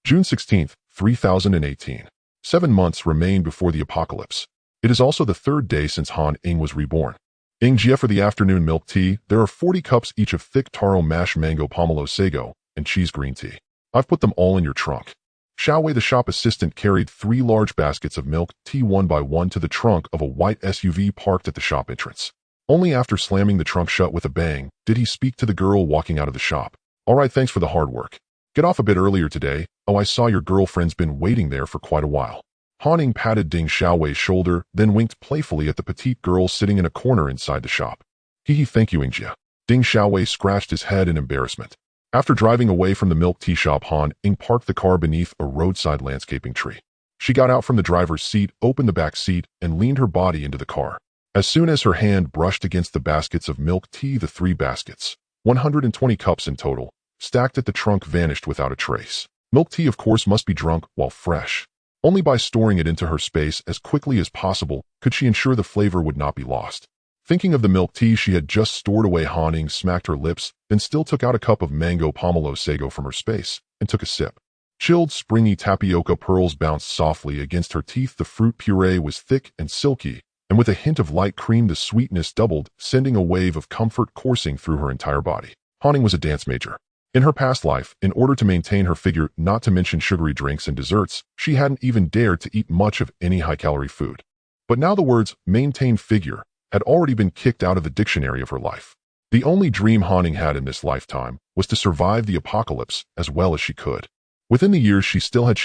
June 16th, 3018. 7 months remain before the apocalypse. It is also the third day since Han Ying was reborn. Ying Jia for the afternoon milk tea. There are 40 cups each of thick taro mash mango pomelo sago and cheese green tea. I've put them all in your trunk. Xiaowei the shop assistant carried 3 large baskets of milk tea one by one to the trunk of a white SUV parked at the shop entrance. Only after slamming the trunk shut with a bang did he speak to the girl walking out of the shop. All right, thanks for the hard work. Get off a bit earlier today. Oh, I saw your girlfriend's been waiting there for quite a while. Han Ying patted Ding Xiaowei's shoulder, then winked playfully at the petite girl sitting in a corner inside the shop. Hee, thank you, Yingjia. Ding Xiaowei scratched his head in embarrassment. After driving away from the milk tea shop, Han Ying parked the car beneath a roadside landscaping tree. She got out from the driver's seat, opened the back seat, and leaned her body into the car. As soon as her hand brushed against the baskets of milk tea, the 3 baskets, 120 cups in total, stacked at the trunk, vanished without a trace. Milk tea, of course, must be drunk while fresh. Only by storing it into her space as quickly as possible could she ensure the flavor would not be lost. Thinking of the milk tea she had just stored away, Han Ying smacked her lips, then still took out a cup of mango pomelo sago from her space and took a sip. Chilled, springy tapioca pearls bounced softly against her teeth. The fruit puree was thick and silky, and with a hint of light cream the sweetness doubled, sending a wave of comfort coursing through her entire body. Han Ying was a dance major. In her past life, in order to maintain her figure, not to mention sugary drinks and desserts, she hadn't even dared to eat much of any high-calorie food. But now the words "maintain figure" had already been kicked out of the dictionary of her life. The only dream Han Ying had in this lifetime was to survive the apocalypse as well as she could. Within the years she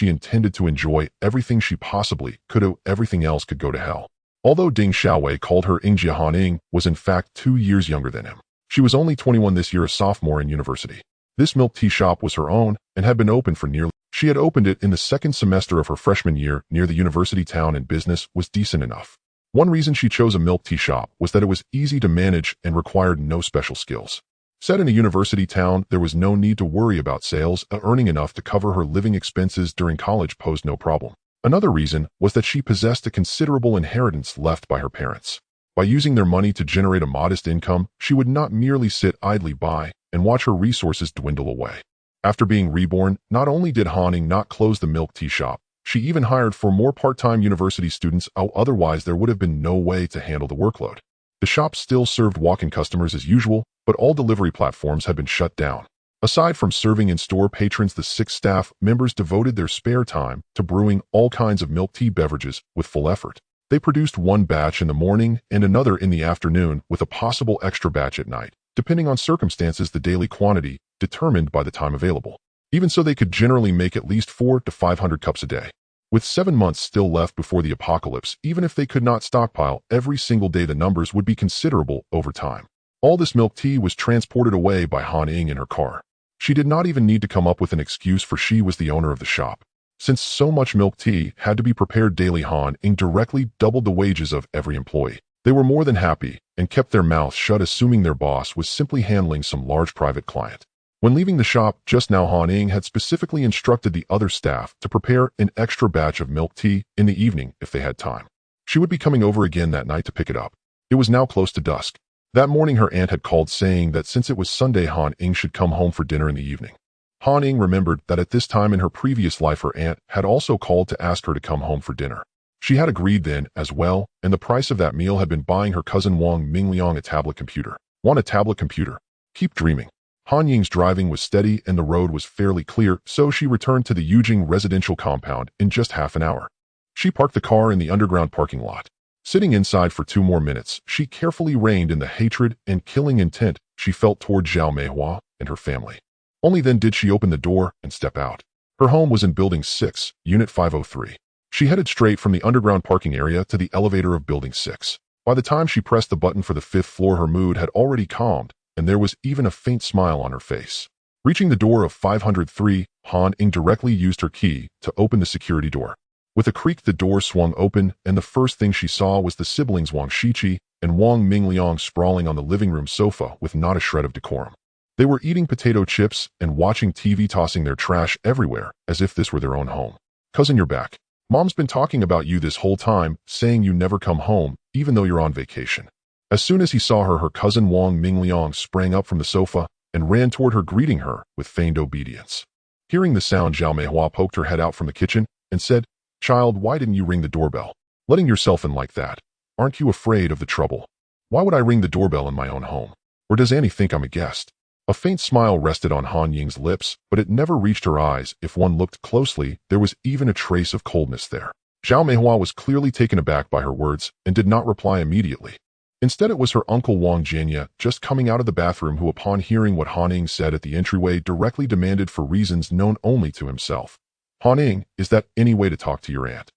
intended to enjoy everything she possibly could. Everything else could go to hell. Although Ding Xiaowei called her Yingjia, Han Ying was in fact 2 years younger than him. She was only 21 this year, a sophomore in university. This milk tea shop was her own and had been open for nearly. She had opened it in the 2nd semester of her freshman year near the university town, and business was decent enough. One reason she chose a milk tea shop was that it was easy to manage and required no special skills. Set in a university town, there was no need to worry about sales. Earning enough to cover her living expenses during college posed no problem. Another reason was that she possessed a considerable inheritance left by her parents. By using their money to generate a modest income, she would not merely sit idly by and watch her resources dwindle away. After being reborn, not only did Han Ying not close the milk tea shop, she even hired 4 more part-time university students. Otherwise there would have been no way to handle the workload. The shop still served walk-in customers as usual, but all delivery platforms had been shut down. Aside from serving in-store patrons, the 6 staff members devoted their spare time to brewing all kinds of milk tea beverages with full effort. They produced 1 batch in the morning and another in the afternoon, with a possible extra batch at night, depending on circumstances. The daily quantity determined by the time available. Even so, they could generally make at least 400 to 500 cups a day. With 7 months still left before the apocalypse, even if they could not stockpile every single day, the numbers would be considerable over time. All this milk tea was transported away by Han Ying in her car. She did not even need to come up with an excuse, for she was the owner of the shop. Since so much milk tea had to be prepared daily, Han Ying directly doubled the wages of every employee. They were more than happy and kept their mouths shut, assuming their boss was simply handling some large private client. When leaving the shop just now, Han Ying had specifically instructed the other staff to prepare an extra batch of milk tea in the evening if they had time. She would be coming over again that night to pick it up. It was now close to dusk. That morning her aunt had called, saying that since it was Sunday, Han Ying should come home for dinner in the evening. Han Ying remembered that at this time in her previous life her aunt had also called to ask her to come home for dinner. She had agreed then as well, and the price of that meal had been buying her cousin Wang Mingliang a tablet computer. Want a tablet computer? Keep dreaming. Han Ying's driving was steady and the road was fairly clear, so she returned to the Ying residential compound in just half an hour. She parked the car in the underground parking lot. Sitting inside for 2 more minutes, she carefully reined in the hatred and killing intent she felt toward Zhao Meihua and her family. Only then did she open the door and step out. Her home was in Building 6, Unit 503. She headed straight from the underground parking area to the elevator of Building 6. By the time she pressed the button for the 5th floor, her mood had already calmed, and there was even a faint smile on her face. Reaching the door of 503, Han Ying directly used her key to open the security door. With a creak, the door swung open, and the first thing she saw was the siblings Wang Shiqi and Wang Mingliang sprawling on the living room sofa with not a shred of decorum. They were eating potato chips and watching TV, tossing their trash everywhere as if this were their own home. "Cousin, you're back. Mom's been talking about you this whole time, saying you never come home, even though you're on vacation." As soon as he saw her, her cousin Wang Mingliang sprang up from the sofa and ran toward her, greeting her with feigned obedience. Hearing the sound, Zhao Meihua poked her head out from the kitchen and said, "Child, why didn't you ring the doorbell? Letting yourself in like that. Aren't you afraid of the trouble? Why would I ring the doorbell in my own home? Or does Annie think I'm a guest?" A faint smile rested on Han Ying's lips, but it never reached her eyes. If one looked closely, there was even a trace of coldness there. Zhao Meihua was clearly taken aback by her words and did not reply immediately. Instead, it was her uncle Wang Jianya, just coming out of the bathroom, who, upon hearing what Han Ying said at the entryway, directly demanded for reasons known only to himself. "Han Ying, is that any way to talk to your aunt?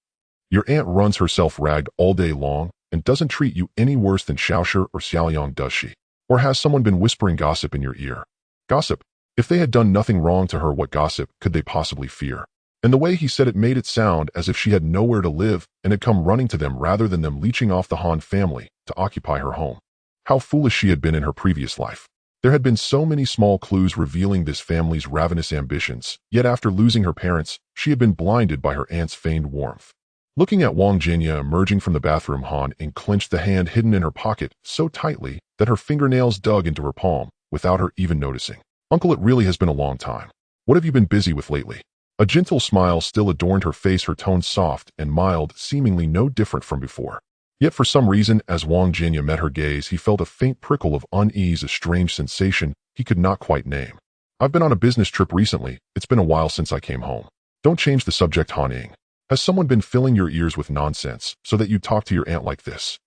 Your aunt runs herself ragged all day long and doesn't treat you any worse than Xiaoshi or Xiaoyang, does she? Or has someone been whispering gossip in your ear?" Gossip? If they had done nothing wrong to her, what gossip could they possibly fear? And the way he said it made it sound as if she had nowhere to live and had come running to them rather than them leeching off the Han family to occupy her home. How foolish she had been in her previous life. There had been so many small clues revealing this family's ravenous ambitions, yet after losing her parents, she had been blinded by her aunt's feigned warmth. Looking at Wang Jianya emerging from the bathroom, Han Ying clenched the hand hidden in her pocket so tightly that her fingernails dug into her palm without her even noticing. "Uncle, it really has been a long time. What have you been busy with lately?" A gentle smile still adorned her face, her tone soft and mild, seemingly no different from before. Yet for some reason, as Wang Jianya met her gaze, he felt a faint prickle of unease, a strange sensation he could not quite name. "I've been on a business trip recently. It's been a while since I came home." "Don't change the subject, Han Ying. Has someone been filling your ears with nonsense so that you talk to your aunt like this?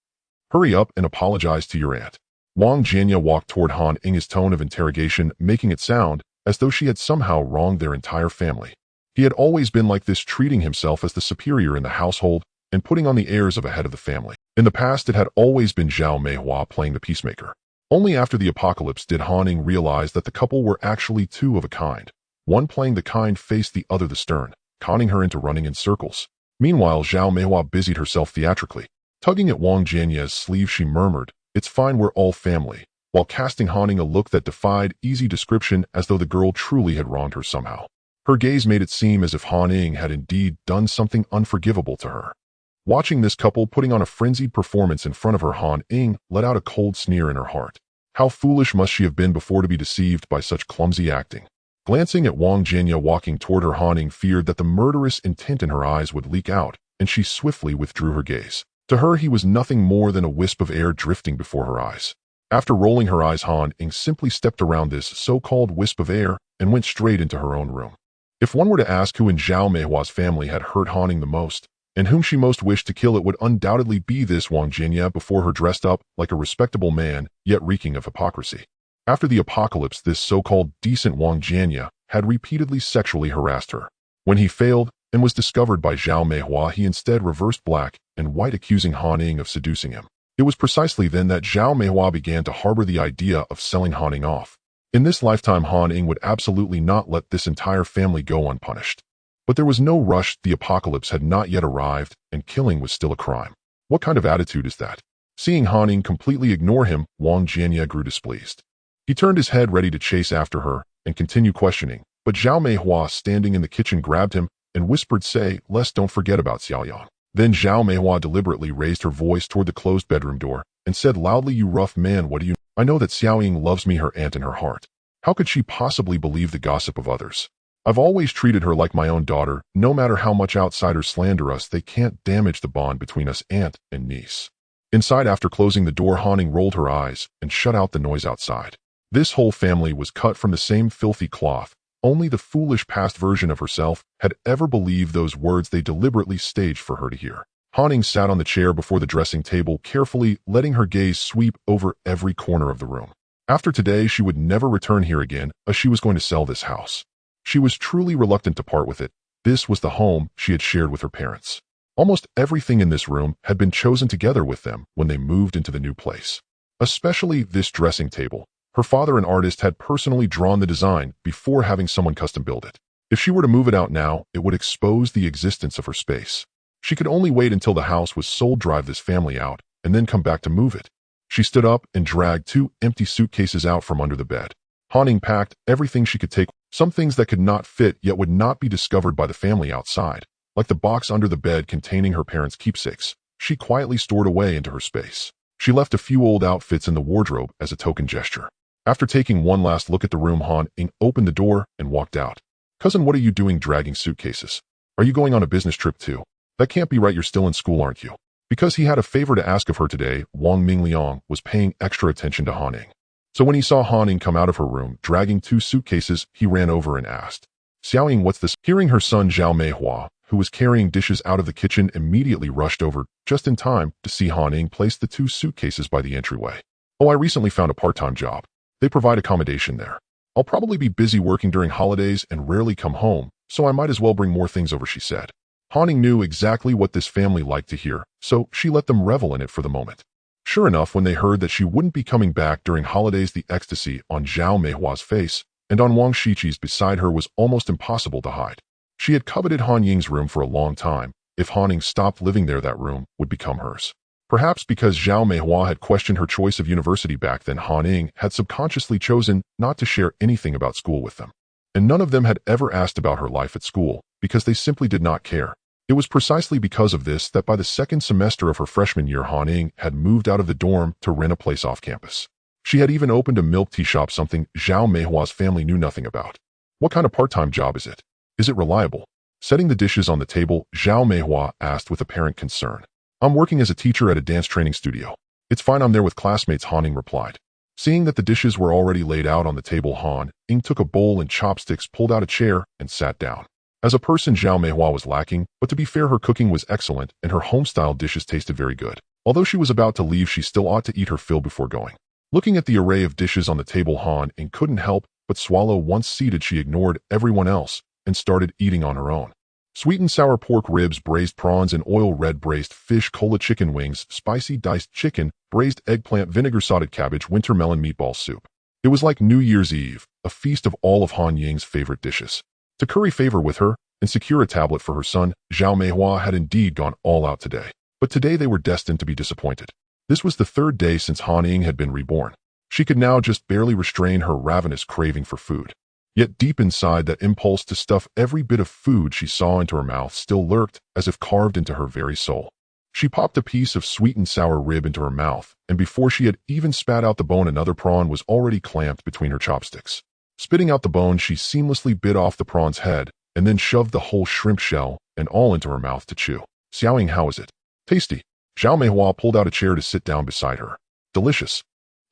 Hurry up and apologize to your aunt." Wang Jianya walked toward Han Ying, his tone of interrogation making it sound as though she had somehow wronged their entire family. He had always been like this, treating himself as the superior in the household and putting on the airs of a head of the family. In the past, it had always been Zhao Meihua playing the peacemaker. Only after the apocalypse did Han Ying realize that the couple were actually two of a kind. One playing the kind face, the other the stern, conning her into running in circles. Meanwhile, Zhao Meihua busied herself theatrically. Tugging at Wang Jianya's sleeve, she murmured, "It's fine, we're all family," while casting Han Ying a look that defied easy description, as though the girl truly had wronged her somehow. Her gaze made it seem as if Han Ying had indeed done something unforgivable to her. Watching this couple putting on a frenzied performance in front of her, Han Ying let out a cold sneer in her heart. How foolish must she have been before to be deceived by such clumsy acting. Glancing at Wang Jianya walking toward her, Han Ying feared that the murderous intent in her eyes would leak out, and she swiftly withdrew her gaze. To her, he was nothing more than a wisp of air drifting before her eyes. After rolling her eyes, Han Ying simply stepped around this so-called wisp of air and went straight into her own room. If one were to ask who in Zhao Meihua's family had hurt Han Ying the most, and whom she most wished to kill, it would undoubtedly be this Wang Jianya, before her dressed up like a respectable man, yet reeking of hypocrisy. After the apocalypse, this so-called decent Wang Jianya had repeatedly sexually harassed her. When he failed and was discovered by Zhao Meihua, he instead reversed black and white, accusing Han Ying of seducing him. It was precisely then that Zhao Meihua began to harbor the idea of selling Han Ying off. In this lifetime, Han Ying would absolutely not let this entire family go unpunished. But there was no rush. The apocalypse had not yet arrived, and killing was still a crime. What kind of attitude is that? Seeing Han Ying completely ignore him, Wang Jianya grew displeased. He turned his head ready to chase after her and continue questioning, but Zhao Meihua, standing in the kitchen, grabbed him and whispered, "Say less, don't forget about Xiaoyang." Then Zhao Meihua deliberately raised her voice toward the closed bedroom door and said loudly, "You rough man, what do you know? I know that Xiaoying loves me, her aunt, in her heart. How could she possibly believe the gossip of others? I've always treated her like my own daughter. No matter how much outsiders slander us, they can't damage the bond between us, aunt and niece." Inside, after closing the door, Han Ying rolled her eyes and shut out the noise outside. This whole family was cut from the same filthy cloth. Only the foolish past version of herself had ever believed those words they deliberately staged for her to hear. Han Ying sat on the chair before the dressing table, carefully letting her gaze sweep over every corner of the room. After today, she would never return here again, as she was going to sell this house. She was truly reluctant to part with it. This was the home she had shared with her parents. Almost everything in this room had been chosen together with them when they moved into the new place. Especially this dressing table. Her father, an artist, had personally drawn the design before having someone custom build it. If she were to move it out now, it would expose the existence of her space. She could only wait until the house was sold, drive this family out, and then come back to move it. She stood up and dragged 2 empty suitcases out from under the bed. Han Ying packed everything she could take, some things that could not fit yet would not be discovered by the family outside, like the box under the bed containing her parents' keepsakes. She quietly stored away into her space. She left a few old outfits in the wardrobe as a token gesture. After taking one last look at the room, Han Ying opened the door and walked out. "Cousin, what are you doing dragging suitcases? Are you going on a business trip too? That can't be right, you're still in school, aren't you?" Because he had a favor to ask of her today, Wang Mingliang was paying extra attention to Han Ying. So when he saw Han Ying come out of her room, dragging 2 suitcases, he ran over and asked, "Xiao Ying, what's this?" Hearing her son Zhao Meihua, who was carrying dishes out of the kitchen, immediately rushed over, just in time to see Han Ying place the 2 suitcases by the entryway. "Oh, I recently found a part-time job. They provide accommodation there. I'll probably be busy working during holidays and rarely come home, so I might as well bring more things over," she said. Han Ying knew exactly what this family liked to hear, so she let them revel in it for the moment. Sure enough, when they heard that she wouldn't be coming back during holidays, the ecstasy on Zhao Meihua's face and on Wang Shiqi's beside her was almost impossible to hide. She had coveted Han Ying's room for a long time. If Han Ying stopped living there, that room would become hers. Perhaps because Zhao Meihua had questioned her choice of university back then, Han Ying had subconsciously chosen not to share anything about school with them. And none of them had ever asked about her life at school, because they simply did not care. It was precisely because of this that by the second semester of her freshman year, Han Ying had moved out of the dorm to rent a place off campus. She had even opened a milk tea shop, something Zhao Meihua's family knew nothing about. "What kind of part-time job is it? Is it reliable?" Setting the dishes on the table, Zhao Meihua asked with apparent concern. "I'm working as a teacher at a dance training studio. It's fine, I'm there with classmates," Han Ying replied. Seeing that the dishes were already laid out on the table, Han Ying took a bowl and chopsticks, pulled out a chair, and sat down. As a person, Zhao Meihua was lacking, but to be fair, her cooking was excellent and her home-style dishes tasted very good. Although she was about to leave, she still ought to eat her fill before going. Looking at the array of dishes on the table, Han Ying couldn't help but swallow. Once seated, she ignored everyone else and started eating on her own. Sweet and sour pork ribs, braised prawns and oil red braised fish, cola chicken wings, spicy diced chicken, braised eggplant, vinegar sauteed cabbage, winter melon meatball soup. It was like New Year's Eve, a feast of all of Han Ying's favorite dishes. To curry favor with her and secure a tablet for her son, Zhao Meihua had indeed gone all out today. But today they were destined to be disappointed. This was the 3rd day since Han Ying had been reborn. She could now just barely restrain her ravenous craving for food. Yet deep inside, that impulse to stuff every bit of food she saw into her mouth still lurked, as if carved into her very soul. She popped a piece of sweet and sour rib into her mouth, and before she had even spat out the bone, another prawn was already clamped between her chopsticks. Spitting out the bone, she seamlessly bit off the prawn's head, and then shoved the whole shrimp shell and all into her mouth to chew. "Xiao Ying, how is it? Tasty?" Zhao Meihua pulled out a chair to sit down beside her. "Delicious."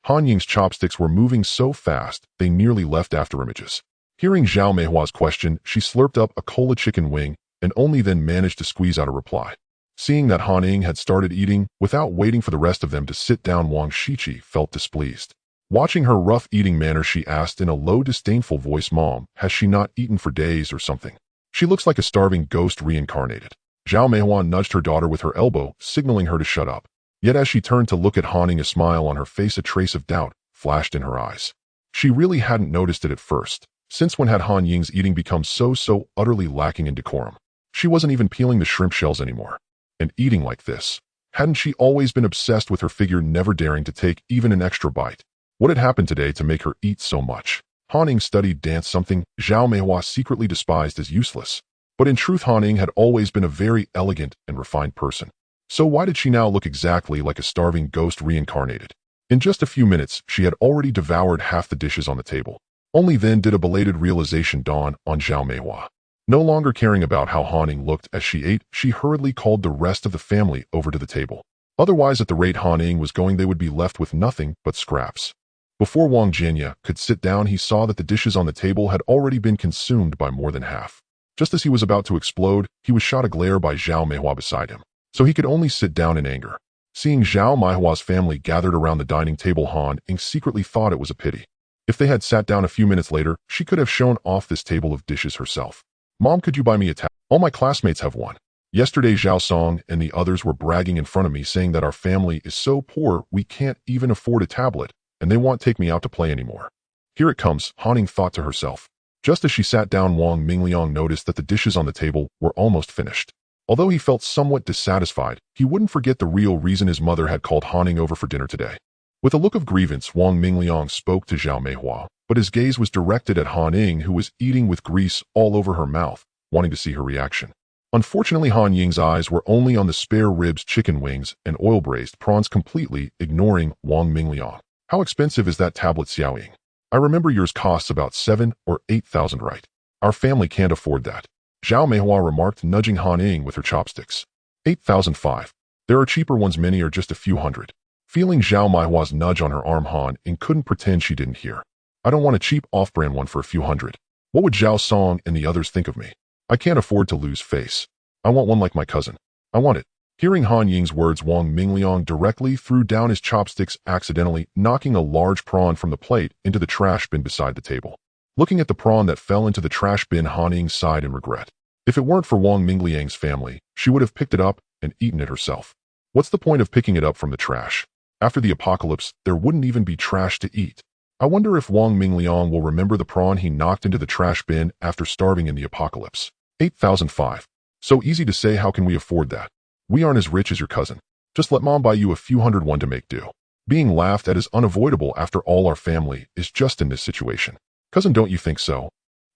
Han Ying's chopsticks were moving so fast, they nearly left after images. Hearing Zhao Meihua's question, she slurped up a cola chicken wing and only then managed to squeeze out a reply. Seeing that Han Ying had started eating without waiting for the rest of them to sit down, Wang Shiqi felt displeased. Watching her rough eating manner, she asked in a low, disdainful voice, "Mom, has she not eaten for days or something? She looks like a starving ghost reincarnated." Zhao Meihua nudged her daughter with her elbow, signaling her to shut up. Yet as she turned to look at Han Ying, a smile on her face, a trace of doubt flashed in her eyes. She really hadn't noticed it at first. Since when had Han Ying's eating become so utterly lacking in decorum? She wasn't even peeling the shrimp shells anymore. And eating like this. Hadn't she always been obsessed with her figure, never daring to take even an extra bite? What had happened today to make her eat so much? Han Ying studied dance, something Zhao Meihua secretly despised as useless. But in truth, Han Ying had always been a very elegant and refined person. So why did she now look exactly like a starving ghost reincarnated? In just a few minutes, she had already devoured half the dishes on the table. Only then did a belated realization dawn on Zhao Meihua. No longer caring about how Han Ying looked as she ate, she hurriedly called the rest of the family over to the table. Otherwise, at the rate Han Ying was going, they would be left with nothing but scraps. Before Wang Jianya could sit down, he saw that the dishes on the table had already been consumed by more than half. Just as he was about to explode, he was shot a glare by Zhao Meihua beside him, so he could only sit down in anger. Seeing Zhao Meihua's family gathered around the dining table, Han Ying secretly thought it was a pity. If they had sat down a few minutes later, she could have shown off this table of dishes herself. "Mom, could you buy me a tablet? All my classmates have one. Yesterday, Zhao Song and the others were bragging in front of me, saying that our family is so poor we can't even afford a tablet, and they won't take me out to play anymore." Here it comes, Han Ying thought to herself. Just as she sat down, Wang Mingliang noticed that the dishes on the table were almost finished. Although he felt somewhat dissatisfied, he wouldn't forget the real reason his mother had called Han Ying over for dinner today. With a look of grievance, Wang Mingliang spoke to Zhao Meihua, but his gaze was directed at Han Ying, who was eating with grease all over her mouth, wanting to see her reaction. Unfortunately, Han Ying's eyes were only on the spare ribs, chicken wings, and oil-braised prawns, completely ignoring Wang Mingliang. "How expensive is that tablet, Xiao Ying? I remember yours costs about 7,000 or 8,000, right? Our family can't afford that, Zhao Meihua remarked, nudging Han Ying with her chopsticks. 8,005. There are cheaper ones, many are just a few hundred. Feeling Zhao Meihua's nudge on her arm, Han Ying couldn't pretend she didn't hear. I don't want a cheap off-brand one for a few hundred. What would Zhao Song and the others think of me? I can't afford to lose face. I want one like my cousin. I want it. Hearing Han Ying's words, Wang Mingliang directly threw down his chopsticks, accidentally knocking a large prawn from the plate into the trash bin beside the table. Looking at the prawn that fell into the trash bin, Han Ying sighed in regret. If it weren't for Wang Mingliang's family, she would have picked it up and eaten it herself. What's the point of picking it up from the trash? After the apocalypse, there wouldn't even be trash to eat. I wonder if Wang Mingliang will remember the prawn he knocked into the trash bin after starving in the apocalypse. 8,005. So easy to say, how can we afford that? We aren't as rich as your cousin. Just let mom buy you a few hundred one to make do. Being laughed at is unavoidable after all. Our family is just in this situation. Cousin, don't you think so?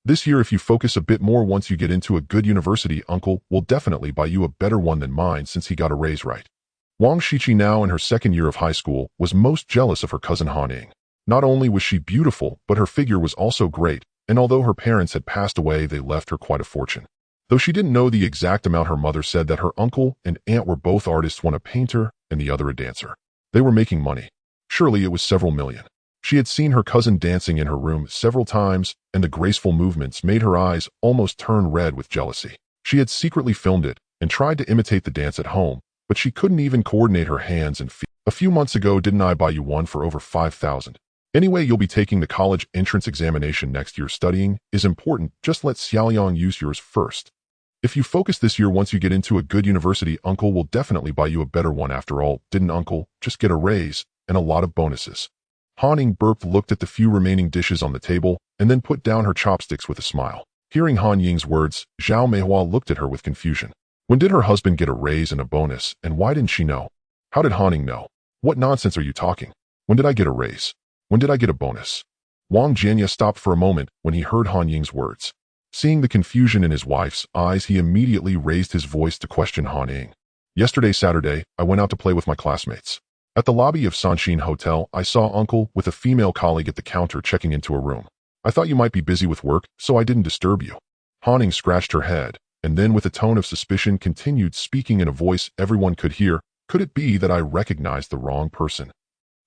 This year, if you focus a bit more once you get into a good university, uncle will definitely buy you a better one than mine since he got a raise, right? Wang Shiqi, now in her second year of high school, was most jealous of her cousin Han Ying. Not only was she beautiful, but her figure was also great, and although her parents had passed away, they left her quite a fortune. Though she didn't know the exact amount, her mother said that her uncle and aunt were both artists, one a painter and the other a dancer. They were making money. Surely it was several million. She had seen her cousin dancing in her room several times, and the graceful movements made her eyes almost turn red with jealousy. She had secretly filmed it and tried to imitate the dance at home, but she couldn't even coordinate her hands and feet. A few months ago, didn't I buy you one for over 5,000? Anyway, you'll be taking the college entrance examination next year. Studying is important. Just let Xiaoliang use yours first. If you focus this year, once you get into a good university, uncle will definitely buy you a better one. After all, didn't uncle just get a raise and a lot of bonuses? Han Ying burped, looked at the few remaining dishes on the table, and then put down her chopsticks with a smile. Hearing Han Ying's words, Zhao Meihua looked at her with confusion. When did her husband get a raise and a bonus, and why didn't she know? How did Han Ying know? What nonsense are you talking? When did I get a raise? When did I get a bonus? Wang Jianya stopped for a moment when he heard Han Ying's words. Seeing the confusion in his wife's eyes, he immediately raised his voice to question Han Ying. Yesterday, Saturday, I went out to play with my classmates. At the lobby of Sanshin Hotel, I saw uncle with a female colleague at the counter checking into a room. I thought you might be busy with work, so I didn't disturb you. Han Ying scratched her head, and then with a tone of suspicion continued, speaking in a voice everyone could hear. Could it be that I recognized the wrong person?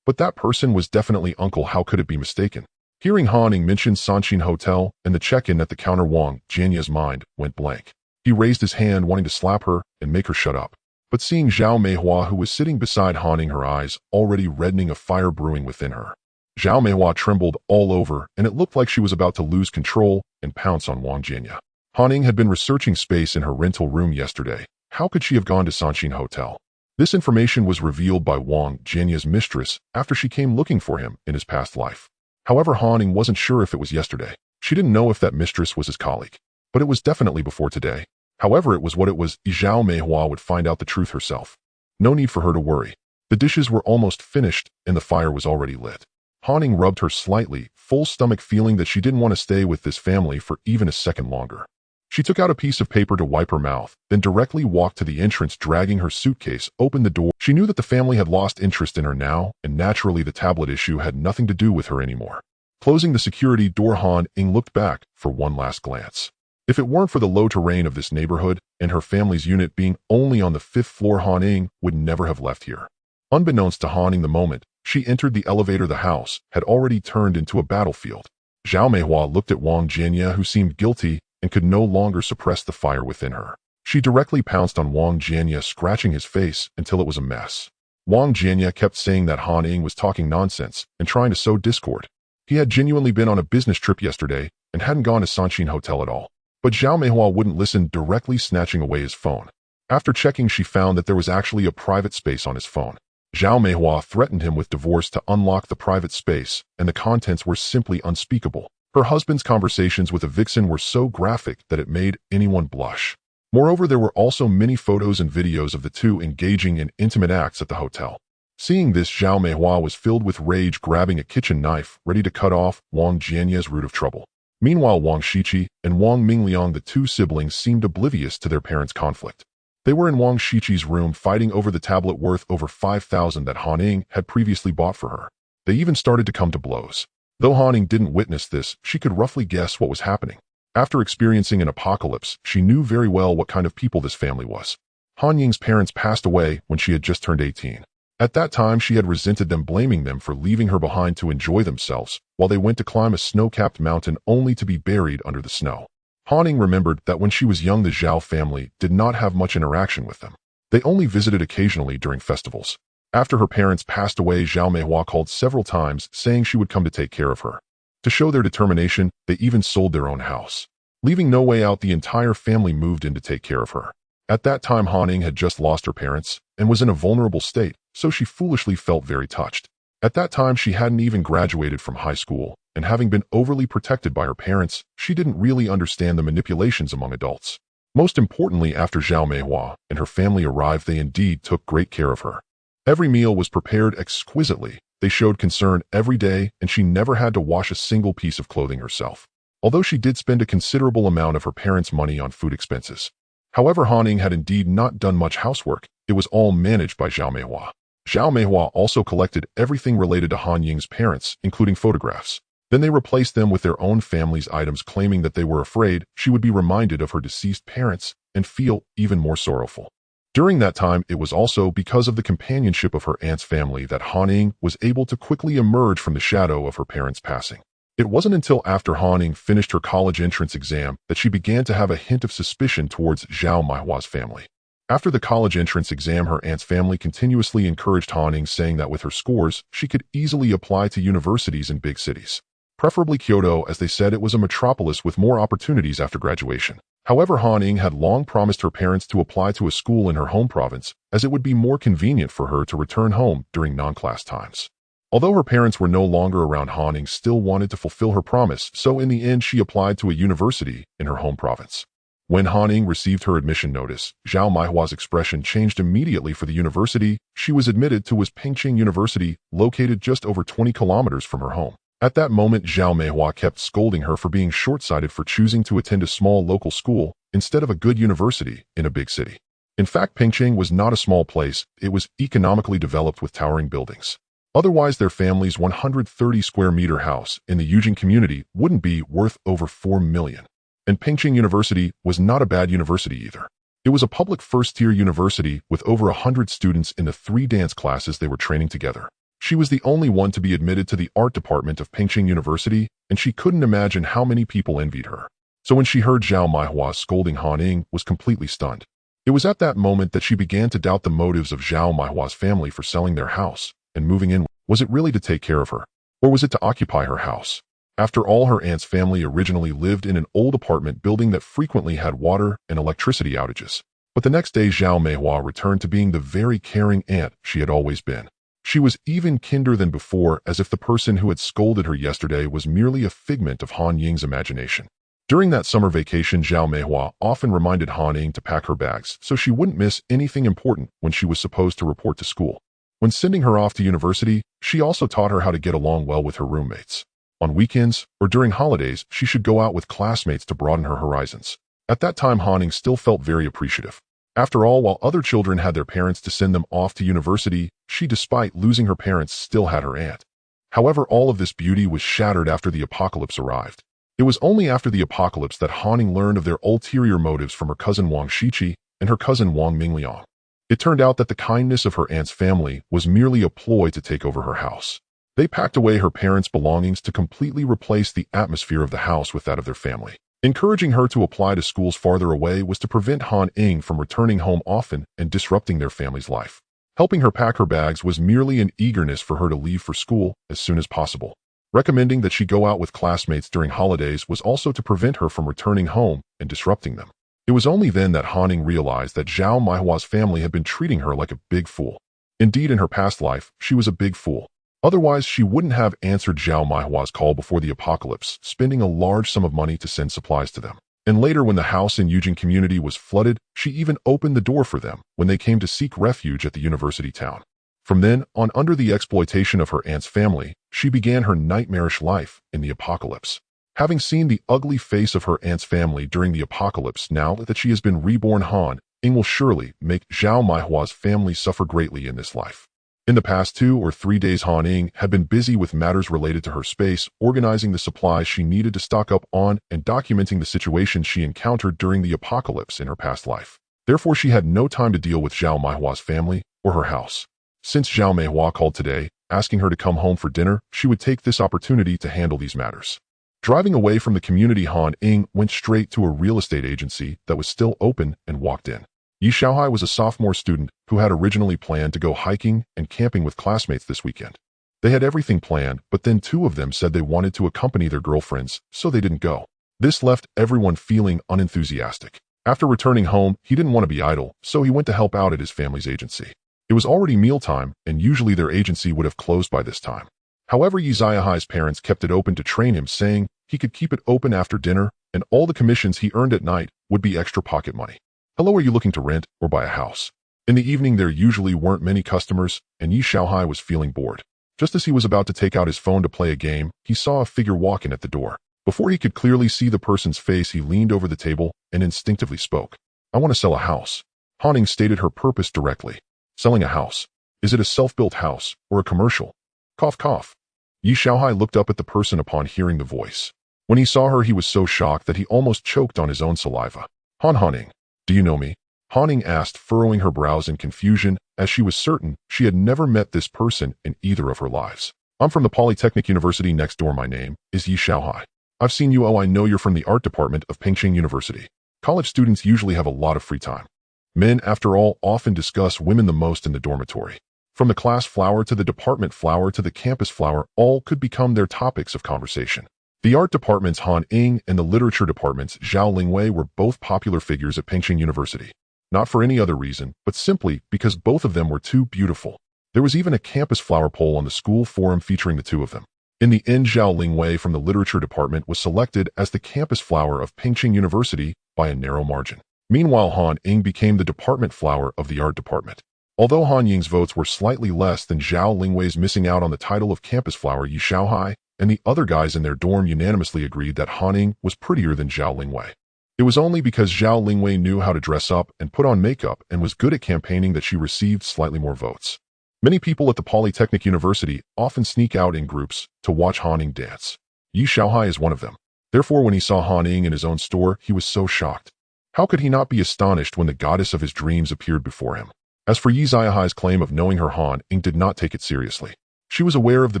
But that person was definitely uncle. How could it be mistaken? Hearing Han Ying mention Sanshin Hotel and the check-in at the counter, Wang Jianya's mind went blank. He raised his hand, wanting to slap her and make her shut up. But seeing Zhao Meihua, who was sitting beside Han Ying, her eyes already reddening, a fire brewing within her. Zhao Meihua trembled all over, and it looked like she was about to lose control and pounce on Wang Jianya. Han Ying had been researching space in her rental room yesterday. How could she have gone to Sanshin Hotel? This information was revealed by Wang Jianya's mistress after she came looking for him in his past life. However, Han Ying wasn't sure if it was yesterday. She didn't know if that mistress was his colleague. But it was definitely before today. However, it was what it was. Zhao Meihua would find out the truth herself. No need for her to worry. The dishes were almost finished, and the fire was already lit. Han Ying rubbed her slightly, full stomach, feeling that she didn't want to stay with this family for even a second longer. She took out a piece of paper to wipe her mouth, then directly walked to the entrance, dragging her suitcase, opened the door. She knew that the family had lost interest in her now, and naturally the tablet issue had nothing to do with her anymore. Closing the security door, Han Ying looked back for one last glance. If it weren't for the low terrain of this neighborhood and her family's unit being only on the 5th floor, Han Ying would never have left here. Unbeknownst to Han Ying, the moment she entered the elevator, the house had already turned into a battlefield. Zhao Meihua looked at Wang Jianya, who seemed guilty and could no longer suppress the fire within her. She directly pounced on Wang Jianya, scratching his face until it was a mess. Wang Jianya kept saying that Han Ying was talking nonsense and trying to sow discord. He had genuinely been on a business trip yesterday and hadn't gone to Sanshin Hotel at all. But Zhao Meihua wouldn't listen, directly snatching away his phone. After checking, she found that there was actually a private space on his phone. Zhao Meihua threatened him with divorce to unlock the private space, and the contents were simply unspeakable. Her husband's conversations with a vixen were so graphic that it made anyone blush. Moreover, there were also many photos and videos of the two engaging in intimate acts at the hotel. Seeing this, Zhao Meihua was filled with rage, grabbing a kitchen knife, ready to cut off Wang Jianya's root of trouble. Meanwhile, Wang Shiqi and Wang Mingliang, the two siblings, seemed oblivious to their parents' conflict. They were in Wang Shiqi's room fighting over the tablet worth over 5,000 that Han Ying had previously bought for her. They even started to come to blows. Though Han Ying didn't witness this, she could roughly guess what was happening. After experiencing an apocalypse, she knew very well what kind of people this family was. Han Ying's parents passed away when she had just turned 18. At that time, she had resented them, blaming them for leaving her behind to enjoy themselves while they went to climb a snow-capped mountain only to be buried under the snow. Han Ying remembered that when she was young, the Zhao family did not have much interaction with them. They only visited occasionally during festivals. After her parents passed away, Zhao Meihua called several times, saying she would come to take care of her. To show their determination, they even sold their own house. Leaving no way out, the entire family moved in to take care of her. At that time, Han Ying had just lost her parents and was in a vulnerable state, so she foolishly felt very touched. At that time, she hadn't even graduated from high school, and having been overly protected by her parents, she didn't really understand the manipulations among adults. Most importantly, after Zhao Meihua and her family arrived, they indeed took great care of her. Every meal was prepared exquisitely. They showed concern every day, and she never had to wash a single piece of clothing herself, although she did spend a considerable amount of her parents' money on food expenses. However, Han Ying had indeed not done much housework. It was all managed by Zhao Meihua. Zhao Meihua also collected everything related to Han Ying's parents, including photographs. Then they replaced them with their own family's items, claiming that they were afraid she would be reminded of her deceased parents and feel even more sorrowful. During that time, it was also because of the companionship of her aunt's family that Han Ying was able to quickly emerge from the shadow of her parents' passing. It wasn't until after Han Ying finished her college entrance exam that she began to have a hint of suspicion towards Zhao Meihua's family. After the college entrance exam, her aunt's family continuously encouraged Han Ying, saying that with her scores, she could easily apply to universities in big cities. Preferably Kyoto, as they said it was a metropolis with more opportunities after graduation. However, Han Ying had long promised her parents to apply to a school in her home province, as it would be more convenient for her to return home during non-class times. Although her parents were no longer around, Han Ying still wanted to fulfill her promise, so in the end she applied to a university in her home province. When Han Ying received her admission notice, Zhao Meihua's expression changed immediately. For the university she was admitted to was Pingqing University, located just over 20 kilometers from her home. At that moment, Zhao Meihua kept scolding her for being short-sighted for choosing to attend a small local school instead of a good university in a big city. In fact, Pingqing was not a small place. It was economically developed with towering buildings. Otherwise, their family's 130-square-meter house in the Ying community wouldn't be worth over 4 million. And Pingqing University was not a bad university either. It was a public first-tier university with over 100 students in the 3 dance classes they were training together. She was the only one to be admitted to the art department of Pingqing University, and she couldn't imagine how many people envied her. So when she heard Zhao Meihua scolding, Han Ying was completely stunned. It was at that moment that she began to doubt the motives of Zhao Meihua's family for selling their house and moving in. Was it really to take care of her? Or was it to occupy her house? After all, her aunt's family originally lived in an old apartment building that frequently had water and electricity outages. But the next day, Zhao Meihua returned to being the very caring aunt she had always been. She was even kinder than before, as if the person who had scolded her yesterday was merely a figment of Han Ying's imagination. During that summer vacation, Zhao Meihua often reminded Han Ying to pack her bags so she wouldn't miss anything important when she was supposed to report to school. When sending her off to university, she also taught her how to get along well with her roommates. On weekends or during holidays, she should go out with classmates to broaden her horizons. At that time, Han Ying still felt very appreciative. After all, while other children had their parents to send them off to university, she, despite losing her parents, still had her aunt. However, all of this beauty was shattered after the apocalypse arrived. It was only after the apocalypse that Han Ying learned of their ulterior motives from her cousin Wang Shiqi and her cousin Wang Mingliang. It turned out that the kindness of her aunt's family was merely a ploy to take over her house. They packed away her parents' belongings to completely replace the atmosphere of the house with that of their family. Encouraging her to apply to schools farther away was to prevent Han Ying from returning home often and disrupting their family's life. Helping her pack her bags was merely an eagerness for her to leave for school as soon as possible. Recommending that she go out with classmates during holidays was also to prevent her from returning home and disrupting them. It was only then that Han Ying realized that Zhao Meihua's family had been treating her like a big fool. Indeed, in her past life, she was a big fool. Otherwise, she wouldn't have answered Zhao Meihua's call before the apocalypse, spending a large sum of money to send supplies to them. And later, when the house in Ying community was flooded, she even opened the door for them when they came to seek refuge at the university town. From then on, under the exploitation of her aunt's family, she began her nightmarish life in the apocalypse. Having seen the ugly face of her aunt's family during the apocalypse, now that she has been reborn, Han Ying will surely make Zhao Meihua's family suffer greatly in this life. In the past 2 or 3 days, Han Ying had been busy with matters related to her space, organizing the supplies she needed to stock up on and documenting the situations she encountered during the apocalypse in her past life. Therefore, she had no time to deal with Zhao Meihua's family or her house. Since Zhao Meihua called today, asking her to come home for dinner, she would take this opportunity to handle these matters. Driving away from the community, Han Ying went straight to a real estate agency that was still open and walked in. Yi Xiaohai was a sophomore student who had originally planned to go hiking and camping with classmates this weekend. They had everything planned, but then 2 of them said they wanted to accompany their girlfriends, so they didn't go. This left everyone feeling unenthusiastic. After returning home, he didn't want to be idle, so he went to help out at his family's agency. It was already mealtime, and usually their agency would have closed by this time. However, Yi Xiaohai's parents kept it open to train him, saying he could keep it open after dinner, and all the commissions he earned at night would be extra pocket money. Hello, are you looking to rent or buy a house? In the evening, there usually weren't many customers, and Yi Xiaohai was feeling bored. Just as he was about to take out his phone to play a game, he saw a figure walk in at the door. Before he could clearly see the person's face, he leaned over the table and instinctively spoke. I want to sell a house. Han Ying stated her purpose directly. Selling a house. Is it a self-built house or a commercial? Cough, cough. Yi Xiaohai looked up at the person upon hearing the voice. When he saw her, he was so shocked that he almost choked on his own saliva. Han Ying. Do you know me? Han Ying asked, furrowing her brows in confusion, as she was certain she had never met this person in either of her lives. I'm from the Polytechnic University next door. My name is Yi Xiaohai. I've seen you. Oh, I know you're from the art department of Pengqing University. College students usually have a lot of free time. Men, after all, often discuss women the most in the dormitory. From the class flower to the department flower to the campus flower, all could become their topics of conversation. The art department's Han Ying and the literature department's Zhao Lingwei were both popular figures at Pengqing University. Not for any other reason, but simply because both of them were too beautiful. There was even a campus flower poll on the school forum featuring the 2 of them. In the end, Zhao Lingwei from the literature department was selected as the campus flower of Pengqing University by a narrow margin. Meanwhile, Han Ying became the department flower of the art department. Although Han Ying's votes were slightly less than Zhao Lingwei's, missing out on the title of campus flower, Yi Xiaohai and the other guys in their dorm unanimously agreed that Han Ying was prettier than Zhao Lingwei. It was only because Zhao Lingwei knew how to dress up and put on makeup and was good at campaigning that she received slightly more votes. Many people at the Polytechnic University often sneak out in groups to watch Han Ying dance. Yi Xiaohai is one of them. Therefore, when he saw Han Ying in his own store, he was so shocked. How could he not be astonished when the goddess of his dreams appeared before him? As for Yi Xiaohai's claim of knowing her, Han Ying did not take it seriously. She was aware of the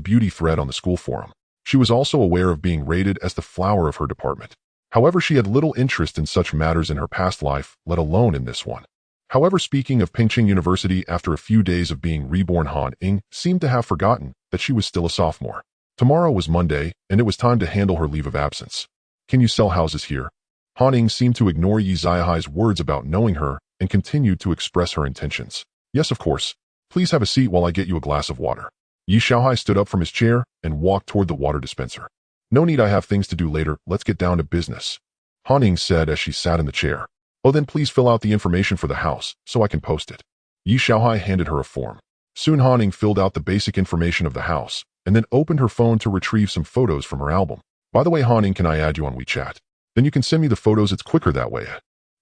beauty thread on the school forum. She was also aware of being rated as the flower of her department. However, she had little interest in such matters in her past life, let alone in this one. However, speaking of Pengqing University, after a few days of being reborn, Han Ying seemed to have forgotten that she was still a sophomore. Tomorrow was Monday, and it was time to handle her leave of absence. Can you sell houses here? Han Ying seemed to ignore Yi Xiaohai's words about knowing her and continued to express her intentions. Yes, of course. Please have a seat while I get you a glass of water. Yi Xiaohai stood up from his chair and walked toward the water dispenser. No need, I have things to do later. Let's get down to business. Han Ying said as she sat in the chair. Oh, then please fill out the information for the house so I can post it. Yi Xiaohai handed her a form. Soon Han Ying filled out the basic information of the house and then opened her phone to retrieve some photos from her album. By the way, Han Ying, can I add you on WeChat? Then you can send me the photos. It's quicker that way.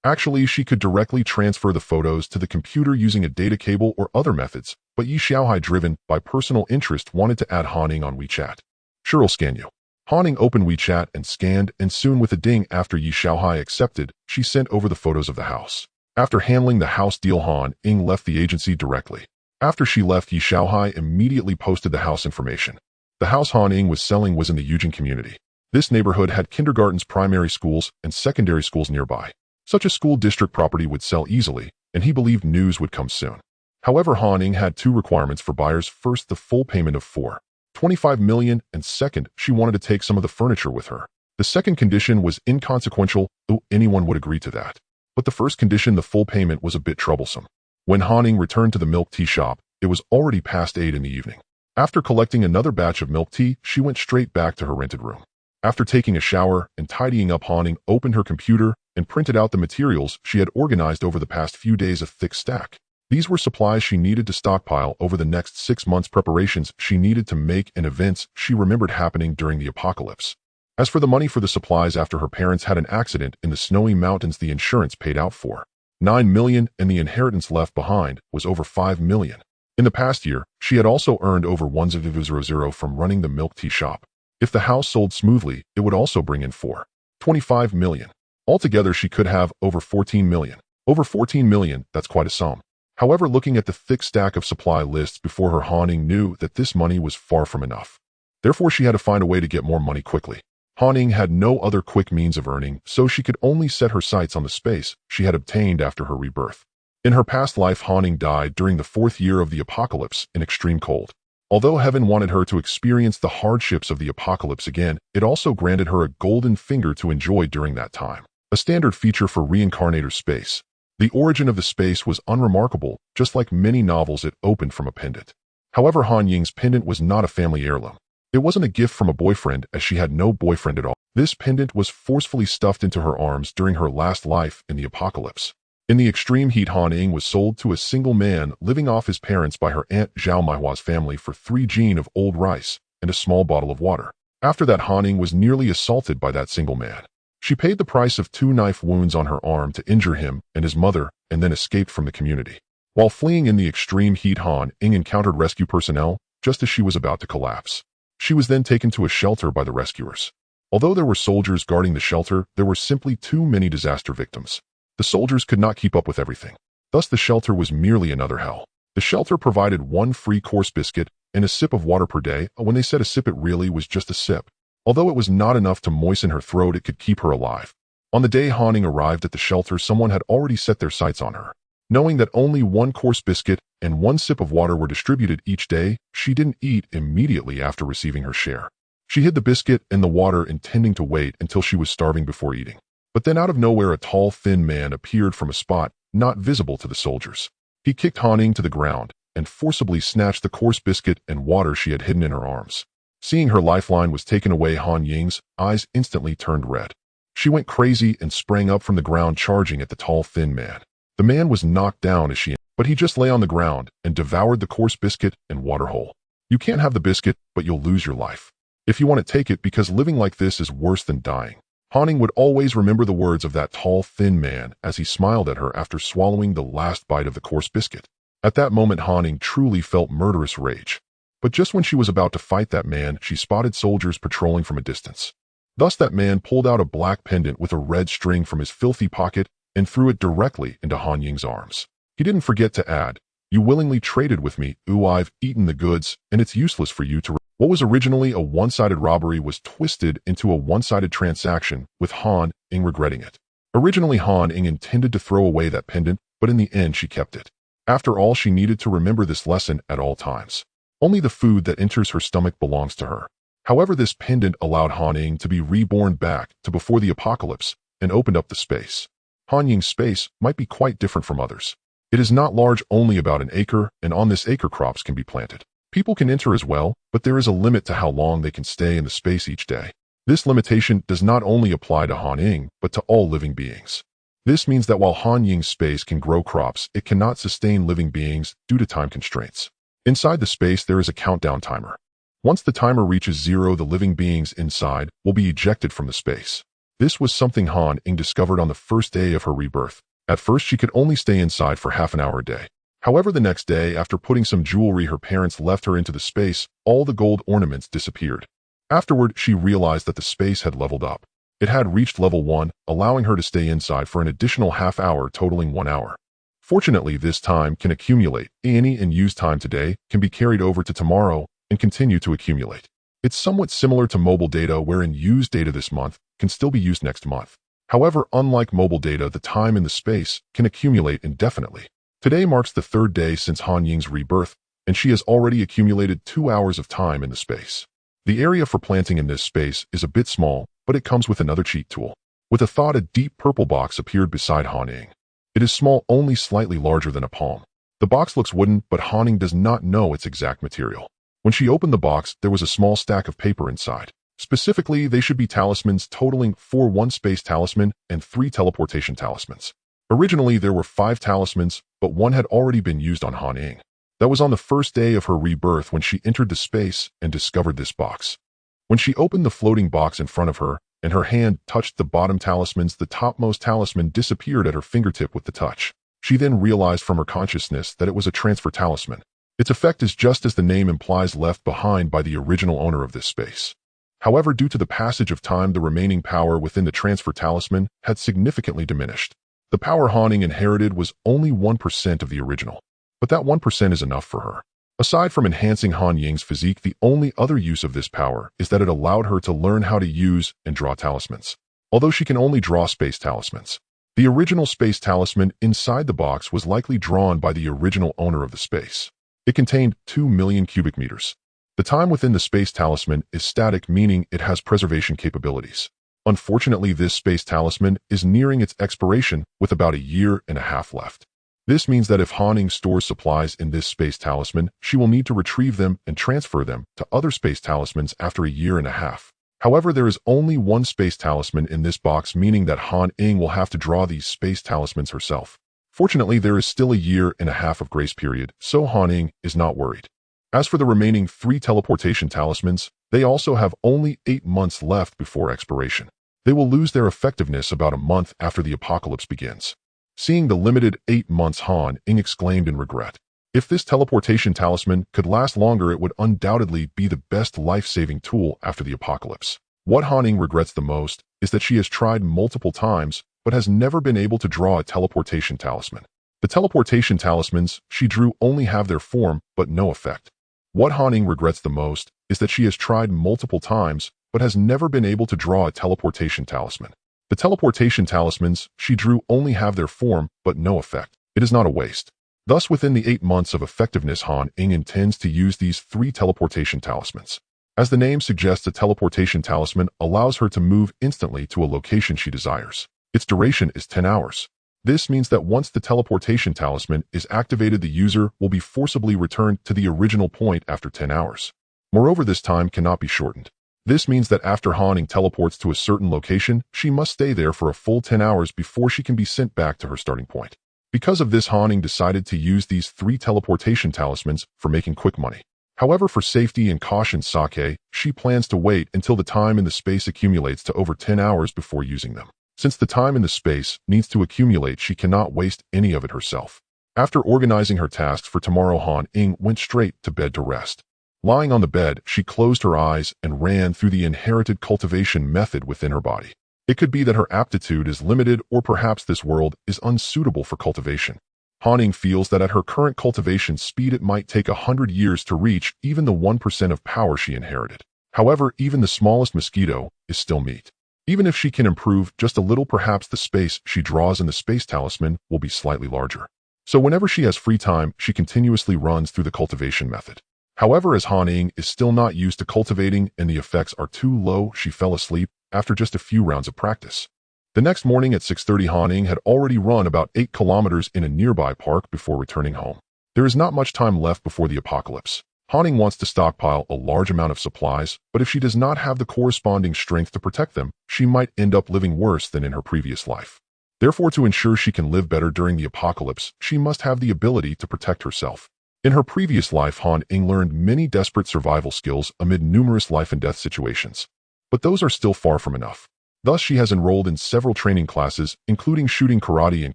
Actually, she could directly transfer the photos to the computer using a data cable or other methods, but Yi Xiaohai, driven by personal interest, wanted to add Han Ying on WeChat. Sure, I'll scan you. Han Ying opened WeChat and scanned, and soon with a ding after Yi Xiaohai accepted, she sent over the photos of the house. After handling the house deal, Han Ying left the agency directly. After she left, Yi Xiaohai immediately posted the house information. The house Han Ying was selling was in the Yujing community. This neighborhood had kindergartens, primary schools, and secondary schools nearby. Such a school district property would sell easily, and he believed news would come soon. However, Han Ying had 2 requirements for buyers. First, the full payment of 4.25 million, and second, she wanted to take some of the furniture with her. The second condition was inconsequential, though anyone would agree to that. But the first condition, the full payment, was a bit troublesome. When Han Ying returned to the milk tea shop, it was already past 8 in the evening. After collecting another batch of milk tea, she went straight back to her rented room. After taking a shower and tidying up, Han Ying opened her computer and printed out the materials she had organized over the past few days, a thick stack. These were supplies she needed to stockpile over the next 6 months, preparations she needed to make, and events she remembered happening during the apocalypse. As for the money for the supplies, after her parents had an accident in the snowy mountains, the insurance paid out for 9 million, and the inheritance left behind was over 5 million. In the past year, she had also earned over 1,000 from running the milk tea shop. If the house sold smoothly, it would also bring in 4.25 million. Altogether, she could have over 14 million. Over 14 million, that's quite a sum. However, looking at the thick stack of supply lists before her, Han Ying knew that this money was far from enough. Therefore, she had to find a way to get more money quickly. Han Ying had no other quick means of earning, so she could only set her sights on the space she had obtained after her rebirth. In her past life, Han Ying died during the 4th year of the apocalypse in extreme cold. Although heaven wanted her to experience the hardships of the apocalypse again, it also granted her a golden finger to enjoy during that time, a standard feature for reincarnator space. The origin of the space was unremarkable, just like many novels it opened from a pendant. However, Han Ying's pendant was not a family heirloom. It wasn't a gift from a boyfriend, as she had no boyfriend at all. This pendant was forcefully stuffed into her arms during her last life in the apocalypse. In the extreme heat, Han Ying was sold to a single man living off his parents by her aunt Zhao Maihua's family for 3 jin of old rice and a small bottle of water. After that, Han Ying was nearly assaulted by that single man. She paid the price of 2 knife wounds on her arm to injure him and his mother, and then escaped from the community. While fleeing in the extreme heat, Han Ying encountered rescue personnel just as she was about to collapse. She was then taken to a shelter by the rescuers. Although there were soldiers guarding the shelter, there were simply too many disaster victims. The soldiers could not keep up with everything. Thus, the shelter was merely another hell. The shelter provided 1 free coarse biscuit and a sip of water per day. When they said a sip, it really was just a sip. Although it was not enough to moisten her throat, it could keep her alive. On the day Han Ying arrived at the shelter, someone had already set their sights on her. Knowing that only 1 coarse biscuit and 1 sip of water were distributed each day, she didn't eat immediately after receiving her share. She hid the biscuit and the water, intending to wait until she was starving before eating. But then out of nowhere, a tall, thin man appeared from a spot not visible to the soldiers. He kicked Han Ying to the ground and forcibly snatched the coarse biscuit and water she had hidden in her arms. Seeing her lifeline was taken away, Han Ying's eyes instantly turned red. She went crazy and sprang up from the ground, charging at the tall, thin man. The man was knocked down but he just lay on the ground and devoured the coarse biscuit and water whole. You can't have the biscuit, but you'll lose your life. If you want to take it, because living like this is worse than dying. Han Ying would always remember the words of that tall, thin man as he smiled at her after swallowing the last bite of the coarse biscuit. At that moment, Han Ying truly felt murderous rage. But just when she was about to fight that man, she spotted soldiers patrolling from a distance. Thus, that man pulled out a black pendant with a red string from his filthy pocket and threw it directly into Han Ying's arms. He didn't forget to add, "You willingly traded with me. Ooh, I've eaten the goods, and it's useless for you to..." What was originally a one-sided robbery was twisted into a one-sided transaction, with Han Ying regretting it. Originally, Han Ying intended to throw away that pendant, but in the end she kept it. After all, she needed to remember this lesson at all times. Only the food that enters her stomach belongs to her. However, this pendant allowed Han Ying to be reborn back to before the apocalypse and opened up the space. Han Ying's space might be quite different from others. It is not large, only about an acre, and on this acre crops can be planted. People can enter as well, but there is a limit to how long they can stay in the space each day. This limitation does not only apply to Han Ying, but to all living beings. This means that while Han Ying's space can grow crops, it cannot sustain living beings due to time constraints. Inside the space, there is a countdown timer. Once the timer reaches 0, the living beings inside will be ejected from the space. This was something Han Ying discovered on the first day of her rebirth. At first, she could only stay inside for half an hour a day. However, the next day, after putting some jewelry her parents left her into the space, all the gold ornaments disappeared. Afterward, she realized that the space had leveled up. It had reached level 1, allowing her to stay inside for an additional half hour, totaling 1 hour. Fortunately, this time can accumulate. Any unused time today can be carried over to tomorrow and continue to accumulate. It's somewhat similar to mobile data, wherein used data this month can still be used next month. However, unlike mobile data, the time in the space can accumulate indefinitely. Today marks the 3rd day since Han Ying's rebirth, and she has already accumulated 2 hours of time in the space. The area for planting in this space is a bit small, but it comes with another cheat tool. With a thought, a deep purple box appeared beside Han Ying. It is small, only slightly larger than a palm. The box looks wooden, but Han Ying does not know its exact material. When she opened the box, there was a small stack of paper inside. Specifically, they should be talismans, totaling 4 one-space talisman and 3 teleportation talismans. Originally, there were 5 talismans, but 1 had already been used on Han Ying. That was on the first day of her rebirth when she entered the space and discovered this box. When she opened the floating box in front of her, and her hand touched the bottom talismans, the topmost talisman disappeared at her fingertip with the touch. She then realized from her consciousness that it was a transfer talisman. Its effect is just as the name implies, left behind by the original owner of this space. However, due to the passage of time, the remaining power within the transfer talisman had significantly diminished. The power Han Ying inherited was only 1% of the original, but that 1% is enough for her. Aside from enhancing Han Ying's physique, the only other use of this power is that it allowed her to learn how to use and draw talismans. Although she can only draw space talismans, the original space talisman inside the box was likely drawn by the original owner of the space. It contained 2 million cubic meters. The time within the space talisman is static, meaning it has preservation capabilities. Unfortunately, this space talisman is nearing its expiration with about a year and a half left. This means that if Han Ying stores supplies in this space talisman, she will need to retrieve them and transfer them to other space talismans after a year and a half. However, there is only one space talisman in this box, meaning that Han Ying will have to draw these space talismans herself. Fortunately, there is still a year and a half of grace period, so Han Ying is not worried. As for the remaining 3 teleportation talismans, they also have only 8 months left before expiration. They will lose their effectiveness about a month after the apocalypse begins. Seeing the limited 8 months, Han Ying exclaimed in regret. If this teleportation talisman could last longer, it would undoubtedly be the best life-saving tool after the apocalypse. What Han Ying regrets the most is that she has tried multiple times, but has never been able to draw a teleportation talisman. The teleportation talismans she drew only have their form, but no effect. What Han Ying regrets the most is that she has tried multiple times, but has never been able to draw a teleportation talisman. The teleportation talismans she drew only have their form, but no effect. It is not a waste. Thus, within the 8 months of effectiveness, Han Ying intends to use these 3 teleportation talismans. As the name suggests, a teleportation talisman allows her to move instantly to a location she desires. Its duration is 10 hours. This means that once the teleportation talisman is activated, the user will be forcibly returned to the original point after 10 hours. Moreover, this time cannot be shortened. This means that after Han Ying teleports to a certain location, she must stay there for a full 10 hours before she can be sent back to her starting point. Because of this, Han Ying decided to use these 3 teleportation talismans for making quick money. However, for safety and caution's sake, she plans to wait until the time in the space accumulates to over 10 hours before using them. Since the time in the space needs to accumulate, she cannot waste any of it herself. After organizing her tasks for tomorrow, Han Ying went straight to bed to rest. Lying on the bed, she closed her eyes and ran through the inherited cultivation method within her body. It could be that her aptitude is limited, or perhaps this world is unsuitable for cultivation. Han Ying feels that at her current cultivation speed, it might take 100 years to reach even the 1% of power she inherited. However, even the smallest mosquito is still meat. Even if she can improve just a little, perhaps the space she draws in the space talisman will be slightly larger. So whenever she has free time, she continuously runs through the cultivation method. However, as Han Ying is still not used to cultivating and the effects are too low, she fell asleep after just a few rounds of practice. The next morning at 6:30, Han Ying had already run about 8 kilometers in a nearby park before returning home. There is not much time left before the apocalypse. Han Ying wants to stockpile a large amount of supplies, but if she does not have the corresponding strength to protect them, she might end up living worse than in her previous life. Therefore, to ensure she can live better during the apocalypse, she must have the ability to protect herself. In her previous life, Han Ying learned many desperate survival skills amid numerous life and death situations. But those are still far from enough. Thus, she has enrolled in several training classes, including shooting, karate, and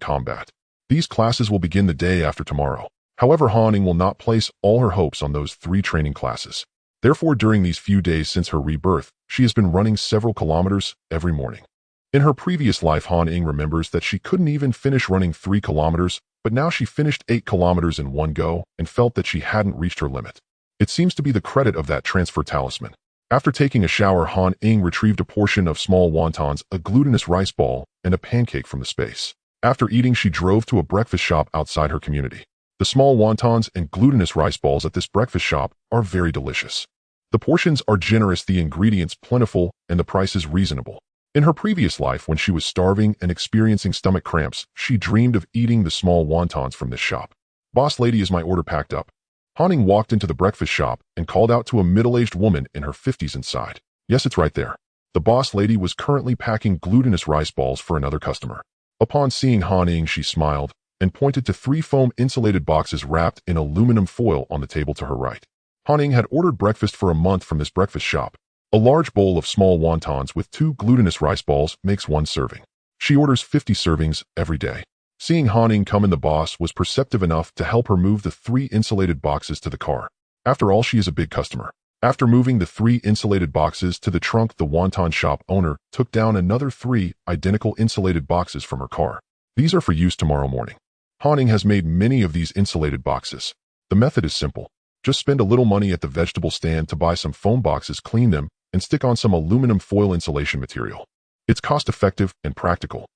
combat. These classes will begin the day after tomorrow. However, Han Ying will not place all her hopes on those 3 training classes. Therefore, during these few days since her rebirth, she has been running several kilometers every morning. In her previous life, Han Ying remembers that she couldn't even finish running 3 kilometers, but now she finished 8 kilometers in one go and felt that she hadn't reached her limit. It seems to be the credit of that transfer talisman. After taking a shower, Han Ying retrieved a portion of small wontons, a glutinous rice ball, and a pancake from the space. After eating, she drove to a breakfast shop outside her community. The small wontons and glutinous rice balls at this breakfast shop are very delicious. The portions are generous, the ingredients plentiful, and the prices reasonable. In her previous life, when she was starving and experiencing stomach cramps, she dreamed of eating the small wontons from this shop. "Boss lady, is my order packed up?" Han Ying walked into the breakfast shop and called out to a middle-aged woman in her 50s inside. "Yes, it's right there." The boss lady was currently packing glutinous rice balls for another customer. Upon seeing Han Ying, she smiled and pointed to 3 foam-insulated boxes wrapped in aluminum foil on the table to her right. Han Ying had ordered breakfast for a month from this breakfast shop. A large bowl of small wontons with 2 glutinous rice balls makes 1 serving. She orders 50 servings every day. Seeing Han Ying come in, the boss was perceptive enough to help her move the 3 insulated boxes to the car. After all, she is a big customer. After moving the 3 insulated boxes to the trunk, the wonton shop owner took down another 3 identical insulated boxes from her car. These are for use tomorrow morning. Han Ying has made many of these insulated boxes. The method is simple. Just spend a little money at the vegetable stand to buy some foam boxes, clean them, and stick on some aluminum foil insulation material. It's cost-effective and practical.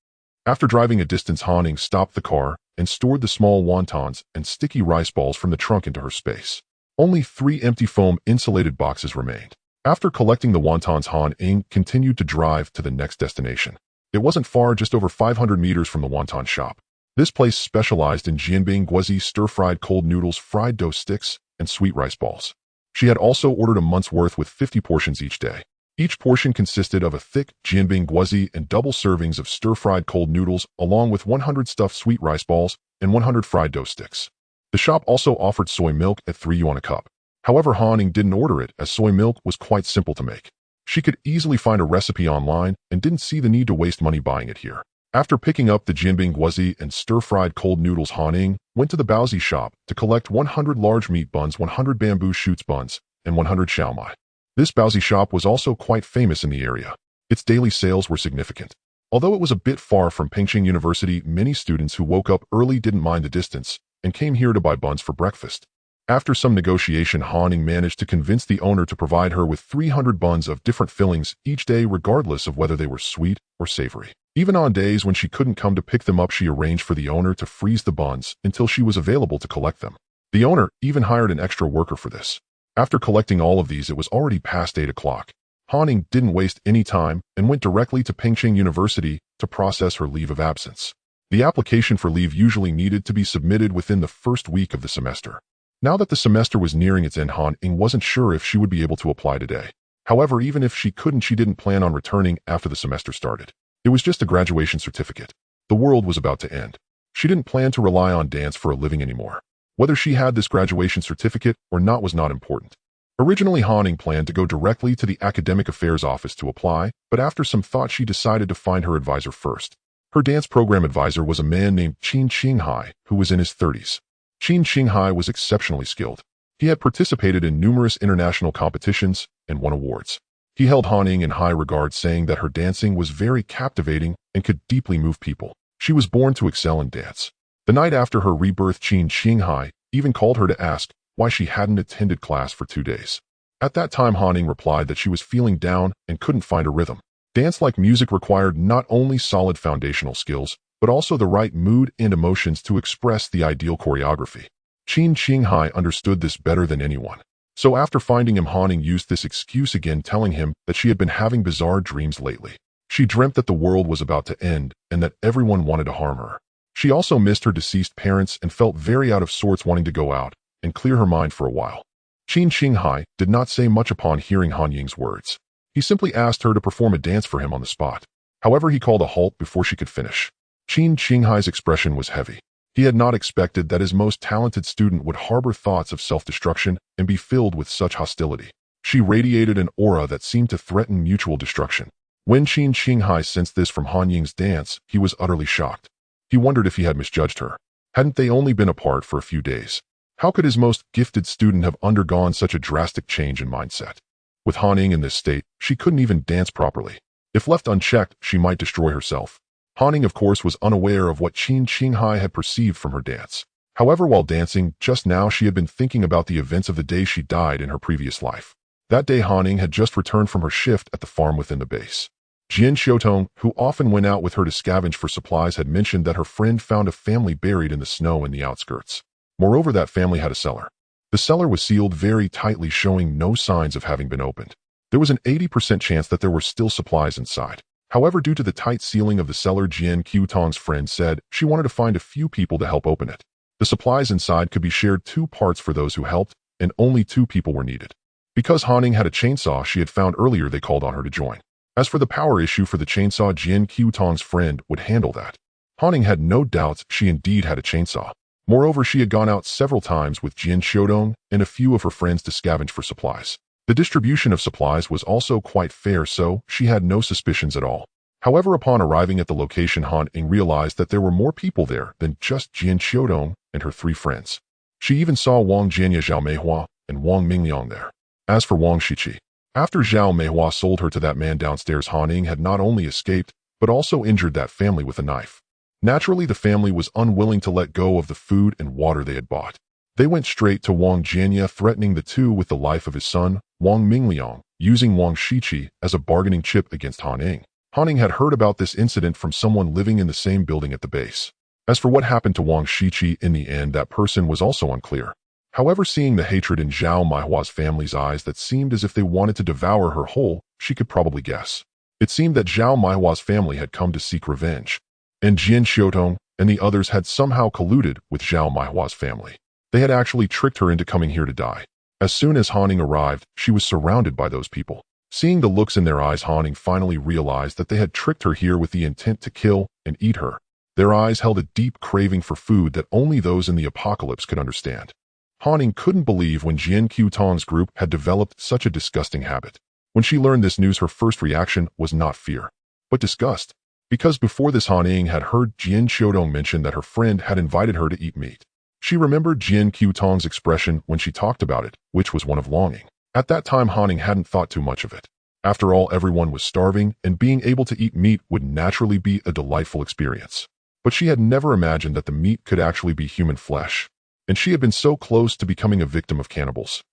After driving a distance, Han Ying stopped the car and stored the small wontons and sticky rice balls from the trunk into her space. Only 3 empty foam insulated boxes remained. After collecting the wontons, Han Ying continued to drive to the next destination. It wasn't far, just over 500 meters from the wonton shop. This place specialized in jianbing guozi, stir-fried cold noodles, fried dough sticks, and sweet rice balls. She had also ordered a month's worth with 50 portions each day. Each portion consisted of a thick jianbing guozi and double servings of stir-fried cold noodles, along with 100 stuffed sweet rice balls and 100 fried dough sticks. The shop also offered soy milk at 3 yuan a cup. However, Han Ying didn't order it, as soy milk was quite simple to make. She could easily find a recipe online and didn't see the need to waste money buying it here. After picking up the jianbing guozi and stir-fried cold noodles, Han Ying went to the baozi shop to collect 100 large meat buns, 100 bamboo shoots buns, and 100 xiaomai. This baozi shop was also quite famous in the area. Its daily sales were significant. Although it was a bit far from Pingqing University, many students who woke up early didn't mind the distance and came here to buy buns for breakfast. After some negotiation, Han Ying managed to convince the owner to provide her with 300 buns of different fillings each day, regardless of whether they were sweet or savory. Even on days when she couldn't come to pick them up, she arranged for the owner to freeze the buns until she was available to collect them. The owner even hired an extra worker for this. After collecting all of these, it was already past 8 o'clock. Han Ying didn't waste any time and went directly to Pingqing University to process her leave of absence. The application for leave usually needed to be submitted within the first week of the semester. Now that the semester was nearing its end, Han Ying wasn't sure if she would be able to apply today. However, even if she couldn't, she didn't plan on returning after the semester started. It was just a graduation certificate. The world was about to end. She didn't plan to rely on dance for a living anymore. Whether she had this graduation certificate or not was not important. Originally, Han Ying planned to go directly to the academic affairs office to apply, but after some thought, she decided to find her advisor first. Her dance program advisor was a man named Qin Qinghai, who was in his 30s. Qin Qinghai was exceptionally skilled. He had participated in numerous international competitions and won awards. He held Han Ying in high regard, saying that her dancing was very captivating and could deeply move people. She was born to excel in dance. The night after her rebirth, Qin Qinghai even called her to ask why she hadn't attended class for 2 days. At that time, Han Ying replied that she was feeling down and couldn't find a rhythm. Dance, like music, required not only solid foundational skills, but also the right mood and emotions to express the ideal choreography. Qin Qinghai understood this better than anyone. So after finding him, Han Ying used this excuse again, telling him that she had been having bizarre dreams lately. She dreamt that the world was about to end and that everyone wanted to harm her. She also missed her deceased parents and felt very out of sorts, wanting to go out and clear her mind for a while. Qin Qinghai did not say much upon hearing Han Ying's words. He simply asked her to perform a dance for him on the spot. However, he called a halt before she could finish. Qin Qinghai's expression was heavy. He had not expected that his most talented student would harbor thoughts of self-destruction and be filled with such hostility. She radiated an aura that seemed to threaten mutual destruction. When Qin Qinghai sensed this from Han Ying's dance, he was utterly shocked. He wondered if he had misjudged her. Hadn't they only been apart for a few days? How could his most gifted student have undergone such a drastic change in mindset? With Han Ying in this state, she couldn't even dance properly. If left unchecked, she might destroy herself. Han Ying, of course, was unaware of what Qin Qinghai had perceived from her dance. However, while dancing just now, she had been thinking about the events of the day she died in her previous life. That day, Han Ying had just returned from her shift at the farm within the base. Jian Xiutong, who often went out with her to scavenge for supplies, had mentioned that her friend found a family buried in the snow in the outskirts. Moreover, that family had a cellar. The cellar was sealed very tightly, showing no signs of having been opened. There was an 80% chance that there were still supplies inside. However, due to the tight sealing of the cellar, Jian Xiutong's friend said she wanted to find a few people to help open it. The supplies inside could be shared 2 parts for those who helped, and only 2 people were needed. Because Han Ying had a chainsaw she had found earlier, they called on her to join. As for the power issue for the chainsaw, Jian Xiutong's friend would handle that. Han Ying had no doubts she indeed had a chainsaw. Moreover, she had gone out several times with Jian Xiutong and a few of her friends to scavenge for supplies. The distribution of supplies was also quite fair, so she had no suspicions at all. However, upon arriving at the location, Han Ying realized that there were more people there than just Jian Xiaodong and her 3 friends. She even saw Wang Jianya, Zhao Meihua, and Wang Mingliang there. As for Wang Shiqi, after Zhao Meihua sold her to that man downstairs, Han Ying had not only escaped, but also injured that family with a knife. Naturally, the family was unwilling to let go of the food and water they had bought. They went straight to Wang Jianya, threatening the two with the life of his son, Wang Mingliang, using Wang Shiqi as a bargaining chip against Han Ying. Han Ying had heard about this incident from someone living in the same building at the base. As for what happened to Wang Shiqi in the end, that person was also unclear. However, seeing the hatred in Zhao Meihua's family's eyes that seemed as if they wanted to devour her whole, she could probably guess. It seemed that Zhao Meihua's family had come to seek revenge, and Jian Xiaotong and the others had somehow colluded with Zhao Meihua's family. They had actually tricked her into coming here to die. As soon as Han Ying arrived, she was surrounded by those people. Seeing the looks in their eyes, Han Ying finally realized that they had tricked her here with the intent to kill and eat her. Their eyes held a deep craving for food that only those in the apocalypse could understand. Han Ying couldn't believe when Jian Qiutong's group had developed such a disgusting habit. When she learned this news, her first reaction was not fear, but disgust. Because before this, Han Ying had heard Jian Xiaodong mention that her friend had invited her to eat meat. She remembered Jian Qiutong's expression when she talked about it, which was one of longing. At that time, Han Ying hadn't thought too much of it. After all, everyone was starving, and being able to eat meat would naturally be a delightful experience. But she had never imagined that the meat could actually be human flesh, and she had been so close to becoming a victim of cannibals.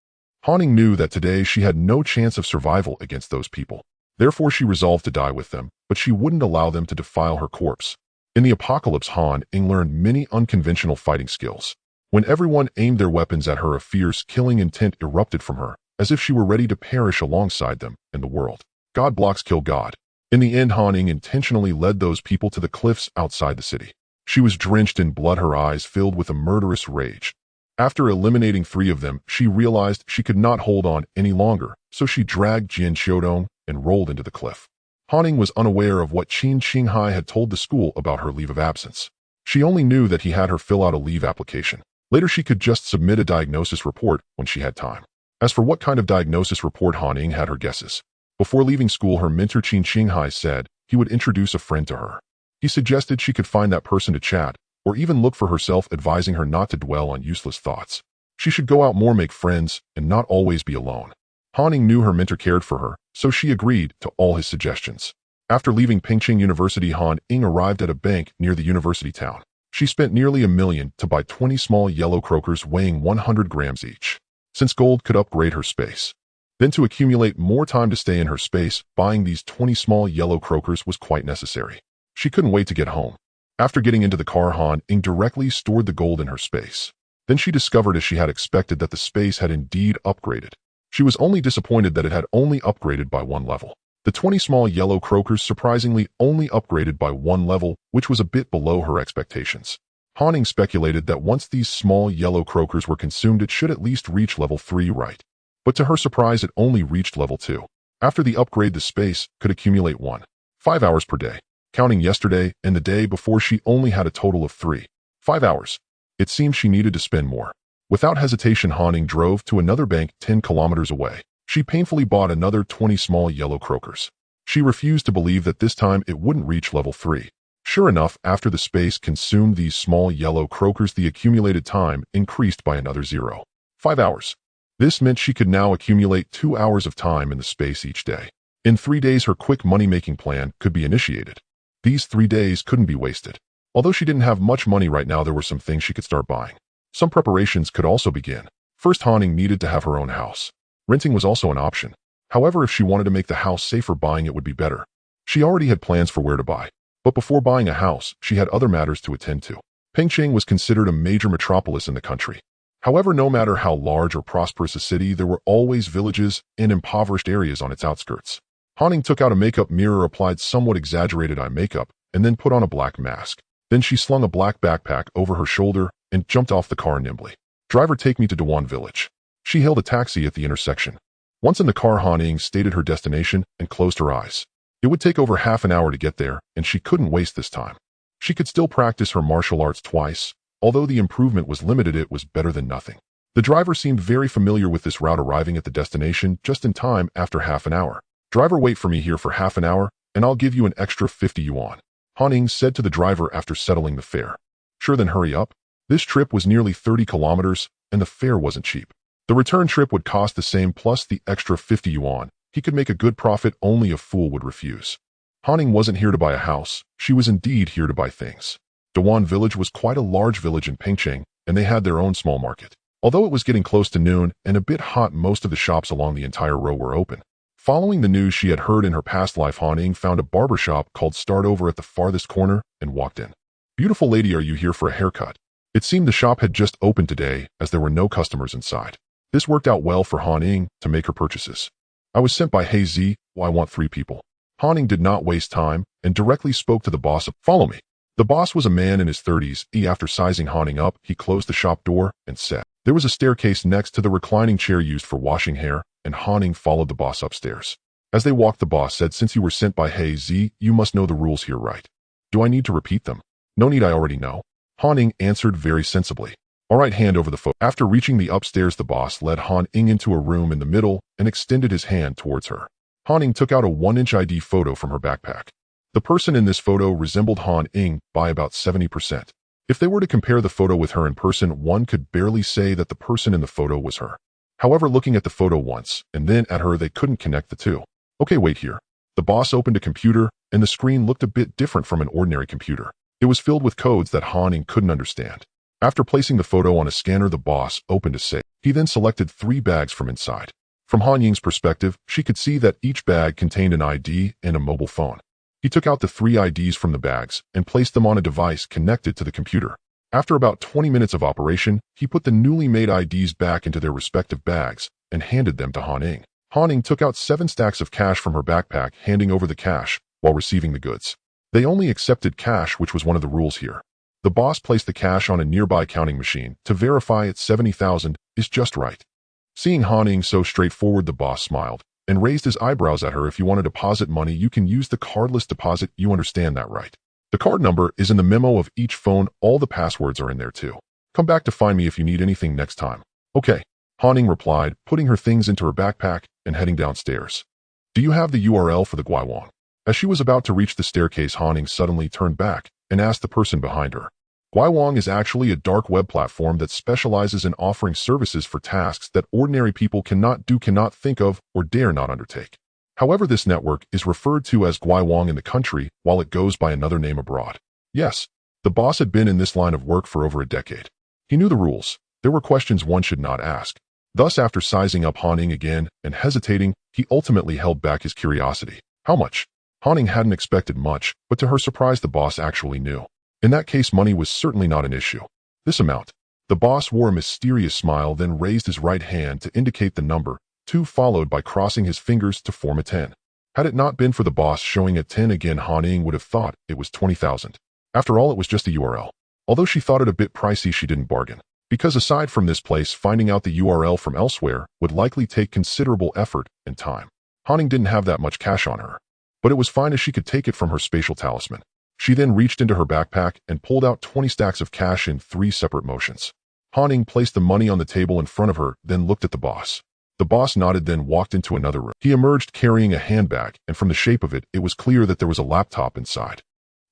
Han Ying knew that today she had no chance of survival against those people. Therefore, she resolved to die with them, but she wouldn't allow them to defile her corpse. In the apocalypse, Han Ying learned many unconventional fighting skills. When everyone aimed their weapons at her, a fierce, killing intent erupted from her, as if she were ready to perish alongside them and the world. God blocks kill God. In the end, Han Ying intentionally led those people to the cliffs outside the city. She was drenched in blood, her eyes filled with a murderous rage. After eliminating 3 of them, she realized she could not hold on any longer, so she dragged Jian Xiaodong and rolled into the cliff. Han Ying was unaware of what Qin Qinghai had told the school about her leave of absence. She only knew that he had her fill out a leave application. Later, she could just submit a diagnosis report when she had time. As for what kind of diagnosis report, Han Ying had her guesses. Before leaving school, her mentor Qin Qinghai said he would introduce a friend to her. He suggested she could find that person to chat, or even look for herself, advising her not to dwell on useless thoughts. She should go out more, make friends, and not always be alone. Han Ying knew her mentor cared for her, so she agreed to all his suggestions. After leaving Pingqing University, Han Ying arrived at a bank near the university town. She spent nearly $1 million to buy 20 small yellow croakers weighing 100 grams each, since gold could upgrade her space. Then, to accumulate more time to stay in her space, buying these 20 small yellow croakers was quite necessary. She couldn't wait to get home. After getting into the car, Han Ying directly stored the gold in her space. Then she discovered, as she had expected, that the space had indeed upgraded. She was only disappointed that it had only upgraded by 1 level. The 20 small yellow croakers surprisingly only upgraded by 1 level, which was a bit below her expectations. Han Ying speculated that once these small yellow croakers were consumed, it should at least reach level 3, right? But to her surprise, it only reached level 2. After the upgrade, the space could accumulate 5 hours per day. Counting yesterday and the day before, she only had a total of 5 hours. It seemed she needed to spend more. Without hesitation, Han Ying drove to another bank 10 kilometers away. She painfully bought another 20 small yellow croakers. She refused to believe that this time it wouldn't reach level 3. Sure enough, after the space consumed these small yellow croakers, the accumulated time increased by another 5 hours. This meant she could now accumulate 2 hours of time in the space each day. In 3 days, her quick money-making plan could be initiated. These 3 days couldn't be wasted. Although she didn't have much money right now, there were some things she could start buying. Some preparations could also begin. First, Han Ying needed to have her own house. Renting was also an option. However, if she wanted to make the house safer, buying it would be better. She already had plans for where to buy. But before buying a house, she had other matters to attend to. Pingqing was considered a major metropolis in the country. However, no matter how large or prosperous a city, there were always villages and impoverished areas on its outskirts. Han Ying took out a makeup mirror, applied somewhat exaggerated eye makeup, and then put on a black mask. Then she slung a black backpack over her shoulder and jumped off the car nimbly. "Driver, take me to Dewan Village." She hailed a taxi at the intersection. Once in the car, Han Ying stated her destination and closed her eyes. It would take over half an hour to get there, and she couldn't waste this time. She could still practice her martial arts twice. Although the improvement was limited, it was better than nothing. The driver seemed very familiar with this route, arriving at the destination just in time after half an hour. "Driver, wait for me here for half an hour, and I'll give you an extra 50 yuan. Han Ying said to the driver after settling the fare. Sure, then hurry up. This trip was nearly 30 kilometers, and the fare wasn't cheap. The return trip would cost the same plus the extra 50 yuan. He could make a good profit, only a fool would refuse. Han Ying wasn't here to buy a house. She was indeed here to buy things. Dawan Village was quite a large village in Pingcheng, and they had their own small market. Although it was getting close to noon and a bit hot, most of the shops along the entire row were open. Following the news she had heard in her past life, Han Ying found a barber shop called Start Over at the farthest corner and walked in. Beautiful lady, are you here for a haircut? It seemed the shop had just opened today, as there were no customers inside. This worked out well for Han Ying to make her purchases. I was sent by Hey Z, I want 3 people. Han Ying did not waste time and directly spoke to the boss. Follow me. The boss was a man in his 30s. After sizing Han Ying up, he closed the shop door and said, there was a staircase next to the reclining chair used for washing hair, and Han Ying followed the boss upstairs. As they walked, the boss said, since you were sent by Hey Z, you must know the rules here, right? Do I need to repeat them? No need, I already know. Han Ying answered very sensibly. All right, hand over the phone. After reaching the upstairs, the boss led Han Ying into a room in the middle and extended his hand towards her. Han Ying took out a 1-inch ID photo from her backpack. The person in this photo resembled Han Ying by about 70%. If they were to compare the photo with her in person, one could barely say that the person in the photo was her. However, looking at the photo once and then at her, they couldn't connect the two. Okay, wait here. The boss opened a computer, and the screen looked a bit different from an ordinary computer. It was filled with codes that Han Ying couldn't understand. After placing the photo on a scanner, the boss opened a safe. He then selected 3 bags from inside. From Han Ying's perspective, she could see that each bag contained an ID and a mobile phone. He took out the 3 IDs from the bags and placed them on a device connected to the computer. After about 20 minutes of operation, he put the newly made IDs back into their respective bags and handed them to Han Ying. Han Ying took out 7 stacks of cash from her backpack, handing over the cash while receiving the goods. They only accepted cash, which was one of the rules here. The boss placed the cash on a nearby counting machine to verify it's 70,000 is just right. Seeing Han Ying so straightforward, the boss smiled and raised his eyebrows at her. If you want to deposit money, you can use the cardless deposit. You understand that, right? The card number is in the memo of each phone. All the passwords are in there too. Come back to find me if you need anything next time. Okay, Han Ying replied, putting her things into her backpack and heading downstairs. Do you have the URL for the Guiwang? As she was about to reach the staircase, Han Ying suddenly turned back and asked the person behind her. Guiwang is actually a dark web platform that specializes in offering services for tasks that ordinary people cannot do, cannot think of, or dare not undertake. However, this network is referred to as Guiwang in the country, while it goes by another name abroad. Yes, the boss had been in this line of work for over a decade. He knew the rules. There were questions one should not ask. Thus, after sizing up Han Ying again and hesitating, he ultimately held back his curiosity. How much? Han Ying hadn't expected much, but to her surprise, the boss actually knew. In that case, money was certainly not an issue. This amount. The boss wore a mysterious smile, then raised his right hand to indicate the number 2, followed by crossing his fingers to form a 10. Had it not been for the boss showing a 10 again, Han Ying would have thought it was 20,000. After all, it was just a URL. Although she thought it a bit pricey, she didn't bargain. Because aside from this place, finding out the URL from elsewhere would likely take considerable effort and time. Han Ying didn't have that much cash on her. But it was fine as she could take it from her spatial talisman. She then reached into her backpack and pulled out 20 stacks of cash in 3 separate motions. Han Ying placed the money on the table in front of her, then looked at the boss. The boss nodded, then walked into another room. He emerged carrying a handbag, and from the shape of it, it was clear that there was a laptop inside.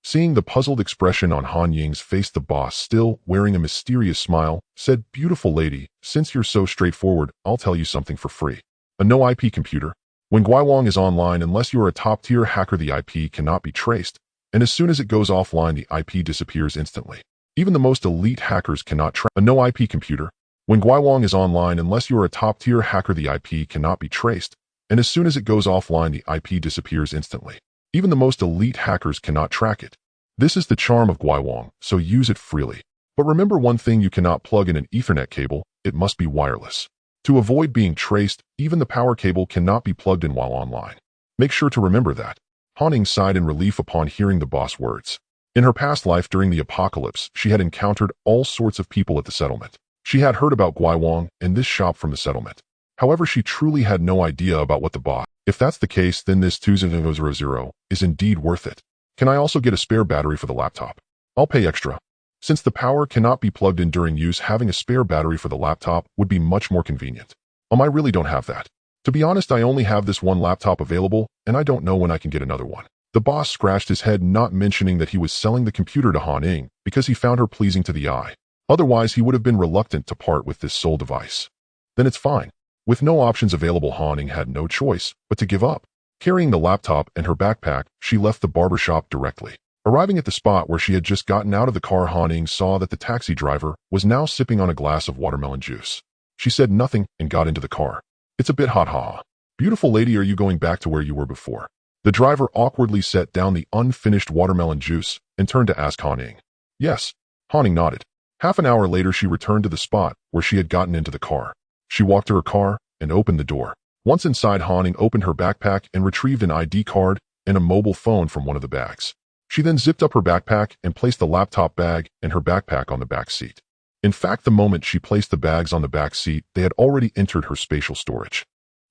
Seeing the puzzled expression on Han Ying's face, the boss, still wearing a mysterious smile, said, "Beautiful lady, since you're so straightforward, I'll tell you something for free. A no-IP computer. When Guiwang is online, unless you're a top-tier hacker, the IP cannot be traced. And as soon as it goes offline, the IP disappears instantly. Even the most elite hackers cannot track a no-IP computer. When Guiwang is online, unless you are a top-tier hacker, the IP cannot be traced, and as soon as it goes offline, the IP disappears instantly. Even the most elite hackers cannot track it. This is the charm of Guiwang, so use it freely. But remember one thing, you cannot plug in an Ethernet cable, it must be wireless. To avoid being traced, even the power cable cannot be plugged in while online. Make sure to remember that." Han Ying sighed in relief upon hearing the boss' words. In her past life during the apocalypse, she had encountered all sorts of people at the settlement. She had heard about Guiwang and this shop from the settlement. However, she truly had no idea about what the boss. If that's the case, then this 2000 is indeed worth it. Can I also get a spare battery for the laptop? I'll pay extra. Since the power cannot be plugged in during use, having a spare battery for the laptop would be much more convenient. I really don't have that. To be honest, I only have this one laptop available, and I don't know when I can get another one. The boss scratched his head, not mentioning that he was selling the computer to Han Ying because he found her pleasing to the eye. Otherwise, he would have been reluctant to part with this sole device. Then it's fine. With no options available, Han Ying had no choice but to give up. Carrying the laptop and her backpack, she left the barbershop directly. Arriving at the spot where she had just gotten out of the car, Han Ying saw that the taxi driver was now sipping on a glass of watermelon juice. She said nothing and got into the car. It's a bit hot, haha. Beautiful lady, are you going back to where you were before? The driver awkwardly set down the unfinished watermelon juice and turned to ask Han Ying. Yes. Han Ying nodded. Half an hour later, she returned to the spot where she had gotten into the car. She walked to her car and opened the door. Once inside, Han Ying opened her backpack and retrieved an ID card and a mobile phone from one of the bags. She then zipped up her backpack and placed the laptop bag and her backpack on the back seat. In fact, the moment she placed the bags on the back seat, they had already entered her spatial storage.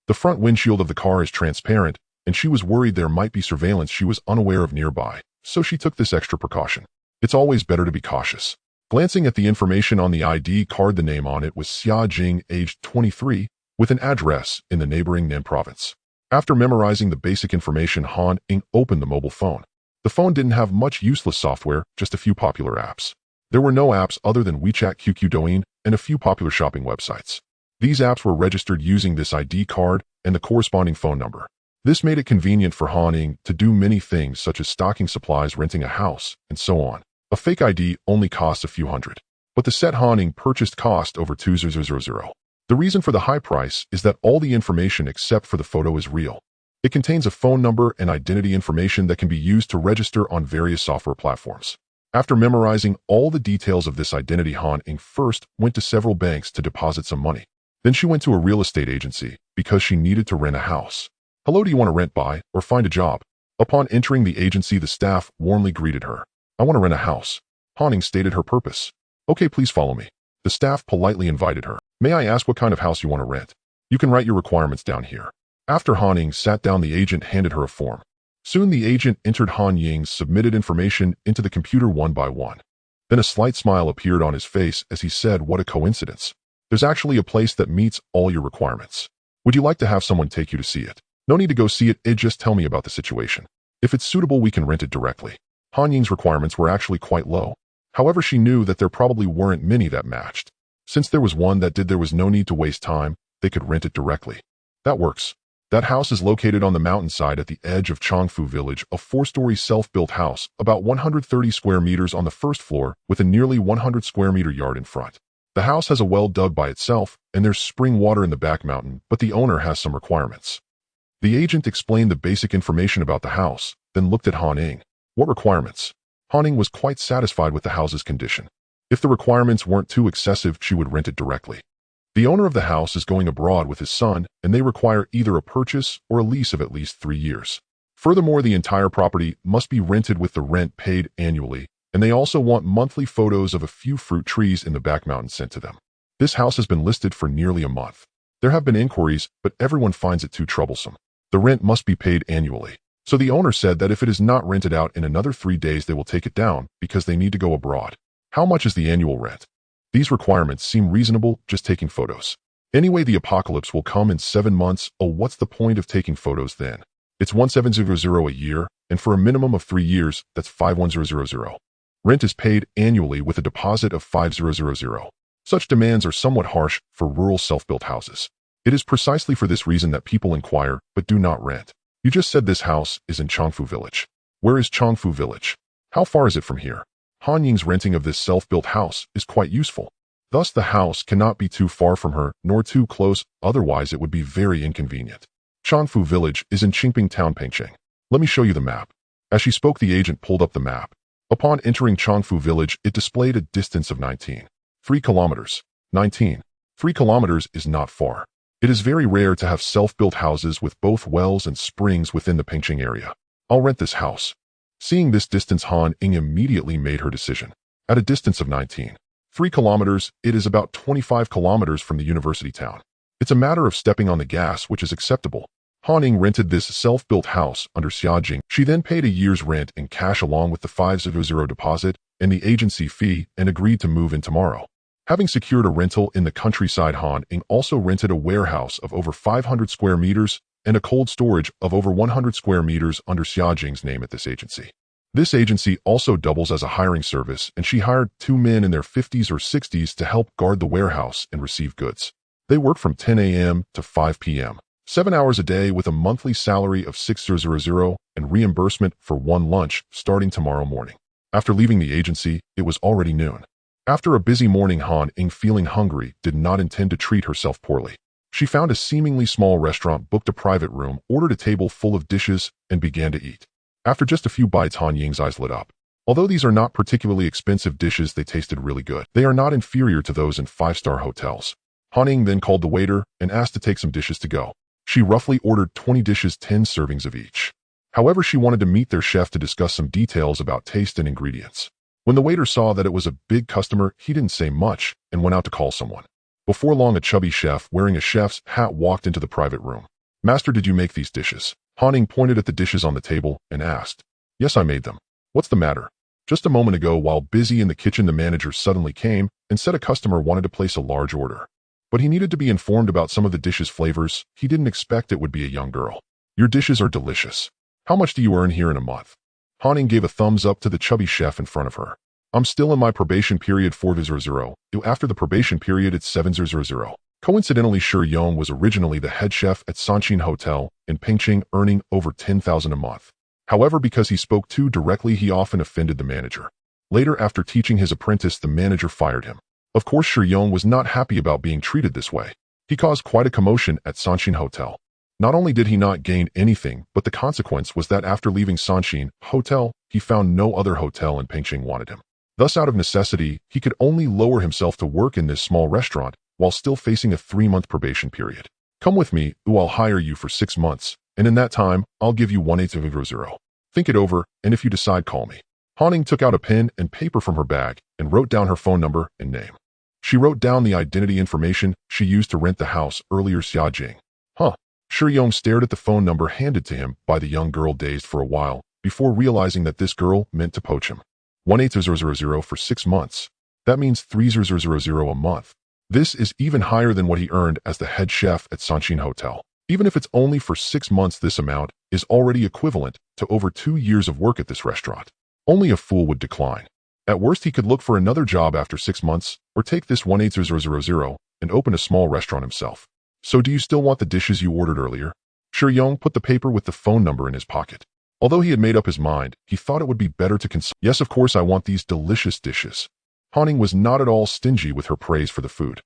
The front windshield of the car is transparent, and she was worried there might be surveillance she was unaware of nearby, so she took this extra precaution. It's always better to be cautious. Glancing at the information on the ID card, the name on it was Xia Jing, aged 23, with an address in the neighboring Nen province. After memorizing the basic information, Han Ying opened the mobile phone. The phone didn't have much useless software, just a few popular apps. There were no apps other than WeChat, QQ, Douyin, and a few popular shopping websites. These apps were registered using this ID card and the corresponding phone number. This made it convenient for Han Ying to do many things such as stocking supplies, renting a house, and so on. A fake ID only costs a few hundred, but the set Han Ying purchased cost over 2,000. The reason for the high price is that all the information except for the photo is real. It contains a phone number and identity information that can be used to register on various software platforms. After memorizing all the details of this identity, Han Ying first went to several banks to deposit some money. Then she went to a real estate agency because she needed to rent a house. Hello, do you want to rent, buy, or find a job? Upon entering the agency, the staff warmly greeted her. I want to rent a house. Han Ying stated her purpose. Okay, please follow me. The staff politely invited her. May I ask what kind of house you want to rent? You can write your requirements down here. After Han Ying sat down, the agent handed her a form. Soon the agent entered Han Ying's submitted information into the computer one by one. Then a slight smile appeared on his face as he said, what a coincidence. There's actually a place that meets all your requirements. Would you like to have someone take you to see it? No need to go see it, just tell me about the situation. If it's suitable, we can rent it directly. Han Ying's requirements were actually quite low. However, she knew that there probably weren't many that matched. Since there was one that did, there was no need to waste time. They could rent it directly. That works. That house is located on the mountainside at the edge of Chongfu Village, a 4-story self-built house, about 130 square meters on the first floor, with a nearly 100 square meter yard in front. The house has a well dug by itself, and there's spring water in the back mountain, but the owner has some requirements. The agent explained the basic information about the house, then looked at Han Ying. What requirements? Han Ying was quite satisfied with the house's condition. If the requirements weren't too excessive, she would rent it directly. The owner of the house is going abroad with his son, and they require either a purchase or a lease of at least 3 years. Furthermore, the entire property must be rented with the rent paid annually, and they also want monthly photos of a few fruit trees in the back mountain sent to them. This house has been listed for nearly a month. There have been inquiries, but everyone finds it too troublesome. The rent must be paid annually. So the owner said that if it is not rented out in another 3 days, they will take it down because they need to go abroad. How much is the annual rent? These requirements seem reasonable, just taking photos. Anyway, the apocalypse will come in 7 months. Oh, what's the point of taking photos then? It's 1,700 a year, and for a minimum of 3 years, that's 5,100. Rent is paid annually with a deposit of 5,000. Such demands are somewhat harsh for rural self-built houses. It is precisely for this reason that people inquire, but do not rent. You just said this house is in Chongfu Village. Where is Chongfu Village? How far is it from here? Han Ying's renting of this self-built house is quite useful. Thus, the house cannot be too far from her, nor too close, otherwise it would be very inconvenient. Chongfu Village is in Qingping Town, Pengcheng. Let me show you the map. As she spoke, the agent pulled up the map. Upon entering Chongfu Village, it displayed a distance of 19.3 kilometers. 19.3 kilometers is not far. It is very rare to have self-built houses with both wells and springs within the Pengcheng area. I'll rent this house. Seeing this distance, Han Ying immediately made her decision. At a distance of 19.3 kilometers, it is about 25 kilometers from the university town. It's a matter of stepping on the gas, which is acceptable. Han Ying rented this self-built house under Xia Jing. She then paid a year's rent in cash along with the 5,000 deposit and the agency fee and agreed to move in tomorrow. Having secured a rental in the countryside, Han Ying also rented a warehouse of over 500 square meters and a cold storage of over 100 square meters under Jing's name at this agency. This agency also doubles as a hiring service, and she hired 2 men in their 50s or 60s to help guard the warehouse and receive goods. They work from 10 a.m. to 5 p.m., 7 hours a day with a monthly salary of $6,000 and reimbursement for 1 lunch starting tomorrow morning. After leaving the agency, it was already noon. After a busy morning, Han Ying, feeling hungry, did not intend to treat herself poorly. She found a seemingly small restaurant, booked a private room, ordered a table full of dishes, and began to eat. After just a few bites, Han Ying's eyes lit up. Although these are not particularly expensive dishes, they tasted really good. They are not inferior to those in 5-star hotels. Han Ying then called the waiter and asked to take some dishes to go. She roughly ordered 20 dishes, 10 servings of each. However, she wanted to meet their chef to discuss some details about taste and ingredients. When the waiter saw that it was a big customer, he didn't say much and went out to call someone. Before long, a chubby chef wearing a chef's hat walked into the private room. "Master, did you make these dishes?" Han Ying pointed at the dishes on the table and asked. "Yes, I made them." "What's the matter?" "Just a moment ago, while busy in the kitchen, the manager suddenly came and said a customer wanted to place a large order. But he needed to be informed about some of the dishes' flavors. He didn't expect it would be a young girl. Your dishes are delicious. How much do you earn here in a month?" Han Ying gave a thumbs up to the chubby chef in front of her. "I'm still in my probation period, 4,000. After the probation period, it's 7,000. Coincidentally, Yong was originally the head chef at Scorching Hotel in Pingching, earning over 10,000 a month. However, because he spoke too directly, he often offended the manager. Later, after teaching his apprentice, the manager fired him. Of course, Yong was not happy about being treated this way. He caused quite a commotion at Scorching Hotel. Not only did he not gain anything, but the consequence was that after leaving Scorching Hotel, he found no other hotel in Pingching wanted him. Thus, out of necessity, he could only lower himself to work in this small restaurant while still facing a 3-month probation period. "Come with me, or I'll hire you for 6 months, and in that time, I'll give you 1,800. Think it over, and if you decide, call me." Han Ying took out a pen and paper from her bag and wrote down her phone number and name. She wrote down the identity information she used to rent the house earlier, Jing. "Huh." Yong stared at the phone number handed to him by the young girl, dazed for a while, before realizing that this girl meant to poach him. 1,800 for 6 months. That means 3,000 a month. This is even higher than what he earned as the head chef at Scorching Hotel. Even if it's only for 6 months, this amount is already equivalent to over 2 years of work at this restaurant. Only a fool would decline. At worst, he could look for another job after 6 months, or take this 1,800 and open a small restaurant himself. "So do you still want the dishes you ordered earlier?" Yong put the paper with the phone number in his pocket. Although he had made up his mind, he thought it would be better to consult. "Yes, of course, I want these delicious dishes." Han Ying was not at all stingy with her praise for the food.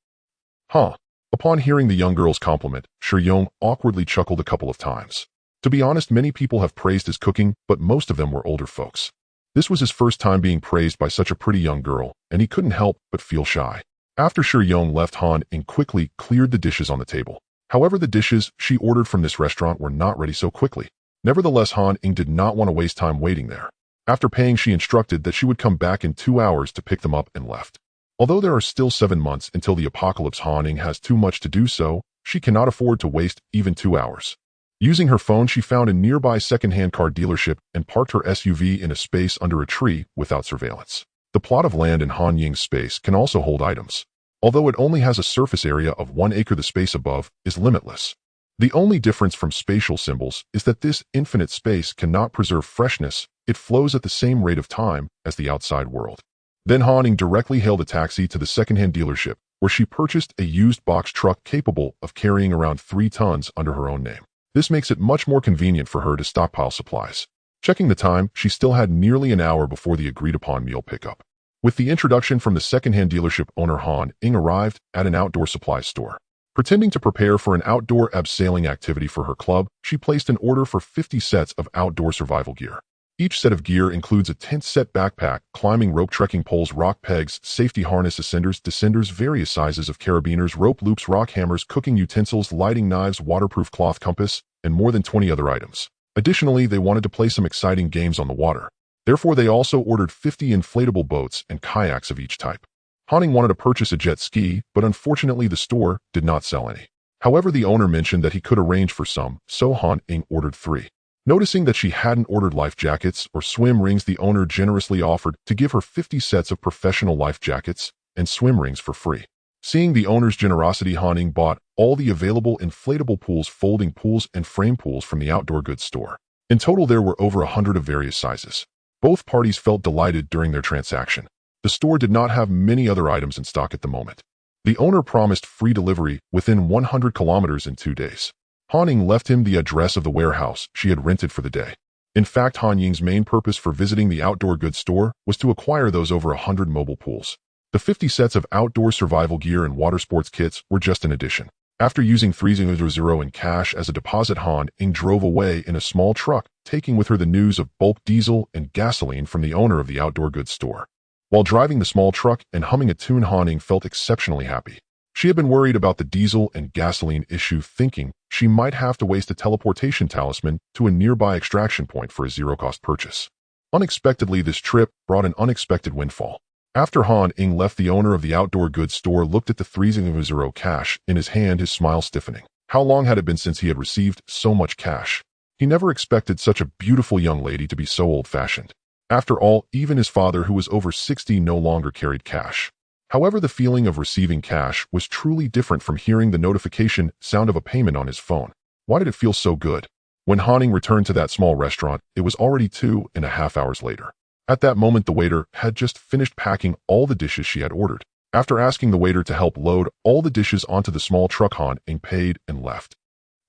"Huh." Upon hearing the young girl's compliment, Yong awkwardly chuckled a couple of times. To be honest, many people have praised his cooking, but most of them were older folks. This was his first time being praised by such a pretty young girl, and he couldn't help but feel shy. After Yong left, Han Ying quickly cleared the dishes on the table. However, the dishes she ordered from this restaurant were not ready so quickly. Nevertheless, Han Ying did not want to waste time waiting there. After paying, she instructed that she would come back in 2 hours to pick them up and left. Although there are still 7 months until the apocalypse, Han Ying has too much to do, so she cannot afford to waste even 2 hours. Using her phone, she found a nearby second-hand car dealership and parked her SUV in a space under a tree without surveillance. The plot of land in Han Ying's space can also hold items. Although it only has a surface area of 1 acre, the space above is limitless. The only difference from spatial symbols is that this infinite space cannot preserve freshness. It flows at the same rate of time as the outside world. Then Han Ying directly hailed a taxi to the second-hand dealership, where she purchased a used box truck capable of carrying around 3 tons under her own name. This makes it much more convenient for her to stockpile supplies. Checking the time, she still had nearly an hour before the agreed-upon meal pickup. With the introduction from the second-hand dealership owner, Han Ying arrived at an outdoor supply store. Pretending to prepare for an outdoor abseiling activity for her club, she placed an order for 50 sets of outdoor survival gear. Each set of gear includes a tent set, backpack, climbing rope, trekking poles, rock pegs, safety harness, ascenders, descenders, various sizes of carabiners, rope loops, rock hammers, cooking utensils, lighting knives, waterproof cloth, compass, and more than 20 other items. Additionally, they wanted to play some exciting games on the water. Therefore, they also ordered 50 inflatable boats and kayaks of each type. Han Ying wanted to purchase a jet ski, but unfortunately the store did not sell any. However, the owner mentioned that he could arrange for some, so Han Ying ordered 3. Noticing that she hadn't ordered life jackets or swim rings, the owner generously offered to give her 50 sets of professional life jackets and swim rings for free. Seeing the owner's generosity, Han Ying bought all the available inflatable pools, folding pools, and frame pools from the outdoor goods store. In total, there were over 100 of various sizes. Both parties felt delighted during their transaction. The store did not have many other items in stock at the moment. The owner promised free delivery within 100 kilometers in 2 days. Han Ying left him the address of the warehouse she had rented for the day. In fact, Han Ying's main purpose for visiting the outdoor goods store was to acquire those over 100 mobile pools. The 50 sets of outdoor survival gear and water sports kits were just an addition. After using 300 in cash as a deposit, Han Ying drove away in a small truck, taking with her the news of bulk diesel and gasoline from the owner of the outdoor goods store. While driving the small truck and humming a tune, Han Ying felt exceptionally happy. She had been worried about the diesel and gasoline issue, thinking she might have to waste a teleportation talisman to a nearby extraction point for a zero-cost purchase. Unexpectedly, this trip brought an unexpected windfall. After Han Ying left, the owner of the outdoor goods store looked at the 300 cash in his hand, his smile stiffening. How long had it been since he had received so much cash? He never expected such a beautiful young lady to be so old-fashioned. After all, even his father, who was over 60, no longer carried cash. However, the feeling of receiving cash was truly different from hearing the notification sound of a payment on his phone. Why did it feel so good? When Han Ying returned to that small restaurant, it was already 2.5 hours later. At that moment, the waiter had just finished packing all the dishes she had ordered. After asking the waiter to help load all the dishes onto the small truck, Han Ying paid and left.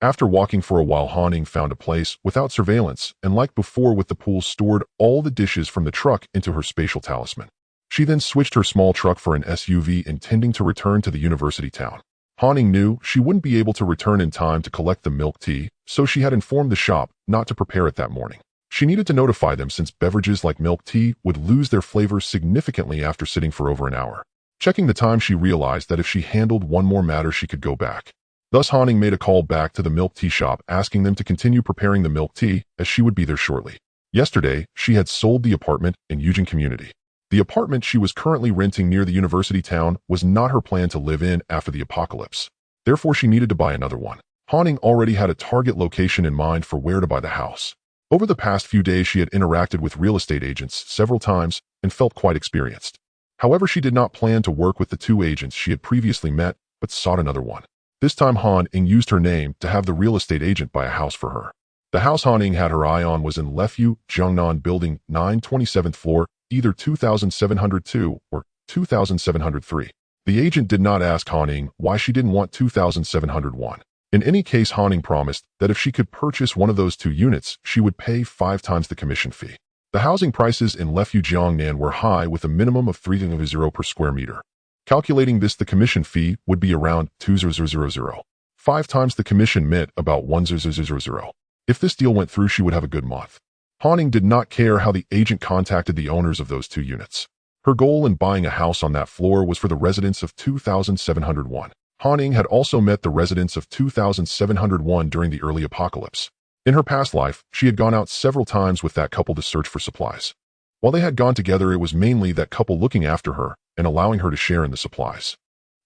After walking for a while, Han Ying found a place without surveillance and, like before with the pool, stored all the dishes from the truck into her spatial talisman. She then switched her small truck for an SUV, intending to return to the university town. Han Ying knew she wouldn't be able to return in time to collect the milk tea, so she had informed the shop not to prepare it that morning. She needed to notify them since beverages like milk tea would lose their flavor significantly after sitting for over an hour. Checking the time, she realized that if she handled one more matter, she could go back. Thus, Han Ying made a call back to the milk tea shop, asking them to continue preparing the milk tea, as she would be there shortly. Yesterday, she had sold the apartment in Ying community. The apartment she was currently renting near the university town was not her plan to live in after the apocalypse. Therefore, she needed to buy another one. Han Ying already had a target location in mind for where to buy the house. Over the past few days, she had interacted with real estate agents several times and felt quite experienced. However, she did not plan to work with the 2 agents she had previously met, but sought another one. This time, Han Ying used her name to have the real estate agent buy a house for her. The house Han Ying had her eye on was in Lefeu, Jiangnan Building 9, 27th floor, either 2702 or 2703. The agent did not ask Han Ying why she didn't want 2701. In any case, Han Ying promised that if she could purchase one of those 2 units, she would pay 5 times the commission fee. The housing prices in Lefeu, Jiangnan were high, with a minimum of 300 per square meter. Calculating this, the commission fee would be around 2,000. 5 times the commission meant about 1,000. If this deal went through, she would have a good month. Han Ying did not care how the agent contacted the owners of those 2 units. Her goal in buying a house on that floor was for the residents of 2701. Han Ying had also met the residents of 2701 during the early apocalypse. In her past life, she had gone out several times with that couple to search for supplies. While they had gone together, it was mainly that couple looking after her and allowing her to share in the supplies.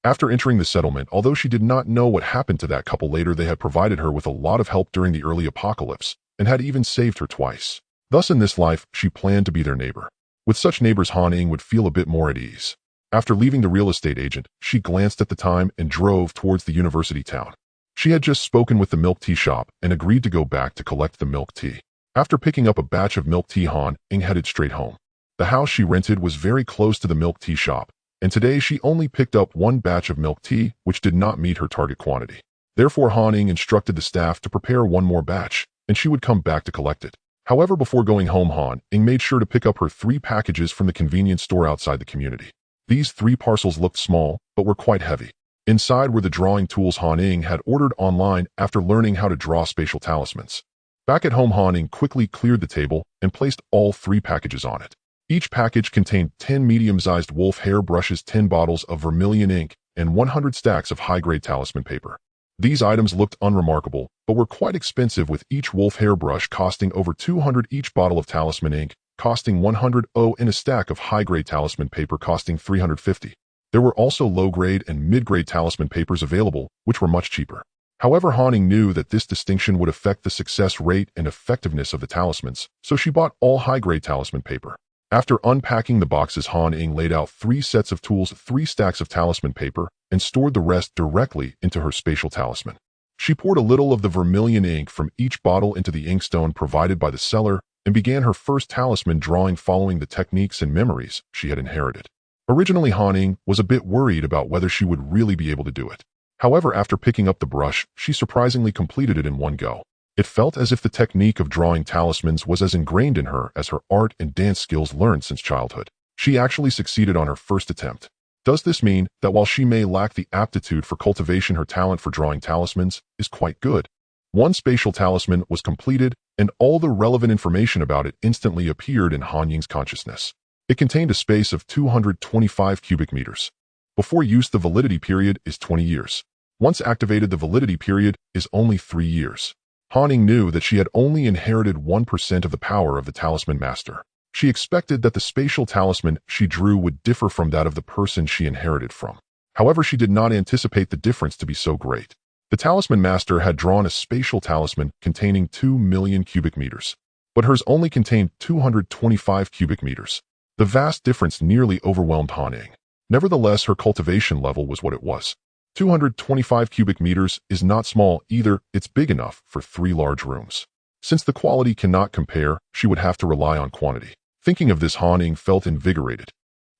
After entering the settlement, although she did not know what happened to that couple later, they had provided her with a lot of help during the early apocalypse and had even saved her twice. Thus, in this life, she planned to be their neighbor. With such neighbors, Han Ying would feel a bit more at ease. After leaving the real estate agent, she glanced at the time and drove towards the university town. She had just spoken with the milk tea shop and agreed to go back to collect the milk tea. After picking up a batch of milk tea, Han Ying headed straight home. The house she rented was very close to the milk tea shop, and today she only picked up 1 batch of milk tea, which did not meet her target quantity. Therefore, Han Ying instructed the staff to prepare 1 more batch, and she would come back to collect it. However, before going home, Han Ying made sure to pick up her 3 packages from the convenience store outside the community. These 3 parcels looked small, but were quite heavy. Inside were the drawing tools Han Ying had ordered online after learning how to draw spatial talismans. Back at home, Han Ying quickly cleared the table and placed all 3 packages on it. Each package contained 10 medium-sized wolf hair brushes, 10 bottles of vermilion ink, and 100 stacks of high-grade talisman paper. These items looked unremarkable, but were quite expensive, with each wolf hair brush costing over 200, each bottle of talisman ink costing 100, and a stack of high-grade talisman paper costing 350. There were also low-grade and mid-grade talisman papers available, which were much cheaper. However, Han Ying knew that this distinction would affect the success rate and effectiveness of the talismans, so she bought all high-grade talisman paper. After unpacking the boxes, Han Ying laid out 3 sets of tools, 3 stacks of talisman paper, and stored the rest directly into her spatial talisman. She poured a little of the vermilion ink from each bottle into the inkstone provided by the seller and began her first talisman drawing following the techniques and memories she had inherited. Originally, Han Ying was a bit worried about whether she would really be able to do it. However, after picking up the brush, she surprisingly completed it in one go. It felt as if the technique of drawing talismans was as ingrained in her as her art and dance skills learned since childhood. She actually succeeded on her first attempt. Does this mean that while she may lack the aptitude for cultivation, her talent for drawing talismans is quite good? One spatial talisman was completed, and all the relevant information about it instantly appeared in Han Ying's consciousness. It contained a space of 225 cubic meters. Before use, the validity period is 20 years. Once activated, the validity period is only 3 years. Han Ying knew that she had only inherited 1% of the power of the talisman master. She expected that the spatial talisman she drew would differ from that of the person she inherited from. However, she did not anticipate the difference to be so great. The talisman master had drawn a spatial talisman containing 2 million cubic meters, but hers only contained 225 cubic meters. The vast difference nearly overwhelmed Han Ying. Nevertheless, her cultivation level was what it was. 225 cubic meters is not small either, it's big enough for 3 large rooms. Since the quality cannot compare, she would have to rely on quantity. Thinking of this, Han Ying felt invigorated.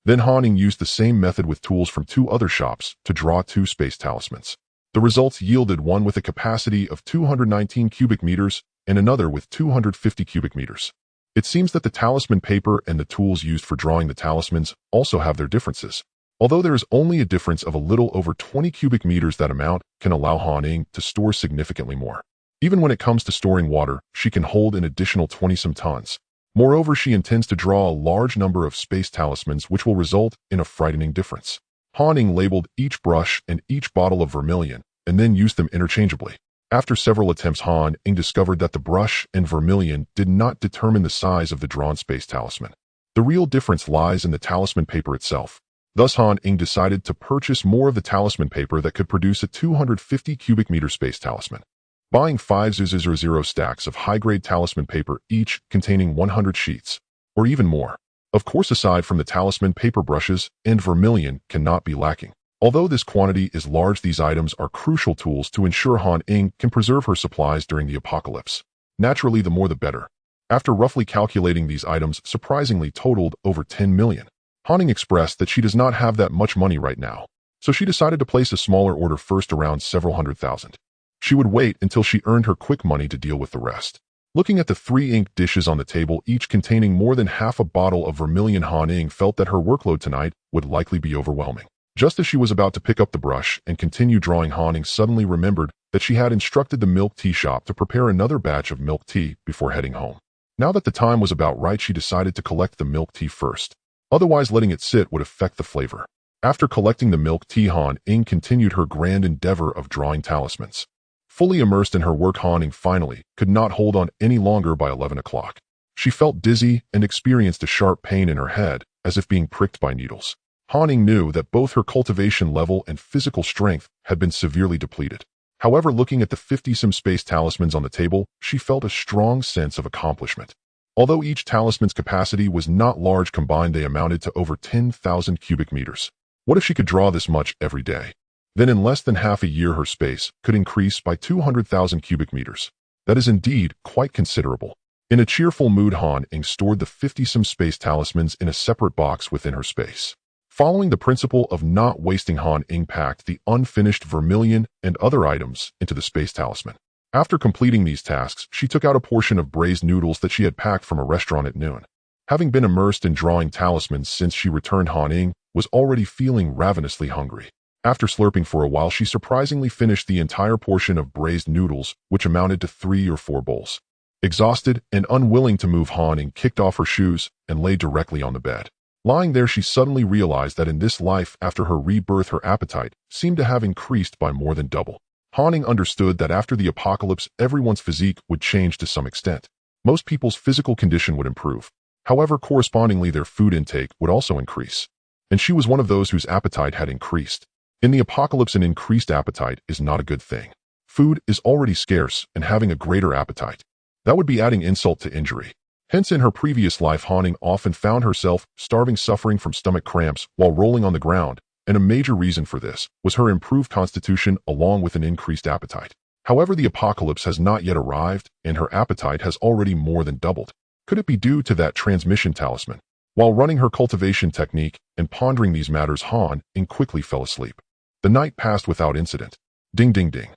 Then Han Ying used the same method with tools from 2 other shops to draw 2 space talismans. The results yielded one with a capacity of 219 cubic meters and another with 250 cubic meters. It seems that the talisman paper and the tools used for drawing the talismans also have their differences. Although there is only a difference of a little over 20 cubic meters, that amount can allow Han Ying to store significantly more. Even when it comes to storing water, she can hold an additional 20-some tons. Moreover, she intends to draw a large number of space talismans, which will result in a frightening difference. Han Ying labeled each brush and each bottle of vermilion, and then used them interchangeably. After several attempts, Han Ying discovered that the brush and vermilion did not determine the size of the drawn space talisman. The real difference lies in the talisman paper itself. Thus, Han Ying decided to purchase more of the talisman paper that could produce a 250 cubic meter space talisman. Buying 5,000 stacks of high-grade talisman paper, each containing 100 sheets, or even more. Of course, aside from the talisman, paper brushes and vermilion cannot be lacking. Although this quantity is large, these items are crucial tools to ensure Han Ying can preserve her supplies during the apocalypse. Naturally, the more the better. After roughly calculating, these items surprisingly totaled over 10 million. Han Ying expressed that she does not have that much money right now, so she decided to place a smaller order first, around several hundred thousand. She would wait until she earned her quick money to deal with the rest. Looking at the 3 ink dishes on the table, each containing more than half a bottle of vermilion, Han Ying felt that her workload tonight would likely be overwhelming. Just as she was about to pick up the brush and continue drawing, Han Ying suddenly remembered that she had instructed the milk tea shop to prepare another batch of milk tea before heading home. Now that the time was about right, she decided to collect the milk tea first. Otherwise, letting it sit would affect the flavor. After collecting the milk tea, Han Ying continued her grand endeavor of drawing talismans. Fully immersed in her work, Han Ying finally could not hold on any longer by 11 o'clock. She felt dizzy and experienced a sharp pain in her head, as if being pricked by needles. Han Ying knew that both her cultivation level and physical strength had been severely depleted. However, looking at the 50-some space talismans on the table, she felt a strong sense of accomplishment. Although each talisman's capacity was not large, combined they amounted to over 10,000 cubic meters. What if she could draw this much every day? Then in less than half a year, her space could increase by 200,000 cubic meters. That is indeed quite considerable. In a cheerful mood, Han Ying stored the 50-some space talismans in a separate box within her space. Following the principle of not wasting, Han Ying packed the unfinished vermilion and other items into the space talisman. After completing these tasks, she took out a portion of braised noodles that she had packed from a restaurant at noon. Having been immersed in drawing talismans since she returned, Han Ying was already feeling ravenously hungry. After slurping for a while, she surprisingly finished the entire portion of braised noodles, which amounted to 3 or 4 bowls. Exhausted and unwilling to move, Han Ying kicked off her shoes and lay directly on the bed. Lying there, she suddenly realized that in this life, after her rebirth, her appetite seemed to have increased by more than double. Han Ying understood that after the apocalypse, everyone's physique would change to some extent. Most people's physical condition would improve. However, correspondingly, their food intake would also increase. And she was one of those whose appetite had increased. In the apocalypse, an increased appetite is not a good thing. Food is already scarce, and having a greater appetite, that would be adding insult to injury. Hence, in her previous life, Han Ying often found herself starving, suffering from stomach cramps while rolling on the ground, and a major reason for this was her improved constitution along with an increased appetite. However, the apocalypse has not yet arrived, and her appetite has already more than doubled. Could it be due to that transmission talisman? While running her cultivation technique and pondering these matters, Han Ying quickly fell asleep. The night passed without incident. Ding ding ding.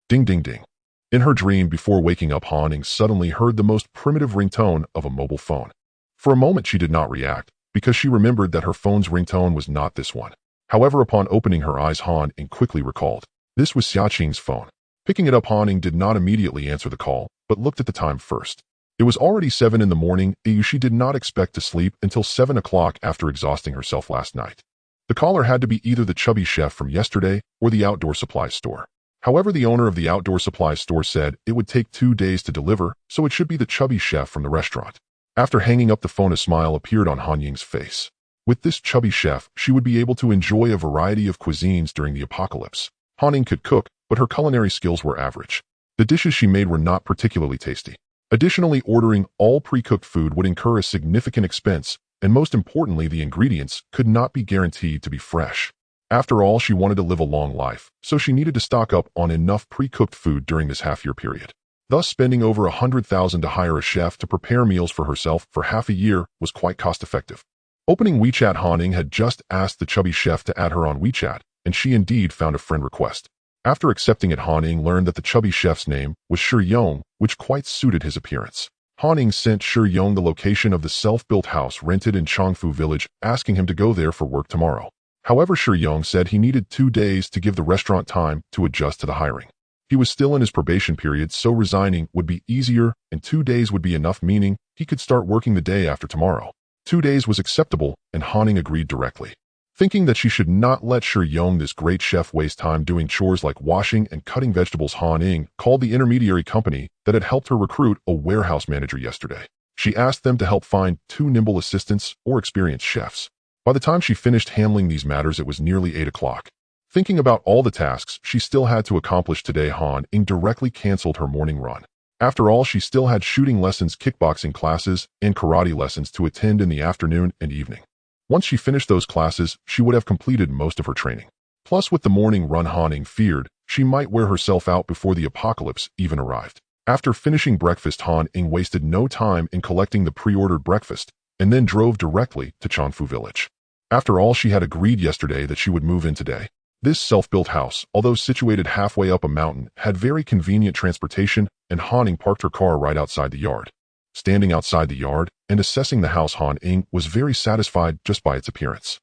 Ding ding ding. In her dream, before waking up, Han Ying suddenly heard the most primitive ringtone of a mobile phone. For a moment she did not react, because she remembered that her phone's ringtone was not this one. However, upon opening her eyes, Han Ying quickly recalled. This was Xiaqing's phone. Picking it up, Han Ying did not immediately answer the call, but looked at the time first. It was already 7 in the morning, and she did not expect to sleep until 7 o'clock after exhausting herself last night. The caller had to be either the chubby chef from yesterday or the outdoor supplies store. However, the owner of the outdoor supplies store said it would take 2 days to deliver, so it should be the chubby chef from the restaurant. After hanging up the phone, a smile appeared on Han Ying's face. With this chubby chef, she would be able to enjoy a variety of cuisines during the apocalypse. Han Ying could cook, but her culinary skills were average. The dishes she made were not particularly tasty. Additionally, ordering all pre-cooked food would incur a significant expense, and most importantly, the ingredients could not be guaranteed to be fresh. After all, she wanted to live a long life, so she needed to stock up on enough pre-cooked food during this half-year period. Thus, spending over $100,000 to hire a chef to prepare meals for herself for half a year was quite cost-effective. Opening WeChat, Han Ying had just asked the chubby chef to add her on WeChat, and she indeed found a friend request. After accepting it, Han Ying learned that the chubby chef's name was Shi Yong, which quite suited his appearance. Han Ying sent Shi Yong the location of the self-built house rented in Changfu Village, asking him to go there for work tomorrow. However, Shi Yong said he needed 2 days to give the restaurant time to adjust to the hiring. He was still in his probation period, so resigning would be easier, and 2 days would be enough, meaning he could start working the day after tomorrow. 2 days was acceptable, and Han Ying agreed directly. Thinking that she should not let Shi Yong, this great chef, waste time doing chores like washing and cutting vegetables, Han Ying called the intermediary company that had helped her recruit a warehouse manager yesterday. She asked them to help find 2 nimble assistants or experienced chefs. By the time she finished handling these matters, it was nearly 8 o'clock. Thinking about all the tasks she still had to accomplish today, Han Ying directly canceled her morning run. After all, she still had shooting lessons, kickboxing classes, and karate lessons to attend in the afternoon and evening. Once she finished those classes, she would have completed most of her training. Plus, with the morning run, Han Ying feared she might wear herself out before the apocalypse even arrived. After finishing breakfast, Han Ying wasted no time in collecting the pre-ordered breakfast and then drove directly to Changfu Village. After all, she had agreed yesterday that she would move in today. This self-built house, although situated halfway up a mountain, had very convenient transportation, and Han Ying parked her car right outside the yard. Standing outside the yard and assessing the house, Han Ying was very satisfied just by its appearance.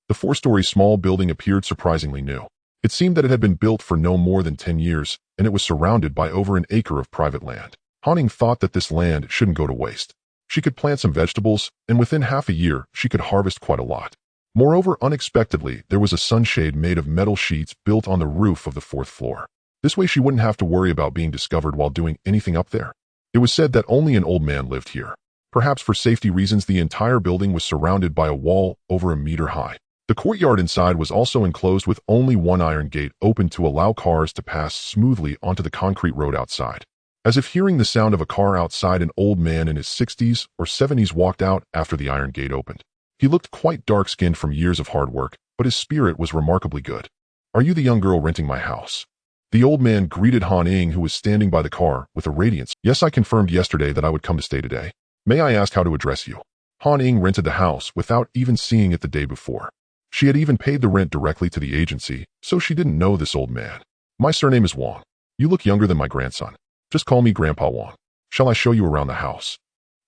The 4-story small building appeared surprisingly new. It seemed that it had been built for no more than 10 years, and it was surrounded by over an acre of private land. Han Ying thought that this land shouldn't go to waste. She could plant some vegetables, and within half a year, she could harvest quite a lot. Moreover, unexpectedly, there was a sunshade made of metal sheets built on the roof of the 4th floor. This way she wouldn't have to worry about being discovered while doing anything up there. It was said that only an old man lived here. Perhaps for safety reasons, the entire building was surrounded by a wall over a meter high. The courtyard inside was also enclosed with only one iron gate open to allow cars to pass smoothly onto the concrete road outside. As if hearing the sound of a car outside, an old man in his 60s or 70s walked out after the iron gate opened. He looked quite dark-skinned from years of hard work, but his spirit was remarkably good. "Are you the young girl renting my house?" The old man greeted Han Ying, who was standing by the car, with a radiance. "Yes, I confirmed yesterday that I would come to stay today. May I ask how to address you?" Han Ying rented the house without even seeing it the day before. She had even paid the rent directly to the agency, so she didn't know this old man. "My surname is Wang. You look younger than my grandson. Just call me Grandpa Wang. Shall I show you around the house?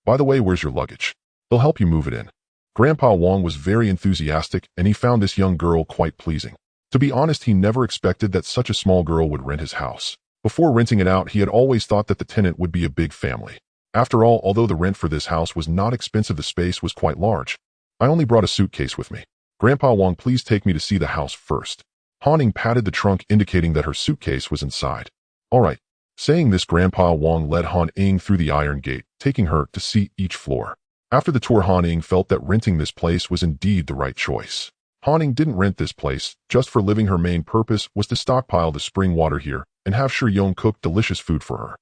By the way, where's your luggage? They'll help you move it in." Grandpa Wang was very enthusiastic, and he found this young girl quite pleasing. To be honest, he never expected that such a small girl would rent his house. Before renting it out, he had always thought that the tenant would be a big family. After all, although the rent for this house was not expensive, the space was quite large. "I only brought a suitcase with me. Grandpa Wang, please take me to see the house first." Han Ying patted the trunk, indicating that her suitcase was inside. "All right." Saying this, Grandpa Wang led Han Ying through the iron gate, taking her to see each floor. After the tour, Han Ying felt that renting this place was indeed the right choice. Han Ying didn't rent this place just for living. Her main purpose was to stockpile the spring water here and have Shi Yong cook delicious food for her.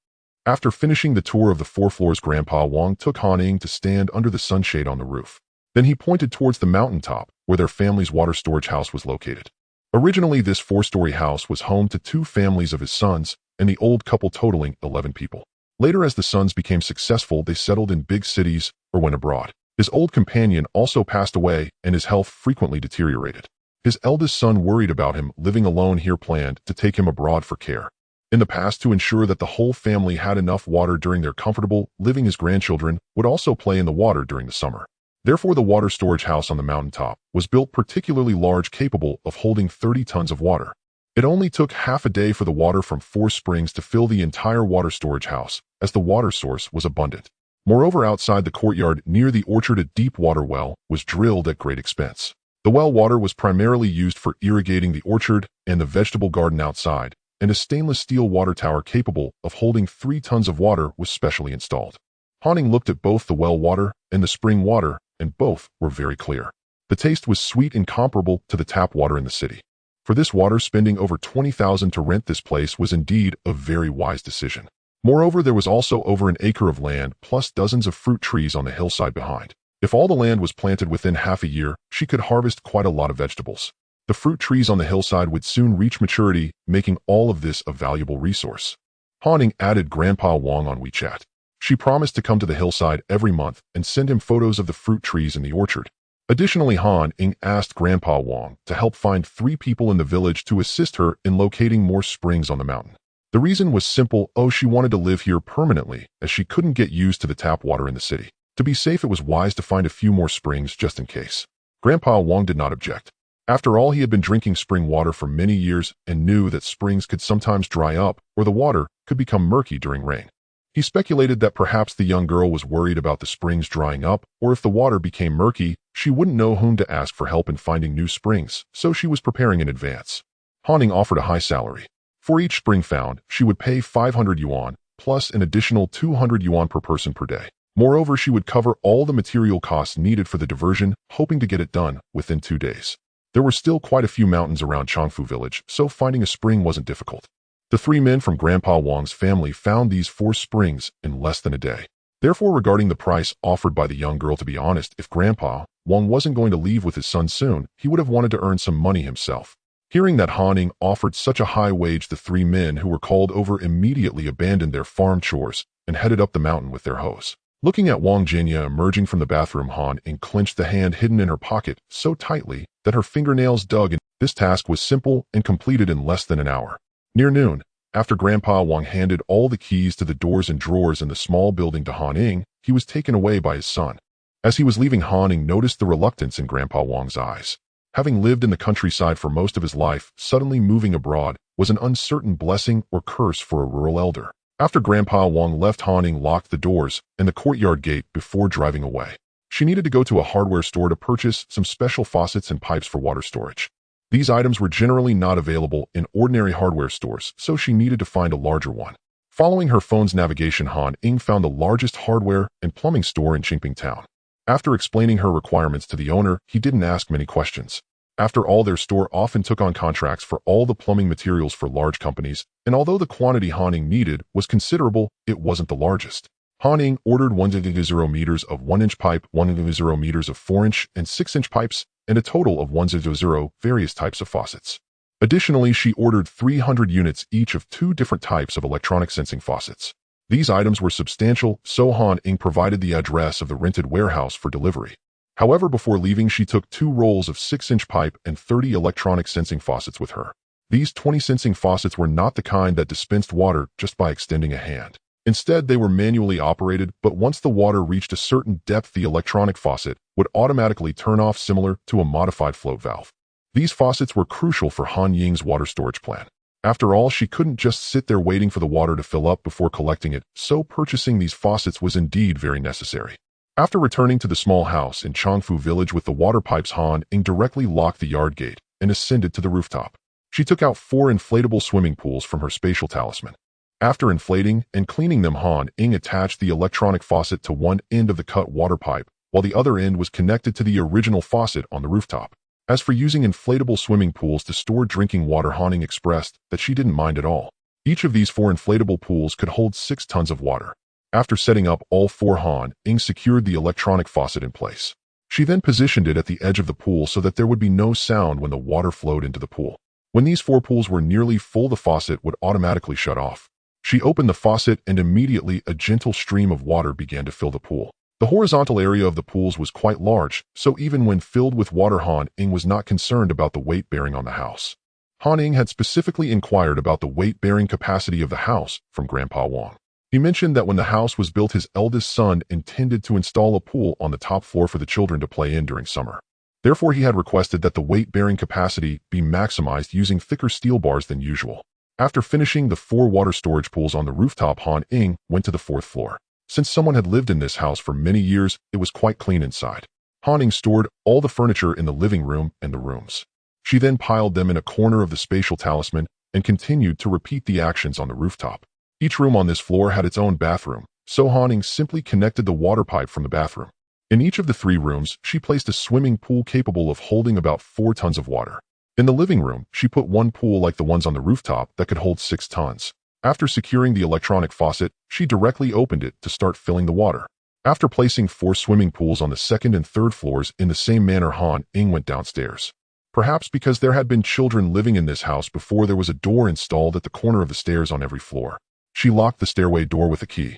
After finishing the tour of the 4 floors, Grandpa Wang took Han Ying to stand under the sunshade on the roof. Then he pointed towards the mountaintop where their family's water storage house was located. Originally, this 4-story house was home to 2 families of his sons and the old couple totaling 11 people. Later, as the sons became successful, they settled in big cities or went abroad. His old companion also passed away and his health frequently deteriorated. His eldest son, worried about him living alone here, planned to take him abroad for care. In the past, to ensure that the whole family had enough water during their comfortable living, his grandchildren would also play in the water during the summer. Therefore, the water storage house on the mountaintop was built particularly large, capable of holding 30 tons of water. It only took half a day for the water from 4 springs to fill the entire water storage house, as the water source was abundant. Moreover, outside the courtyard near the orchard, a deep water well was drilled at great expense. The well water was primarily used for irrigating the orchard and the vegetable garden outside, and a stainless steel water tower capable of holding 3 tons of water was specially installed. Ying looked at both the well water and the spring water, and both were very clear. The taste was sweet and comparable to the tap water in the city. For this water, spending over $20,000 to rent this place was indeed a very wise decision. Moreover, there was also over an acre of land plus dozens of fruit trees on the hillside behind. If all the land was planted within half a year, she could harvest quite a lot of vegetables. The fruit trees on the hillside would soon reach maturity, making all of this a valuable resource. Ying added Grandpa Wang on WeChat. She promised to come to the hillside every month and send him photos of the fruit trees in the orchard. Additionally, Ying asked Grandpa Wang to help find 3 people in the village to assist her in locating more springs on the mountain. The reason was simple: she wanted to live here permanently, as she couldn't get used to the tap water in the city. To be safe, it was wise to find a few more springs just in case. Grandpa Wang did not object. After all, he had been drinking spring water for many years and knew that springs could sometimes dry up or the water could become murky during rain. He speculated that perhaps the young girl was worried about the springs drying up, or if the water became murky, she wouldn't know whom to ask for help in finding new springs, so she was preparing in advance. Ying offered a high salary. For each spring found, she would pay 500 yuan, plus an additional 200 yuan per person per day. Moreover, she would cover all the material costs needed for the diversion, hoping to get it done within 2 days. There were still quite a few mountains around Changfu village, so finding a spring wasn't difficult. The 3 men from Grandpa Wang's family found these 4 springs in less than a day. Therefore, regarding the price offered by the young girl, to be honest, if Grandpa Wang wasn't going to leave with his son soon, he would have wanted to earn some money himself. Hearing that Ying offered such a high wage, the 3 men who were called over immediately abandoned their farm chores and headed up the mountain with their hoes. Looking at Wang Jinya emerging from the bathroom, Ying clenched the hand hidden in her pocket so tightly that her fingernails dug in. This task was simple and completed in less than an hour. Near noon, after Grandpa Wang handed all the keys to the doors and drawers in the small building to Ying, he was taken away by his son. As he was leaving, Ying noticed the reluctance in Grandpa Wang's eyes. Having lived in the countryside for most of his life, suddenly moving abroad was an uncertain blessing or curse for a rural elder. After Grandpa Wang left, Ying locked the doors and the courtyard gate before driving away. She needed to go to a hardware store to purchase some special faucets and pipes for water storage. These items were generally not available in ordinary hardware stores, so she needed to find a larger one. Following her phone's navigation, Ying found the largest hardware and plumbing store in Qingping town. After explaining her requirements to the owner, he didn't ask many questions. After all, their store often took on contracts for all the plumbing materials for large companies, and although the quantity Ying needed was considerable, it wasn't the largest. Ying ordered 100 meters of 1-inch pipe, 100 meters of 4-inch and 6-inch pipes, and a total of 100 various types of faucets. Additionally, she ordered 300 units each of 2 different types of electronic sensing faucets. These items were substantial, so Ying provided the address of the rented warehouse for delivery. However, before leaving, she took 2 rolls of 6-inch pipe and 30 electronic sensing faucets with her. These 20 sensing faucets were not the kind that dispensed water just by extending a hand. Instead, they were manually operated, but once the water reached a certain depth, the electronic faucet would automatically turn off, similar to a modified float valve. These faucets were crucial for Ying's water storage plan. After all, she couldn't just sit there waiting for the water to fill up before collecting it, so purchasing these faucets was indeed very necessary. After returning to the small house in Changfu village with the water pipes, Ying directly locked the yard gate and ascended to the rooftop. She took out 4 inflatable swimming pools from her spatial talisman. After inflating and cleaning them, Ying attached the electronic faucet to one end of the cut water pipe, while the other end was connected to the original faucet on the rooftop. As for using inflatable swimming pools to store drinking water, Ying expressed that she didn't mind at all. Each of these 4 inflatable pools could hold 6 tons of water. After setting up all 4, Ying secured the electronic faucet in place. She then positioned it at the edge of the pool so that there would be no sound when the water flowed into the pool. When these 4 pools were nearly full, the faucet would automatically shut off. She opened the faucet and immediately a gentle stream of water began to fill the pool. The horizontal area of the pools was quite large, so even when filled with water, Han Ying was not concerned about the weight bearing on the house. Han Ying had specifically inquired about the weight-bearing capacity of the house from Grandpa Wang. He mentioned that when the house was built, his eldest son intended to install a pool on the top floor for the children to play in during summer. Therefore, he had requested that the weight-bearing capacity be maximized using thicker steel bars than usual. After finishing the 4 water storage pools on the rooftop, Han Ying went to the 4th floor. Since someone had lived in this house for many years, it was quite clean inside. Han Ying stored all the furniture in the living room and the rooms. She then piled them in a corner of the spatial talisman and continued to repeat the actions on the rooftop. Each room on this floor had its own bathroom, so Han Ying simply connected the water pipe from the bathroom. In each of the 3 rooms, she placed a swimming pool capable of holding about 4 tons of water. In the living room, she put one pool like the ones on the rooftop that could hold 6 tons. After securing the electronic faucet, she directly opened it to start filling the water. After placing 4 swimming pools on the 2nd and 3rd floors in the same manner, Han Ying went downstairs. Perhaps because there had been children living in this house before, there was a door installed at the corner of the stairs on every floor. She locked the stairway door with a key.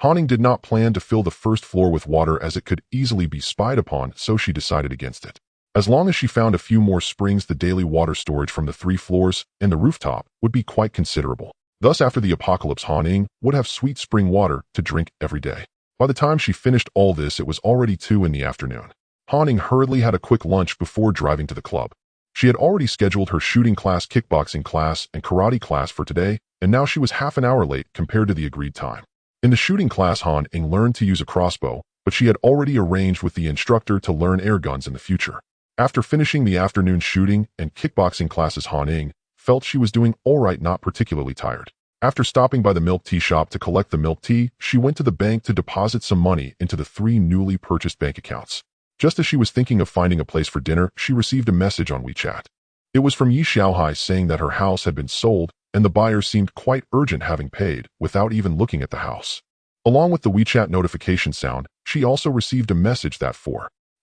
Han Ying did not plan to fill the 1st floor with water as it could easily be spied upon, so she decided against it. As long as she found a few more springs, the daily water storage from the 3 floors and the rooftop would be quite considerable. Thus, after the apocalypse, Han Ying would have sweet spring water to drink every day. By the time she finished all this, it was already 2 in the afternoon. Han Ying hurriedly had a quick lunch before driving to the club. She had already scheduled her shooting class, kickboxing class, and karate class for today, and now she was half an hour late compared to the agreed time. In the shooting class, Han Ying learned to use a crossbow, but she had already arranged with the instructor to learn air guns in the future. After finishing the afternoon shooting and kickboxing classes, Han Ying felt she was doing all right, not particularly tired. After stopping by the milk tea shop to collect the milk tea, she went to the bank to deposit some money into the 3 newly purchased bank accounts. Just as she was thinking of finding a place for dinner, she received a message on WeChat. It was from Yi Xiaohai saying that her house had been sold, and the buyer seemed quite urgent, having paid without even looking at the house. Along with the WeChat notification sound, she also received a message that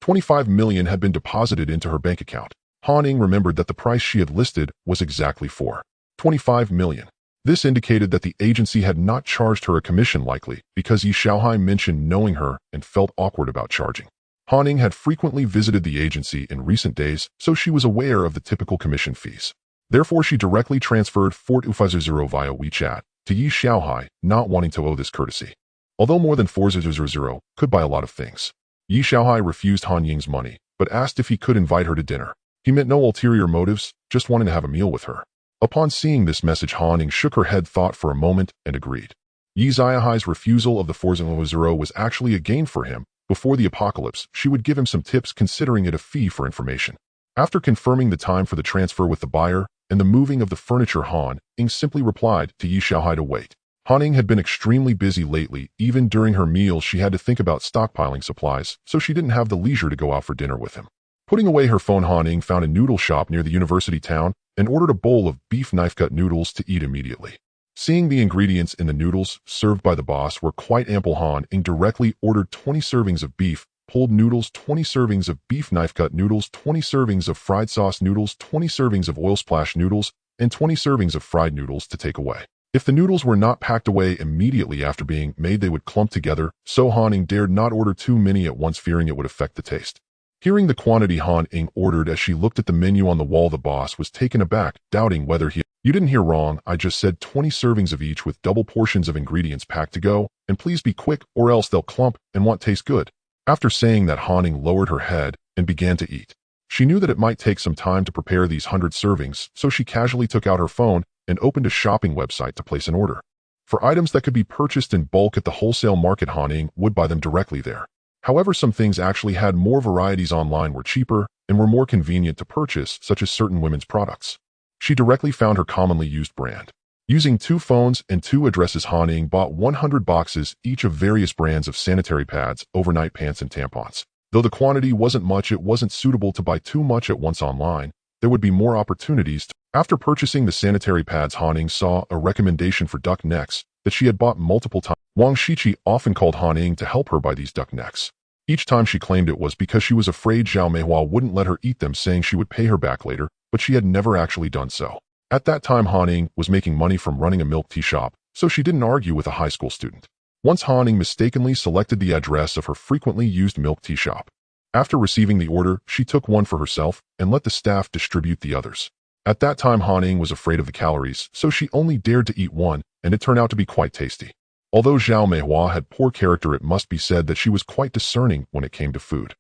25 million had been deposited into her bank account. Han Ying remembered that the price she had listed was exactly 25 million. This indicated that the agency had not charged her a commission, likely because Yi Xiaohai mentioned knowing her and felt awkward about charging. Han Ying had frequently visited the agency in recent days, so she was aware of the typical commission fees. Therefore, she directly transferred 4,250 via WeChat to Yi Xiaohai, not wanting to owe this courtesy. Although more than 4,000 could buy a lot of things, Yi Xiaohai refused Han Ying's money, but asked if he could invite her to dinner. He meant no ulterior motives, just wanting to have a meal with her. Upon seeing this message, Han Ying shook her head, thought for a moment, and agreed. Yi Xiaohai's refusal of the 4,000 was actually a gain for him. Before the apocalypse, she would give him some tips, considering it a fee for information. After confirming the time for the transfer with the buyer and the moving of the furniture, Han Ying simply replied to Yi Xiaohai to wait. Han Ying had been extremely busy lately. Even during her meals, she had to think about stockpiling supplies, so she didn't have the leisure to go out for dinner with him. Putting away her phone, Han Ying found a noodle shop near the university town and ordered a bowl of beef knife-cut noodles to eat immediately. Seeing the ingredients in the noodles served by the boss were quite ample, Han Ying directly ordered 20 servings of beef pulled noodles, 20 servings of beef knife-cut noodles, 20 servings of fried sauce noodles, 20 servings of oil splash noodles, and 20 servings of fried noodles to take away. If the noodles were not packed away immediately after being made, they would clump together, so Han Ying dared not order too many at once, fearing it would affect the taste. Hearing the quantity Han Ying ordered, as she looked at the menu on the wall, the boss was taken aback, doubting whether "You didn't hear wrong, I just said 20 servings of each with double portions of ingredients packed to go, and please be quick or else they'll clump and won't taste good." After saying that, Han Ying lowered her head and began to eat. She knew that it might take some time to prepare these 100 servings, so she casually took out her phone and opened a shopping website to place an order. For items that could be purchased in bulk at the wholesale market, Han Ying would buy them directly there. However, some things actually had more varieties online, were cheaper, and were more convenient to purchase, such as certain women's products. She directly found her commonly used brand. Using 2 phones and 2 addresses, Han Ying bought 100 boxes each of various brands of sanitary pads, overnight pants, and tampons. Though the quantity wasn't much, it wasn't suitable to buy too much at once online. There would be more opportunities to. After purchasing the sanitary pads, Han Ying saw a recommendation for duck necks that she had bought multiple times. Wang Shiqi often called Han Ying to help her buy these duck necks. Each time she claimed it was because she was afraid Zhao Meihua wouldn't let her eat them, saying she would pay her back later, but she had never actually done so. At that time, Han Ying was making money from running a milk tea shop, so she didn't argue with a high school student. Once Han Ying mistakenly selected the address of her frequently used milk tea shop. After receiving the order, she took one for herself and let the staff distribute the others. At that time, Han Ying was afraid of the calories, so she only dared to eat one, and it turned out to be quite tasty. Although Zhao Meihua had poor character, it must be said that she was quite discerning when it came to food.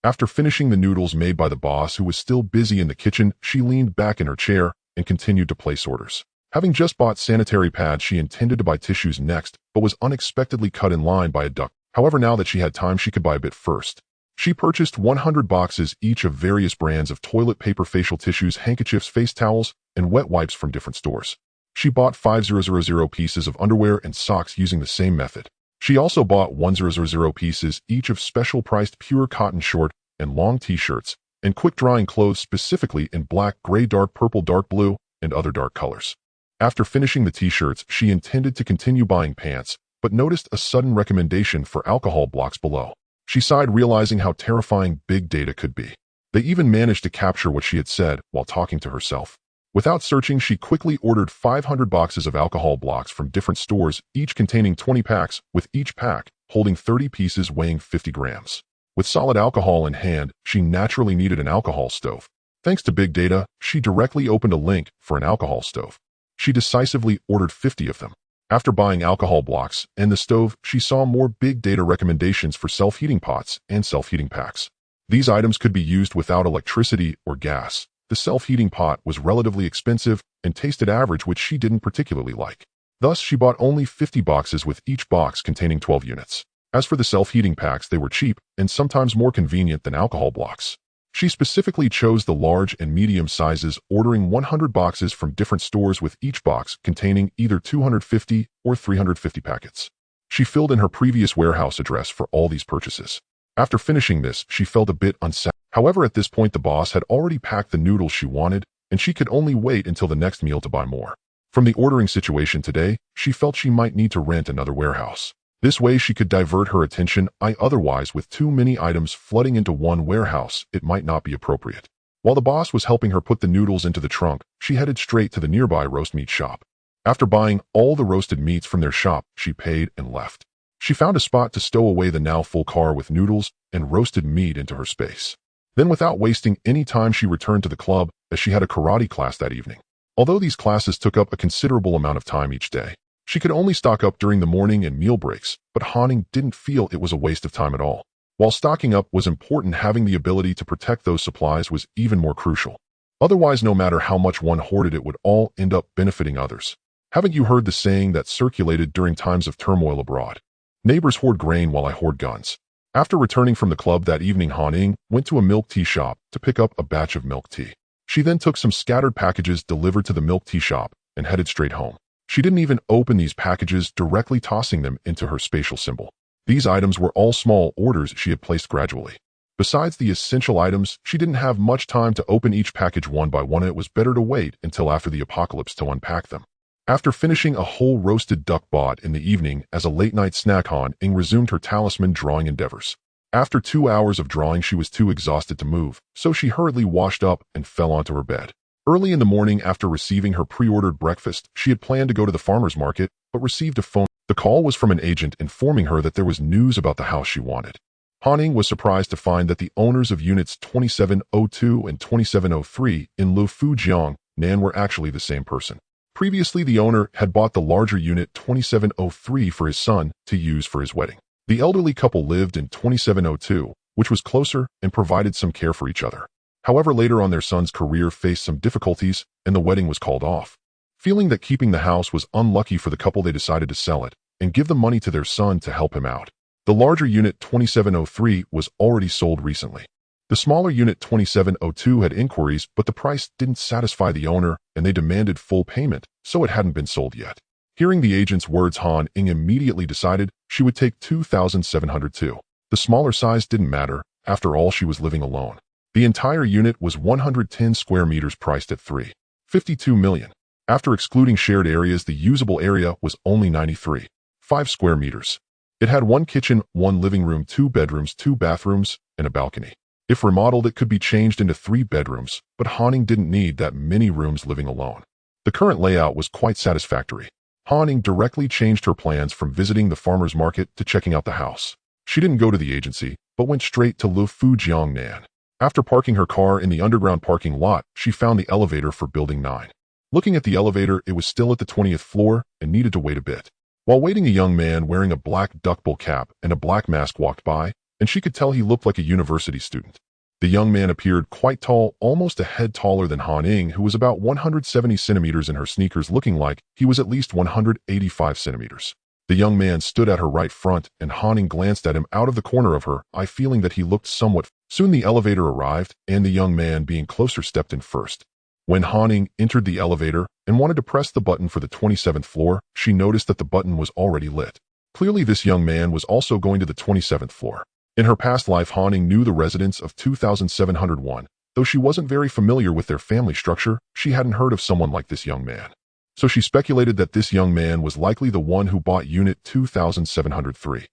After finishing the noodles made by the boss, who was still busy in the kitchen, she leaned back in her chair and continued to place orders. Having just bought sanitary pads, she intended to buy tissues next, but was unexpectedly cut in line by a duck. However, now that she had time, she could buy a bit first. She purchased 100 boxes each of various brands of toilet paper, facial tissues, handkerchiefs, face towels, and wet wipes from different stores. She bought 5,000 pieces of underwear and socks using the same method. She also bought 1,000 pieces each of special-priced pure cotton short and long t-shirts and quick-drying clothes, specifically in black, gray, dark purple, dark blue, and other dark colors. After finishing the t-shirts, she intended to continue buying pants, but noticed a sudden recommendation for alcohol blocks below. She sighed, realizing how terrifying big data could be. They even managed to capture what she had said while talking to herself. Without searching, she quickly ordered 500 boxes of alcohol blocks from different stores, each containing 20 packs, with each pack holding 30 pieces weighing 50 grams. With solid alcohol in hand, she naturally needed an alcohol stove. Thanks to big data, she directly opened a link for an alcohol stove. She decisively ordered 50 of them. After buying alcohol blocks and the stove, she saw more big data recommendations for self-heating pots and self-heating packs. These items could be used without electricity or gas. The self-heating pot was relatively expensive and tasted average, which she didn't particularly like. Thus, she bought only 50 boxes, with each box containing 12 units. As for the self-heating packs, they were cheap and sometimes more convenient than alcohol blocks. She specifically chose the large and medium sizes, ordering 100 boxes from different stores, with each box containing either 250 or 350 packets. She filled in her previous warehouse address for all these purchases. After finishing this, she felt a bit unsatisfied. However, at this point, the boss had already packed the noodles she wanted, and she could only wait until the next meal to buy more. From the ordering situation today, she felt she might need to rent another warehouse. This way, she could divert her attention. Otherwise, with too many items flooding into one warehouse, it might not be appropriate. While the boss was helping her put the noodles into the trunk, she headed straight to the nearby roast meat shop. After buying all the roasted meats from their shop, she paid and left. She found a spot to stow away the now full car with noodles and roasted meat into her space. Then, without wasting any time, she returned to the club, as she had a karate class that evening. Although these classes took up a considerable amount of time each day, she could only stock up during the morning and meal breaks, but Han Ying didn't feel it was a waste of time at all. While stocking up was important, having the ability to protect those supplies was even more crucial. Otherwise, no matter how much one hoarded, it would all end up benefiting others. Haven't you heard the saying that circulated during times of turmoil abroad? Neighbors hoard grain while I hoard guns. After returning from the club that evening, Han Ying went to a milk tea shop to pick up a batch of milk tea. She then took some scattered packages delivered to the milk tea shop and headed straight home. She didn't even open these packages, directly tossing them into her spatial symbol. These items were all small orders she had placed gradually. Besides the essential items, she didn't have much time to open each package one by one. It was better to wait until after the apocalypse to unpack them. After finishing a whole roasted duck bought in the evening as a late-night snack, Han Ying resumed her talisman drawing endeavors. After 2 hours of drawing, she was too exhausted to move, so she hurriedly washed up and fell onto her bed. Early in the morning, after receiving her pre-ordered breakfast, she had planned to go to the farmer's market, but received a phone. The call was from an agent informing her that there was news about the house she wanted. Han Ying was surprised to find that the owners of units 2702 and 2703 in Lufujiang, Nan, were actually the same person. Previously, the owner had bought the larger unit 2703 for his son to use for his wedding. The elderly couple lived in 2702, which was closer and provided some care for each other. However, later on, their son's career faced some difficulties and the wedding was called off. Feeling that keeping the house was unlucky for the couple, they decided to sell it and give the money to their son to help him out. The larger unit 2703 was already sold recently. The smaller unit 2702 had inquiries, but the price didn't satisfy the owner and they demanded full payment, so it hadn't been sold yet. Hearing the agent's words, Han Ying immediately decided she would take 2702. The smaller size didn't matter. After all, she was living alone. The entire unit was 110 square meters, priced at $3.52 million. After excluding shared areas, the usable area was only 93.5 square meters. It had one kitchen, one living room, 2 bedrooms, 2 bathrooms, and a balcony. If remodeled, it could be changed into 3 bedrooms, but Han Ying didn't need that many rooms living alone. The current layout was quite satisfactory. Han Ying directly changed her plans from visiting the farmer's market to checking out the house. She didn't go to the agency, but went straight to Lu Fujiangnan. After parking her car in the underground parking lot, she found the elevator for Building 9. Looking at the elevator, it was still at the 20th floor and needed to wait a bit. While waiting, a young man wearing a black duckbill cap and a black mask walked by, and she could tell he looked like a university student. The young man appeared quite tall, almost a head taller than Han Ying, who was about 170 centimeters in her sneakers, looking like he was at least 185 centimeters. The young man stood at her right front, and Han Ying glanced at him out of the corner of her eye, feeling that he looked somewhat. Soon the elevator arrived, and the young man, being closer, stepped in first. When Han Ying entered the elevator and wanted to press the button for the 27th floor, she noticed that the button was already lit. Clearly, this young man was also going to the 27th floor. In her past life, Han Ying knew the residents of 2701. Though she wasn't very familiar with their family structure, she hadn't heard of someone like this young man. So she speculated that this young man was likely the one who bought Unit 2703.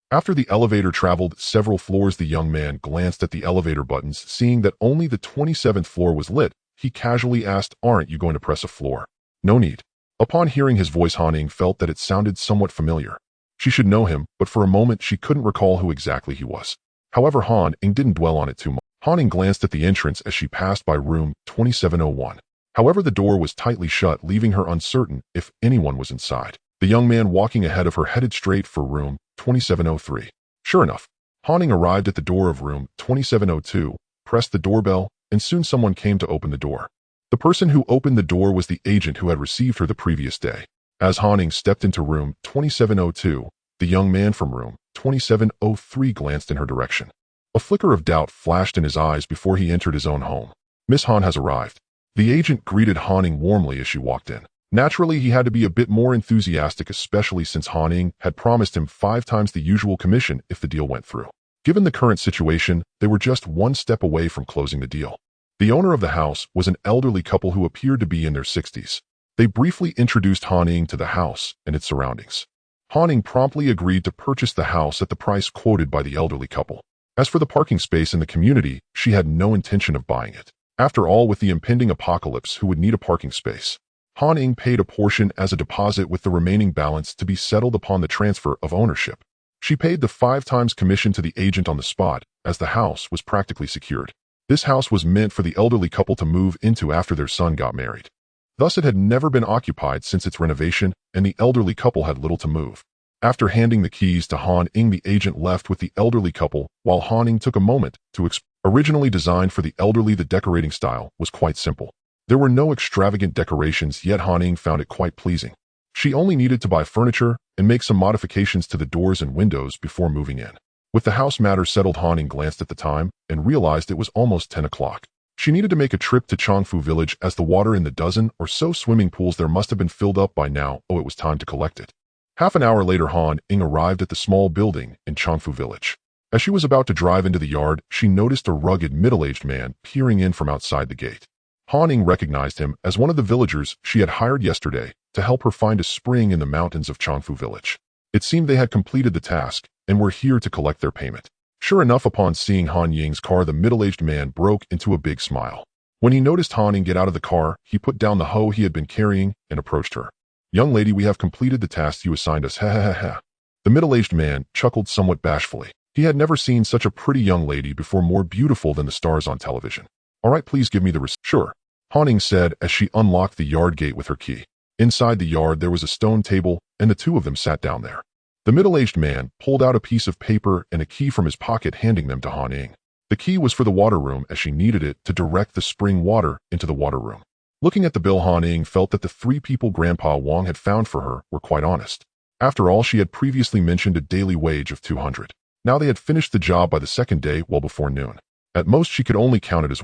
After the elevator traveled several floors, the young man glanced at the elevator buttons. Seeing that only the 27th floor was lit, he casually asked, "Aren't you going to press a floor?" "No need." Upon hearing his voice, Han Ying felt that it sounded somewhat familiar. She should know him, but for a moment she couldn't recall who exactly he was. However, Han Ying didn't dwell on it too much. Han Ying glanced at the entrance as she passed by room 2701. However, the door was tightly shut, leaving her uncertain if anyone was inside. The young man walking ahead of her headed straight for room 2703. Sure enough, Han Ying arrived at the door of room 2702, pressed the doorbell, and soon someone came to open the door. The person who opened the door was the agent who had received her the previous day. As Han Ying stepped into room 2702, the young man from room 2703 glanced in her direction. A flicker of doubt flashed in his eyes before he entered his own home. "Miss Han has arrived." The agent greeted Han Ying warmly as she walked in. Naturally, he had to be a bit more enthusiastic, especially since Han Ying had promised him 5 times the usual commission if the deal went through. Given the current situation, they were just one step away from closing the deal. The owner of the house was an elderly couple who appeared to be in their 60s. They briefly introduced Han Ying to the house and its surroundings. Han Ying promptly agreed to purchase the house at the price quoted by the elderly couple. As for the parking space in the community, she had no intention of buying it. After all, with the impending apocalypse, who would need a parking space? Han Ying paid a portion as a deposit, with the remaining balance to be settled upon the transfer of ownership. She paid the 5 times commission to the agent on the spot, as the house was practically secured. This house was meant for the elderly couple to move into after their son got married. Thus, it had never been occupied since its renovation, and the elderly couple had little to move. After handing the keys to Han Ying, the agent left with the elderly couple, while Han Ying took a moment to explain. Originally designed for the elderly, the decorating style was quite simple. There were no extravagant decorations, yet Han Ying found it quite pleasing. She only needed to buy furniture and make some modifications to the doors and windows before moving in. With the house matter settled, Han Ying glanced at the time and realized it was almost 10 o'clock. She needed to make a trip to Chongfu Village, as the water in the dozen or so swimming pools there must have been filled up by now. It was time to collect it. Half an hour later, Han Ying arrived at the small building in Chongfu Village. As she was about to drive into the yard, she noticed a rugged, middle-aged man peering in from outside the gate. Han Ying recognized him as one of the villagers she had hired yesterday to help her find a spring in the mountains of Chongfu Village. It seemed they had completed the task and were here to collect their payment. Sure enough, upon seeing Han Ying's car, the middle-aged man broke into a big smile. When he noticed Han Ying get out of the car, he put down the hoe he had been carrying and approached her. "Young lady, we have completed the task you assigned us, ha ha ha ha." The middle-aged man chuckled somewhat bashfully. He had never seen such a pretty young lady before, more beautiful than the stars on television. "All right, please give me the receipt." "Sure," Han Ying said as she unlocked the yard gate with her key. Inside the yard, there was a stone table, and the two of them sat down there. The middle-aged man pulled out a piece of paper and a key from his pocket, handing them to Han Ying. The key was for the water room, as she needed it to direct the spring water into the water room. Looking at the bill, Han Ying felt that the 3 people Grandpa Wang had found for her were quite honest. After all, she had previously mentioned a daily wage of 200. Now they had finished the job by the 2nd day, well before noon. At most, she could only count it as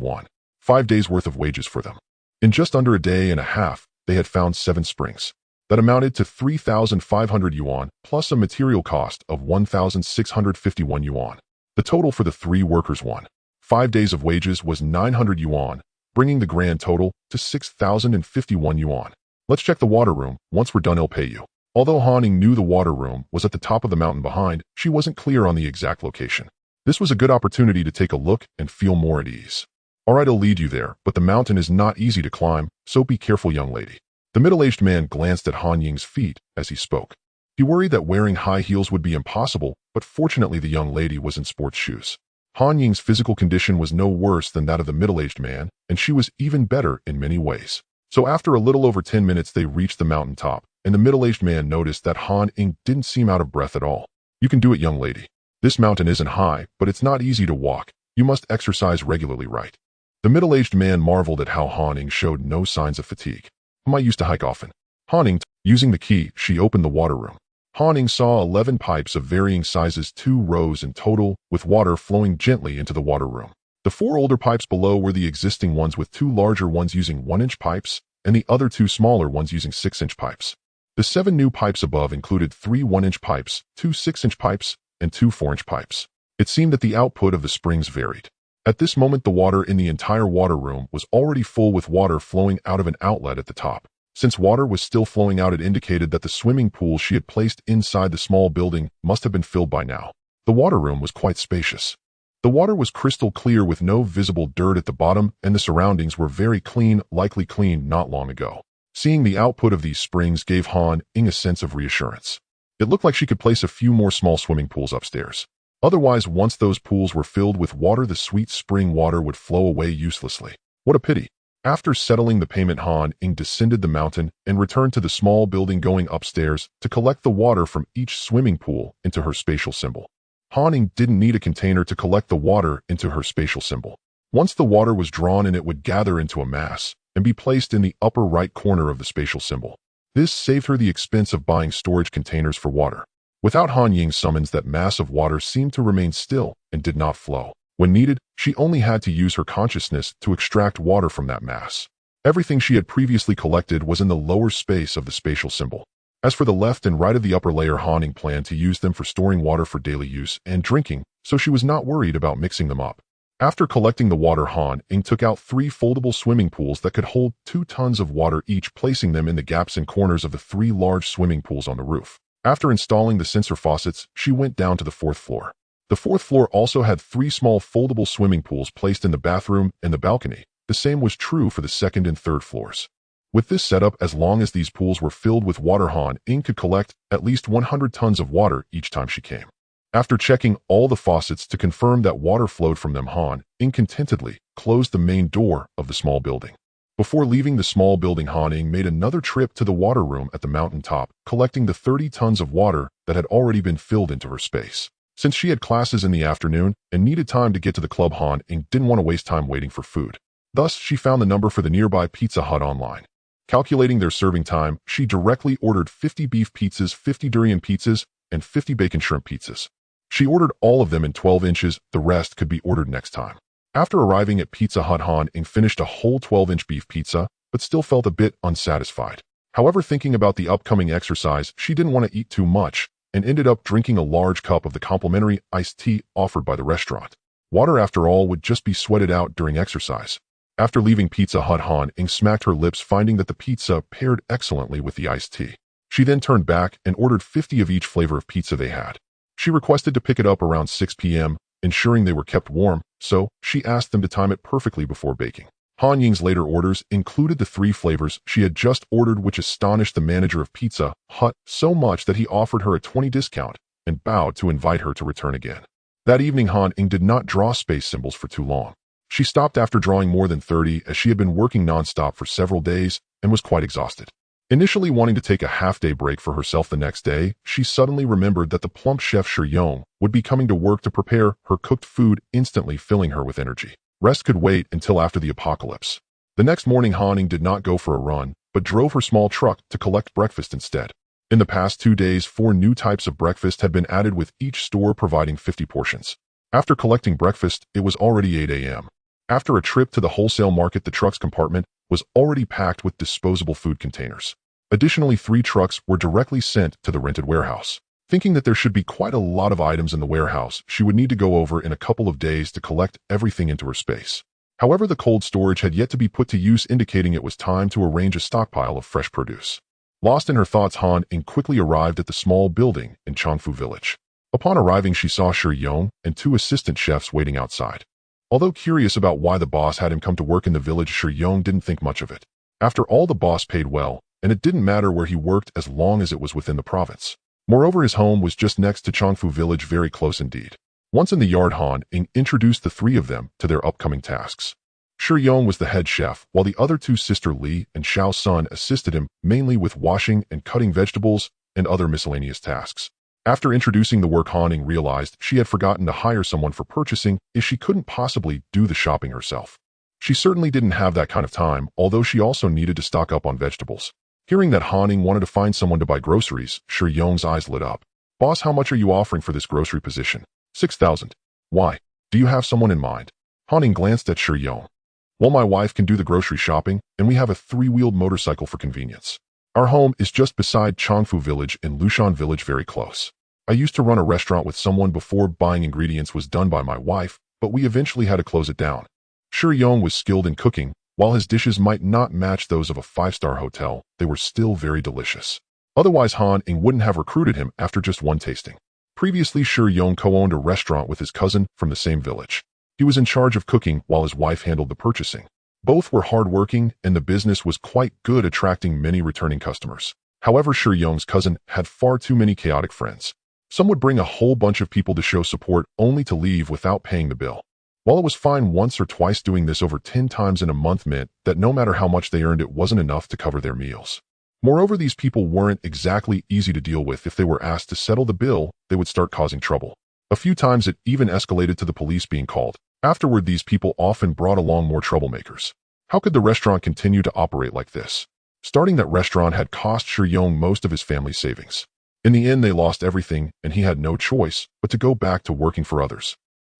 5 days worth of wages for them. In just under a day and a half, they had found 7 springs. That amounted to 3,500 yuan, plus a material cost of 1,651 yuan. The total for the 3 workers 5 days of wages was 900 yuan, bringing the grand total to 6,051 yuan. "Let's check the water room. Once we're done, I'll pay you." Although Han Ying knew the water room was at the top of the mountain behind, she wasn't clear on the exact location. This was a good opportunity to take a look and feel more at ease. All right, I'll lead you there, but the mountain is not easy to climb, so be careful, young lady. The middle-aged man glanced at Han Ying's feet as he spoke. He worried that wearing high heels would be impossible, but fortunately the young lady was in sports shoes. Han Ying's physical condition was no worse than that of the middle-aged man, and she was even better in many ways. So after a little over 10 minutes they reached the mountain top, and the middle-aged man noticed that Han Ying didn't seem out of breath at all. You can do it, young lady. This mountain isn't high, but it's not easy to walk. You must exercise regularly, right? The middle-aged man marveled at how Han Ying showed no signs of fatigue. I used to hike often. Han Ying, using the key, she opened the water room. Han Ying saw 11 pipes of varying sizes, 2 rows in total, with water flowing gently into the water room. The 4 older pipes below were the existing ones, with 2 larger ones using 1-inch pipes, and the other 2 smaller ones using 6-inch pipes. The 7 new pipes above included 3 1-inch pipes, 2 6-inch pipes, and 2 4-inch pipes. It seemed that the output of the springs varied. At this moment, the water in the entire water room was already full, with water flowing out of an outlet at the top. Since water was still flowing out, it indicated that the swimming pool she had placed inside the small building must have been filled by now. The water room was quite spacious. The water was crystal clear with no visible dirt at the bottom, and the surroundings were very clean, likely cleaned not long ago. Seeing the output of these springs gave Han Ying a sense of reassurance. It looked like she could place a few more small swimming pools upstairs. Otherwise, once those pools were filled with water, the sweet spring water would flow away uselessly. What a pity. After settling the payment, Han Ying descended the mountain and returned to the small building, going upstairs to collect the water from each swimming pool into her spatial symbol. Han Ying didn't need a container to collect the water into her spatial symbol. Once the water was drawn in, it would gather into a mass and be placed in the upper right corner of the spatial symbol. This saved her the expense of buying storage containers for water. Without Han Ying's summons, that mass of water seemed to remain still and did not flow. When needed, she only had to use her consciousness to extract water from that mass. Everything she had previously collected was in the lower space of the spatial symbol. As for the left and right of the upper layer, Han Ying planned to use them for storing water for daily use and drinking, so she was not worried about mixing them up. After collecting the water, Han Ying took out 3 foldable swimming pools that could hold 2 tons of water each, placing them in the gaps and corners of the 3 large swimming pools on the roof. After installing the sensor faucets, she went down to the 4th floor. The 4th floor also had 3 small foldable swimming pools placed in the bathroom and the balcony. The same was true for the 2nd and 3rd floors. With this setup, as long as these pools were filled with water, Han Ying could collect at least 100 tons of water each time she came. After checking all the faucets to confirm that water flowed from them, Han Ying contentedly closed the main door of the small building. Before leaving the small building, Han Ying made another trip to the water room at the mountain top, collecting the 30 tons of water that had already been filled into her space. Since she had classes in the afternoon and needed time to get to the club, Han Ying didn't want to waste time waiting for food. Thus, she found the number for the nearby Pizza Hut online. Calculating their serving time, she directly ordered 50 beef pizzas, 50 durian pizzas, and 50 bacon shrimp pizzas. She ordered all of them in 12 inches, the rest could be ordered next time. After arriving at Pizza Hut, Han Ying finished a whole 12-inch beef pizza, but still felt a bit unsatisfied. However, thinking about the upcoming exercise, she didn't want to eat too much, and ended up drinking a large cup of the complimentary iced tea offered by the restaurant. Water, after all, would just be sweated out during exercise. After leaving Pizza Hut, Han Ying smacked her lips, finding that the pizza paired excellently with the iced tea. She then turned back and ordered 50 of each flavor of pizza they had. She requested to pick it up around 6 p.m., ensuring they were kept warm, so she asked them to time it perfectly before baking. Han Ying's later orders included the 3 flavors she had just ordered, which astonished the manager of Pizza Hut so much that he offered her a 20% discount and bowed to invite her to return again. That evening, Han Ying did not draw space symbols for too long. She stopped after drawing more than 30, as she had been working non-stop for several days and was quite exhausted. Initially wanting to take a half-day break for herself the next day, she suddenly remembered that the plump chef Ying would be coming to work to prepare her cooked food, instantly filling her with energy. Rest could wait until after the apocalypse. The next morning, Han Ying did not go for a run, but drove her small truck to collect breakfast instead. In the past 2 days, 4 new types of breakfast had been added, with each store providing 50 portions. After collecting breakfast, it was already 8 a.m. After a trip to the wholesale market, the truck's compartment was already packed with disposable food containers. Additionally, 3 trucks were directly sent to the rented warehouse. Thinking that there should be quite a lot of items in the warehouse, she would need to go over in a couple of days to collect everything into her space. However, the cold storage had yet to be put to use, indicating it was time to arrange a stockpile of fresh produce. Lost in her thoughts, Han Ying quickly arrived at the small building in Changfu village. Upon arriving, she saw Shi Yong and two assistant chefs waiting outside. Although curious about why the boss had him come to work in the village, Shi Yong didn't think much of it. After all, the boss paid well, and it didn't matter where he worked as long as it was within the province. Moreover, his home was just next to Changfu village, very close indeed. Once in the yard, Han Ying introduced the three of them to their upcoming tasks. Shi Yong was the head chef, while the other two, Sister Li and Xiao Sun, assisted him mainly with washing and cutting vegetables and other miscellaneous tasks. After introducing the work, Han Ying realized she had forgotten to hire someone for purchasing, as she couldn't possibly do the shopping herself. She certainly didn't have that kind of time, although she also needed to stock up on vegetables. Hearing that Han Ying wanted to find someone to buy groceries, Shi Yong's eyes lit up. Boss, how much are you offering for this grocery position? 6,000. Why? Do you have someone in mind? Han Ying glanced at Shi Yong. Well, my wife can do the grocery shopping, and we have a three-wheeled motorcycle for convenience. Our home is just beside Changfu village and Lushan village, very close. I used to run a restaurant with someone before. Buying ingredients was done by my wife, but we eventually had to close it down. Shi Yong was skilled in cooking. While his dishes might not match those of a five-star hotel, they were still very delicious. Otherwise, Han Ying wouldn't have recruited him after just one tasting. Previously, Shi Yong co-owned a restaurant with his cousin from the same village. He was in charge of cooking while his wife handled the purchasing. Both were hardworking, and the business was quite good, attracting many returning customers. However, Shi Yong's cousin had far too many chaotic friends. Some would bring a whole bunch of people to show support only to leave without paying the bill. While it was fine once or twice, doing this over 10 times in a month meant that no matter how much they earned, it wasn't enough to cover their meals. Moreover, these people weren't exactly easy to deal with. If they were asked to settle the bill, they would start causing trouble. A few times it even escalated to the police being called. Afterward, these people often brought along more troublemakers. How could the restaurant continue to operate like this? Starting that restaurant had cost Shi Yong most of his family's savings. In the end, they lost everything, and he had no choice but to go back to working for others.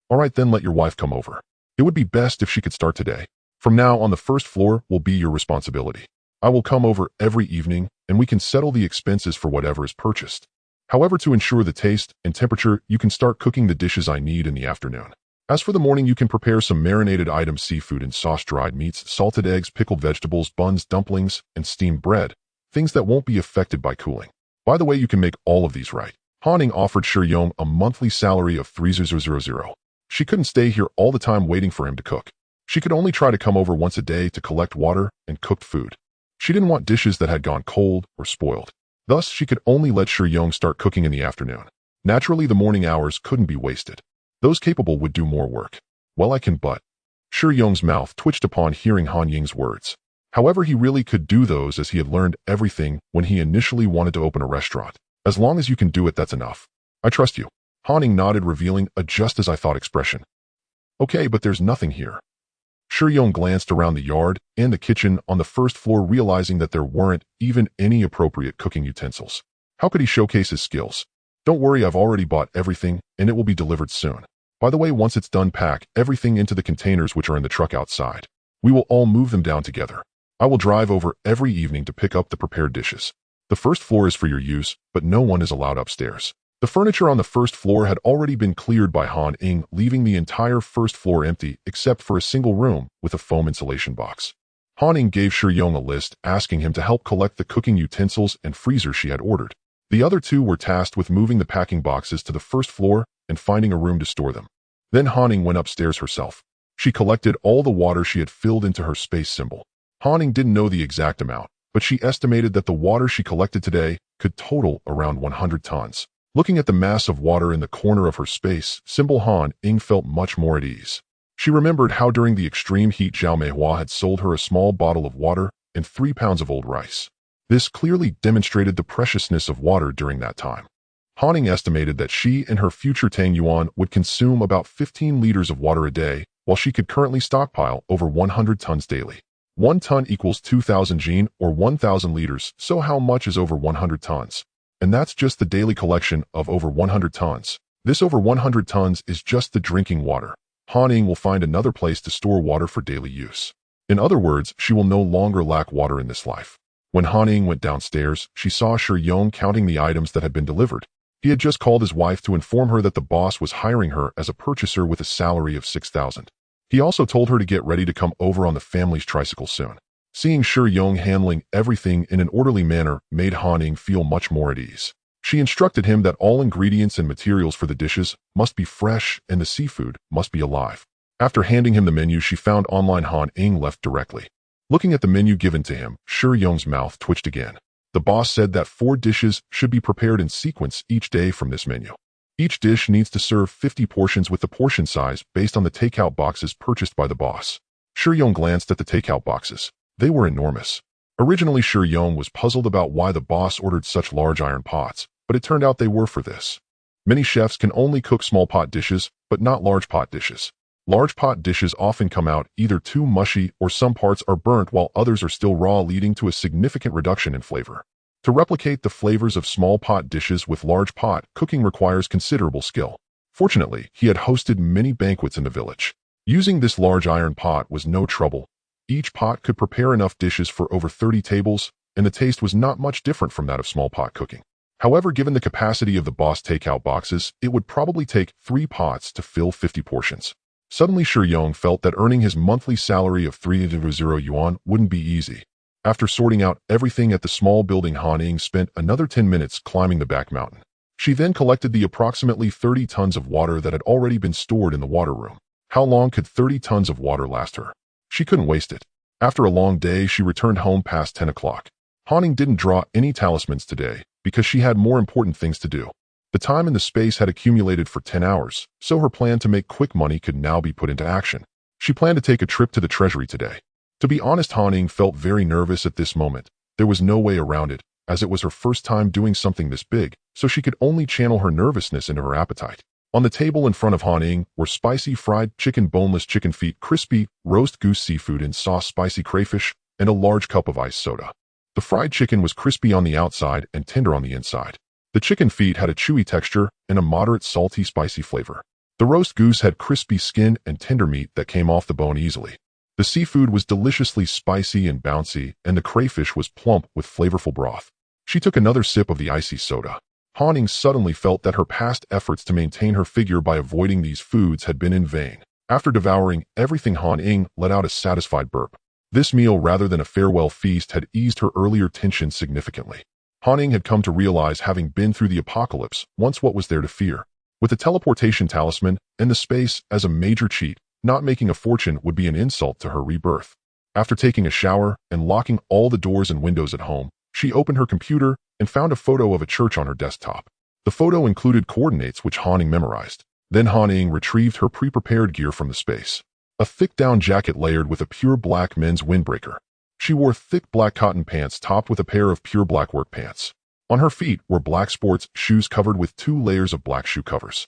All right, then let your wife come over. It would be best if she could start today. From now on, the first floor will be your responsibility. I will come over every evening, and we can settle the expenses for whatever is purchased. However, to ensure the taste and temperature, you can start cooking the dishes I need in the afternoon. As for the morning, you can prepare some marinated items: seafood and sauce, dried meats, salted eggs, pickled vegetables, buns, dumplings, and steamed bread, things that won't be affected by cooling. By the way, you can make all of these right. Han Ying offered Shi Yong a monthly salary of 3,000. She couldn't stay here all the time waiting for him to cook. She could only try to come over once a day to collect water and cooked food. She didn't want dishes that had gone cold or spoiled. Thus, she could only let Shi Yong start cooking in the afternoon. Naturally, the morning hours couldn't be wasted. Those capable would do more work. Well, I can, but... Shi Yong's mouth twitched upon hearing Han Ying's words. However, he really could do those, as he had learned everything when he initially wanted to open a restaurant. As long as you can do it, that's enough. I trust you. Han Ying nodded, revealing a just-as-I-thought expression. Okay, but there's nothing here. Shi Yong glanced around the yard and the kitchen on the first floor, realizing that there weren't even any appropriate cooking utensils. How could he showcase his skills? Don't worry, I've already bought everything, and it will be delivered soon. By the way, once it's done, pack everything into the containers which are in the truck outside. We will all move them down together. I will drive over every evening to pick up the prepared dishes. The first floor is for your use, but no one is allowed upstairs. The furniture on the first floor had already been cleared by Han Ying, leaving the entire first floor empty except for a single room with a foam insulation box. Han Ying gave Shi Yong a list, asking him to help collect the cooking utensils and freezer she had ordered. The other two were tasked with moving the packing boxes to the first floor and finding a room to store them. Then Han Ying went upstairs herself. She collected all the water she had filled into her space symbol. Han Ying didn't know the exact amount, but she estimated that the water she collected today could total around 100 tons. Looking at the mass of water in the corner of her space symbol, Han Ying felt much more at ease. She remembered how during the extreme heat Zhao Meihua had sold her a small bottle of water and 3 pounds of old rice. This clearly demonstrated the preciousness of water during that time. Han Ying estimated that she and her future Tang Yuan would consume about 15 liters of water a day, while she could currently stockpile over 100 tons daily. 1 ton equals 2,000 jin, or 1,000 liters, so how much is over 100 tons? And that's just the daily collection of over 100 tons. This over 100 tons is just the drinking water. Han Ying will find another place to store water for daily use. In other words, she will no longer lack water in this life. When Han Ying went downstairs, she saw Shi Yong counting the items that had been delivered. He had just called his wife to inform her that the boss was hiring her as a purchaser with a salary of 6,000. He also told her to get ready to come over on the family's tricycle soon. Seeing Ying handling everything in an orderly manner made Han Ying feel much more at ease. She instructed him that all ingredients and materials for the dishes must be fresh and the seafood must be alive. After handing him the menu she found online, Han Ying left directly. Looking at the menu given to him, Ying's mouth twitched again. The boss said that 4 dishes should be prepared in sequence each day from this menu. Each dish needs to serve 50 portions with the portion size based on the takeout boxes purchased by the boss. Ying glanced at the takeout boxes. They were enormous. Originally, Ying was puzzled about why the boss ordered such large iron pots, but it turned out they were for this. Many chefs can only cook small pot dishes, but not large pot dishes. Large pot dishes often come out either too mushy or some parts are burnt while others are still raw, leading to a significant reduction in flavor. To replicate the flavors of small pot dishes with large pot cooking requires considerable skill. Fortunately, he had hosted many banquets in the village. Using this large iron pot was no trouble. Each pot could prepare enough dishes for over 30 tables, and the taste was not much different from that of small pot cooking. However, given the capacity of the boss takeout boxes, it would probably take 3 pots to fill 50 portions. Suddenly, Ying felt that earning his monthly salary of 300 yuan wouldn't be easy. After sorting out everything at the small building, Han Ying spent another 10 minutes climbing the back mountain. She then collected the approximately 30 tons of water that had already been stored in the water room. How long could 30 tons of water last her? She couldn't waste it. After a long day, she returned home past 10 o'clock. Han Ying didn't draw any talismans today because she had more important things to do. The time and the space had accumulated for 10 hours, so her plan to make quick money could now be put into action. She planned to take a trip to the treasury today. To be honest, Han Ying felt very nervous at this moment. There was no way around it, as it was her first time doing something this big, so she could only channel her nervousness into her appetite. On the table in front of Han Ying were spicy fried chicken, boneless chicken feet, crispy roast goose, seafood in sauce, spicy crayfish, and a large cup of iced soda. The fried chicken was crispy on the outside and tender on the inside. The chicken feet had a chewy texture and a moderate salty, spicy flavor. The roast goose had crispy skin and tender meat that came off the bone easily. The seafood was deliciously spicy and bouncy, and the crayfish was plump with flavorful broth. She took another sip of the icy soda. Han Ying suddenly felt that her past efforts to maintain her figure by avoiding these foods had been in vain. After devouring everything, Han Ying let out a satisfied burp. This meal, rather than a farewell feast, had eased her earlier tension significantly. Han Ying had come to realize, having been through the apocalypse, once what was there to fear. With the teleportation talisman and the space as a major cheat, not making a fortune would be an insult to her rebirth. After taking a shower and locking all the doors and windows at home, she opened her computer and found a photo of a church on her desktop. The photo included coordinates which Han Ying memorized. Then Han Ying retrieved her pre-prepared gear from the space. A thick down jacket layered with a pure black men's windbreaker. She wore thick black cotton pants topped with a pair of pure black work pants. On her feet were black sports shoes covered with 2 layers of black shoe covers.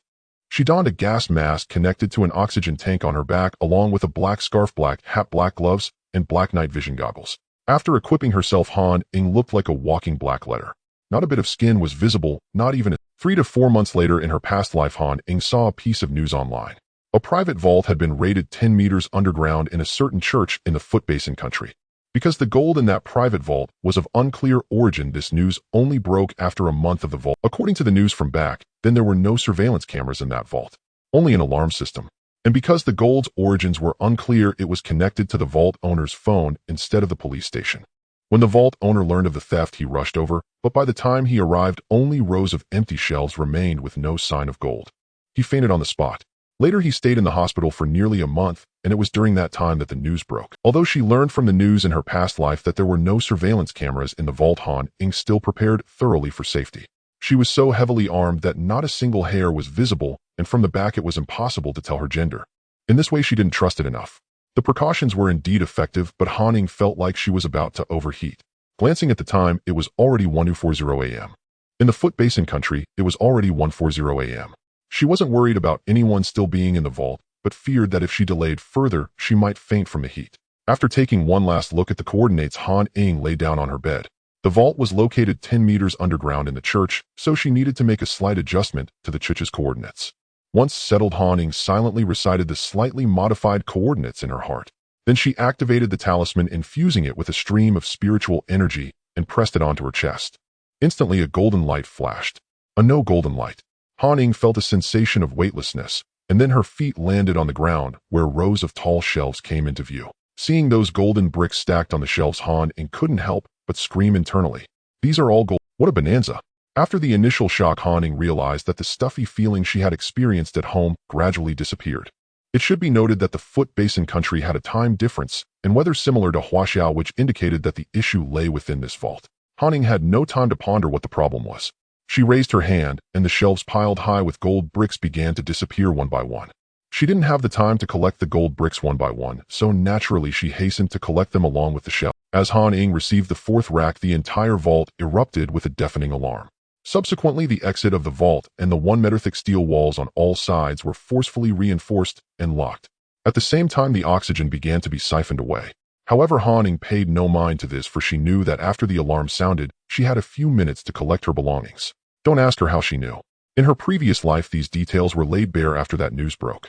She donned a gas mask connected to an oxygen tank on her back, along with a black scarf, black hat, black gloves, and black night vision goggles. After equipping herself, Han Ying looked like a walking black letter. Not a bit of skin was visible, not even 3 to 4 months later in her past life. Han Ying saw a piece of news online. A private vault had been raided 10 meters underground in a certain church in the Foot Basin country. Because the gold in that private vault was of unclear origin, this news only broke after a month of the vault. According to the news from back then, there were no surveillance cameras in that vault, only an alarm system. And because the gold's origins were unclear, it was connected to the vault owner's phone instead of the police station. When the vault owner learned of the theft, he rushed over, but by the time he arrived, only rows of empty shelves remained with no sign of gold. He fainted on the spot. Later, he stayed in the hospital for nearly a month, and it was during that time that the news broke. Although she learned from the news in her past life that there were no surveillance cameras in the vault, Han Ying still prepared thoroughly for safety. She was so heavily armed that not a single hair was visible, and from the back it was impossible to tell her gender. In this way, she didn't trust it enough. The precautions were indeed effective, but Han Ying felt like she was about to overheat. Glancing at the time, it was already 1:40 a.m. In the Foot Basin country, it was already 1:40 a.m. She wasn't worried about anyone still being in the vault, but feared that if she delayed further, she might faint from the heat. After taking one last look at the coordinates, Han Ying lay down on her bed. The vault was located 10 meters underground in the church, so she needed to make a slight adjustment to the church's coordinates. Once settled, Han Ying silently recited the slightly modified coordinates in her heart. Then she activated the talisman, infusing it with a stream of spiritual energy, and pressed it onto her chest. Instantly, a golden light flashed. A no golden light. Han Ying felt a sensation of weightlessness, and then her feet landed on the ground, where rows of tall shelves came into view. Seeing those golden bricks stacked on the shelves, Han Ying couldn't help but scream internally. These are all gold. What a bonanza. After the initial shock, Han Ying realized that the stuffy feeling she had experienced at home gradually disappeared. It should be noted that the Foot Basin country had a time difference and weather similar to Huaxiao, which indicated that the issue lay within this vault. Han Ying had no time to ponder what the problem was. She raised her hand, and the shelves piled high with gold bricks began to disappear one by one. She didn't have the time to collect the gold bricks one by one, so naturally she hastened to collect them along with the shell. As Han Ying received the fourth rack, the entire vault erupted with a deafening alarm. Subsequently, the exit of the vault and the 1-meter-thick steel walls on all sides were forcefully reinforced and locked. At the same time, the oxygen began to be siphoned away. However, Han Ying paid no mind to this, for she knew that after the alarm sounded, she had a few minutes to collect her belongings. Don't ask her how she knew. In her previous life, these details were laid bare after that news broke.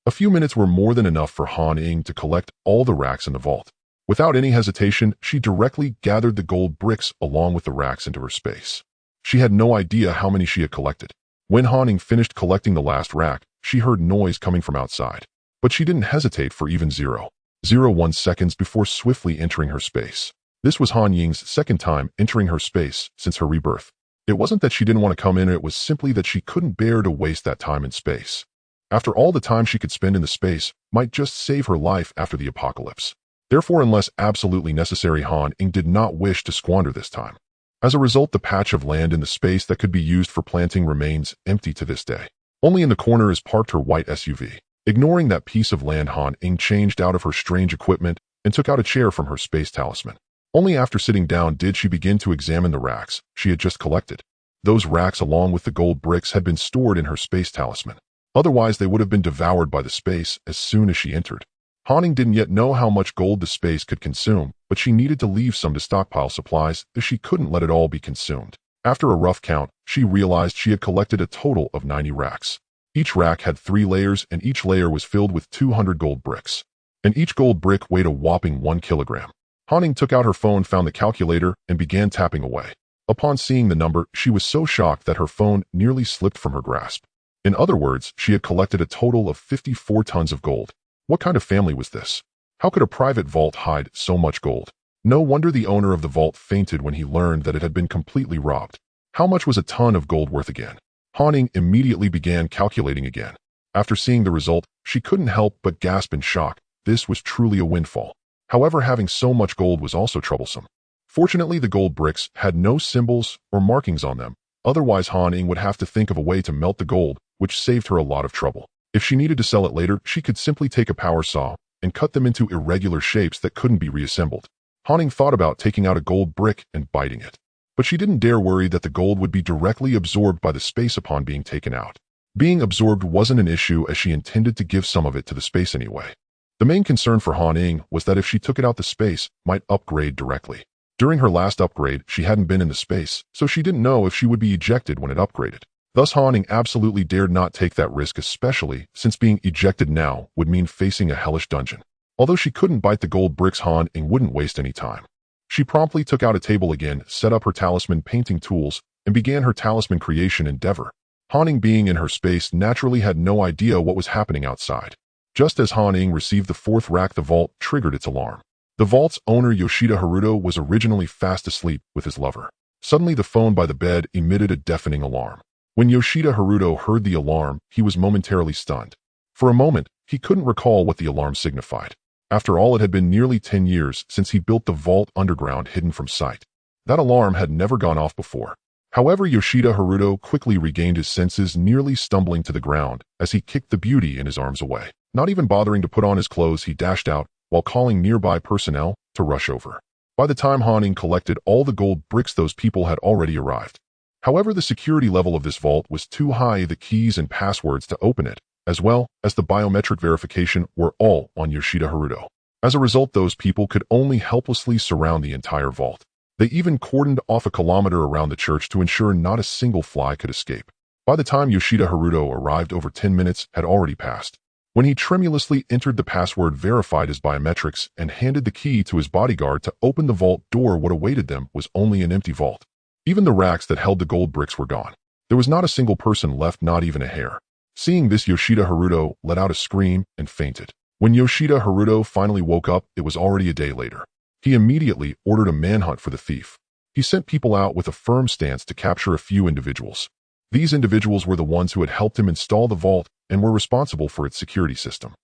A few minutes were more than enough for Han Ying to collect all the racks in the vault. Without any hesitation, she directly gathered the gold bricks along with the racks into her space. She had no idea how many she had collected. When Han Ying finished collecting the last rack, she heard noise coming from outside. But she didn't hesitate for even 0.01 seconds before swiftly entering her space. This was Han Ying's second time entering her space since her rebirth. It wasn't that she didn't want to come in, it was simply that she couldn't bear to waste that time in space. After all, the time she could spend in the space might just save her life after the apocalypse. Therefore, unless absolutely necessary, Han Ying did not wish to squander this time. As a result, the patch of land in the space that could be used for planting remains empty to this day. Only in the corner is parked her white SUV. Ignoring that piece of land, Han Ying changed out of her strange equipment and took out a chair from her space talisman. Only after sitting down did she begin to examine the racks she had just collected. Those racks, along with the gold bricks, had been stored in her space talisman. Otherwise, they would have been devoured by the space as soon as she entered. Han Ying didn't yet know how much gold the space could consume, but she needed to leave some to stockpile supplies, as she couldn't let it all be consumed. After a rough count, she realized she had collected a total of 90 racks. Each rack had 3 layers, and each layer was filled with 200 gold bricks. And each gold brick weighed a whopping 1 kilogram. Han Ying took out her phone, found the calculator, and began tapping away. Upon seeing the number, she was so shocked that her phone nearly slipped from her grasp. In other words, she had collected a total of 54 tons of gold. What kind of family was this? How could a private vault hide so much gold? No wonder the owner of the vault fainted when he learned that it had been completely robbed. How much was a ton of gold worth again? Han Ying immediately began calculating again. After seeing the result, she couldn't help but gasp in shock. This was truly a windfall. However, having so much gold was also troublesome. Fortunately, the gold bricks had no symbols or markings on them. Otherwise, Han Ying would have to think of a way to melt the gold, which saved her a lot of trouble. If she needed to sell it later, she could simply take a power saw and cut them into irregular shapes that couldn't be reassembled. Han Ying thought about taking out a gold brick and biting it. But she didn't dare worry that the gold would be directly absorbed by the space upon being taken out. Being absorbed wasn't an issue, as she intended to give some of it to the space anyway. The main concern for Han Ying was that if she took it out, the space might upgrade directly. During her last upgrade, she hadn't been in the space, so she didn't know if she would be ejected when it upgraded. Thus, Han Ying absolutely dared not take that risk, especially since being ejected now would mean facing a hellish dungeon. Although she couldn't bite the gold bricks, Han Ying wouldn't waste any time. She promptly took out a table again, set up her talisman painting tools, and began her talisman creation endeavor. Han Ying, being in her space, naturally had no idea what was happening outside. Just as Han Ying received the fourth rack, the vault triggered its alarm. The vault's owner, Yoshida Haruto, was originally fast asleep with his lover. Suddenly, the phone by the bed emitted a deafening alarm. When Yoshida Haruto heard the alarm, he was momentarily stunned. For a moment, he couldn't recall what the alarm signified. After all, it had been nearly 10 years since he built the vault underground, hidden from sight. That alarm had never gone off before. However, Yoshida Haruto quickly regained his senses, nearly stumbling to the ground as he kicked the beauty in his arms away. Not even bothering to put on his clothes, he dashed out while calling nearby personnel to rush over. By the time Han Ying collected all the gold bricks, those people had already arrived. However, the security level of this vault was too high. The keys and passwords to open it, as well as the biometric verification, were all on Yoshida Haruto. As a result, those people could only helplessly surround the entire vault. They even cordoned off a kilometer around the church to ensure not a single fly could escape. By the time Yoshida Haruto arrived, over 10 minutes had already passed. When he tremulously entered the password, verified his biometrics, and handed the key to his bodyguard to open the vault door, what awaited them was only an empty vault. Even the racks that held the gold bricks were gone. There was not a single person left, not even a hair. Seeing this, Yoshida Haruto let out a scream and fainted. When Yoshida Haruto finally woke up, it was already a day later. He immediately ordered a manhunt for the thief. He sent people out with a firm stance to capture a few individuals. These individuals were the ones who had helped him install the vault and were responsible for its security system.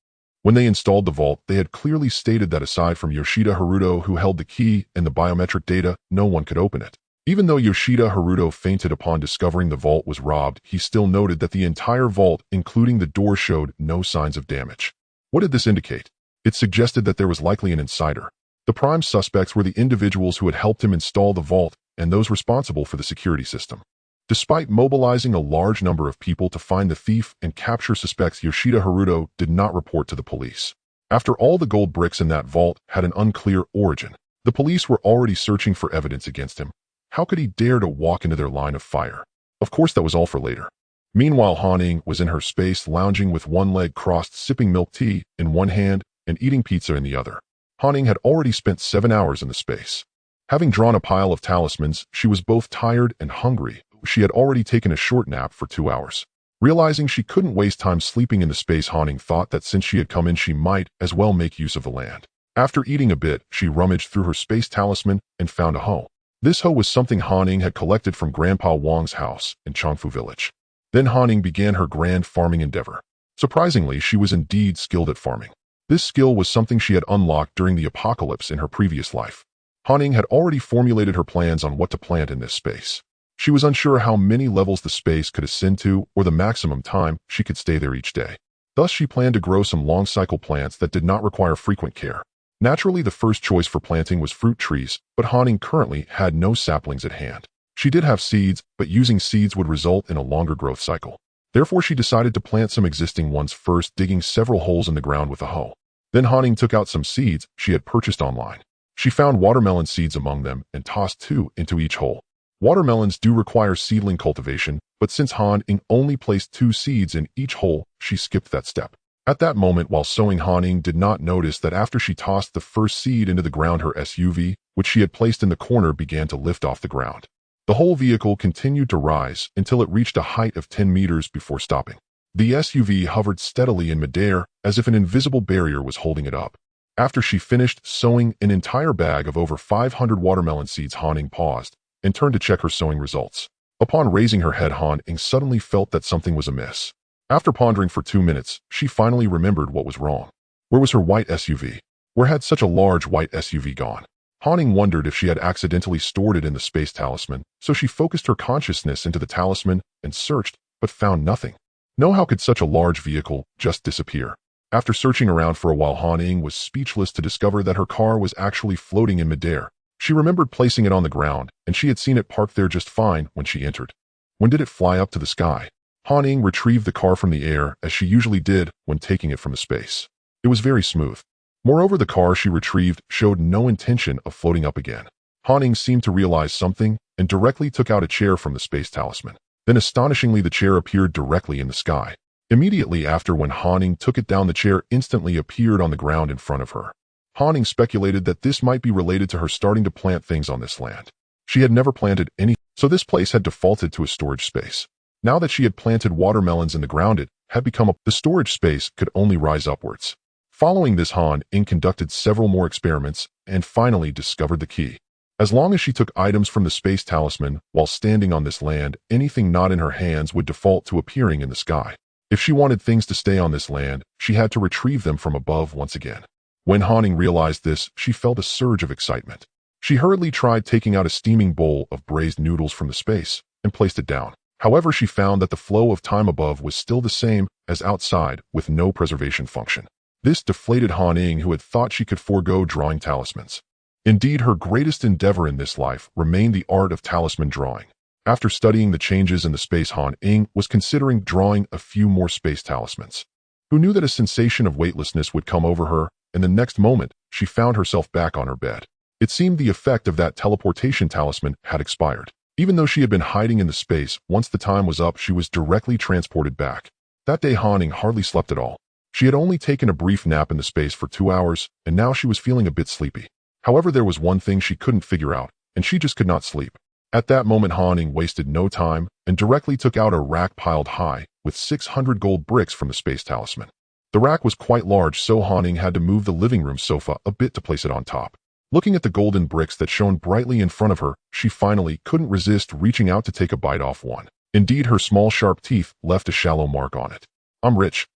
When they installed the vault, they had clearly stated that aside from Yoshida Haruto, who held the key and the biometric data, no one could open it. Even though Yoshida Haruto fainted upon discovering the vault was robbed, he still noted that the entire vault, including the door, showed no signs of damage. What did this indicate? It suggested that there was likely an insider. The prime suspects were the individuals who had helped him install the vault and those responsible for the security system. Despite mobilizing a large number of people to find the thief and capture suspects, Yoshida Haruto did not report to the police. After all, the gold bricks in that vault had an unclear origin. The police were already searching for evidence against him. How could he dare to walk into their line of fire? Of course, that was all for later. Meanwhile, Han Ying was in her space, lounging with one leg crossed, sipping milk tea in one hand and eating pizza in the other. Han Ying had already spent 7 hours in the space. Having drawn a pile of talismans, she was both tired and hungry. She had already taken a short nap for 2 hours. Realizing she couldn't waste time sleeping in the space, Han Ying thought that since she had come in, she might as well make use of the land. After eating a bit, she rummaged through her space talisman and found a hoe. This hoe was something Han Ying had collected from Grandpa Wang's house in Changfu Village. Then Han Ying began her grand farming endeavor. Surprisingly, she was indeed skilled at farming. This skill was something she had unlocked during the apocalypse in her previous life. Han Ying had already formulated her plans on what to plant in this space. She was unsure how many levels the space could ascend to or the maximum time she could stay there each day. Thus, she planned to grow some long-cycle plants that did not require frequent care. Naturally, the first choice for planting was fruit trees, but Han Ying currently had no saplings at hand. She did have seeds, but using seeds would result in a longer growth cycle. Therefore, she decided to plant some existing ones first, digging several holes in the ground with a hoe. Then Han Ying took out some seeds she had purchased online. She found watermelon seeds among them and tossed 2 into each hole. Watermelons do require seedling cultivation, but since Han Ying only placed 2 seeds in each hole, she skipped that step. At that moment, while sowing, Han Ying did not notice that after she tossed the first seed into the ground, her SUV, which she had placed in the corner, began to lift off the ground. The whole vehicle continued to rise until it reached a height of 10 meters before stopping. The SUV hovered steadily in midair as if an invisible barrier was holding it up. After she finished sowing an entire bag of over 500 watermelon seeds, Han Ying paused and turned to check her sowing results. Upon raising her head, Han Ying suddenly felt that something was amiss. After pondering for 2 minutes, she finally remembered what was wrong. Where was her white SUV? Where had such a large white SUV gone? Han Ying wondered if she had accidentally stored it in the space talisman, so she focused her consciousness into the talisman and searched, but found nothing. No, how could such a large vehicle just disappear? After searching around for a while, Han Ying was speechless to discover that her car was actually floating in midair. She remembered placing it on the ground, and she had seen it parked there just fine when she entered. When did it fly up to the sky? Han Ying retrieved the car from the air, as she usually did when taking it from the space. It was very smooth. Moreover, the car she retrieved showed no intention of floating up again. Han Ying seemed to realize something and directly took out a chair from the space talisman. Then astonishingly, the chair appeared directly in the sky. Immediately after, when Han Ying took it down, the chair instantly appeared on the ground in front of her. Han Ying speculated that this might be related to her starting to plant things on this land. She had never planted any, so this place had defaulted to a storage space. Now that she had planted watermelons in the ground, it had become the storage space could only rise upwards. Following this, Han Ying conducted several more experiments and finally discovered the key. As long as she took items from the space talisman while standing on this land, anything not in her hands would default to appearing in the sky. If she wanted things to stay on this land, she had to retrieve them from above once again. When Han Ying realized this, she felt a surge of excitement. She hurriedly tried taking out a steaming bowl of braised noodles from the space and placed it down. However, she found that the flow of time above was still the same as outside, with no preservation function. This deflated Han Ying, who had thought she could forego drawing talismans. Indeed, her greatest endeavor in this life remained the art of talisman drawing. After studying the changes in the space, Han Ying was considering drawing a few more space talismans. Who knew that a sensation of weightlessness would come over her, and the next moment, she found herself back on her bed. It seemed the effect of that teleportation talisman had expired. Even though she had been hiding in the space, once the time was up, she was directly transported back. That day, Han Ying hardly slept at all. She had only taken a brief nap in the space for 2 hours, and now she was feeling a bit sleepy. However, there was one thing she couldn't figure out, and she just could not sleep. At that moment, Han Ying wasted no time and directly took out a rack piled high with 600 gold bricks from the space talisman. The rack was quite large, so Han Ying had to move the living room sofa a bit to place it on top. Looking at the golden bricks that shone brightly in front of her, she finally couldn't resist reaching out to take a bite off one. Indeed, her small sharp teeth left a shallow mark on it. I'm rich.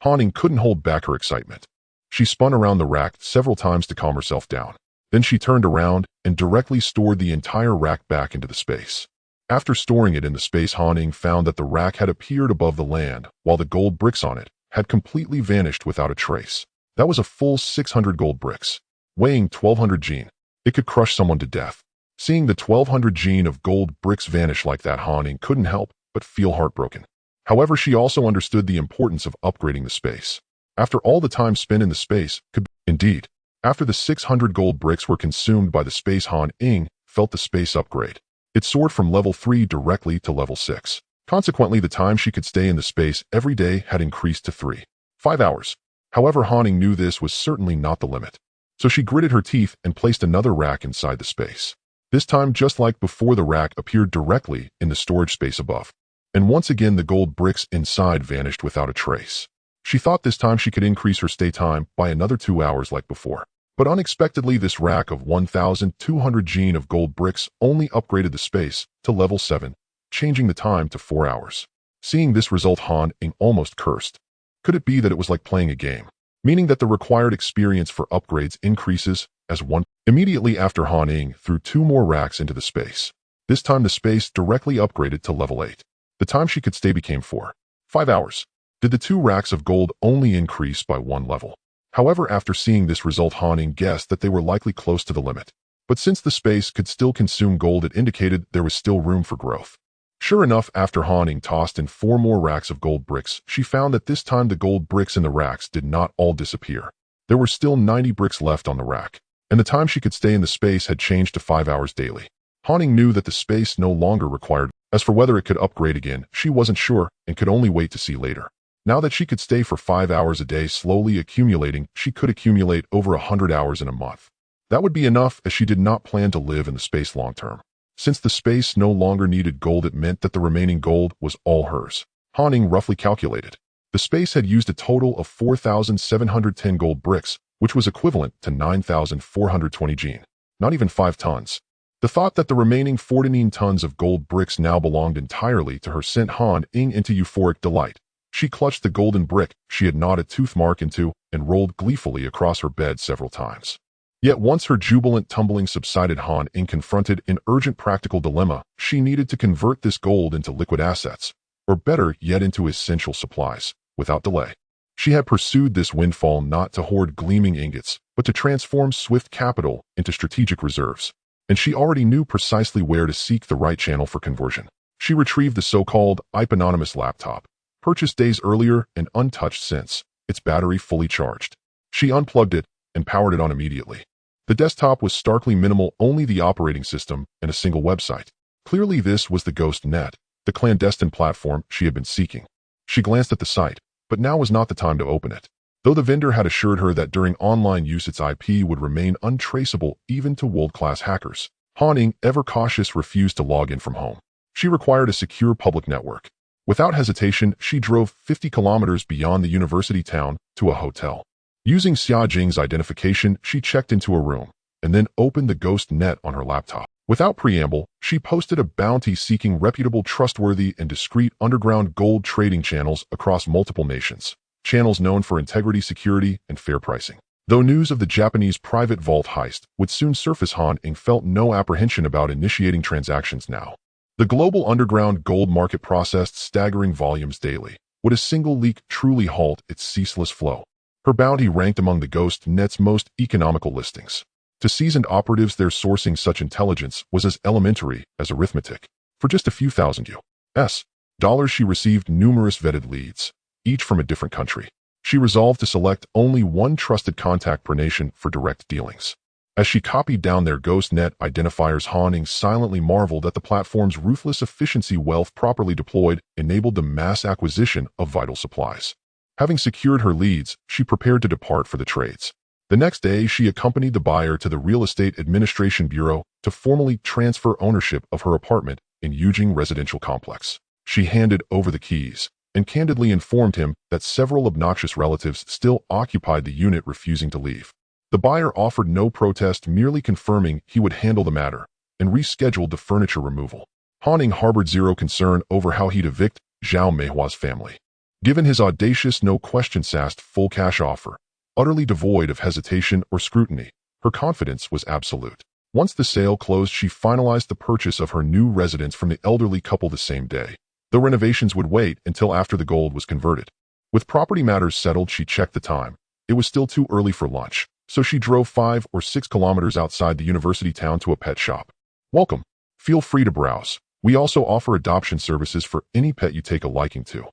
Han Ying couldn't hold back her excitement. She spun around the rack several times to calm herself down. Then she turned around and directly stored the entire rack back into the space. After storing it in the space, Han Ying found that the rack had appeared above the land, while the gold bricks on it had completely vanished without a trace. That was a full 600 gold bricks, weighing 1,200 gene. It could crush someone to death. Seeing the 1,200 gene of gold bricks vanish like that, Han Ying couldn't help but feel heartbroken. However, she also understood the importance of upgrading the space. After all the time spent in the space, indeed, after the 600 gold bricks were consumed by the space, Han Ying felt the space upgrade. It soared from level 3 directly to level 6. Consequently, the time she could stay in the space every day had increased to 5 hours. However, Han Ying knew this was certainly not the limit. So she gritted her teeth and placed another rack inside the space. This time, just like before, the rack appeared directly in the storage space above. And once again, the gold bricks inside vanished without a trace. She thought this time she could increase her stay time by another 2 hours like before. But unexpectedly, this rack of 1,200 gene of gold bricks only upgraded the space to level 7, changing the time to 4 hours. Seeing this result, Han Ying almost cursed. Could it be that it was like playing a game, meaning that the required experience for upgrades increases as one? Immediately after, Han Ying threw 2 more racks into the space. This time the space directly upgraded to level 8. The time she could stay became 5 hours. Did the 2 racks of gold only increase by 1 level? However, after seeing this result, Han Ying guessed that they were likely close to the limit. But since the space could still consume gold, it indicated there was still room for growth. Sure enough, after Han Ying tossed in 4 more racks of gold bricks, she found that this time the gold bricks in the racks did not all disappear. There were still 90 bricks left on the rack, and the time she could stay in the space had changed to 5 hours daily. Han Ying knew that the space no longer required. As for whether it could upgrade again, she wasn't sure and could only wait to see later. Now that she could stay for 5 hours a day, slowly accumulating, she could accumulate over 100 hours in a month. That would be enough, as she did not plan to live in the space long term. Since the space no longer needed gold, it meant that the remaining gold was all hers. Han Ying roughly calculated. The space had used a total of 4,710 gold bricks, which was equivalent to 9,420 gene. Not even 5 tons. The thought that the remaining 49 tons of gold bricks now belonged entirely to her sent Han Ying into euphoric delight. She clutched the golden brick she had gnawed a tooth mark into and rolled gleefully across her bed several times. Yet once her jubilant tumbling subsided, Han Ying confronted an urgent practical dilemma. She needed to convert this gold into liquid assets, or better yet into essential supplies, without delay. She had pursued this windfall not to hoard gleaming ingots, but to transform swift capital into strategic reserves. And she already knew precisely where to seek the right channel for conversion. She retrieved the so-called eponymous laptop, purchased days earlier and untouched since, its battery fully charged. She unplugged it and powered it on immediately. The desktop was starkly minimal, only the operating system and a single website. Clearly this was the Ghost Net, the clandestine platform she had been seeking. She glanced at the site, but now was not the time to open it. Though the vendor had assured her that during online use its IP would remain untraceable even to world-class hackers, Han Ying, ever cautious, refused to log in from home. She required a secure public network. Without hesitation, she drove 50 kilometers beyond the university town to a hotel. Using Xia Jing's identification, she checked into a room, and then opened the Ghost Net on her laptop. Without preamble, she posted a bounty seeking reputable, trustworthy, and discreet underground gold trading channels across multiple nations. Channels known for integrity, security, and fair pricing. Though news of the Japanese private vault heist would soon surface, Han Ying felt no apprehension about initiating transactions now. The global underground gold market processed staggering volumes daily. Would a single leak truly halt its ceaseless flow? Her bounty ranked among the Ghost Net's most economical listings. To seasoned operatives, their sourcing such intelligence was as elementary as arithmetic. For just a few thousand US dollars, she received numerous vetted leads, each from a different country. She resolved to select only one trusted contact per nation for direct dealings. As she copied down their Ghost Net identifiers, Han Ying silently marveled at the platform's ruthless efficiency. Wealth properly deployed enabled the mass acquisition of vital supplies. Having secured her leads, she prepared to depart for the trades. The next day, she accompanied the buyer to the Real Estate Administration Bureau to formally transfer ownership of her apartment in Ying residential complex. She handed over the keys, and candidly informed him that several obnoxious relatives still occupied the unit, refusing to leave. The buyer offered no protest, merely confirming he would handle the matter, and rescheduled the furniture removal. Han Ying harbored zero concern over how he'd evict Zhao Meihua's family. Given his audacious, no-questions-asked full-cash offer, utterly devoid of hesitation or scrutiny, her confidence was absolute. Once the sale closed, she finalized the purchase of her new residence from the elderly couple the same day. The renovations would wait until after the gold was converted. With property matters settled, she checked the time. It was still too early for lunch, so she drove 5 or 6 kilometers outside the university town to a pet shop. Welcome. Feel free to browse. We also offer adoption services for any pet you take a liking to.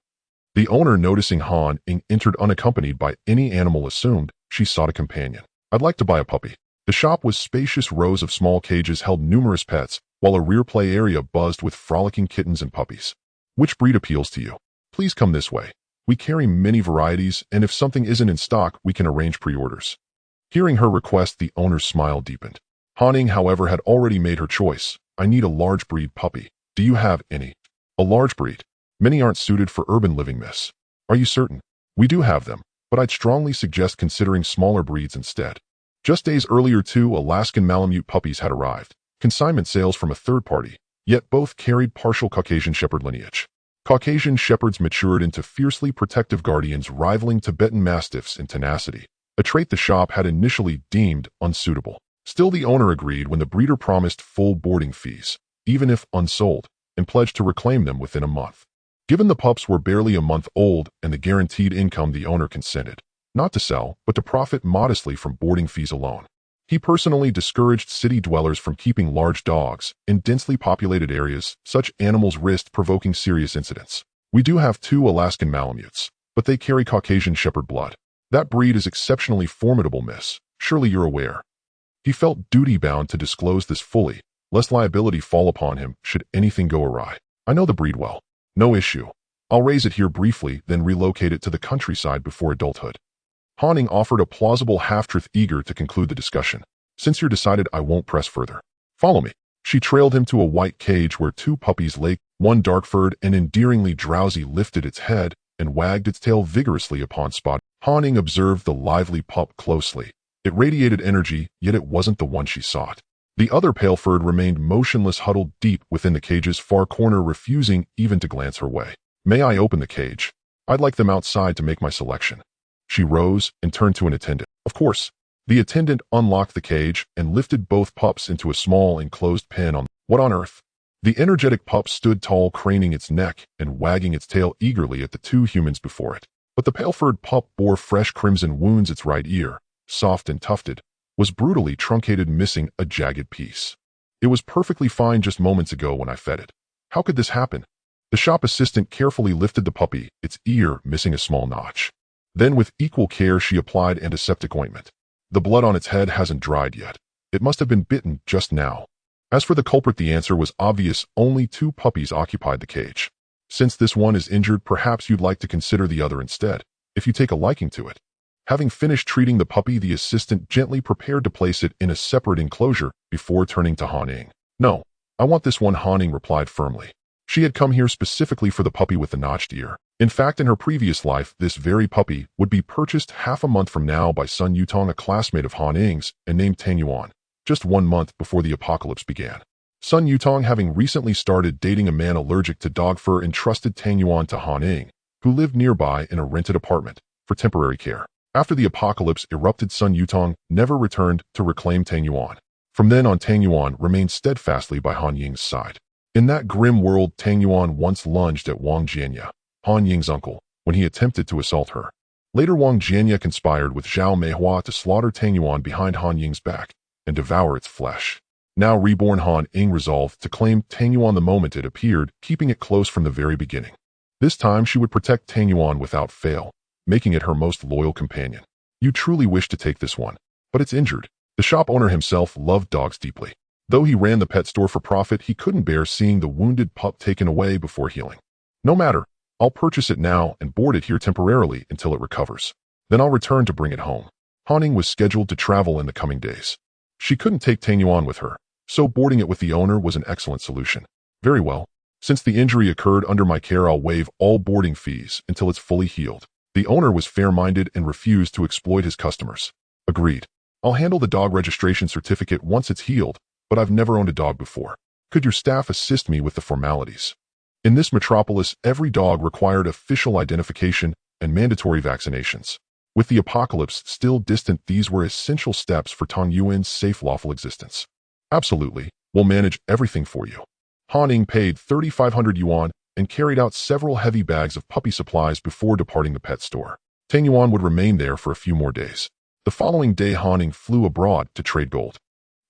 The owner, noticing Han Ying entered unaccompanied by any animal, assumed she sought a companion. I'd like to buy a puppy. The shop was spacious. Rows of small cages held numerous pets, while a rear play area buzzed with frolicking kittens and puppies. Which breed appeals to you? Please come this way. We carry many varieties, and if something isn't in stock, we can arrange pre-orders. Hearing her request, the owner's smile deepened. Han Ying, however, had already made her choice. I need a large breed puppy. Do you have any? A large breed? Many aren't suited for urban living, miss. Are you certain? We do have them, but I'd strongly suggest considering smaller breeds instead. Just days earlier, 2 Alaskan Malamute puppies had arrived, consignment sales from a third party, yet both carried partial Caucasian Shepherd lineage. Caucasian Shepherds matured into fiercely protective guardians, rivaling Tibetan Mastiffs in tenacity, a trait the shop had initially deemed unsuitable. Still, the owner agreed when the breeder promised full boarding fees, even if unsold, and pledged to reclaim them within a month. Given the pups were barely a month old and the guaranteed income, the owner consented, not to sell, but to profit modestly from boarding fees alone. He personally discouraged city dwellers from keeping large dogs in densely populated areas. Such animals risked provoking serious incidents. We do have 2 Alaskan Malamutes, but they carry Caucasian Shepherd blood. That breed is exceptionally formidable, miss. Surely you're aware. He felt duty-bound to disclose this fully, lest liability fall upon him should anything go awry. I know the breed well. No issue. I'll raise it here briefly, then relocate it to the countryside before adulthood. Han Ying offered a plausible half-truth, eager to conclude the discussion. Since you're decided, I won't press further. Follow me. She trailed him to a white cage where 2 puppies lay. One, dark-furred and endearingly drowsy, lifted its head and wagged its tail vigorously upon spot. Han Ying observed the lively pup closely. It radiated energy, yet it wasn't the one she sought. The other, pale-furred, remained motionless, huddled deep within the cage's far corner, refusing even to glance her way. May I open the cage? I'd like them outside to make my selection. She rose and turned to an attendant. Of course. The attendant unlocked the cage and lifted both pups into a small enclosed pen. What on earth? The energetic pup stood tall, craning its neck and wagging its tail eagerly at the 2 humans before it. But the pale-furred pup bore fresh crimson wounds. Its right ear, soft and tufted, was brutally truncated, missing a jagged piece. It was perfectly fine just moments ago when I fed it. How could this happen? The shop assistant carefully lifted the puppy, its ear missing a small notch. Then, with equal care, she applied antiseptic ointment. The blood on its head hasn't dried yet. It must have been bitten just now. As for the culprit, the answer was obvious. Only 2 puppies occupied the cage. Since this one is injured, perhaps you'd like to consider the other instead, if you take a liking to it. Having finished treating the puppy, the assistant gently prepared to place it in a separate enclosure before turning to Han Ying. No, I want this one, Han Ying replied firmly. She had come here specifically for the puppy with the notched ear. In fact, in her previous life, this very puppy would be purchased half a month from now by Sun Yutong, a classmate of Han Ying's, and named Tang Yuan, just 1 month before the apocalypse began. Sun Yutong, having recently started dating a man allergic to dog fur, entrusted Tang Yuan to Han Ying, who lived nearby in a rented apartment, for temporary care. After the apocalypse erupted, Sun Yutong never returned to reclaim Tang Yuan. From then on, Tang Yuan remained steadfastly by Han Ying's side. In that grim world, Tang Yuan once lunged at Wang Jianya, Han Ying's uncle, when he attempted to assault her. Later, Wang Jianya conspired with Zhao Meihua to slaughter Tang Yuan behind Han Ying's back and devour its flesh. Now reborn, Han Ying resolved to claim Tang Yuan the moment it appeared, keeping it close from the very beginning. This time she would protect Tang Yuan without fail, making it her most loyal companion. You truly wish to take this one, but it's injured. The shop owner himself loved dogs deeply. Though he ran the pet store for profit, he couldn't bear seeing the wounded pup taken away before healing. No matter, I'll purchase it now and board it here temporarily until it recovers. Then I'll return to bring it home. Han Ying was scheduled to travel in the coming days. She couldn't take Tang Yuan with her, so boarding it with the owner was an excellent solution. Very well. Since the injury occurred under my care, I'll waive all boarding fees until it's fully healed. The owner was fair-minded and refused to exploit his customers. Agreed. I'll handle the dog registration certificate once it's healed, but I've never owned a dog before. Could your staff assist me with the formalities? In this metropolis, every dog required official identification and mandatory vaccinations. With the apocalypse still distant, these were essential steps for Tang Yuan's safe, lawful existence. Absolutely, we'll manage everything for you. Han Ying paid 3,500 yuan and carried out several heavy bags of puppy supplies before departing the pet store. Tang Yuan would remain there for a few more days. The following day, Han Ying flew abroad to trade gold.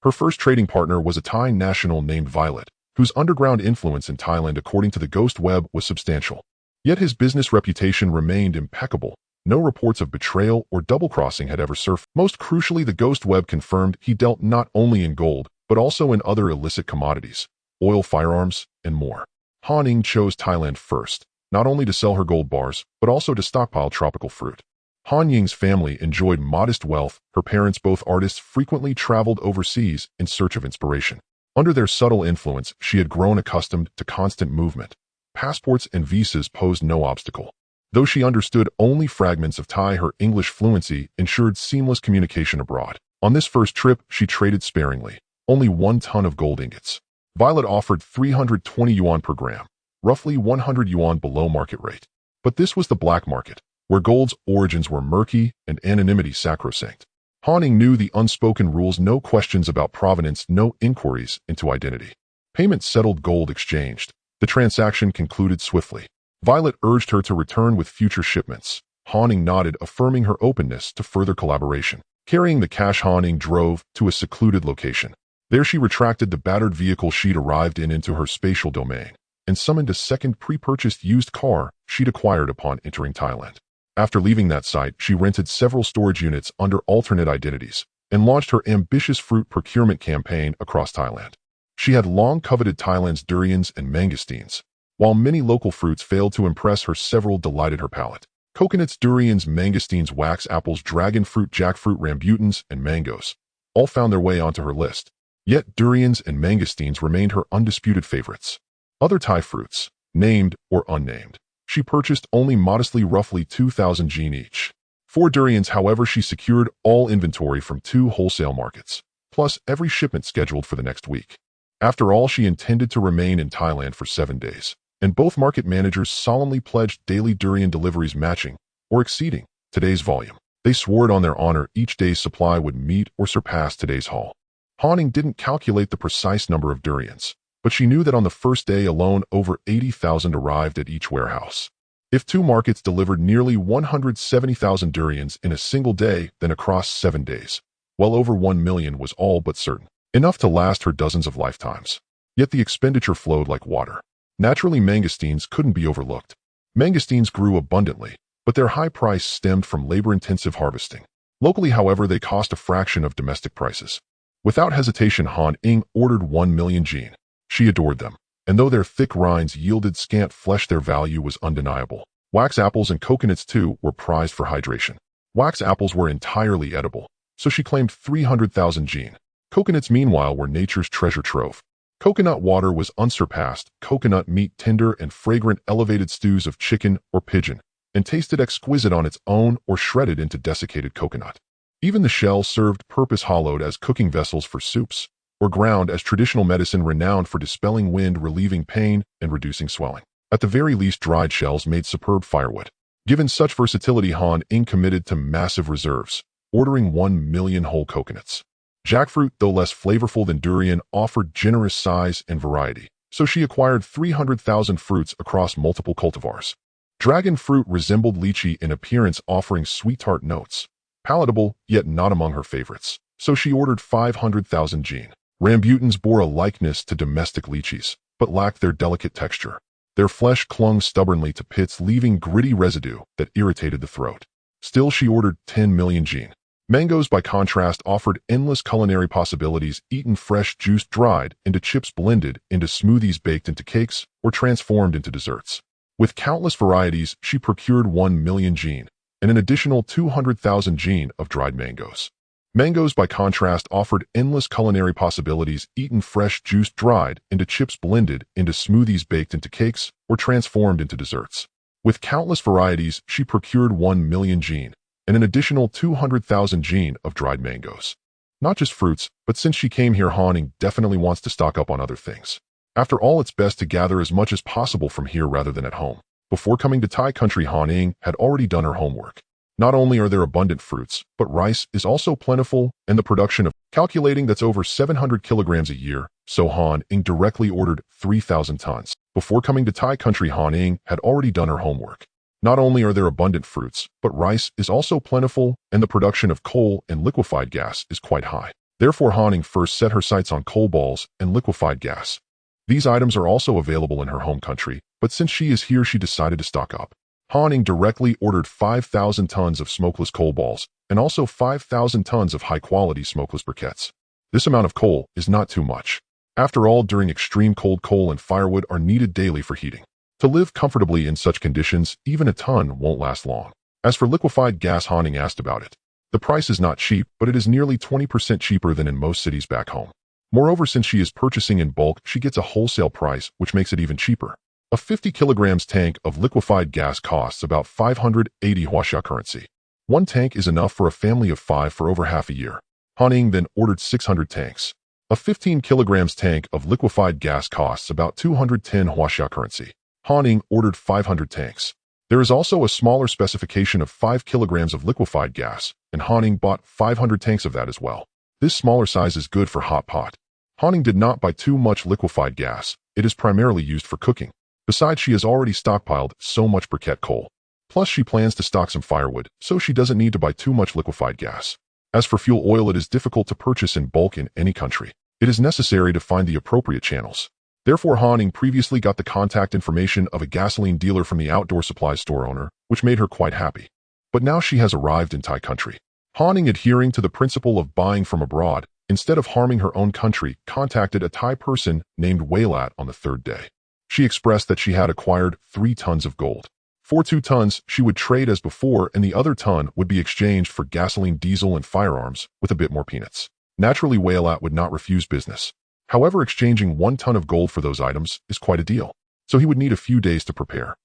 Her first trading partner was a Thai national named Violet, whose underground influence in Thailand, according to the Ghost Web, was substantial. Yet his business reputation remained impeccable. No reports of betrayal or double-crossing had ever surfaced. Most crucially, the Ghost Web confirmed he dealt not only in gold, but also in other illicit commodities, oil, firearms, and more. Han Ying chose Thailand first, not only to sell her gold bars, but also to stockpile tropical fruit. Han Ying's family enjoyed modest wealth. Her parents, both artists, frequently traveled overseas in search of inspiration. Under their subtle influence, she had grown accustomed to constant movement. Passports and visas posed no obstacle. Though she understood only fragments of Thai, her English fluency ensured seamless communication abroad. On this first trip, she traded sparingly, only 1 ton of gold ingots. Violet offered 320 yuan per gram, roughly 100 yuan below market rate. But this was the black market, where gold's origins were murky and anonymity sacrosanct. Han Ying knew the unspoken rules: no questions about provenance, no inquiries into identity. Payment settled, gold exchanged. The transaction concluded swiftly. Violet urged her to return with future shipments. Han Ying nodded, affirming her openness to further collaboration. Carrying the cash, Han Ying drove to a secluded location. There she retracted the battered vehicle she'd arrived in into her spatial domain and summoned a second pre-purchased used car she'd acquired upon entering Thailand. After leaving that site, she rented several storage units under alternate identities and launched her ambitious fruit procurement campaign across Thailand. She had long coveted Thailand's durians and mangosteens. While many local fruits failed to impress her, several delighted her palate. Coconuts, durians, mangosteens, wax apples, dragon fruit, jackfruit, rambutans, and mangoes all found their way onto her list. Yet durians and mangosteens remained her undisputed favorites. Other Thai fruits, named or unnamed, she purchased only modestly, roughly 2,000 jin each. For durians, however, she secured all inventory from 2 wholesale markets, plus every shipment scheduled for the next week. After all, she intended to remain in Thailand for 7 days, and both market managers solemnly pledged daily durian deliveries matching or exceeding today's volume. They swore it on their honor each day's supply would meet or surpass today's haul. Han Ying didn't calculate the precise number of durians, but she knew that on the first day alone, over 80,000 arrived at each warehouse. If 2 markets delivered nearly 170,000 durians in a single day, then across 7 days, well over 1 million was all but certain, enough to last her dozens of lifetimes. Yet the expenditure flowed like water. Naturally, mangosteens couldn't be overlooked. Mangosteens grew abundantly, but their high price stemmed from labor-intensive harvesting. Locally, however, they cost a fraction of domestic prices. Without hesitation, Han Ying ordered 1 million jin. She adored them, and though their thick rinds yielded scant flesh, their value was undeniable. Wax apples and coconuts, too, were prized for hydration. Wax apples were entirely edible, so she claimed 300,000 jin. Coconuts, meanwhile, were nature's treasure trove. Coconut water was unsurpassed, coconut meat tender and fragrant, elevated stews of chicken or pigeon, and tasted exquisite on its own or shredded into desiccated coconut. Even the shell served purpose, hollowed as cooking vessels for soups, or ground as traditional medicine renowned for dispelling wind, relieving pain, and reducing swelling. At the very least, dried shells made superb firewood. Given such versatility, Han Ying committed to massive reserves, ordering 1 million whole coconuts. Jackfruit, though less flavorful than durian, offered generous size and variety, so she acquired 300,000 fruits across multiple cultivars. Dragon fruit resembled lychee in appearance, offering sweet tart notes. Palatable, yet not among her favorites, so she ordered 500,000 jin. Rambutans bore a likeness to domestic lychees, but lacked their delicate texture. Their flesh clung stubbornly to pits, leaving gritty residue that irritated the throat. Still, she ordered 10 million jin. Mangoes, by contrast, offered endless culinary possibilities: eaten fresh, juiced, dried into chips, blended into smoothies, baked into cakes, or transformed into desserts. With countless varieties, she procured 1 million jin and an additional 200,000 jin of dried mangoes. Mangoes, by contrast, offered endless culinary possibilities, eaten fresh, juiced, dried, into chips, blended, into smoothies, baked into cakes, or transformed into desserts. With countless varieties, she procured 1 million jin and an additional 200,000 jin of dried mangoes. Not just fruits, but since she came here, Han Ying definitely wants to stock up on other things. After all, it's best to gather as much as possible from here rather than at home. Before coming to Thai country, Han Ying had already done her homework. Not only are there abundant fruits, but rice is also plentiful, and the production of calculating that's over 700 kilograms a year, so Han Ying directly ordered 3,000 tons. Before coming to Thai country, Han Ying had already done her homework. Not only are there abundant fruits, but rice is also plentiful, and the production of coal and liquefied gas is quite high. Therefore, Han Ying first set her sights on coal balls and liquefied gas. These items are also available in her home country, but since she is here, she decided to stock up. Han Ying directly ordered 5,000 tons of smokeless coal balls and also 5,000 tons of high-quality smokeless briquettes. This amount of coal is not too much. After all, during extreme cold, coal and firewood are needed daily for heating. To live comfortably in such conditions, even a ton won't last long. As for liquefied gas, Han Ying asked about it. The price is not cheap, but it is nearly 20% cheaper than in most cities back home. Moreover, since she is purchasing in bulk, she gets a wholesale price, which makes it even cheaper. A 50 kilograms tank of liquefied gas costs about 580 Huaxia currency. One tank is enough for a family of 5 for over half a year. Han Ying then ordered 600 tanks. A 15 kilograms tank of liquefied gas costs about 210 Huaxia currency. Han Ying ordered 500 tanks. There is also a smaller specification of 5 kilograms of liquefied gas, and Han Ying bought 500 tanks of that as well. This smaller size is good for hot pot. Han Ying did not buy too much liquefied gas. It is primarily used for cooking. Besides, she has already stockpiled so much briquette coal. Plus, she plans to stock some firewood, so she doesn't need to buy too much liquefied gas. As for fuel oil, it is difficult to purchase in bulk in any country. It is necessary to find the appropriate channels. Therefore, Han Ying previously got the contact information of a gasoline dealer from the outdoor supply store owner, which made her quite happy. But now she has arrived in Thai country. Han Ying, adhering to the principle of buying from abroad, instead of harming her own country, contacted a Thai person named Waylat on the third day. She expressed that she had acquired 3 tons of gold. For 2 tons, she would trade as before, and the other ton would be exchanged for gasoline, diesel, and firearms, with a bit more peanuts. Naturally, Waylat would not refuse business. However, exchanging 1 ton of gold for those items is quite a deal, so he would need a few days to prepare.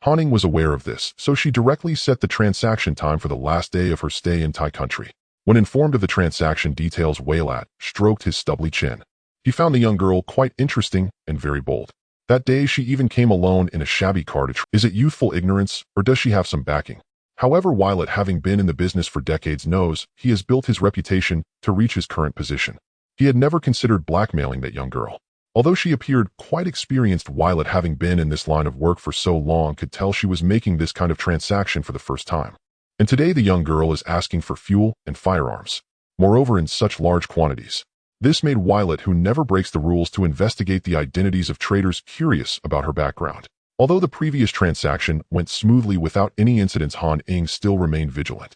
Han Ying was aware of this, so she directly set the transaction time for the last day of her stay in Thai country. When informed of the transaction details, Waylat stroked his stubbly chin. He found the young girl quite interesting and very bold. That day, she even came alone in a shabby car to Is it youthful ignorance, or does she have some backing? However, Waylat, having been in the business for decades, knows he has built his reputation to reach his current position. He had never considered blackmailing that young girl. Although she appeared quite experienced, Waylat, having been in this line of work for so long, could tell she was making this kind of transaction for the first time. And today the young girl is asking for fuel and firearms. Moreover, in such large quantities. This made Waylat, who never breaks the rules to investigate the identities of traders, curious about her background. Although the previous transaction went smoothly without any incidents, Han Ying still remained vigilant.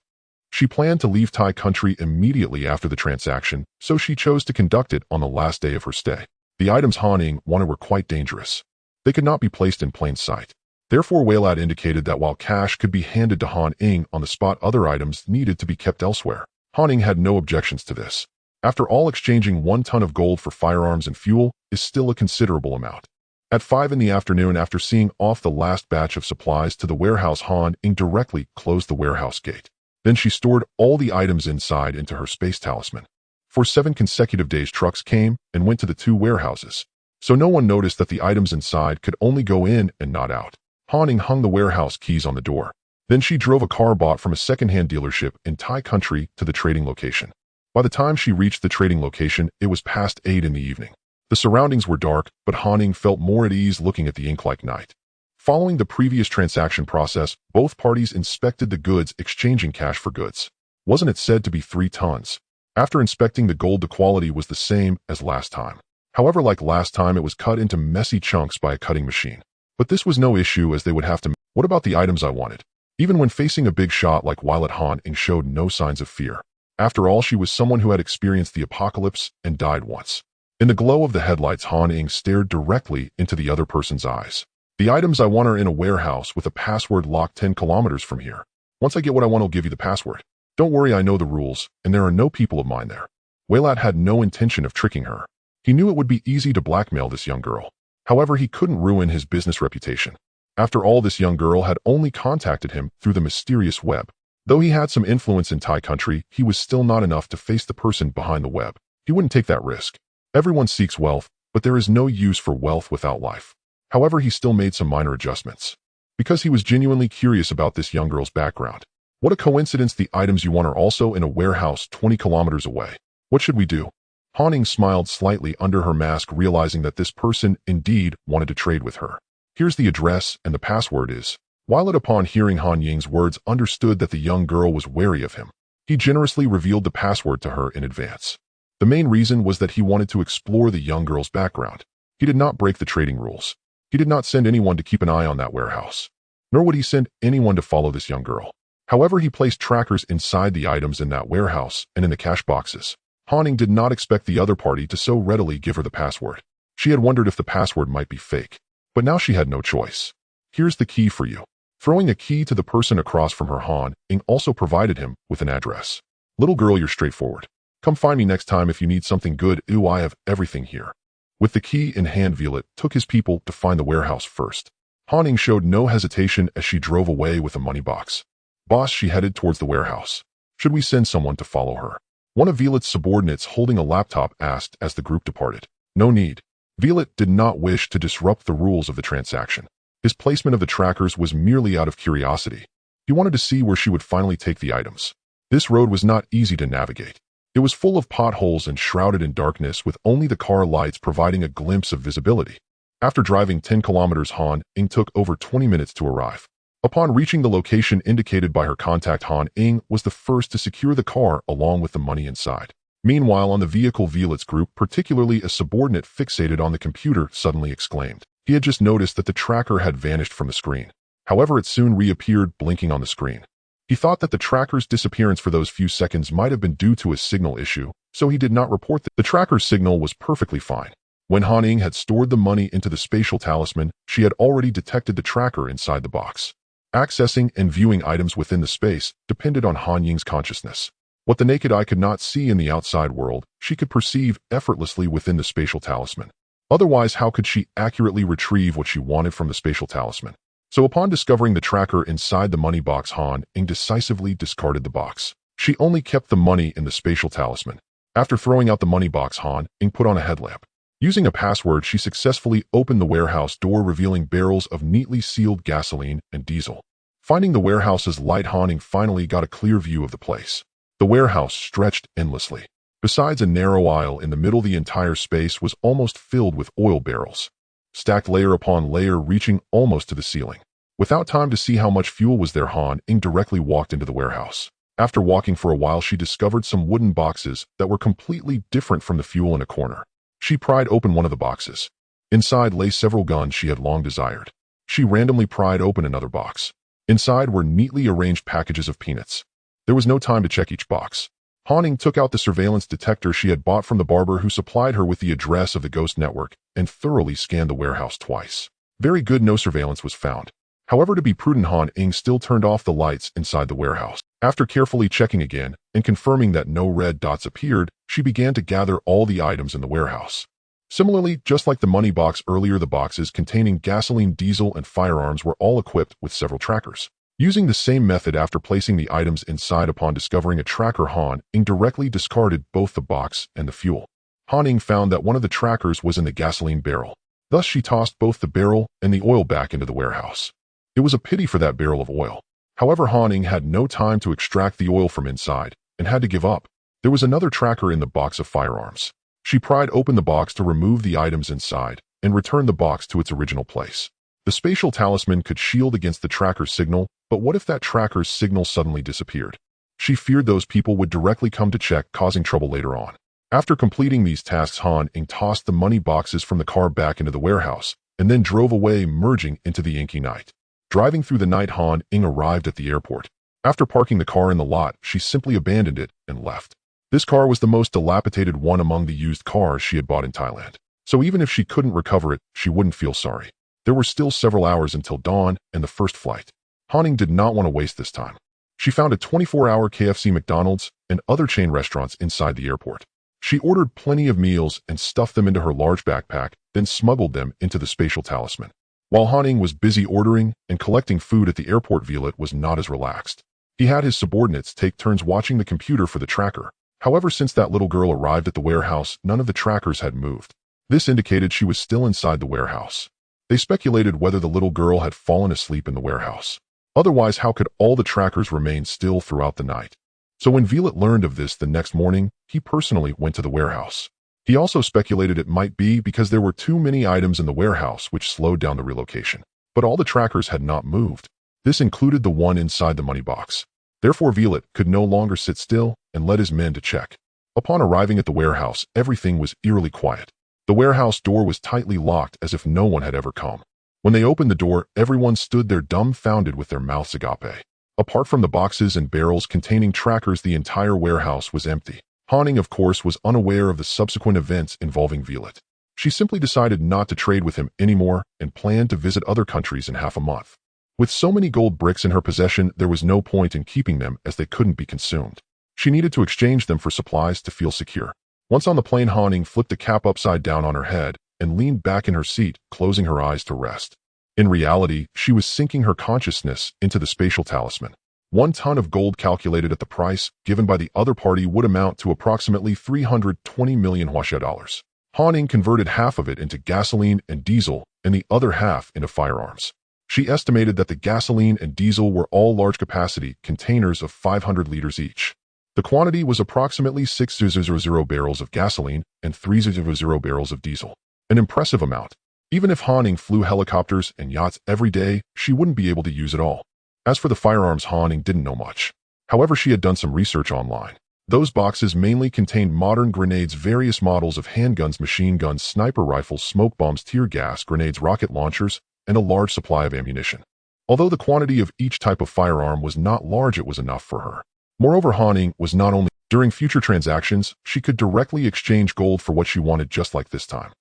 She planned to leave Thai country immediately after the transaction, so she chose to conduct it on the last day of her stay. The items Han Ying wanted were quite dangerous. They could not be placed in plain sight. Therefore, Waylat indicated that while cash could be handed to Han Ying on the spot, other items needed to be kept elsewhere. Han Ying had no objections to this. After all, exchanging 1 ton of gold for firearms and fuel is still a considerable amount. At 5 in the afternoon, after seeing off the last batch of supplies to the warehouse, Han Ying directly closed the warehouse gate. Then she stored all the items inside into her space talisman. For 7 consecutive days, trucks came and went to the 2 warehouses, so no one noticed that the items inside could only go in and not out. Han Ying hung the warehouse keys on the door. Then she drove a car bought from a second-hand dealership in Thai country to the trading location. By the time she reached the trading location, it was past 8 in the evening. The surroundings were dark, but Han Ying felt more at ease looking at the ink-like night. Following the previous transaction process, both parties inspected the goods, exchanging cash for goods. Wasn't it said to be 3 tons? After inspecting the gold, the quality was the same as last time. However, like last time, it was cut into messy chunks by a cutting machine. But this was no issue, as they would have to. What about the items I wanted? Even when facing a big shot like Waylat, Han Ying showed no signs of fear. After all, she was someone who had experienced the apocalypse and died once. In the glow of the headlights, Han Ying stared directly into the other person's eyes. The items I want are in a warehouse with a password locked 10 kilometers from here. Once I get what I want, I'll give you the password. Don't worry, I know the rules, and there are no people of mine there. Waylat had no intention of tricking her. He knew it would be easy to blackmail this young girl. However, he couldn't ruin his business reputation. After all, this young girl had only contacted him through the mysterious web. Though he had some influence in Thai country, he was still not enough to face the person behind the web. He wouldn't take that risk. Everyone seeks wealth, but there is no use for wealth without life. However, he still made some minor adjustments. Because he was genuinely curious about this young girl's background. What a coincidence, the items you want are also in a warehouse 20 kilometers away. What should we do? Han Ying smiled slightly under her mask, realizing that this person indeed wanted to trade with her. Here's the address, and the password is. Violet, upon hearing Han Ying's words, understood that the young girl was wary of him. He generously revealed the password to her in advance. The main reason was that he wanted to explore the young girl's background. He did not break the trading rules. He did not send anyone to keep an eye on that warehouse. Nor would he send anyone to follow this young girl. However, he placed trackers inside the items in that warehouse and in the cash boxes. Han Ying did not expect the other party to so readily give her the password. She had wondered if the password might be fake. But now she had no choice. Here's the key for you. Throwing a key to the person across from her, Han Ying also provided him with an address. Little girl, you're straightforward. Come find me next time if you need something good. Ooh, I have everything here. With the key in hand, Violet took his people to find the warehouse first. Han Ying showed no hesitation as she drove away with a money box. Boss, she headed towards the warehouse. Should we send someone to follow her? One of Violet's subordinates holding a laptop asked as the group departed. No need. Violet did not wish to disrupt the rules of the transaction. His placement of the trackers was merely out of curiosity. He wanted to see where she would finally take the items. This road was not easy to navigate. It was full of potholes and shrouded in darkness, with only the car lights providing a glimpse of visibility. After driving 10 kilometers, Han Ying took over 20 minutes to arrive. Upon reaching the location indicated by her contact, Han Ying was the first to secure the car along with the money inside. Meanwhile, on the vehicle, Violet's group, particularly a subordinate fixated on the computer, suddenly exclaimed. He had just noticed that the tracker had vanished from the screen. However, it soon reappeared, blinking on the screen. He thought that the tracker's disappearance for those few seconds might have been due to a signal issue, so he did not report that. The tracker's signal was perfectly fine. When Han Ying had stored the money into the spatial talisman, she had already detected the tracker inside the box. Accessing and viewing items within the space depended on Han Ying's consciousness. What the naked eye could not see in the outside world, she could perceive effortlessly within the spatial talisman. Otherwise, how could she accurately retrieve what she wanted from the spatial talisman? So upon discovering the tracker inside the money box, Han Ying decisively discarded the box. She only kept the money in the spatial talisman. After throwing out the money box, Han Ying put on a headlamp. Using a password, she successfully opened the warehouse door, revealing barrels of neatly sealed gasoline and diesel. Finding the warehouse's light, Han Ying finally got a clear view of the place. The warehouse stretched endlessly. Besides a narrow aisle in the middle, the entire space was almost filled with oil barrels, stacked layer upon layer, reaching almost to the ceiling. Without time to see how much fuel was there, Han Ying directly walked into the warehouse. After walking for a while, she discovered some wooden boxes that were completely different from the fuel in a corner. She pried open one of the boxes. Inside lay several guns she had long desired. She randomly pried open another box. Inside were neatly arranged packages of peanuts. There was no time to check each box. Han Ying took out the surveillance detector she had bought from the barber who supplied her with the address of the ghost network and thoroughly scanned the warehouse twice. Very good, no surveillance was found. However, to be prudent, Han Ying still turned off the lights inside the warehouse. After carefully checking again and confirming that no red dots appeared, she began to gather all the items in the warehouse. Similarly, just like the money box earlier, the boxes containing gasoline, diesel, and firearms were all equipped with several trackers. Using the same method, after placing the items inside, upon discovering a tracker, Han Ying directly discarded both the box and the fuel. Han Ying found that one of the trackers was in the gasoline barrel. Thus, she tossed both the barrel and the oil back into the warehouse. It was a pity for that barrel of oil. However, Han Ying had no time to extract the oil from inside and had to give up. There was another tracker in the box of firearms. She pried open the box to remove the items inside and returned the box to its original place. The spatial talisman could shield against the tracker's signal, but what if that tracker's signal suddenly disappeared? She feared those people would directly come to check, causing trouble later on. After completing these tasks, Han Ying tossed the money boxes from the car back into the warehouse and then drove away, merging into the inky night. Driving through the night, Han Ying arrived at the airport. After parking the car in the lot, she simply abandoned it and left. This car was the most dilapidated one among the used cars she had bought in Thailand. So even if she couldn't recover it, she wouldn't feel sorry. There were still several hours until dawn and the first flight. Han Ying did not want to waste this time. She found a 24-hour KFC, McDonald's, and other chain restaurants inside the airport. She ordered plenty of meals and stuffed them into her large backpack, then smuggled them into the spatial talisman. While Han Ying was busy ordering and collecting food at the airport, Violet was not as relaxed. He had his subordinates take turns watching the computer for the tracker. However, since that little girl arrived at the warehouse, none of the trackers had moved. This indicated she was still inside the warehouse. They speculated whether the little girl had fallen asleep in the warehouse. Otherwise, how could all the trackers remain still throughout the night? So when Violet learned of this the next morning, he personally went to the warehouse. He also speculated it might be because there were too many items in the warehouse which slowed down the relocation. But all the trackers had not moved. This included the one inside the money box. Therefore, Violet could no longer sit still and led his men to check. Upon arriving at the warehouse, everything was eerily quiet. The warehouse door was tightly locked as if no one had ever come. When they opened the door, everyone stood there dumbfounded with their mouths agape. Apart from the boxes and barrels containing trackers, the entire warehouse was empty. Han Ying, of course, was unaware of the subsequent events involving Violet. She simply decided not to trade with him anymore and planned to visit other countries in half a month. With so many gold bricks in her possession, there was no point in keeping them as they couldn't be consumed. She needed to exchange them for supplies to feel secure. Once on the plane, Han Ying flipped the cap upside down on her head and leaned back in her seat, closing her eyes to rest. In reality, she was sinking her consciousness into the spatial talisman. 1 ton of gold calculated at the price given by the other party would amount to approximately 320 million Huaxia dollars. Han Ying converted half of it into gasoline and diesel and the other half into firearms. She estimated that the gasoline and diesel were all large-capacity containers of 500 liters each. The quantity was approximately 6,000 barrels of gasoline and 3,000 barrels of diesel. An impressive amount. Even if Han Ying flew helicopters and yachts every day, she wouldn't be able to use it all. As for the firearms, Han Ying didn't know much. However, she had done some research online. Those boxes mainly contained modern grenades, various models of handguns, machine guns, sniper rifles, smoke bombs, tear gas grenades, rocket launchers, and a large supply of ammunition. Although the quantity of each type of firearm was not large, it was enough for her. Moreover, Han Ying was not only during future transactions, she could directly exchange gold for what she wanted, just like this time.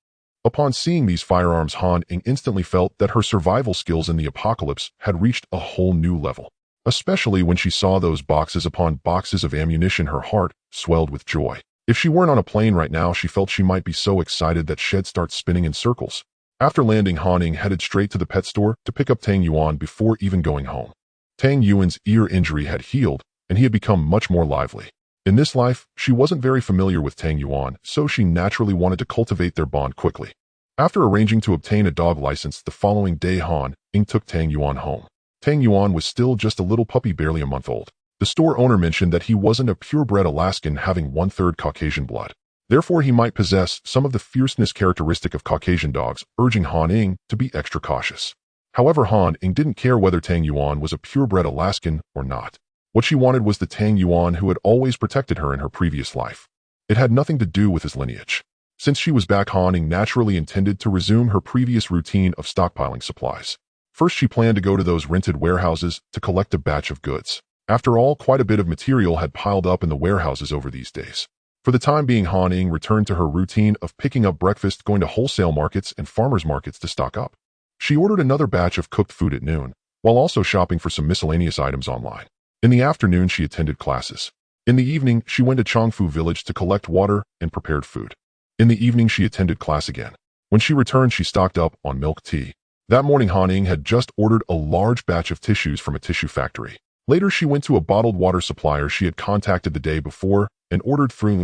Upon seeing these firearms, Han Ying instantly felt that her survival skills in the apocalypse had reached a whole new level. Especially when she saw those boxes upon boxes of ammunition, her heart swelled with joy. If she weren't on a plane right now, she felt she might be so excited that she'd start spinning in circles. After landing, Han Ying headed straight to the pet store to pick up Tang Yuan before even going home. Tang Yuan's ear injury had healed, and he had become much more lively. In this life, she wasn't very familiar with Tang Yuan, so she naturally wanted to cultivate their bond quickly. After arranging to obtain a dog license the following day, Han Ying took Tang Yuan home. Tang Yuan was still just a little puppy, barely a month old. The store owner mentioned that he wasn't a purebred Alaskan, having 1/3 Caucasian blood. Therefore, he might possess some of the fierceness characteristic of Caucasian dogs, urging Han Ying to be extra cautious. However, Han Ying didn't care whether Tang Yuan was a purebred Alaskan or not. What she wanted was the Tang Yuan who had always protected her in her previous life. It had nothing to do with his lineage. Since she was back, Han Ying naturally intended to resume her previous routine of stockpiling supplies. First, she planned to go to those rented warehouses to collect a batch of goods. After all, quite a bit of material had piled up in the warehouses over these days. For the time being, Han Ying returned to her routine of picking up breakfast, going to wholesale markets and farmers markets to stock up. She ordered another batch of cooked food at noon, while also shopping for some miscellaneous items online. In the afternoon, she attended classes. In the evening, she went to Chongfu village to collect water and prepared food. In the evening, she attended class again. When she returned, she stocked up on milk tea. That morning, Han Ying had just ordered a large batch of tissues from a tissue factory. Later, she went to a bottled water supplier she had contacted the day before and ordered 3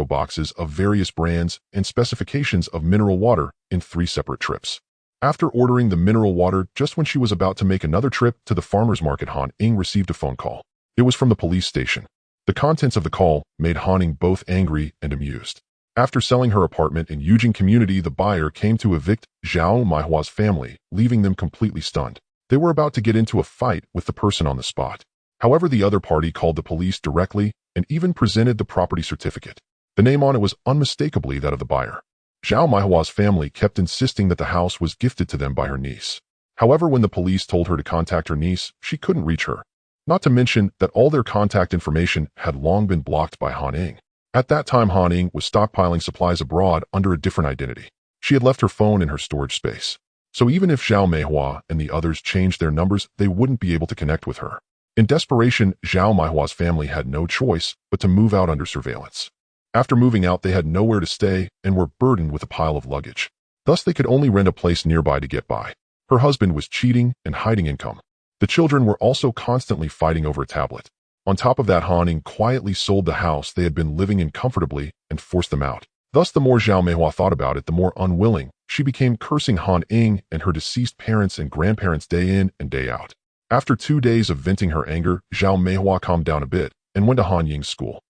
boxes of various brands and specifications of mineral water in 3 separate trips. After ordering the mineral water, just when she was about to make another trip to the farmer's market, Han Ying received a phone call. It was from the police station. The contents of the call made Han Ying both angry and amused. After selling her apartment in Yujing community, the buyer came to evict Zhao Maihua's family, leaving them completely stunned. They were about to get into a fight with the person on the spot. However, the other party called the police directly and even presented the property certificate. The name on it was unmistakably that of the buyer. Zhao Maihua's family kept insisting that the house was gifted to them by her niece. However, when the police told her to contact her niece, she couldn't reach her. Not to mention that all their contact information had long been blocked by Han Ying. At that time, Han Ying was stockpiling supplies abroad under a different identity. She had left her phone in her storage space. So even if Zhao Meihua and the others changed their numbers, they wouldn't be able to connect with her. In desperation, Zhao Meihua's family had no choice but to move out under surveillance. After moving out, they had nowhere to stay and were burdened with a pile of luggage. Thus, they could only rent a place nearby to get by. Her husband was cheating and hiding income. The children were also constantly fighting over a tablet. On top of that, Han Ying quietly sold the house they had been living in comfortably and forced them out. Thus, the more Zhao Meihua thought about it, the more unwilling she became, cursing Han Ying and her deceased parents and grandparents day in and day out. After 2 days of venting her anger, Zhao Meihua calmed down a bit and went to Han Ying's school.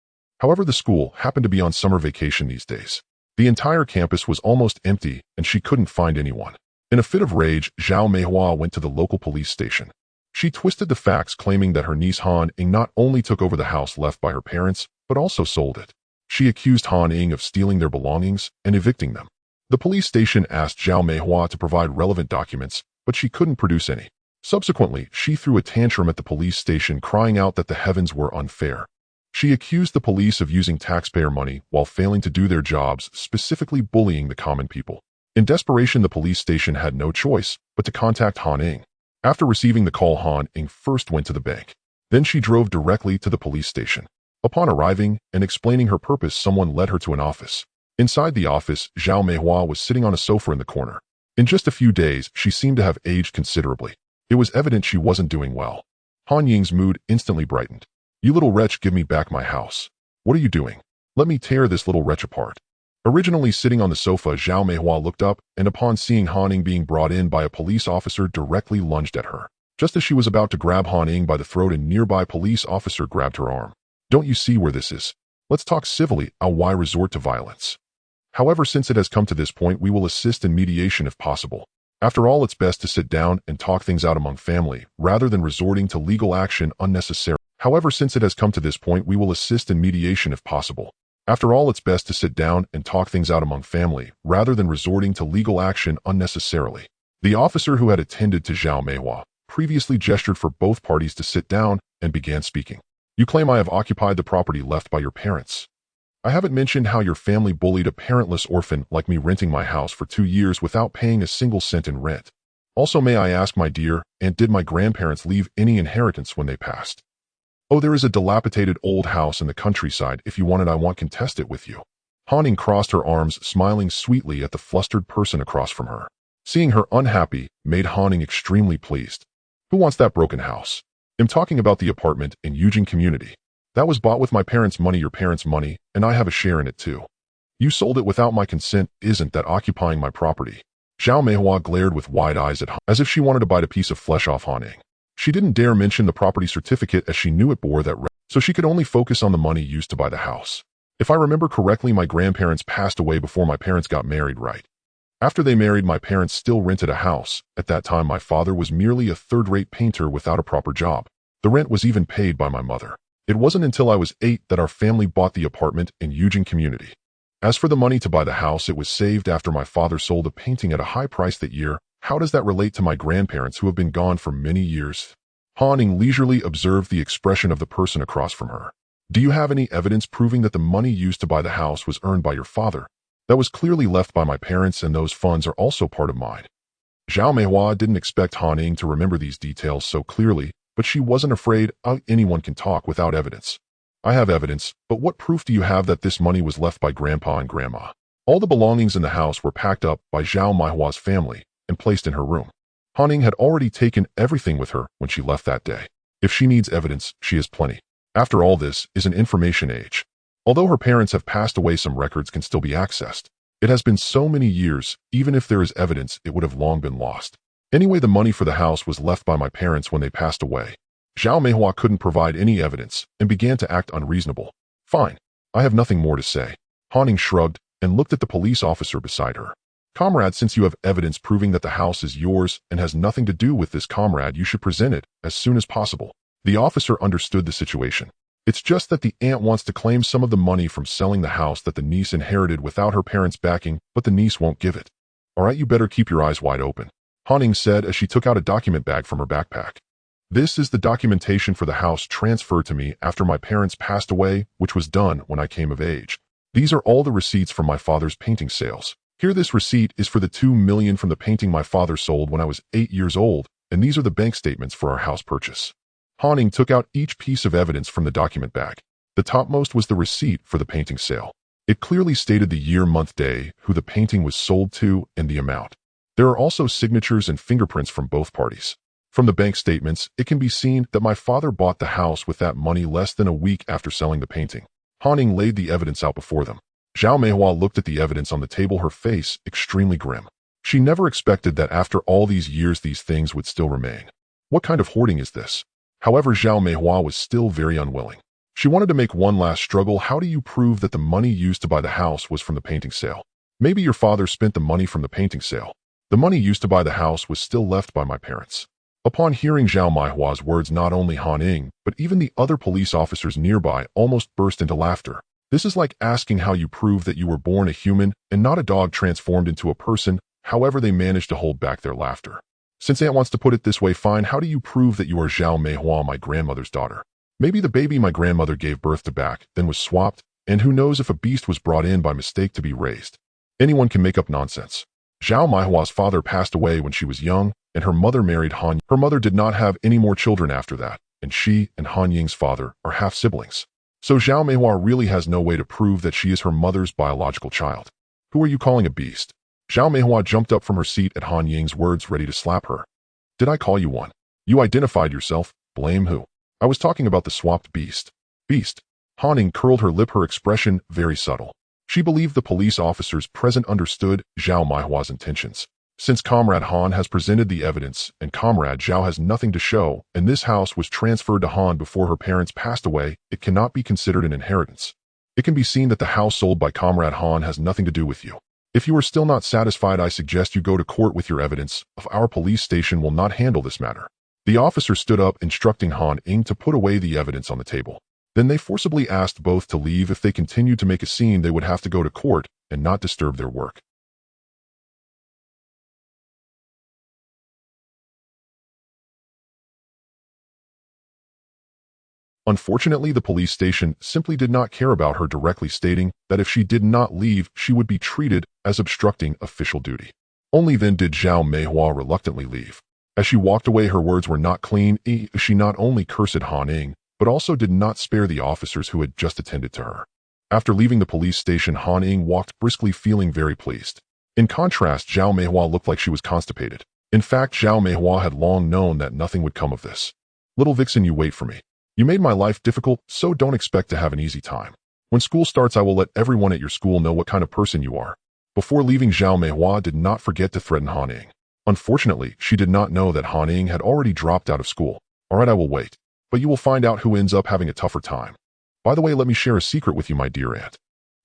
However, the school happened to be on summer vacation these days. The entire campus was almost empty and she couldn't find anyone. In a fit of rage, Zhao Meihua went to the local police station. She twisted the facts, claiming that her niece Han Ying not only took over the house left by her parents, but also sold it. She accused Han Ying of stealing their belongings and evicting them. The police station asked Zhao Meihua to provide relevant documents, but she couldn't produce any. Subsequently, she threw a tantrum at the police station, crying out that the heavens were unfair. She accused the police of using taxpayer money while failing to do their jobs, specifically bullying the common people. In desperation, the police station had no choice but to contact Han Ying. After receiving the call, Han Ying first went to the bank. Then she drove directly to the police station. Upon arriving and explaining her purpose, someone led her to an office. Inside the office, Zhao Meihua was sitting on a sofa in the corner. In just a few days, she seemed to have aged considerably. It was evident she wasn't doing well. Han Ying's mood instantly brightened. "You little wretch, give me back my house. What are you doing? Let me tear this little wretch apart." Originally sitting on the sofa, Zhao Meihua looked up and upon seeing Han Ying being brought in by a police officer, directly lunged at her. Just as she was about to grab Han Ying by the throat, a nearby police officer grabbed her arm. "Don't you see where this is? Let's talk civilly. Why resort to violence? However, since it has come to this point, we will assist in mediation if possible. After all, it's best to sit down and talk things out among family, rather than resorting to legal action unnecessarily. However, since it has come to this point, we will assist in mediation if possible. After all, it's best to sit down and talk things out among family, rather than resorting to legal action unnecessarily." The officer who had attended to Zhao Meihua previously gestured for both parties to sit down and began speaking. "You claim I have occupied the property left by your parents. I haven't mentioned how your family bullied a parentless orphan like me, renting my house for 2 years without paying a single cent in rent. Also, may I ask, my dear aunt, did my grandparents leave any inheritance when they passed? Oh, there is a dilapidated old house in the countryside. If you want it, I won't contest it with you." Han Ying crossed her arms, smiling sweetly at the flustered person across from her. Seeing her unhappy made Han Ying extremely pleased. "Who wants that broken house? I'm talking about the apartment in Ying community. That was bought with my parents' money, your parents' money, and I have a share in it too. You sold it without my consent. Isn't that occupying my property?" Zhao Meihua glared with wide eyes at Han, as if she wanted to bite a piece of flesh off Han Ying. She didn't dare mention the property certificate as she knew it bore that so she could only focus on the money used to buy the house. "If I remember correctly, my grandparents passed away before my parents got married, right? After they married, my parents still rented a house. At that time, my father was merely a third-rate painter without a proper job. The rent was even paid by my mother. It wasn't until I was 8 that our family bought the apartment in Ying community. As for the money to buy the house, it was saved after my father sold a painting at a high price that year. How does that relate to my grandparents who have been gone for many years?" Han Ying leisurely observed the expression of the person across from her. "Do you have any evidence proving that the money used to buy the house was earned by your father? That was clearly left by my parents, and those funds are also part of mine." Zhao Meihua didn't expect Han Ying to remember these details so clearly, but she wasn't afraid. Anyone can talk without evidence. "I have evidence, but what proof do you have that this money was left by Grandpa and Grandma?" All the belongings in the house were packed up by Zhao Meihua's family and placed in her room. Han Ying had already taken everything with her when she left that day. If she needs evidence, she has plenty. After all, this is an information age. Although her parents have passed away, some records can still be accessed. It has been so many years, even if there is evidence, it would have long been lost. Anyway, the money for the house was left by my parents when they passed away. Zhao Meihua couldn't provide any evidence and began to act unreasonable. "Fine. I have nothing more to say." Han Ying shrugged and looked at the police officer beside her. "Comrade, since you have evidence proving that the house is yours and has nothing to do with this, comrade, you should present it as soon as possible." The officer understood the situation. It's just that the aunt wants to claim some of the money from selling the house that the niece inherited without her parents' backing, but the niece won't give it. "All right, you better keep your eyes wide open," Han Ying said as she took out a document bag from her backpack. "This is the documentation for the house transferred to me after my parents passed away, which was done when I came of age. These are all the receipts from my father's painting sales. Here, this receipt is for the 2 million from the painting my father sold when I was 8 years old, and these are the bank statements for our house purchase." Han Ying took out each piece of evidence from the document bag. The topmost was the receipt for the painting sale. It clearly stated the year, month, day, who the painting was sold to, and the amount. There are also signatures and fingerprints from both parties. From the bank statements, it can be seen that my father bought the house with that money less than a week after selling the painting. Han Ying laid the evidence out before them. Zhao Meihua looked at the evidence on the table, her face extremely grim. She never expected that after all these years these things would still remain. What kind of hoarding is this? However, Zhao Meihua was still very unwilling. She wanted to make one last struggle. How do you prove that the money used to buy the house was from the painting sale? Maybe your father spent the money from the painting sale. The money used to buy the house was still left by my parents. Upon hearing Zhao Meihua's words, not only Han Ying, but even the other police officers nearby almost burst into laughter. This is like asking how you prove that you were born a human and not a dog transformed into a person. However, they managed to hold back their laughter. Since Aunt wants to put it this way, fine, how do you prove that you are Zhao Meihua, my grandmother's daughter? Maybe the baby my grandmother gave birth to back then was swapped, and who knows if a beast was brought in by mistake to be raised. Anyone can make up nonsense. Zhao Meihua's father passed away when she was young, and her mother married Han Ying. Her mother did not have any more children after that, and she and Han Ying's father are half-siblings. So Zhao Meihua really has no way to prove that she is her mother's biological child. Who are you calling a beast? Zhao Meihua jumped up from her seat at Han Ying's words, ready to slap her. Did I call you one? You identified yourself. Blame who? I was talking about the swapped beast. Beast. Han Ying curled her lip, her expression very subtle. She believed the police officers present understood Zhao Meihua's intentions. Since Comrade Han has presented the evidence and Comrade Zhao has nothing to show, and this house was transferred to Han before her parents passed away, it cannot be considered an inheritance. It can be seen that the house sold by Comrade Han has nothing to do with you. If you are still not satisfied, I suggest you go to court with your evidence. If our police station will not handle this matter. The officer stood up, instructing Han Ying to put away the evidence on the table. Then they forcibly asked both to leave. If they continued to make a scene, they would have to go to court and not disturb their work. Unfortunately, the police station simply did not care about her, directly stating that if she did not leave, she would be treated as obstructing official duty. Only then did Zhao Meihua reluctantly leave. As she walked away, her words were not clean. She not only cursed Han Ying, but also did not spare the officers who had just attended to her. After leaving the police station, Han Ying walked briskly, feeling very pleased. In contrast, Zhao Meihua looked like she was constipated. In fact, Zhao Meihua had long known that nothing would come of this. Little vixen, you wait for me. You made my life difficult, so don't expect to have an easy time. When school starts, I will let everyone at your school know what kind of person you are. Before leaving, Zhao Meihua did not forget to threaten Han Ying. Unfortunately, she did not know that Han Ying had already dropped out of school. Alright, I will wait. But you will find out who ends up having a tougher time. By the way, let me share a secret with you, my dear aunt.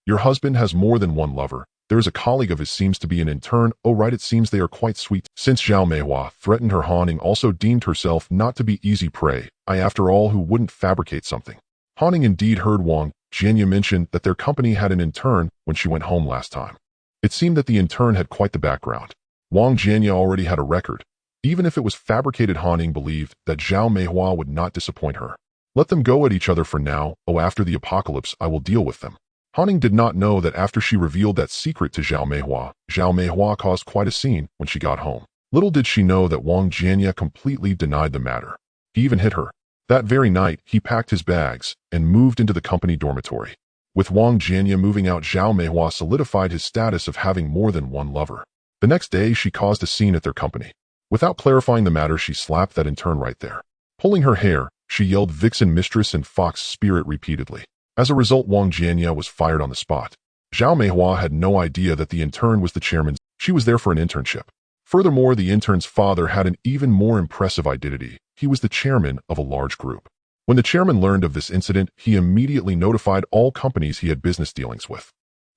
Your husband has more than one lover. There is a colleague of his, seems to be an intern. Oh right, it seems they are quite sweet. Since Zhao Meihua threatened her, Han Ying also deemed herself not to be easy prey. After all, who wouldn't fabricate something? Han Ying indeed heard Wang Jianya mention that their company had an intern when she went home last time. It seemed that the intern had quite the background. Wang Jianya already had a record. Even if it was fabricated, Han Ying believed that Zhao Meihua would not disappoint her. Let them go at each other for now. Oh, after the apocalypse, I will deal with them. Han Ying did not know that after she revealed that secret to Zhao Meihua caused quite a scene when she got home. Little did she know that Wang Jianya completely denied the matter. He even hit her. That very night, he packed his bags and moved into the company dormitory. With Wang Jianya moving out, Zhao Meihua solidified his status of having more than one lover. The next day, she caused a scene at their company. Without clarifying the matter, she slapped that intern right there. Pulling her hair, she yelled "Vixen Mistress" and "Fox Spirit" repeatedly. As a result, Wang Jianya was fired on the spot. Zhao Meihua had no idea that the intern was the chairman. She was there for an internship. Furthermore, the intern's father had an even more impressive identity. He was the chairman of a large group. When the chairman learned of this incident, he immediately notified all companies he had business dealings with.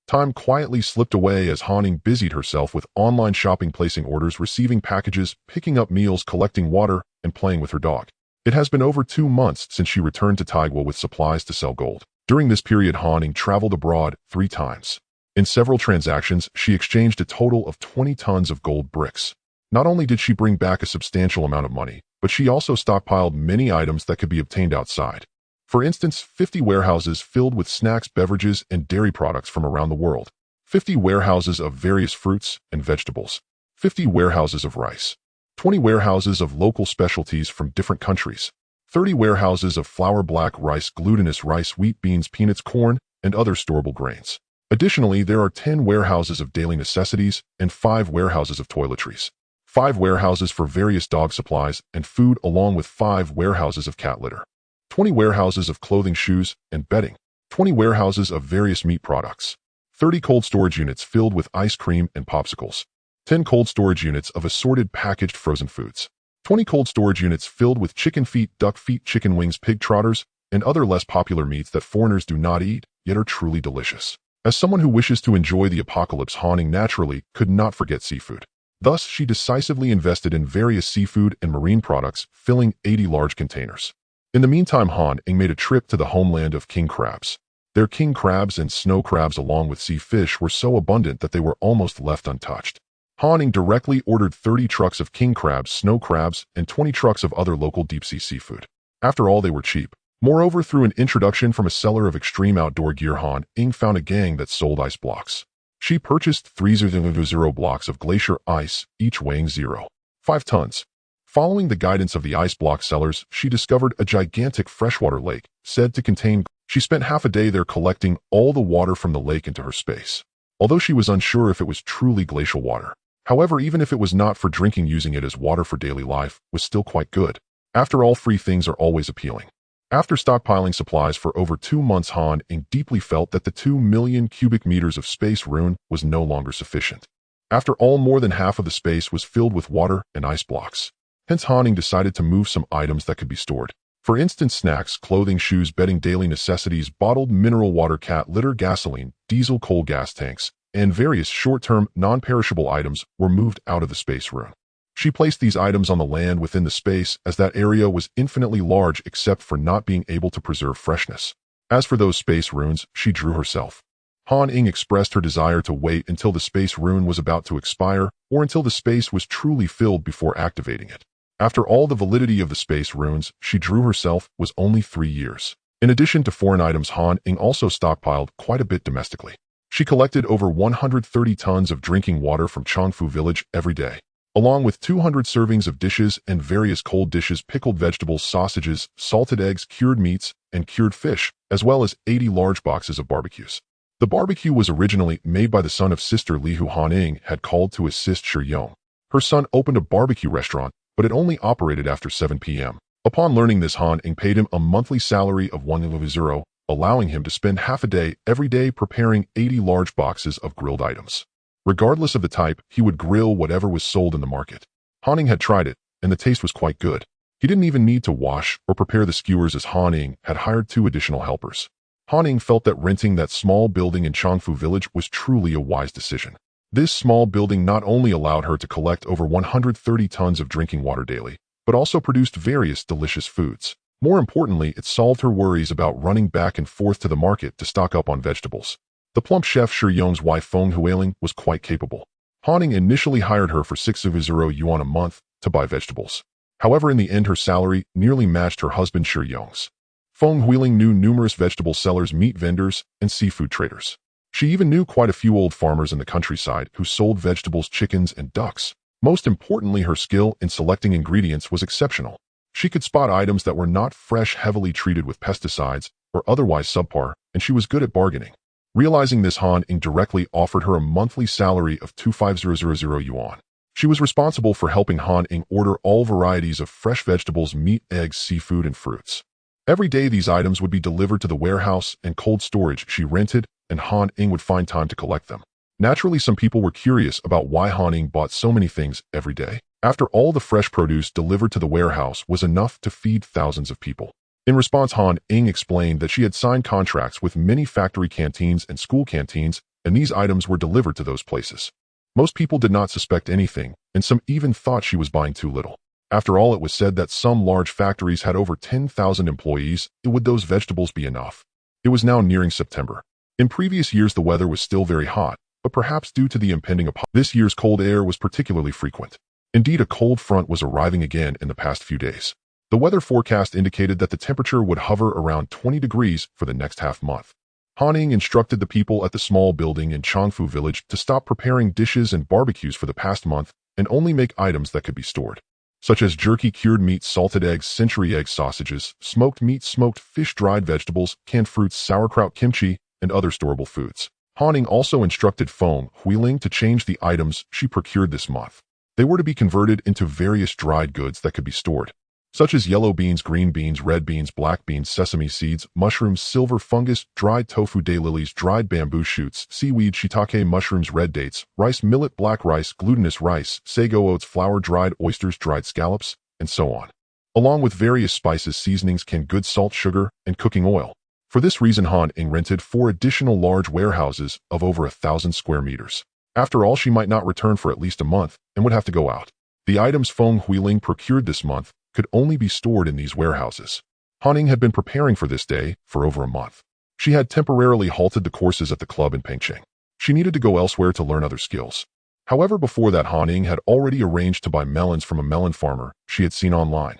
Time quietly slipped away as Han Ying busied herself with online shopping, placing orders, receiving packages, picking up meals, collecting water, and playing with her dog. It has been over 2 months since she returned to Taigua with supplies to sell gold. During this period, Han Ying traveled abroad 3 times. In several transactions, she exchanged a total of 20 tons of gold bricks. Not only did she bring back a substantial amount of money, but she also stockpiled many items that could be obtained outside. For instance, 50 warehouses filled with snacks, beverages, and dairy products from around the world. 50 warehouses of various fruits and vegetables. 50 warehouses of rice. 20 warehouses of local specialties from different countries. 30 warehouses of flour, black rice, glutinous rice, wheat, beans, peanuts, corn, and other storable grains. Additionally, there are 10 warehouses of daily necessities and 5 warehouses of toiletries, 5 warehouses for various dog supplies and food, along with 5 warehouses of cat litter, 20 warehouses of clothing, shoes, and bedding, 20 warehouses of various meat products, 30 cold storage units filled with ice cream and popsicles, 10 cold storage units of assorted packaged frozen foods, 20 cold storage units filled with chicken feet, duck feet, chicken wings, pig trotters, and other less popular meats that foreigners do not eat, yet are truly delicious. As someone who wishes to enjoy the apocalypse, Han Ying naturally could not forget seafood. Thus, she decisively invested in various seafood and marine products, filling 80 large containers. In the meantime, Han Ying made a trip to the homeland of king crabs. Their king crabs and snow crabs, along with sea fish, were so abundant that they were almost left untouched. Han Ying directly ordered 30 trucks of king crabs, snow crabs, and 20 trucks of other local deep-sea seafood. After all, they were cheap. Moreover, through an introduction from a seller of extreme outdoor gear, Han Ying found a gang that sold ice blocks. She purchased 300 blocks of glacier ice, each weighing 0.5 tons. Following the guidance of the ice block sellers, she discovered a gigantic freshwater lake, said to contain. She spent half a day there collecting all the water from the lake into her space. Although she was unsure if it was truly glacial water. However, even if it was not for drinking, using it as water for daily life was still quite good. After all, free things are always appealing. After stockpiling supplies for over 2 months, Han Ying deeply felt that the 2 million cubic meters of space rune was no longer sufficient. After all, more than half of the space was filled with water and ice blocks. Hence, Han Ying decided to move some items that could be stored. For instance, snacks, clothing, shoes, bedding, daily necessities, bottled mineral water, cat litter, gasoline, diesel, coal, gas tanks, and various short-term, non-perishable items were moved out of the space rune. She placed these items on the land within the space, as that area was infinitely large except for not being able to preserve freshness. As for those space runes, she drew herself. Han Ying expressed her desire to wait until the space rune was about to expire, or until the space was truly filled before activating it. After all, the validity of the space runes she drew herself was only 3 years. In addition to foreign items, Han Ying also stockpiled quite a bit domestically. She collected over 130 tons of drinking water from Chongfu village every day, along with 200 servings of dishes and various cold dishes, pickled vegetables, sausages, salted eggs, cured meats, and cured fish, as well as 80 large boxes of barbecues. The barbecue was originally made by the son of Sister Li, who Han Ying had called to assist Shi Yong. Her son opened a barbecue restaurant, but it only operated after 7 p.m. Upon learning this, Han Ying paid him a monthly salary of 100, allowing him to spend half a day every day preparing 80 large boxes of grilled items. Regardless of the type, he would grill whatever was sold in the market. Han Ying had tried it, and the taste was quite good. He didn't even need to wash or prepare the skewers, as Han Ying had hired 2 additional helpers. Han Ying felt that renting that small building in Chongfu village was truly a wise decision. This small building not only allowed her to collect over 130 tons of drinking water daily, but also produced various delicious foods. More importantly, it solved her worries about running back and forth to the market to stock up on vegetables. The plump chef Shi Yong's wife Feng Huiling was quite capable. Han Ying initially hired her for 600 yuan a month to buy vegetables. However, in the end, her salary nearly matched her husband Shi Yong's. Feng Huiling knew numerous vegetable sellers, meat vendors, and seafood traders. She even knew quite a few old farmers in the countryside who sold vegetables, chickens, and ducks. Most importantly, her skill in selecting ingredients was exceptional. She could spot items that were not fresh, heavily treated with pesticides, or otherwise subpar, and she was good at bargaining. Realizing this, Han Ying directly offered her a monthly salary of 25000 yuan. She was responsible for helping Han Ying order all varieties of fresh vegetables, meat, eggs, seafood, and fruits. Every day, these items would be delivered to the warehouse and cold storage she rented, and Han Ying would find time to collect them. Naturally, some people were curious about why Han Ying bought so many things every day. After all, the fresh produce delivered to the warehouse was enough to feed thousands of people. In response, Han Ying explained that she had signed contracts with many factory canteens and school canteens, and these items were delivered to those places. Most people did not suspect anything, and some even thought she was buying too little. After all, it was said that some large factories had over 10,000 employees. Would those vegetables be enough? It was now nearing September. In previous years, the weather was still very hot, but perhaps due to the impending apocalypse, this year's cold air was particularly frequent. Indeed, a cold front was arriving again in the past few days. The weather forecast indicated that the temperature would hover around 20 degrees for the next half-month. Han Ying instructed the people at the small building in Chongfu village to stop preparing dishes and barbecues for the past month and only make items that could be stored. such as jerky, cured meat, salted eggs, century egg sausages, smoked meat, smoked fish, dried vegetables, canned fruits, sauerkraut, kimchi, and other storable foods. Han Ying also instructed Feng Huiling to change the items she procured this month. They were to be converted into various dried goods that could be stored, such as yellow beans, green beans, red beans, black beans, sesame seeds, mushrooms, silver fungus, dried tofu, daylilies, dried bamboo shoots, seaweed, shiitake, mushrooms, red dates, rice, millet, black rice, glutinous rice, sago oats, flour, dried oysters, dried scallops, and so on, along with various spices, seasonings, canned goods, salt, sugar, and cooking oil. For this reason, Han Ying rented 4 additional large warehouses of over 1,000 square meters. After all, she might not return for at least a month and would have to go out. The items Feng Huiling procured this month could only be stored in these warehouses. Han Ying had been preparing for this day for over a month. She had temporarily halted the courses at the club in Pengcheng. She needed to go elsewhere to learn other skills. However, before that, Han Ying had already arranged to buy melons from a melon farmer she had seen online.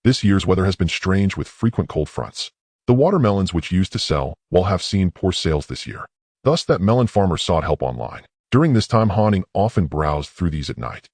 This year's weather has been strange with frequent cold fronts. The watermelons which used to sell will have seen poor sales this year. Thus, that melon farmer sought help online. During this time, Han Ying often browsed through these at night.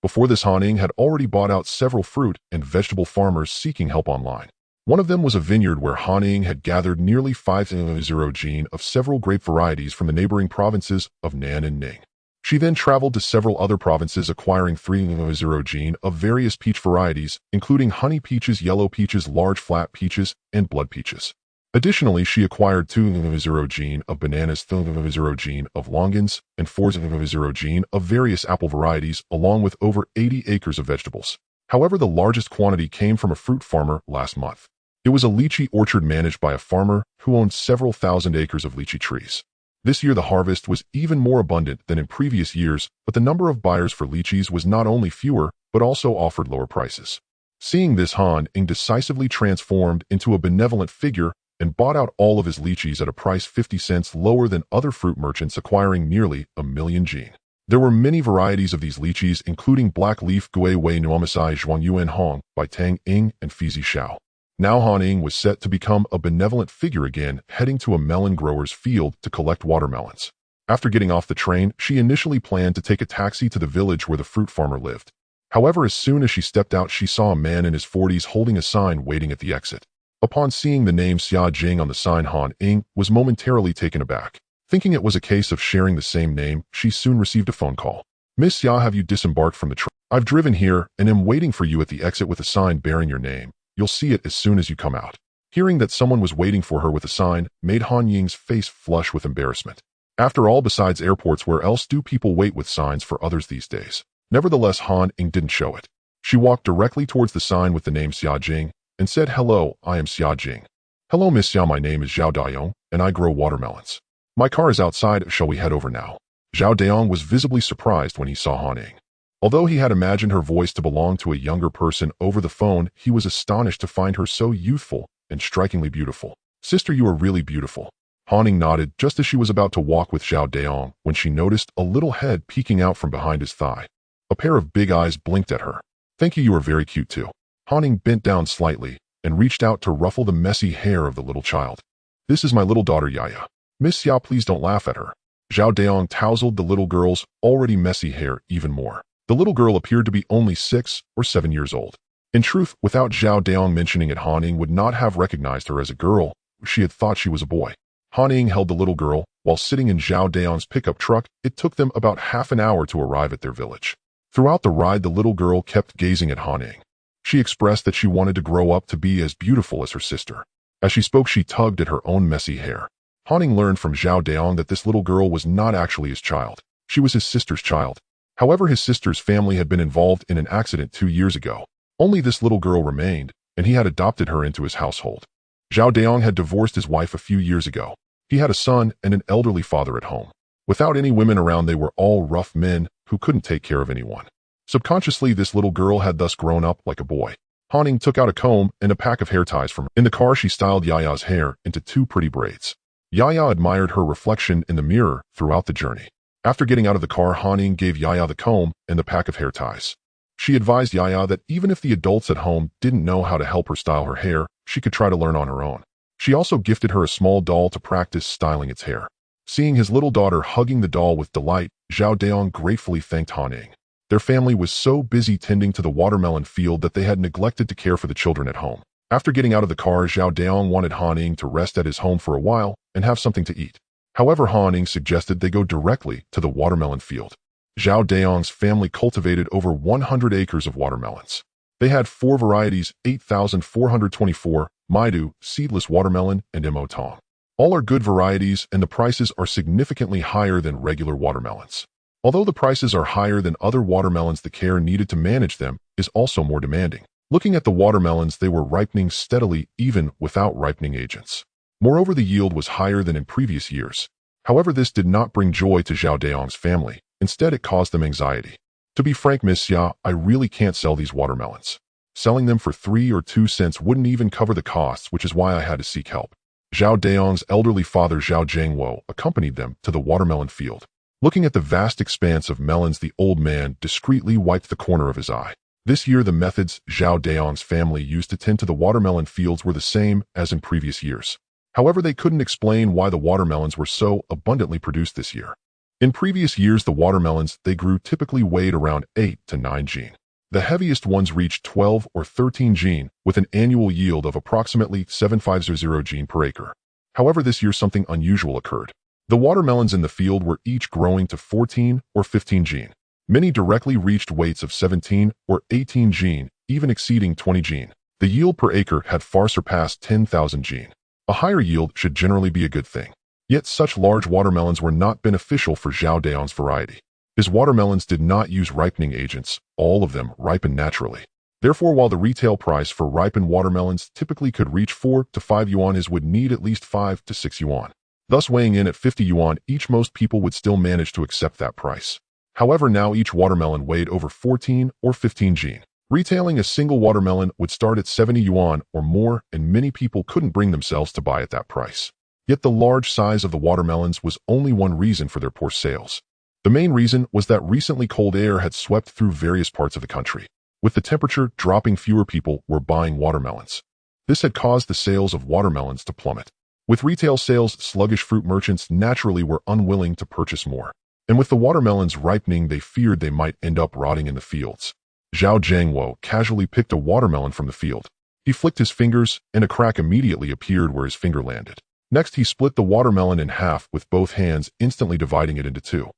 Before this, Han Ying had already bought out several fruit and vegetable farmers seeking help online. One of them was a vineyard where Han Ying had gathered nearly 5,000 gene of several grape varieties from the neighboring provinces of Nan and Ning. She then traveled to several other provinces, acquiring 3,000 gene of various peach varieties, including honey peaches, yellow peaches, large flat peaches, and blood peaches. Additionally, she acquired 2,000 gene of bananas, 2,000 gene of longans, and 4,000 gene of various apple varieties, along with over 80 acres of vegetables. However, the largest quantity came from a fruit farmer last month. It was a lychee orchard managed by a farmer who owned several thousand acres of lychee trees. This year, the harvest was even more abundant than in previous years, but the number of buyers for lychees was not only fewer, but also offered lower prices. Seeing this, Han Ying decisively transformed into a benevolent figure and bought out all of his lychees at a price 50 cents lower than other fruit merchants, acquiring nearly 1,000,000 gene. There were many varieties of these lychees, including black leaf, Gui Wei Nuomisai Zhuangyuan Hong by Tang Ying and Fizi Xiao. Now Han Ying was set to become a benevolent figure again, heading to a melon grower's field to collect watermelons. After getting off the train, she initially planned to take a taxi to the village where the fruit farmer lived. However, as soon as she stepped out, she saw a man in his 40s holding a sign waiting at the exit. Upon seeing the name Xia Jing on the sign, Han Ying was momentarily taken aback. Thinking it was a case of sharing the same name, she soon received a phone call. "Miss Xia, have you disembarked from the train? I've driven here and am waiting for you at the exit with a sign bearing your name. You'll see it as soon as you come out." Hearing that someone was waiting for her with a sign made Han Ying's face flush with embarrassment. After all, besides airports, where else do people wait with signs for others these days? Nevertheless, Han Ying didn't show it. She walked directly towards the sign with the name Xia Jing and said, "Hello, I am Xia Jing." "Hello, Miss Xia, my name is Zhao Dayong, and I grow watermelons. My car is outside, shall we head over now?" Zhao Dayong was visibly surprised when he saw Han Ying. Although he had imagined her voice to belong to a younger person over the phone, he was astonished to find her so youthful and strikingly beautiful. "Sister, you are really beautiful." Han Ying nodded just as she was about to walk with Zhao Dayong when she noticed a little head peeking out from behind his thigh. A pair of big eyes blinked at her. "Thank you, you are very cute too." Han Ying bent down slightly and reached out to ruffle the messy hair of the little child. "This is my little daughter Yaya. Miss Xia, please don't laugh at her." Zhao Dayong tousled the little girl's already messy hair even more. The little girl appeared to be only 6 or 7 years old. In truth, without Zhao Dayong mentioning it, Han Ying would not have recognized her as a girl. She had thought she was a boy. Han Ying held the little girl while sitting in Zhao Dayong's pickup truck. It took them about half an hour to arrive at their village. Throughout the ride, the little girl kept gazing at Han Ying. She expressed that she wanted to grow up to be as beautiful as her sister. As she spoke, she tugged at her own messy hair. Han Ying learned from Zhao Dayong that this little girl was not actually his child. She was his sister's child. However, his sister's family had been involved in an accident 2 years ago. Only this little girl remained, and he had adopted her into his household. Zhao Dayong had divorced his wife a few years ago. He had a son and an elderly father at home. Without any women around, they were all rough men who couldn't take care of anyone. Subconsciously, this little girl had thus grown up like a boy. Han Ying took out a comb and a pack of hair ties from her. In the car, she styled Yaya's hair into 2 pretty braids. Yaya admired her reflection in the mirror throughout the journey. After getting out of the car, Han Ying gave Yaya the comb and the pack of hair ties. She advised Yaya that even if the adults at home didn't know how to help her style her hair, she could try to learn on her own. She also gifted her a small doll to practice styling its hair. Seeing his little daughter hugging the doll with delight, Zhao Dayong gratefully thanked Han Ying. Their family was so busy tending to the watermelon field that they had neglected to care for the children at home. After getting out of the car, Zhao Daong wanted Han Ying to rest at his home for a while and have something to eat. However, Han Ying suggested they go directly to the watermelon field. Zhao Daong's family cultivated over 100 acres of watermelons. They had 4 varieties, 8,424, Maidu, seedless watermelon, and Mo Tong. All are good varieties, and the prices are significantly higher than regular watermelons. Although the prices are higher than other watermelons, the care needed to manage them is also more demanding. Looking at the watermelons, they were ripening steadily even without ripening agents. Moreover, the yield was higher than in previous years. However, this did not bring joy to Zhao Daong's family. Instead, it caused them anxiety. To be frank, Miss Xia, I really can't sell these watermelons. Selling them for 3 or 2 cents wouldn't even cover the costs, which is why I had to seek help. Zhao Daong's elderly father, Zhao Jiangwo, accompanied them to the watermelon field. Looking at the vast expanse of melons, the old man discreetly wiped the corner of his eye. This year, the methods Zhao Daong's family used to tend to the watermelon fields were the same as in previous years. However, they couldn't explain why the watermelons were so abundantly produced this year. In previous years, the watermelons they grew typically weighed around 8 to 9 jin. The heaviest ones reached 12 or 13 jin, with an annual yield of approximately 750 jin per acre. However, this year something unusual occurred. The watermelons in the field were each growing to 14 or 15 jin. Many directly reached weights of 17 or 18 jin, even exceeding 20 jin. The yield per acre had far surpassed 10,000 jin. A higher yield should generally be a good thing. Yet such large watermelons were not beneficial for Zhao Daong's variety. His watermelons did not use ripening agents. All of them ripened naturally. Therefore, while the retail price for ripened watermelons typically could reach 4 to 5 yuan, his would need at least 5 to 6 yuan. Thus, weighing in at 50 yuan each, most people would still manage to accept that price. However, now each watermelon weighed over 14 or 15 jin. Retailing a single watermelon would start at 70 yuan or more, and many people couldn't bring themselves to buy at that price. Yet the large size of the watermelons was only one reason for their poor sales. The main reason was that recently cold air had swept through various parts of the country. With the temperature dropping, fewer people were buying watermelons. This had caused the sales of watermelons to plummet. With retail sales sluggish, fruit merchants naturally were unwilling to purchase more. And with the watermelons ripening, they feared they might end up rotting in the fields. Zhao Jiangwo casually picked a watermelon from the field. He flicked his fingers, and a crack immediately appeared where his finger landed. Next, he split the watermelon in half with both hands, instantly dividing it into 2.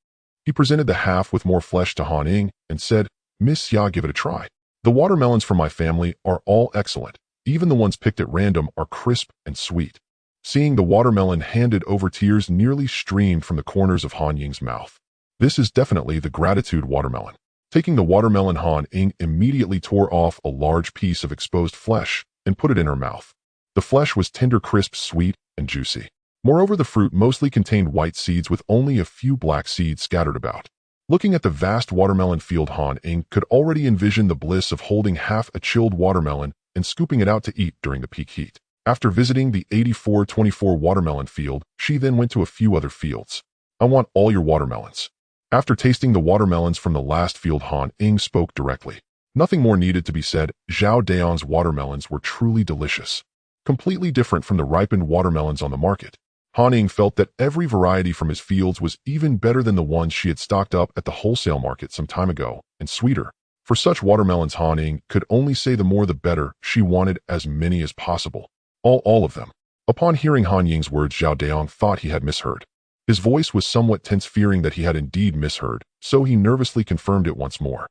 He presented the half with more flesh to Han Ying and said, "Miss Xia, give it a try. The watermelons from my family are all excellent. Even the ones picked at random are crisp and sweet." Seeing the watermelon handed over, tears nearly streamed from the corners of Han Ying's mouth. This is definitely the gratitude watermelon. Taking the watermelon, Han Ying immediately tore off a large piece of exposed flesh and put it in her mouth. The flesh was tender, crisp, sweet, and juicy. Moreover, the fruit mostly contained white seeds with only a few black seeds scattered about. Looking at the vast watermelon field, Han Ying could already envision the bliss of holding half a chilled watermelon and scooping it out to eat during the peak heat. After visiting the 8424 watermelon field, she then went to a few other fields. "I want all your watermelons." After tasting the watermelons from the last field, Han Ying spoke directly. Nothing more needed to be said. Zhao Daong's watermelons were truly delicious. Completely different from the ripened watermelons on the market. Han Ying felt that every variety from his fields was even better than the ones she had stocked up at the wholesale market some time ago, and sweeter. For such watermelons, Han Ying could only say the more the better. She wanted as many as possible. All of them. Upon hearing Han Ying's words, Zhao Daong thought he had misheard. His voice was somewhat tense, fearing that he had indeed misheard, so he nervously confirmed it once more.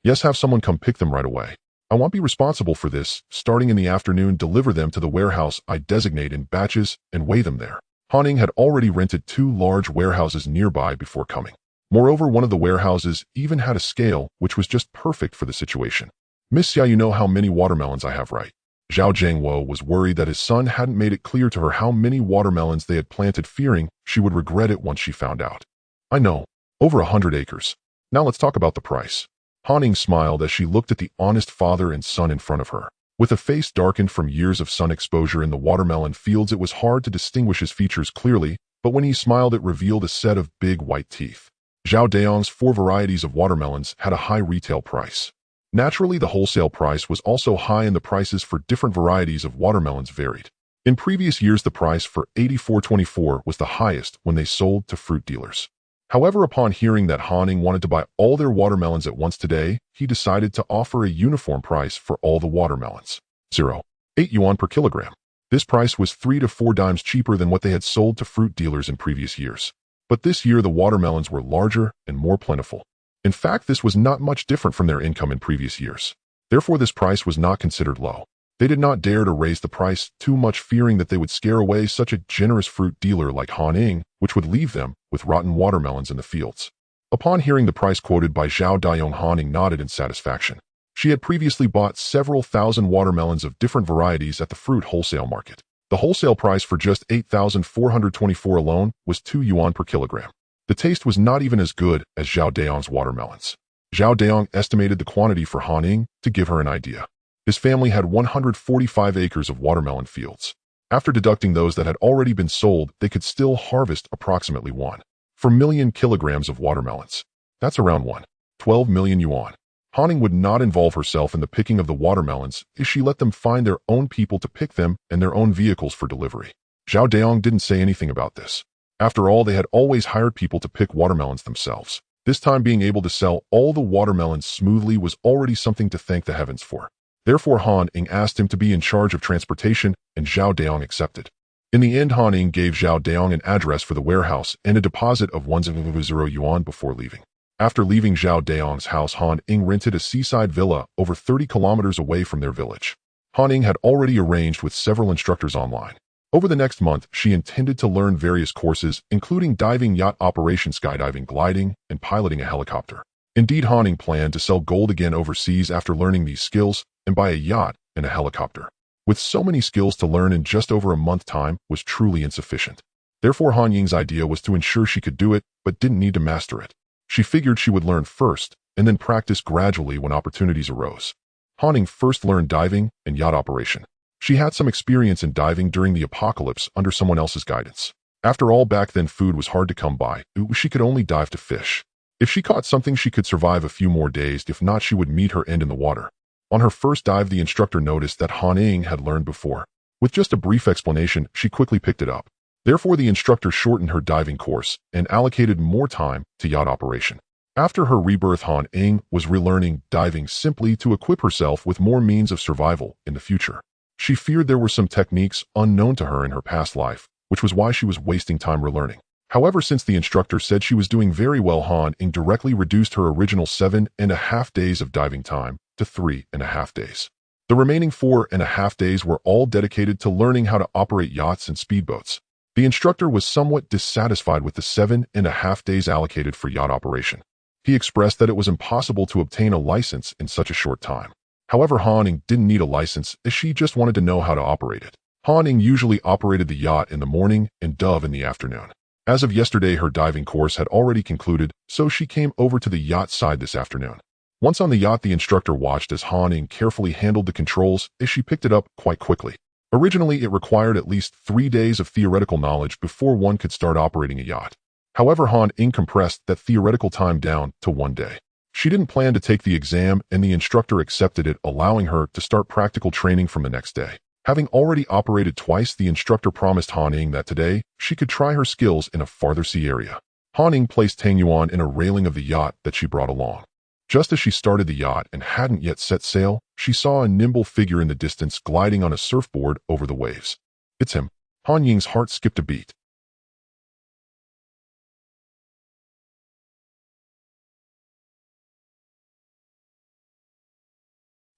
"Yes, have someone come pick them right away. I won't be responsible for this. Starting in the afternoon, deliver them to the warehouse I designate in batches and weigh them there." Han Ying had already rented 2 large warehouses nearby before coming. Moreover, one of the warehouses even had a scale, which was just perfect for the situation. "Miss Xia, you know how many watermelons I have, right?" Zhao Jiangwo was worried that his son hadn't made it clear to her how many watermelons they had planted, fearing she would regret it once she found out. "I know. Over 100 acres. Now let's talk about the price." Han Ying smiled as she looked at the honest father and son in front of her. With a face darkened from years of sun exposure in the watermelon fields, it was hard to distinguish his features clearly, but when he smiled, it revealed a set of big white teeth. Zhao Daong's 4 varieties of watermelons had a high retail price. Naturally, the wholesale price was also high, and the prices for different varieties of watermelons varied. In previous years, the price for 8424 was the highest when they sold to fruit dealers. However, upon hearing that Han Ying wanted to buy all their watermelons at once today, he decided to offer a uniform price for all the watermelons. 0.8 yuan per kilogram. This price was 3 to 4 dimes cheaper than what they had sold to fruit dealers in previous years. But this year the watermelons were larger and more plentiful. In fact, this was not much different from their income in previous years. Therefore, this price was not considered low. They did not dare to raise the price too much, fearing that they would scare away such a generous fruit dealer like Han Ying, which would leave them with rotten watermelons in the fields. Upon hearing the price quoted by Zhao Dayong, Han Ying nodded in satisfaction. She had previously bought several thousand watermelons of different varieties at the fruit wholesale market. The wholesale price for just 8,424 alone was 2 yuan per kilogram. The taste was not even as good as Zhao Dayong's watermelons. Zhao Dayong estimated the quantity for Han Ying to give her an idea. His family had 145 acres of watermelon fields. After deducting those that had already been sold, they could still harvest approximately 1.4 million kilograms of watermelons. That's around 1.12 million yuan. Han Ying would not involve herself in the picking of the watermelons if she let them find their own people to pick them and their own vehicles for delivery. Zhao Dayong didn't say anything about this. After all, they had always hired people to pick watermelons themselves. This time, being able to sell all the watermelons smoothly was already something to thank the heavens for. Therefore, Han Ying asked him to be in charge of transportation, and Zhao Dayong accepted. In the end, Han Ying gave Zhao Dayong an address for the warehouse and a deposit of 1.0 yuan before leaving. After leaving Zhao Dayong's house, Han Ying rented a seaside villa over 30 kilometers away from their village. Han Ying had already arranged with several instructors online. Over the next month, she intended to learn various courses, including diving, yacht operation, skydiving, gliding, and piloting a helicopter. Indeed, Han Ying planned to sell gold again overseas after learning these skills and buy a yacht and a helicopter. With so many skills to learn in just over a month time was truly insufficient. Therefore, Han Ying's idea was to ensure she could do it, but didn't need to master it. She figured she would learn first, and then practice gradually when opportunities arose. Han Ying first learned diving and yacht operation. She had some experience in diving during the apocalypse under someone else's guidance. After all, back then food was hard to come by. She could only dive to fish. If she caught something, she could survive a few more days. If not, she would meet her end in the water. On her first dive, the instructor noticed that Han Ying had learned before. With just a brief explanation, she quickly picked it up. Therefore, the instructor shortened her diving course and allocated more time to yacht operation. After her rebirth, Han Ying was relearning diving simply to equip herself with more means of survival in the future. She feared there were some techniques unknown to her in her past life, which was why she was wasting time relearning. However, since the instructor said she was doing very well, Han Ying directly reduced her original 7.5 days of diving time to 3.5 days. The remaining 4.5 days were all dedicated to learning how to operate yachts and speedboats. The instructor was somewhat dissatisfied with the 7.5 days allocated for yacht operation. He expressed that it was impossible to obtain a license in such a short time. However, Han Ying didn't need a license as she just wanted to know how to operate it. Han Ying usually operated the yacht in the morning and dove in the afternoon. As of yesterday, her diving course had already concluded, so she came over to the yacht side this afternoon. Once on the yacht, the instructor watched as Han Ying carefully handled the controls as she picked it up quite quickly. Originally, it required at least 3 days of theoretical knowledge before one could start operating a yacht. However, Han Ying compressed that theoretical time down to 1 day. She didn't plan to take the exam, and the instructor accepted it, allowing her to start practical training from the next day. Having already operated twice, the instructor promised Han Ying that today she could try her skills in a farther sea area. Han Ying placed Tang Yuan in a railing of the yacht that she brought along. Just as she started the yacht and hadn't yet set sail, she saw a nimble figure in the distance gliding on a surfboard over the waves. It's him. Han Ying's heart skipped a beat.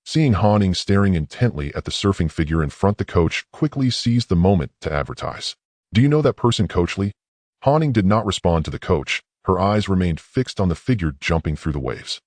Seeing Han Ying staring intently at the surfing figure in front, the coach quickly seized the moment to advertise. Do you know that person, Coach Lee? Han Ying did not respond to the coach. Her eyes remained fixed on the figure jumping through the waves.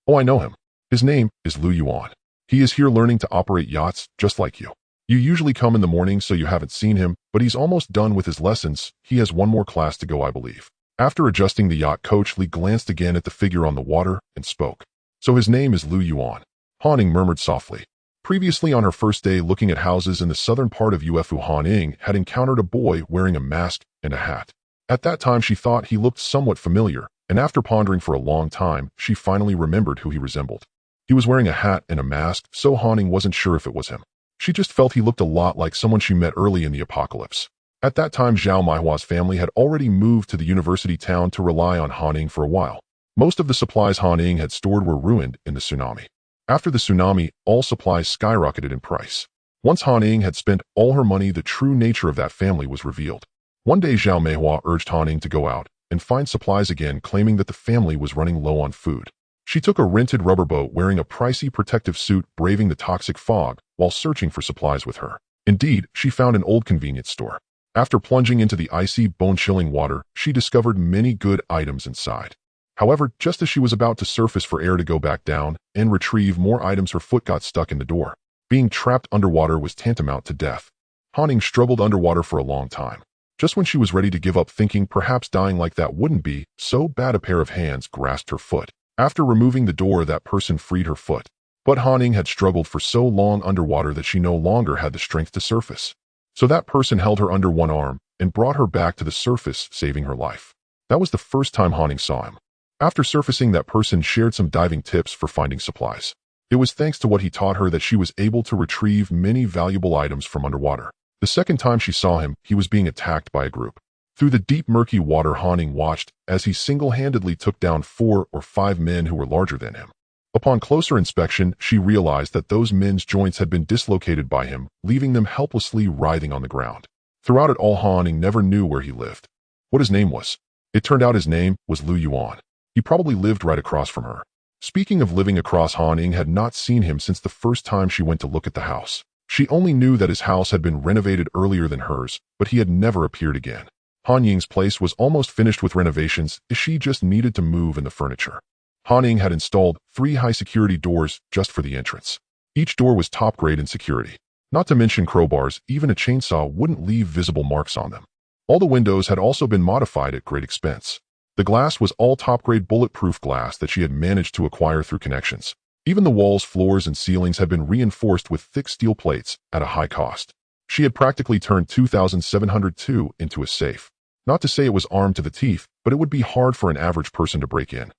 Oh, I know him. His name is Lu Yuan. He is here learning to operate yachts just like you. You usually come in the morning, so you haven't seen him, but he's almost done with his lessons. He has one more class to go, I believe. After adjusting the yacht, Coach Lee glanced again at the figure on the water and spoke. So his name is Lu Yuan. Han Ying murmured softly. Previously, on her first day looking at houses in the southern part of Ufu, Han Ying had encountered a boy wearing a mask and a hat. At that time, she thought he looked somewhat familiar, and after pondering for a long time, she finally remembered who he resembled. He was wearing a hat and a mask, so Han Ying wasn't sure if it was him. She just felt he looked a lot like someone she met early in the apocalypse. At that time, Zhao Maihua's family had already moved to the university town to rely on Han Ying for a while. Most of the supplies Han Ying had stored were ruined in the tsunami. After the tsunami, all supplies skyrocketed in price. Once Han Ying had spent all her money, the true nature of that family was revealed. One day, Zhao Meihua urged Han Ying to go out and find supplies again, claiming that the family was running low on food. She took a rented rubber boat wearing a pricey protective suit, braving the toxic fog while searching for supplies with her. Indeed, she found an old convenience store. After plunging into the icy, bone-chilling water, she discovered many good items inside. However, just as she was about to surface for air to go back down and retrieve more items, her foot got stuck in the door. Being trapped underwater was tantamount to death. Han Ying struggled underwater for a long time. Just when she was ready to give up, thinking perhaps dying like that wouldn't be so bad, a pair of hands grasped her foot. After removing the door, that person freed her foot. But Han Ying had struggled for so long underwater that she no longer had the strength to surface. So that person held her under one arm and brought her back to the surface, saving her life. That was the first time Han Ying saw him. After surfacing, that person shared some diving tips for finding supplies. It was thanks to what he taught her that she was able to retrieve many valuable items from underwater. The second time she saw him, he was being attacked by a group. Through the deep, murky water, Han Ying watched as he single-handedly took down 4 or 5 men who were larger than him. Upon closer inspection, she realized that those men's joints had been dislocated by him, leaving them helplessly writhing on the ground. Throughout it all, Han Ying never knew where he lived, what his name was. It turned out his name was Lu Yuan. He probably lived right across from her. Speaking of living across, Han Ying had not seen him since the first time she went to look at the house. She only knew that his house had been renovated earlier than hers, but he had never appeared again. Han Ying's place was almost finished with renovations, she just needed to move in the furniture. Han Ying had installed 3 high-security doors just for the entrance. Each door was top-grade in security. Not to mention crowbars, even a chainsaw wouldn't leave visible marks on them. All the windows had also been modified at great expense. The glass was all top-grade bulletproof glass that she had managed to acquire through connections. Even the walls, floors, and ceilings had been reinforced with thick steel plates at a high cost. She had practically turned 2,702 into a safe. Not to say it was armed to the teeth, but it would be hard for an average person to break in.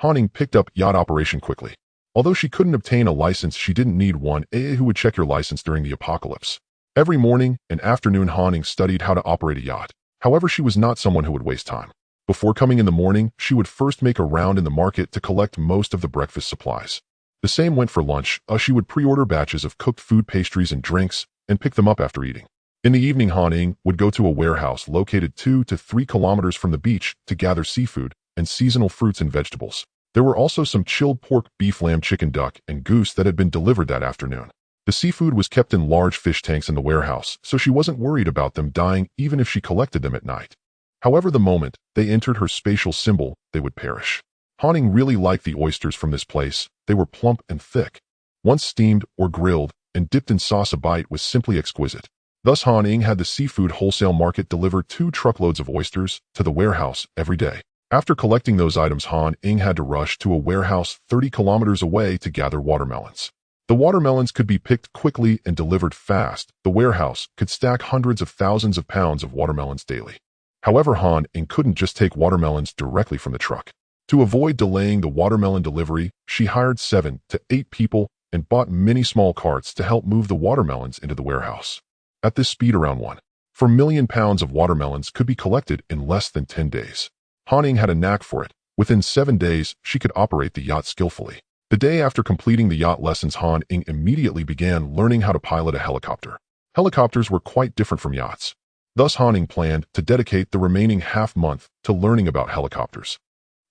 Han Ying picked up yacht operation quickly. Although she couldn't obtain a license, she didn't need one who would check your license during the apocalypse. Every morning and afternoon, Han Ying studied how to operate a yacht. However, she was not someone who would waste time. Before coming in the morning, she would first make a round in the market to collect most of the breakfast supplies. The same went for lunch. She would pre-order batches of cooked food, pastries, and drinks, and pick them up after eating. In the evening, Han Ying would go to a warehouse located 2 to 3 kilometers from the beach to gather seafood and seasonal fruits and vegetables. There were also some chilled pork, beef, lamb, chicken, duck, and goose that had been delivered that afternoon. The seafood was kept in large fish tanks in the warehouse, so she wasn't worried about them dying even if she collected them at night. However, the moment they entered her spatial symbol, they would perish. Han Ying really liked the oysters from this place. They were plump and thick. Once steamed or grilled and dipped in sauce, a bite was simply exquisite. Thus, Han Ying had the seafood wholesale market deliver 2 truckloads of oysters to the warehouse every day. After collecting those items, Han Ying had to rush to a warehouse 30 kilometers away to gather watermelons. The watermelons could be picked quickly and delivered fast. The warehouse could stack hundreds of thousands of pounds of watermelons daily. However, Han Ying couldn't just take watermelons directly from the truck. To avoid delaying the watermelon delivery, she hired 7 to 8 people and bought many small carts to help move the watermelons into the warehouse. At this speed, around 1.4 million pounds of watermelons could be collected in less than 10 days. Han Ying had a knack for it. Within 7 days, she could operate the yacht skillfully. The day after completing the yacht lessons, Han Ying immediately began learning how to pilot a helicopter. Helicopters were quite different from yachts. Thus, Han Ying planned to dedicate the remaining half-month to learning about helicopters.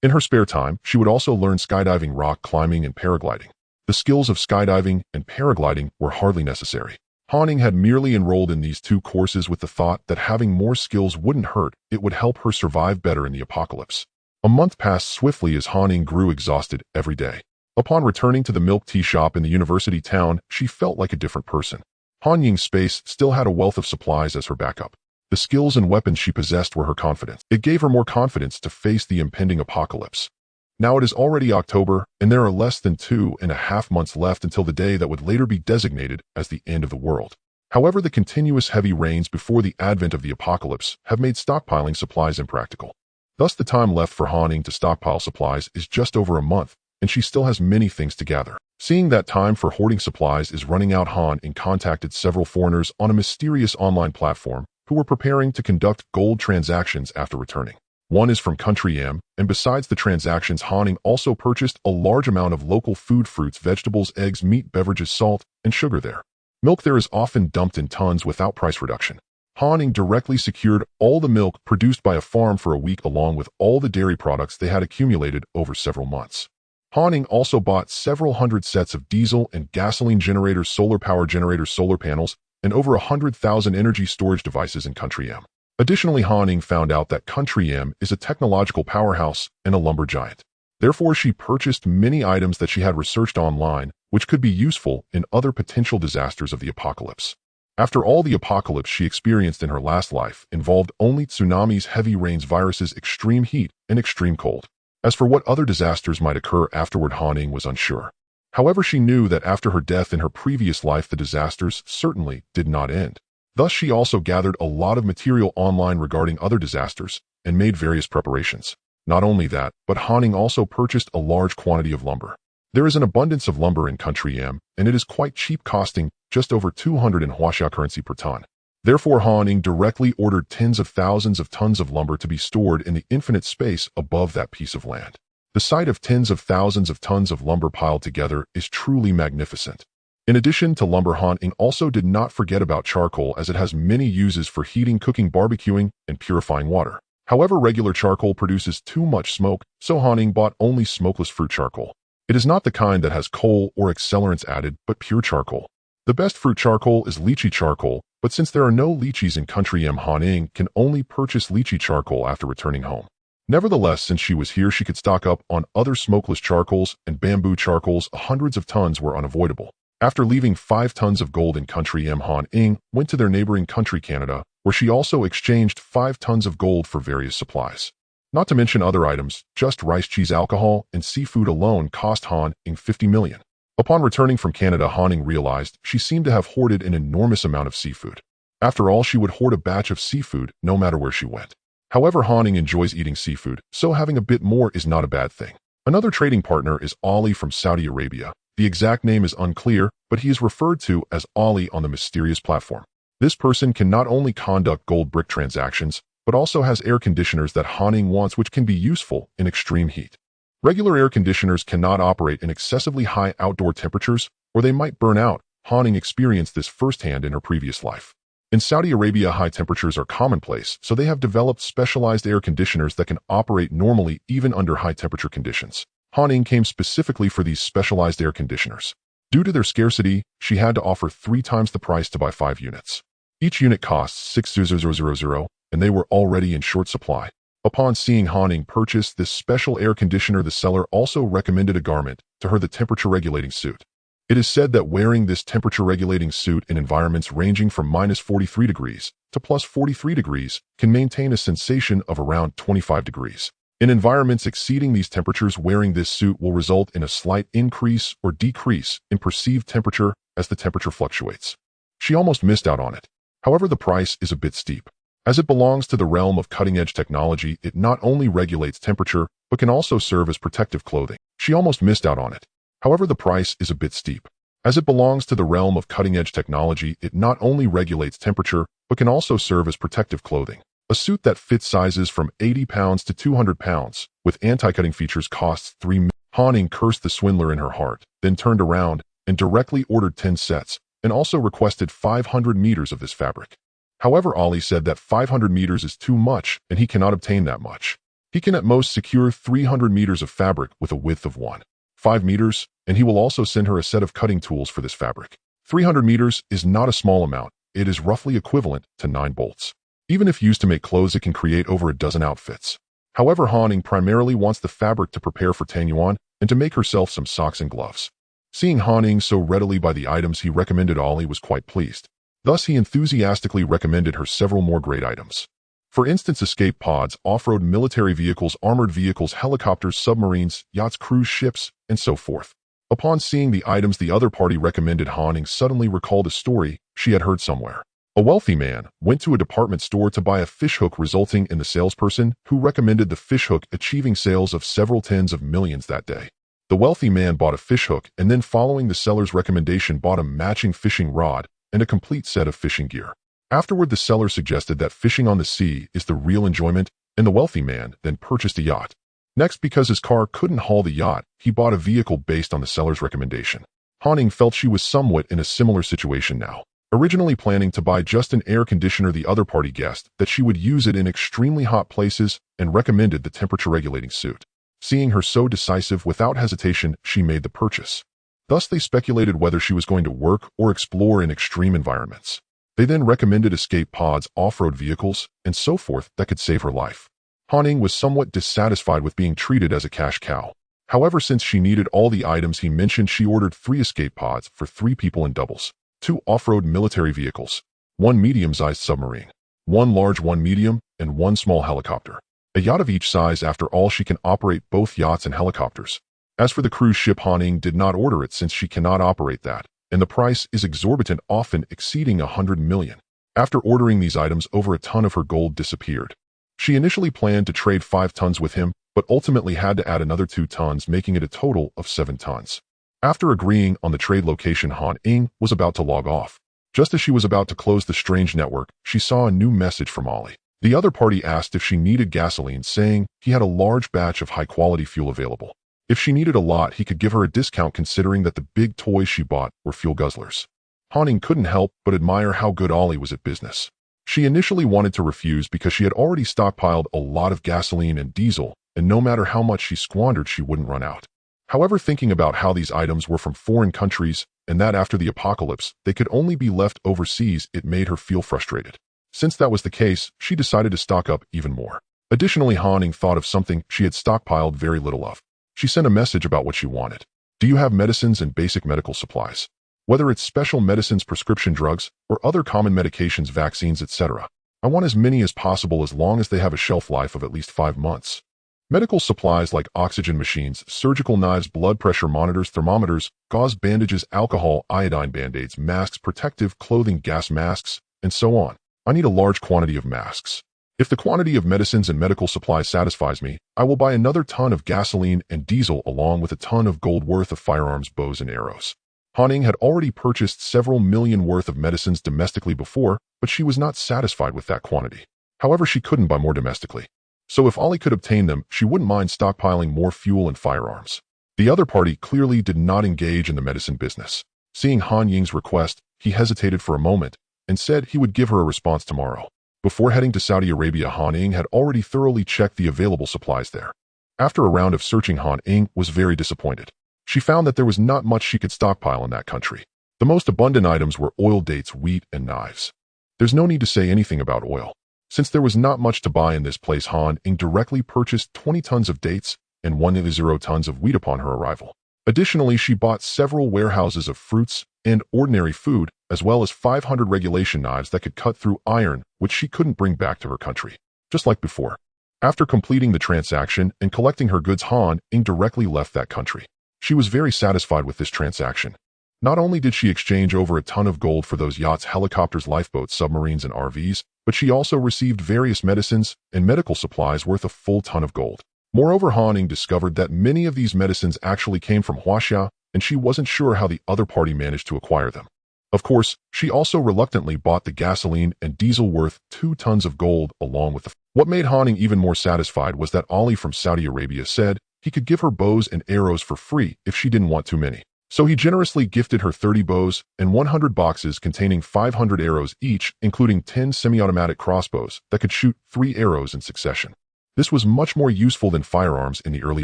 In her spare time, she would also learn skydiving, rock climbing, and paragliding. The skills of skydiving and paragliding were hardly necessary. Han Ying had merely enrolled in these 2 courses with the thought that having more skills wouldn't hurt, it would help her survive better in the apocalypse. A month passed swiftly as Han Ying grew exhausted every day. Upon returning to the milk tea shop in the university town, she felt like a different person. Han Ying's space still had a wealth of supplies as her backup. The skills and weapons she possessed were her confidence. It gave her more confidence to face the impending apocalypse. Now it is already October, and there are less than 2.5 months left until the day that would later be designated as the end of the world. However, the continuous heavy rains before the advent of the apocalypse have made stockpiling supplies impractical. Thus, the time left for Han Ying to stockpile supplies is just over a month, and she still has many things to gather. Seeing that time for hoarding supplies is running out, Han Ying contacted several foreigners on a mysterious online platform who were preparing to conduct gold transactions after returning. One is from Country M, and besides the transactions, Ying also purchased a large amount of local food, fruits, vegetables, eggs, meat, beverages, salt, and sugar there. Milk there is often dumped in tons without price reduction. Ying directly secured all the milk produced by a farm for a week along with all the dairy products they had accumulated over several months. Ying also bought several hundred sets of diesel and gasoline generators, solar power generators, solar panels, and over 100,000 energy storage devices in Country M. Additionally, Ying found out that Country M is a technological powerhouse and a lumber giant. Therefore, she purchased many items that she had researched online, which could be useful in other potential disasters of the apocalypse. After all, the apocalypse she experienced in her last life involved only tsunamis, heavy rains, viruses, extreme heat, and extreme cold. As for what other disasters might occur afterward, Ying was unsure. However, she knew that after her death in her previous life, the disasters certainly did not end. Thus, she also gathered a lot of material online regarding other disasters and made various preparations. Not only that, but Ying also purchased a large quantity of lumber. There is an abundance of lumber in Country M, and it is quite cheap, costing just over 200 in Huaxia currency per ton. Therefore, Ying directly ordered tens of thousands of tons of lumber to be stored in the infinite space above that piece of land. The sight of tens of thousands of tons of lumber piled together is truly magnificent. In addition to lumber, Ying also did not forget about charcoal, as it has many uses for heating, cooking, barbecuing, and purifying water. However, regular charcoal produces too much smoke, so Ying bought only smokeless fruit charcoal. It is not the kind that has coal or accelerants added, but pure charcoal. The best fruit charcoal is lychee charcoal, but since there are no lychees in Country M, Ying can only purchase lychee charcoal after returning home. Nevertheless, since she was here, she could stock up on other smokeless charcoals and bamboo charcoals. Hundreds of tons were unavoidable. After leaving 5 tons of gold in Country M, Ying went to their neighboring country, Canada, where she also exchanged 5 tons of gold for various supplies. Not to mention other items, just rice, cheese, alcohol, and seafood alone cost Ying 50 million. Upon returning from Canada, Ying realized she seemed to have hoarded an enormous amount of seafood. After all, she would hoard a batch of seafood no matter where she went. However, Ying enjoys eating seafood, so having a bit more is not a bad thing. Another trading partner is Ali from Saudi Arabia. The exact name is unclear, but he is referred to as Ali on the mysterious platform. This person can not only conduct gold brick transactions, but also has air conditioners that Ying wants, which can be useful in extreme heat. Regular air conditioners cannot operate in excessively high outdoor temperatures, or they might burn out. Ying experienced this firsthand in her previous life. In Saudi Arabia, high temperatures are commonplace, so they have developed specialized air conditioners that can operate normally even under high temperature conditions. Ying came specifically for these specialized air conditioners. Due to their scarcity, she had to offer 3 times the price to buy 5 units. Each unit costs 6,000, and they were already in short supply. Upon seeing Ying purchase this special air conditioner, the seller also recommended a garment to her, the temperature-regulating suit. It is said that wearing this temperature-regulating suit in environments ranging from -43 degrees to +43 degrees can maintain a sensation of around 25 degrees. In environments exceeding these temperatures, wearing this suit will result in a slight increase or decrease in perceived temperature as the temperature fluctuates. She almost missed out on it. However, the price is a bit steep. As it belongs to the realm of cutting-edge technology, it not only regulates temperature, but can also serve as protective clothing. She almost missed out on it. However, the price is a bit steep. As it belongs to the realm of cutting-edge technology, it not only regulates temperature, but can also serve as protective clothing. A suit that fits sizes from 80 pounds to 200 pounds, with anti-cutting features, costs 3 million. Ying cursed the swindler in her heart, then turned around and directly ordered 10 sets, and also requested 500 meters of this fabric. However, Ali said that 500 meters is too much, and he cannot obtain that much. He can at most secure 300 meters of fabric with a width of 1.5 meters, and he will also send her a set of cutting tools for this fabric. 300 meters is not a small amount. It is roughly equivalent to 9 bolts. Even if used to make clothes, it can create over a dozen outfits. However, Ying primarily wants the fabric to prepare for Tanyuan and to make herself some socks and gloves. Seeing Ying so readily buy the items he recommended, Ali was quite pleased. Thus, he enthusiastically recommended her several more great items. For instance, escape pods, off-road military vehicles, armored vehicles, helicopters, submarines, yachts, cruise ships, and so forth. Upon seeing the items the other party recommended, Ying suddenly recalled a story she had heard somewhere. A wealthy man went to a department store to buy a fishhook, resulting in the salesperson who recommended the fishhook achieving sales of several tens of millions that day. The wealthy man bought a fishhook and then, following the seller's recommendation, bought a matching fishing rod and a complete set of fishing gear. Afterward, the seller suggested that fishing on the sea is the real enjoyment, and the wealthy man then purchased a yacht. Next, because his car couldn't haul the yacht, he bought a vehicle based on the seller's recommendation. Han Ying felt she was somewhat in a similar situation now. Originally planning to buy just an air conditioner, the other party guessed that she would use it in extremely hot places and recommended the temperature-regulating suit. Seeing her so decisive, without hesitation, she made the purchase. Thus, they speculated whether she was going to work or explore in extreme environments. They then recommended escape pods, off-road vehicles, and so forth that could save her life. Han Ying was somewhat dissatisfied with being treated as a cash cow. However, since she needed all the items he mentioned, she ordered 3 escape pods for 3 people in doubles, 2 off-road military vehicles, 1 medium-sized submarine, 1 large, 1 medium, and 1 small helicopter. A yacht of each size. After all, she can operate both yachts and helicopters. As for the cruise ship, Han Ying did not order it since she cannot operate that, and the price is exorbitant, often exceeding 100 million. After ordering these items, over a ton of her gold disappeared. She initially planned to trade 5 tons with him, but ultimately had to add another 2 tons, making it a total of 7 tons. After agreeing on the trade location, Han Ying was about to log off. Just as she was about to close the strange network, she saw a new message from Ollie. The other party asked if she needed gasoline, saying he had a large batch of high-quality fuel available. If she needed a lot, he could give her a discount, considering that the big toys she bought were fuel guzzlers. Han Ying couldn't help but admire how good Ollie was at business. She initially wanted to refuse because she had already stockpiled a lot of gasoline and diesel, and no matter how much she squandered, she wouldn't run out. However, thinking about how these items were from foreign countries, and that after the apocalypse, they could only be left overseas, it made her feel frustrated. Since that was the case, she decided to stock up even more. Additionally, Han Ying thought of something she had stockpiled very little of. She sent a message about what she wanted. Do you have medicines and basic medical supplies? Whether it's special medicines, prescription drugs, or other common medications, vaccines, etc. I want as many as possible, as long as they have a shelf life of at least 5 months. Medical supplies like oxygen machines, surgical knives, blood pressure monitors, thermometers, gauze, bandages, alcohol, iodine band-aids, masks, protective clothing, gas masks, and so on. I need a large quantity of masks. If the quantity of medicines and medical supplies satisfies me, I will buy another ton of gasoline and diesel, along with a ton of gold worth of firearms, bows, and arrows. Han Ying had already purchased several million worth of medicines domestically before, but she was not satisfied with that quantity. However, she couldn't buy more domestically. So if Ollie could obtain them, she wouldn't mind stockpiling more fuel and firearms. The other party clearly did not engage in the medicine business. Seeing Han Ying's request, he hesitated for a moment and said he would give her a response tomorrow. Before heading to Saudi Arabia, Han Ying had already thoroughly checked the available supplies there. After a round of searching, Han Ying was very disappointed. She found that there was not much she could stockpile in that country. The most abundant items were oil, dates, wheat, and knives. There's no need to say anything about oil. Since there was not much to buy in this place, Han Ying directly purchased 20 tons of dates and 10 tons of wheat upon her arrival. Additionally, she bought several warehouses of fruits and ordinary food, as well as 500 regulation knives that could cut through iron, which she couldn't bring back to her country. Just like before. After completing the transaction and collecting her goods, Han Ying directly left that country. She was very satisfied with this transaction. Not only did she exchange over a ton of gold for those yachts, helicopters, lifeboats, submarines, and RVs, but she also received various medicines and medical supplies worth a full ton of gold. Moreover, Han Ying discovered that many of these medicines actually came from Huaxia, and she wasn't sure how the other party managed to acquire them. Of course, she also reluctantly bought the gasoline and diesel worth 2 tons of gold along with the... What made Han Ying even more satisfied was that Ollie from Saudi Arabia said he could give her bows and arrows for free if she didn't want too many. So he generously gifted her 30 bows and 100 boxes containing 500 arrows each, including 10 semi-automatic crossbows that could shoot 3 arrows in succession. This was much more useful than firearms in the early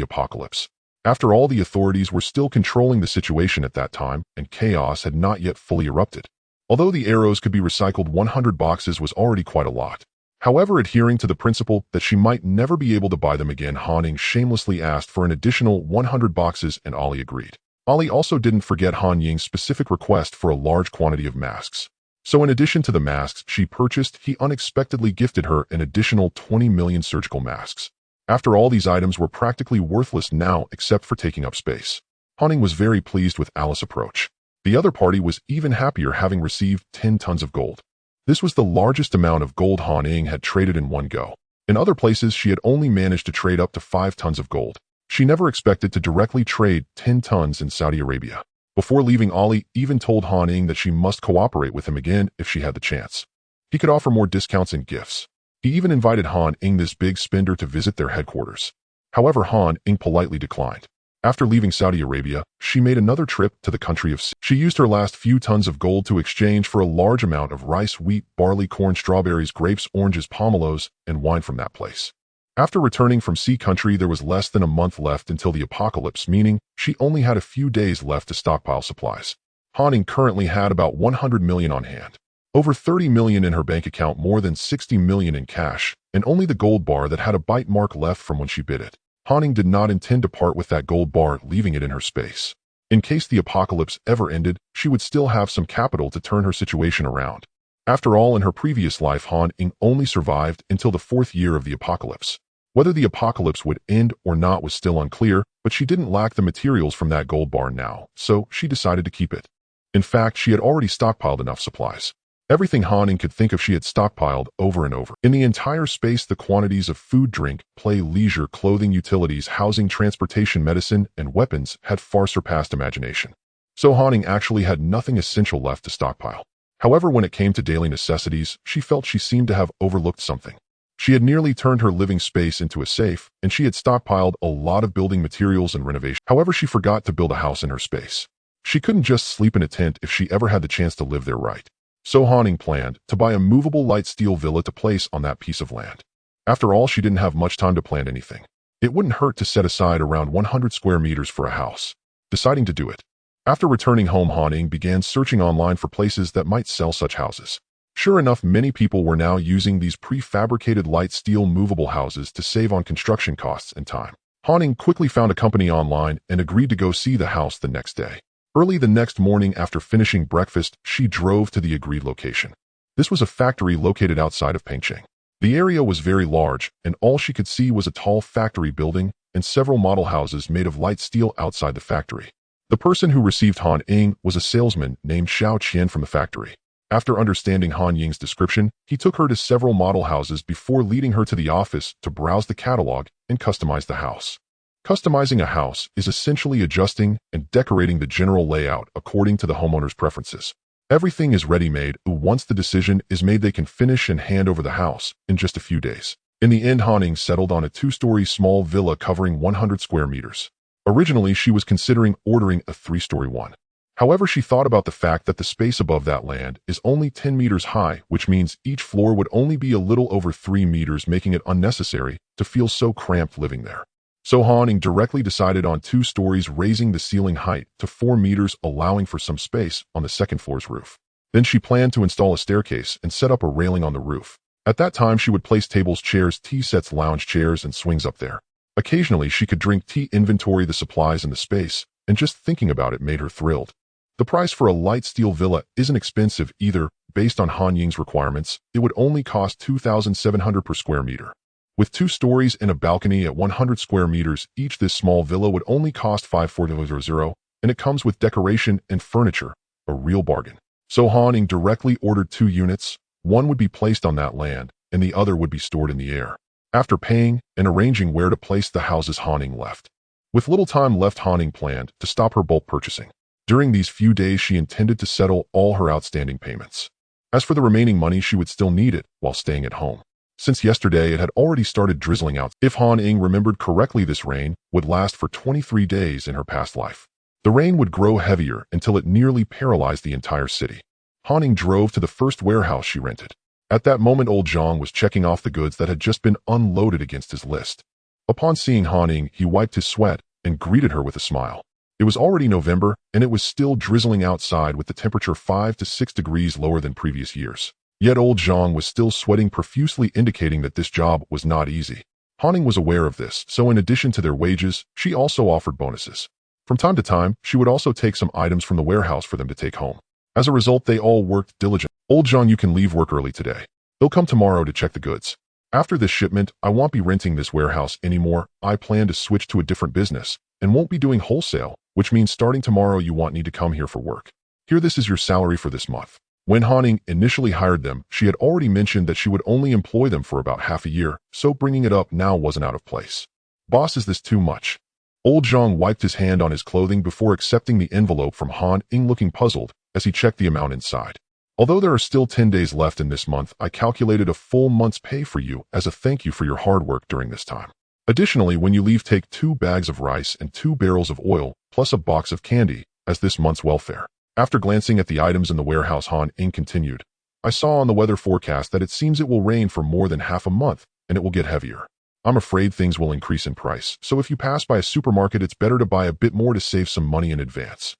apocalypse. After all, the authorities were still controlling the situation at that time, and chaos had not yet fully erupted. Although the arrows could be recycled, 100 boxes was already quite a lot. However, adhering to the principle that she might never be able to buy them again, Han Ying shamelessly asked for an additional 100 boxes, and Ollie agreed. Ollie also didn't forget Han Ying's specific request for a large quantity of masks. So in addition to the masks she purchased, he unexpectedly gifted her an additional 20 million surgical masks. After all, these items were practically worthless now except for taking up space. Han Ying was very pleased with Alice's approach. The other party was even happier, having received 10 tons of gold. This was the largest amount of gold Han Ying had traded in one go. In other places, she had only managed to trade up to 5 tons of gold. She never expected to directly trade 10 tons in Saudi Arabia. Before leaving, Ollie even told Han Ying that she must cooperate with him again if she had the chance. He could offer more discounts and gifts. He even invited Han Ying, this big spender, to visit their headquarters. However, Han Ying politely declined. After leaving Saudi Arabia, she made another trip to the country of Sea. She used her last few tons of gold to exchange for a large amount of rice, wheat, barley, corn, strawberries, grapes, oranges, pomelos, and wine from that place. After returning from Sea Country, there was less than a month left until the apocalypse, meaning she only had a few days left to stockpile supplies. Han Ying currently had about 100 million on hand. Over 30 million in her bank account, more than 60 million in cash, and only the gold bar that had a bite mark left from when she bid it. Han Ying did not intend to part with that gold bar, leaving it in her space. In case the apocalypse ever ended, she would still have some capital to turn her situation around. After all, in her previous life, Han Ying only survived until the 4th year of the apocalypse. Whether the apocalypse would end or not was still unclear, but she didn't lack the materials from that gold bar now, so she decided to keep it. In fact, she had already stockpiled enough supplies. Everything Han Ying could think of she had stockpiled over and over. In the entire space, the quantities of food, drink, play, leisure, clothing, utilities, housing, transportation, medicine, and weapons had far surpassed imagination. So Han Ying actually had nothing essential left to stockpile. However, when it came to daily necessities, she felt she seemed to have overlooked something. She had nearly turned her living space into a safe, and she had stockpiled a lot of building materials and renovation. However, she forgot to build a house in her space. She couldn't just sleep in a tent if she ever had the chance to live there, right? So Han Ying planned to buy a movable light steel villa to place on that piece of land. After all, she didn't have much time to plan anything. It wouldn't hurt to set aside around 100 square meters for a house. Deciding to do it. After returning home, Han Ying began searching online for places that might sell such houses. Sure enough, many people were now using these prefabricated light steel movable houses to save on construction costs and time. Han Ying quickly found a company online and agreed to go see the house the next day. Early the next morning, after finishing breakfast, she drove to the agreed location. This was a factory located outside of Pengcheng. The area was very large, and all she could see was a tall factory building and several model houses made of light steel outside the factory. The person who received Han Ying was a salesman named Xiao Qian from the factory. After understanding Han Ying's description, he took her to several model houses before leading her to the office to browse the catalog and customize the house. Customizing a house is essentially adjusting and decorating the general layout according to the homeowner's preferences. Everything is ready-made, and once the decision is made, they can finish and hand over the house in just a few days. In the end, Han Ying settled on a 2-story small villa covering 100 square meters. Originally, she was considering ordering a 3-story one. However, she thought about the fact that the space above that land is only 10 meters high, which means each floor would only be a little over 3 meters, making it unnecessary to feel so cramped living there. So Han Ying directly decided on 2 stories, raising the ceiling height to 4 meters, allowing for some space on the second floor's roof. Then she planned to install a staircase and set up a railing on the roof. At that time, she would place tables, chairs, tea sets, lounge chairs, and swings up there. Occasionally, she could drink tea, inventory the supplies in the space, and just thinking about it made her thrilled. The price for a light steel villa isn't expensive either. Based on Han Ying's requirements, it would only cost 2,700 per square meter. With 2 stories and a balcony at 100 square meters each, this small villa would only cost 5,400, and it comes with decoration and furniture, a real bargain. So Han Ying directly ordered 2 units. One would be placed on that land, and the other would be stored in the air. After paying and arranging where to place the houses, Han Ying left. With little time left, Han Ying planned to stop her bulk purchasing. During these few days, she intended to settle all her outstanding payments. As for the remaining money, she would still need it while staying at home. Since yesterday, it had already started drizzling out. If Han Ying remembered correctly, this rain would last for 23 days in her past life. The rain would grow heavier until it nearly paralyzed the entire city. Han Ying drove to the first warehouse she rented. At that moment, old Zhang was checking off the goods that had just been unloaded against his list. Upon seeing Han Ying, he wiped his sweat and greeted her with a smile. It was already November, and it was still drizzling outside with the temperature 5 to 6 degrees lower than previous years. Yet old Zhang was still sweating profusely, indicating that this job was not easy. Han Ying was aware of this, so in addition to their wages, she also offered bonuses. From time to time, she would also take some items from the warehouse for them to take home. As a result, they all worked diligently. Old Zhang, you can leave work early today. They'll come tomorrow to check the goods. After this shipment, I won't be renting this warehouse anymore. I plan to switch to a different business and won't be doing wholesale, which means starting tomorrow you won't need to come here for work. Here, this is your salary for this month. When Han Ying initially hired them, she had already mentioned that she would only employ them for about half a year, so bringing it up now wasn't out of place. Boss, is this too much? Old Zhang wiped his hand on his clothing before accepting the envelope from Han Ying, looking puzzled as he checked the amount inside. Although there are still 10 days left in this month, I calculated a full month's pay for you as a thank you for your hard work during this time. Additionally, when you leave, take 2 bags of rice and 2 barrels of oil, plus a box of candy, as this month's welfare. After glancing at the items in the warehouse, Han Ying continued, I saw on the weather forecast that it seems it will rain for more than half a month, and it will get heavier. I'm afraid things will increase in price, so if you pass by a supermarket, it's better to buy a bit more to save some money in advance.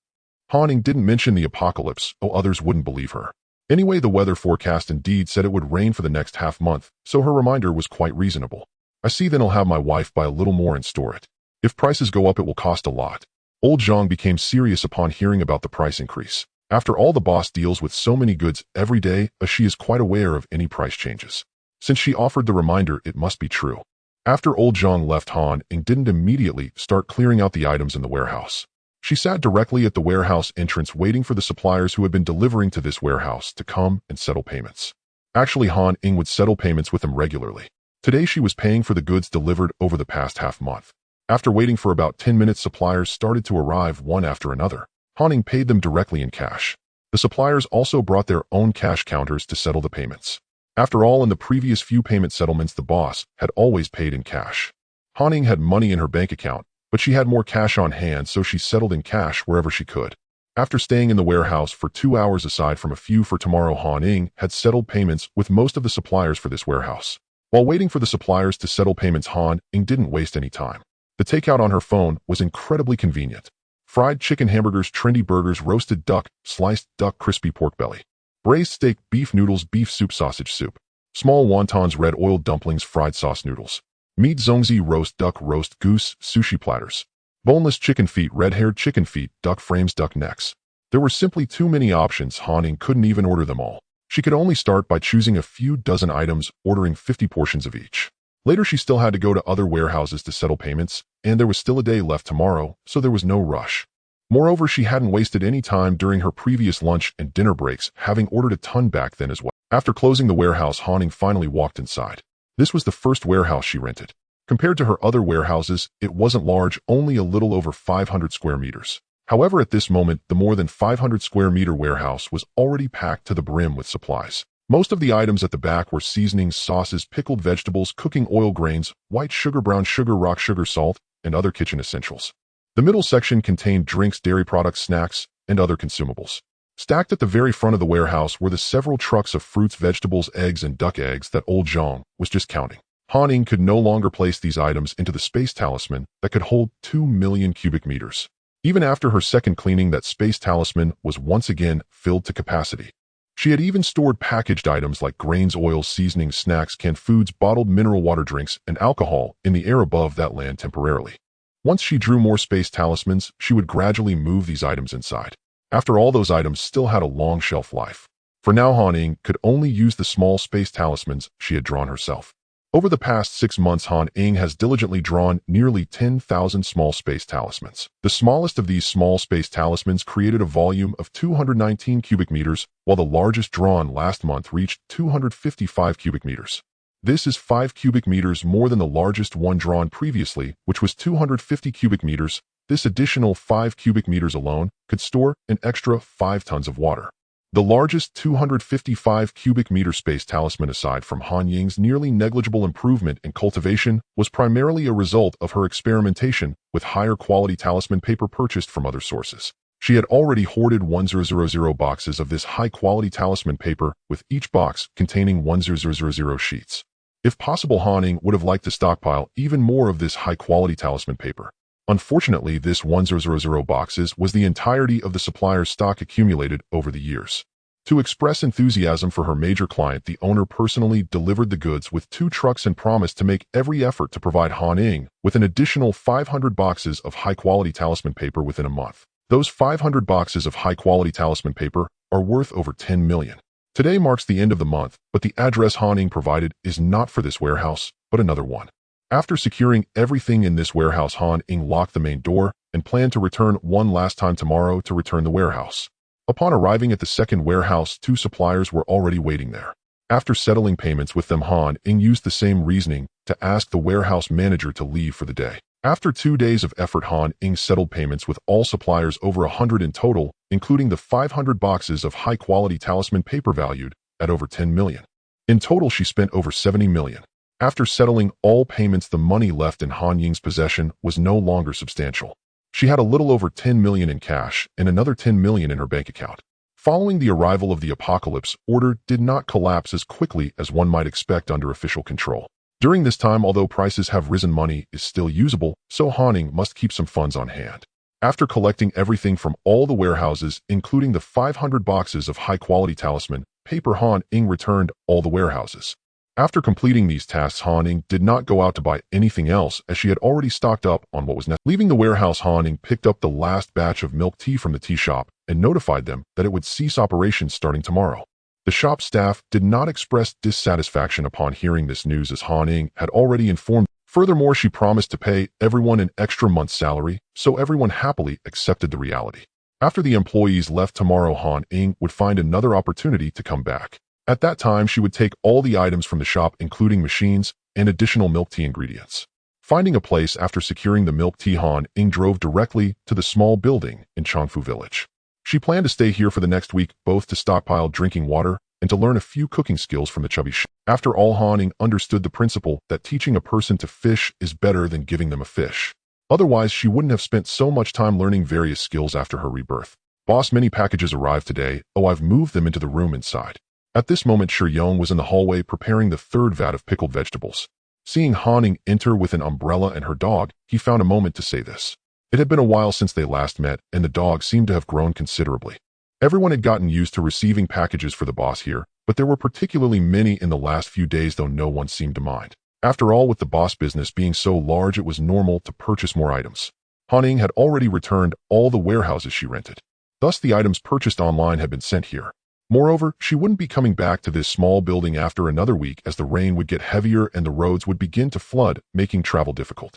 Han Ying didn't mention the apocalypse, or others wouldn't believe her. Anyway, the weather forecast indeed said it would rain for the next half month, so her reminder was quite reasonable. I see, then I'll have my wife buy a little more and store it. If prices go up, it will cost a lot. Old Zhang became serious upon hearing about the price increase. After all, the boss deals with so many goods every day, she is quite aware of any price changes. Since she offered the reminder, it must be true. After old Zhang left, Han Ying didn't immediately start clearing out the items in the warehouse. She sat directly at the warehouse entrance waiting for the suppliers who had been delivering to this warehouse to come and settle payments. Actually, Han Ying would settle payments with them regularly. Today she was paying for the goods delivered over the past half month. After waiting for about 10 minutes, suppliers started to arrive one after another. Han Ying paid them directly in cash. The suppliers also brought their own cash counters to settle the payments. After all, in the previous few payment settlements, the boss had always paid in cash. Han Ying had money in her bank account, but she had more cash on hand, so she settled in cash wherever she could. After staying in the warehouse for 2 hours aside from a few for tomorrow, Han Ying had settled payments with most of the suppliers for this warehouse. While waiting for the suppliers to settle payments, Han Ying didn't waste any time. The takeout on her phone was incredibly convenient. Fried chicken hamburgers, trendy burgers, roasted duck, sliced duck, crispy pork belly, braised steak, beef noodles, beef soup, sausage soup, small wontons, red oil dumplings, fried sauce noodles, meat zongzi, roast duck, roast goose, sushi platters, boneless chicken feet, red-haired chicken feet, duck frames, duck necks. There were simply too many options. Han Ying couldn't even order them all. She could only start by choosing a few dozen items, ordering 50 portions of each. Later, she still had to go to other warehouses to settle payments, and there was still a day left tomorrow, so there was no rush. Moreover, she hadn't wasted any time during her previous lunch and dinner breaks, having ordered a ton back then as well. After closing the warehouse, Han Ying finally walked inside. This was the first warehouse she rented. Compared to her other warehouses, it wasn't large, only a little over 500 square meters. However, at this moment, the more than 500 square meter warehouse was already packed to the brim with supplies. Most of the items at the back were seasonings, sauces, pickled vegetables, cooking oil, grains, white sugar, brown sugar, rock sugar, salt, and other kitchen essentials. The middle section contained drinks, dairy products, snacks, and other consumables. Stacked at the very front of the warehouse were the several trucks of fruits, vegetables, eggs, and duck eggs that old Zhang was just counting. Han Ying could no longer place these items into the space talisman that could hold 2 million cubic meters. Even after her second cleaning, that space talisman was once again filled to capacity. She had even stored packaged items like grains, oil, seasonings, snacks, canned foods, bottled mineral water drinks, and alcohol in the air above that land temporarily. Once she drew more space talismans, she would gradually move these items inside. After all, those items still had a long shelf life. For now, Han Ying could only use the small space talismans she had drawn herself. Over the past 6 months, Han Ying has diligently drawn nearly 10,000 small space talismans. The smallest of these small space talismans created a volume of 219 cubic meters, while the largest drawn last month reached 255 cubic meters. This is 5 cubic meters more than the largest one drawn previously, which was 250 cubic meters. This additional 5 cubic meters alone could store an extra 5 tons of water. The largest 255 cubic meter space talisman, aside from Han Ying's nearly negligible improvement in cultivation, was primarily a result of her experimentation with higher quality talisman paper purchased from other sources. She had already hoarded 1000 boxes of this high quality talisman paper, with each box containing 1000 sheets. If possible, Han Ying would have liked to stockpile even more of this high quality talisman paper. Unfortunately, this 1000 boxes was the entirety of the supplier's stock accumulated over the years. To express enthusiasm for her major client, the owner personally delivered the goods with 2 trucks and promised to make every effort to provide Han Ying with an additional 500 boxes of high-quality talisman paper within a month. Those 500 boxes of high-quality talisman paper are worth over 10 million. Today marks the end of the month, but the address Han Ying provided is not for this warehouse, but another one. After securing everything in this warehouse, Han Ying locked the main door and planned to return one last time tomorrow to return the warehouse. Upon arriving at the second warehouse, 2 suppliers were already waiting there. After settling payments with them, Han Ying used the same reasoning to ask the warehouse manager to leave for the day. After 2 days of effort, Han Ying settled payments with all suppliers, over 100 in total, including the 500 boxes of high-quality talisman paper valued at over 10 million. In total, she spent over 70 million. After settling all payments, the money left in Han Ying's possession was no longer substantial. She had a little over 10 million in cash and another 10 million in her bank account. Following the arrival of the apocalypse, order did not collapse as quickly as one might expect under official control. During this time, although prices have risen, money is still usable, so Han Ying must keep some funds on hand. After collecting everything from all the warehouses, including the 500 boxes of high-quality talisman paper, Han Ying returned all the warehouses. After completing these tasks, Han Ying did not go out to buy anything else, as she had already stocked up on what was necessary. Leaving the warehouse, Han Ying picked up the last batch of milk tea from the tea shop and notified them that it would cease operations starting tomorrow. The shop staff did not express dissatisfaction upon hearing this news, as Han Ying had already informed them. Furthermore, she promised to pay everyone an extra month's salary, so everyone happily accepted the reality. After the employees left tomorrow, Han Ying would find another opportunity to come back. At that time, she would take all the items from the shop, including machines and additional milk tea ingredients. Finding a place after securing the milk tea, Han Ying drove directly to the small building in Changfu Village. She planned to stay here for the next week, both to stockpile drinking water and to learn a few cooking skills from the chubby chef. After all, Han Ying understood the principle that teaching a person to fish is better than giving them a fish. Otherwise, she wouldn't have spent so much time learning various skills after her rebirth. Boss, many packages arrived today. Oh, I've moved them into the room inside. At this moment, Ying was in the hallway preparing the third vat of pickled vegetables. Seeing Han Ying enter with an umbrella and her dog, he found a moment to say this. It had been a while since they last met, and the dog seemed to have grown considerably. Everyone had gotten used to receiving packages for the boss here, but there were particularly many in the last few days, though no one seemed to mind. After all, with the boss business being so large, it was normal to purchase more items. Han Ying had already returned all the warehouses she rented. Thus, the items purchased online had been sent here. Moreover, she wouldn't be coming back to this small building after another week, as the rain would get heavier and the roads would begin to flood, making travel difficult.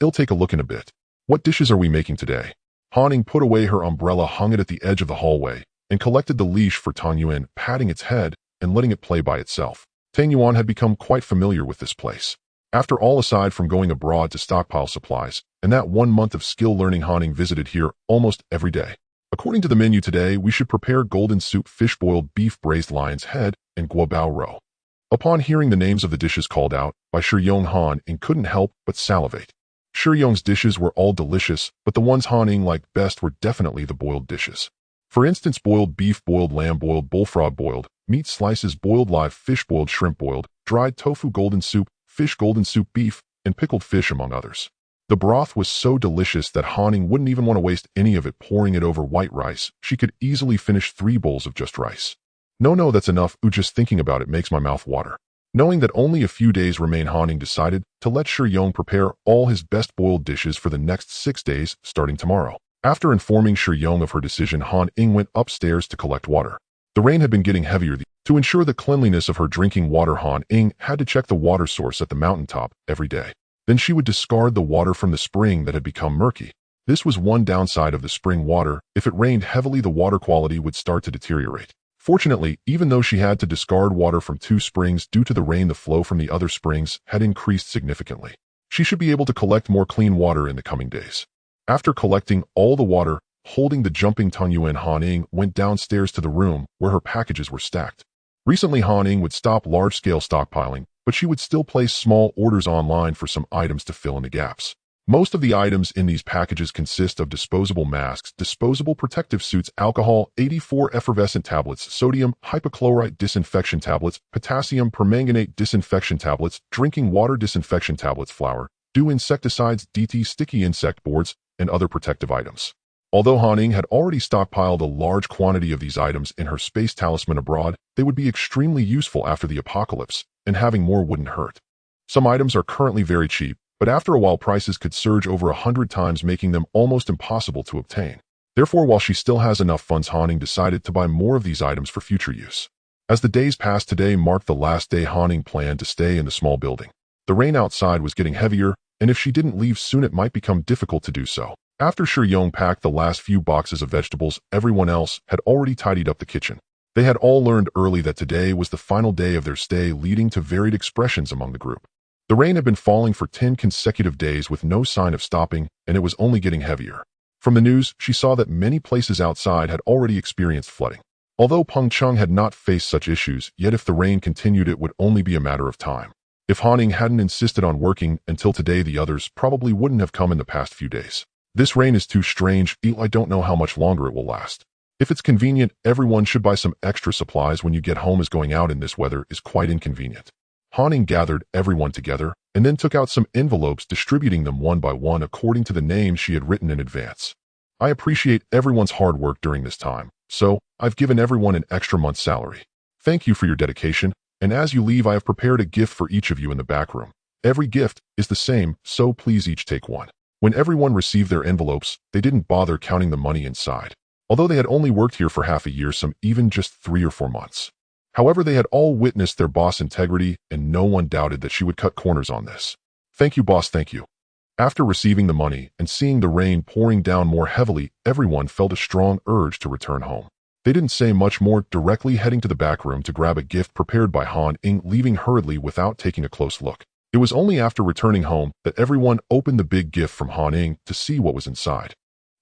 I'll take a look in a bit. What dishes are we making today? Han Ying put away her umbrella, hung it at the edge of the hallway, and collected the leash for Tang Yuan, patting its head and letting it play by itself. Tang Yuan had become quite familiar with this place. After all, aside from going abroad to stockpile supplies, and that 1 month of skill learning, Han Ying visited here almost every day. According to the menu today, we should prepare golden soup, fish boiled beef, braised lion's head, and guobao roe. Upon hearing the names of the dishes called out by Ying, Han Ying couldn't help but salivate. Ying's dishes were all delicious, but the ones Han Ying liked best were definitely the boiled dishes. For instance, boiled beef, boiled lamb, boiled bullfrog, boiled meat slices, boiled live fish, boiled shrimp, boiled dried tofu, golden soup, fish, golden soup, beef, and pickled fish, among others. The broth was so delicious that Han Ying wouldn't even want to waste any of it, pouring it over white rice. She could easily finish 3 bowls of just rice. No, that's enough. Just thinking about it makes my mouth water. Knowing that only a few days remain, Han Ying decided to let Ying prepare all his best boiled dishes for the next 6 days, starting tomorrow. After informing Ying of her decision, Han Ying went upstairs to collect water. The rain had been getting heavier. To ensure the cleanliness of her drinking water, Han Ying had to check the water source at the mountaintop every day. Then she would discard the water from the spring that had become murky. This was one downside of the spring water. If it rained heavily, the water quality would start to deteriorate. Fortunately, even though she had to discard water from 2 springs due to the rain, the flow from the other springs had increased significantly. She should be able to collect more clean water in the coming days. After collecting all the water, holding the jumping Tang Yuan, Han Ying went downstairs to the room where her packages were stacked. Recently, Han Ying would stop large-scale stockpiling, but she would still place small orders online for some items to fill in the gaps. Most of the items in these packages consist of disposable masks, disposable protective suits, alcohol, 84 effervescent tablets, sodium hypochlorite disinfection tablets, potassium permanganate disinfection tablets, drinking water disinfection tablets, flour, dew insecticides, DT sticky insect boards, and other protective items. Although Han Ying had already stockpiled a large quantity of these items in her space talisman abroad, they would be extremely useful after the apocalypse, and having more wouldn't hurt. Some items are currently very cheap, but after a while prices could surge over 100 times, making them almost impossible to obtain. Therefore, while she still has enough funds, Han Ying decided to buy more of these items for future use. As the days passed, today marked the last day Han Ying planned to stay in the small building. The rain outside was getting heavier, and if she didn't leave soon, it might become difficult to do so. After Ying packed the last few boxes of vegetables, everyone else had already tidied up the kitchen. They had all learned early that today was the final day of their stay, leading to varied expressions among the group. The rain had been falling for 10 consecutive days with no sign of stopping, and it was only getting heavier. From the news, she saw that many places outside had already experienced flooding. Although Pengcheng had not faced such issues, yet if the rain continued it would only be a matter of time. If Han Ying hadn't insisted on working until today, the others probably wouldn't have come in the past few days. This rain is too strange, I don't know how much longer it will last. If it's convenient, everyone should buy some extra supplies when you get home, as going out in this weather is quite inconvenient. Han Ying gathered everyone together and then took out some envelopes, distributing them one by one according to the names she had written in advance. I appreciate everyone's hard work during this time, so I've given everyone an extra month's salary. Thank you for your dedication, and as you leave I have prepared a gift for each of you in the back room. Every gift is the same, so please each take one. When everyone received their envelopes, they didn't bother counting the money inside. Although they had only worked here for half a year, some even just 3 or 4 months. However, they had all witnessed their boss' integrity, and no one doubted that she would cut corners on this. Thank you, boss, thank you. After receiving the money and seeing the rain pouring down more heavily, everyone felt a strong urge to return home. They didn't say much more, directly heading to the back room to grab a gift prepared by Han Ying, leaving hurriedly without taking a close look. It was only after returning home that everyone opened the big gift from Han Ying to see what was inside.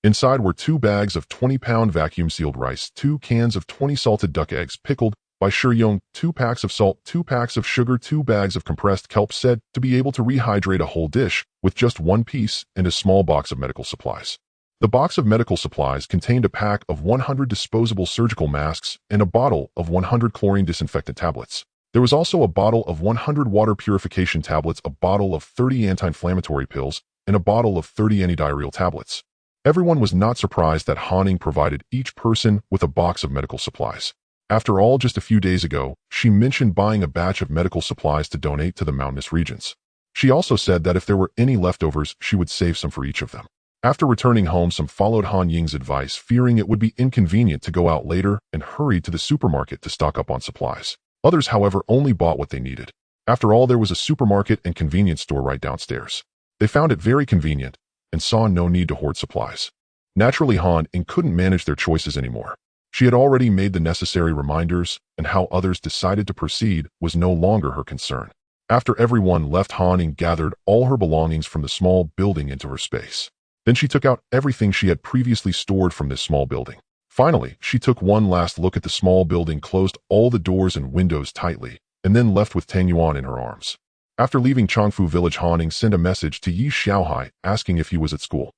Inside were 2 bags of 20-pound vacuum-sealed rice, 2 cans of 20 salted duck eggs pickled by Ying, 2 packs of salt, 2 packs of sugar, 2 bags of compressed kelp said to be able to rehydrate a whole dish with just 1 piece, and a small box of medical supplies. The box of medical supplies contained a pack of 100 disposable surgical masks and a bottle of 100 chlorine disinfectant tablets. There was also a bottle of 100 water purification tablets, a bottle of 30 anti-inflammatory pills, and a bottle of 30 antidiarrheal tablets. Everyone was not surprised that Han Ying provided each person with a box of medical supplies. After all, just a few days ago, she mentioned buying a batch of medical supplies to donate to the mountainous regions. She also said that if there were any leftovers, she would save some for each of them. After returning home, some followed Han Ying's advice, fearing it would be inconvenient to go out later, and hurried to the supermarket to stock up on supplies. Others, however, only bought what they needed. After all, there was a supermarket and convenience store right downstairs. They found it very convenient and saw no need to hoard supplies. Naturally, Han Ying couldn't manage their choices anymore. She had already made the necessary reminders, and how others decided to proceed was no longer her concern. After everyone left, Han Ying gathered all her belongings from the small building into her space. Then she took out everything she had previously stored from this small building. Finally, she took one last look at the small building, closed all the doors and windows tightly, and then left with Tang Yuan in her arms. After leaving Changfu village, Han Ying sent a message to Yi Xiaohai asking if he was at school.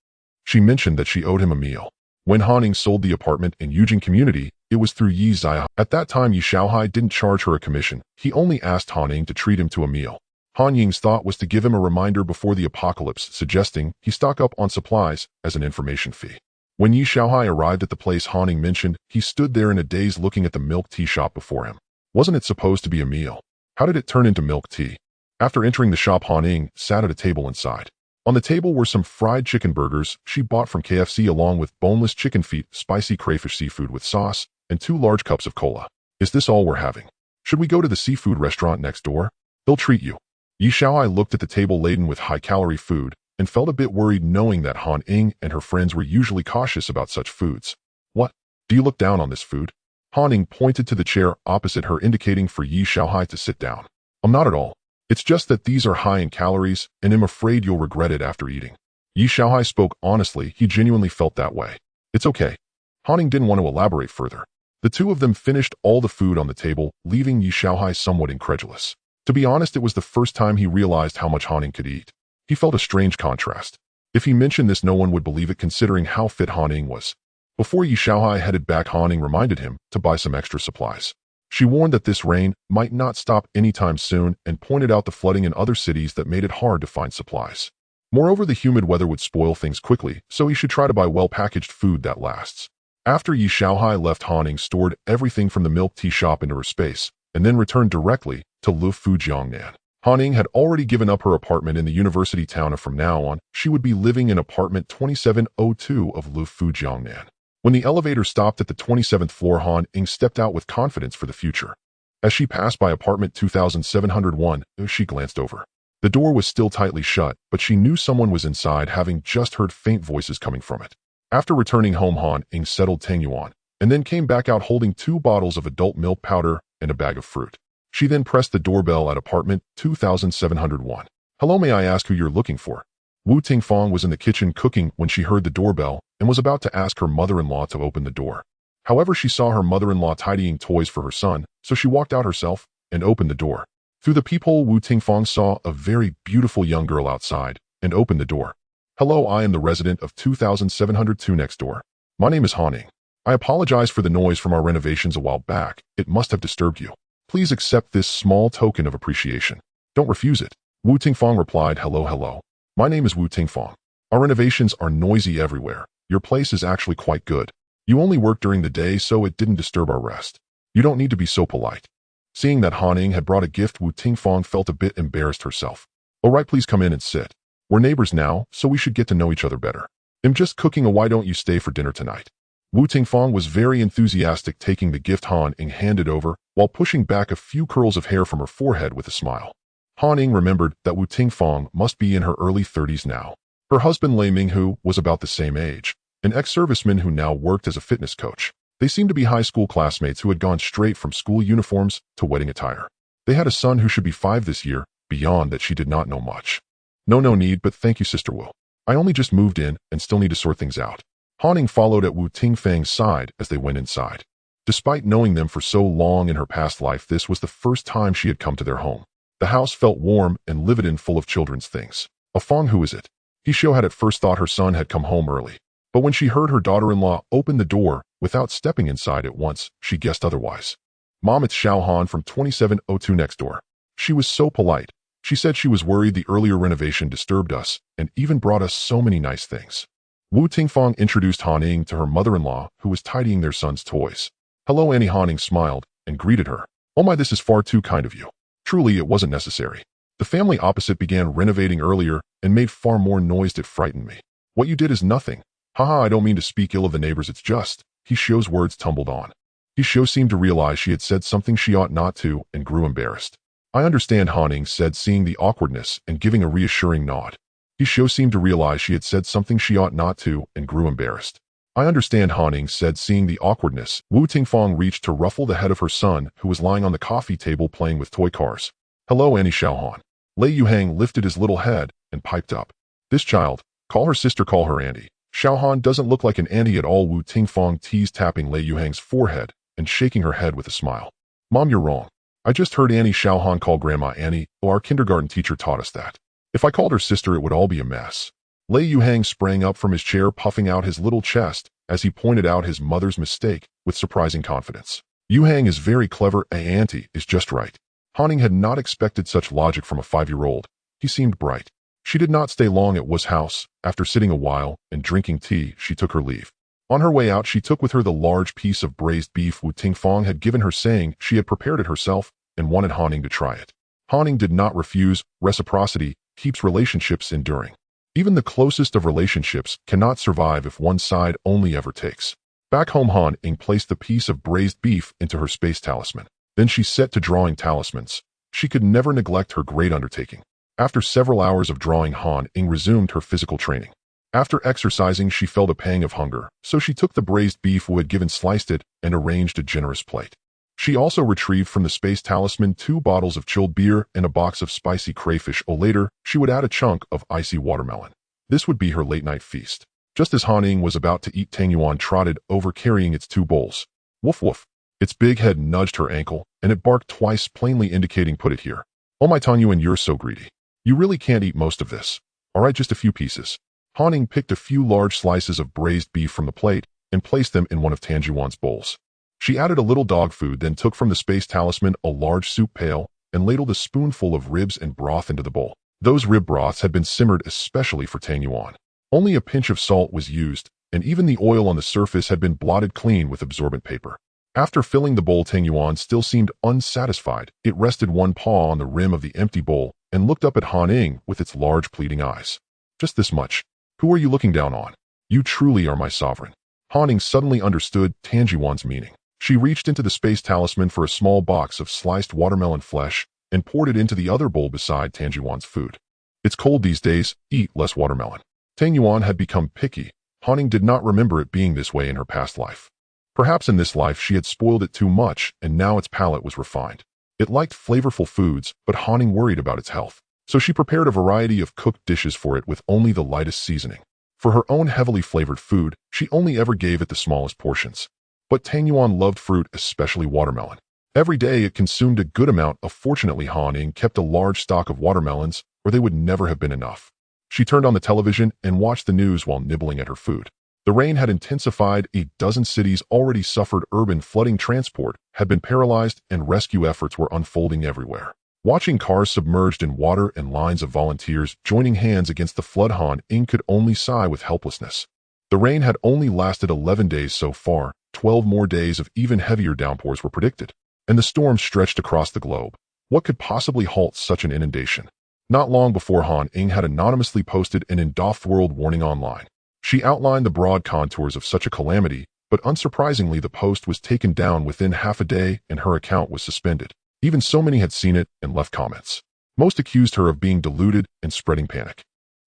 She mentioned that she owed him a meal. When Han Ying sold the apartment in Yujing community, it was through Yi Xiaohai. At that time, Yi Xiaohai didn't charge her a commission. He only asked Han Ying to treat him to a meal. Han Ying's thought was to give him a reminder before the apocalypse, suggesting he stock up on supplies as an information fee. When Yi Xiaohai arrived at the place Han Ying mentioned, he stood there in a daze looking at the milk tea shop before him. Wasn't it supposed to be a meal? How did it turn into milk tea? After entering the shop, Han Ying sat at a table inside. On the table were some fried chicken burgers she bought from KFC, along with boneless chicken feet, spicy crayfish seafood with sauce, and 2 large cups of cola. Is this all we're having? Should we go to the seafood restaurant next door? They'll treat you. Yi Xiaohai looked at the table laden with high-calorie food and felt a bit worried, knowing that Han Ying and her friends were usually cautious about such foods. What? Do you look down on this food? Han Ying pointed to the chair opposite her, indicating for Yi Xiaohai to sit down. Not at all. It's just that these are high in calories, and I'm afraid you'll regret it after eating. Yi Xiaohai spoke honestly. He genuinely felt that way. It's okay. Han Ying didn't want to elaborate further. The two of them finished all the food on the table, leaving Yi Xiaohai somewhat incredulous. To be honest, it was the first time he realized how much Han Ying could eat. He felt a strange contrast. If he mentioned this, no one would believe it, considering how fit Han Ying was. Before Yi Xiaohai headed back, Han Ying reminded him to buy some extra supplies. She warned that this rain might not stop anytime soon, and pointed out the flooding in other cities that made it hard to find supplies. Moreover, the humid weather would spoil things quickly, so he should try to buy well-packaged food that lasts. After Yi Xiaohai left, Han Ying stored everything from the milk tea shop into her space, and then returned directly to Lufu Jiangnan. Han Ying had already given up her apartment in the university town, and from now on, she would be living in apartment 2702 of Lufu Jiangnan. When the elevator stopped at the 27th floor, Han Ying stepped out with confidence for the future. As she passed by apartment 2701, she glanced over. The door was still tightly shut, but she knew someone was inside, having just heard faint voices coming from it. After returning home, Han Ying settled Tang Yuan, and then came back out holding 2 bottles of adult milk powder and a bag of fruit. She then pressed the doorbell at apartment 2701. Hello, may I ask who you're looking for? Wu Tingfang was in the kitchen cooking when she heard the doorbell and was about to ask her mother-in-law to open the door. However, she saw her mother-in-law tidying toys for her son, so she walked out herself and opened the door. Through the peephole, Wu Tingfang saw a very beautiful young girl outside and opened the door. Hello, I am the resident of 2702 next door. My name is Han Ying. I apologize for the noise from our renovations a while back. It must have disturbed you. Please accept this small token of appreciation. Don't refuse it. Wu Tingfang replied, hello, hello. My name is Wu Tingfang. Our renovations are noisy everywhere. Your place is actually quite good. You only work during the day, so it didn't disturb our rest. You don't need to be so polite. Seeing that Han Ying had brought a gift, Wu Tingfang felt a bit embarrassed herself. All right, please come in and sit. We're neighbors now, so we should get to know each other better. I'm just cooking why don't you stay for dinner tonight? Wu Tingfang was very enthusiastic, taking the gift Han Ying handed over while pushing back a few curls of hair from her forehead with a smile. Han Ying remembered that Wu Tingfang must be in her early 30s now. Her husband Lei Minghu was about the same age, an ex-serviceman who now worked as a fitness coach. They seemed to be high school classmates who had gone straight from school uniforms to wedding attire. They had a son who should be 5 this year. Beyond that, she did not know much. No need, but thank you, Sister Wu. I only just moved in and still need to sort things out. Han Ying followed at Wu Tingfang's side as they went inside. Despite knowing them for so long in her past life, this was the first time she had come to their home. The house felt warm and livid and full of children's things. Fang, who is it? He Xiao had at first thought her son had come home early. But when she heard her daughter-in-law open the door without stepping inside at once, she guessed otherwise. Mom, it's Xiao Han from 2702 next door. She was so polite. She said she was worried the earlier renovation disturbed us and even brought us so many nice things. Wu Tingfang introduced Han Ying to her mother-in-law, who was tidying their son's toys. Hello, Annie. Han Ying smiled and greeted her. Oh my, this is far too kind of you. Truly, it wasn't necessary. The family opposite began renovating earlier and made far more noise that frightened me. What you did is nothing. Haha, I don't mean to speak ill of the neighbors, it's just. He Xiao's words tumbled on. He Xiao seemed to realize she had said something she ought not to and grew embarrassed. I understand, Han Ying said, seeing the awkwardness and giving a reassuring nod. He Xiao seemed to realize she had said something she ought not to and grew embarrassed. I understand, Han Ying said, seeing the awkwardness. Wu Tingfang reached to ruffle the head of her son, who was lying on the coffee table playing with toy cars. Hello, Annie. Xiao Han. Lei Yuhang lifted his little head and piped up. This child, call her sister, call her auntie. Xiao Han doesn't look like an auntie at all, Wu Tingfang teased, tapping Lei Yuhang's forehead and shaking her head with a smile. Mom, you're wrong. I just heard Annie. Xiao Han call Grandma Annie. Oh, our kindergarten teacher taught us that. If I called her sister, it would all be a mess. Lei Yuhang sprang up from his chair, puffing out his little chest as he pointed out his mother's mistake with surprising confidence. Yuhang is very clever. Auntie is just right. Han Ying had not expected such logic from a 5-year-old. He seemed bright. She did not stay long at Wu's house. After sitting a while and drinking tea, she took her leave. On her way out, she took with her the large piece of braised beef Wu Tingfang had given her, saying she had prepared it herself and wanted Han Ying to try it. Han Ying did not refuse. Reciprocity keeps relationships enduring. Even the closest of relationships cannot survive if one side only ever takes. Back home, Han Ying placed the piece of braised beef into her space talisman. Then she set to drawing talismans. She could never neglect her great undertaking. After several hours of drawing, Han Ying resumed her physical training. After exercising, she felt a pang of hunger, so she took the braised beef Wu had given, sliced it, and arranged a generous plate. She also retrieved from the space talisman 2 bottles of chilled beer and a box of spicy crayfish. Later, she would add a chunk of icy watermelon. This would be her late-night feast. Just as Han Ying was about to eat, Tang Yuan trotted over carrying its 2 bowls. Woof woof. Its big head nudged her ankle, and it barked twice, plainly indicating, put it here. Oh my, Tang Yuan, you're so greedy. You really can't eat most of this. All right, just a few pieces. Han Ying picked a few large slices of braised beef from the plate and placed them in one of Tang Yuan's bowls. She added a little dog food, then took from the space talisman a large soup pail and ladled a spoonful of ribs and broth into the bowl. Those rib broths had been simmered especially for Tang Yuan. Only a pinch of salt was used, and even the oil on the surface had been blotted clean with absorbent paper. After filling the bowl, Tang Yuan still seemed unsatisfied. It rested one paw on the rim of the empty bowl and looked up at Han Ying with its large pleading eyes. Just this much. Who are you looking down on? You truly are my sovereign. Han Ying suddenly understood Tang Yuan's meaning. She reached into the space talisman for a small box of sliced watermelon flesh and poured it into the other bowl beside Tang Yuan's food. It's cold these days, eat less watermelon. Tang Yuan had become picky. Han Ying did not remember it being this way in her past life. Perhaps in this life she had spoiled it too much and now its palate was refined. It liked flavorful foods, but Han Ying worried about its health. so she prepared a variety of cooked dishes for it with only the lightest seasoning. For her own heavily flavored food, she only ever gave it the smallest portions. But Tang Yuan loved fruit, especially watermelon. Every day it consumed a good amount of. Fortunately, Han Ying kept a large stock of watermelons, or they would never have been enough. She turned on the television and watched the news while nibbling at her food. The rain had intensified. A dozen cities already suffered urban flooding. Transport had been paralyzed and rescue efforts were unfolding everywhere. Watching cars submerged in water and lines of volunteers joining hands against the flood, Han Ying could only sigh with helplessness. The rain had only lasted 11 days so far. 12 more days of even heavier downpours were predicted, and the storm stretched across the globe. What could possibly halt such an inundation? Not long before, Han Ying had anonymously posted an end-of-the-world warning online. She outlined the broad contours of such a calamity, but unsurprisingly the post was taken down within half a day and her account was suspended. Even so many had seen it and left comments. Most accused her of being deluded and spreading panic.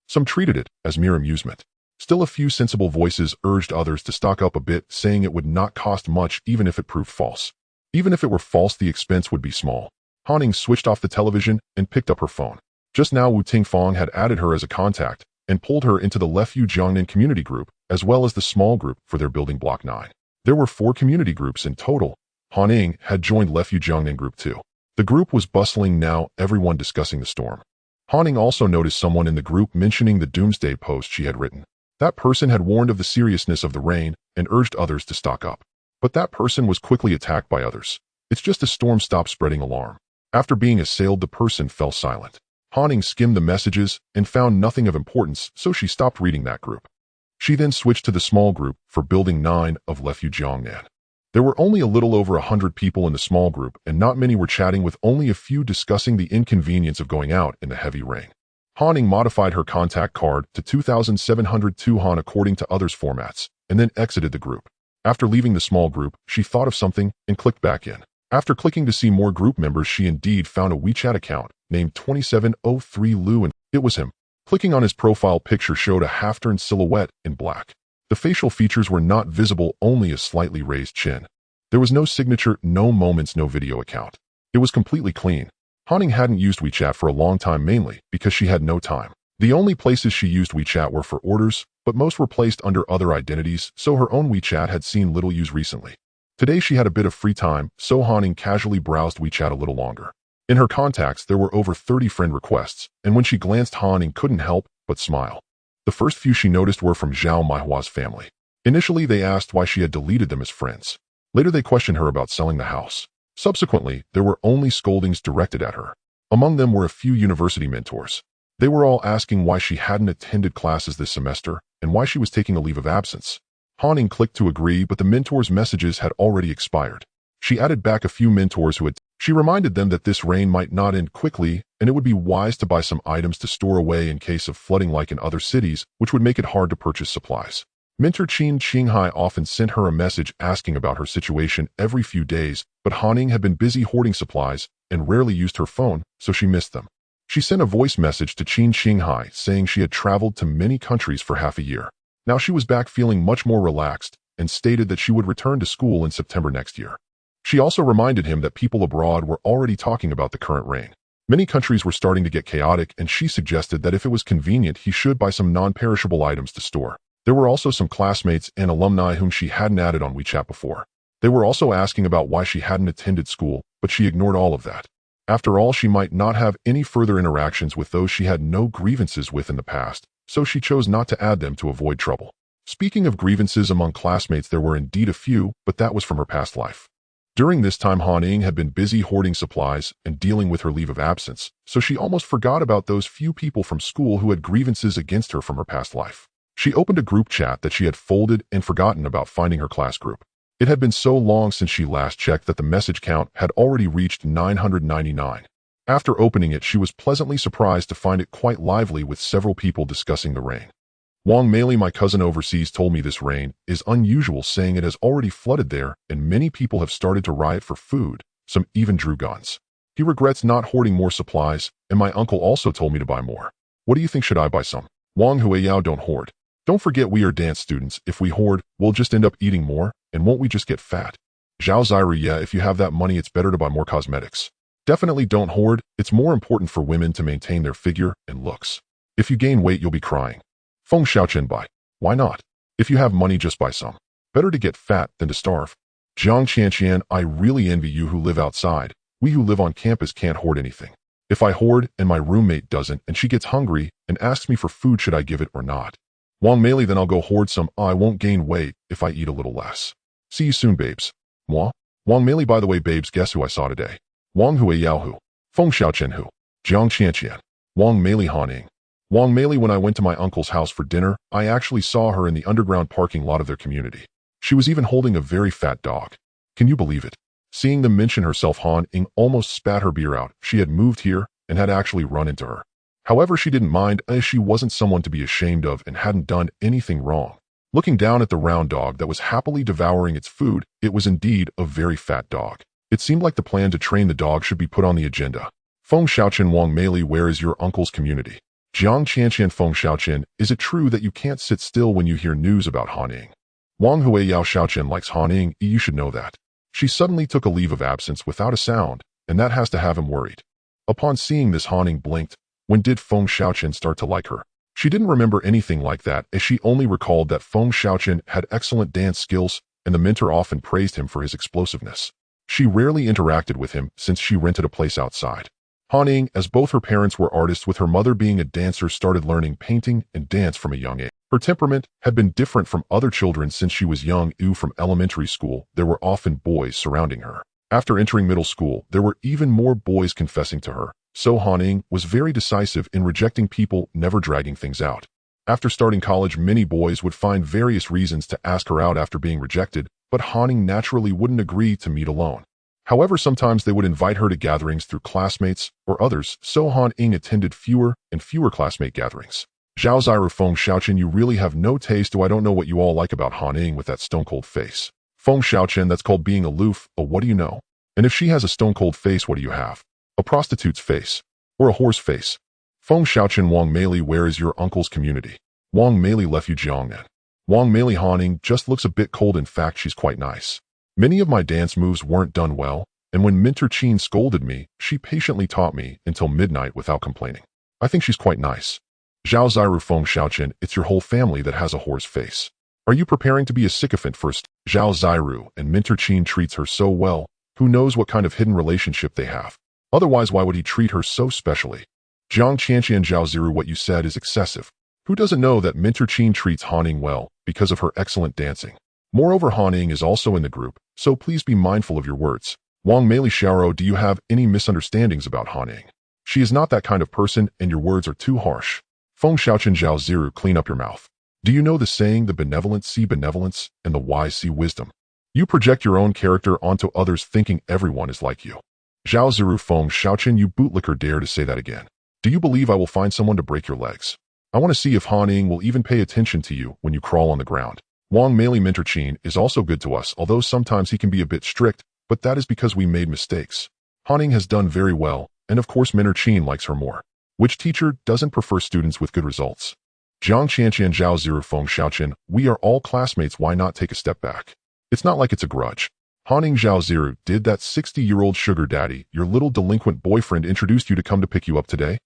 Some treated it as mere amusement. Still, a few sensible voices urged others to stock up a bit, saying it would not cost much even if it proved false. Even if it were false, the expense would be small. Han Ying switched off the television and picked up her phone. Just now, Wu Tingfang had added her as a contact and pulled her into the Lefu Jiangnan community group, as well as the small group for their building block 9. There were 4 community groups in total. Han Ying had joined Lefu Jiangnan group 2. The group was bustling now, everyone discussing the storm. Han Ying also noticed someone in the group mentioning the doomsday post she had written. That person had warned of the seriousness of the rain and urged others to stock up. But that person was quickly attacked by others. It's just a storm, stop spreading alarm. After being assailed, the person fell silent. Han Ying skimmed the messages and found nothing of importance, so she stopped reading that group. She then switched to the small group for Building 9 of Lefu Jiangnan. There were only a little over 100 people in the small group, and not many were chatting, with only a few discussing the inconvenience of going out in the heavy rain. Han Ying modified her contact card to 2702 Han according to others' formats, and then exited the group. After leaving the small group, she thought of something and clicked back in. After clicking to see more group members, she indeed found a WeChat account named 2703 Lu, and it was him. Clicking on his profile picture showed a half-turned silhouette in black. The facial features were not visible, only a slightly raised chin. There was no signature, no moments, no video account. It was completely clean. Han Ying hadn't used WeChat for a long time, mainly because she had no time. The only places she used WeChat were for orders, but most were placed under other identities, so her own WeChat had seen little use recently. Today she had a bit of free time, so Han Ying casually browsed WeChat a little longer. In her contacts there were over 30 friend requests, and when she glanced, Han Ying couldn't help but smile. The first few she noticed were from Zhao Maihua's family. Initially they asked why she had deleted them as friends. Later they questioned her about selling the house. Subsequently, there were only scoldings directed at her. Among them were a few university mentors. They were all asking why she hadn't attended classes this semester and why she was taking a leave of absence. Han Ying clicked to agree, but the mentors' messages had already expired. She added back a few mentors who had. She reminded them that this rain might not end quickly and it would be wise to buy some items to store away in case of flooding like in other cities, which would make it hard to purchase supplies. Mentor Qin Qinghai often sent her a message asking about her situation every few days, but Han Ying had been busy hoarding supplies and rarely used her phone, so she missed them. She sent a voice message to Qin Qinghai saying she had traveled to many countries for half a year. Now she was back feeling much more relaxed and stated that she would return to school in September next year. She also reminded him that people abroad were already talking about the current rain. Many countries were starting to get chaotic, and she suggested that if it was convenient, he should buy some non-perishable items to store. There were also some classmates and alumni whom she hadn't added on WeChat before. They were also asking about why she hadn't attended school, but she ignored all of that. After all, she might not have any further interactions with those she had no grievances with in the past, so she chose not to add them to avoid trouble. Speaking of grievances among classmates, there were indeed a few, but that was from her past life. During this time, Han Ying had been busy hoarding supplies and dealing with her leave of absence, so she almost forgot about those few people from school who had grievances against her from her past life. She opened a group chat that she had folded and forgotten about finding her class group. It had been so long since she last checked that the message count had already reached 999. After opening it, she was pleasantly surprised to find it quite lively, with several people discussing the rain. Wang Meili, my cousin overseas, told me this rain is unusual, saying it has already flooded there and many people have started to riot for food. Some even drew guns. He regrets not hoarding more supplies, and my uncle also told me to buy more. What do you think? Should I buy some? Wang Huiyao, don't hoard. Don't forget we are dance students. If we hoard, we'll just end up eating more, and won't we just get fat? Zhao Zairu, yeah, if you have that money, it's better to buy more cosmetics. Definitely don't hoard. It's more important for women to maintain their figure and looks. If you gain weight, you'll be crying. Feng Xiaoqian buy. Why not? If you have money, just buy some. Better to get fat than to starve. Jiang Qianqian, I really envy you who live outside. We who live on campus can't hoard anything. If I hoard and my roommate doesn't and she gets hungry and asks me for food, should I give it or not? Wang Meili, then I'll go hoard some. I won't gain weight if I eat a little less. See you soon, babes. Moi? Wang Meili, by the way, babes, guess who I saw today? Wang Hui Yao Hu. Feng Xiaoqian Hu. Jiang Qianqian. Wang Meili Han Ying. Wang Meili, when I went to my uncle's house for dinner, I actually saw her in the underground parking lot of their community. She was even holding a very fat dog. Can you believe it? Seeing them mention herself, Han Ying almost spat her beer out. She had moved here and had actually run into her. However, she didn't mind as she wasn't someone to be ashamed of and hadn't done anything wrong. Looking down at the round dog that was happily devouring its food, it was indeed a very fat dog. It seemed like the plan to train the dog should be put on the agenda. Feng Xiaoqian Wang Meili, where is your uncle's community? Jiang Qianqian Feng Xiaoqian, is it true that you can't sit still when you hear news about Han Ying? Wang Hui Yao Xiaoqian likes Han Ying, you should know that. She suddenly took a leave of absence without a sound, and that has to have him worried. Upon seeing this, Han Ying blinked. When did Feng Xiaoqian start to like her? She didn't remember anything like that, as she only recalled that Feng Xiaoqian had excellent dance skills, and the mentor often praised him for his explosiveness. She rarely interacted with him since she rented a place outside. Han Ying, as both her parents were artists with her mother being a dancer, started learning painting and dance from a young age. Her temperament had been different from other children since she was young. From elementary school, there were often boys surrounding her. After entering middle school, there were even more boys confessing to her. So Han Ying was very decisive in rejecting people, never dragging things out. After starting college, many boys would find various reasons to ask her out after being rejected, but Han Ying naturally wouldn't agree to meet alone. However, sometimes they would invite her to gatherings through classmates or others, so Han Ying attended fewer and fewer classmate gatherings. Zhao Ziru Feng Xiaoqian, you really have no taste. I don't know what you all like about Han Ying with that stone-cold face. Feng Xiaoqian, that's called being aloof. Oh, what do you know? And if she has a stone-cold face, what do you have? A prostitute's face. Or a whore's face. Feng Xiaoqian Wang Meili, where is your uncle's community? Wang Meili left you Jiangnan. Wang Meili Han Ying just looks a bit cold. In fact, she's quite nice. Many of my dance moves weren't done well, and when Mentor Qin scolded me, she patiently taught me until midnight without complaining. I think she's quite nice. Zhao Ziru Feng Xiaoqian, it's your whole family that has a whore's face. Are you preparing to be a sycophant first? Zhao Ziru and Mentor Qin treats her so well, who knows what kind of hidden relationship they have. Otherwise, why would he treat her so specially? Jiang Qianqian Zhao Ziru, what you said is excessive. Who doesn't know that Mentor Qin treats Han Ying well because of her excellent dancing? Moreover, Han Ying is also in the group, so please be mindful of your words. Wang Meili Xiaoro, do you have any misunderstandings about Han Ying? She is not that kind of person, and your words are too harsh. Feng Xiaoqian Zhao Ziru, clean up your mouth. Do you know the saying, the benevolent see benevolence, and the wise see wisdom? You project your own character onto others thinking everyone is like you. Zhao Ziru Feng Xiaoqian, you bootlicker, dare to say that again. Do you believe I will find someone to break your legs? I want to see if Han Ying will even pay attention to you when you crawl on the ground. Wang Meili Mentor Qin is also good to us, although sometimes he can be a bit strict, but that is because we made mistakes. Han Ying has done very well, and of course Mentor Qin likes her more. Which teacher doesn't prefer students with good results? Jiang Qianqian Zhao Ziru Feng Xiaoqian, we are all classmates, why not take a step back? It's not like it's a grudge. Han Ying Zhao Ziru, did that 60-year-old sugar daddy, your little delinquent boyfriend, introduced you to come to pick you up today?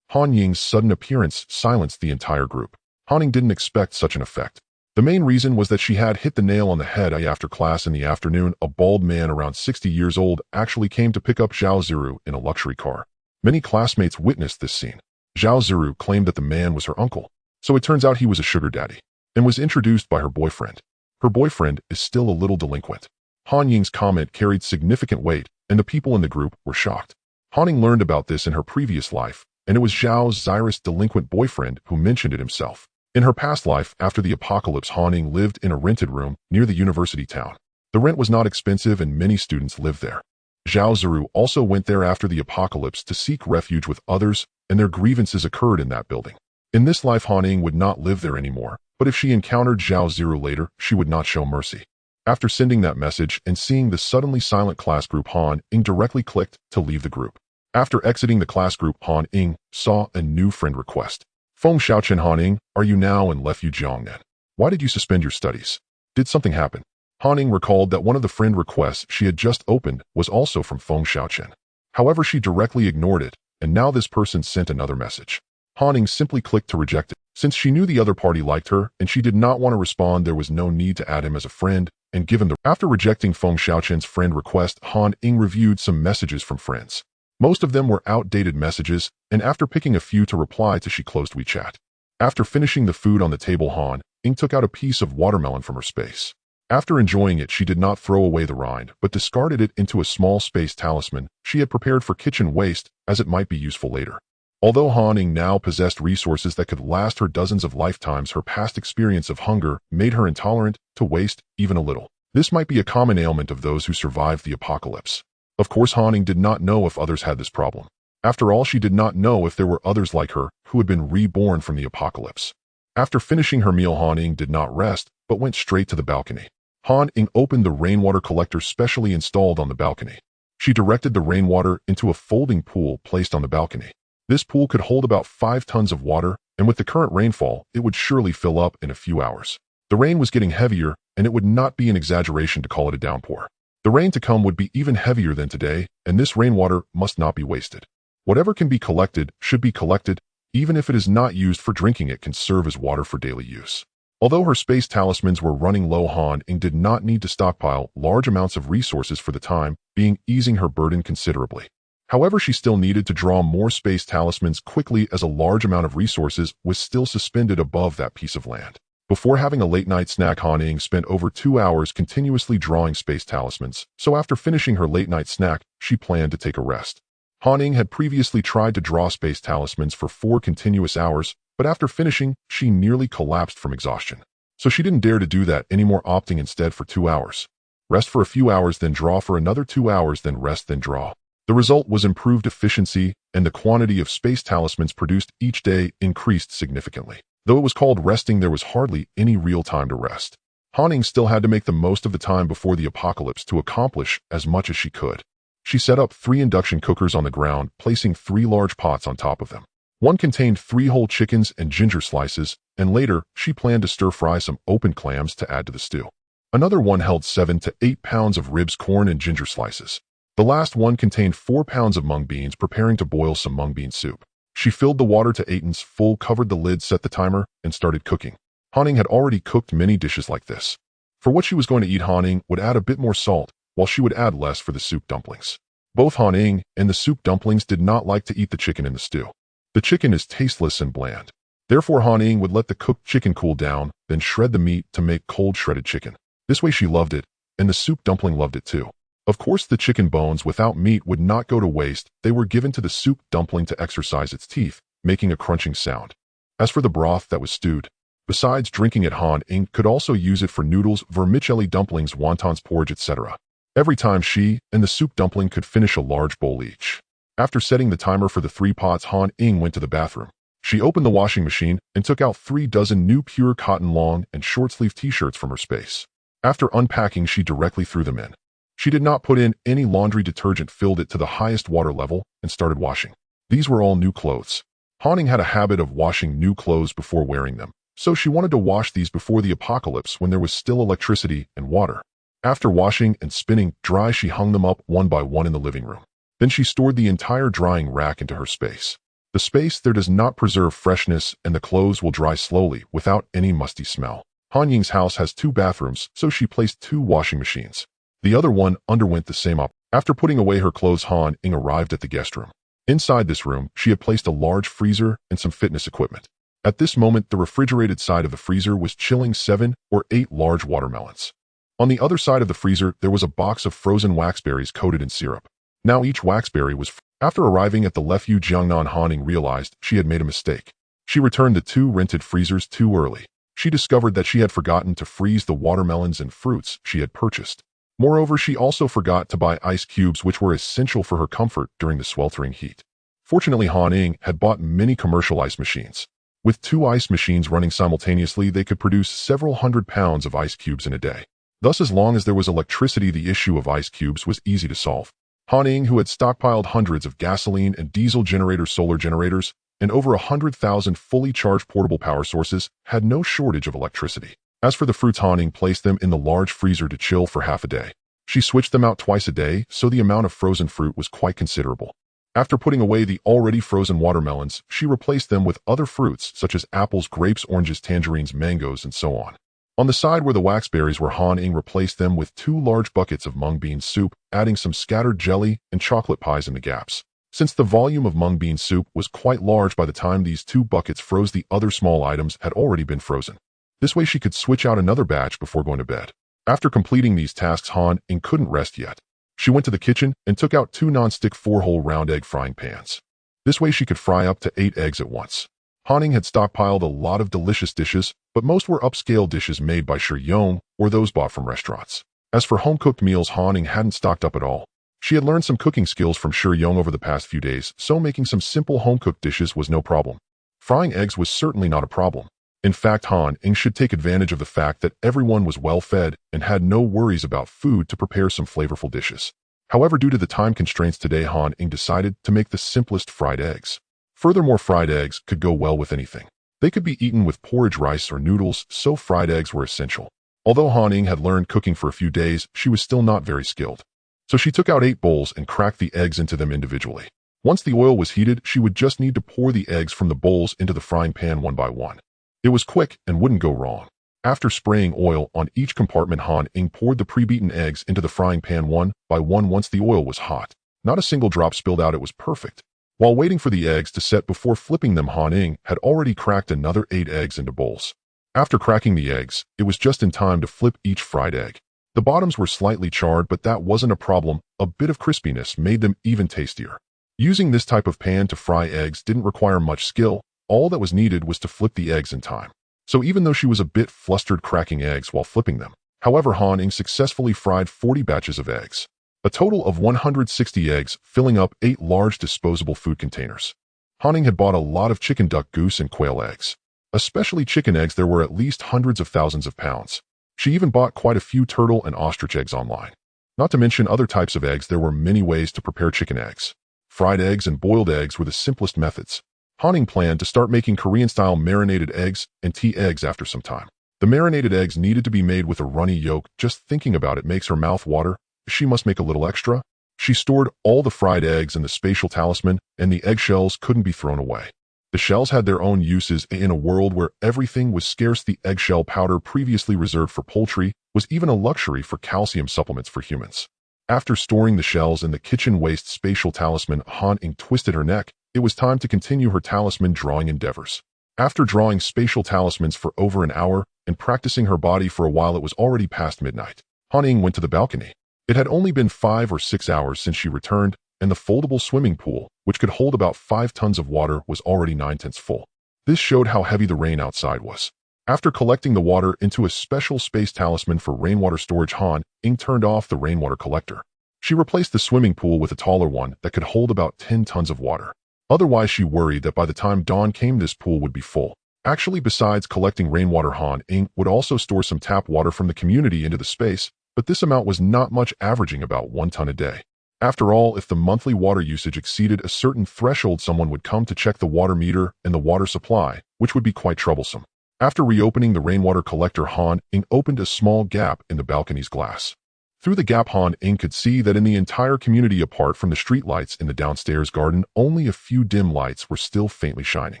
Han Ying's sudden appearance silenced the entire group. Han Ying didn't expect such an effect. The main reason was that she had hit the nail on the head. After class in the afternoon, a bald man around 60 years old actually came to pick up Zhao Ziru in a luxury car. Many classmates witnessed this scene. Zhao Ziru claimed that the man was her uncle, so it turns out he was a sugar daddy, and was introduced by her boyfriend. Her boyfriend is still a little delinquent. Han Ying's comment carried significant weight, and the people in the group were shocked. Han Ying learned about this in her previous life, and it was Zhao Ziru's delinquent boyfriend who mentioned it himself. In her past life, after the apocalypse, Han Ying lived in a rented room near the university town. The rent was not expensive and many students lived there. Zhao Ziru also went there after the apocalypse to seek refuge with others, and their grievances occurred in that building. In this life, Han Ying would not live there anymore, but if she encountered Zhao Ziru later, she would not show mercy. After sending that message and seeing the suddenly silent class group, Han Ying directly clicked to leave the group. After exiting the class group, Han Ying saw a new friend request. Feng Xiaoqian, Han Ying, are you now in Left Yu Jiangnan? Why did you suspend your studies? Did something happen? Han Ying recalled that one of the friend requests she had just opened was also from Feng Xiaoqian. However, she directly ignored it, and now this person sent another message. Han Ying simply clicked to reject it. Since she knew the other party liked her and she did not want to respond, there was no need to add him as a friend, and given the... After rejecting Feng Xiaoqian's friend request, Han Ying reviewed some messages from friends. Most of them were outdated messages, and after picking a few to reply to, she closed WeChat. After finishing the food on the table, Han Ying took out a piece of watermelon from her space. After enjoying it, she did not throw away the rind, but discarded it into a small space talisman she had prepared for kitchen waste, as it might be useful later. Although Han Ying now possessed resources that could last her dozens of lifetimes, her past experience of hunger made her intolerant to waste even a little. This might be a common ailment of those who survived the apocalypse. Of course, Han Ying did not know if others had this problem. After all, she did not know if there were others like her who had been reborn from the apocalypse. After finishing her meal, Han Ying did not rest, but went straight to the balcony. Han Ying opened the rainwater collector specially installed on the balcony. She directed the rainwater into a folding pool placed on the balcony. This pool could hold about 5 tons of water, and with the current rainfall, it would surely fill up in a few hours. The rain was getting heavier, and it would not be an exaggeration to call it a downpour. The rain to come would be even heavier than today, and this rainwater must not be wasted. Whatever can be collected should be collected, even if it is not used for drinking. It can serve as water for daily use. Although her space talismans were running low, Han Ying did not need to stockpile large amounts of resources for the time being, easing her burden considerably. However, she still needed to draw more space talismans quickly, as a large amount of resources was still suspended above that piece of land. Before having a late-night snack, Han Ying spent over 2 hours continuously drawing space talismans, so after finishing her late-night snack, she planned to take a rest. Han Ying had previously tried to draw space talismans for 4 continuous hours, but after finishing, she nearly collapsed from exhaustion. So she didn't dare to do that anymore, opting instead for 2 hours. Rest for a few hours, then draw for another 2 hours, then rest, then draw. The result was improved efficiency, and the quantity of space talismans produced each day increased significantly. Though it was called resting, there was hardly any real time to rest. Han Ying still had to make the most of the time before the apocalypse to accomplish as much as she could. She set up 3 induction cookers on the ground, placing 3 large pots on top of them. One contained 3 whole chickens and ginger slices, and later she planned to stir-fry some open clams to add to the stew. Another one held 7 to 8 pounds of ribs, corn, and ginger slices. The last one contained 4 pounds of mung beans, preparing to boil some mung bean soup. She filled the water to 8 ounces full, covered the lid, set the timer, and started cooking. Han Ying had already cooked many dishes like this. For what she was going to eat, Han Ying would add a bit more salt, while she would add less for the soup dumplings. Both Han Ying and the soup dumplings did not like to eat the chicken in the stew. The chicken is tasteless and bland. Therefore, Han Ying would let the cooked chicken cool down, then shred the meat to make cold shredded chicken. This way she loved it, and the soup dumpling loved it too. Of course, the chicken bones without meat would not go to waste. They were given to the soup dumpling to exercise its teeth, making a crunching sound. As for the broth that was stewed, besides drinking it, Han Ying could also use it for noodles, vermicelli dumplings, wontons, porridge, etc. Every time she and the soup dumpling could finish a large bowl each. After setting the timer for the 3 pots, Han Ying went to the bathroom. She opened the washing machine and took out 3 dozen new pure cotton long and short-sleeve t-shirts from her space. After unpacking, she directly threw them in. She did not put in any laundry detergent, filled it to the highest water level, and started washing. These were all new clothes. Han Ying had a habit of washing new clothes before wearing them, so she wanted to wash these before the apocalypse when there was still electricity and water. After washing and spinning dry, she hung them up one by one in the living room. Then she stored the entire drying rack into her space. The space there does not preserve freshness, and the clothes will dry slowly without any musty smell. Han Ying's house has 2 bathrooms, so she placed 2 washing machines. The other one underwent the same op. After putting away her clothes, Han Ying arrived at the guest room. Inside this room, she had placed a large freezer and some fitness equipment. At this moment, the refrigerated side of the freezer was chilling 7 or 8 large watermelons. On the other side of the freezer, there was a box of frozen waxberries coated in syrup. Now each waxberry was After arriving at the refuge, Jiangnan, Han Ying realized she had made a mistake. She returned the 2 rented freezers too early. She discovered that she had forgotten to freeze the watermelons and fruits she had purchased. Moreover, she also forgot to buy ice cubes, which were essential for her comfort during the sweltering heat. Fortunately, Han Ying had bought many commercial ice machines. With 2 ice machines running simultaneously, they could produce several hundred pounds of ice cubes in a day. Thus, as long as there was electricity, the issue of ice cubes was easy to solve. Han Ying, who had stockpiled hundreds of gasoline and diesel generators, solar generators, and over 100,000 fully charged portable power sources, had no shortage of electricity. As for the fruits, Han Ying placed them in the large freezer to chill for half a day. She switched them out twice a day, so the amount of frozen fruit was quite considerable. After putting away the already frozen watermelons, she replaced them with other fruits such as apples, grapes, oranges, tangerines, mangoes, and so on. On the side where the waxberries were, Han Ying replaced them with 2 large buckets of mung bean soup, adding some scattered jelly and chocolate pies in the gaps. Since the volume of mung bean soup was quite large by the time these 2 buckets froze, the other small items had already been frozen. This way she could switch out another batch before going to bed. After completing these tasks, Han Ying couldn't rest yet. She went to the kitchen and took out 2 non-stick 4-hole round egg frying pans. This way she could fry up to 8 eggs at once. Han Ying had stockpiled a lot of delicious dishes, but most were upscale dishes made by Ying or those bought from restaurants. As for home-cooked meals, Han Ying hadn't stocked up at all. She had learned some cooking skills from Ying over the past few days, so making some simple home-cooked dishes was no problem. Frying eggs was certainly not a problem. In fact, Han Ying should take advantage of the fact that everyone was well-fed and had no worries about food to prepare some flavorful dishes. However, due to the time constraints today, Han Ying decided to make the simplest fried eggs. Furthermore, fried eggs could go well with anything. They could be eaten with porridge, rice, or noodles, so fried eggs were essential. Although Han Ying had learned cooking for a few days, she was still not very skilled. So she took out 8 bowls and cracked the eggs into them individually. Once the oil was heated, she would just need to pour the eggs from the bowls into the frying pan one by one. It was quick and wouldn't go wrong. After spraying oil on each compartment, Han Ying poured the pre-beaten eggs into the frying pan one by one once the oil was hot. Not a single drop spilled out. It was perfect. While waiting for the eggs to set before flipping them, Han Ying had already cracked another 8 eggs into bowls. After cracking the eggs, it was just in time to flip each fried egg. The bottoms were slightly charred, but that wasn't a problem. A bit of crispiness made them even tastier. Using this type of pan to fry eggs didn't require much skill. All that was needed was to flip the eggs in time. So even though she was a bit flustered cracking eggs while flipping them, however, Han Ying successfully fried 40 batches of eggs. A total of 160 eggs, filling up 8 large disposable food containers. Han Ying had bought a lot of chicken, duck, goose, and quail eggs. Especially chicken eggs, there were at least hundreds of thousands of pounds. She even bought quite a few turtle and ostrich eggs online. Not to mention other types of eggs. There were many ways to prepare chicken eggs. Fried eggs and boiled eggs were the simplest methods. Han Ying planned to start making Korean-style marinated eggs and tea eggs after some time. The marinated eggs needed to be made with a runny yolk. Just thinking about it makes her mouth water. She must make a little extra. She stored all the fried eggs in the spatial talisman, and the eggshells couldn't be thrown away. The shells had their own uses. In a world where everything was scarce, the eggshell powder previously reserved for poultry was even a luxury for calcium supplements for humans. After storing the shells in the kitchen waste spatial talisman, Han Ying twisted her neck. It was time to continue her talisman drawing endeavors. After drawing spatial talismans for over an hour and practicing her body for a while, it was already past midnight. Han Ying went to the balcony. It had only been 5 or 6 hours since she returned, and the foldable swimming pool, which could hold about 5 tons of water, was already 9/10 full. This showed how heavy the rain outside was. After collecting the water into a special space talisman for rainwater storage, Han Ying turned off the rainwater collector. She replaced the swimming pool with a taller one that could hold about 10 tons of water. Otherwise, she worried that by the time dawn came, this pool would be full. Actually, besides collecting rainwater, Han Ying would also store some tap water from the community into the space, but this amount was not much, averaging about 1 ton a day. After all, if the monthly water usage exceeded a certain threshold, someone would come to check the water meter and the water supply, which would be quite troublesome. After reopening the rainwater collector, Han Ying opened a small gap in the balcony's glass. Through the gap, Han Ying could see that in the entire community, apart from the streetlights in the downstairs garden, only a few dim lights were still faintly shining.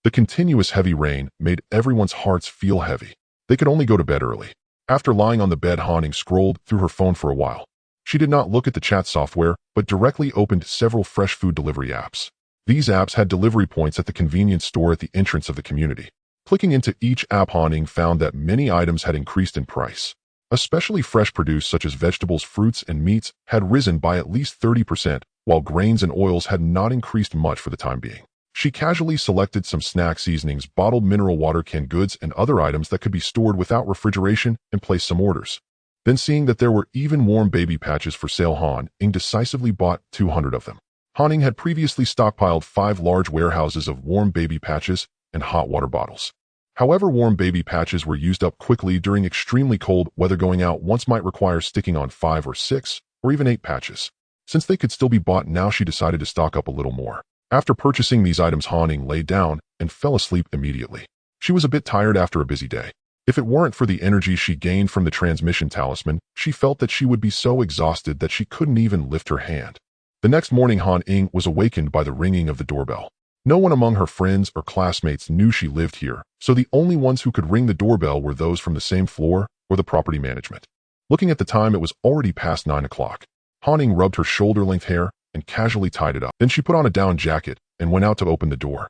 The continuous heavy rain made everyone's hearts feel heavy. They could only go to bed early. After lying on the bed, Han Ying scrolled through her phone for a while. She did not look at the chat software, but directly opened several fresh food delivery apps. These apps had delivery points at the convenience store at the entrance of the community. Clicking into each app, Han Ying found that many items had increased in price. Especially fresh produce such as vegetables, fruits, and meats had risen by at least 30%, while grains and oils had not increased much for the time being. She casually selected some snack seasonings, bottled mineral water, canned goods, and other items that could be stored without refrigeration and placed some orders. Then, seeing that there were even warm baby patches for sale, Han Ying decisively bought 200 of them. Han Ying had previously stockpiled 5 large warehouses of warm baby patches and hot water bottles. However, warm baby patches were used up quickly during extremely cold weather. Going out once might require sticking on 5 or 6 or even 8 patches. Since they could still be bought now, she decided to stock up a little more. After purchasing these items, Han Ying lay down and fell asleep immediately. She was a bit tired after a busy day. If it weren't for the energy she gained from the transmission talisman, she felt that she would be so exhausted that she couldn't even lift her hand. The next morning, Han Ying was awakened by the ringing of the doorbell. No one among her friends or classmates knew she lived here, so the only ones who could ring the doorbell were those from the same floor or the property management. Looking at the time, it was already past 9 o'clock. Han Ying rubbed her shoulder-length hair and casually tied it up. Then she put on a down jacket and went out to open the door.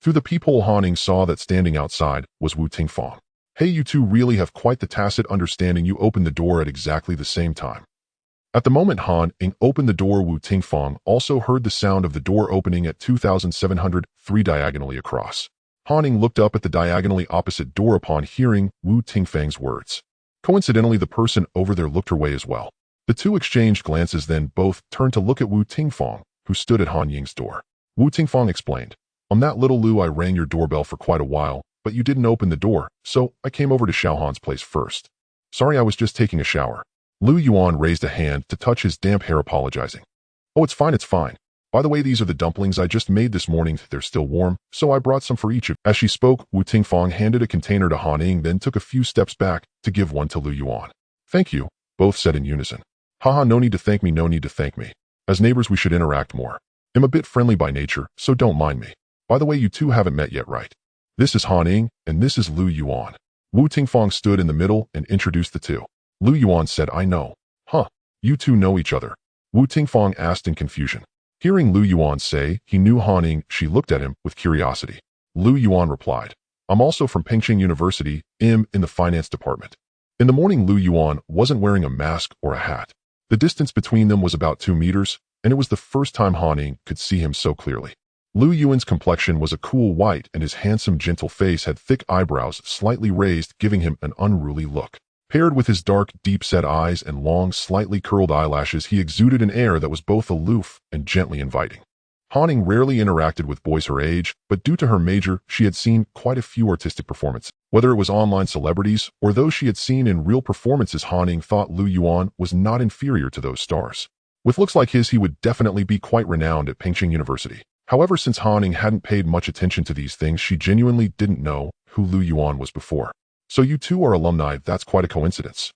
Through the peephole, Han Ying saw that standing outside was Wu Tingfang. "Hey, you two really have quite the tacit understanding you opened the door at exactly the same time." At the moment Han Ying opened the door, Wu Tingfang also heard the sound of the door opening at 2703 diagonally across. Han Ying looked up at the diagonally opposite door upon hearing Wu Tingfang's words. Coincidentally, the person over there looked her way as well. The two exchanged glances, then both turned to look at Wu Tingfang, who stood at Han Ying's door. Wu Tingfang explained, "On that little Lu, I rang your doorbell for quite a while, but you didn't open the door, so I came over to Xiaohan's place first. Sorry, I was just taking a shower." Lu Yuan raised a hand to touch his damp hair, apologizing. "Oh, it's fine, it's fine. By the way, these are the dumplings I just made this morning. They're still warm, so I brought some for each of you." As she spoke, Wu Tingfang handed a container to Han Ying, then took a few steps back to give one to Lu Yuan. "Thank you," both said in unison. "Haha, no need to thank me, no need to thank me. As neighbors, we should interact more. I'm a bit friendly by nature, so don't mind me. By the way, you two haven't met yet, right? This is Han Ying, and this is Lu Yuan." Wu Tingfang stood in the middle and introduced the two. Lu Yuan said, "I know." "Huh, you two know each other?" Wu Tingfang asked in confusion. Hearing Lu Yuan say he knew Han Ying, she looked at him with curiosity. Lu Yuan replied, "I'm also from Pengcheng University, in the finance department." In the morning, Lu Yuan wasn't wearing a mask or a hat. The distance between them was about 2 meters, and it was the first time Han Ying could see him so clearly. Lu Yuan's complexion was a cool white, and his handsome, gentle face had thick eyebrows slightly raised, giving him an unruly look. Paired with his dark, deep-set eyes and long, slightly curled eyelashes, he exuded an air that was both aloof and gently inviting. Han Ying rarely interacted with boys her age, but due to her major, she had seen quite a few artistic performances. Whether it was online celebrities or those she had seen in real performances, Han Ying thought Lu Yuan was not inferior to those stars. With looks like his, he would definitely be quite renowned at Pengcheng University. However, since Han Ying hadn't paid much attention to these things, she genuinely didn't know who Lu Yuan was before. "So you two are alumni, that's quite a coincidence.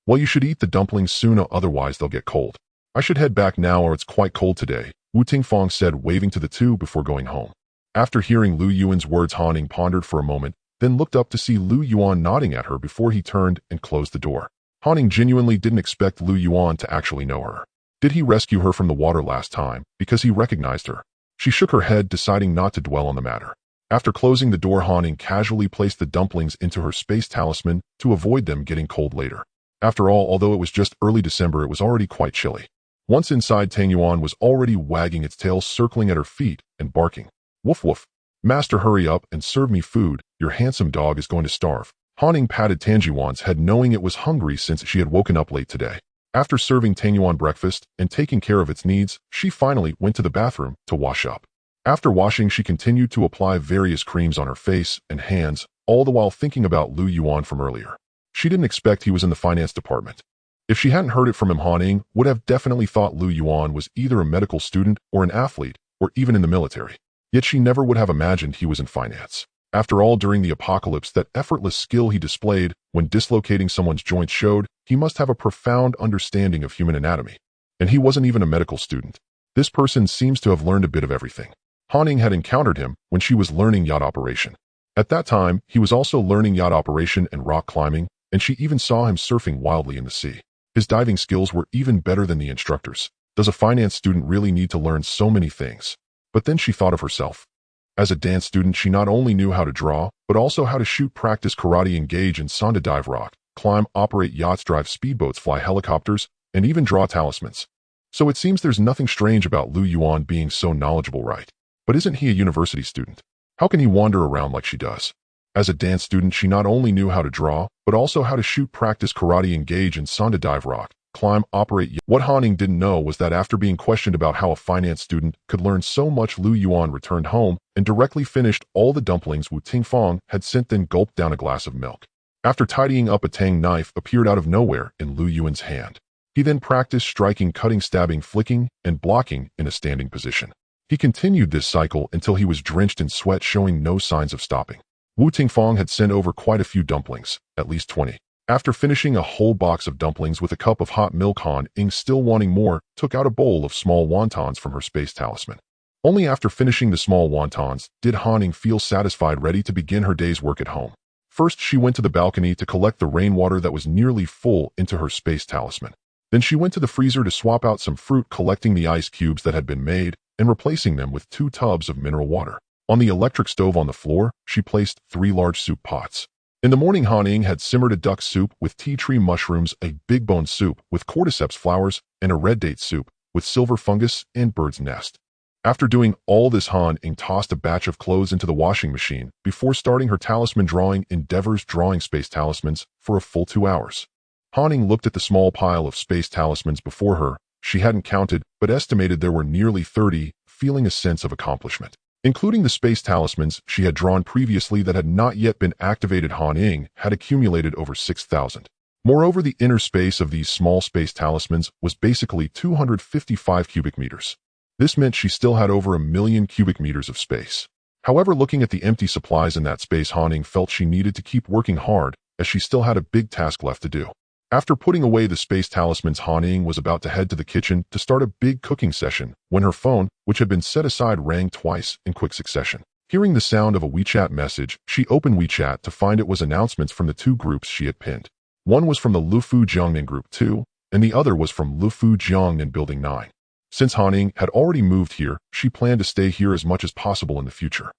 Well, you should eat the dumplings soon, otherwise they'll get cold. I should head back now, or it's quite cold today," Wu Tingfang said, waving to the two before going home. After hearing Lu Yuan's words, Han Ying pondered for a moment, then looked up to see Lu Yuan nodding at her before he turned and closed the door. Han Ying genuinely didn't expect Lu Yuan to actually know her. Did he rescue her from the water last time because he recognized her? She shook her head, deciding not to dwell on the matter. After closing the door, Han Ying casually placed the dumplings into her space talisman to avoid them getting cold later. After all, although it was just early December, it was already quite chilly. Once inside, Tang Yuan was already wagging its tail, circling at her feet and barking. "Woof woof. Master, hurry up and serve me food. Your handsome dog is going to starve." Han Ying patted Tang Yuan's head, knowing it was hungry since she had woken up late today. After serving Tang Yuan breakfast and taking care of its needs, she finally went to the bathroom to wash up. After washing, she continued to apply various creams on her face and hands, all the while thinking about Lu Yuan from earlier. She didn't expect he was in the finance department. If she hadn't heard it from him, Han Ying would have definitely thought Lu Yuan was either a medical student or an athlete, or even in the military. Yet she never would have imagined he was in finance. After all, during the apocalypse, that effortless skill he displayed when dislocating someone's joints showed he must have a profound understanding of human anatomy. And he wasn't even a medical student. This person seems to have learned a bit of everything. Han Ying had encountered him when she was learning yacht operation. At that time, he was also learning yacht operation and rock climbing, and she even saw him surfing wildly in the sea. His diving skills were even better than the instructors. Does a finance student really need to learn so many things? But then she thought of herself. As a dance student, she not only knew how to draw, but also how to shoot, practice karate, engage in sanda, dive, rock, climb, operate yachts, drive speedboats, fly helicopters, and even draw talismans. So it seems there's nothing strange about Lu Yuan being so knowledgeable, right? But isn't he a university student? How can he wander around like she does? As a dance student, she not only knew how to draw, but also how to shoot, practice karate, engage in sanda, dive, rock, climb, operate. What Han Ying didn't know was that after being questioned about how a finance student could learn so much, Lu Yuan returned home and directly finished all the dumplings Wu Tingfang had sent, then gulped down a glass of milk. After tidying up, a tang knife appeared out of nowhere in Lu Yuan's hand. He then practiced striking, cutting, stabbing, flicking, and blocking in a standing position. He continued this cycle until he was drenched in sweat, showing no signs of stopping. Wu Tingfang had sent over quite a few dumplings, at least 20. After finishing a whole box of dumplings with a cup of hot milk, Han Ying, still wanting more, took out a bowl of small wontons from her space talisman. Only after finishing the small wontons did Han Ying feel satisfied, ready to begin her day's work at home. First, she went to the balcony to collect the rainwater that was nearly full into her space talisman. Then she went to the freezer to swap out some fruit, collecting the ice cubes that had been made and replacing them with 2 tubs of mineral water. On the electric stove on the floor, she placed 3 large soup pots. In the morning, Han Ying had simmered a duck soup with tea tree mushrooms, a big bone soup with cordyceps flowers, and a red date soup with silver fungus and bird's nest. After doing all this, Han Ying tossed a batch of clothes into the washing machine before starting her talisman drawing endeavors, drawing space talismans for a full 2 hours. Han Ying looked at the small pile of space talismans before her. She hadn't counted, but estimated there were nearly 30, feeling a sense of accomplishment. Including the space talismans she had drawn previously that had not yet been activated, Han Ying had accumulated over 6,000. Moreover, the inner space of these small space talismans was basically 255 cubic meters. This meant she still had over 1,000,000 cubic meters of space. However, looking at the empty supplies in that space, Han Ying felt she needed to keep working hard, as she still had a big task left to do. After putting away the space talismans, Han Ying was about to head to the kitchen to start a big cooking session when her phone, which had been set aside, rang twice in quick succession. Hearing the sound of a WeChat message, she opened WeChat to find it was announcements from the 2 groups she had pinned. One was from the Lufu Jiangnan Group 2, and the other was from Lufu Jiangnan Building 9. Since Han Ying had already moved here, she planned to stay here as much as possible in the future.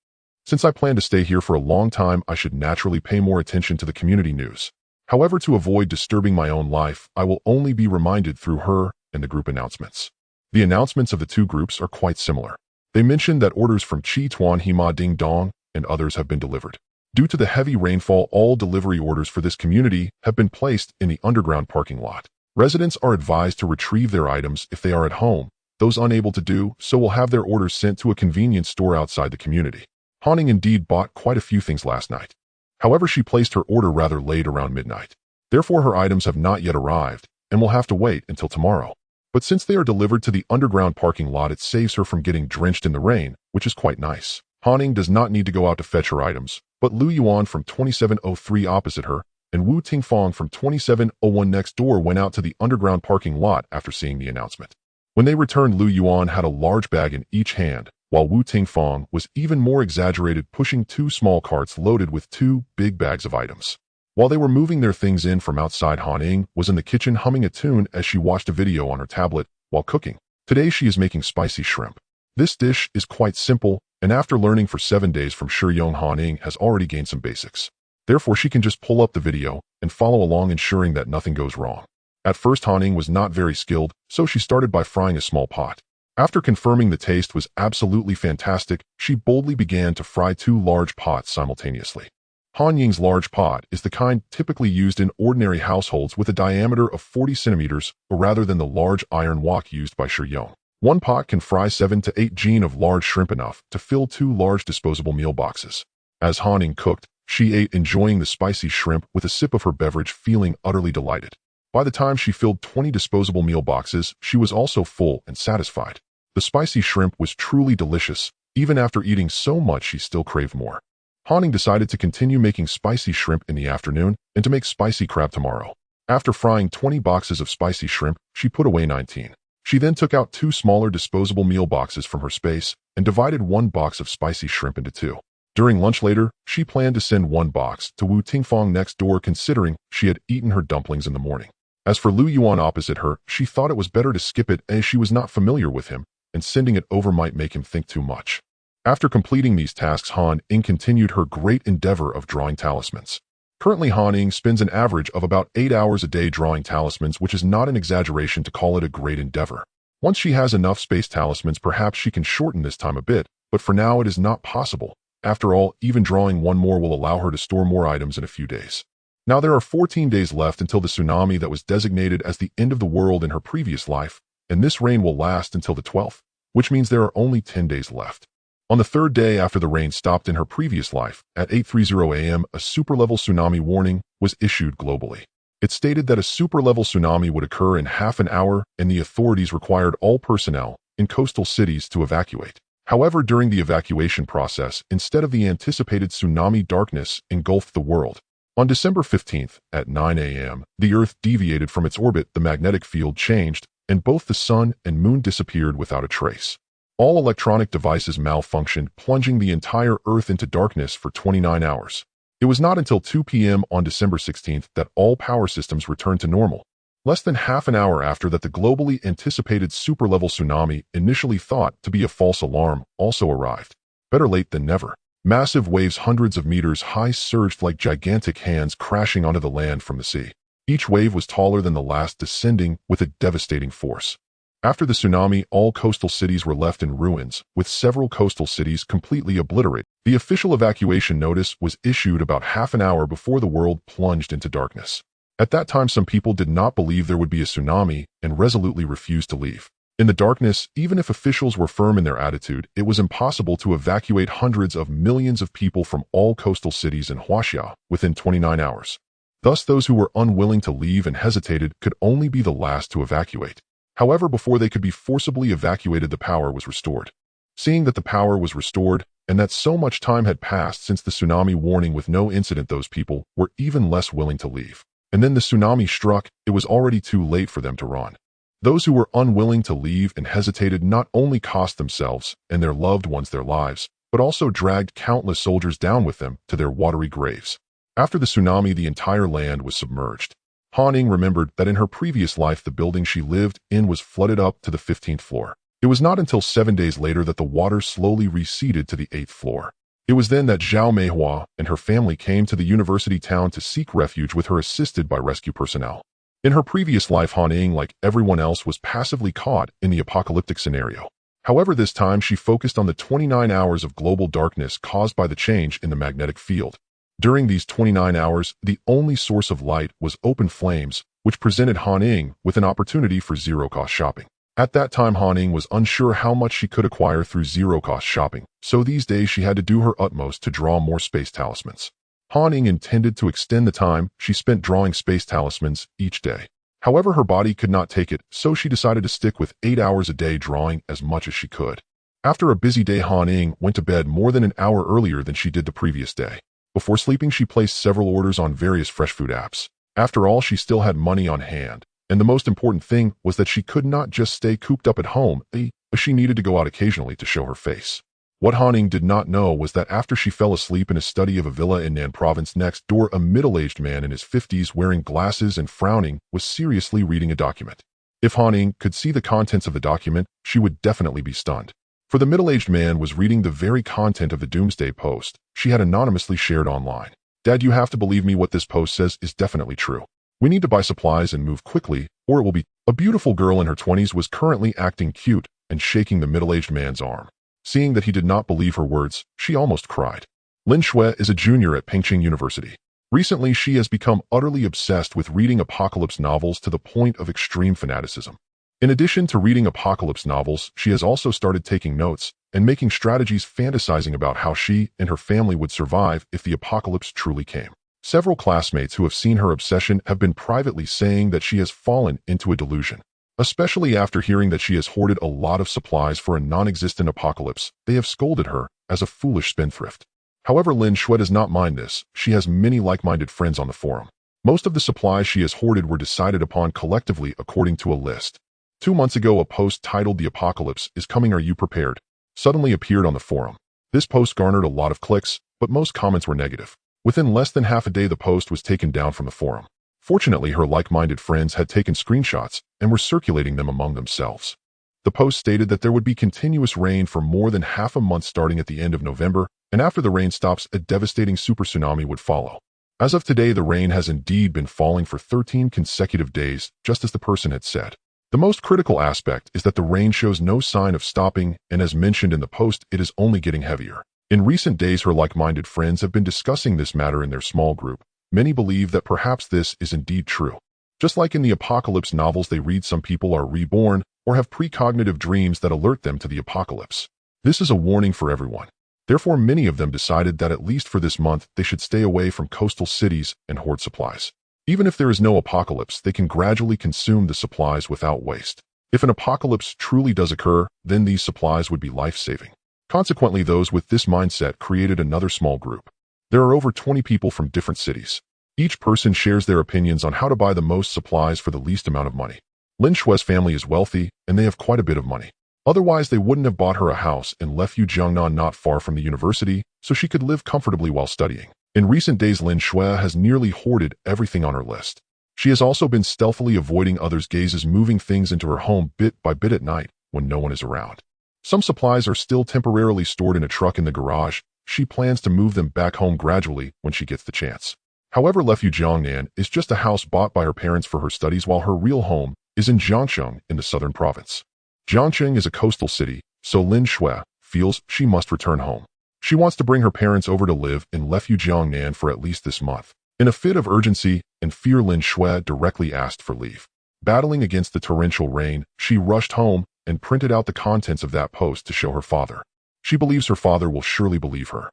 Since I plan to stay here for a long time, I should naturally pay more attention to the community news. However, to avoid disturbing my own life, I will only be reminded through her and the group announcements. The announcements of the 2 groups are quite similar. They mention that orders from Chi Tuan Hima Ding Dong and others have been delivered. Due to the heavy rainfall, all delivery orders for this community have been placed in the underground parking lot. Residents are advised to retrieve their items if they are at home. Those unable to do so will have their orders sent to a convenience store outside the community. Han Ying indeed bought quite a few things last night. However, she placed her order rather late, around midnight. Therefore, her items have not yet arrived and will have to wait until tomorrow. But since they are delivered to the underground parking lot, it saves her from getting drenched in the rain, which is quite nice. Han Ying does not need to go out to fetch her items, but Lu Yuan from 2703 opposite her and Wu Tingfang from 2701 next door went out to the underground parking lot after seeing the announcement. When they returned, Lu Yuan had a large bag in each hand, while Wu Tingfang was even more exaggerated, pushing 2 small carts loaded with 2 big bags of items. While they were moving their things in from outside, Han Ying was in the kitchen humming a tune as she watched a video on her tablet while cooking. Today she is making spicy shrimp. This dish is quite simple, and after learning for 7 days from Shiyong, Han Ying has already gained some basics. Therefore, she can just pull up the video and follow along, ensuring that nothing goes wrong. At first, Han Ying was not very skilled, so she started by frying a small pot. After confirming the taste was absolutely fantastic, she boldly began to fry 2 large pots simultaneously. Han Ying's large pot is the kind typically used in ordinary households with a diameter of 40 centimeters, rather than the large iron wok used by Shiyong. One pot can fry 7 to 8 jin of large shrimp, enough to fill 2 large disposable meal boxes. As Han Ying cooked, she ate, enjoying the spicy shrimp with a sip of her beverage, feeling utterly delighted. By the time she filled 20 disposable meal boxes, she was also full and satisfied. The spicy shrimp was truly delicious. Even after eating so much, she still craved more. Han Ying decided to continue making spicy shrimp in the afternoon and to make spicy crab tomorrow. After frying 20 boxes of spicy shrimp, she put away 19. She then took out 2 smaller disposable meal boxes from her space and divided 1 box of spicy shrimp into 2. During lunch later, she planned to send 1 box to Wu Tingfang next door, considering she had eaten her dumplings in the morning. As for Lu Yuan opposite her, she thought it was better to skip it as she was not familiar with him, and sending it over might make him think too much. After completing these tasks, Han Ying continued her great endeavor of drawing talismans. Currently, Han Ying spends an average of about 8 hours a day drawing talismans, which is not an exaggeration to call it a great endeavor. Once she has enough space talismans, perhaps she can shorten this time a bit, but for now it is not possible. After all, even drawing 1 more will allow her to store more items in a few days. Now there are 14 days left until the tsunami that was designated as the end of the world in her previous life, and this rain will last until the 12th, which means there are only 10 days left. On the 3rd day after the rain stopped in her previous life, at 8:30 a.m., a super-level tsunami warning was issued globally. It stated that a super-level tsunami would occur in half an hour, and the authorities required all personnel in coastal cities to evacuate. However, during the evacuation process, instead of the anticipated tsunami, darkness engulfed the world. On December 15th, at 9 a.m., the Earth deviated from its orbit, the magnetic field changed, and both the sun and moon disappeared without a trace. All electronic devices malfunctioned, plunging the entire Earth into darkness for 29 hours. It was not until 2 p.m. on December 16th that all power systems returned to normal. Less than half an hour after that, the globally anticipated super-level tsunami, initially thought to be a false alarm, also arrived. Better late than never. Massive waves hundreds of meters high surged like gigantic hands crashing onto the land from the sea. Each wave was taller than the last, descending with a devastating force. After the tsunami, all coastal cities were left in ruins, with several coastal cities completely obliterated. The official evacuation notice was issued about half an hour before the world plunged into darkness. At that time, some people did not believe there would be a tsunami and resolutely refused to leave. In the darkness, even if officials were firm in their attitude, it was impossible to evacuate hundreds of millions of people from all coastal cities in Huaxia within 29 hours. Thus, those who were unwilling to leave and hesitated could only be the last to evacuate. However, before they could be forcibly evacuated, the power was restored. Seeing that the power was restored and that so much time had passed since the tsunami warning with no incident, those people were even less willing to leave. And then the tsunami struck. It was already too late for them to run. Those who were unwilling to leave and hesitated not only cost themselves and their loved ones their lives, but also dragged countless soldiers down with them to their watery graves. After the tsunami, the entire land was submerged. Han Ying remembered that in her previous life, the building she lived in was flooded up to the 15th floor. It was not until 7 days later that the water slowly receded to the 8th floor. It was then that Zhao Meihua and her family came to the university town to seek refuge with her, assisted by rescue personnel. In her previous life, Han Ying, like everyone else, was passively caught in the apocalyptic scenario. However, this time she focused on the 29 hours of global darkness caused by the change in the magnetic field. During these 29 hours, the only source of light was open flames, which presented Han Ying with an opportunity for zero-cost shopping. At that time, Han Ying was unsure how much she could acquire through zero-cost shopping, so these days she had to do her utmost to draw more space talismans. Han Ying intended to extend the time she spent drawing space talismans each day. However, her body could not take it, so she decided to stick with 8 hours a day, drawing as much as she could. After a busy day, Han Ying went to bed more than an hour earlier than she did the previous day. Before sleeping, she placed several orders on various fresh food apps. After all, she still had money on hand. And the most important thing was that she could not just stay cooped up at home, but she needed to go out occasionally to show her face. What Han Ying did not know was that after she fell asleep in a study of a villa in Nan province, next door a middle-aged man in his 50s wearing glasses and frowning was seriously reading a document. If Han Ying could see the contents of the document, she would definitely be stunned. For the middle-aged man was reading the very content of the Doomsday Post she had anonymously shared online. "Dad, you have to believe me, what this post says is definitely true. We need to buy supplies and move quickly, or it will be..." A beautiful girl in her 20s was currently acting cute and shaking the middle-aged man's arm. Seeing that he did not believe her words, she almost cried. Lin Shui is a junior at Pengqing University. Recently, she has become utterly obsessed with reading apocalypse novels to the point of extreme fanaticism. In addition to reading apocalypse novels, she has also started taking notes and making strategies, fantasizing about how she and her family would survive if the apocalypse truly came. Several classmates who have seen her obsession have been privately saying that she has fallen into a delusion. Especially after hearing that she has hoarded a lot of supplies for a non-existent apocalypse, they have scolded her as a foolish spendthrift. However, Lin Shui does not mind this. She has many like-minded friends on the forum. Most of the supplies she has hoarded were decided upon collectively according to a list. 2 months ago, a post titled "The Apocalypse is Coming, Are You Prepared?" suddenly appeared on the forum. This post garnered a lot of clicks, but most comments were negative. Within less than half a day, the post was taken down from the forum. Fortunately, her like-minded friends had taken screenshots and were circulating them among themselves. The post stated that there would be continuous rain for more than half a month starting at the end of November, and after the rain stops, a devastating super tsunami would follow. As of today, the rain has indeed been falling for 13 consecutive days, just as the person had said. The most critical aspect is that the rain shows no sign of stopping, and as mentioned in the post, it is only getting heavier. In recent days, her like-minded friends have been discussing this matter in their small group. Many believe that perhaps this is indeed true. Just like in the apocalypse novels they read, some people are reborn or have precognitive dreams that alert them to the apocalypse. This is a warning for everyone. Therefore, many of them decided that at least for this month, they should stay away from coastal cities and hoard supplies. Even if there is no apocalypse, they can gradually consume the supplies without waste. If an apocalypse truly does occur, then these supplies would be life-saving. Consequently, those with this mindset created another small group. There are over 20 people from different cities. Each person shares their opinions on how to buy the most supplies for the least amount of money. Lin Shue's family is wealthy, and they have quite a bit of money. Otherwise, they wouldn't have bought her a house in Lefyu Jiangnan not far from the university, so she could live comfortably while studying. In recent days, Lin Shue has nearly hoarded everything on her list. She has also been stealthily avoiding others' gazes, moving things into her home bit by bit at night when no one is around. Some supplies are still temporarily stored in a truck in the garage. She plans to move them back home gradually when she gets the chance. However, Lefyu Jiangnan is just a house bought by her parents for her studies, while her real home is in Jiangcheng in the southern province. Jiangcheng is a coastal city, so Lin Shue feels she must return home. She wants to bring her parents over to live in Lefyu Jiangnan for at least this month. In a fit of urgency and fear, Lin Shue directly asked for leave. Battling against the torrential rain, she rushed home and printed out the contents of that post to show her father. She believes her father will surely believe her.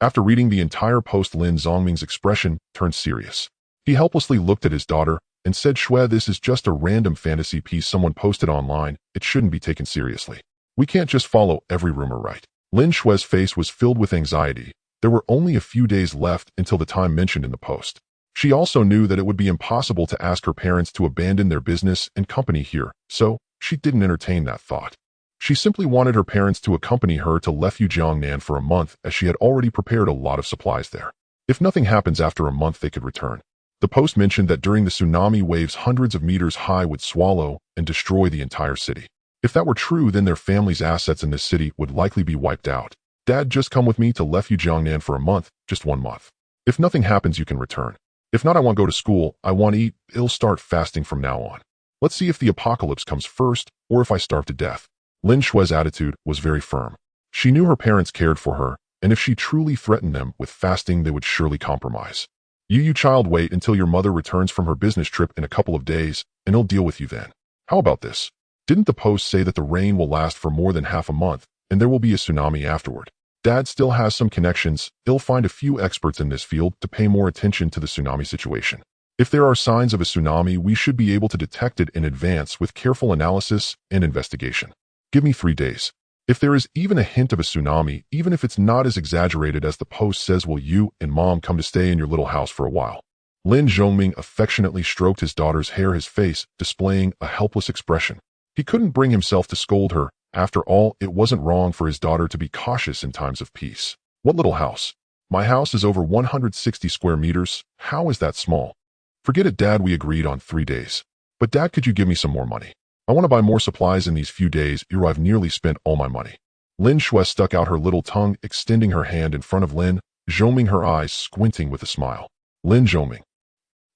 After reading the entire post, Lin Zongming's expression turned serious. He helplessly looked at his daughter and said, "Shue, this is just a random fantasy piece someone posted online. It shouldn't be taken seriously. We can't just follow every rumor, right?" Lin Shue's face was filled with anxiety. There were only a few days left until the time mentioned in the post. She also knew that it would be impossible to ask her parents to abandon their business and company here, so she didn't entertain that thought. She simply wanted her parents to accompany her to Lefyu Jiangnan for a month, as she had already prepared a lot of supplies there. If nothing happens after a month, they could return. The post mentioned that during the tsunami, waves hundreds of meters high would swallow and destroy the entire city. If that were true, then their family's assets in this city would likely be wiped out. "Dad, just come with me to Lefyu Jiangnan for a month, just 1 month. If nothing happens, you can return. If not, I won't go to school, I won't eat, I'll start fasting from now on. Let's see if the apocalypse comes first, or if I starve to death." Lin Shue's attitude was very firm. She knew her parents cared for her, and if she truly threatened them with fasting, they would surely compromise. You child, wait until your mother returns from her business trip in a couple of days, and I'll deal with you then. How about this? Didn't the post say that the rain will last for more than half a month, and there will be a tsunami afterward? Dad still has some connections. He'll find a few experts in this field to pay more attention to the tsunami situation. If there are signs of a tsunami, we should be able to detect it in advance with careful analysis and investigation. Give me 3 days. If there is even a hint of a tsunami, even if it's not as exaggerated as the post says, will you and Mom come to stay in your little house for a while? Lin Zhongming affectionately stroked his daughter's hair, his face displaying a helpless expression. He couldn't bring himself to scold her. After all, it wasn't wrong for his daughter to be cautious in times of peace. "What little house? My house is over 160 square meters. How is that small?" "Forget it, Dad, we agreed on 3 days. But Dad, could you give me some more money? I want to buy more supplies in these few days, or I've nearly spent all my money." Lin Shue stuck out her little tongue, extending her hand in front of Lin Zhongming, her eyes squinting with a smile. "Lin Zhongming,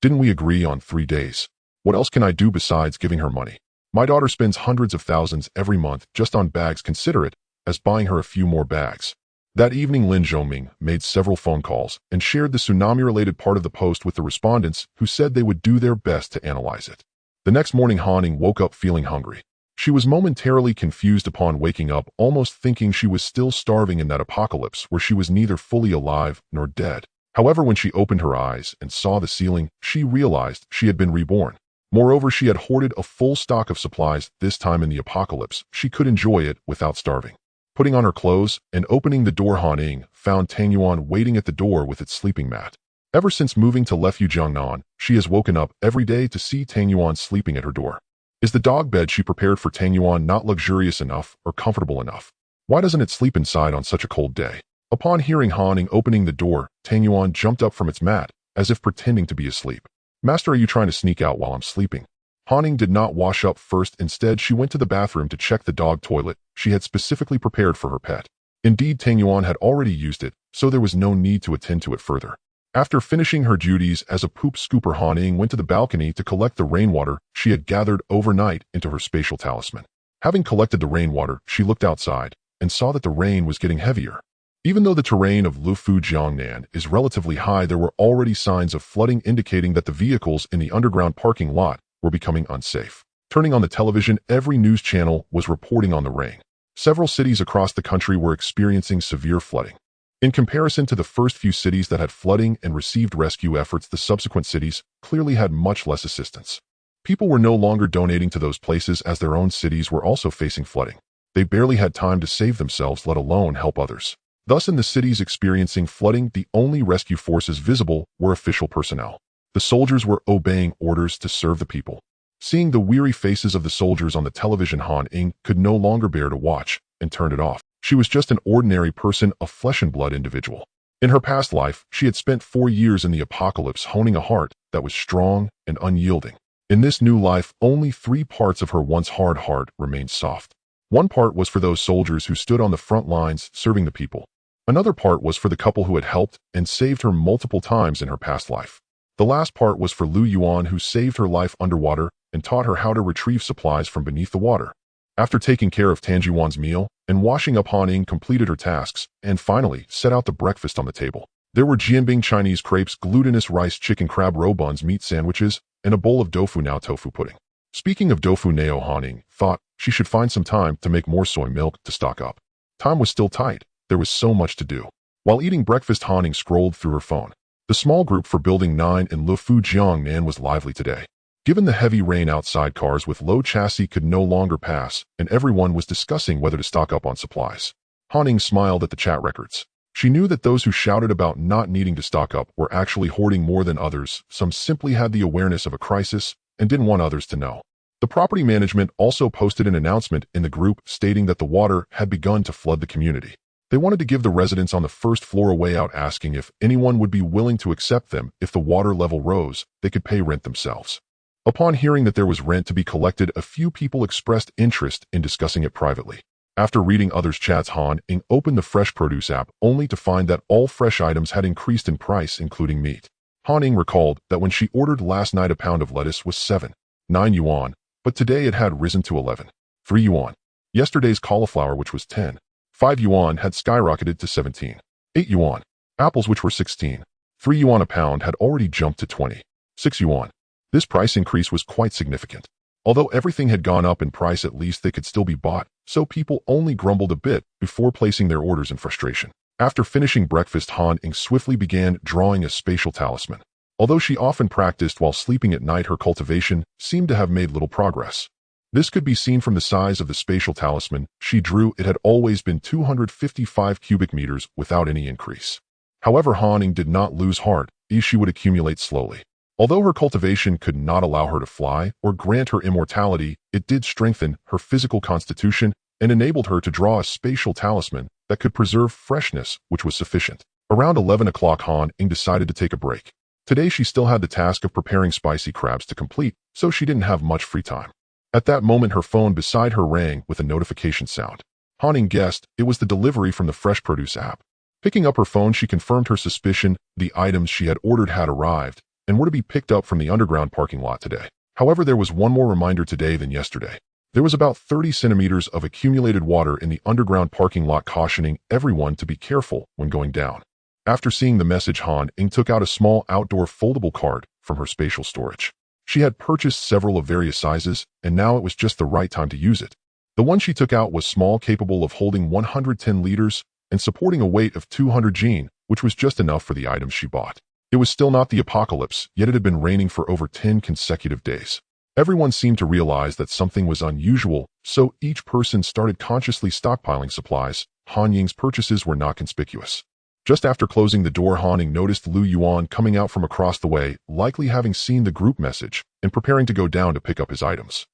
didn't we agree on 3 days? What else can I do besides giving her money? My daughter spends hundreds of thousands every month just on bags. Consider it as buying her a few more bags." That evening, Lin Zhongming made several phone calls and shared the tsunami-related part of the post with the respondents, who said they would do their best to analyze it. The next morning, Han Ying woke up feeling hungry. She was momentarily confused upon waking up, almost thinking she was still starving in that apocalypse where she was neither fully alive nor dead. However, when she opened her eyes and saw the ceiling, she realized she had been reborn. Moreover, she had hoarded a full stock of supplies. This time in the apocalypse, she could enjoy it without starving. Putting on her clothes and opening the door, Han Ying found Tang Yuan waiting at the door with its sleeping mat. Ever since moving to Lefyu Jiangnan, she has woken up every day to see Tang Yuan sleeping at her door. Is the dog bed she prepared for Tang Yuan not luxurious enough or comfortable enough? Why doesn't it sleep inside on such a cold day? Upon hearing Han Ying opening the door, Tang Yuan jumped up from its mat, as if pretending to be asleep. "Master, are you trying to sneak out while I'm sleeping?" Han Ying did not wash up first. Instead, she went to the bathroom to check the dog toilet she had specifically prepared for her pet. Indeed, Tang Yuan had already used it, so there was no need to attend to it further. After finishing her duties as a poop scooper, Han Ying went to the balcony to collect the rainwater she had gathered overnight into her spatial talisman. Having collected the rainwater, she looked outside and saw that the rain was getting heavier. Even though the terrain of Lefyu Jiangnan is relatively high, there were already signs of flooding, indicating that the vehicles in the underground parking lot were becoming unsafe. Turning on the television, every news channel was reporting on the rain. Several cities across the country were experiencing severe flooding. In comparison to the first few cities that had flooding and received rescue efforts, the subsequent cities clearly had much less assistance. People were no longer donating to those places, as their own cities were also facing flooding. They barely had time to save themselves, let alone help others. Thus, in the cities experiencing flooding, the only rescue forces visible were official personnel. The soldiers were obeying orders to serve the people. Seeing the weary faces of the soldiers on the television, Han Ying could no longer bear to watch and turned it off. She was just an ordinary person, a flesh and blood individual. In her past life, she had spent 4 years in the apocalypse honing a heart that was strong and unyielding. In this new life, only 3 parts of her once hard heart remained soft. One part was for those soldiers who stood on the front lines serving the people. Another part was for the couple who had helped and saved her multiple times in her past life. The last part was for Lu Yuan, who saved her life underwater and taught her how to retrieve supplies from beneath the water. After taking care of Tanjuan's meal and washing up, Han Ying completed her tasks and finally set out the breakfast on the table. There were jianbing Chinese crepes, glutinous rice, chicken, crab roe buns, meat sandwiches, and a bowl of tofu pudding. Speaking of tofu nao, Han Ying thought she should find some time to make more soy milk to stock up. Time was still tight. There was so much to do. While eating breakfast, Han Ying scrolled through her phone. The small group for Building 9 in Lufu Jiangnan was lively today. Given the heavy rain outside, cars with low chassis could no longer pass, and everyone was discussing whether to stock up on supplies. Han Ying smiled at the chat records. She knew that those who shouted about not needing to stock up were actually hoarding more than others. Some simply had the awareness of a crisis and didn't want others to know. The property management also posted an announcement in the group stating that the water had begun to flood the community. They wanted to give the residents on the first floor a way out, asking if anyone would be willing to accept them. If the water level rose, they could pay rent themselves. Upon hearing that there was rent to be collected, a few people expressed interest in discussing it privately. After reading others' chats, Han Ying opened the fresh produce app only to find that all fresh items had increased in price, including meat. Han Ying recalled that when she ordered last night, a pound of lettuce was 7.9 yuan, but today it had risen to 11.3 yuan. Yesterday's cauliflower, which was 10.5 yuan, had skyrocketed to 17.8 yuan. Apples, which were 16.3 yuan a pound, had already jumped to 26 yuan. This price increase was quite significant. Although everything had gone up in price, at least they could still be bought, so people only grumbled a bit before placing their orders in frustration. After finishing breakfast, Han Ying swiftly began drawing a spatial talisman. Although she often practiced while sleeping at night, her cultivation seemed to have made little progress. This could be seen from the size of the spatial talisman she drew. It had always been 255 cubic meters without any increase. However, Han Ying did not lose heart, as she would accumulate slowly. Although her cultivation could not allow her to fly or grant her immortality, it did strengthen her physical constitution and enabled her to draw a spatial talisman that could preserve freshness, which was sufficient. Around 11 o'clock, Han Ying decided to take a break. Today she still had the task of preparing spicy crabs to complete, so she didn't have much free time. At that moment, her phone beside her rang with a notification sound. Han Ying guessed it was the delivery from the Fresh Produce app. Picking up her phone, she confirmed her suspicion. The items she had ordered had arrived and were to be picked up from the underground parking lot today. However, there was one more reminder today than yesterday. There was about 30 centimeters of accumulated water in the underground parking lot, cautioning everyone to be careful when going down. After seeing the message, Han Ying took out a small outdoor foldable cart from her spatial storage. She had purchased several of various sizes, and now it was just the right time to use it. The one she took out was small, capable of holding 110 liters and supporting a weight of 200 jin, which was just enough for the items she bought. It was still not the apocalypse, yet it had been raining for over 10 consecutive days. Everyone seemed to realize that something was unusual, so each person started consciously stockpiling supplies. Han Ying's purchases were not conspicuous. Just after closing the door, Han Ying noticed Lu Yuan coming out from across the way, likely having seen the group message and preparing to go down to pick up his items.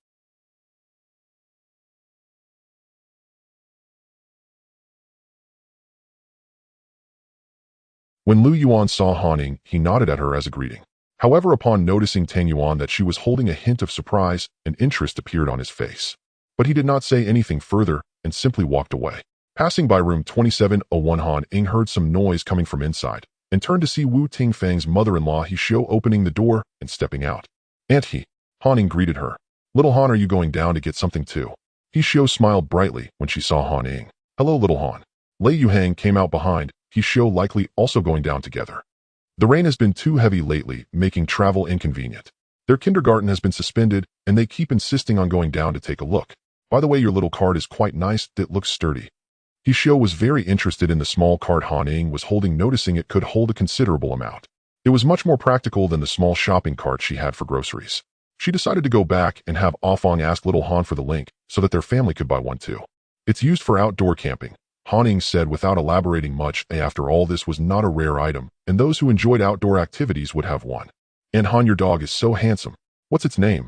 When Lu Yuan saw Han Ying, he nodded at her as a greeting. However, upon noticing Tang Yuan that she was holding, a hint of surprise and interest appeared on his face. But he did not say anything further and simply walked away. Passing by room 2701, Han Ying heard some noise coming from inside and turned to see Wu Tingfang's mother-in-law, He Xiu, opening the door and stepping out. "Aunt He," Han Ying greeted her. "Little Han, are you going down to get something too?" He Xiu smiled brightly when she saw Han Ying. "Hello, little Han." Lei Yuhang came out behind, He Xiu likely also going down together. The rain has been too heavy lately, making travel inconvenient. Their kindergarten has been suspended, and they keep insisting on going down to take a look. By the way, your little cart is quite nice. It looks sturdy. He Xiu was very interested in the small cart Han Ying was holding, noticing it could hold a considerable amount. It was much more practical than the small shopping cart she had for groceries. She decided to go back and have Afong ask little Han for the link so that their family could buy one too. It's used for outdoor camping, Han Ying said without elaborating much. After all, this was not a rare item, and those who enjoyed outdoor activities would have one. And Han, your dog is so handsome. What's its name?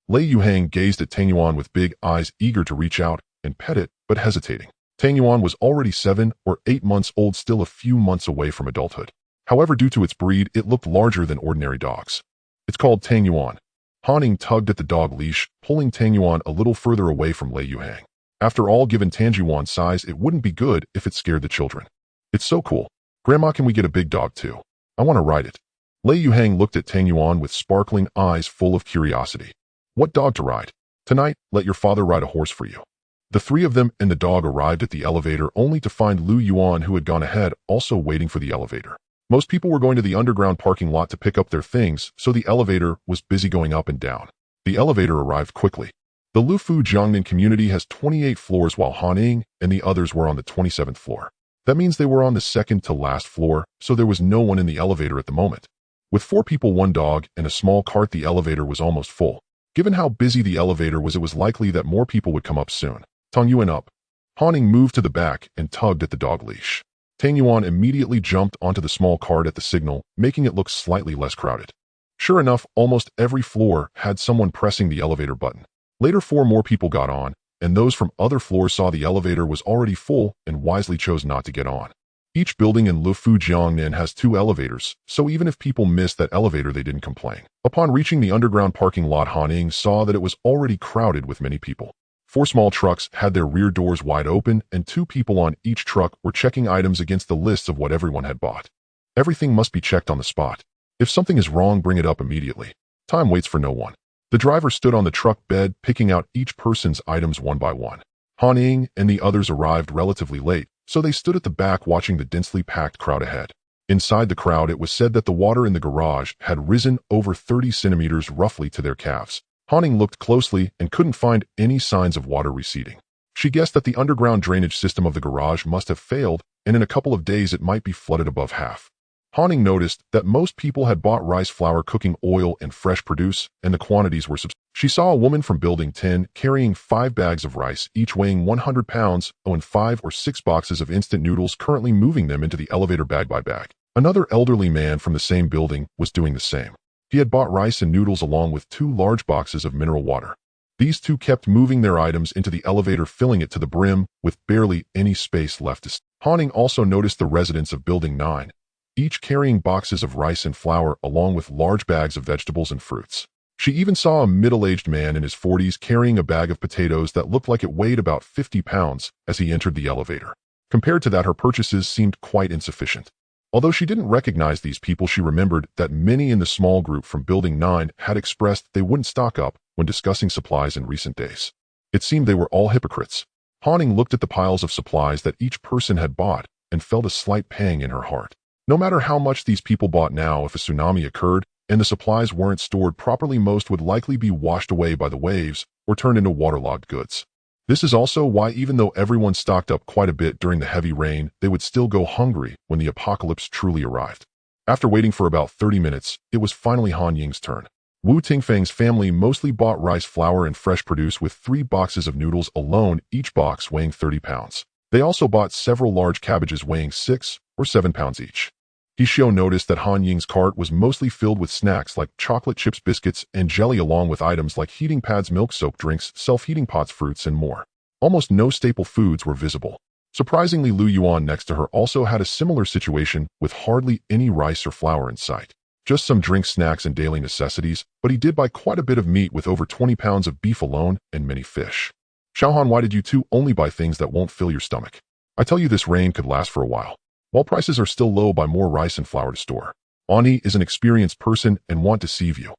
Lei Yuhang gazed at Tang Yuan with big eyes, eager to reach out and pet it, but hesitating. Tang Yuan was already 7 or 8 months old, still a few months away from adulthood. However, due to its breed, it looked larger than ordinary dogs. It's called Tang Yuan. Han Ying tugged at the dog leash, pulling Tang Yuan a little further away from Lei Yuhang. After all, given Tang Yuan's size, it wouldn't be good if it scared the children. It's so cool. Grandma, can we get a big dog too? I want to ride it. Lei Yuhang looked at Tang Yuan with sparkling eyes full of curiosity. What dog to ride? Tonight, let your father ride a horse for you. The three of them and the dog arrived at the elevator only to find Lu Yuan, who had gone ahead, also waiting for the elevator. Most people were going to the underground parking lot to pick up their things, so the elevator was busy going up and down. The elevator arrived quickly. The Lufu Jiangnan community has 28 floors, while Han Ying and the others were on the 27th floor. That means they were on the second to last floor, so there was no one in the elevator at the moment. With 4 people, 1 dog, and a small cart, the elevator was almost full. Given how busy the elevator was, it was likely that more people would come up soon. Tang Yuan up. Han Ying moved to the back and tugged at the dog leash. Tang Yuan immediately jumped onto the small cart at the signal, making it look slightly less crowded. Sure enough, almost every floor had someone pressing the elevator button. Later, 4 more people got on, and those from other floors saw the elevator was already full and wisely chose not to get on. Each building in Lufu Jiangnan has 2 elevators, so even if people missed that elevator, they didn't complain. Upon reaching the underground parking lot, Han Ying saw that it was already crowded with many people. 4 small trucks had their rear doors wide open, and 2 people on each truck were checking items against the lists of what everyone had bought. Everything must be checked on the spot. If something is wrong, bring it up immediately. Time waits for no one. The driver stood on the truck bed, picking out each person's items one by one. Han Ying and the others arrived relatively late, so they stood at the back watching the densely packed crowd ahead. Inside the crowd, it was said that the water in the garage had risen over 30 centimeters roughly to their calves. Han Ying looked closely and couldn't find any signs of water receding. She guessed that the underground drainage system of the garage must have failed, and in a couple of days it might be flooded above half. Han Ying noticed that most people had bought rice flour, cooking oil, and fresh produce, and the quantities were substantial. She saw a woman from Building 10 carrying 5 bags of rice, each weighing 100 pounds, and 5 or 6 boxes of instant noodles, currently moving them into the elevator bag by bag. Another elderly man from the same building was doing the same. He had bought rice and noodles along with 2 large boxes of mineral water. These 2 kept moving their items into the elevator, filling it to the brim, with barely any space left. Han Ying also noticed the residents of Building 9, each carrying boxes of rice and flour along with large bags of vegetables and fruits. She even saw a middle-aged man in his 40s carrying a bag of potatoes that looked like it weighed about 50 pounds as he entered the elevator. Compared to that, her purchases seemed quite insufficient. Although she didn't recognize these people, she remembered that many in the small group from Building 9 had expressed they wouldn't stock up when discussing supplies in recent days. It seemed they were all hypocrites. Han Ying looked at the piles of supplies that each person had bought and felt a slight pang in her heart. No matter how much these people bought now, if a tsunami occurred and the supplies weren't stored properly, most would likely be washed away by the waves or turned into waterlogged goods. This is also why, even though everyone stocked up quite a bit during the heavy rain, they would still go hungry when the apocalypse truly arrived. After waiting for about 30 minutes, it was finally Han Ying's turn. Wu Tingfang's family mostly bought rice flour and fresh produce, with 3 boxes of noodles alone, each box weighing 30 pounds. They also bought several large cabbages weighing 6 or 7 pounds each. Hishio noticed that Han Ying's cart was mostly filled with snacks like chocolate chips, biscuits, and jelly, along with items like heating pads, milk soap drinks, self-heating pots, fruits, and more. Almost no staple foods were visible. Surprisingly, Lu Yuan next to her also had a similar situation, with hardly any rice or flour in sight. Just some drinks, snacks, and daily necessities, but he did buy quite a bit of meat, with over 20 pounds of beef alone and many fish. Xiaohan, why did you two only buy things that won't fill your stomach? I tell you, this rain could last for a while. While prices are still low, buy more rice and flour to store. Ani is an experienced person and won't deceive you.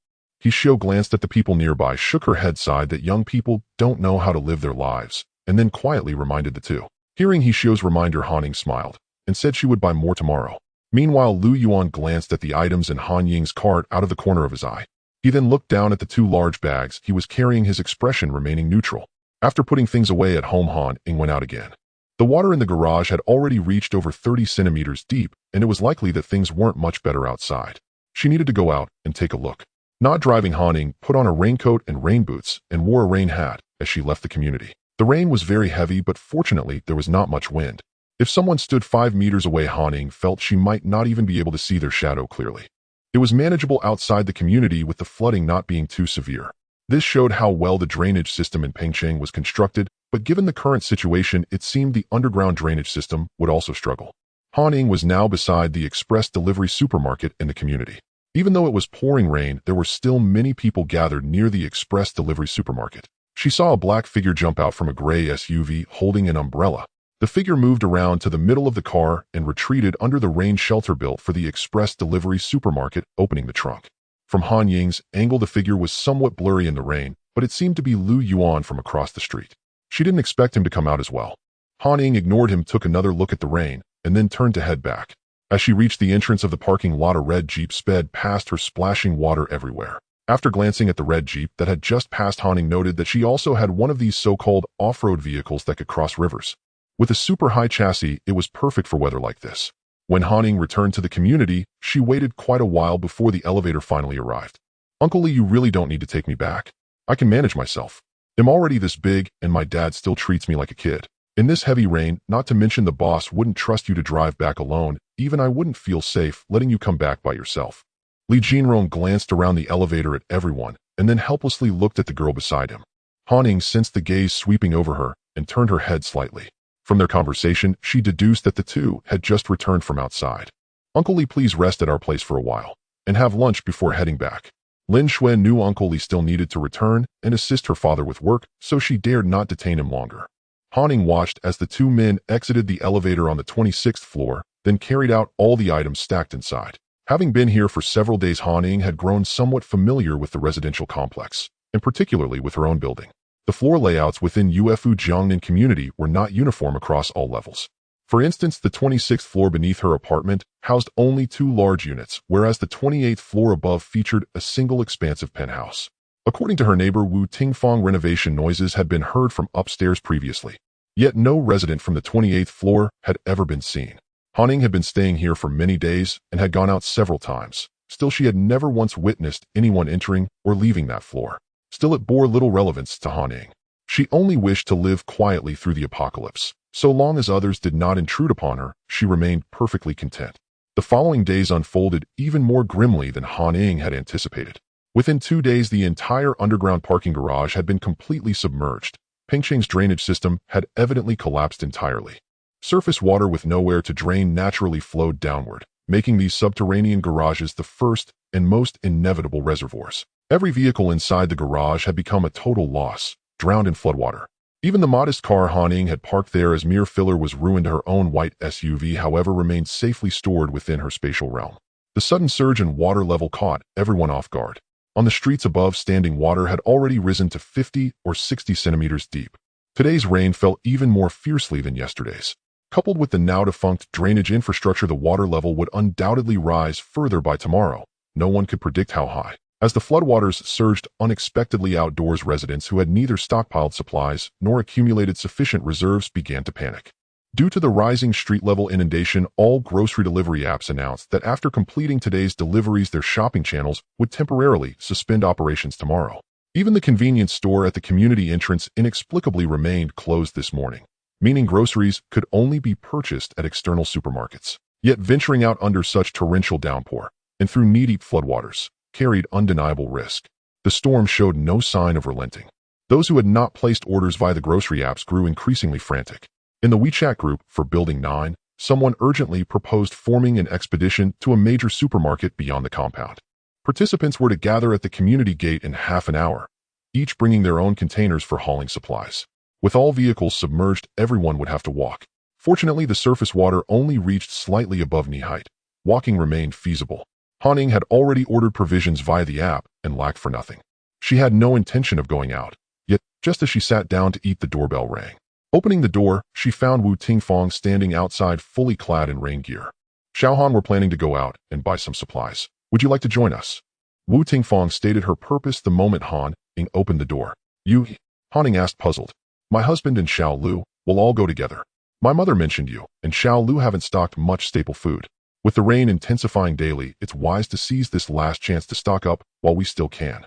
Hishio glanced at the people nearby, shook her head, sighed that young people don't know how to live their lives, and then quietly reminded the two. Hearing Hishio's reminder, Han Ying smiled and said she would buy more tomorrow. Meanwhile, Lu Yuan glanced at the items in Han Ying's cart out of the corner of his eye. He then looked down at the 2 large bags he was carrying, his expression remaining neutral. After putting things away at home, Han Ying went out again. The water in the garage had already reached over 30 centimeters deep, and it was likely that things weren't much better outside. She needed to go out and take a look. Not driving, Han Ying put on a raincoat and rain boots and wore a rain hat as she left the community. The rain was very heavy, but fortunately there was not much wind. If someone stood 5 meters away, Han Ying felt she might not even be able to see their shadow clearly. It was manageable outside the community with the flooding not being too severe. This showed how well the drainage system in Pengcheng was constructed, but given the current situation, it seemed the underground drainage system would also struggle. Han Ying was now beside the express delivery supermarket in the community. Even though it was pouring rain, there were still many people gathered near the express delivery supermarket. She saw a black figure jump out from a gray SUV holding an umbrella. The figure moved around to the middle of the car and retreated under the rain shelter built for the express delivery supermarket, opening the trunk. From Han Ying's angle, the figure was somewhat blurry in the rain, but it seemed to be Lu Yuan from across the street. She didn't expect him to come out as well. Han Ying ignored him, took another look at the rain, and then turned to head back. As she reached the entrance of the parking lot, a red Jeep sped past her, splashing water everywhere. After glancing at the red Jeep that had just passed, Han Ying noted that she also had one of these so-called off-road vehicles that could cross rivers. With a super high chassis, it was perfect for weather like this. When Han Ying returned to the community, she waited quite a while before the elevator finally arrived. "Uncle Lee, you really don't need to take me back. I can manage myself. I'm already this big, and my dad still treats me like a kid. In this heavy rain, not to mention the boss wouldn't trust you to drive back alone, even I wouldn't feel safe letting you come back by yourself." Li Jinrong glanced around the elevator at everyone, and then helplessly looked at the girl beside him. Han Ying sensed the gaze sweeping over her and turned her head slightly. From their conversation, she deduced that the two had just returned from outside. "Uncle Li, please rest at our place for a while, and have lunch before heading back." Lin Xuan knew Uncle Li still needed to return and assist her father with work, so she dared not detain him longer. Han Ying watched as the two men exited the elevator on the 26th floor, then carried out all the items stacked inside. Having been here for several days, Han Ying had grown somewhat familiar with the residential complex, and particularly with her own building. The floor layouts within Ufu Jiangnan community were not uniform across all levels. For instance, the 26th floor beneath her apartment housed only 2 large units, whereas the 28th floor above featured a single expansive penthouse. According to her neighbor Wu Tingfang, renovation noises had been heard from upstairs previously, yet no resident from the 28th floor had ever been seen. Han Ying had been staying here for many days and had gone out several times. Still, she had never once witnessed anyone entering or leaving that floor. Still, it bore little relevance to Han Ying. She only wished to live quietly through the apocalypse. So long as others did not intrude upon her, she remained perfectly content. The following days unfolded even more grimly than Han Ying had anticipated. Within 2 days, the entire underground parking garage had been completely submerged. Pengcheng's drainage system had evidently collapsed entirely. Surface water with nowhere to drain naturally flowed downward, making these subterranean garages the first and most inevitable reservoirs. Every vehicle inside the garage had become a total loss, drowned in floodwater. Even the modest car Han Ying had parked there as mere filler was ruined. Her own white SUV, however, remained safely stored within her spatial realm. The sudden surge in water level caught everyone off guard. On the streets above, standing water had already risen to 50 or 60 centimeters deep. Today's rain fell even more fiercely than yesterday's. Coupled with the now-defunct drainage infrastructure, the water level would undoubtedly rise further by tomorrow. No one could predict how high. As the floodwaters surged unexpectedly outdoors, residents who had neither stockpiled supplies nor accumulated sufficient reserves began to panic. Due to the rising street-level inundation, all grocery delivery apps announced that after completing today's deliveries, their shopping channels would temporarily suspend operations tomorrow. Even the convenience store at the community entrance inexplicably remained closed this morning, meaning groceries could only be purchased at external supermarkets. Yet venturing out under such torrential downpour and through knee-deep floodwaters carried undeniable risk. The storm showed no sign of relenting. Those who had not placed orders via the grocery apps grew increasingly frantic. In the WeChat group for Building 9, someone urgently proposed forming an expedition to a major supermarket beyond the compound. Participants were to gather at the community gate in half an hour, each bringing their own containers for hauling supplies. With all vehicles submerged, everyone would have to walk. Fortunately, the surface water only reached slightly above knee height. Walking remained feasible. Han Ying had already ordered provisions via the app and lacked for nothing. She had no intention of going out, yet just as she sat down to eat, the doorbell rang. Opening the door, she found Wu Tingfang standing outside, fully clad in rain gear. Xiaohan were planning to go out and buy some supplies. Would you like to join us? Wu Tingfang stated her purpose the moment Han Ying opened the door. You? Han Ying asked, puzzled. My husband and Xiao Lu will all go together. My mother mentioned you, and Xiao Lu haven't stocked much staple food. With the rain intensifying daily, it's wise to seize this last chance to stock up while we still can.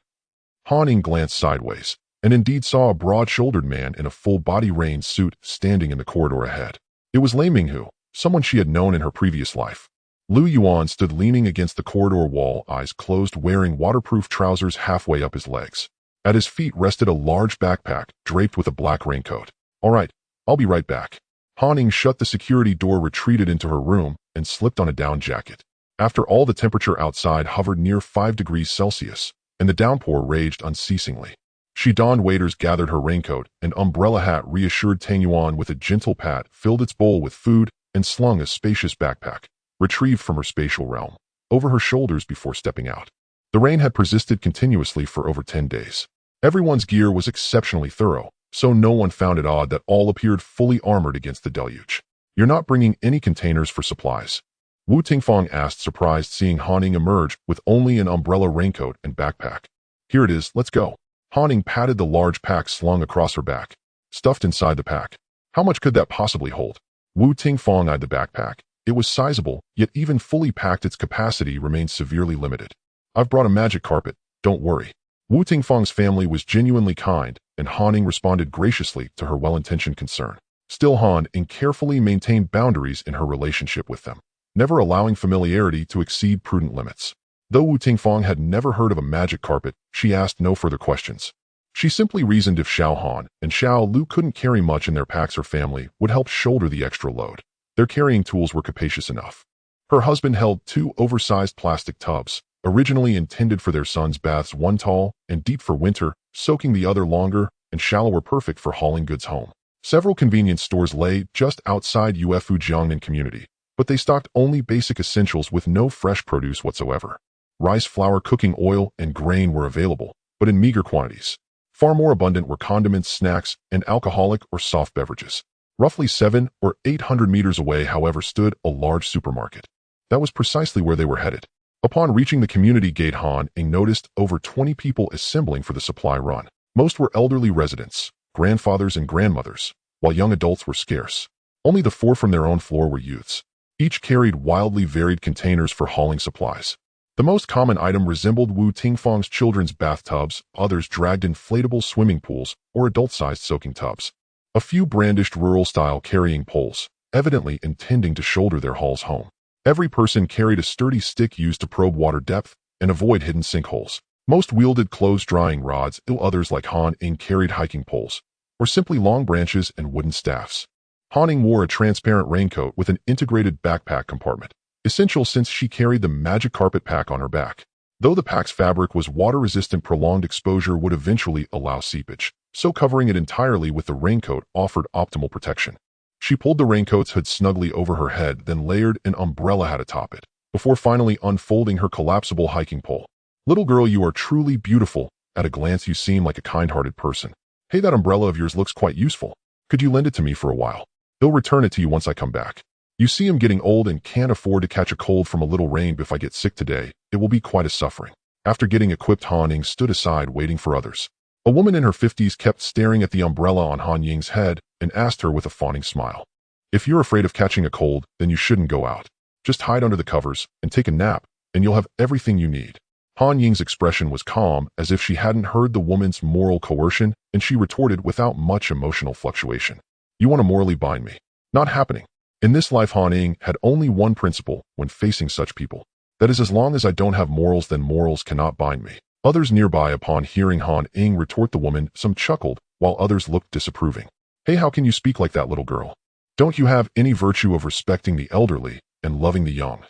Han Ying glanced sideways. and indeed saw a broad-shouldered man in a full-body rain suit standing in the corridor ahead. It was Lei Minghu, someone she had known in her previous life. Lu Yuan stood leaning against the corridor wall, eyes closed, wearing waterproof trousers halfway up his legs. At his feet rested a large backpack draped with a black raincoat. "All right, I'll be right back." Han Ying shut the security door, retreated into her room, and slipped on a down jacket. After all, the temperature outside hovered near 5 degrees Celsius, and the downpour raged unceasingly. She donned waders, gathered her raincoat and umbrella hat, reassured Tang Yuan with a gentle pat, filled its bowl with food, and slung a spacious backpack, retrieved from her spatial realm, over her shoulders before stepping out. The rain had persisted continuously for over 10 days. Everyone's gear was exceptionally thorough, so no one found it odd that all appeared fully armored against the deluge. "You're not bringing any containers for supplies?" Wu Tingfang asked, surprised seeing Han Ying emerge with only an umbrella, raincoat, and backpack. "Here it is, let's go." Han Ying patted the large pack slung across her back. Stuffed inside the pack. How much could that possibly hold? Wu Tingfang eyed the backpack. It was sizable, yet even fully packed its capacity remained severely limited. "I've brought a magic carpet, don't worry." Wu Tingfang's family was genuinely kind, and Han Ying responded graciously to her well-intentioned concern. Still, Han Ying carefully maintained boundaries in her relationship with them, never allowing familiarity to exceed prudent limits. Though Wu Tingfang had never heard of a magic carpet, she asked no further questions. She simply reasoned if Xiao Han and Xiao Lu couldn't carry much in their packs, her family would help shoulder the extra load. Their carrying tools were capacious enough. Her husband held 2 oversized plastic tubs, originally intended for their sons' baths, one tall and deep for winter, soaking, the other longer and shallower, perfect for hauling goods home. Several convenience stores lay just outside Uefu Jiangnan community, but they stocked only basic essentials with no fresh produce whatsoever. Rice, flour, cooking oil, and grain were available, but in meager quantities. Far more abundant were condiments, snacks, and alcoholic or soft beverages. Roughly 700 or 800 meters away, however, stood a large supermarket. That was precisely where they were headed. Upon reaching the community gate, Han Ying noticed over 20 people assembling for the supply run. Most were elderly residents, grandfathers and grandmothers, while young adults were scarce. Only the 4 from their own floor were youths. Each carried wildly varied containers for hauling supplies. The most common item resembled Wu Tingfang's children's bathtubs, others dragged inflatable swimming pools or adult-sized soaking tubs. A few brandished rural-style carrying poles, evidently intending to shoulder their hauls home. Every person carried a sturdy stick used to probe water depth and avoid hidden sinkholes. Most wielded clothes-drying rods, others like Han Ying carried hiking poles, or simply long branches and wooden staffs. Han Ying wore a transparent raincoat with an integrated backpack compartment, essential since she carried the magic carpet pack on her back. Though the pack's fabric was water-resistant, prolonged exposure would eventually allow seepage, so covering it entirely with the raincoat offered optimal protection. She pulled the raincoat's hood snugly over her head, then layered an umbrella hat atop it, before finally unfolding her collapsible hiking pole. "Little girl, you are truly beautiful. At a glance, you seem like a kind-hearted person. Hey, that umbrella of yours looks quite useful. Could you lend it to me for a while? I'll return it to you once I come back. You see, I'm getting old and can't afford to catch a cold from a little rain. If I get sick today, it will be quite a suffering." After getting equipped, Han Ying stood aside waiting for others. A woman in her 50s kept staring at the umbrella on Han Ying's head and asked her with a fawning smile, "If you're afraid of catching a cold, then you shouldn't go out. Just hide under the covers and take a nap, and you'll have everything you need." Han Ying's expression was calm, as if she hadn't heard the woman's moral coercion, and she retorted without much emotional fluctuation, "You want to morally bind me? Not happening." In this life, Han Ying had only one principle when facing such people. That is, as long as I don't have morals, then morals cannot bind me. Others nearby, upon hearing Han Ying retort the woman, some chuckled, while others looked disapproving. "Hey, how can you speak like that, little girl? Don't you have any virtue of respecting the elderly and loving the young?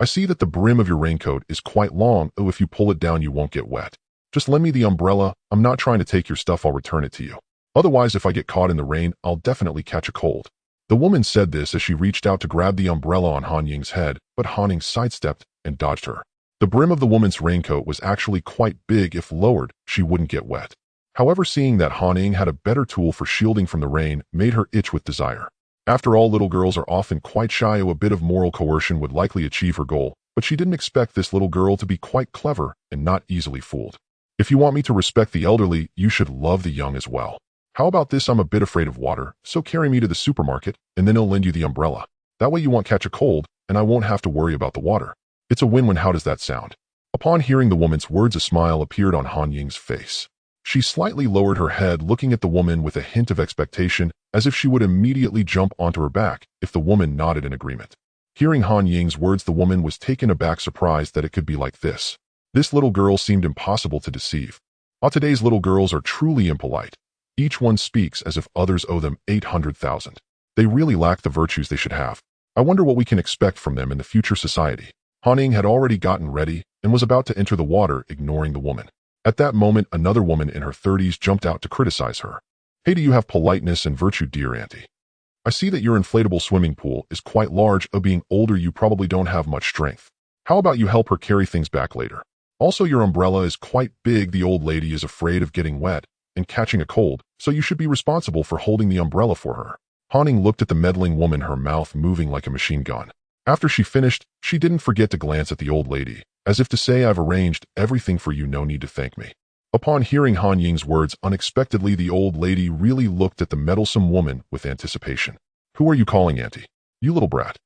I see that the brim of your raincoat is quite long. Oh, if you pull it down, you won't get wet. Just lend me the umbrella. I'm not trying to take your stuff. I'll return it to you. Otherwise, if I get caught in the rain, I'll definitely catch a cold." The woman said this as she reached out to grab the umbrella on Han Ying's head, but Han Ying sidestepped and dodged her. The brim of the woman's raincoat was actually quite big. If lowered, she wouldn't get wet. However, seeing that Han Ying had a better tool for shielding from the rain made her itch with desire. After all, little girls are often quite shy. A bit of moral coercion would likely achieve her goal, but she didn't expect this little girl to be quite clever and not easily fooled. "If you want me to respect the elderly, you should love the young as well. How about this? I'm a bit afraid of water, so carry me to the supermarket, and then I'll lend you the umbrella. That way you won't catch a cold, and I won't have to worry about the water. It's a win-win. How does that sound?" Upon hearing the woman's words, a smile appeared on Han Ying's face. She slightly lowered her head, looking at the woman with a hint of expectation, as if she would immediately jump onto her back if the woman nodded in agreement. Hearing Han Ying's words, the woman was taken aback, surprised that it could be like this. This little girl seemed impossible to deceive. Today's little girls are truly impolite. Each one speaks as if others owe them 800,000. They really lack the virtues they should have. I wonder what we can expect from them in the future society. Han Ying had already gotten ready and was about to enter the water, ignoring the woman. At that moment, another woman in her 30s jumped out to criticize her. Hey, do you have politeness and virtue, dear auntie? I see that your inflatable swimming pool is quite large. Being older, you probably don't have much strength. How about you help her carry things back later? Also, your umbrella is quite big. The old lady is afraid of getting wet and catching a cold, so you should be responsible for holding the umbrella for her. Han Ying looked at the meddling woman, her mouth moving like a machine gun. After she finished, she didn't forget to glance at the old lady, as if to say, I've arranged everything for you, no need to thank me. Upon hearing Han Ying's words, unexpectedly the old lady really looked at the meddlesome woman with anticipation. Who are you calling auntie? You little brat.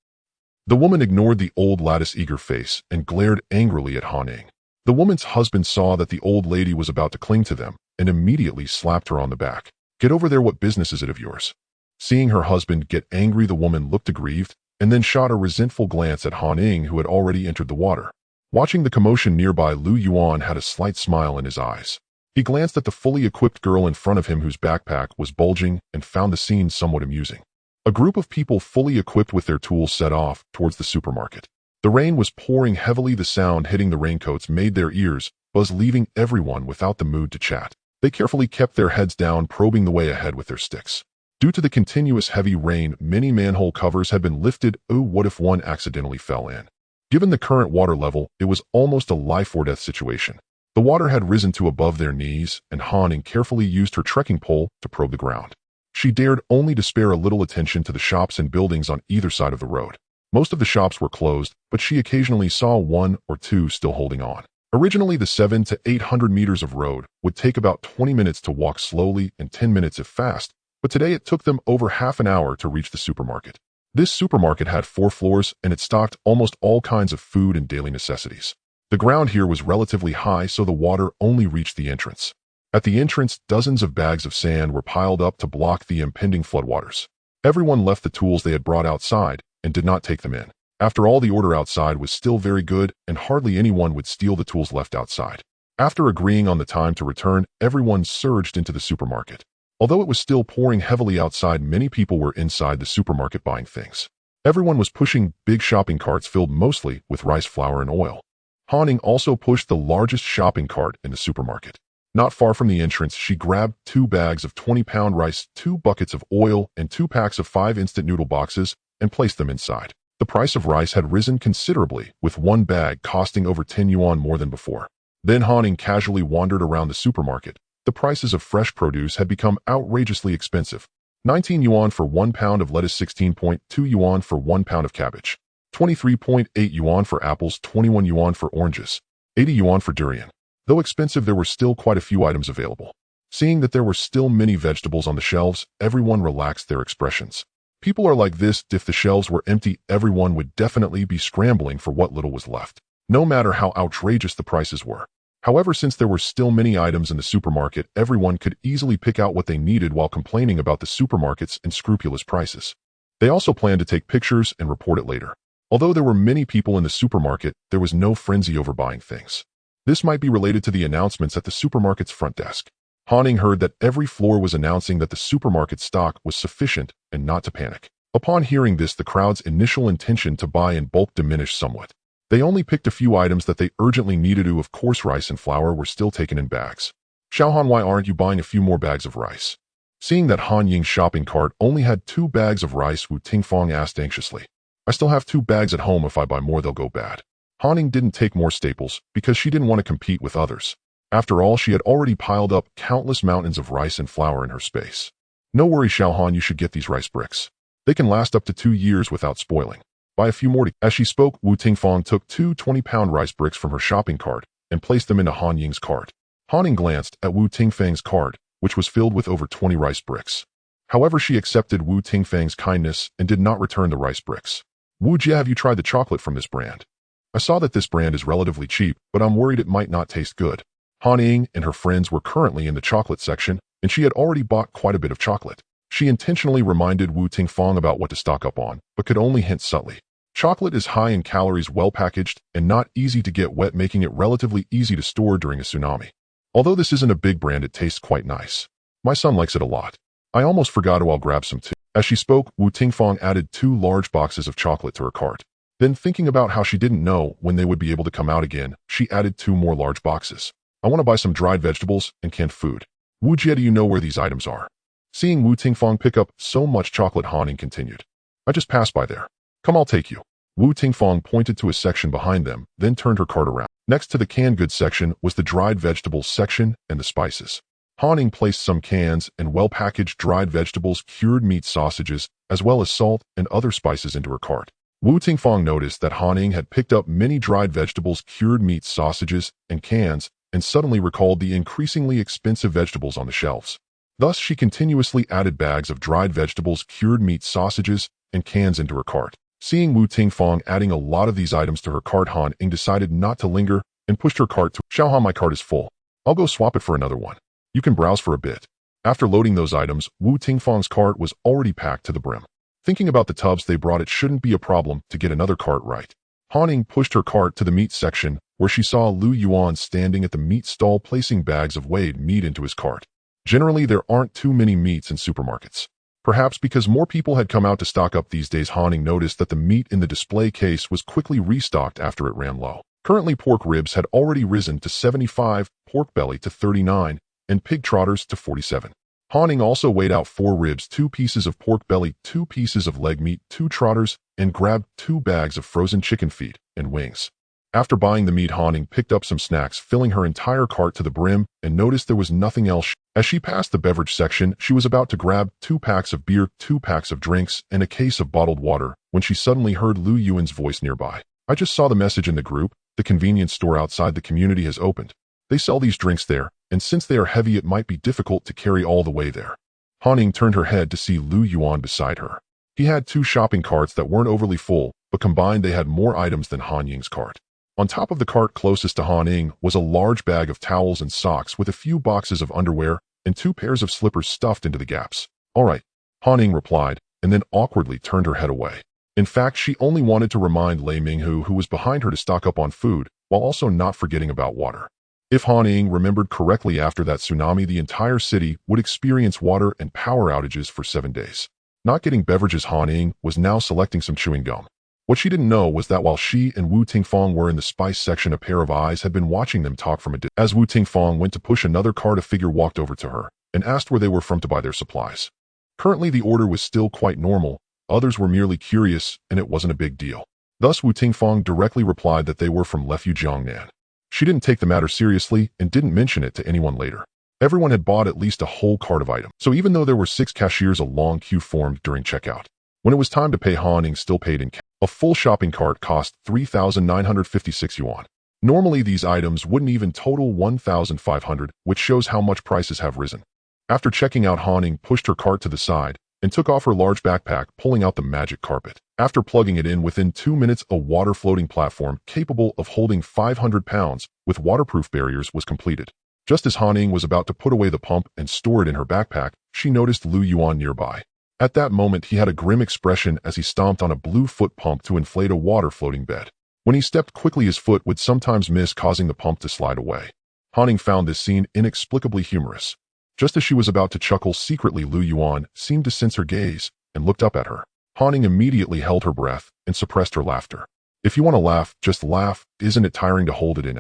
The woman ignored the old lady's eager face and glared angrily at Han Ying. The woman's husband saw that the old lady was about to cling to them and immediately slapped her on the back. Get over there, what business is it of yours? Seeing her husband get angry, the woman looked aggrieved and then shot a resentful glance at Han Ying, who had already entered the water. Watching the commotion nearby, Lu Yuan had a slight smile in his eyes. He glanced at the fully equipped girl in front of him whose backpack was bulging and found the scene somewhat amusing. A group of people fully equipped with their tools set off towards the supermarket. The rain was pouring heavily. The sound hitting the raincoats made their ears buzz, leaving everyone without the mood to chat. They carefully kept their heads down, probing the way ahead with their sticks. Due to the continuous heavy rain, many manhole covers had been lifted. Oh, what if one accidentally fell in? Given the current water level, it was almost a life-or-death situation. The water had risen to above their knees, and Han Ying carefully used her trekking pole to probe the ground. She dared only to spare a little attention to the shops and buildings on either side of the road. Most of the shops were closed, but she occasionally saw one or two still holding on. Originally, the 700 to 800 meters of road would take about 20 minutes to walk slowly and 10 minutes if fast, but today it took them over half an hour to reach the supermarket. This supermarket had 4 floors, and it stocked almost all kinds of food and daily necessities. The ground here was relatively high, so the water only reached the entrance. At the entrance, dozens of bags of sand were piled up to block the impending floodwaters. Everyone left the tools they had brought outside and did not take them in. After all, the order outside was still very good, and hardly anyone would steal the tools left outside. After agreeing on the time to return, everyone surged into the supermarket. Although it was still pouring heavily outside, many people were inside the supermarket buying things. Everyone was pushing big shopping carts filled mostly with rice flour and oil. Han Ying also pushed the largest shopping cart in the supermarket. Not far from the entrance, she grabbed 2 bags of 20-pound rice, 2 buckets of oil, and 2 packs of 5 instant noodle boxes and placed them inside. The price of rice had risen considerably, with 1 bag costing over 10 yuan more than before. Then Han Ying casually wandered around the supermarket. The prices of fresh produce had become outrageously expensive. 19 yuan for 1 pound of lettuce, 16.2 yuan for 1 pound of cabbage, 23.8 yuan for apples, 21 yuan for oranges, 80 yuan for durian. Though expensive, there were still quite a few items available. Seeing that there were still many vegetables on the shelves, everyone relaxed their expressions. People are like this. If the shelves were empty, everyone would definitely be scrambling for what little was left, no matter how outrageous the prices were. However, since there were still many items in the supermarket, everyone could easily pick out what they needed while complaining about the supermarket's unscrupulous prices. They also planned to take pictures and report it later. Although there were many people in the supermarket, there was no frenzy over buying things. This might be related to the announcements at the supermarket's front desk. Han Ying heard that every floor was announcing that the supermarket stock was sufficient and not to panic. Upon hearing this, the crowd's initial intention to buy in bulk diminished somewhat. They only picked a few items that they urgently needed. Of course, rice and flour were still taken in bags. Xiaohan, why aren't you buying a few more bags of rice? Seeing that Han Ying's shopping cart only had 2 bags of rice, Wu Tingfang asked anxiously. I still have 2 bags at home. If I buy more, they'll go bad. Han Ying didn't take more staples because she didn't want to compete with others. After all, she had already piled up countless mountains of rice and flour in her space. No worry, Xiaohan, you should get these rice bricks. They can last up to 2 years without spoiling. Buy a few more. As she spoke, Wu Tingfang took 2 20-pound rice bricks from her shopping cart and placed them into Han Ying's cart. Han Ying glanced at Wu Tingfang's cart, which was filled with over 20 rice bricks. However, she accepted Wu Tingfang's kindness and did not return the rice bricks. Wu Jia, have you tried the chocolate from this brand? I saw that this brand is relatively cheap, but I'm worried it might not taste good. Han Ying and her friends were currently in the chocolate section, and she had already bought quite a bit of chocolate. She intentionally reminded Wu Tingfang about what to stock up on, but could only hint subtly. Chocolate is high in calories, well packaged, and not easy to get wet, making it relatively easy to store during a tsunami. Although this isn't a big brand, it tastes quite nice. My son likes it a lot. I almost forgot to. I'll grab some too. As she spoke, Wu Tingfang added 2 large boxes of chocolate to her cart. Then, thinking about how she didn't know when they would be able to come out again, she added 2 more large boxes. I want to buy some dried vegetables and canned food. Wu Jie, do you know where these items are? Seeing Wu Tingfang pick up so much chocolate, Han Ying continued. I just passed by there. Come, I'll take you. Wu Tingfang pointed to a section behind them, then turned her cart around. Next to the canned goods section was the dried vegetables section and the spices. Han Ying placed some cans and well-packaged dried vegetables, cured meat, sausages, as well as salt and other spices into her cart. Wu Tingfang noticed that Han Ying had picked up many dried vegetables, cured meat, sausages, and cans, and suddenly recalled the increasingly expensive vegetables on the shelves. Thus, she continuously added bags of dried vegetables, cured meat, sausages, and cans into her cart. Seeing Wu Tingfang adding a lot of these items to her cart, Han Ying decided not to linger and pushed her cart to Xiaohan. My cart is full. I'll go swap it for another one. You can browse for a bit. After loading those items, Wu Tingfang's cart was already packed to the brim. Thinking about the tubs they brought, it shouldn't be a problem to get another cart right. Han Ying pushed her cart to the meat section, where she saw Lu Yuan standing at the meat stall placing bags of weighed meat into his cart. Generally, there aren't too many meats in supermarkets. Perhaps because more people had come out to stock up these days, Han Ying noticed that the meat in the display case was quickly restocked after it ran low. Currently, pork ribs had already risen to 75, pork belly to 39, and pig trotters to 47. Han Ying also weighed out 4 ribs, 2 pieces of pork belly, 2 pieces of leg meat, 2 trotters, and grabbed 2 bags of frozen chicken feet and wings. After buying the meat, Han Ying picked up some snacks, filling her entire cart to the brim, and noticed there was nothing else. As she passed the beverage section, she was about to grab 2 packs of beer, 2 packs of drinks, and a case of bottled water, when she suddenly heard Lu Yuan's voice nearby. I just saw the message in the group. The convenience store outside the community has opened. They sell these drinks there, and since they are heavy, it might be difficult to carry all the way there. Han Ying turned her head to see Lu Yuan beside her. He had 2 shopping carts that weren't overly full, but combined they had more items than Han Ying's cart. On top of the cart closest to Han Ying was a large bag of towels and socks with a few boxes of underwear and 2 pairs of slippers stuffed into the gaps. All right, Han Ying replied, and then awkwardly turned her head away. In fact, she only wanted to remind Lei Minghu, who was behind her, to stock up on food, while also not forgetting about water. If Han Ying remembered correctly, after that tsunami, the entire city would experience water and power outages for 7 days. Not getting beverages, Han Ying was now selecting some chewing gum. What she didn't know was that while she and Wu Tingfang were in the spice section, a pair of eyes had been watching them talk from a distance. As Wu Tingfang went to push another cart, a figure walked over to her and asked where they were from to buy their supplies. Currently, the order was still quite normal. Others were merely curious, and it wasn't a big deal. Thus, Wu Tingfang directly replied that they were from Lefu Jiangnan. She didn't take the matter seriously and didn't mention it to anyone later. Everyone had bought at least a whole cart of items, so even though there were 6 cashiers, a long queue formed during checkout. When it was time to pay, Han Ying still paid in cash. A full shopping cart cost 3,956 yuan. Normally, these items wouldn't even total 1,500, which shows how much prices have risen. After checking out, Han Ying pushed her cart to the side and took off her large backpack, pulling out the magic carpet. After plugging it in, within 2 minutes, a water floating platform capable of holding 500 pounds with waterproof barriers was completed. Just as Han Ying was about to put away the pump and store it in her backpack, she noticed Lu Yuan nearby. At that moment, he had a grim expression as he stomped on a blue foot pump to inflate a water floating bed. When he stepped quickly, his foot would sometimes miss, causing the pump to slide away. Han Ying found this scene inexplicably humorous. Just as she was about to chuckle secretly, Lu Yuan seemed to sense her gaze and looked up at her. Han Ying immediately held her breath and suppressed her laughter. If you want to laugh, just laugh. Isn't it tiring to hold it in?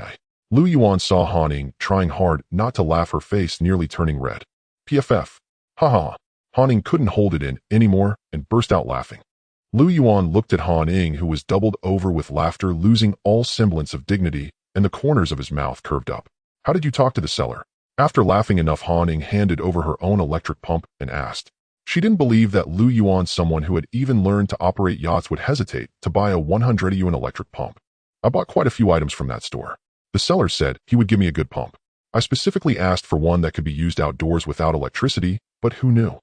Lu Yuan saw Han Ying trying hard not to laugh, her face nearly turning red. PFF. Ha ha. Han Ying couldn't hold it in anymore and burst out laughing. Lu Yuan looked at Han Ying, who was doubled over with laughter, losing all semblance of dignity, and the corners of his mouth curved up. How did you talk to the seller? After laughing enough, Han Ying handed over her own electric pump and asked. She didn't believe that Lu Yuan, someone who had even learned to operate yachts, would hesitate to buy a 100 yuan electric pump. I bought quite a few items from that store. The seller said he would give me a good pump. I specifically asked for one that could be used outdoors without electricity, but who knew?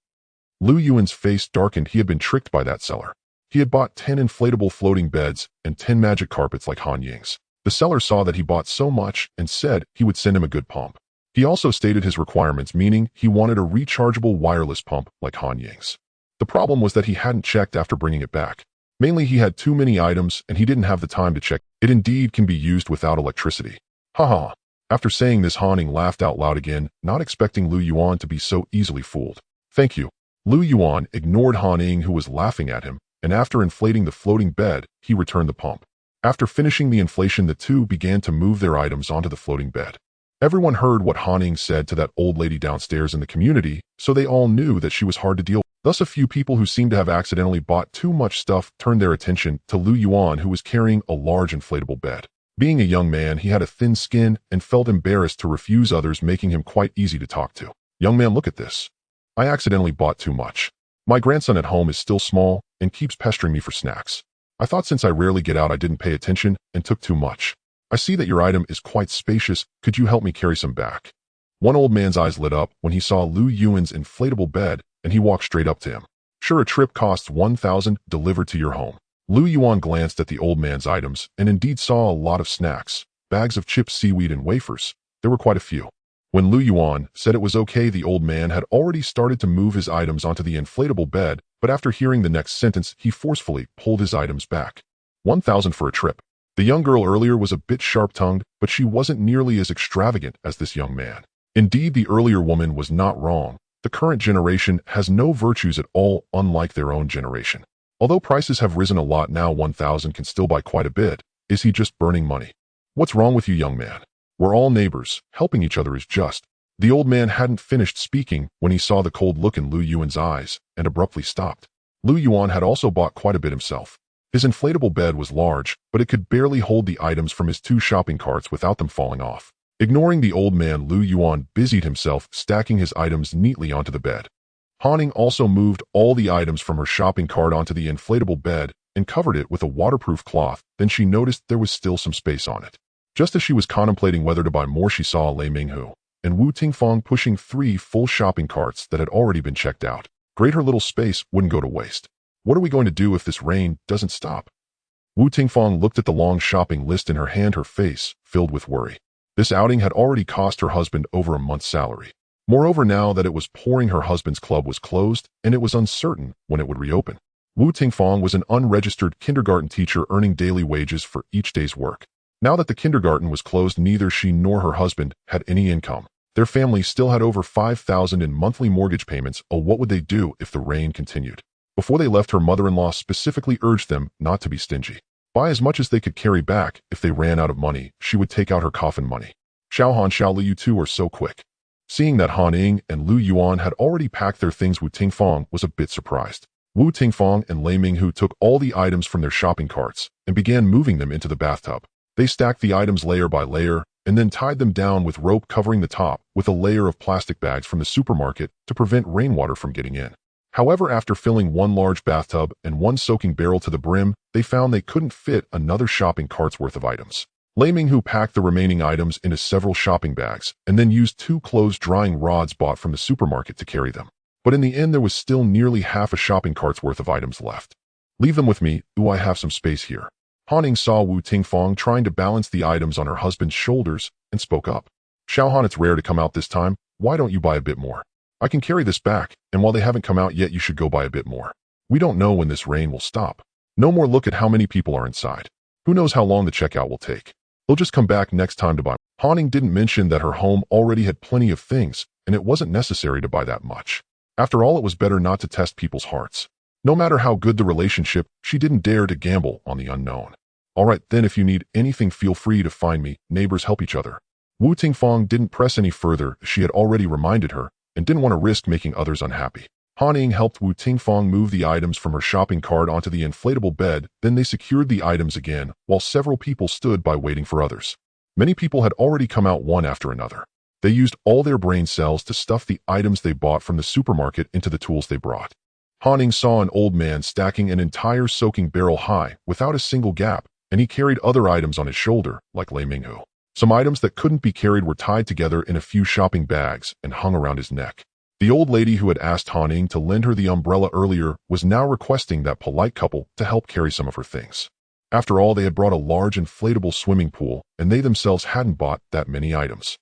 Lu Yuan's face darkened. He had been tricked by that seller. He had bought 10 inflatable floating beds and 10 magic carpets like Han Ying's. The seller saw that he bought so much and said he would send him a good pump. He also stated his requirements, meaning he wanted a rechargeable wireless pump like Han Ying's. The problem was that he hadn't checked after bringing it back. Mainly he had too many items and he didn't have the time to check. It indeed can be used without electricity. Haha. After saying this, Han Ying laughed out loud again, not expecting Lu Yuan to be so easily fooled. Thank you. Lu Yuan ignored Han Ying, who was laughing at him, and after inflating the floating bed, he returned the pump. After finishing the inflation, the two began to move their items onto the floating bed. Everyone heard what Han Ying said to that old lady downstairs in the community, so they all knew that she was hard to deal with. Thus, a few people who seemed to have accidentally bought too much stuff turned their attention to Lu Yuan, who was carrying a large inflatable bed. Being a young man, he had a thin skin and felt embarrassed to refuse others, making him quite easy to talk to. Young man, look at this. I accidentally bought too much. My grandson at home is still small and keeps pestering me for snacks. I thought since I rarely get out I didn't pay attention and took too much. I see that your item is quite spacious. Could you help me carry some back? One old man's eyes lit up when he saw Lu Yuan's inflatable bed, and he walked straight up to him. Sure, a trip costs 1,000 delivered to your home. Lu Yuan glanced at the old man's items and indeed saw a lot of snacks, bags of chips, seaweed, and wafers. There were quite a few. When Lu Yuan said it was okay, the old man had already started to move his items onto the inflatable bed, but after hearing the next sentence, he forcefully pulled his items back. 1,000 for a trip. The young girl earlier was a bit sharp-tongued, but she wasn't nearly as extravagant as this young man. Indeed, the earlier woman was not wrong. The current generation has no virtues at all, unlike their own generation. Although prices have risen a lot now, 1,000 can still buy quite a bit. Is he just burning money? What's wrong with you, young man? We're all neighbors. Helping each other is just. The old man hadn't finished speaking when he saw the cold look in Lu Yuan's eyes and abruptly stopped. Lu Yuan had also bought quite a bit himself. His inflatable bed was large, but it could barely hold the items from his 2 shopping carts without them falling off. Ignoring the old man, Lu Yuan busied himself stacking his items neatly onto the bed. Han Ying also moved all the items from her shopping cart onto the inflatable bed and covered it with a waterproof cloth. Then she noticed there was still some space on it. Just as she was contemplating whether to buy more, she saw Lei Minghu and Wu Tingfang pushing 3 full shopping carts that had already been checked out. Great, her little space wouldn't go to waste. What are we going to do if this rain doesn't stop? Wu Tingfang looked at the long shopping list in her hand, her face filled with worry. This outing had already cost her husband over a month's salary. Moreover, now that it was pouring, her husband's club was closed, and it was uncertain when it would reopen. Wu Tingfang was an unregistered kindergarten teacher earning daily wages for each day's work. Now that the kindergarten was closed, neither she nor her husband had any income. Their family still had over 5,000 in monthly mortgage payments. Oh, what would they do if the rain continued? Before they left, her mother-in-law specifically urged them not to be stingy. Buy as much as they could carry back. If they ran out of money, she would take out her coffin money. Xiaohan, Xiaoli, you two are so quick. Seeing that Han Ying and Lu Yuan had already packed their things, Wu Tingfang was a bit surprised. Wu Tingfang and Lei Minghu took all the items from their shopping carts and began moving them into the bathtub. They stacked the items layer by layer and then tied them down with rope, covering the top with a layer of plastic bags from the supermarket to prevent rainwater from getting in. However, after filling 1 large bathtub and 1 soaking barrel to the brim, they found they couldn't fit another shopping cart's worth of items. Lei Minghu packed the remaining items into several shopping bags and then used 2 clothes-drying rods bought from the supermarket to carry them. But in the end, there was still nearly half a shopping cart's worth of items left. Leave them with me. Ooh, I have some space here. Han Ying saw Wu Tingfang trying to balance the items on her husband's shoulders and spoke up. Xiaohan, it's rare to come out this time. Why don't you buy a bit more? I can carry this back, and while they haven't come out yet, you should go buy a bit more. We don't know when this rain will stop. No more. Look at how many people are inside. Who knows how long the checkout will take. They'll just come back next time to buy. Han Ying didn't mention that her home already had plenty of things, and it wasn't necessary to buy that much. After all, it was better not to test people's hearts. No matter how good the relationship, she didn't dare to gamble on the unknown. All right, then, if you need anything, feel free to find me. Neighbors help each other. Wu Tingfang didn't press any further. She had already reminded her and didn't want to risk making others unhappy. Han Ying helped Wu Tingfang move the items from her shopping cart onto the inflatable bed. Then they secured the items again, while several people stood by waiting for others. Many people had already come out one after another. They used all their brain cells to stuff the items they bought from the supermarket into the tools they brought. Han Ying saw an old man stacking an entire soaking barrel high without a single gap, and he carried other items on his shoulder, like Lei Minghu. Some items that couldn't be carried were tied together in a few shopping bags and hung around his neck. The old lady who had asked Han Ying to lend her the umbrella earlier was now requesting that polite couple to help carry some of her things. After all, they had brought a large inflatable swimming pool, and they themselves hadn't bought that many items.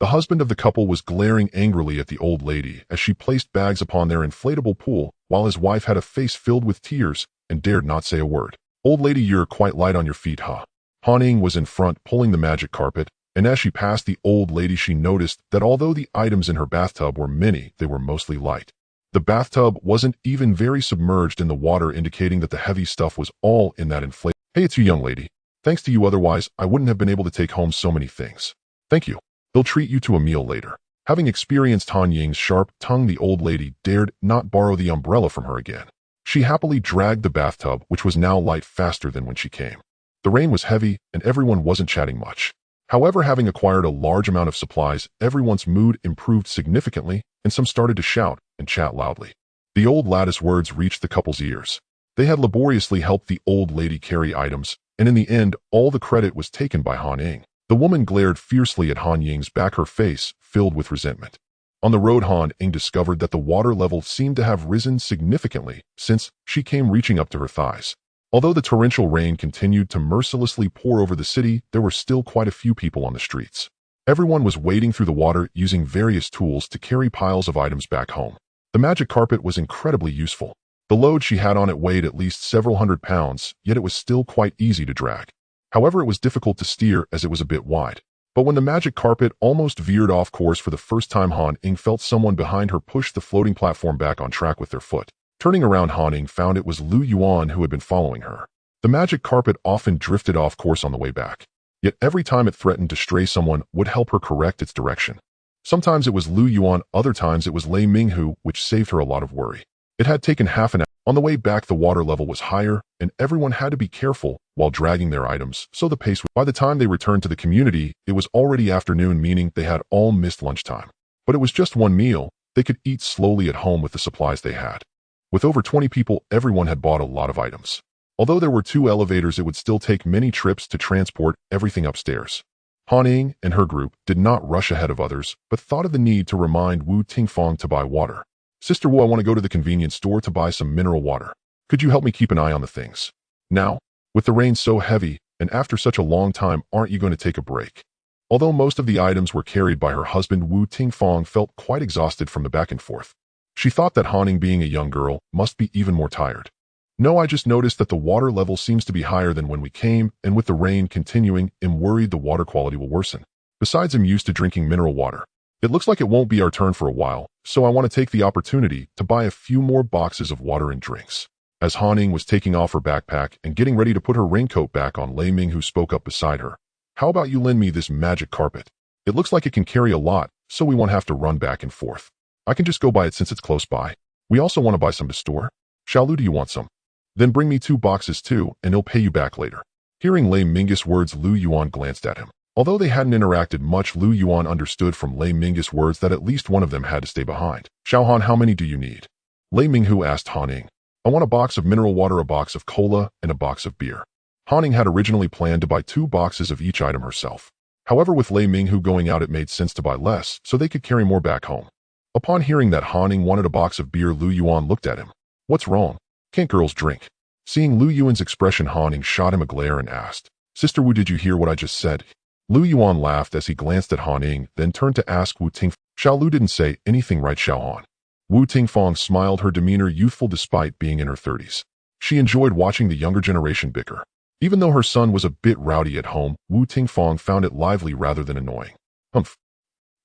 The husband of the couple was glaring angrily at the old lady as she placed bags upon their inflatable pool, while his wife had a face filled with tears and dared not say a word. "Old lady, you're quite light on your feet, huh?" Han Ying was in front pulling the magic carpet, and as she passed the old lady she noticed that although the items in her bathtub were many, they were mostly light. The bathtub wasn't even very submerged in the water, indicating that the heavy stuff was all in that inflatable. "Hey, it's you, young lady. Thanks to you, otherwise I wouldn't have been able to take home so many things." "Thank you. They'll treat you to a meal later." Having experienced Han Ying's sharp tongue, the old lady dared not borrow the umbrella from her again. She happily dragged the bathtub, which was now light, faster than when she came. The rain was heavy, and everyone wasn't chatting much. However, having acquired a large amount of supplies, everyone's mood improved significantly, and some started to shout and chat loudly. The old lady's words reached the couple's ears. They had laboriously helped the old lady carry items, and in the end, all the credit was taken by Han Ying. The woman glared fiercely at Han Ying's back, her face filled with resentment. On the road, Han Ying discovered that the water level seemed to have risen significantly since she came reaching up to her thighs. Although the torrential rain continued to mercilessly pour over the city, there were still quite a few people on the streets. Everyone was wading through the water using various tools to carry piles of items back home. The magic carpet was incredibly useful. The load she had on it weighed at least several hundred pounds, yet it was still quite easy to drag. However, it was difficult to steer as it was a bit wide. But when the magic carpet almost veered off course for the first time, Han Ying felt someone behind her push the floating platform back on track with their foot. Turning around, Han Ying found it was Lu Yuan who had been following her. The magic carpet often drifted off course on the way back. Yet every time it threatened to stray, someone would help her correct its direction. Sometimes it was Lu Yuan, other times it was Lei Minghu, which saved her a lot of worry. It had taken half an hour. On the way back, the water level was higher, and everyone had to be careful while dragging their items, so the pace was. By the time they returned to the community, it was already afternoon, meaning they had all missed lunchtime. But it was just one meal. They could eat slowly at home with the supplies they had. With over 20 people, everyone had bought a lot of items. Although there were 2 elevators, it would still take many trips to transport everything upstairs. Han Ying and her group did not rush ahead of others, but thought of the need to remind Wu Tingfang to buy water. "Sister Wu, I want to go to the convenience store to buy some mineral water. Could you help me keep an eye on the things? Now, with the rain so heavy, and after such a long time, aren't you going to take a break?" Although most of the items were carried by her husband, Wu Tingfang felt quite exhausted from the back and forth. She thought that Han Ying, being a young girl, must be even more tired. "No, I just noticed that the water level seems to be higher than when we came, and with the rain continuing, I'm worried the water quality will worsen. Besides, I'm used to drinking mineral water. It looks like it won't be our turn for a while, so I want to take the opportunity to buy a few more boxes of water and drinks." As Han Ying was taking off her backpack and getting ready to put her raincoat back on, Lei Ming, who spoke up beside her. "How about you lend me this magic carpet? It looks like it can carry a lot, so we won't have to run back and forth. I can just go buy it since it's close by. We also want to buy some to store. Xiaolu, do you want some? Then bring me 2 boxes too, and he'll pay you back later." Hearing Lei Ming's words, Lu Yuan glanced at him. Although they hadn't interacted much, Lu Yuan understood from Lei Ming's words that at least one of them had to stay behind. "Xiaohan, how many do you need?" Lei Minghu asked Han Ying. "I want a box of mineral water, a box of cola, and a box of beer." Han Ying had originally planned to buy 2 boxes of each item herself. However, with Lei Minghu going out, it made sense to buy less so they could carry more back home. Upon hearing that Han Ying wanted a box of beer, Lu Yuan looked at him. "What's wrong? Can't girls drink?" Seeing Lu Yuan's expression, Han Ying shot him a glare and asked, "Sister Wu, did you hear what I just said?" Lu Yuan laughed as he glanced at Han Ying, then turned to ask Wu Tingfang. "Xiaolu didn't say anything, right, Xiaohan?" Wu Tingfang smiled, her demeanor youthful despite being in her 30s. She enjoyed watching the younger generation bicker. Even though her son was a bit rowdy at home, Wu Tingfang found it lively rather than annoying. "Humph.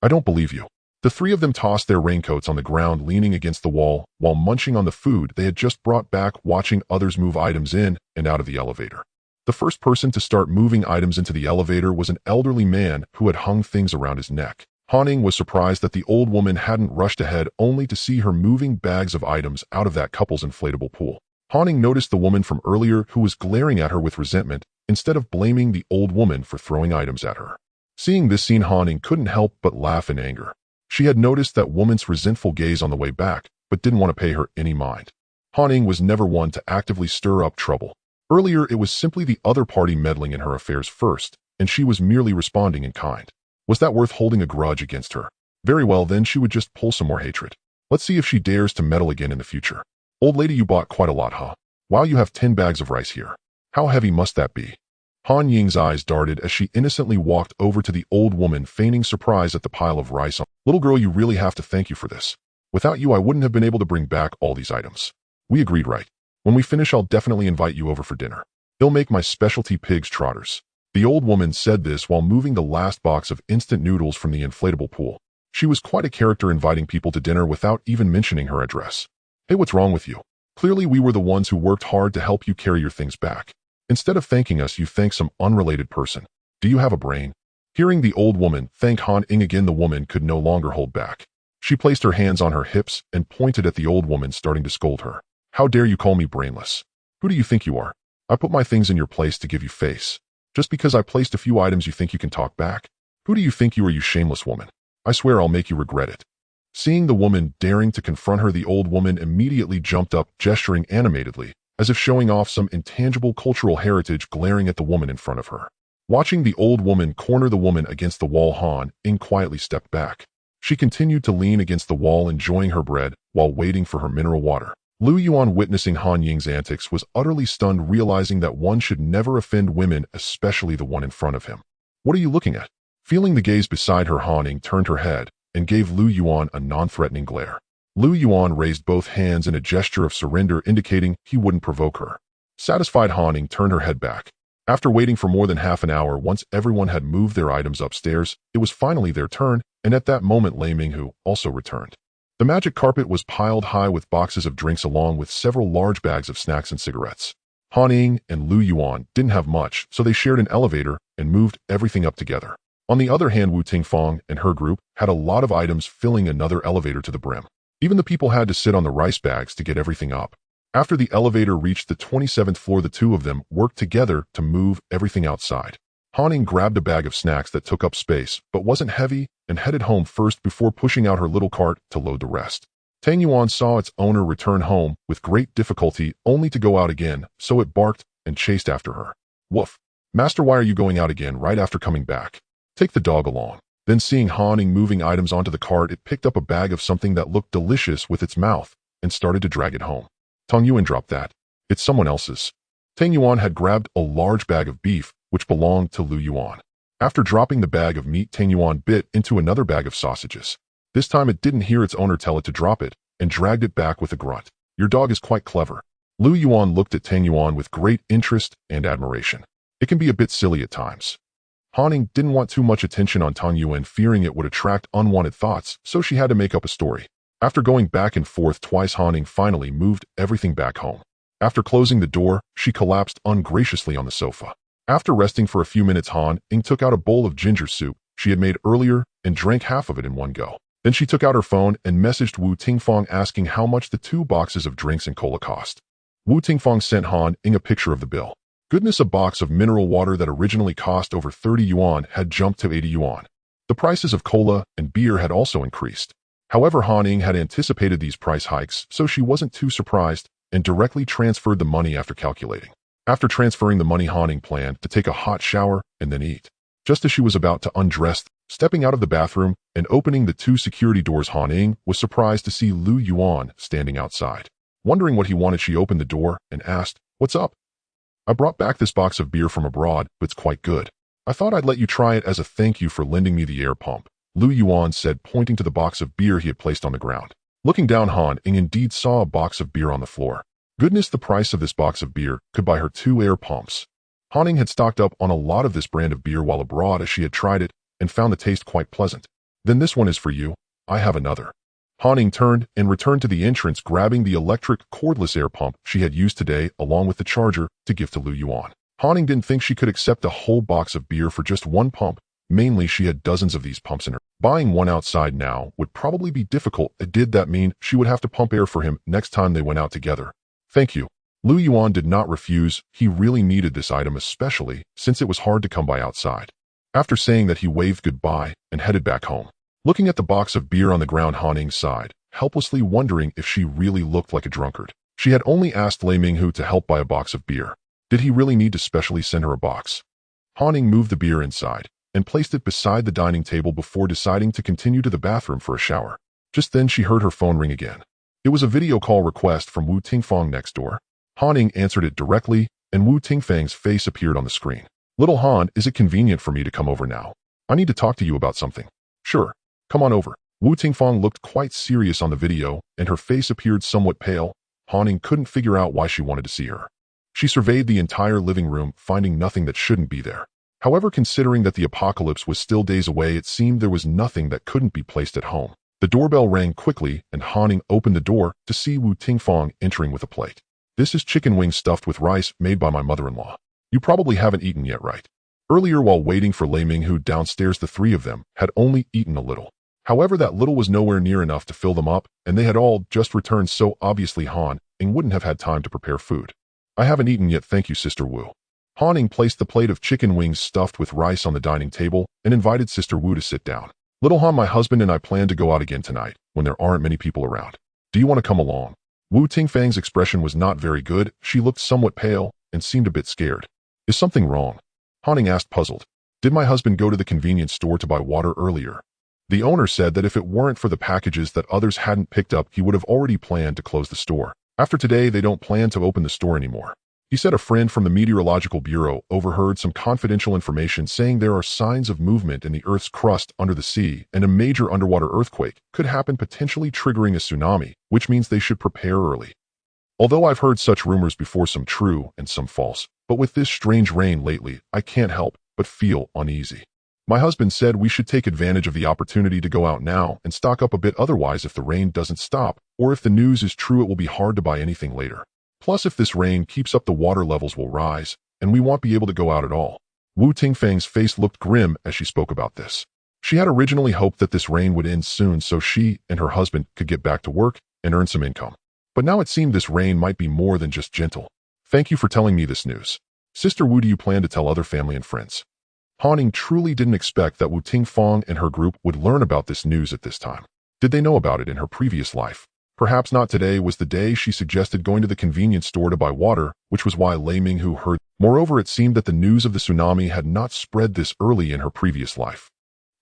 I don't believe you." The 3 of them tossed their raincoats on the ground, leaning against the wall, while munching on the food they had just brought back, watching others move items in and out of the elevator. The first person to start moving items into the elevator was an elderly man who had hung things around his neck. Han Ying was surprised that the old woman hadn't rushed ahead, only to see her moving bags of items out of that couple's inflatable pool. Han Ying noticed the woman from earlier who was glaring at her with resentment, instead of blaming the old woman for throwing items at her. Seeing this scene, Han Ying couldn't help but laugh in anger. She had noticed that woman's resentful gaze on the way back, but didn't want to pay her any mind. Han Ying was never one to actively stir up trouble. Earlier, it was simply the other party meddling in her affairs first, and she was merely responding in kind. Was that worth holding a grudge against her? Very well, then she would just pull some more hatred. Let's see if she dares to meddle again in the future. "Old lady, you bought quite a lot, huh? Wow, you have 10 bags of rice here. How heavy must that be? Han Ying's eyes darted as she innocently walked over to the old woman, feigning surprise at the pile of rice. Little girl, you really have to thank you for this. Without you, I wouldn't have been able to bring back all these items. We agreed, right? When we finish, I'll definitely invite you over for dinner. They'll make my specialty pig's trotters. The old woman said this while moving the last box of instant noodles from the inflatable pool. She was quite a character, inviting people to dinner without even mentioning her address. Hey, what's wrong with you? Clearly we were the ones who worked hard to help you carry your things back. Instead of thanking us, you thank some unrelated person. Do you have a brain? Hearing the old woman thank Han Ying again, the woman could no longer hold back. She placed her hands on her hips and pointed at the old woman, starting to scold her. How dare you call me brainless? Who do you think you are? I put my things in your place to give you face. Just because I placed a few items, you think you can talk back? Who do you think you are, you shameless woman? I swear I'll make you regret it. Seeing the woman daring to confront her, the old woman immediately jumped up, gesturing animatedly, as if showing off some intangible cultural heritage, glaring at the woman in front of her. Watching the old woman corner the woman against the wall, Han Ying quietly stepped back. She continued to lean against the wall, enjoying her bread while waiting for her mineral water. Lu Yuan, witnessing Han Ying's antics, was utterly stunned, realizing that one should never offend women, especially the one in front of him. What are you looking at? Feeling the gaze beside her, Han Ying turned her head and gave Lu Yuan a non-threatening glare. Lu Yuan raised both hands in a gesture of surrender, indicating he wouldn't provoke her. Satisfied, Han Ying turned her head back. After waiting for more than half an hour, once everyone had moved their items upstairs, it was finally their turn, and at that moment Lei Minghu also returned. The magic carpet was piled high with boxes of drinks along with several large bags of snacks and cigarettes. Han Ying and Lu Yuan didn't have much, so they shared an elevator and moved everything up together. On the other hand, Wu Tingfang and her group had a lot of items, filling another elevator to the brim. Even the people had to sit on the rice bags to get everything up. After the elevator reached the 27th floor, the two of them worked together to move everything outside. Han Ying grabbed a bag of snacks that took up space but wasn't heavy and headed home first before pushing out her little cart to load the rest. Tang Yuan saw its owner return home with great difficulty, only to go out again, so it barked and chased after her. Woof! Master, why are you going out again right after coming back? Take the dog along. Then, seeing Han Ying moving items onto the cart, it picked up a bag of something that looked delicious with its mouth and started to drag it home. Tang Yuan, drop that. It's someone else's. Tang Yuan had grabbed a large bag of beef, which belonged to Lu Yuan. After dropping the bag of meat, Tang Yuan bit into another bag of sausages. This time it didn't hear its owner tell it to drop it, and dragged it back with a grunt. Your dog is quite clever. Lu Yuan looked at Tang Yuan with great interest and admiration. It can be a bit silly at times. Han Ying didn't want too much attention on Tang Yuan, fearing it would attract unwanted thoughts, so she had to make up a story. After going back and forth twice, Han Ying finally moved everything back home. After closing the door, she collapsed ungraciously on the sofa. After resting for a few minutes, Han Ying took out a bowl of ginger soup she had made earlier and drank half of it in one go. Then she took out her phone and messaged Wu Tingfang, asking how much the 2 boxes of drinks and cola cost. Wu Tingfang sent Han Ying a picture of the bill. Goodness, a box of mineral water that originally cost over 30 yuan had jumped to 80 yuan. The prices of cola and beer had also increased. However, Han Ying had anticipated these price hikes, so she wasn't too surprised and directly transferred the money after calculating. After transferring the money, Han Ying planned to take a hot shower and then eat. Just as she was about to undress, stepping out of the bathroom and opening the 2 security doors, Han Ying was surprised to see Lu Yuan standing outside. Wondering what he wanted, she opened the door and asked, "What's up?" "I brought back this box of beer from abroad, but it's quite good. I thought I'd let you try it as a thank you for lending me the air pump," Lu Yuan said, pointing to the box of beer he had placed on the ground. Looking down, Han Ying indeed saw a box of beer on the floor. Goodness, the price of this box of beer could buy her 2 air pumps. Han Ying had stocked up on a lot of this brand of beer while abroad, as she had tried it and found the taste quite pleasant. "Then this one is for you. I have another." Han Ying turned and returned to the entrance, grabbing the electric cordless air pump she had used today along with the charger to give to Lu Yuan. Han Ying didn't think she could accept a whole box of beer for just 1 pump. Mainly, she had dozens of these pumps in her. Buying one outside now would probably be difficult. Did that mean she would have to pump air for him next time they went out together? "Thank you." Lu Yuan did not refuse. He really needed this item, especially since it was hard to come by outside. After saying that, he waved goodbye and headed back home. Looking at the box of beer on the ground, Han Ying sighed, helplessly wondering if she really looked like a drunkard. She had only asked Lei Minghu to help buy a box of beer. Did he really need to specially send her a box? Han Ying moved the beer inside and placed it beside the dining table before deciding to continue to the bathroom for a shower. Just then, she heard her phone ring again. It was a video call request from Wu Tingfang next door. Han Ying answered it directly and Wu Tingfang's face appeared on the screen. Little Han, is it convenient for me to come over now? I need to talk to you about something. Sure. Come on over. Wu Tingfang looked quite serious on the video, and her face appeared somewhat pale. Han Ying couldn't figure out why she wanted to see her. She surveyed the entire living room, finding nothing that shouldn't be there. However, considering that the apocalypse was still days away, it seemed there was nothing that couldn't be placed at home. The doorbell rang quickly, and Han Ying opened the door to see Wu Tingfang entering with a plate. This is chicken wings stuffed with rice made by my mother-in-law. You probably haven't eaten yet, right? Earlier, while waiting for Lei Ming, who downstairs, the three of them had only eaten a little. However, that little was nowhere near enough to fill them up, and they had all just returned, so obviously Han Ying wouldn't have had time to prepare food. I haven't eaten yet, thank you, Sister Wu. Han Ying placed the plate of chicken wings stuffed with rice on the dining table and invited Sister Wu to sit down. Little Han, my husband and I plan to go out again tonight when there aren't many people around. Do you want to come along? Wu Tingfang's expression was not very good. She looked somewhat pale and seemed a bit scared. Is something wrong? Han Ying asked, puzzled. Did my husband go to the convenience store to buy water earlier? The owner said that if it weren't for the packages that others hadn't picked up, he would have already planned to close the store. After today, they don't plan to open the store anymore. He said a friend from the Meteorological Bureau overheard some confidential information saying there are signs of movement in the Earth's crust under the sea, and a major underwater earthquake could happen, potentially triggering a tsunami, which means they should prepare early. Although I've heard such rumors before, some true and some false, but with this strange rain lately, I can't help but feel uneasy. My husband said we should take advantage of the opportunity to go out now and stock up a bit, otherwise if the rain doesn't stop, or if the news is true, it will be hard to buy anything later. Plus, if this rain keeps up, the water levels will rise, and we won't be able to go out at all. Wu Tingfang's face looked grim as she spoke about this. She had originally hoped that this rain would end soon so she and her husband could get back to work and earn some income. But now it seemed this rain might be more than just gentle. Thank you for telling me this news. Sister Wu, do you plan to tell other family and friends? Han Ying truly didn't expect that Wu Tingfang and her group would learn about this news at this time. Did they know about it in her previous life? Perhaps not. Today was the day she suggested going to the convenience store to buy water, which was why Lei Ming who heard. Moreover, it seemed that the news of the tsunami had not spread this early in her previous life.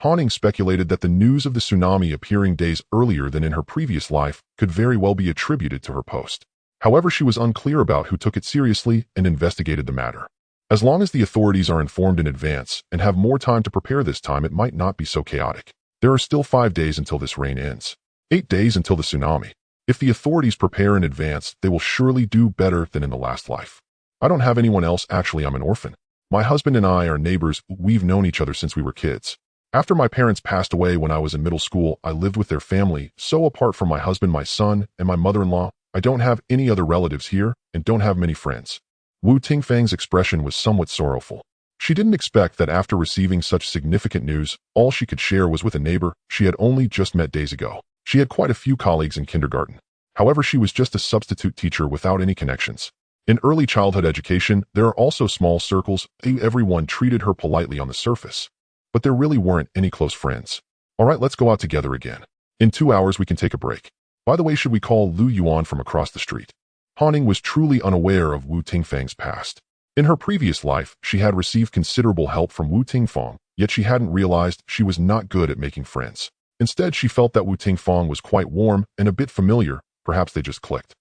Han Ying speculated that the news of the tsunami appearing days earlier than in her previous life could very well be attributed to her post. However, she was unclear about who took it seriously and investigated the matter. As long as the authorities are informed in advance and have more time to prepare this time, it might not be so chaotic. There are still 5 days until this rain ends. 8 days until the tsunami. If the authorities prepare in advance, they will surely do better than in the last life. I don't have anyone else. Actually, I'm an orphan. My husband and I are neighbors. We've known each other since we were kids. After my parents passed away when I was in middle school, I lived with their family, so apart from my husband, my son, and my mother-in-law, I don't have any other relatives here and don't have many friends. Wu Tingfang's expression was somewhat sorrowful. She didn't expect that after receiving such significant news, all she could share was with a neighbor she had only just met days ago. She had quite a few colleagues in kindergarten. However, she was just a substitute teacher without any connections. In early childhood education, there are also small circles. Everyone treated her politely on the surface. But there really weren't any close friends. All right, let's go out together again. In 2 hours, we can take a break. By the way, should we call Lu Yuan from across the street? Han Ying was truly unaware of Wu Tingfang's past. In her previous life, she had received considerable help from Wu Tingfang, yet she hadn't realized she was not good at making friends. Instead, she felt that Wu Tingfang was quite warm and a bit familiar. Perhaps they just clicked.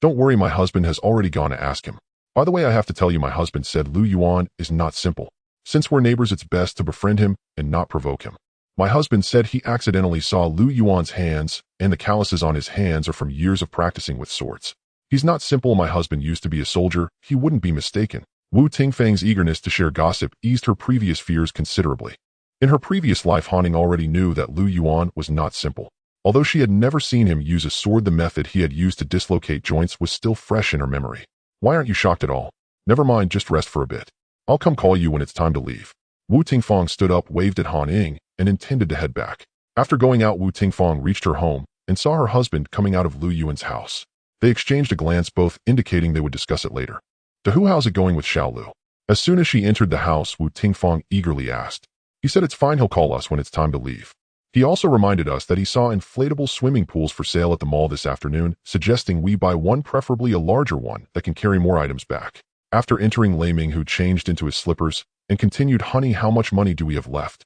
Don't worry, my husband has already gone to ask him. By the way, I have to tell you, my husband said Lu Yuan is not simple. Since we're neighbors, it's best to befriend him and not provoke him. My husband said he accidentally saw Lu Yuan's hands, and the calluses on his hands are from years of practicing with swords. He's not simple. My husband used to be a soldier. He wouldn't be mistaken. Wu Tingfang's eagerness to share gossip eased her previous fears considerably. In her previous life, Han Ying already knew that Lu Yuan was not simple. Although she had never seen him use a sword, the method he had used to dislocate joints was still fresh in her memory. Why aren't you shocked at all? Never mind, just rest for a bit. I'll come call you when it's time to leave. Wu Tingfang stood up, waved at Han Ying, and intended to head back. After going out, Wu Tingfang reached her home and saw her husband coming out of Lu Yuan's house. They exchanged a glance, both indicating they would discuss it later. To who, how's it going with Xiaolu? As soon as she entered the house, Wu Tingfang eagerly asked. He said it's fine, he'll call us when it's time to leave. He also reminded us that he saw inflatable swimming pools for sale at the mall this afternoon, suggesting we buy one, preferably a larger one that can carry more items back. After entering, Lei Ming, who changed into his slippers and continued, honey, how much money do we have left?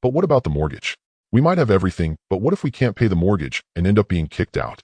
But what about the mortgage? We might have everything, but what if we can't pay the mortgage and end up being kicked out?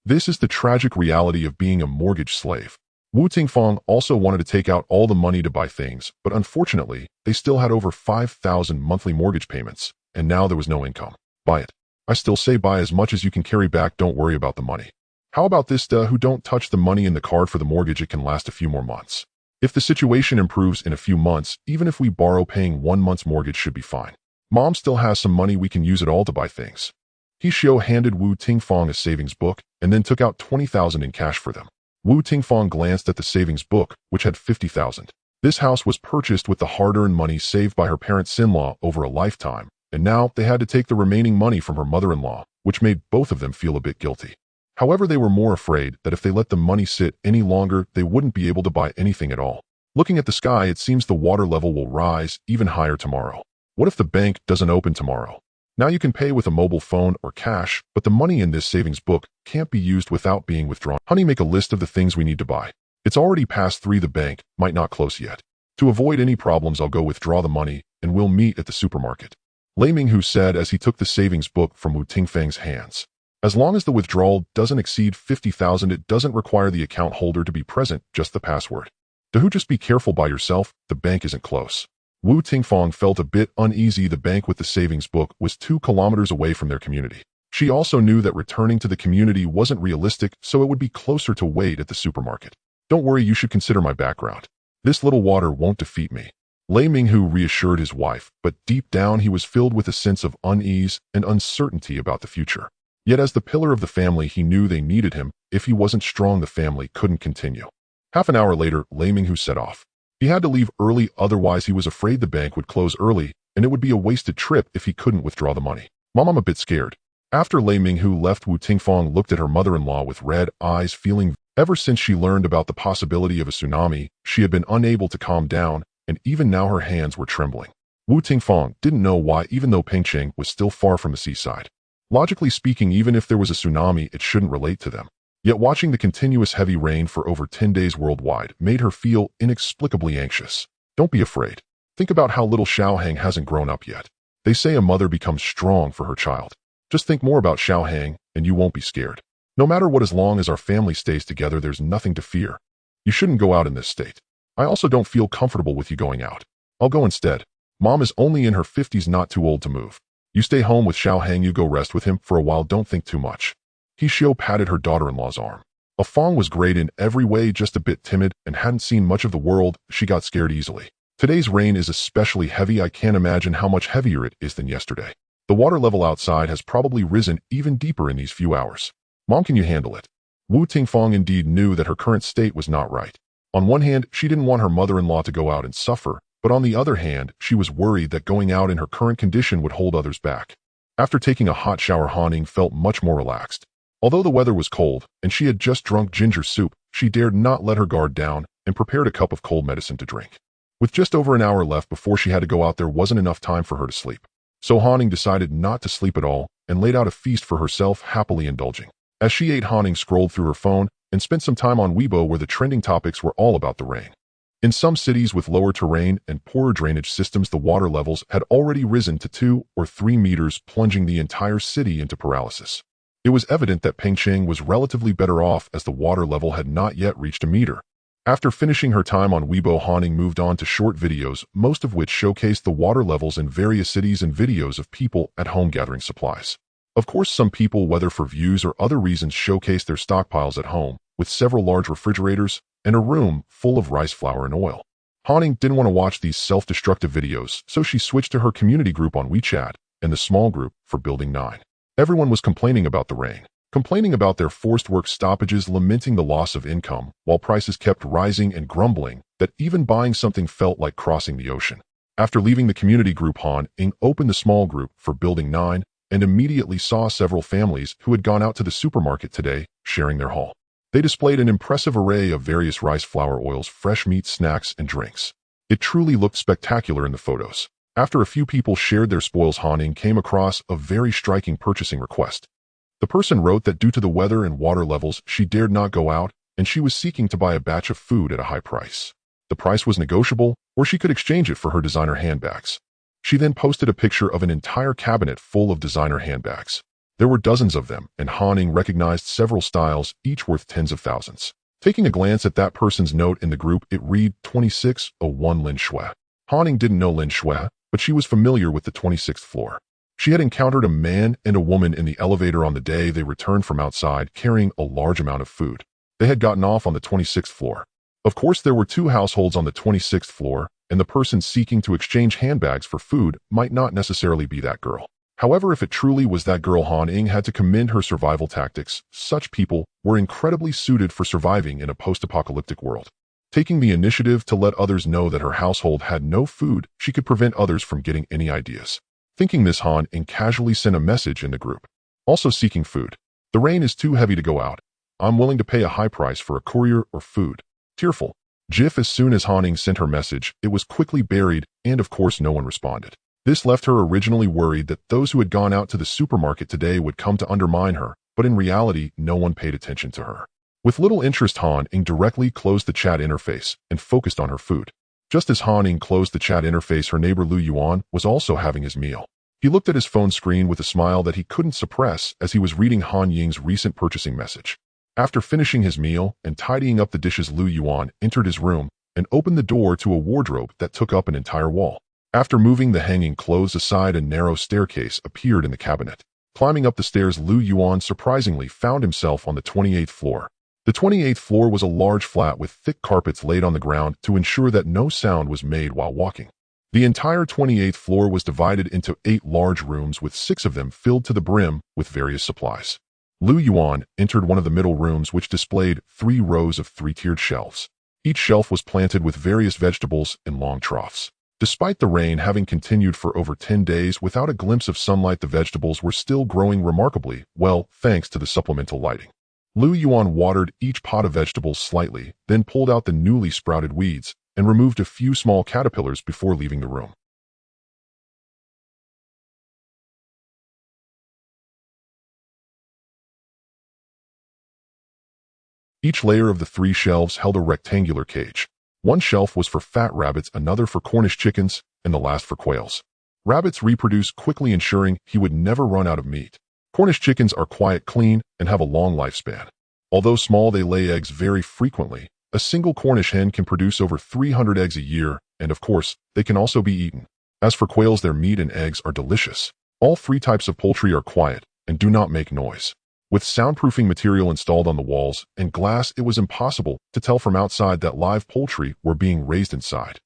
This is the tragic reality of being a mortgage slave. Wu Tingfang also wanted to take out all the money to buy things, but unfortunately, they still had over 5,000 monthly mortgage payments, and now there was no income. Buy it. I still say buy as much as you can carry back, don't worry about the money. How about this, who don't touch the money in the card for the mortgage, it can last a few more months. If the situation improves in a few months, even if we borrow, paying 1 month's mortgage should be fine. Mom still has some money, we can use it all to buy things. He Xiao handed Wu Tingfang a savings book and then took out 20,000 in cash for them. Wu Tingfang glanced at the savings book, which had 50,000. This house was purchased with the hard-earned money saved by her parents-in-law over a lifetime, and now they had to take the remaining money from her mother-in-law, which made both of them feel a bit guilty. However, they were more afraid that if they let the money sit any longer, they wouldn't be able to buy anything at all. Looking at the sky, it seems the water level will rise even higher tomorrow. What if the bank doesn't open tomorrow? Now you can pay with a mobile phone or cash, but the money in this savings book can't be used without being withdrawn. Honey, make a list of the things we need to buy. It's already past 3, the bank might not close yet. To avoid any problems, I'll go withdraw the money, and we'll meet at the supermarket. Lei Minghu said as he took the savings book from Wu Tingfang's hands. As long as the withdrawal doesn't exceed 50,000, it doesn't require the account holder to be present, just the password. Just be careful by yourself, the bank isn't close. Wu Tingfang felt a bit uneasy. The bank with the savings book was 2 kilometers away from their community. She also knew that returning to the community wasn't realistic, so it would be closer to wait at the supermarket. Don't worry, you should consider my background. This little water won't defeat me. Lei Minghu reassured his wife, but deep down he was filled with a sense of unease and uncertainty about the future. Yet as the pillar of the family, he knew they needed him. If he wasn't strong, the family couldn't continue. Half an hour later, Lei Minghu set off. He had to leave early, otherwise he was afraid the bank would close early, and it would be a wasted trip if he couldn't withdraw the money. Mom, I'm a bit scared. After Lei Minghu left, Wu Tingfang looked at her mother-in-law with red eyes, feeling ever since she learned about the possibility of a tsunami, she had been unable to calm down, and even now her hands were trembling. Wu Tingfang didn't know why, even though Pengcheng was still far from the seaside. Logically speaking, even if there was a tsunami, it shouldn't relate to them. Yet watching the continuous heavy rain for over 10 days worldwide made her feel inexplicably anxious. Don't be afraid. Think about how little Xiaohang hasn't grown up yet. They say a mother becomes strong for her child. Just think more about Xiaohang, and you won't be scared. No matter what, as long as our family stays together, there's nothing to fear. You shouldn't go out in this state. I also don't feel comfortable with you going out. I'll go instead. Mom is only in her 50s, not too old to move. You stay home with Xiaohang, you go rest with him for a while, don't think too much. He Xiao patted her daughter-in-law's arm. Fang was great in every way, just a bit timid and hadn't seen much of the world. She got scared easily. Today's rain is especially heavy. I can't imagine how much heavier it is than yesterday. The water level outside has probably risen even deeper in these few hours. Mom, can you handle it? Wu Tingfang indeed knew that her current state was not right. On one hand, she didn't want her mother-in-law to go out and suffer, but on the other hand, she was worried that going out in her current condition would hold others back. After taking a hot shower, Han Ying felt much more relaxed. Although the weather was cold and she had just drunk ginger soup, she dared not let her guard down and prepared a cup of cold medicine to drink. With just over an hour left before she had to go out, there wasn't enough time for her to sleep. So Han Ying decided not to sleep at all and laid out a feast for herself, happily indulging. As she ate, Han Ying scrolled through her phone and spent some time on Weibo, where the trending topics were all about the rain. In some cities with lower terrain and poorer drainage systems, the water levels had already risen to 2 or 3 meters, plunging the entire city into paralysis. It was evident that Pengcheng was relatively better off, as the water level had not yet reached a meter. After finishing her time on Weibo, Han Ying moved on to short videos, most of which showcased the water levels in various cities and videos of people at home gathering supplies. Of course, some people, whether for views or other reasons, showcased their stockpiles at home, with several large refrigerators and a room full of rice flour and oil. Han Ying didn't want to watch these self-destructive videos, so she switched to her community group on WeChat and the small group for Building 9. Everyone was complaining about the rain, complaining about their forced work stoppages, lamenting the loss of income, while prices kept rising, and grumbling that even buying something felt like crossing the ocean. After leaving the community group, Han Ying opened the small group for Building 9 and immediately saw several families who had gone out to the supermarket today, sharing their haul. They displayed an impressive array of various rice flour, oils, fresh meat, snacks, and drinks. It truly looked spectacular in the photos. After a few people shared their spoils, Han Ying came across a very striking purchasing request. The person wrote that due to the weather and water levels, she dared not go out, and she was seeking to buy a batch of food at a high price. The price was negotiable, or she could exchange it for her designer handbags. She then posted a picture of an entire cabinet full of designer handbags. There were dozens of them, and Han Ying recognized several styles, each worth tens of thousands. Taking a glance at that person's note in the group, it read 2601 Lin Shui. Han Ying didn't know Lin Shui, but she was familiar with the 26th floor. She had encountered a man and a woman in the elevator on the day they returned from outside carrying a large amount of food. They had gotten off on the 26th floor. Of course, there were two households on the 26th floor, and the person seeking to exchange handbags for food might not necessarily be that girl. However, if it truly was that girl, Han Ying had to commend her survival tactics. Such people were incredibly suited for surviving in a post-apocalyptic world. Taking the initiative to let others know that her household had no food, she could prevent others from getting any ideas. Thinking this, Han Ying casually sent a message in the group. Also seeking food. The rain is too heavy to go out. I'm willing to pay a high price for a courier or food. Tearful. GIF. As soon as Han Ying sent her message, it was quickly buried, and of course no one responded. This left her originally worried that those who had gone out to the supermarket today would come to undermine her, but in reality, no one paid attention to her. With little interest, Han Ying directly closed the chat interface and focused on her food. Just as Han Ying closed the chat interface, her neighbor Lu Yuan was also having his meal. He looked at his phone screen with a smile that he couldn't suppress as he was reading Han Ying's recent purchasing message. After finishing his meal and tidying up the dishes, Lu Yuan entered his room and opened the door to a wardrobe that took up an entire wall. After moving the hanging clothes aside, a narrow staircase appeared in the cabinet. Climbing up the stairs, Lu Yuan surprisingly found himself on the 28th floor. The 28th floor was a large flat with thick carpets laid on the ground to ensure that no sound was made while walking. The entire 28th floor was divided into 8 large rooms, with 6 of them filled to the brim with various supplies. Lu Yuan entered one of the middle rooms, which displayed 3 rows of 3-tiered shelves. Each shelf was planted with various vegetables in long troughs. Despite the rain having continued for over 10 days without a glimpse of sunlight, the vegetables were still growing remarkably well thanks to the supplemental lighting. Lu Yuan watered each pot of vegetables slightly, then pulled out the newly sprouted weeds and removed a few small caterpillars before leaving the room. Each layer of the 3 shelves held a rectangular cage. One shelf was for fat rabbits, another for Cornish chickens, and the last for quails. Rabbits reproduce quickly, ensuring he would never run out of meat. Cornish chickens are quiet, clean, and have a long lifespan. Although small, they lay eggs very frequently. A single Cornish hen can produce over 300 eggs a year, and of course, they can also be eaten. As for quails, their meat and eggs are delicious. All 3 types of poultry are quiet and do not make noise. With soundproofing material installed on the walls and glass, it was impossible to tell from outside that live poultry were being raised inside.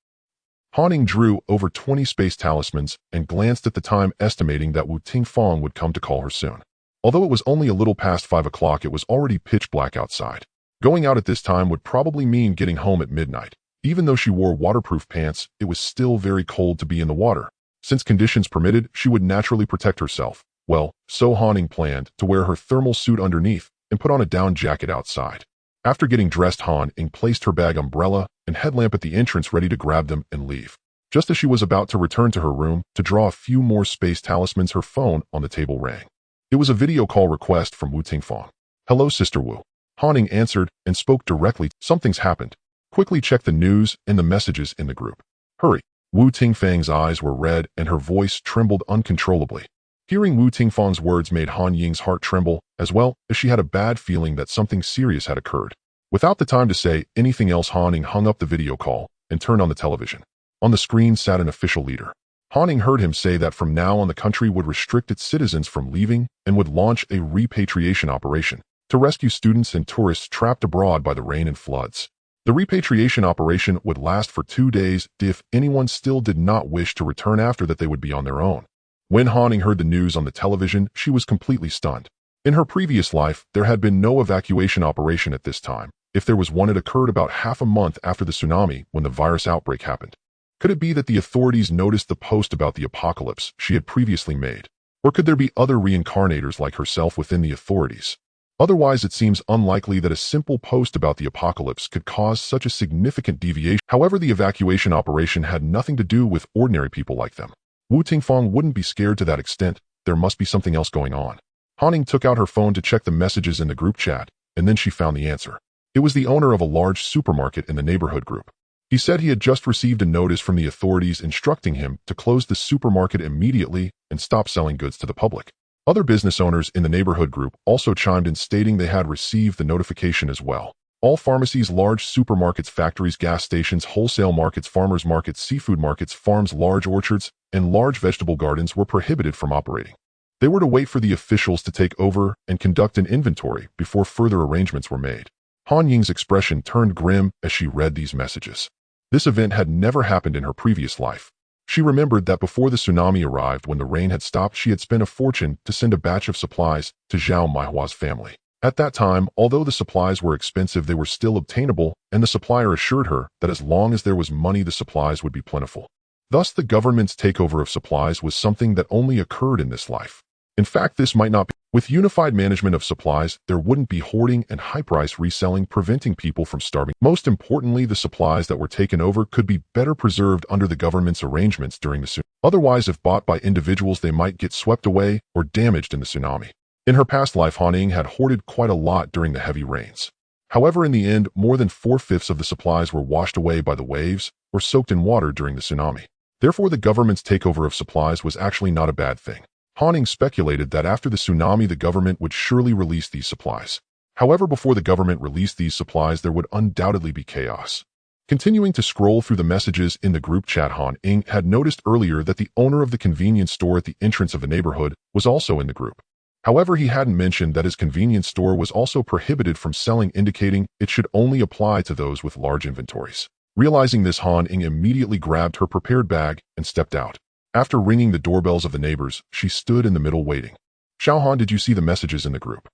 Han Ying drew over 20 space talismans and glanced at the time, estimating that Wu Tingfang would come to call her soon. Although it was only a little past 5 o'clock, it was already pitch black outside. Going out at this time would probably mean getting home at midnight. Even though she wore waterproof pants, it was still very cold to be in the water. Since conditions permitted, she would naturally protect herself. Well, so Han Ying planned to wear her thermal suit underneath and put on a down jacket outside. After getting dressed, Han Ying placed her bag, umbrella, and headlamp at the entrance, ready to grab them and leave. Just as she was about to return to her room to draw a few more space talismans, her phone on the table rang. It was a video call request from Wu Tingfang. "Hello, Sister Wu." Han Ying answered and spoke directly. "Something's happened. Quickly check the news and the messages in the group. Hurry." Wu Tingfang's eyes were red and her voice trembled uncontrollably. Hearing Wu Tingfang's words made Han Ying's heart tremble, as well as she had a bad feeling that something serious had occurred. Without the time to say anything else, Han Ying hung up the video call and turned on the television. On the screen sat an official leader. Han Ying heard him say that from now on the country would restrict its citizens from leaving and would launch a repatriation operation to rescue students and tourists trapped abroad by the rain and floods. The repatriation operation would last for 2 days. If anyone still did not wish to return after that, they would be on their own. When Han Ying heard the news on the television, she was completely stunned. In her previous life, there had been no evacuation operation at this time. If there was one, it occurred about half a month after the tsunami when the virus outbreak happened. Could it be that the authorities noticed the post about the apocalypse she had previously made? Or could there be other reincarnators like herself within the authorities? Otherwise, it seems unlikely that a simple post about the apocalypse could cause such a significant deviation. However, the evacuation operation had nothing to do with ordinary people like them. Wu Tingfang wouldn't be scared to that extent. There must be something else going on. Han Ying took out her phone to check the messages in the group chat, and then she found the answer. It was the owner of a large supermarket in the neighborhood group. He said he had just received a notice from the authorities instructing him to close the supermarket immediately and stop selling goods to the public. Other business owners in the neighborhood group also chimed in, stating they had received the notification as well. All pharmacies, large supermarkets, factories, gas stations, wholesale markets, farmers markets, seafood markets, farms, large orchards, and large vegetable gardens were prohibited from operating. They were to wait for the officials to take over and conduct an inventory before further arrangements were made. Han Ying's expression turned grim as she read these messages. This event had never happened in her previous life. She remembered that before the tsunami arrived, when the rain had stopped, she had spent a fortune to send a batch of supplies to Zhao Maihua's family. At that time, although the supplies were expensive, they were still obtainable, and the supplier assured her that as long as there was money, the supplies would be plentiful. Thus, the government's takeover of supplies was something that only occurred in this life. In fact, this might not be. With unified management of supplies, there wouldn't be hoarding and high-price reselling, preventing people from starving. Most importantly, the supplies that were taken over could be better preserved under the government's arrangements during the tsunami. Otherwise, if bought by individuals, they might get swept away or damaged in the tsunami. In her past life, Han Ying had hoarded quite a lot during the heavy rains. However, in the end, more than 4/5 of the supplies were washed away by the waves or soaked in water during the tsunami. Therefore, the government's takeover of supplies was actually not a bad thing. Han Ying speculated that after the tsunami, the government would surely release these supplies. However, before the government released these supplies, there would undoubtedly be chaos. Continuing to scroll through the messages in the group chat, Han Ying had noticed earlier that the owner of the convenience store at the entrance of the neighborhood was also in the group. However, he hadn't mentioned that his convenience store was also prohibited from selling, indicating it should only apply to those with large inventories. Realizing this, Han Ying immediately grabbed her prepared bag and stepped out. After ringing the doorbells of the neighbors, she stood in the middle waiting. "Xiaohan, did you see the messages in the group?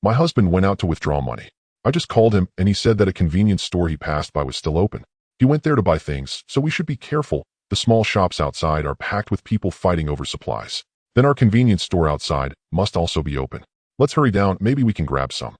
My husband went out to withdraw money. I just called him and he said that a convenience store he passed by was still open. He went there to buy things, so we should be careful. The small shops outside are packed with people fighting over supplies. Then our convenience store outside must also be open. Let's hurry down, maybe we can grab some."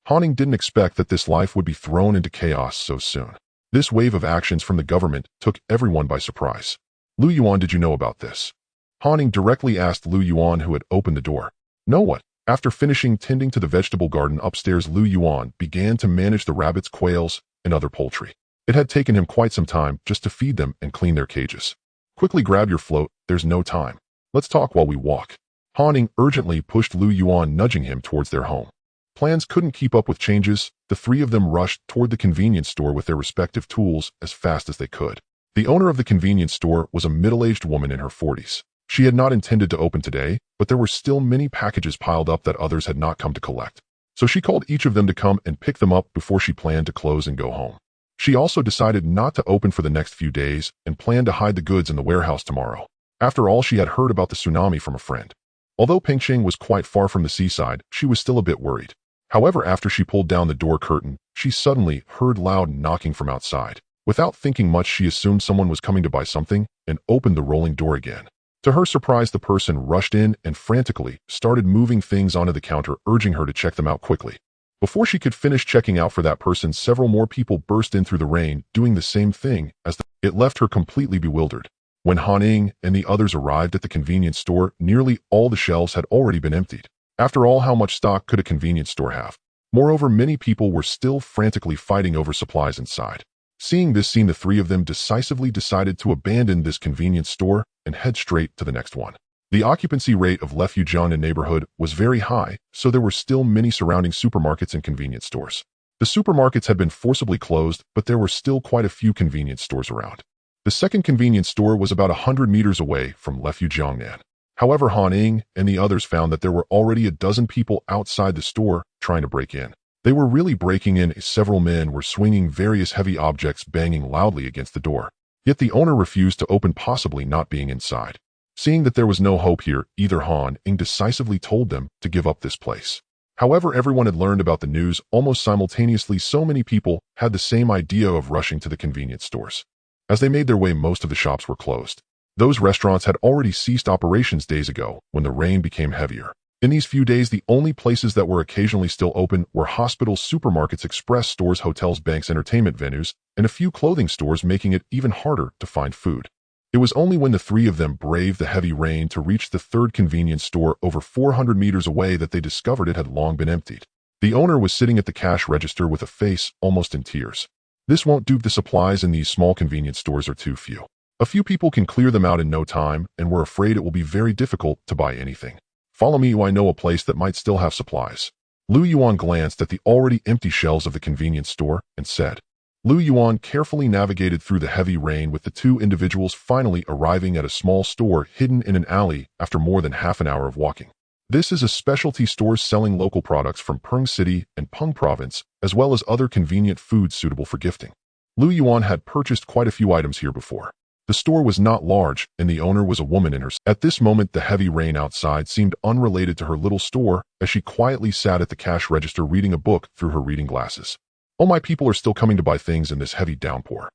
Han Ying didn't expect that this life would be thrown into chaos so soon. This wave of actions from the government took everyone by surprise. "Lu Yuan, did you know about this?" Han Ying directly asked Lu Yuan, who had opened the door. "Know what?" After finishing tending to the vegetable garden upstairs, Lu Yuan began to manage the rabbits, quails, and other poultry. It had taken him quite some time just to feed them and clean their cages. "Quickly grab your float, there's no time. Let's talk while we walk." Han Ying urgently pushed Lu Yuan, nudging him towards their home. Plans couldn't keep up with changes. The three of them rushed toward the convenience store with their respective tools as fast as they could. The owner of the convenience store was a middle-aged woman in her 40s. She had not intended to open today, but there were still many packages piled up that others had not come to collect. So she called each of them to come and pick them up before she planned to close and go home. She also decided not to open for the next few days and planned to hide the goods in the warehouse tomorrow. After all, she had heard about the tsunami from a friend. Although Pengcheng was quite far from the seaside, she was still a bit worried. However, after she pulled down the door curtain, she suddenly heard loud knocking from outside. Without thinking much, she assumed someone was coming to buy something and opened the rolling door again. To her surprise, the person rushed in and frantically started moving things onto the counter, urging her to check them out quickly. Before she could finish checking out for that person, several more people burst in through the rain, doing the same thing as it left her completely bewildered. When Han Ying and the others arrived at the convenience store, nearly all the shelves had already been emptied. After all, how much stock could a convenience store have? Moreover, many people were still frantically fighting over supplies inside. Seeing this scene, the three of them decisively decided to abandon this convenience store and head straight to the next one. The occupancy rate of Lefugong neighborhood was very high, so there were still many surrounding supermarkets and convenience stores. The supermarkets had been forcibly closed, but there were still quite a few convenience stores around. The second convenience store was about 100 meters away from Lefugong. However, Han Ying and the others found that there were already a dozen people outside the store trying to break in. They were really breaking in. Several men were swinging various heavy objects, banging loudly against the door. Yet the owner refused to open, possibly not being inside. Seeing that there was no hope here, either Han Ying decisively told them to give up this place. However, everyone had learned about the news almost simultaneously. So many people had the same idea of rushing to the convenience stores. As they made their way, most of the shops were closed. Those restaurants had already ceased operations days ago when the rain became heavier. In these few days, the only places that were occasionally still open were hospitals, supermarkets, express stores, hotels, banks, entertainment venues, and a few clothing stores, making it even harder to find food. It was only when the three of them braved the heavy rain to reach the third convenience store over 400 meters away that they discovered it had long been emptied. The owner was sitting at the cash register with a face almost in tears. "This won't do. The supplies in these small convenience stores are too few. A few people can clear them out in no time, and we're afraid it will be very difficult to buy anything. Follow me. I know a place that might still have supplies." Lu Yuan glanced at the already empty shelves of the convenience store and said. Lu Yuan carefully navigated through the heavy rain with the two individuals finally arriving at a small store hidden in an alley after more than half an hour of walking. This is a specialty store selling local products from Peng City and Peng Province, as well as other convenient foods suitable for gifting. Lu Yuan had purchased quite a few items here before. The store was not large, and the owner was a woman in her. At this moment, the heavy rain outside seemed unrelated to her little store as she quietly sat at the cash register reading a book through her reading glasses. All my people are still coming to buy things in this heavy downpour.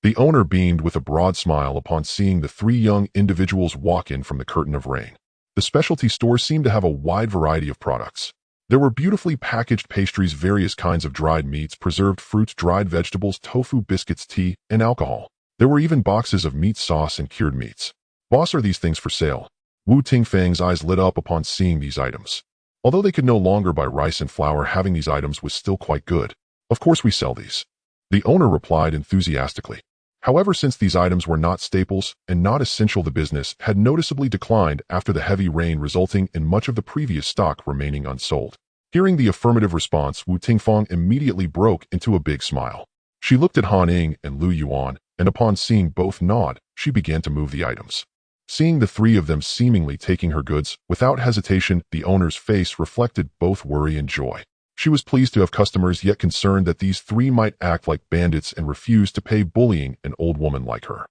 The owner beamed with a broad smile upon seeing the three young individuals walk in from the curtain of rain. The specialty store seemed to have a wide variety of products. There were beautifully packaged pastries, various kinds of dried meats, preserved fruits, dried vegetables, tofu, biscuits, tea, and alcohol. There were even boxes of meat sauce and cured meats. Boss, are these things for sale? Wu Tingfang's eyes lit up upon seeing these items. Although they could no longer buy rice and flour, having these items was still quite good. Of course we sell these. The owner replied enthusiastically. However, since these items were not staples and not essential, the business had noticeably declined after the heavy rain, resulting in much of the previous stock remaining unsold. Hearing the affirmative response, Wu Tingfang immediately broke into a big smile. She looked at Han Ying and Lu Yuan, and upon seeing both nod, she began to move the items. Seeing the three of them seemingly taking her goods, without hesitation, the owner's face reflected both worry and joy. She was pleased to have customers, yet concerned that these three might act like bandits and refuse to pay, bullying an old woman like her.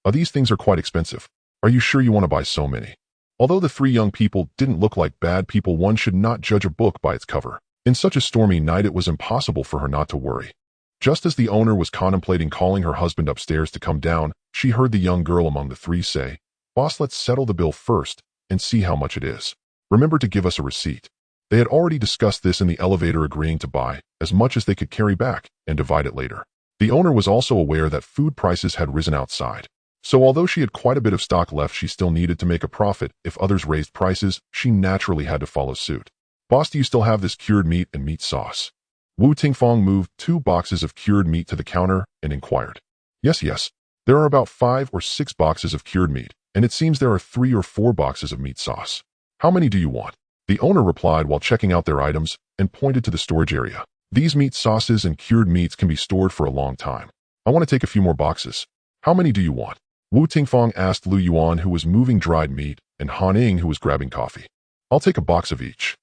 These things are quite expensive. Are you sure you want to buy so many? Although the three young people didn't look like bad people, one should not judge a book by its cover. In such a stormy night, it was impossible for her not to worry. Just as the owner was contemplating calling her husband upstairs to come down, she heard the young girl among the three say, "Boss, let's settle the bill first and see how much it is. Remember to give us a receipt." They had already discussed this in the elevator, agreeing to buy as much as they could carry back and divide it later. The owner was also aware that food prices had risen outside. So although she had quite a bit of stock left, she still needed to make a profit. If others raised prices, she naturally had to follow suit. "Boss, do you still have this cured meat and meat sauce?" Wu Tingfang moved 2 boxes of cured meat to the counter and inquired. Yes. There are about 5 or 6 boxes of cured meat, and it seems there are 3 or 4 boxes of meat sauce. How many do you want? The owner replied while checking out their items and pointed to the storage area. These meat sauces and cured meats can be stored for a long time. I want to take a few more boxes. How many do you want? Wu Tingfang asked Lu Yuan, who was moving dried meat, and Han Ying, who was grabbing coffee. I'll take a box of each,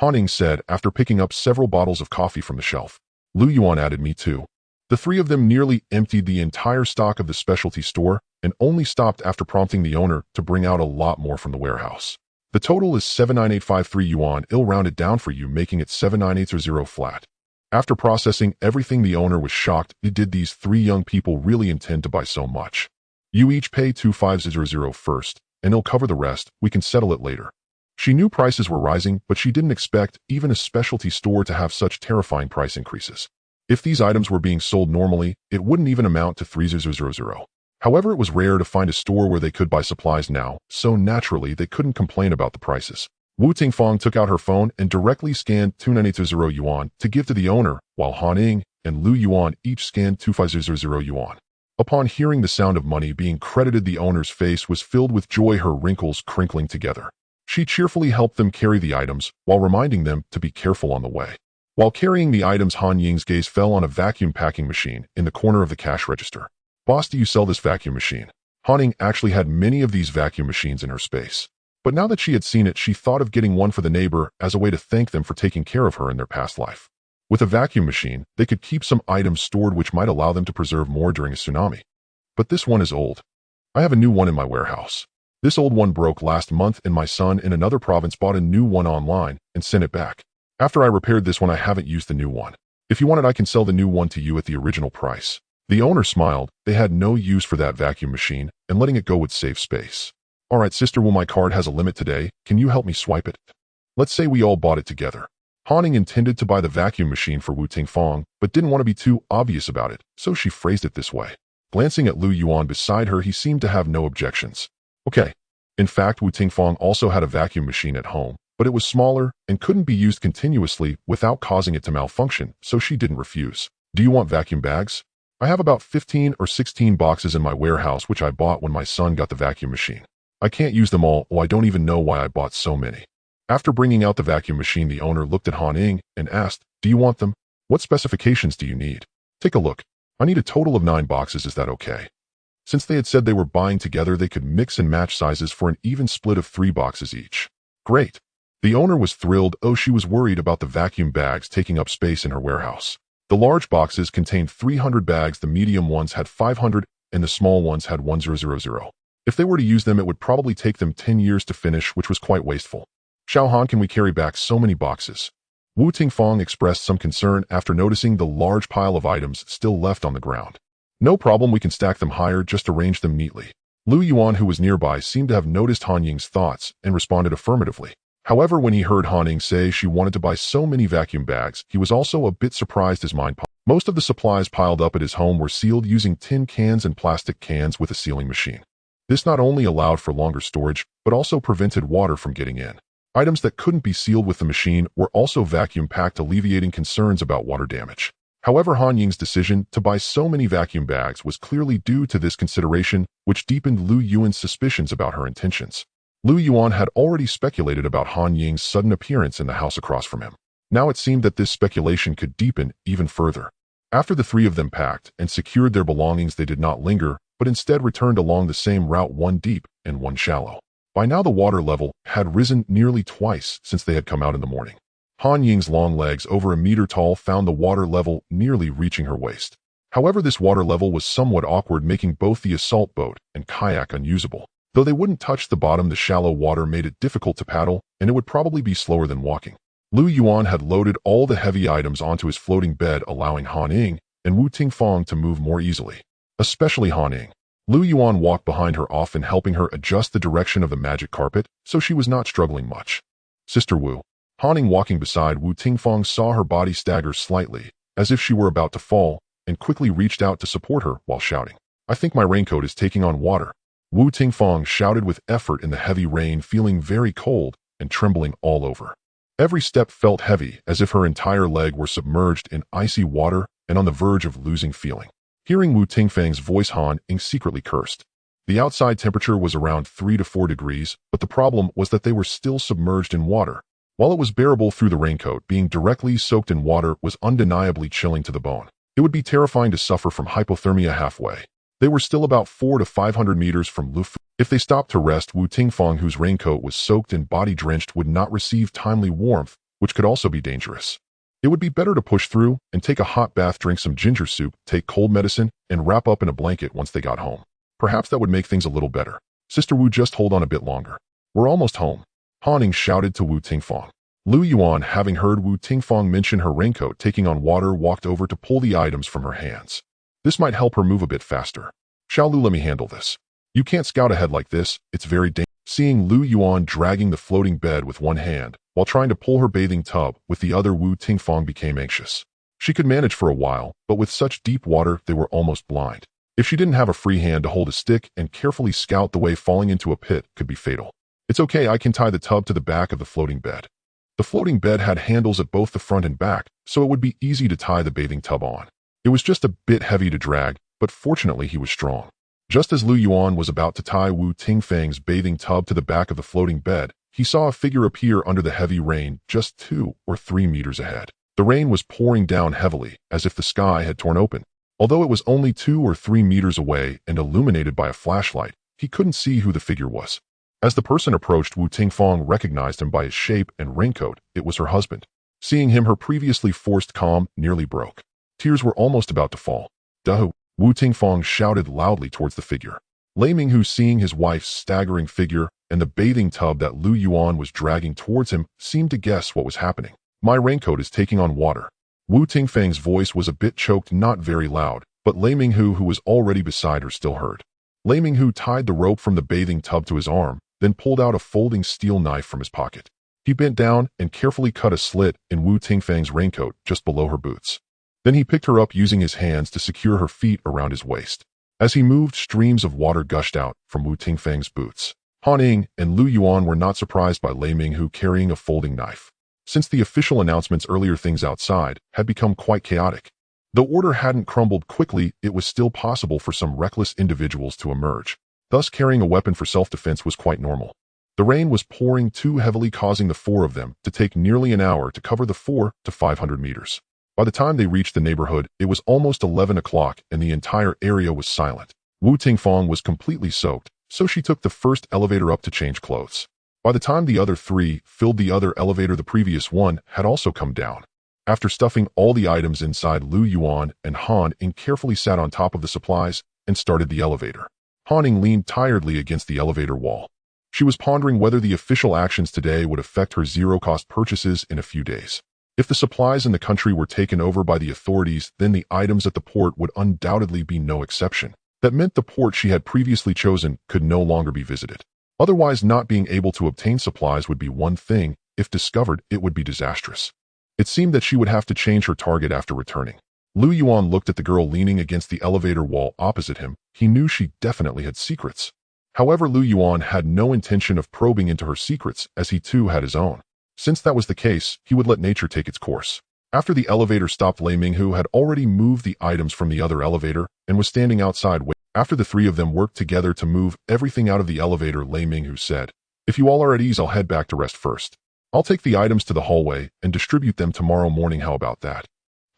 Han Ying said after picking up several bottles of coffee from the shelf. Lu Yuan added, me too. The three of them nearly emptied the entire stock of the specialty store and only stopped after prompting the owner to bring out a lot more from the warehouse. The total is 79853 yuan. I'll round it down for you, making it 79800 flat. After processing everything, the owner was shocked. Did these three young people really intend to buy so much? You each pay 2500 first, and it'll cover the rest. We can settle it later. She knew prices were rising, but she didn't expect even a specialty store to have such terrifying price increases. If these items were being sold normally, it wouldn't even amount to 3000. However, it was rare to find a store where they could buy supplies now, so naturally they couldn't complain about the prices. Wu Tingfang took out her phone and directly scanned 2980 yuan to give to the owner, while Han Ying and Lu Yuan each scanned 2500 yuan. Upon hearing the sound of money being credited, the owner's face was filled with joy, her wrinkles crinkling together. She cheerfully helped them carry the items, while reminding them to be careful on the way. While carrying the items, Han Ying's gaze fell on a vacuum packing machine in the corner of the cash register. Boss, do you sell this vacuum machine? Han Ying actually had many of these vacuum machines in her space. But now that she had seen it, she thought of getting one for the neighbor as a way to thank them for taking care of her in their past life. With a vacuum machine, they could keep some items stored which might allow them to preserve more during a tsunami. But this one is old. I have a new one in my warehouse. This old one broke last month and my son in another province bought a new one online and sent it back. After I repaired this one, I haven't used the new one. If you want it, I can sell the new one to you at the original price. The owner smiled. They had no use for that vacuum machine, and letting it go would save space. Alright sister, well, my card has a limit today. Can you help me swipe it? Let's say we all bought it together. Han Ying intended to buy the vacuum machine for Wu Tingfang, but didn't want to be too obvious about it, so she phrased it this way. Glancing at Lu Yuan beside her, he seemed to have no objections. Okay. In fact, Wu Tingfang also had a vacuum machine at home, but it was smaller and couldn't be used continuously without causing it to malfunction, so she didn't refuse. Do you want vacuum bags? I have about 15 or 16 boxes in my warehouse which I bought when my son got the vacuum machine. I can't use them all, or I don't even know why I bought so many. After bringing out the vacuum machine, the owner looked at Han Ying and asked, "Do you want them? What specifications do you need? Take a look. I need a total of 9 boxes, is that okay?" Since they had said they were buying together, they could mix and match sizes for an even split of 3 boxes each. Great. The owner was thrilled, though she was worried about the vacuum bags taking up space in her warehouse. The large boxes contained 300 bags, the medium ones had 500, and the small ones had 1000. If they were to use them, it would probably take them 10 years to finish, which was quite wasteful. "Xiao Han, can we carry back so many boxes?" Wu Tingfang expressed some concern after noticing the large pile of items still left on the ground. "No problem, we can stack them higher, just arrange them neatly." Lu Yuan, who was nearby, seemed to have noticed Han Ying's thoughts and responded affirmatively. However, when he heard Han Ying say she wanted to buy so many vacuum bags, he was also a bit surprised. His mind. Most of the supplies piled up at his home were sealed using tin cans and plastic cans with a sealing machine. This not only allowed for longer storage, but also prevented water from getting in. Items that couldn't be sealed with the machine were also vacuum-packed, alleviating concerns about water damage. However, Han Ying's decision to buy so many vacuum bags was clearly due to this consideration, which deepened Lu Yuan's suspicions about her intentions. Lu Yuan had already speculated about Han Ying's sudden appearance in the house across from him. Now it seemed that this speculation could deepen even further. After the 3 of them packed and secured their belongings, they did not linger, but instead returned along the same route, 1 deep and 1 shallow. By now the water level had risen nearly twice since they had come out in the morning. Han Ying's long legs, over 1 meter tall, found the water level nearly reaching her waist. However, this water level was somewhat awkward, making both the assault boat and kayak unusable. Though they wouldn't touch the bottom, the shallow water made it difficult to paddle, and it would probably be slower than walking. Lu Yuan had loaded all the heavy items onto his floating bed, allowing Han Ying and Wu Tingfang to move more easily. Especially Han Ying. Lu Yuan walked behind her, often helping her adjust the direction of the magic carpet, so she was not struggling much. "Sister Wu." Han Ying, walking beside Wu Tingfang, saw her body stagger slightly, as if she were about to fall, and quickly reached out to support her while shouting, "I think my raincoat is taking on water." Wu Tingfang shouted with effort in the heavy rain, feeling very cold and trembling all over. Every step felt heavy, as if her entire leg were submerged in icy water and on the verge of losing feeling. Hearing Wu Tingfang's voice, Han Ying secretly cursed. The outside temperature was around 3 to 4 degrees, but the problem was that they were still submerged in water. While it was bearable through the raincoat, being directly soaked in water was undeniably chilling to the bone. It would be terrifying to suffer from hypothermia halfway. They were still about 400 to 500 meters from Lufu. If they stopped to rest, Wu Tingfang, whose raincoat was soaked and body drenched, would not receive timely warmth, which could also be dangerous. It would be better to push through and take a hot bath, drink some ginger soup, take cold medicine, and wrap up in a blanket once they got home. Perhaps that would make things a little better. "Sister Wu, just hold on a bit longer. We're almost home," Han Ying shouted to Wu Tingfang. Lu Yuan, having heard Wu Tingfang mention her raincoat taking on water, walked over to pull the items from her hands. This might help her move a bit faster. "Xiao Lu, let me handle this. You can't scout ahead like this, it's very dangerous." Seeing Lu Yuan dragging the floating bed with one hand, while trying to pull her bathing tub with the other, Wu Tingfang became anxious. She could manage for a while, but with such deep water, they were almost blind. If she didn't have a free hand to hold a stick and carefully scout the way, falling into a pit could be fatal. "It's okay, I can tie the tub to the back of the floating bed." The floating bed had handles at both the front and back, so it would be easy to tie the bathing tub on. It was just a bit heavy to drag, but fortunately he was strong. Just as Lu Yuan was about to tie Wu Tingfang's bathing tub to the back of the floating bed, he saw a figure appear under the heavy rain just 2 or 3 meters ahead. The rain was pouring down heavily, as if the sky had torn open. Although it was only 2 or 3 meters away and illuminated by a flashlight, he couldn't see who the figure was. As the person approached, Wu Tingfang recognized him by his shape and raincoat. It was her husband. Seeing him, her previously forced calm nearly broke. Tears were almost about to fall. "Duh!" Wu Tingfang shouted loudly towards the figure. Lei Ming, who, seeing his wife's staggering figure and the bathing tub that Lu Yuan was dragging towards him, seemed to guess what was happening. "My raincoat is taking on water." Wu Tingfang's voice was a bit choked, not very loud, but Lei Ming, who was already beside her, still heard. Lei Ming, who tied the rope from the bathing tub to his arm, then pulled out a folding steel knife from his pocket. He bent down and carefully cut a slit in Wu Tingfang's raincoat just below her boots. Then he picked her up, using his hands to secure her feet around his waist. As he moved, streams of water gushed out from Wu Tingfang's boots. Han Ying and Lu Yuan were not surprised by Lei Ming, who carrying a folding knife. Since the official announcements earlier, things outside had become quite chaotic. Though order hadn't crumbled quickly, it was still possible for some reckless individuals to emerge. Thus, carrying a weapon for self-defense was quite normal. The rain was pouring too heavily, causing the four of them to take nearly an hour to cover the 400 to 500 meters. By the time they reached the neighborhood, it was almost 11 o'clock and the entire area was silent. Wu Tingfang was completely soaked, so she took the first elevator up to change clothes. By the time the other three filled the other elevator, the previous one had also come down. After stuffing all the items inside, Lu Yuan and Han Ying carefully sat on top of the supplies and started the elevator. Han Ying leaned tiredly against the elevator wall. She was pondering whether the official actions today would affect her zero-cost purchases in a few days. If the supplies in the country were taken over by the authorities, then the items at the port would undoubtedly be no exception. That meant the port she had previously chosen could no longer be visited. Otherwise, not being able to obtain supplies would be one thing. If discovered, it would be disastrous. It seemed that she would have to change her target after returning. Lu Yuan looked at the girl leaning against the elevator wall opposite him. He knew she definitely had secrets. However, Lu Yuan had no intention of probing into her secrets, as he too had his own. Since that was the case, he would let nature take its course. After the elevator stopped, Lei Minghu had already moved the items from the other elevator and was standing outside waiting. After the three of them worked together to move everything out of the elevator, Lei Minghu said, "If you all are at ease, I'll head back to rest first. I'll take the items to the hallway and distribute them tomorrow morning. How about that?"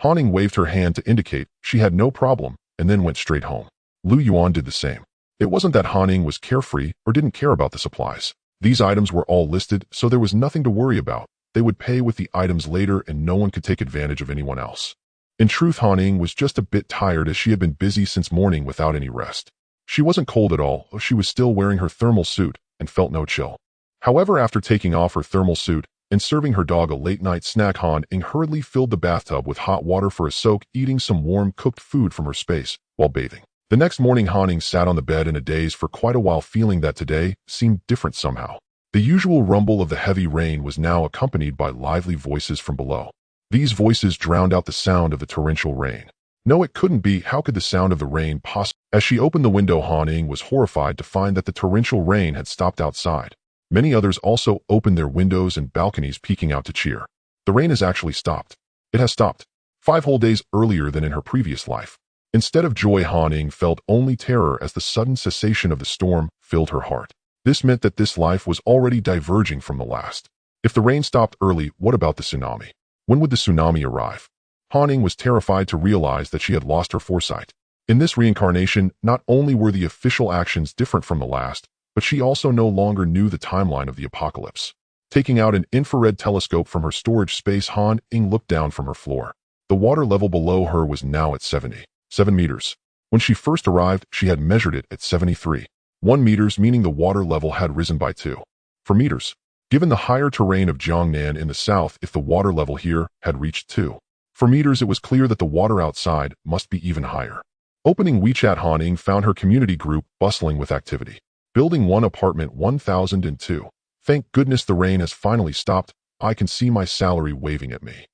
Han Ying waved her hand to indicate she had no problem and then went straight home. Lu Yuan did the same. It wasn't that Han Ying was carefree or didn't care about the supplies. These items were all listed, so there was nothing to worry about. They would pay with the items later and no one could take advantage of anyone else. In truth, Han Ying was just a bit tired as she had been busy since morning without any rest. She wasn't cold at all. She was still wearing her thermal suit and felt no chill. However, after taking off her thermal suit and serving her dog a late-night snack, Han Ying hurriedly filled the bathtub with hot water for a soak, eating some warm cooked food from her space while bathing. The next morning, Han Ying sat on the bed in a daze for quite a while, feeling that today seemed different somehow. The usual rumble of the heavy rain was now accompanied by lively voices from below. These voices drowned out the sound of the torrential rain. No, it couldn't be. How could the sound of the rain possibly? As she opened the window, Han Ying was horrified to find that the torrential rain had stopped outside. Many others also opened their windows and balconies, peeking out to cheer. The rain has actually stopped. It has stopped. 5 whole days earlier than in her previous life. Instead of joy, Han Ying felt only terror as the sudden cessation of the storm filled her heart. This meant that this life was already diverging from the last. If the rain stopped early, what about the tsunami? When would the tsunami arrive? Han Ying was terrified to realize that she had lost her foresight. In this reincarnation, not only were the official actions different from the last, but she also no longer knew the timeline of the apocalypse. Taking out an infrared telescope from her storage space, Han Ying looked down from her floor. The water level below her was now at 77 meters. When she first arrived, she had measured it at 73.1 meters, meaning the water level had risen by 2.4 meters. Given the higher terrain of Jiangnan in the south, if the water level here had reached 2.4 meters, it was clear that the water outside must be even higher. Opening WeChat, Han Ying found her community group bustling with activity. Building 1, apartment 1002. Thank goodness the rain has finally stopped. I can see my salary waving at me.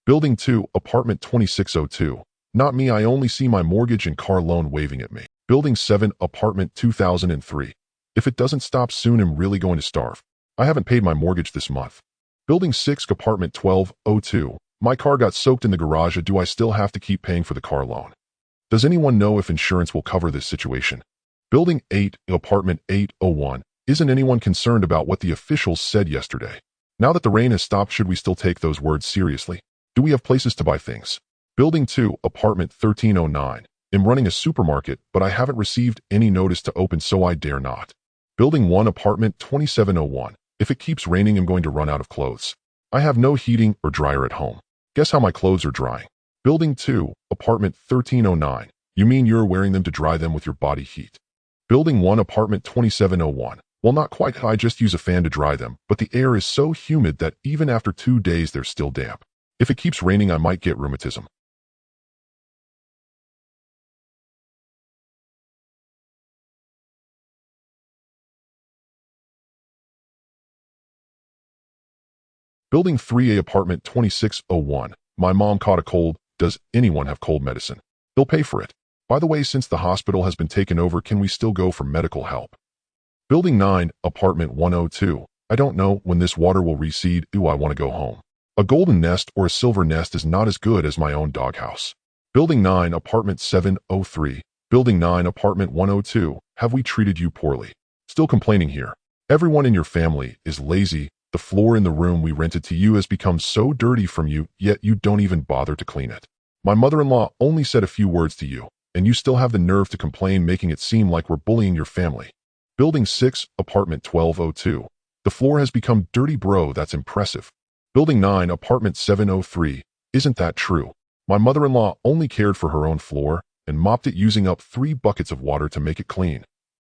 Building 2, apartment 2602. Not me, I only see my mortgage and car loan waving at me. Building 7, apartment 2003. If it doesn't stop soon, I'm really going to starve. I haven't paid my mortgage this month. Building 6, apartment 1202. My car got soaked in the garage. Do I still have to keep paying for the car loan? Does anyone know if insurance will cover this situation? Building 8, apartment 801. Isn't anyone concerned about what the officials said yesterday? Now that the rain has stopped, should we still take those words seriously? Do we have places to buy things? Building 2, apartment 1309. I'm running a supermarket, but I haven't received any notice to open, so I dare not. Building 1, apartment 2701. If it keeps raining, I'm going to run out of clothes. I have no heating or dryer at home. Guess how my clothes are drying. Building 2, apartment 1309. You mean you're wearing them to dry them with your body heat? Building 1, apartment 2701. Well, not quite. I just use a fan to dry them, but the air is so humid that even after 2 days they're still damp. If it keeps raining, I might get rheumatism. Building 3A, apartment 2601. My mom caught a cold. Does anyone have cold medicine? They'll pay for it. By the way, since the hospital has been taken over, can we still go for medical help? Building 9, apartment 102. I don't know when this water will recede. Do I want to go home? A golden nest or a silver nest is not as good as my own doghouse. Building 9, apartment 703. Building 9, apartment 102. Have we treated you poorly? Still complaining here. Everyone in your family is lazy. The floor in the room we rented to you has become so dirty from you, yet you don't even bother to clean it. My mother-in-law only said a few words to you, and you still have the nerve to complain, making it seem like we're bullying your family. Building 6, apartment 1202. The floor has become dirty, bro. That's impressive. Building 9, apartment 703. Isn't that true? My mother-in-law only cared for her own floor and mopped it using up 3 buckets of water to make it clean.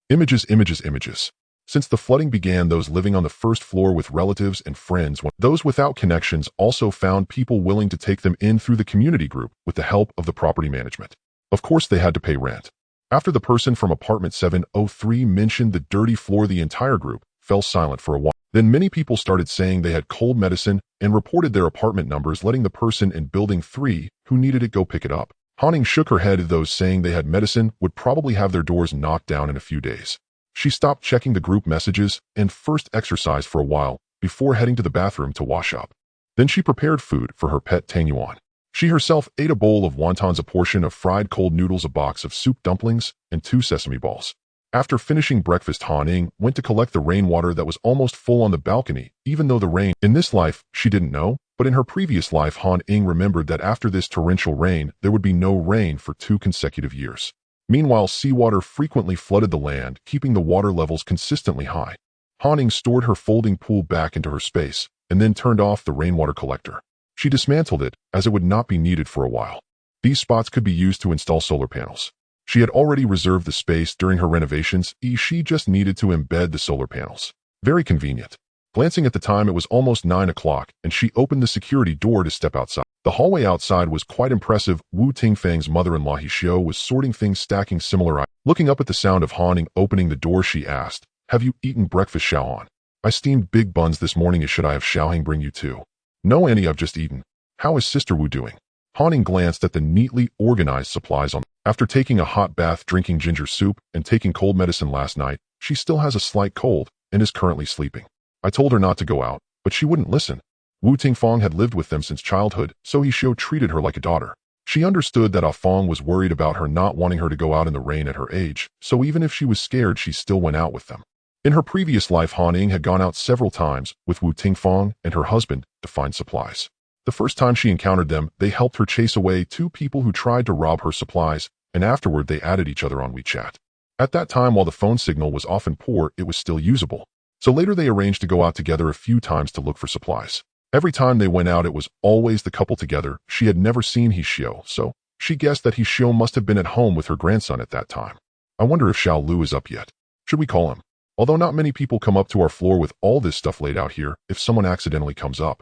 Images, images, images. Since the flooding began, those living on the first floor with relatives and friends, those without connections also found people willing to take them in through the community group with the help of the property management. Of course, they had to pay rent. After the person from apartment 703 mentioned the dirty floor, the entire group fell silent for a while. Then many people started saying they had cold medicine and reported their apartment numbers, letting the person in building 3 who needed it go pick it up. Ying shook her head. Those saying they had medicine would probably have their doors knocked down in a few days. She stopped checking the group messages and first exercised for a while before heading to the bathroom to wash up. Then she prepared food for her pet Tangyuan. She herself ate a bowl of wontons, a portion of fried cold noodles, a box of soup dumplings, and 2 sesame balls. After finishing breakfast, Ying went to collect the rainwater that was almost full on the balcony. Even though the rain in this life she didn't know, but in her previous life Ying remembered that after this torrential rain there would be no rain for 2 consecutive years. Meanwhile, seawater frequently flooded the land, keeping the water levels consistently high. Ying stored her folding pool back into her space and then turned off the rainwater collector. She dismantled it as it would not be needed for a while. These spots could be used to install solar panels. She had already reserved the space during her renovations. She just needed to embed the solar panels. Very convenient. Glancing at the time, it was almost 9 o'clock, and she opened the security door to step outside. The hallway outside was quite impressive. Wu Tingfang's mother-in-law Xiao was sorting things, stacking similar items. Looking up at the sound of Ying opening the door, she asked, "Have you eaten breakfast, Xiaohan? I steamed big buns this morning. Should I have Xiaohing bring you too?" "No, Annie, I've just eaten." "How is Sister Wu doing?" Ying glanced at the neatly organized supplies on. After taking a hot bath, drinking ginger soup, and taking cold medicine last night, she still has a slight cold and is currently sleeping. I told her not to go out, but she wouldn't listen. Wu Tingfang had lived with them since childhood, so Xiao treated her like a daughter. She understood that Fang was worried about her not wanting her to go out in the rain at her age, so even if she was scared, she still went out with them. In her previous life, Ying had gone out several times with Wu Tingfang and her husband to find supplies. The first time she encountered them, they helped her chase away 2 people who tried to rob her supplies, and afterward they added each other on WeChat. At that time, while the phone signal was often poor, it was still usable. So later they arranged to go out together a few times to look for supplies. Every time they went out, it was always the couple together. She had never seen Xiao, so she guessed that Xiao must have been at home with her grandson at that time. I wonder if Xiao Lu is up yet. Should we call him? Although not many people come up to our floor with all this stuff laid out here, if someone accidentally comes up.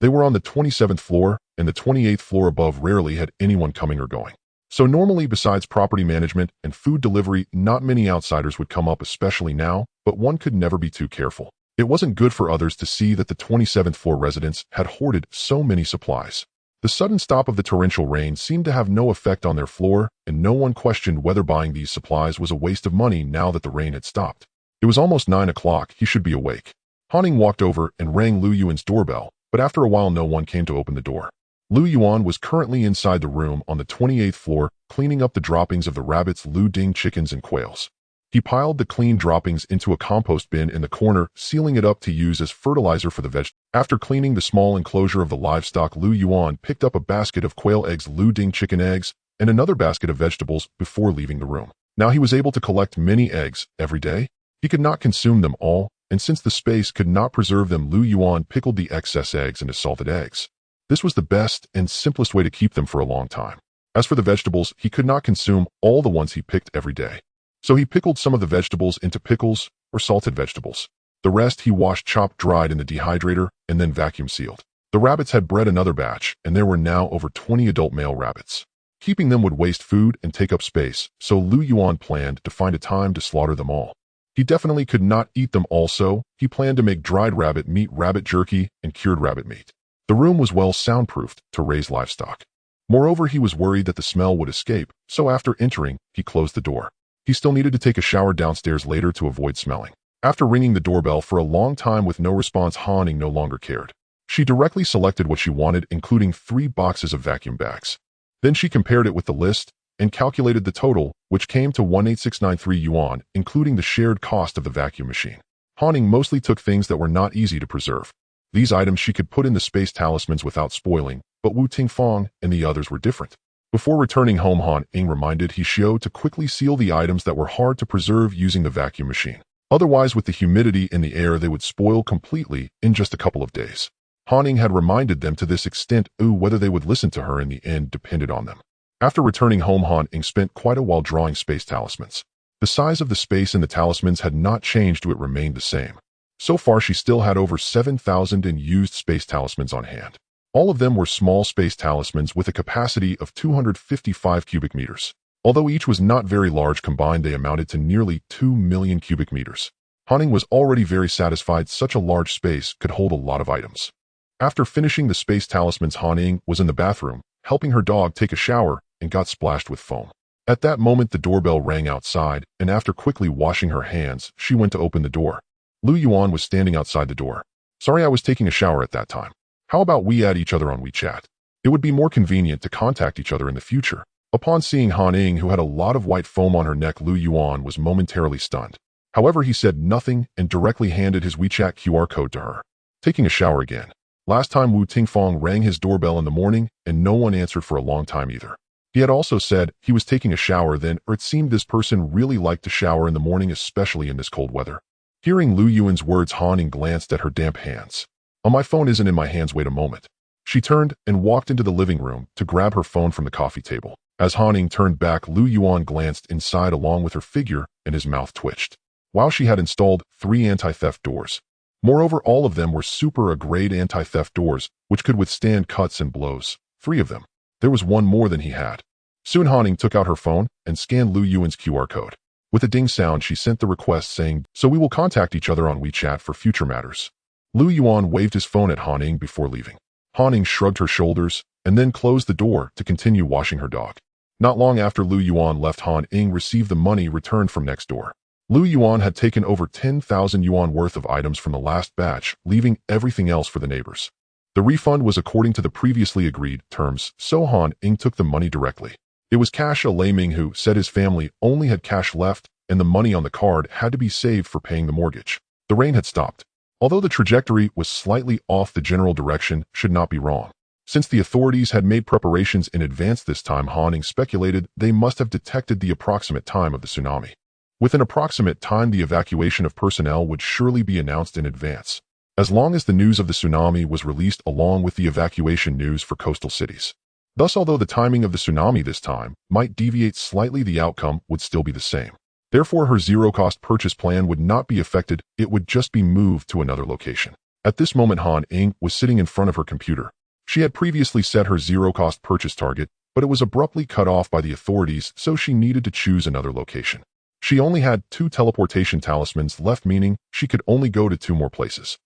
They were on the 27th floor, and the 28th floor above rarely had anyone coming or going. So normally, besides property management and food delivery, not many outsiders would come up, especially now, but one could never be too careful. It wasn't good for others to see that the 27th floor residents had hoarded so many supplies. The sudden stop of the torrential rain seemed to have no effect on their floor, and no one questioned whether buying these supplies was a waste of money now that the rain had stopped. It was almost 9 o'clock. He should be awake. Ying walked over and rang Lu Yuan's doorbell, but after a while no one came to open the door. Lu Yuan was currently inside the room on the 28th floor, cleaning up the droppings of the rabbits, Lu Ding chickens, and quails. He piled the clean droppings into a compost bin in the corner, sealing it up to use as fertilizer for the vegetables. After cleaning the small enclosure of the livestock, Lu Yuan picked up a basket of quail eggs, Lu Ding chicken eggs, and another basket of vegetables before leaving the room. Now he was able to collect many eggs every day. He could not consume them all, and since the space could not preserve them, Lu Yuan pickled the excess eggs into salted eggs. This was the best and simplest way to keep them for a long time. As for the vegetables, he could not consume all the ones he picked every day. So he pickled some of the vegetables into pickles or salted vegetables. The rest he washed, chopped, dried in the dehydrator, and then vacuum sealed. The rabbits had bred another batch, and there were now over 20 adult male rabbits. Keeping them would waste food and take up space, so Lu Yuan planned to find a time to slaughter them all. He definitely could not eat them all, so he planned to make dried rabbit meat, rabbit jerky, and cured rabbit meat. The room was well soundproofed to raise livestock. Moreover, he was worried that the smell would escape, so after entering, he closed the door. He still needed to take a shower downstairs later to avoid smelling. After ringing the doorbell for a long time with no response, Ying no longer cared. She directly selected what she wanted, including 3 boxes of vacuum bags. Then she compared it with the list and calculated the total, which came to 18693 yuan, including the shared cost of the vacuum machine. Han Ying mostly took things that were not easy to preserve. These items she could put in the space talismans without spoiling, but Wu Tingfang and the others were different. Before returning home, Han Ying reminded He Xiao to quickly seal the items that were hard to preserve using the vacuum machine. Otherwise, with the humidity in the air, they would spoil completely in just a couple of days. Han Ying had reminded them to this extent, whether they would listen to her in the end depended on them. After returning home, Han Ying spent quite a while drawing space talismans. The size of the space in the talismans had not changed, it remained the same. So far, she still had over 7,000 unused space talismans on hand. All of them were small space talismans with a capacity of 255 cubic meters. Although each was not very large, combined they amounted to nearly 2 million cubic meters. Han Ying was already very satisfied such a large space could hold a lot of items. After finishing the space talismans, Han Ying was in the bathroom, helping her dog take a shower, and got splashed with foam. At that moment, the doorbell rang outside, and after quickly washing her hands, she went to open the door. Lu Yuan was standing outside the door. "Sorry, I was taking a shower at that time. How about we add each other on WeChat? It would be more convenient to contact each other in the future." Upon seeing Han Ying, who had a lot of white foam on her neck, Lu Yuan was momentarily stunned. However, he said nothing and directly handed his WeChat QR code to her. Taking a shower again. Last time Wu Tingfang rang his doorbell in the morning, and no one answered for a long time either. He had also said he was taking a shower then, or it seemed this person really liked to shower in the morning, especially in this cold weather. Hearing Lu Yuan's words, Han Ying glanced at her damp hands. My phone isn't in my hands, wait a moment." She turned and walked into the living room to grab her phone from the coffee table. As Han Ying turned back, Lu Yuan glanced inside along with her figure, and his mouth twitched. Wow, she had installed 3 anti-theft doors. Moreover, all of them were super-grade anti-theft doors, which could withstand cuts and blows. 3 of them. There was one more than he had. Soon Han Ying took out her phone and scanned Lu Yuan's QR code. With a ding sound, she sent the request saying, "So we will contact each other on WeChat for future matters." Lu Yuan waved his phone at Han Ying before leaving. Han Ying shrugged her shoulders and then closed the door to continue washing her dog. Not long after Lu Yuan left, Han Ying received the money returned from next door. Lu Yuan had taken over 10,000 yuan worth of items from the last batch, leaving everything else for the neighbors. The refund was according to the previously agreed terms, so Han Ying took the money directly. It was cash. Lei Ming, who said his family only had cash left, and the money on the card had to be saved for paying the mortgage. The rain had stopped. Although the trajectory was slightly off, the general direction should not be wrong. Since the authorities had made preparations in advance this time, Han Ying speculated they must have detected the approximate time of the tsunami. With an approximate time, the evacuation of personnel would surely be announced in advance, as long as the news of the tsunami was released along with the evacuation news for coastal cities. Thus, although the timing of the tsunami this time might deviate slightly, the outcome would still be the same. Therefore, her zero-cost purchase plan would not be affected, it would just be moved to another location. At this moment, Han Ying was sitting in front of her computer. She had previously set her zero-cost purchase target, but it was abruptly cut off by the authorities, so she needed to choose another location. She only had 2 teleportation talismans left, meaning she could only go to 2 more places.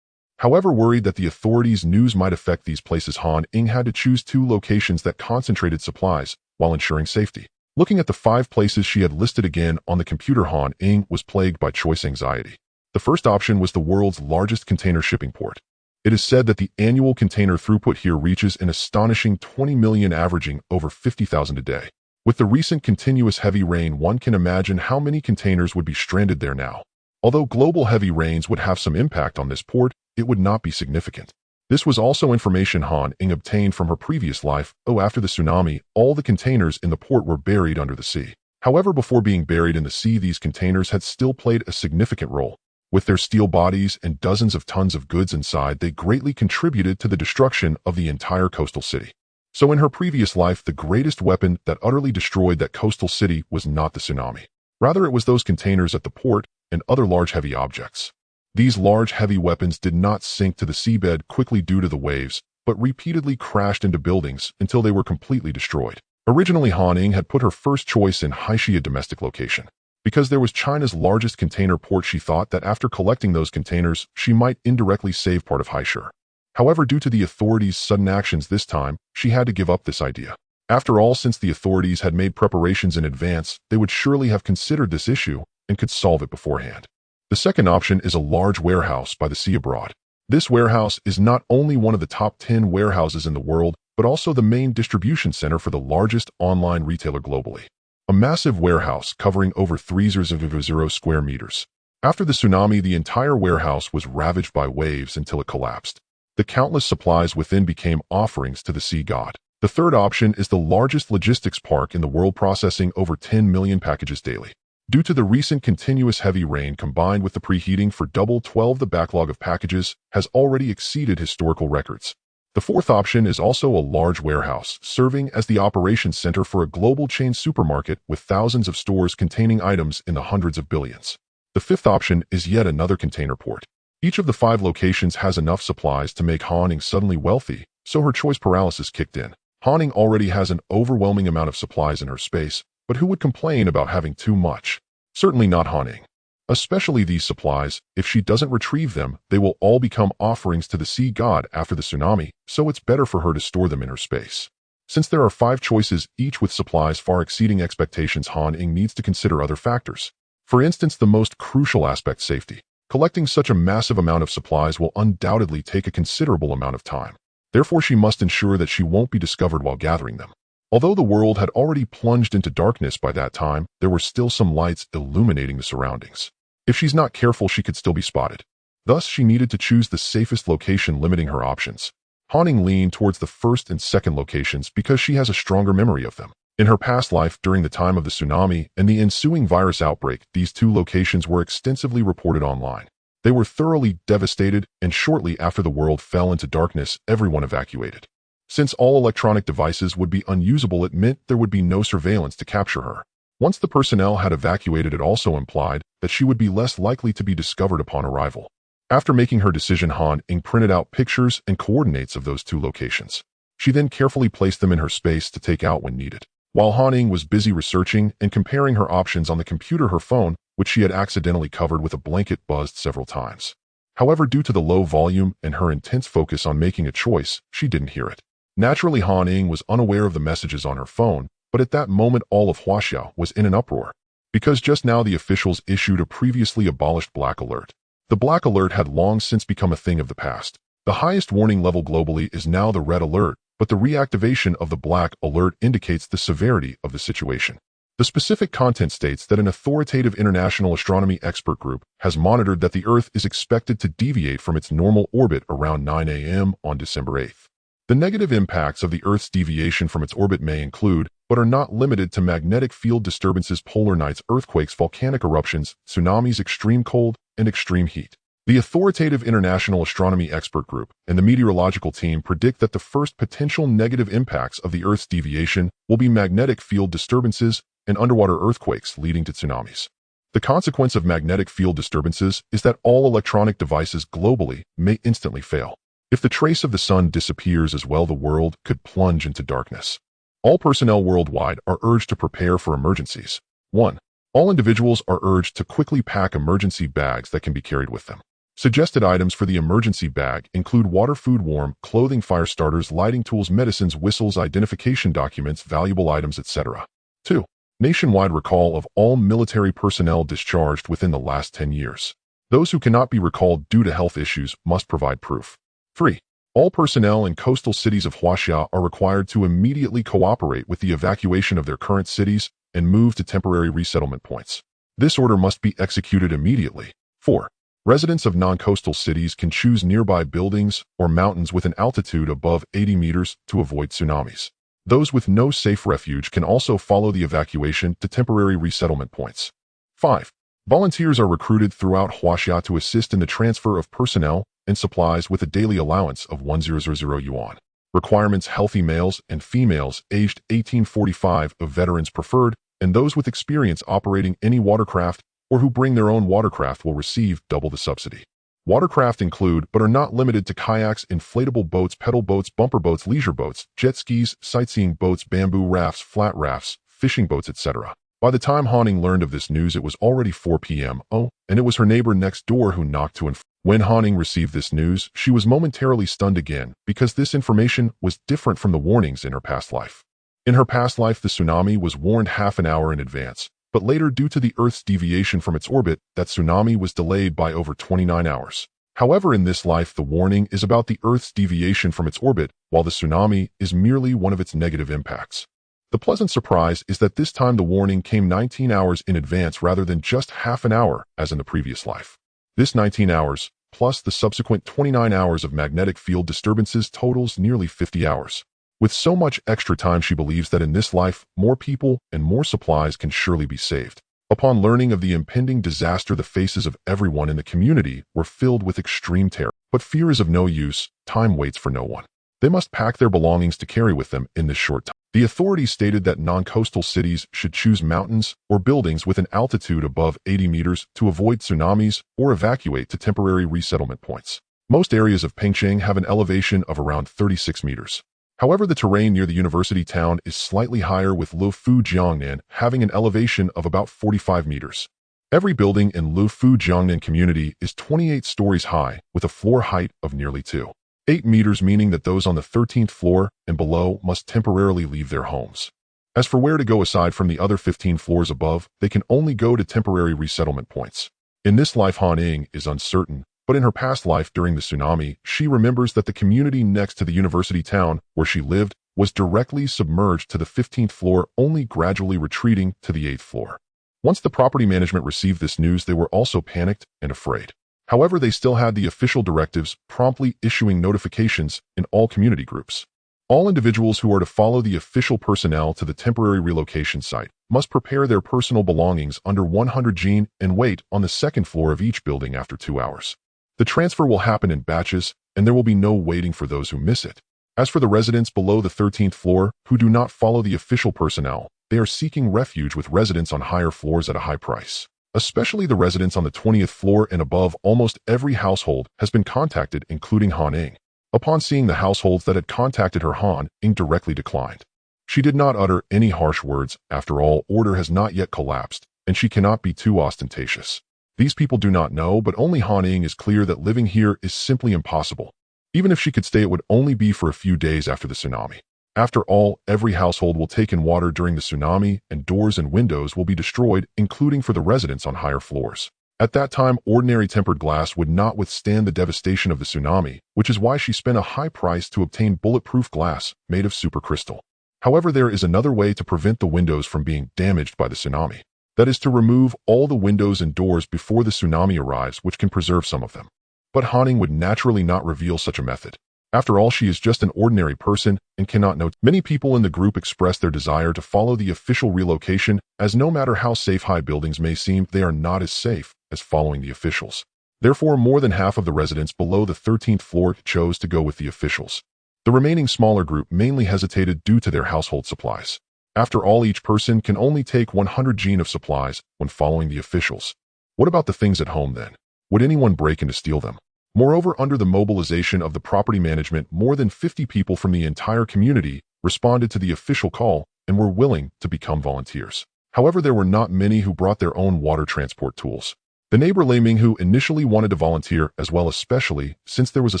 However, worried that the authorities' news might affect these places, Han Ying had to choose 2 locations that concentrated supplies while ensuring safety. Looking at the 5 places she had listed again on the computer, Han Ying was plagued by choice anxiety. The first option was the world's largest container shipping port. It is said that the annual container throughput here reaches an astonishing 20 million, averaging over 50,000 a day. With the recent continuous heavy rain, one can imagine how many containers would be stranded there now. Although global heavy rains would have some impact on this port, it would not be significant. This was also information Han Ying obtained from her previous life. After the tsunami, all the containers in the port were buried under the sea. However, before being buried in the sea, these containers had still played a significant role. With their steel bodies and dozens of tons of goods inside, they greatly contributed to the destruction of the entire coastal city. So in her previous life, the greatest weapon that utterly destroyed that coastal city was not the tsunami. Rather, it was those containers at the port and other large heavy objects. These large heavy weapons did not sink to the seabed quickly due to the waves, but repeatedly crashed into buildings until they were completely destroyed. Originally, Han Ying had put her first choice in Haixi, a domestic location. Because there was China's largest container port, she thought that after collecting those containers, she might indirectly save part of Haixi. However, due to the authorities' sudden actions this time, she had to give up this idea. After all, since the authorities had made preparations in advance, they would surely have considered this issue and could solve it beforehand. The second option is a large warehouse by the sea abroad. This warehouse is not only one of the top 10 warehouses in the world, but also the main distribution center for the largest online retailer globally. A massive warehouse covering over 300 square meters. After the tsunami, the entire warehouse was ravaged by waves until it collapsed. The countless supplies within became offerings to the sea god. The third option is the largest logistics park in the world, processing over 10 million packages daily. Due to the recent continuous heavy rain combined with the preheating for double 12, the backlog of packages has already exceeded historical records. The fourth option is also a large warehouse, serving as the operations center for a global chain supermarket with thousands of stores containing items in the hundreds of billions. The fifth option is yet another container port. Each of the 5 locations has enough supplies to make Han Ying suddenly wealthy, so her choice paralysis kicked in. Han Ying already has an overwhelming amount of supplies in her space, but who would complain about having too much? Certainly not Han Ying. Especially these supplies, if she doesn't retrieve them, they will all become offerings to the sea god after the tsunami, so it's better for her to store them in her space. Since there are 5 choices, each with supplies far exceeding expectations, Han Ying needs to consider other factors. For instance, the most crucial aspect, safety. Collecting such a massive amount of supplies will undoubtedly take a considerable amount of time. Therefore, she must ensure that she won't be discovered while gathering them. Although the world had already plunged into darkness by that time, there were still some lights illuminating the surroundings. If she's not careful, she could still be spotted. Thus, she needed to choose the safest location, limiting her options. Han Ying leaned towards the first and second locations because she has a stronger memory of them. In her past life, during the time of the tsunami and the ensuing virus outbreak, these 2 locations were extensively reported online. They were thoroughly devastated, and shortly after the world fell into darkness, everyone evacuated. Since all electronic devices would be unusable, it meant there would be no surveillance to capture her. Once the personnel had evacuated, it also implied that she would be less likely to be discovered upon arrival. After making her decision, Han Ying printed out pictures and coordinates of those 2 locations. She then carefully placed them in her space to take out when needed. While Han Ying was busy researching and comparing her options on the computer, her phone, which she had accidentally covered with a blanket, buzzed several times. However, due to the low volume and her intense focus on making a choice, she didn't hear it. Naturally, Han Ying was unaware of the messages on her phone, but at that moment all of Huaxia was in an uproar. Because just now the officials issued a previously abolished black alert. The black alert had long since become a thing of the past. The highest warning level globally is now the red alert, but the reactivation of the black alert indicates the severity of the situation. The specific content states that an authoritative international astronomy expert group has monitored that the Earth is expected to deviate from its normal orbit around 9 a.m. on December 8th. The negative impacts of the Earth's deviation from its orbit may include, but are not limited to, magnetic field disturbances, polar nights, earthquakes, volcanic eruptions, tsunamis, extreme cold, and extreme heat. The authoritative international astronomy expert group and the meteorological team predict that the first potential negative impacts of the Earth's deviation will be magnetic field disturbances and underwater earthquakes leading to tsunamis. The consequence of magnetic field disturbances is that all electronic devices globally may instantly fail. If the trace of the sun disappears as well, the world could plunge into darkness. All personnel worldwide are urged to prepare for emergencies. 1. All individuals are urged to quickly pack emergency bags that can be carried with them. Suggested items for the emergency bag include water, food, warm clothing, fire starters, lighting tools, medicines, whistles, identification documents, valuable items, etc. 2. Nationwide recall of all military personnel discharged within the last 10 years. Those who cannot be recalled due to health issues must provide proof. 3. All personnel in coastal cities of Huaxia are required to immediately cooperate with the evacuation of their current cities and move to temporary resettlement points. This order must be executed immediately. 4. Residents of non-coastal cities can choose nearby buildings or mountains with an altitude above 80 meters to avoid tsunamis. Those with no safe refuge can also follow the evacuation to temporary resettlement points. 5. Volunteers are recruited throughout Huaxia to assist in the transfer of personnel and supplies with a daily allowance of 1,000 yuan. Requirements: healthy males and females aged 1845, of veterans preferred, and those with experience operating any watercraft or who bring their own watercraft will receive double the subsidy. Watercraft include, but are not limited to, kayaks, inflatable boats, pedal boats, bumper boats, leisure boats, jet skis, sightseeing boats, bamboo rafts, flat rafts, fishing boats, etc. By the time Han Ying learned of this news, it was already 4 p.m. And it was her neighbor next door who knocked to inform. When Han Ying received this news, she was momentarily stunned again, because this information was different from the warnings in her past life. In her past life, the tsunami was warned half an hour in advance, but later, due to the Earth's deviation from its orbit, that tsunami was delayed by over 29 hours. However, in this life, the warning is about the Earth's deviation from its orbit, while the tsunami is merely one of its negative impacts. The pleasant surprise is that this time the warning came 19 hours in advance rather than just half an hour as in the previous life. This 19 hours, plus the subsequent 29 hours of magnetic field disturbances totals nearly 50 hours. With so much extra time, she believes that in this life, more people and more supplies can surely be saved. Upon learning of the impending disaster, the faces of everyone in the community were filled with extreme terror. But fear is of no use. Time waits for no one. They must pack their belongings to carry with them in this short time. The authorities stated that non-coastal cities should choose mountains or buildings with an altitude above 80 meters to avoid tsunamis or evacuate to temporary resettlement points. Most areas of Pengcheng have an elevation of around 36 meters. However, the terrain near the university town is slightly higher, with Lufu Jiangnan having an elevation of about 45 meters. Every building in Lufu Jiangnan community is 28 stories high, with a floor height of nearly 2.8 meters, meaning that those on the 13th floor and below must temporarily leave their homes. As for where to go aside from the other 15 floors above, they can only go to temporary resettlement points. In this life, Han Ying is uncertain, but in her past life during the tsunami, she remembers that the community next to the university town where she lived was directly submerged to the 15th floor, only gradually retreating to the 8th floor. Once the property management received this news, they were also panicked and afraid. However, they still had the official directives, promptly issuing notifications in all community groups. All individuals who are to follow the official personnel to the temporary relocation site must prepare their personal belongings under 100 jin and wait on the second floor of each building after 2 hours. The transfer will happen in batches, and there will be no waiting for those who miss it. As for the residents below the 13th floor who do not follow the official personnel, they are seeking refuge with residents on higher floors at a high price. Especially the residents on the 20th floor and above. Almost every household has been contacted, including Han Ying. Upon seeing the households that had contacted her, Han Ying directly declined. She did not utter any harsh words. After all, order has not yet collapsed, and she cannot be too ostentatious. These people do not know, but only Han Ying is clear that living here is simply impossible. Even if she could stay, it would only be for a few days after the tsunami. After all, every household will take in water during the tsunami, and doors and windows will be destroyed, including for the residents on higher floors. At that time, ordinary tempered glass would not withstand the devastation of the tsunami, which is why she spent a high price to obtain bulletproof glass made of supercrystal. However, there is another way to prevent the windows from being damaged by the tsunami. That is to remove all the windows and doors before the tsunami arrives, which can preserve some of them. But Han Ying would naturally not reveal such a method. After all, she is just an ordinary person and cannot know. Many people in the group express their desire to follow the official relocation, as no matter how safe high buildings may seem, they are not as safe as following the officials. Therefore, more than half of the residents below the 13th floor chose to go with the officials. The remaining smaller group mainly hesitated due to their household supplies. After all, each person can only take 100 jin of supplies when following the officials. What about the things at home then? Would anyone break in to steal them? Moreover, under the mobilization of the property management, more than 50 people from the entire community responded to the official call and were willing to become volunteers. However, there were not many who brought their own water transport tools. The neighbor Lei Ming, who initially wanted to volunteer as well, especially since there was a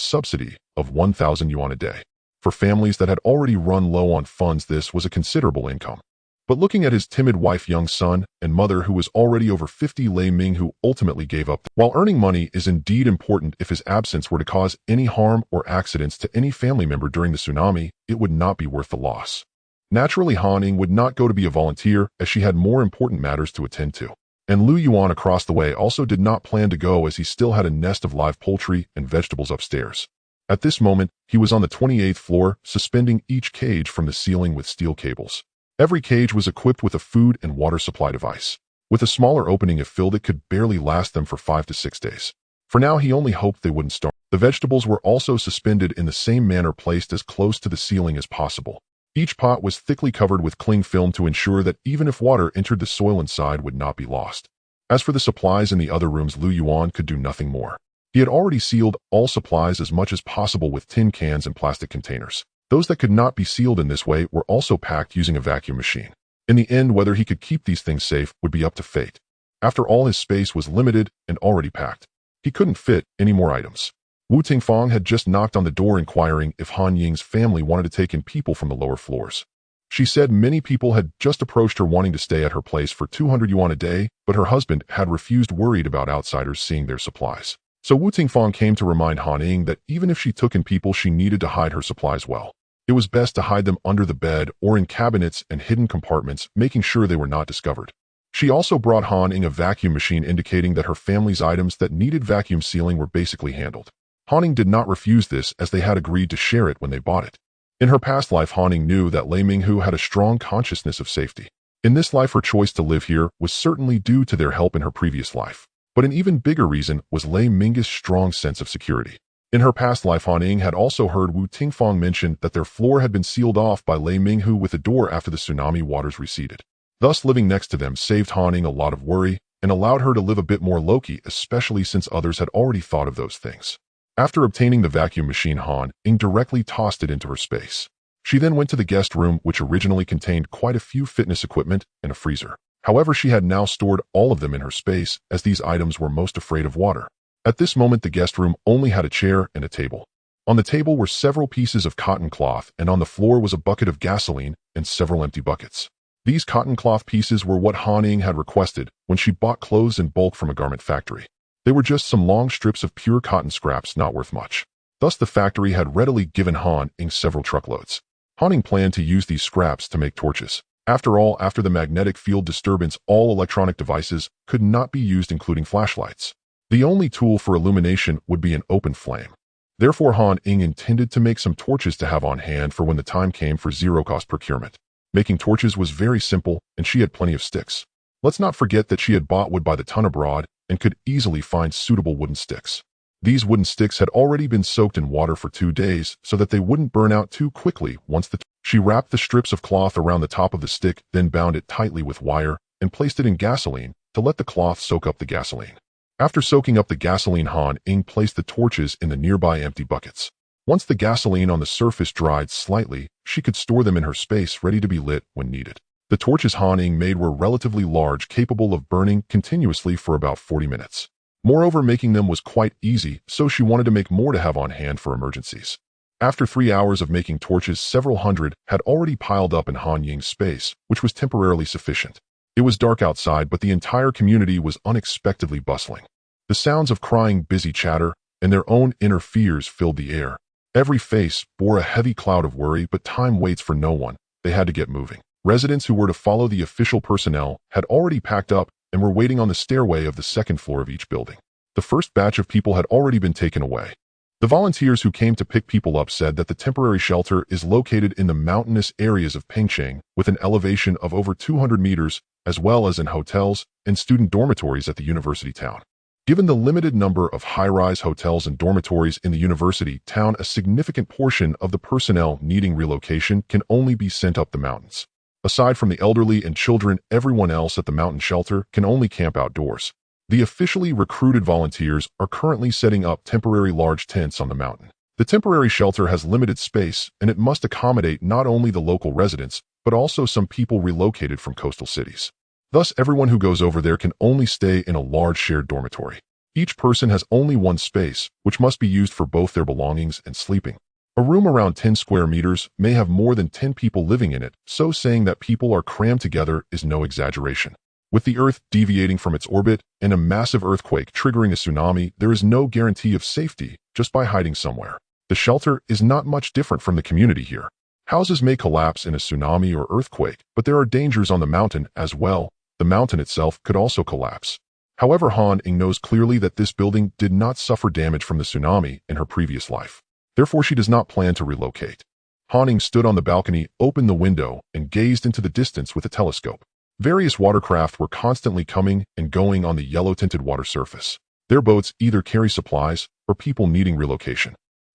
subsidy of 1,000 yuan a day. For families that had already run low on funds, this was a considerable income. But looking at his timid wife, young son, and mother who was already over 50, Lei Ming, who ultimately gave up. While earning money is indeed important, if his absence were to cause any harm or accidents to any family member during the tsunami, it would not be worth the loss. Naturally, Han Ying would not go to be a volunteer, as she had more important matters to attend to. And Lu Yuan across the way also did not plan to go, as he still had a nest of live poultry and vegetables upstairs. At this moment, he was on the 28th floor, suspending each cage from the ceiling with steel cables. Every cage was equipped with a food and water supply device. With a smaller opening, if filled, it could barely last them for 5 to 6 days. For now, he only hoped they wouldn't starve. The vegetables were also suspended in the same manner, placed as close to the ceiling as possible. Each pot was thickly covered with cling film to ensure that even if water entered, the soil inside would not be lost. As for the supplies in the other rooms, Lu Yuan could do nothing more. He had already sealed all supplies as much as possible with tin cans and plastic containers. Those that could not be sealed in this way were also packed using a vacuum machine. In the end, whether he could keep these things safe would be up to fate. After all, his space was limited and already packed. He couldn't fit any more items. Wu Tingfang had just knocked on the door inquiring if Han Ying's family wanted to take in people from the lower floors. She said many people had just approached her wanting to stay at her place for 200 yuan a day, but her husband had refused, worried about outsiders seeing their supplies. So Wu Tingfang came to remind Han Ying that even if she took in people, she needed to hide her supplies well. It was best to hide them under the bed or in cabinets and hidden compartments, making sure they were not discovered. She also brought Han Ying a vacuum machine, indicating that her family's items that needed vacuum sealing were basically handled. Han Ying did not refuse this, as they had agreed to share it when they bought it. In her past life, Han Ying knew that Lei Minghu had a strong consciousness of safety. In this life, her choice to live here was certainly due to their help in her previous life. But an even bigger reason was Lei Ming's strong sense of security. In her past life, Han Ying had also heard Wu Tingfang mention that their floor had been sealed off by Lei Minghu with a door after the tsunami waters receded. Thus, living next to them saved Han Ying a lot of worry and allowed her to live a bit more low-key, especially since others had already thought of those things. After obtaining the vacuum machine, Han Ying directly tossed it into her space. She then went to the guest room, which originally contained quite a few fitness equipment and a freezer. However, she had now stored all of them in her space, as these items were most afraid of water. At this moment, the guest room only had a chair and a table. On the table were several pieces of cotton cloth, and on the floor was a bucket of gasoline and several empty buckets. These cotton cloth pieces were what Han Ying had requested when she bought clothes in bulk from a garment factory. They were just some long strips of pure cotton scraps, not worth much. Thus, the factory had readily given Han Ying several truckloads. Han Ying planned to use these scraps to make torches. After all, after the magnetic field disturbance, all electronic devices could not be used, including flashlights. The only tool for illumination would be an open flame. Therefore, Han Ying intended to make some torches to have on hand for when the time came for zero-cost procurement. Making torches was very simple, and she had plenty of sticks. Let's not forget that she had bought wood by the ton abroad and could easily find suitable wooden sticks. These wooden sticks had already been soaked in water for 2 days so that they wouldn't burn out too quickly once She wrapped the strips of cloth around the top of the stick, then bound it tightly with wire and placed it in gasoline to let the cloth soak up the gasoline. After soaking up the gasoline, Han Ying placed the torches in the nearby empty buckets. Once the gasoline on the surface dried slightly, she could store them in her space, ready to be lit when needed. The torches Han Ying made were relatively large, capable of burning continuously for about 40 minutes. Moreover, making them was quite easy, so she wanted to make more to have on hand for emergencies. After 3 hours of making torches, several hundred had already piled up in Han Ying's space, which was temporarily sufficient. It was dark outside, but the entire community was unexpectedly bustling. The sounds of crying, busy chatter, and their own inner fears filled the air. Every face bore a heavy cloud of worry, but time waits for no one. They had to get moving. Residents who were to follow the official personnel had already packed up and were waiting on the stairway of the second floor of each building. The first batch of people had already been taken away. The volunteers who came to pick people up said that the temporary shelter is located in the mountainous areas of Pengcheng with an elevation of over 200 meters, as well as in hotels and student dormitories at the university town. Given the limited number of high-rise hotels and dormitories in the university town, a significant portion of the personnel needing relocation can only be sent up the mountains. Aside from the elderly and children, everyone else at the mountain shelter can only camp outdoors. The officially recruited volunteers are currently setting up temporary large tents on the mountain. The temporary shelter has limited space, and it must accommodate not only the local residents, but also some people relocated from coastal cities. Thus, everyone who goes over there can only stay in a large shared dormitory. Each person has only one space, which must be used for both their belongings and sleeping. A room around 10 square meters may have more than 10 people living in it, so saying that people are crammed together is no exaggeration. With the Earth deviating from its orbit and a massive earthquake triggering a tsunami, there is no guarantee of safety just by hiding somewhere. The shelter is not much different from the community here. Houses may collapse in a tsunami or earthquake, but there are dangers on the mountain as well. The mountain itself could also collapse. However, Han Ying knows clearly that this building did not suffer damage from the tsunami in her previous life. Therefore, she does not plan to relocate. Han Ying stood on the balcony, opened the window, and gazed into the distance with a telescope. Various watercraft were constantly coming and going on the yellow-tinted water surface. Their boats either carry supplies or people needing relocation.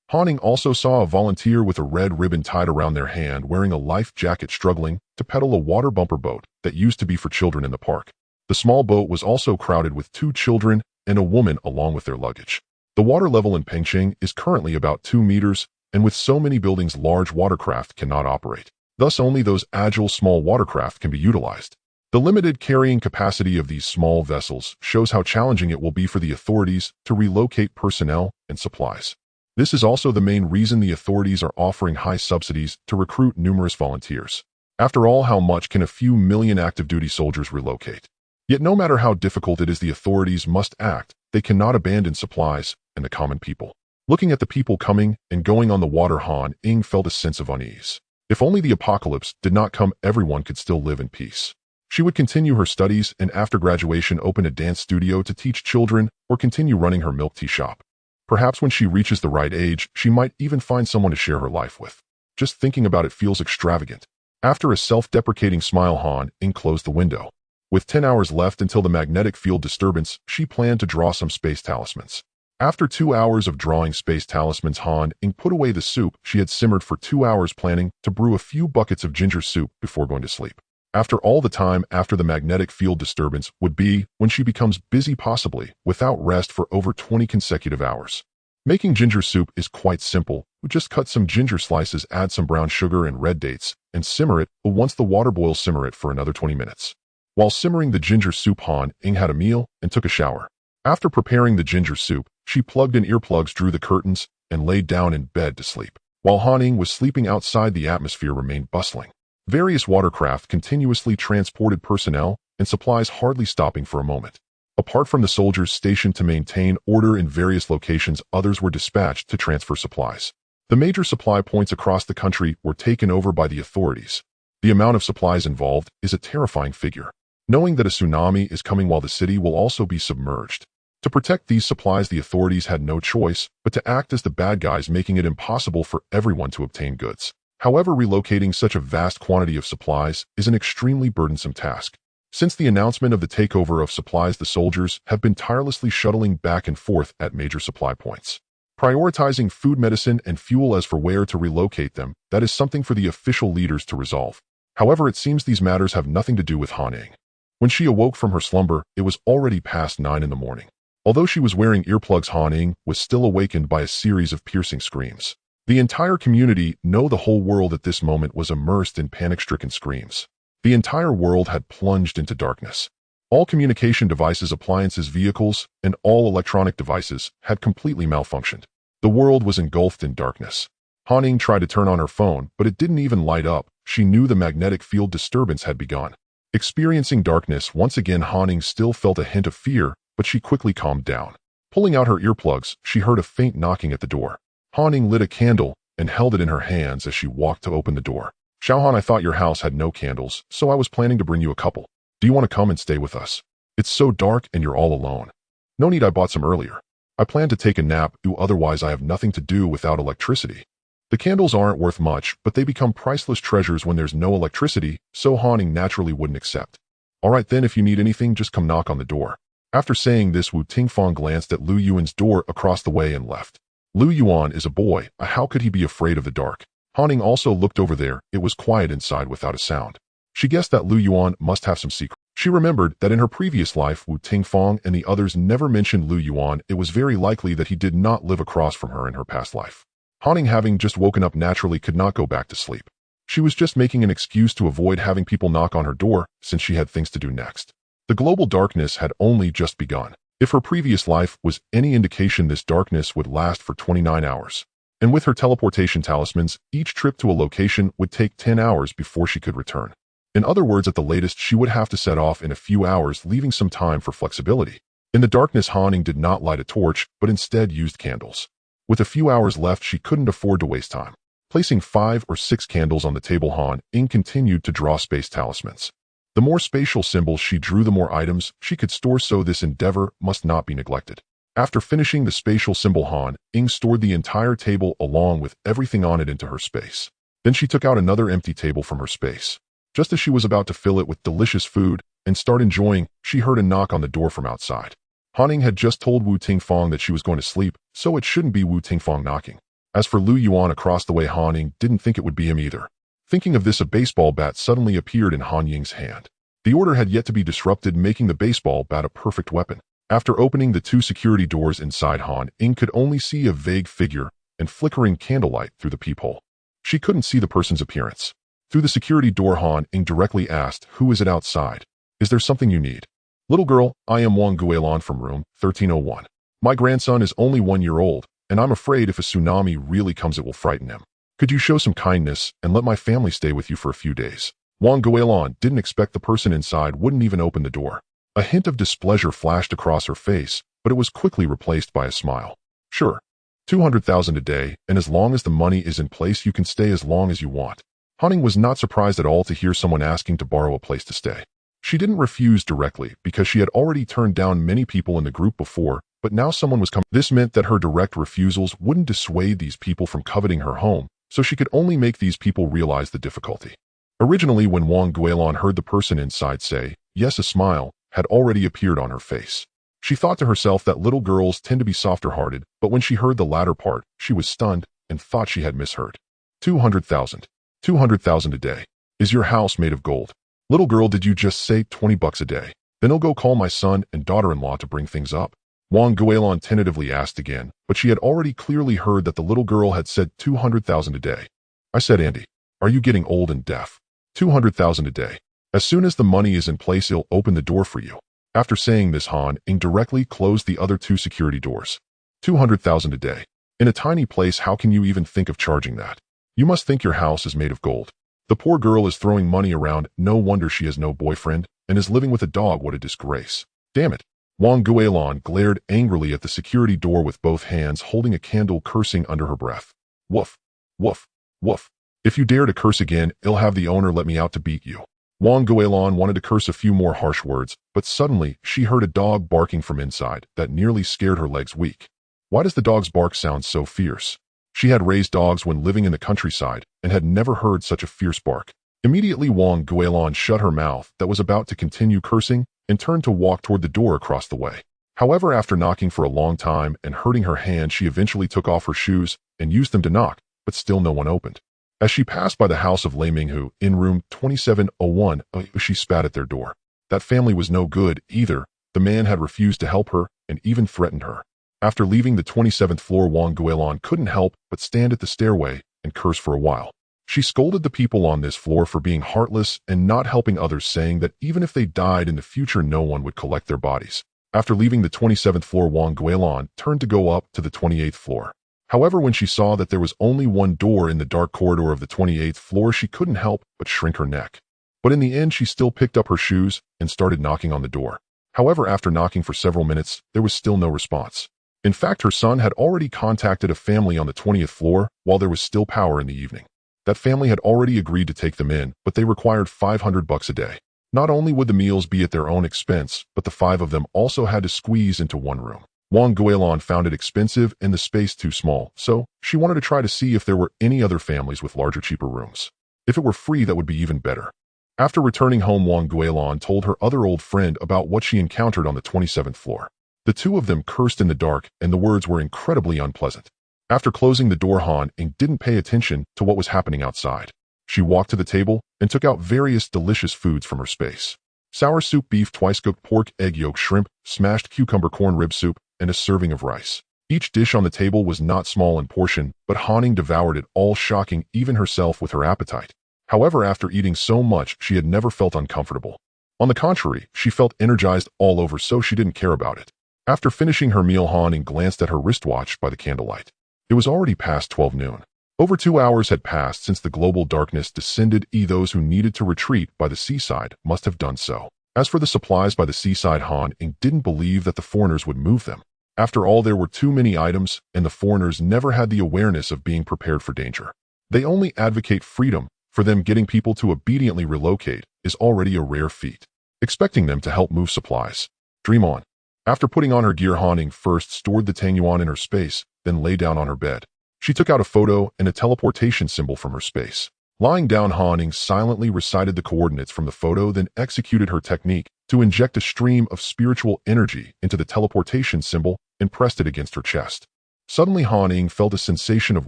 Han Ying also saw a volunteer with a red ribbon tied around their hand wearing a life jacket struggling to pedal a water bumper boat that used to be for children in the park. The small boat was also crowded with 2 children and a woman along with their luggage. The water level in Pengcheng is currently about 2 meters, and with so many buildings, large watercraft cannot operate. Thus, only those agile small watercraft can be utilized. The limited carrying capacity of these small vessels shows how challenging it will be for the authorities to relocate personnel and supplies. This is also the main reason the authorities are offering high subsidies to recruit numerous volunteers. After all, how much can a few million active-duty soldiers relocate? Yet no matter how difficult it is, the authorities must act. They cannot abandon supplies and the common people. Looking at the people coming and going on the water, Han Ying felt a sense of unease. If only the apocalypse did not come, everyone could still live in peace. She would continue her studies and after graduation open a dance studio to teach children or continue running her milk tea shop. Perhaps when she reaches the right age, she might even find someone to share her life with. Just thinking about it feels extravagant. After a self-deprecating smile, Han Ying closed the window. With 10 hours left until the magnetic field disturbance, she planned to draw some space talismans. After 2 hours of drawing space talismans, Han Ying put away the soup she had simmered for 2 hours, planning to brew a few buckets of ginger soup before going to sleep. After all the time after the magnetic field disturbance would be when she becomes busy, possibly without rest for over 20 consecutive hours. Making ginger soup is quite simple. We just cut some ginger slices, add some brown sugar and red dates, and simmer it. But once the water boils, simmer it for another 20 minutes. While simmering the ginger soup, Han Ying had a meal and took a shower. After preparing the ginger soup, she plugged in earplugs, drew the curtains, and laid down in bed to sleep. While Han Ying was sleeping outside, the atmosphere remained bustling. Various watercraft continuously transported personnel and supplies, hardly stopping for a moment. Apart from the soldiers stationed to maintain order in various locations, others were dispatched to transfer supplies. The major supply points across the country were taken over by the authorities. The amount of supplies involved is a terrifying figure. Knowing that a tsunami is coming while the city will also be submerged. To protect these supplies, the authorities had no choice but to act as the bad guys, making it impossible for everyone to obtain goods. However, relocating such a vast quantity of supplies is an extremely burdensome task. Since the announcement of the takeover of supplies, the soldiers have been tirelessly shuttling back and forth at major supply points, prioritizing food, medicine, and fuel. As for where to relocate them, that is something for the official leaders to resolve. However, it seems these matters have nothing to do with Han Ying. When she awoke from her slumber, it was already past 9 in the morning. Although she was wearing earplugs, Han Ying was still awakened by a series of piercing screams. The entire community, no, the whole world at this moment was immersed in panic-stricken screams. The entire world had plunged into darkness. All communication devices, appliances, vehicles, and all electronic devices had completely malfunctioned. The world was engulfed in darkness. Han Ying tried to turn on her phone, but it didn't even light up. She knew the magnetic field disturbance had begun. Experiencing darkness once again, Han Ying still felt a hint of fear, but she quickly calmed down. Pulling out her earplugs, she heard a faint knocking at the door. Han Ying lit a candle and held it in her hands as she walked to open the door. "Xiaohan, I thought your house had no candles, so I was planning to bring you a couple. Do you want to come and stay with us? It's so dark and you're all alone." "No need, I bought some earlier. I plan to take a nap, otherwise I have nothing to do without electricity." The candles aren't worth much, but they become priceless treasures when there's no electricity, so Han Ying naturally wouldn't accept. "All right then, if you need anything, just come knock on the door." After saying this, Wu Tingfang glanced at Lu Yuan's door across the way and left. Lu Yuan is a boy, how could he be afraid of the dark? Han Ying also looked over there. It was quiet inside without a sound. She guessed that Lu Yuan must have some secret. She remembered that in her previous life, Wu Tingfang and the others never mentioned Lu Yuan. It was very likely that he did not live across from her in her past life. Han Ying, having just woken up, naturally could not go back to sleep. She was just making an excuse to avoid having people knock on her door, since she had things to do next. The global darkness had only just begun. If her previous life was any indication, this darkness would last for 29 hours. And with her teleportation talismans, each trip to a location would take 10 hours before she could return. In other words, at the latest, she would have to set off in a few hours, leaving some time for flexibility. In the darkness, Han Ying did not light a torch, but instead used candles. With a few hours left, she couldn't afford to waste time. Placing 5 or 6 candles on the table, Han Ying continued to draw space talismans. The more spatial symbols she drew, the more items she could store, so this endeavor must not be neglected. After finishing the spatial symbol, Han Ying stored the entire table along with everything on it into her space. Then she took out another empty table from her space. Just as she was about to fill it with delicious food and start enjoying, she heard a knock on the door from outside. Han Ying had just told Wu Tingfang that she was going to sleep, so it shouldn't be Wu Tingfang knocking. As for Lu Yuan across the way, Han Ying didn't think it would be him either. Thinking of this, a baseball bat suddenly appeared in Han Ying's hand. The order had yet to be disrupted, making the baseball bat a perfect weapon. After opening the 2 security doors inside, Han Ying could only see a vague figure and flickering candlelight through the peephole. She couldn't see the person's appearance. Through the security door, Han Ying directly asked, "Who is it outside? Is there something you need?" "Little girl, I am Wang Guilin from room 1301. My grandson is only 1 year old, and I'm afraid if a tsunami really comes, it will frighten him. Could you show some kindness and let my family stay with you for a few days?" Wang Guilin didn't expect the person inside wouldn't even open the door. A hint of displeasure flashed across her face, but it was quickly replaced by a smile. "Sure. 200,000 a day, and as long as the money is in place you can stay as long as you want. Han was not surprised at all to hear someone asking to borrow a place to stay. She didn't refuse directly because she had already turned down many people in the group before, but now someone was coming. This meant that her direct refusals wouldn't dissuade these people from coveting her home, so she could only make these people realize the difficulty. Originally, when Wang Guilin heard the person inside say, yes, a smile had already appeared on her face. She thought to herself that little girls tend to be softer-hearted, but when she heard the latter part, she was stunned and thought she had misheard. 200,000. 200,000 a day. Is your house made of gold? Little girl, did you just say 20 bucks a day? Then I'll go call my son and daughter-in-law to bring things up. Wang Guilin tentatively asked again, but she had already clearly heard that the little girl had said 200,000 a day. I said, Andy, are you getting old and deaf? 200,000 a day. As soon as the money is in place, he'll open the door for you. After saying this, Han indirectly closed the other two security doors. 200,000 a day. In a tiny place, how can you even think of charging that? You must think your house is made of gold. The poor girl is throwing money around, no wonder she has no boyfriend, and is living with a dog, what a disgrace. Damn it. Wang Guilin glared angrily at the security door with both hands holding a candle, cursing under her breath. Woof, woof, woof. If you dare to curse again, I'll have the owner let me out to beat you. Wang Guilin wanted to curse a few more harsh words, but suddenly she heard a dog barking from inside that nearly scared her legs weak. Why does the dog's bark sound so fierce? She had raised dogs when living in the countryside and had never heard such a fierce bark. Immediately Wang Guilin shut her mouth that was about to continue cursing and turned to walk toward the door across the way. However, after knocking for a long time and hurting her hand, she eventually took off her shoes and used them to knock, but still no one opened. As she passed by the house of Lei Minghu in room 2701, she spat at their door. That family was no good either. The man had refused to help her and even threatened her. After leaving the 27th floor, Wang Guilin couldn't help but stand at the stairway and curse for a while. She scolded the people on this floor for being heartless and not helping others, saying that even if they died in the future, no one would collect their bodies. After leaving the 27th floor, Wang Guilin turned to go up to the 28th floor. However, when she saw that there was only one door in the dark corridor of the 28th floor, she couldn't help but shrink her neck. But in the end, she still picked up her shoes and started knocking on the door. However, after knocking for several minutes, there was still no response. In fact, her son had already contacted a family on the 20th floor while there was still power in the evening. That family had already agreed to take them in, but they required 500 bucks a day. Not only would the meals be at their own expense, but the five of them also had to squeeze into one room. Wang Guilin found it expensive and the space too small, so she wanted to try to see if there were any other families with larger, cheaper rooms. If it were free, that would be even better. After returning home, Wang Guilin told her other old friend about what she encountered on the 27th floor. The two of them cursed in the dark, and the words were incredibly unpleasant. After closing the door, Han Ying didn't pay attention to what was happening outside. She walked to the table and took out various delicious foods from her space. Sour soup, beef, twice-cooked pork, egg yolk, shrimp, smashed cucumber, corn rib soup, and a serving of rice. Each dish on the table was not small in portion, but Han Ying devoured it all, shocking even herself with her appetite. However, after eating so much, she had never felt uncomfortable. On the contrary, she felt energized all over, so she didn't care about it. After finishing her meal, Han Ying glanced at her wristwatch by the candlelight. It was already past 12 noon. Over 2 hours had passed since the global darkness descended. Those who needed to retreat by the seaside must have done so. As for the supplies by the seaside, Han Ying didn't believe that the foreigners would move them. After all, there were too many items, and the foreigners never had the awareness of being prepared for danger. They only advocate freedom. For them, getting people to obediently relocate is already a rare feat. Expecting them to help move supplies. Dream on. After putting on her gear, Han Ying first stored the Tangyuan in her space, then lay down on her bed. She took out a photo and a teleportation symbol from her space. Lying down, Han Ying silently recited the coordinates from the photo, then executed her technique to inject a stream of spiritual energy into the teleportation symbol and pressed it against her chest. Suddenly, Han Ying felt a sensation of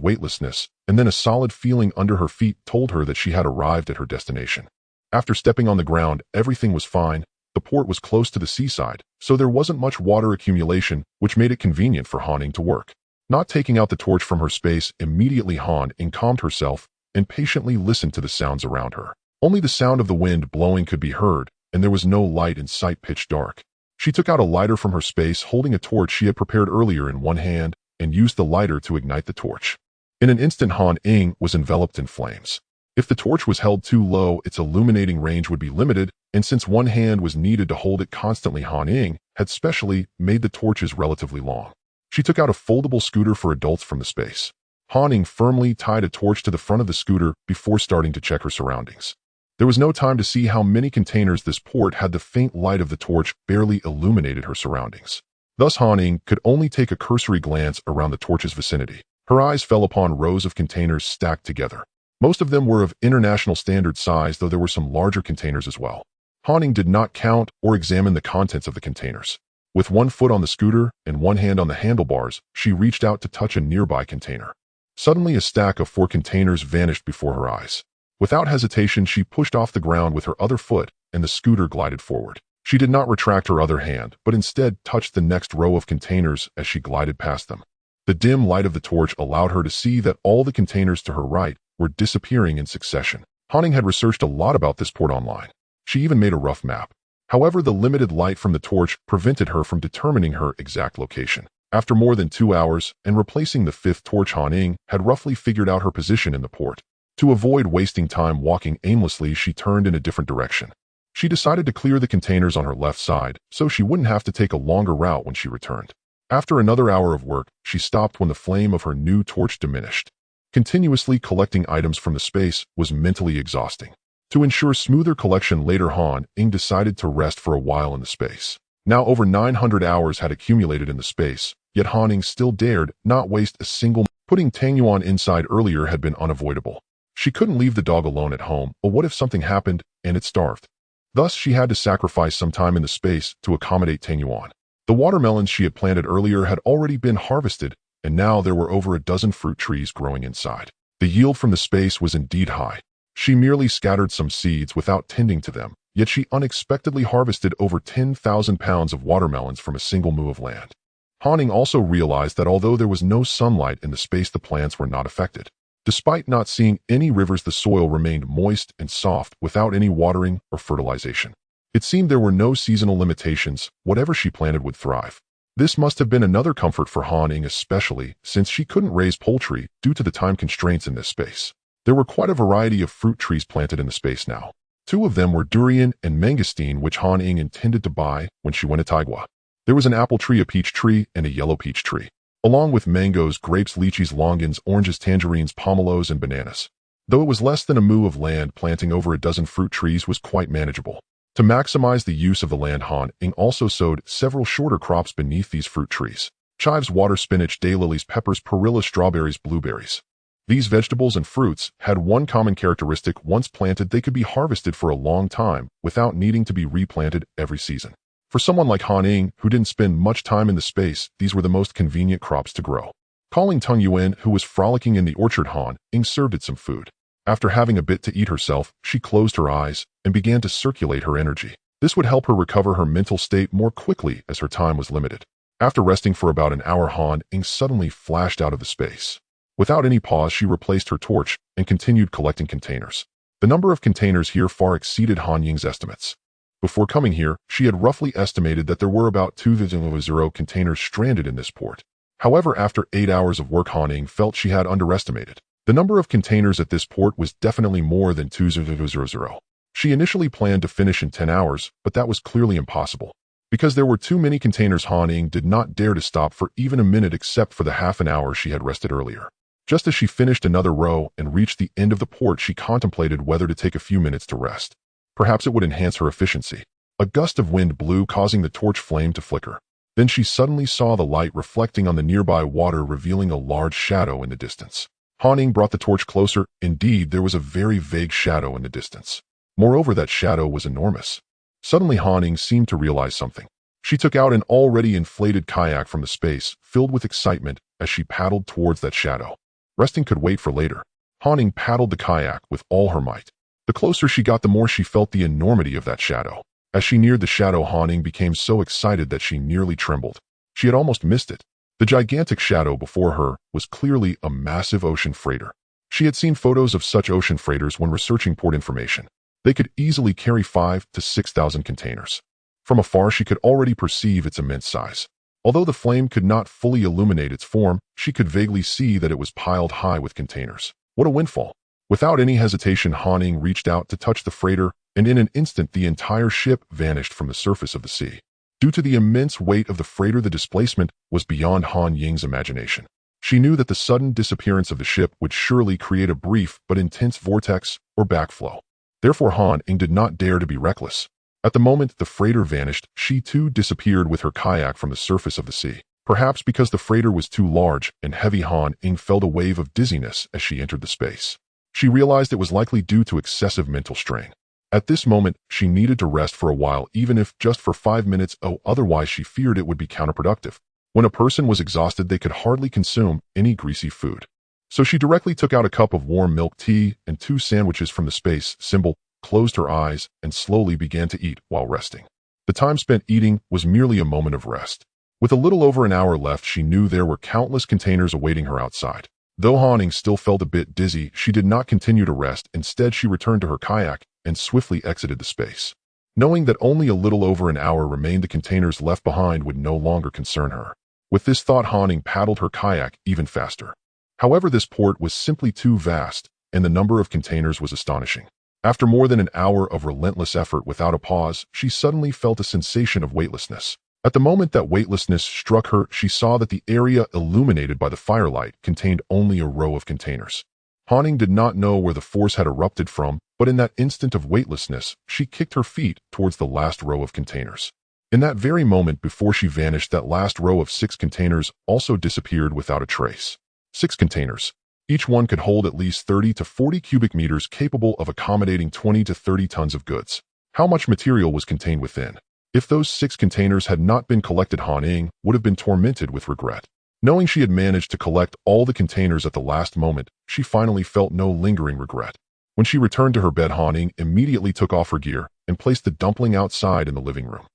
weightlessness, and then a solid feeling under her feet told her that she had arrived at her destination. After stepping on the ground, everything was fine. The port was close to the seaside, so there wasn't much water accumulation, which made it convenient for Han Ying to work. Not taking out the torch from her space, immediately Han Ying calmed herself and patiently listened to the sounds around her. Only the sound of the wind blowing could be heard, and there was no light in sight, pitch dark. She took out a lighter from her space, holding a torch she had prepared earlier in one hand, and used the lighter to ignite the torch. In an instant, Han Ying was enveloped in flames. If the torch was held too low, its illuminating range would be limited, and since one hand was needed to hold it constantly, Han Ying had specially made the torches relatively long. She took out a foldable scooter for adults from the space. Han Ying firmly tied a torch to the front of the scooter before starting to check her surroundings. There was no time to see how many containers this port had. The faint light of the torch barely illuminated her surroundings. Thus Han Ying could only take a cursory glance around the torch's vicinity. Her eyes fell upon rows of containers stacked together. Most of them were of international standard size, though there were some larger containers as well. Han Ying did not count or examine the contents of the containers. With one foot on the scooter and one hand on the handlebars, she reached out to touch a nearby container. Suddenly, a stack of 4 containers vanished before her eyes. Without hesitation, she pushed off the ground with her other foot, and the scooter glided forward. She did not retract her other hand, but instead touched the next row of containers as she glided past them. The dim light of the torch allowed her to see that all the containers to her right were disappearing in succession. Han Ying had researched a lot about this port online. She even made a rough map. However, the limited light from the torch prevented her from determining her exact location. After more than 2 hours and replacing the 5th torch, Han Ying had roughly figured out her position in the port. To avoid wasting time walking aimlessly, she turned in a different direction. She decided to clear the containers on her left side so she wouldn't have to take a longer route when she returned. After another hour of work, she stopped when the flame of her new torch diminished. Continuously collecting items from the space was mentally exhausting. To ensure smoother collection later, Han Ying decided to rest for a while in the space. Now over 900 hours had accumulated in the space, yet Han Ying still dared not waste a single. Putting Tang Yuan inside earlier had been unavoidable. She couldn't leave the dog alone at home, but what if something happened and it starved? Thus, she had to sacrifice some time in the space to accommodate Tang Yuan. The watermelons she had planted earlier had already been harvested, and now there were over a dozen fruit trees growing inside. The yield from the space was indeed high. She merely scattered some seeds without tending to them, yet she unexpectedly harvested over 10,000 pounds of watermelons from a single moo of land. Han Ying also realized that although there was no sunlight in the space, the plants were not affected. Despite not seeing any rivers, the soil remained moist and soft without any watering or fertilization. It seemed there were no seasonal limitations. Whatever she planted would thrive. This must have been another comfort for Han Ying, especially since she couldn't raise poultry due to the time constraints in this space. There were quite a variety of fruit trees planted in the space now. 2 of them were durian and mangosteen, which Han Ying intended to buy when she went to Taigua. There was an apple tree, a peach tree, and a yellow peach tree, along with mangoes, grapes, lychees, longans, oranges, tangerines, pomelos, and bananas. Though it was less than a moo of land, planting over a dozen fruit trees was quite manageable. To maximize the use of the land, Han Ying also sowed several shorter crops beneath these fruit trees: chives, water spinach, daylilies, peppers, perilla, strawberries, blueberries. These vegetables and fruits had one common characteristic: once planted, they could be harvested for a long time without needing to be replanted every season. For someone like Han Ying, who didn't spend much time in the space, these were the most convenient crops to grow. Calling Tung Yuan, who was frolicking in the orchard, Han Ying served it some food. After having a bit to eat herself, she closed her eyes and began to circulate her energy. This would help her recover her mental state more quickly as her time was limited. After resting for about an hour, Han Ying suddenly flashed out of the space. Without any pause, she replaced her torch and continued collecting containers. The number of containers here far exceeded Han Ying's estimates. Before coming here, she had roughly estimated that there were about 2,000 containers stranded in this port. However, after 8 hours of work, Han Ying felt she had underestimated. The number of containers at this port was definitely more than 2,000. She initially planned to finish in 10 hours, but that was clearly impossible. Because there were too many containers, Han Ying did not dare to stop for even a minute, except for the half an hour she had rested earlier. Just as she finished another row and reached the end of the port, she contemplated whether to take a few minutes to rest. Perhaps it would enhance her efficiency. A gust of wind blew, causing the torch flame to flicker. Then she suddenly saw the light reflecting on the nearby water, revealing a large shadow in the distance. Han Ying brought the torch closer. Indeed, there was a very vague shadow in the distance. Moreover, that shadow was enormous. Suddenly, Han Ying seemed to realize something. She took out an already inflated kayak from the space, filled with excitement as she paddled towards that shadow. Resting could wait for later. Han Ying paddled the kayak with all her might. The closer she got, the more she felt the enormity of that shadow. As she neared the shadow, Han Ying became so excited that she nearly trembled. She had almost missed it. The gigantic shadow before her was clearly a massive ocean freighter. She had seen photos of such ocean freighters when researching port information. They could easily carry 5,000 to 6,000 containers. From afar, she could already perceive its immense size. Although the flame could not fully illuminate its form, she could vaguely see that it was piled high with containers. What a windfall! Without any hesitation, Han Ying reached out to touch the freighter, and in an instant the entire ship vanished from the surface of the sea. Due to the immense weight of the freighter, the displacement was beyond Han Ying's imagination. She knew that the sudden disappearance of the ship would surely create a brief but intense vortex or backflow. Therefore, Han Ying did not dare to be reckless. At the moment the freighter vanished, she too disappeared with her kayak from the surface of the sea. Perhaps because the freighter was too large and heavy, Han Ying felt a wave of dizziness as she entered the space. She realized it was likely due to excessive mental strain. At this moment, she needed to rest for a while, even if just for 5 minutes, otherwise she feared it would be counterproductive. When a person was exhausted, they could hardly consume any greasy food. So she directly took out a cup of warm milk tea and 2 sandwiches from the space symbol, closed her eyes, and slowly began to eat while resting. The time spent eating was merely a moment of rest. With a little over an hour left, she knew there were countless containers awaiting her outside. Though Han Ying still felt a bit dizzy, she did not continue to rest. Instead, she returned to her kayak and swiftly exited the space. Knowing that only a little over an hour remained, the containers left behind would no longer concern her. With this thought, Han Ying paddled her kayak even faster. However, this port was simply too vast, and the number of containers was astonishing. After more than an hour of relentless effort without a pause, she suddenly felt a sensation of weightlessness. At the moment that weightlessness struck her, she saw that the area illuminated by the firelight contained only a row of containers. Han Ying did not know where the force had erupted from, but in that instant of weightlessness, she kicked her feet towards the last row of containers. In that very moment before she vanished, that last row of 6 containers also disappeared without a trace. 6 containers. Each one could hold at least 30 to 40 cubic meters, capable of accommodating 20 to 30 tons of goods. How much material was contained within? If those 6 containers had not been collected, Han Ying would have been tormented with regret. Knowing she had managed to collect all the containers at the last moment, she finally felt no lingering regret. When she returned to her bed, Han Ying immediately took off her gear and placed the dumpling outside in the living room.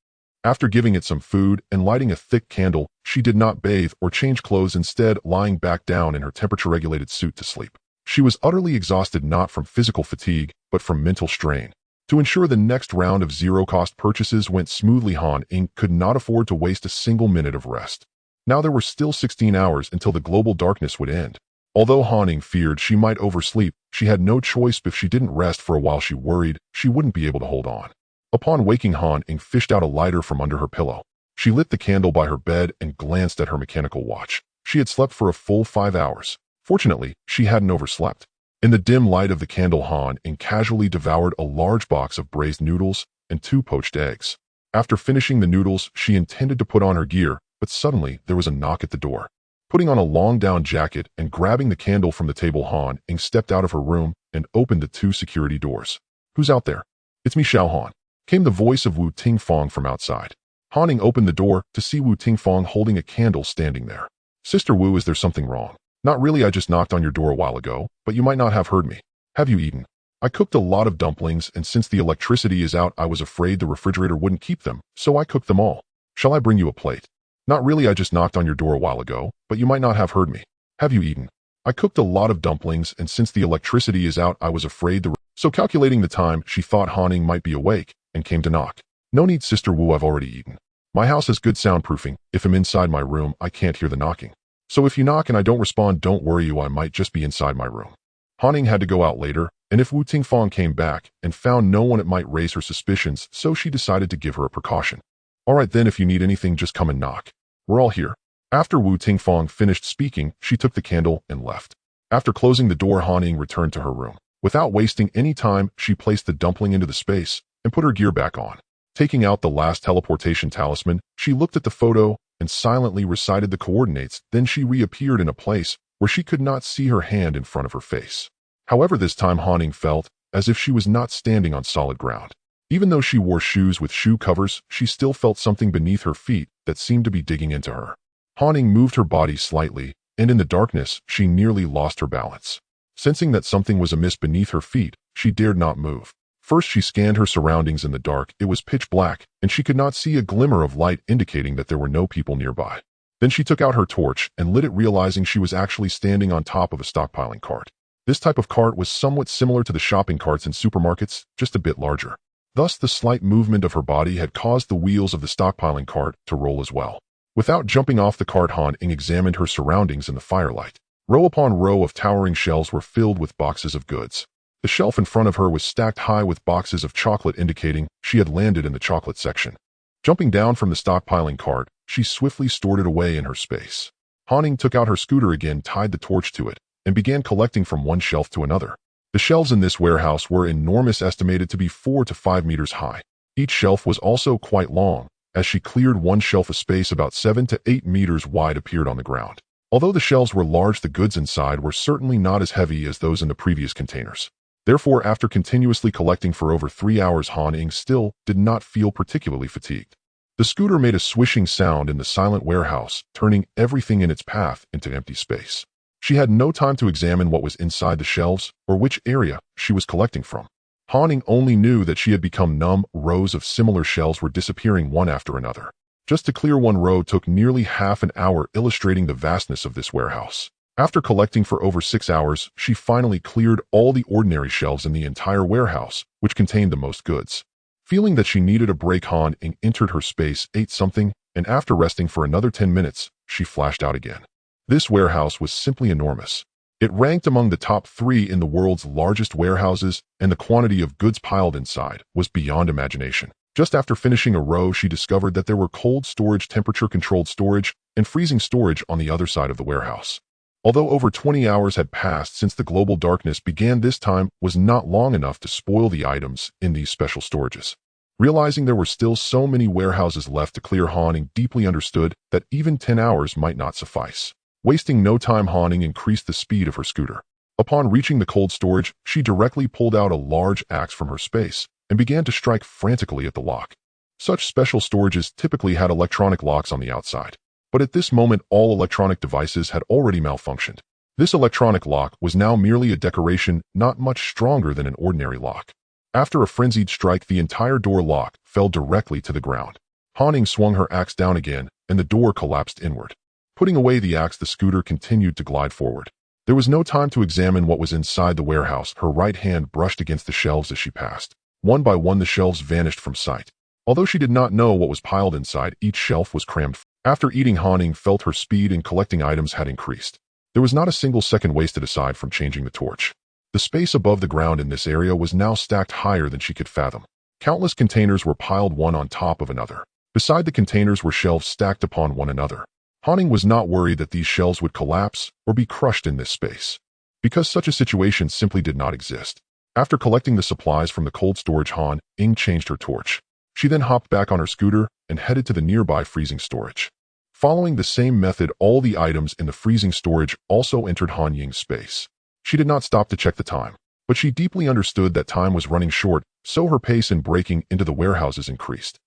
After giving it some food and lighting a thick candle, she did not bathe or change clothes, instead lying back down in her temperature-regulated suit to sleep. She was utterly exhausted, not from physical fatigue, but from mental strain. To ensure the next round of zero-cost purchases went smoothly, Han Ying could not afford to waste a single minute of rest. Now there were still 16 hours until the global darkness would end. Although Han Ying feared she might oversleep, she had no choice. If she didn't rest for a while, she worried she wouldn't be able to hold on. Upon waking, Han Ying fished out a lighter from under her pillow. She lit the candle by her bed and glanced at her mechanical watch. She had slept for a full 5 hours. Fortunately, she hadn't overslept. In the dim light of the candle, Han Ying casually devoured a large box of braised noodles and 2 poached eggs. After finishing the noodles, she intended to put on her gear, but suddenly there was a knock at the door. Putting on a long-down jacket and grabbing the candle from the table, Han Ying stepped out of her room and opened the 2 security doors. "Who's out there?" "It's me, Xiao Han," came the voice of Wu Tingfang from outside. Han Ying opened the door to see Wu Tingfang holding a candle standing there. "Sister Wu, is there something wrong?" "Not really, I just knocked on your door a while ago, but you might not have heard me. Have you eaten?" "I cooked a lot of dumplings, and since the electricity is out, I was afraid the refrigerator wouldn't keep them, so I cooked them all. Shall I bring you a plate?" "Not really, I just knocked on your door a while ago, but you might not have heard me. Have you eaten?" "I cooked a lot of dumplings, and since the electricity is out, I was afraid the So calculating the time, she thought Han Ying might be awake, and came to knock. "No need, Sister Wu, I've already eaten. My house has good soundproofing. If I'm inside my room, I can't hear the knocking. So if you knock and I don't respond, don't worry, I might just be inside my room." Han Ying had to go out later, and if Wu Tingfang came back and found no one, it might raise her suspicions, so she decided to give her a precaution. "All right then, if you need anything, just come and knock. We're all here." After Wu Tingfang finished speaking, she took the candle and left. After closing the door, Han Ying returned to her room. Without wasting any time, she placed the dumpling into the space and put her gear back on. Taking out the last teleportation talisman, she looked at the photo and silently recited the coordinates. Then she reappeared in a place where she could not see her hand in front of her face. However, this time Han Ying felt as if she was not standing on solid ground. Even though she wore shoes with shoe covers, she still felt something beneath her feet that seemed to be digging into her. Han Ying moved her body slightly, and in the darkness, she nearly lost her balance. Sensing that something was amiss beneath her feet, she dared not move. First, she scanned her surroundings in the dark. It was pitch black, and she could not see a glimmer of light indicating that there were no people nearby. Then she took out her torch and lit it, realizing she was actually standing on top of a stockpiling cart. This type of cart was somewhat similar to the shopping carts in supermarkets, just a bit larger. Thus, the slight movement of her body had caused the wheels of the stockpiling cart to roll as well. Without jumping off the cart, Han Ying examined her surroundings in the firelight. Row upon row of towering shelves were filled with boxes of goods. The shelf in front of her was stacked high with boxes of chocolate, indicating she had landed in the chocolate section. Jumping down from the stockpiling cart, she swiftly stored it away in her space. Han Ying took out her scooter again, tied the torch to it, and began collecting from one shelf to another. The shelves in this warehouse were enormous, estimated to be 4 to 5 meters high. Each shelf was also quite long. As she cleared one shelf, a space about 7 to 8 meters wide appeared on the ground. Although the shelves were large, the goods inside were certainly not as heavy as those in the previous containers. Therefore, after continuously collecting for over 3 hours, Han Ying still did not feel particularly fatigued. The scooter made a swishing sound in the silent warehouse, turning everything in its path into empty space. She had no time to examine what was inside the shelves or which area she was collecting from. Han Ying only knew that she had become numb. Rows of similar shelves were disappearing one after another. Just to clear one row took nearly half an hour, illustrating the vastness of this warehouse. After collecting for over 6 hours, she finally cleared all the ordinary shelves in the entire warehouse, which contained the most goods. Feeling that she needed a break, Han Ying entered her space, ate something, and after resting for another 10 minutes, she flashed out again. This warehouse was simply enormous. It ranked among the top 3 in the world's largest warehouses, and the quantity of goods piled inside was beyond imagination. Just after finishing a row, she discovered that there were cold storage, temperature-controlled storage, and freezing storage on the other side of the warehouse. Although over 20 hours had passed since the global darkness began, this time was not long enough to spoil the items in these special storages. Realizing there were still so many warehouses left to clear, Han Ying deeply understood that even 10 hours might not suffice. Wasting no time, Han Ying increased the speed of her scooter. Upon reaching the cold storage, she directly pulled out a large axe from her space and began to strike frantically at the lock. Such special storages typically had electronic locks on the outside. But at this moment, all electronic devices had already malfunctioned. This electronic lock was now merely a decoration, not much stronger than an ordinary lock. After a frenzied strike, the entire door lock fell directly to the ground. Han Ying swung her axe down again, and the door collapsed inward. Putting away the axe, the scooter continued to glide forward. There was no time to examine what was inside the warehouse. Her right hand brushed against the shelves as she passed. One by one, the shelves vanished from sight. Although she did not know what was piled inside, each shelf was crammed. After eating, Han Ying felt her speed in collecting items had increased. There was not a single second wasted aside from changing the torch. The space above the ground in this area was now stacked higher than she could fathom. Countless containers were piled one on top of another. Beside the containers were shelves stacked upon one another. Han Ying was not worried that these shelves would collapse or be crushed in this space, because such a situation simply did not exist. After collecting the supplies from the cold storage, Han Ying changed her torch. She then hopped back on her scooter and headed to the nearby freezing storage. Following the same method, all the items in the freezing storage also entered Han Ying's space. She did not stop to check the time, but she deeply understood that time was running short, so her pace in breaking into the warehouses increased.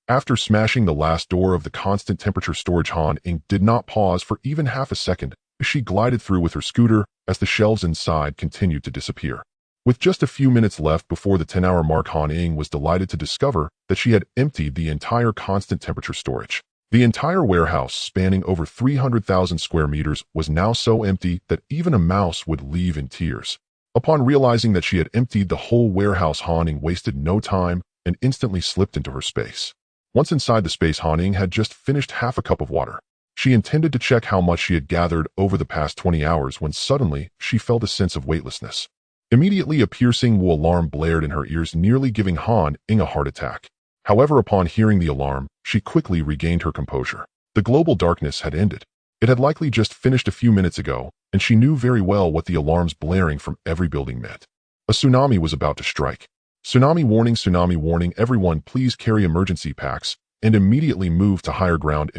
After smashing the last door of the constant temperature storage, Han Ying did not pause for even half a second as she glided through with her scooter as the shelves inside continued to disappear. With just a few minutes left before the 10-hour mark, Han Ying was delighted to discover that she had emptied the entire constant temperature storage. The entire warehouse, spanning over 300,000 square meters, was now so empty that even a mouse would leave in tears. Upon realizing that she had emptied the whole warehouse, Han Ying wasted no time and instantly slipped into her space. Once inside the space, Han Ying had just finished half a cup of water. She intended to check how much she had gathered over the past 20 hours when suddenly she felt a sense of weightlessness. Immediately, a piercing alarm blared in her ears, nearly giving Han Ying a heart attack. However, upon hearing the alarm, she quickly regained her composure. The global darkness had ended. It had likely just finished a few minutes ago, and she knew very well what the alarms blaring from every building meant. A tsunami was about to strike. Tsunami warning, everyone please carry emergency packs, and immediately move to higher ground,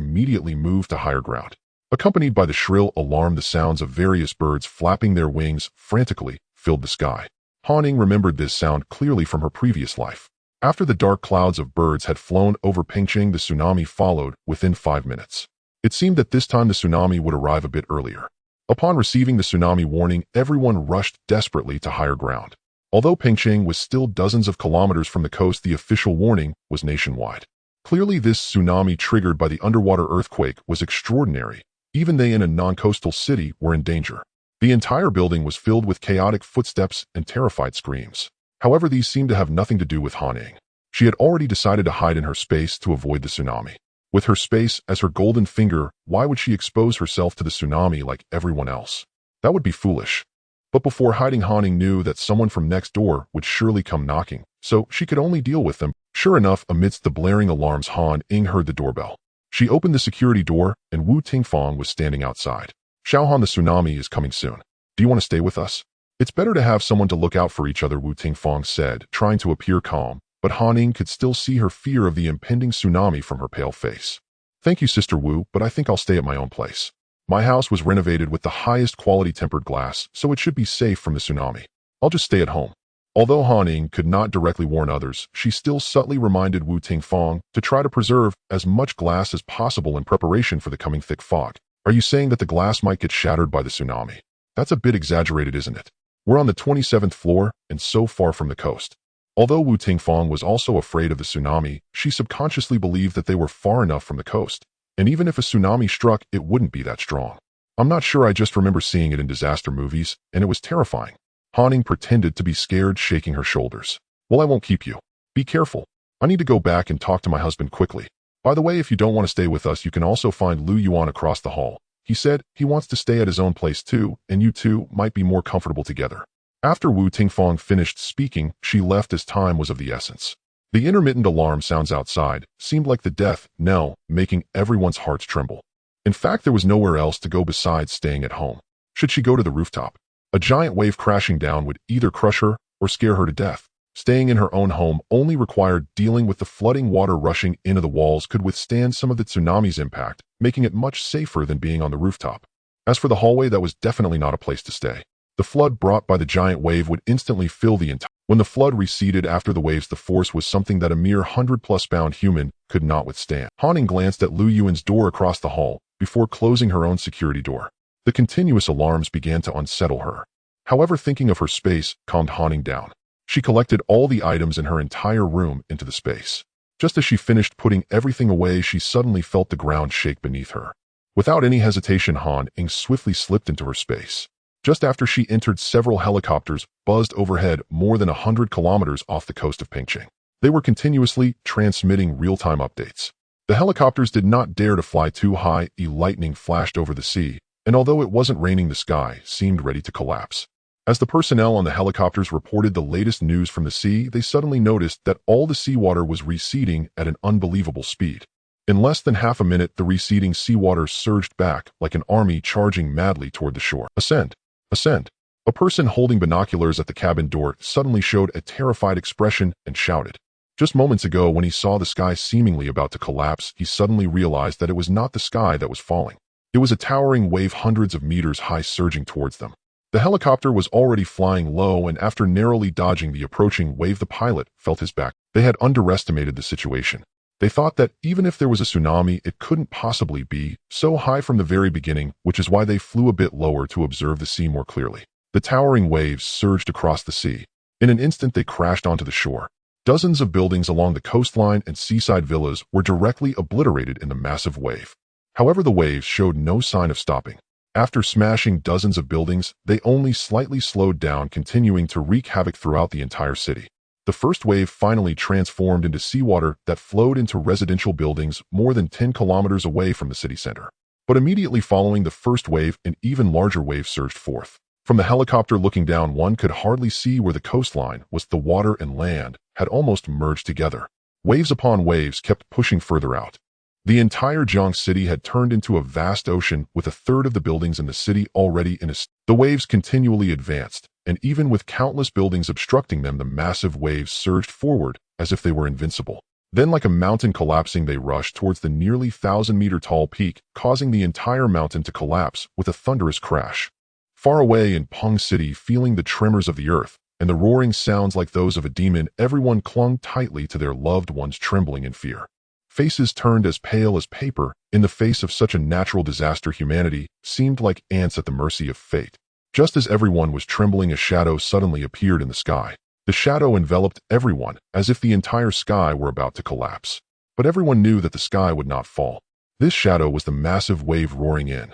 Accompanied by the shrill alarm, the sounds of various birds flapping their wings frantically filled the sky. Han Ying remembered this sound clearly from her previous life. After the dark clouds of birds had flown over Pengcheng, the tsunami followed within 5 minutes. It seemed that this time the tsunami would arrive a bit earlier. Upon receiving the tsunami warning, everyone rushed desperately to higher ground. Although Pengcheng was still dozens of kilometers from the coast, the official warning was nationwide. Clearly, this tsunami triggered by the underwater earthquake was extraordinary. Even they in a non-coastal city were in danger. The entire building was filled with chaotic footsteps and terrified screams. However, these seemed to have nothing to do with Han Ying. She had already decided to hide in her space to avoid the tsunami. With her space as her golden finger, why would she expose herself to the tsunami like everyone else? That would be foolish. But before hiding, Han Ying knew that someone from next door would surely come knocking, so she could only deal with them. Sure enough, amidst the blaring alarms, Han Ying heard the doorbell. She opened the security door, and Wu Tingfang was standing outside. Xiaohan, the tsunami is coming soon. Do you want to stay with us? It's better to have someone to look out for each other, Wu Tingfang said, trying to appear calm, but Han Ying could still see her fear of the impending tsunami from her pale face. Thank you, Sister Wu, but I think I'll stay at my own place. My house was renovated with the highest quality tempered glass, so it should be safe from the tsunami. I'll just stay at home. Although Han Ying could not directly warn others, she still subtly reminded Wu Tingfang to try to preserve as much glass as possible in preparation for the coming thick fog. Are you saying that the glass might get shattered by the tsunami? That's a bit exaggerated, isn't it? We're on the 27th floor and so far from the coast. Although Wu Tingfang was also afraid of the tsunami, she subconsciously believed that they were far enough from the coast, and even if a tsunami struck, it wouldn't be that strong. I'm not sure, I just remember seeing it in disaster movies, and it was terrifying. Han Ying pretended to be scared, shaking her shoulders. Well, I won't keep you. Be careful. I need to go back and talk to my husband quickly. By the way, if you don't want to stay with us, you can also find Lu Yuan across the hall. He said he wants to stay at his own place too, and you two might be more comfortable together. After Wu Tingfang finished speaking, she left as time was of the essence. The intermittent alarm sounds outside seemed like the death knell, making everyone's hearts tremble. In fact, there was nowhere else to go besides staying at home. Should she go to the rooftop? A giant wave crashing down would either crush her or scare her to death. Staying in her own home only required dealing with the flooding water rushing into the walls could withstand some of the tsunami's impact, making it much safer than being on the rooftop. As for the hallway, that was definitely not a place to stay. The flood brought by the giant wave would instantly fill the entire. When the flood receded after the waves, the force was something that a mere 100-plus-pound human could not withstand. Han Ying glanced at Lu Yuan's door across the hall before closing her own security door. The continuous alarms began to unsettle her. However, thinking of her space calmed Han Ying down. She collected all the items in her entire room into the space. Just as she finished putting everything away, she suddenly felt the ground shake beneath her. Without any hesitation, Han Ying swiftly slipped into her space. Just after she entered, several helicopters buzzed overhead more than 100 kilometers off the coast of Pingqing. They were continuously transmitting real-time updates. The helicopters did not dare to fly too high. Lightning flashed over the sea, and although it wasn't raining, the sky seemed ready to collapse. As the personnel on the helicopters reported the latest news from the sea, they suddenly noticed that all the seawater was receding at an unbelievable speed. In less than half a minute, the receding seawater surged back like an army charging madly toward the shore. Ascend! Ascend! A person holding binoculars at the cabin door suddenly showed a terrified expression and shouted. Just moments ago, when he saw the sky seemingly about to collapse, he suddenly realized that it was not the sky that was falling. It was a towering wave hundreds of meters high surging towards them. The helicopter was already flying low, and after narrowly dodging the approaching wave, the pilot felt his back. They had underestimated the situation. They thought that even if there was a tsunami, it couldn't possibly be so high from the very beginning, which is why they flew a bit lower to observe the sea more clearly. The towering waves surged across the sea. In an instant, they crashed onto the shore. Dozens of buildings along the coastline and seaside villas were directly obliterated in the massive wave. However, the waves showed no sign of stopping. After smashing dozens of buildings, they only slightly slowed down, continuing to wreak havoc throughout the entire city. The first wave finally transformed into seawater that flowed into residential buildings more than 10 kilometers away from the city center. But immediately following the first wave, an even larger wave surged forth. From the helicopter looking down, one could hardly see where the coastline was. The water and land had almost merged together. Waves upon waves kept pushing further out. The entire Jiang city had turned into a vast ocean, with a third of the buildings in the city already in a state. The waves continually advanced, and even with countless buildings obstructing them, the massive waves surged forward as if they were invincible. Then, like a mountain collapsing, they rushed towards the nearly 1,000-meter-tall peak, causing the entire mountain to collapse with a thunderous crash. Far away in Peng City, feeling the tremors of the earth and the roaring sounds like those of a demon, everyone clung tightly to their loved ones, trembling in fear. Faces turned as pale as paper. In the face of such a natural disaster, humanity seemed like ants at the mercy of fate. Just as everyone was trembling, a shadow suddenly appeared in the sky. The shadow enveloped everyone, as if the entire sky were about to collapse. But everyone knew that the sky would not fall. This shadow was the massive wave roaring in.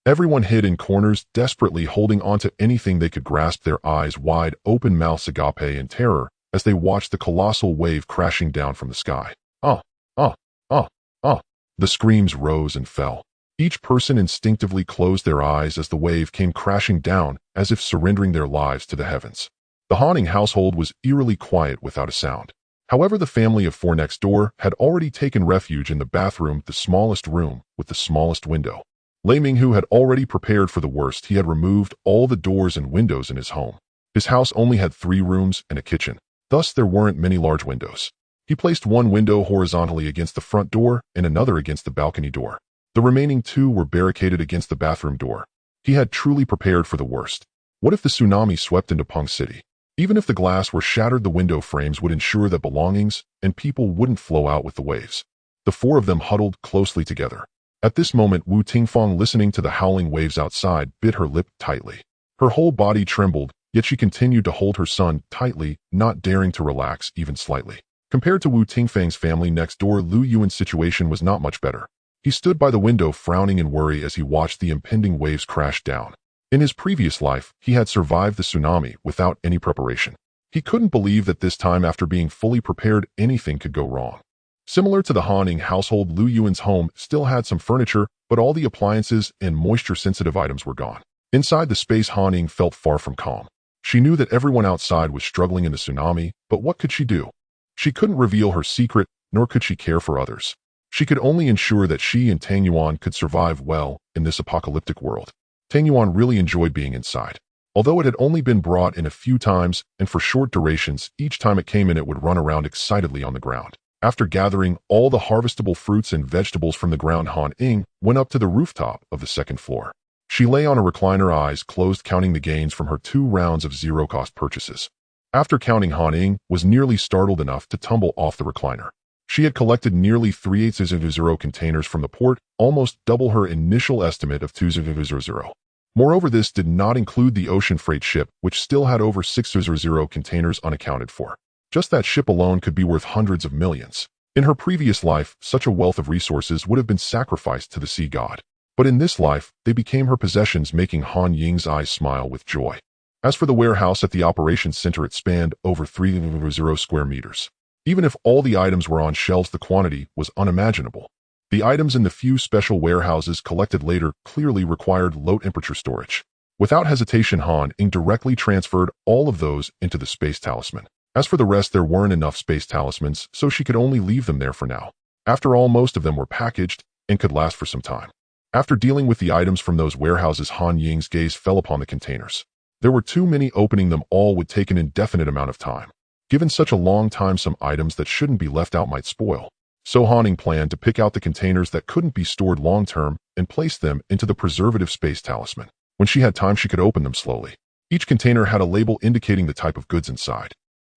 Everyone hid in corners, desperately holding onto anything they could grasp, their eyes wide open, mouths agape in terror, as they watched the colossal wave crashing down from the sky. Ah! Ah! Ah! Ah! The screams rose and fell. Each person instinctively closed their eyes as the wave came crashing down, as if surrendering their lives to the heavens. The haunting household was eerily quiet without a sound. However, the family of four next door had already taken refuge in the bathroom, the smallest room with the smallest window. Lei Minghu had already prepared for the worst. He had removed all the doors and windows in his home. His house only had 3 rooms and a kitchen. Thus, there weren't many large windows. He placed one window horizontally against the front door and another against the balcony door. The remaining 2 were barricaded against the bathroom door. He had truly prepared for the worst. What if the tsunami swept into Peng City? Even if the glass were shattered, the window frames would ensure that belongings and people wouldn't flow out with the waves. The 4 of them huddled closely together. At this moment, Wu Tingfang, listening to the howling waves outside, bit her lip tightly. Her whole body trembled, yet she continued to hold her son tightly, not daring to relax even slightly. Compared to Wu Tingfang's family next door, Lu Yuan's situation was not much better. He stood by the window frowning in worry as he watched the impending waves crash down. In his previous life, he had survived the tsunami without any preparation. He couldn't believe that this time, after being fully prepared, anything could go wrong. Similar to the haunting household, Lu Yuan's home still had some furniture, but all the appliances and moisture-sensitive items were gone. Inside the space, Han Ying felt far from calm. She knew that everyone outside was struggling in the tsunami, but what could she do? She couldn't reveal her secret, nor could she care for others. She could only ensure that she and Tang Yuan could survive well in this apocalyptic world. Tang Yuan really enjoyed being inside. Although it had only been brought in a few times and for short durations, each time it came in it would run around excitedly on the ground. After gathering all the harvestable fruits and vegetables from the ground, Han Ying went up to the rooftop of the 2nd floor. She lay on a recliner, eyes closed, counting the gains from her 2 rounds of zero-cost purchases. After counting, Han Ying was nearly startled enough to tumble off the recliner. She had collected nearly 3/8 containers from the port, almost double her initial estimate of 2,000. Moreover, this did not include the ocean freight ship, which still had over 6,000 containers unaccounted for. Just that ship alone could be worth hundreds of millions. In her previous life, such a wealth of resources would have been sacrificed to the sea god. But in this life, they became her possessions, making Han Ying's eyes smile with joy. As for the warehouse at the operations center, it spanned over 3,000 square meters. Even if all the items were on shelves, the quantity was unimaginable. The items in the few special warehouses collected later clearly required low-temperature storage. Without hesitation, Han Ying directly transferred all of those into the space talisman. As for the rest, there weren't enough space talismans, so she could only leave them there for now. After all, most of them were packaged and could last for some time. After dealing with the items from those warehouses, Han Ying's gaze fell upon the containers. There were too many. Opening them all would take an indefinite amount of time. Given such a long time, some items that shouldn't be left out might spoil. So Han Ying planned to pick out the containers that couldn't be stored long-term and place them into the preservative space talisman. When she had time, she could open them slowly. Each container had a label indicating the type of goods inside.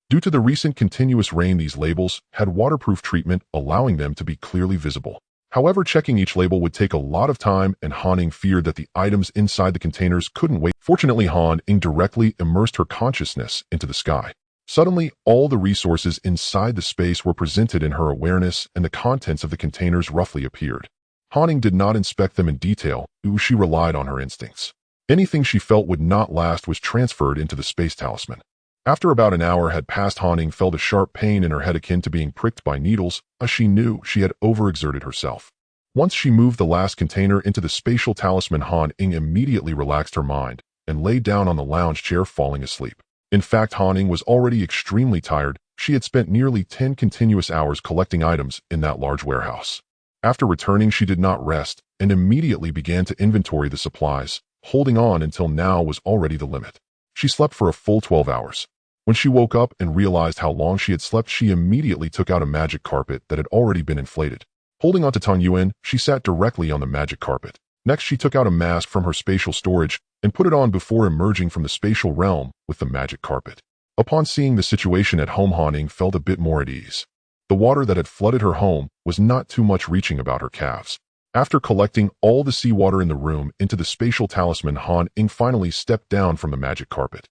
Due to the recent continuous rain, these labels had waterproof treatment, allowing them to be clearly visible. However, checking each label would take a lot of time, and Han Ying feared that the items inside the containers couldn't wait. Fortunately, Han Ying directly immersed her consciousness into the sky. Suddenly, all the resources inside the space were presented in her awareness, and the contents of the containers roughly appeared. Han Ying did not inspect them in detail, she relied on her instincts. Anything she felt would not last was transferred into the space talisman. After about an hour had passed, Han Ying felt a sharp pain in her head akin to being pricked by needles, as she knew she had overexerted herself. Once she moved the last container into the spatial talisman, Han Ying immediately relaxed her mind and lay down on the lounge chair, falling asleep. In fact, Han Ying was already extremely tired. She had spent nearly 10 continuous hours collecting items in that large warehouse. After returning, she did not rest and immediately began to inventory the supplies, holding on until now was already the limit. She slept for a full 12 hours. When she woke up and realized how long she had slept, she immediately took out a magic carpet that had already been inflated. Holding onto Tang Yuan, she sat directly on the magic carpet. Next, she took out a mask from her spatial storage and put it on before emerging from the spatial realm with the magic carpet. Upon seeing the situation at home, Han Ying felt a bit more at ease. The water that had flooded her home was not too much, reaching about her calves. After collecting all the seawater in the room into the spatial talisman, Han Ying finally stepped down from the magic carpet.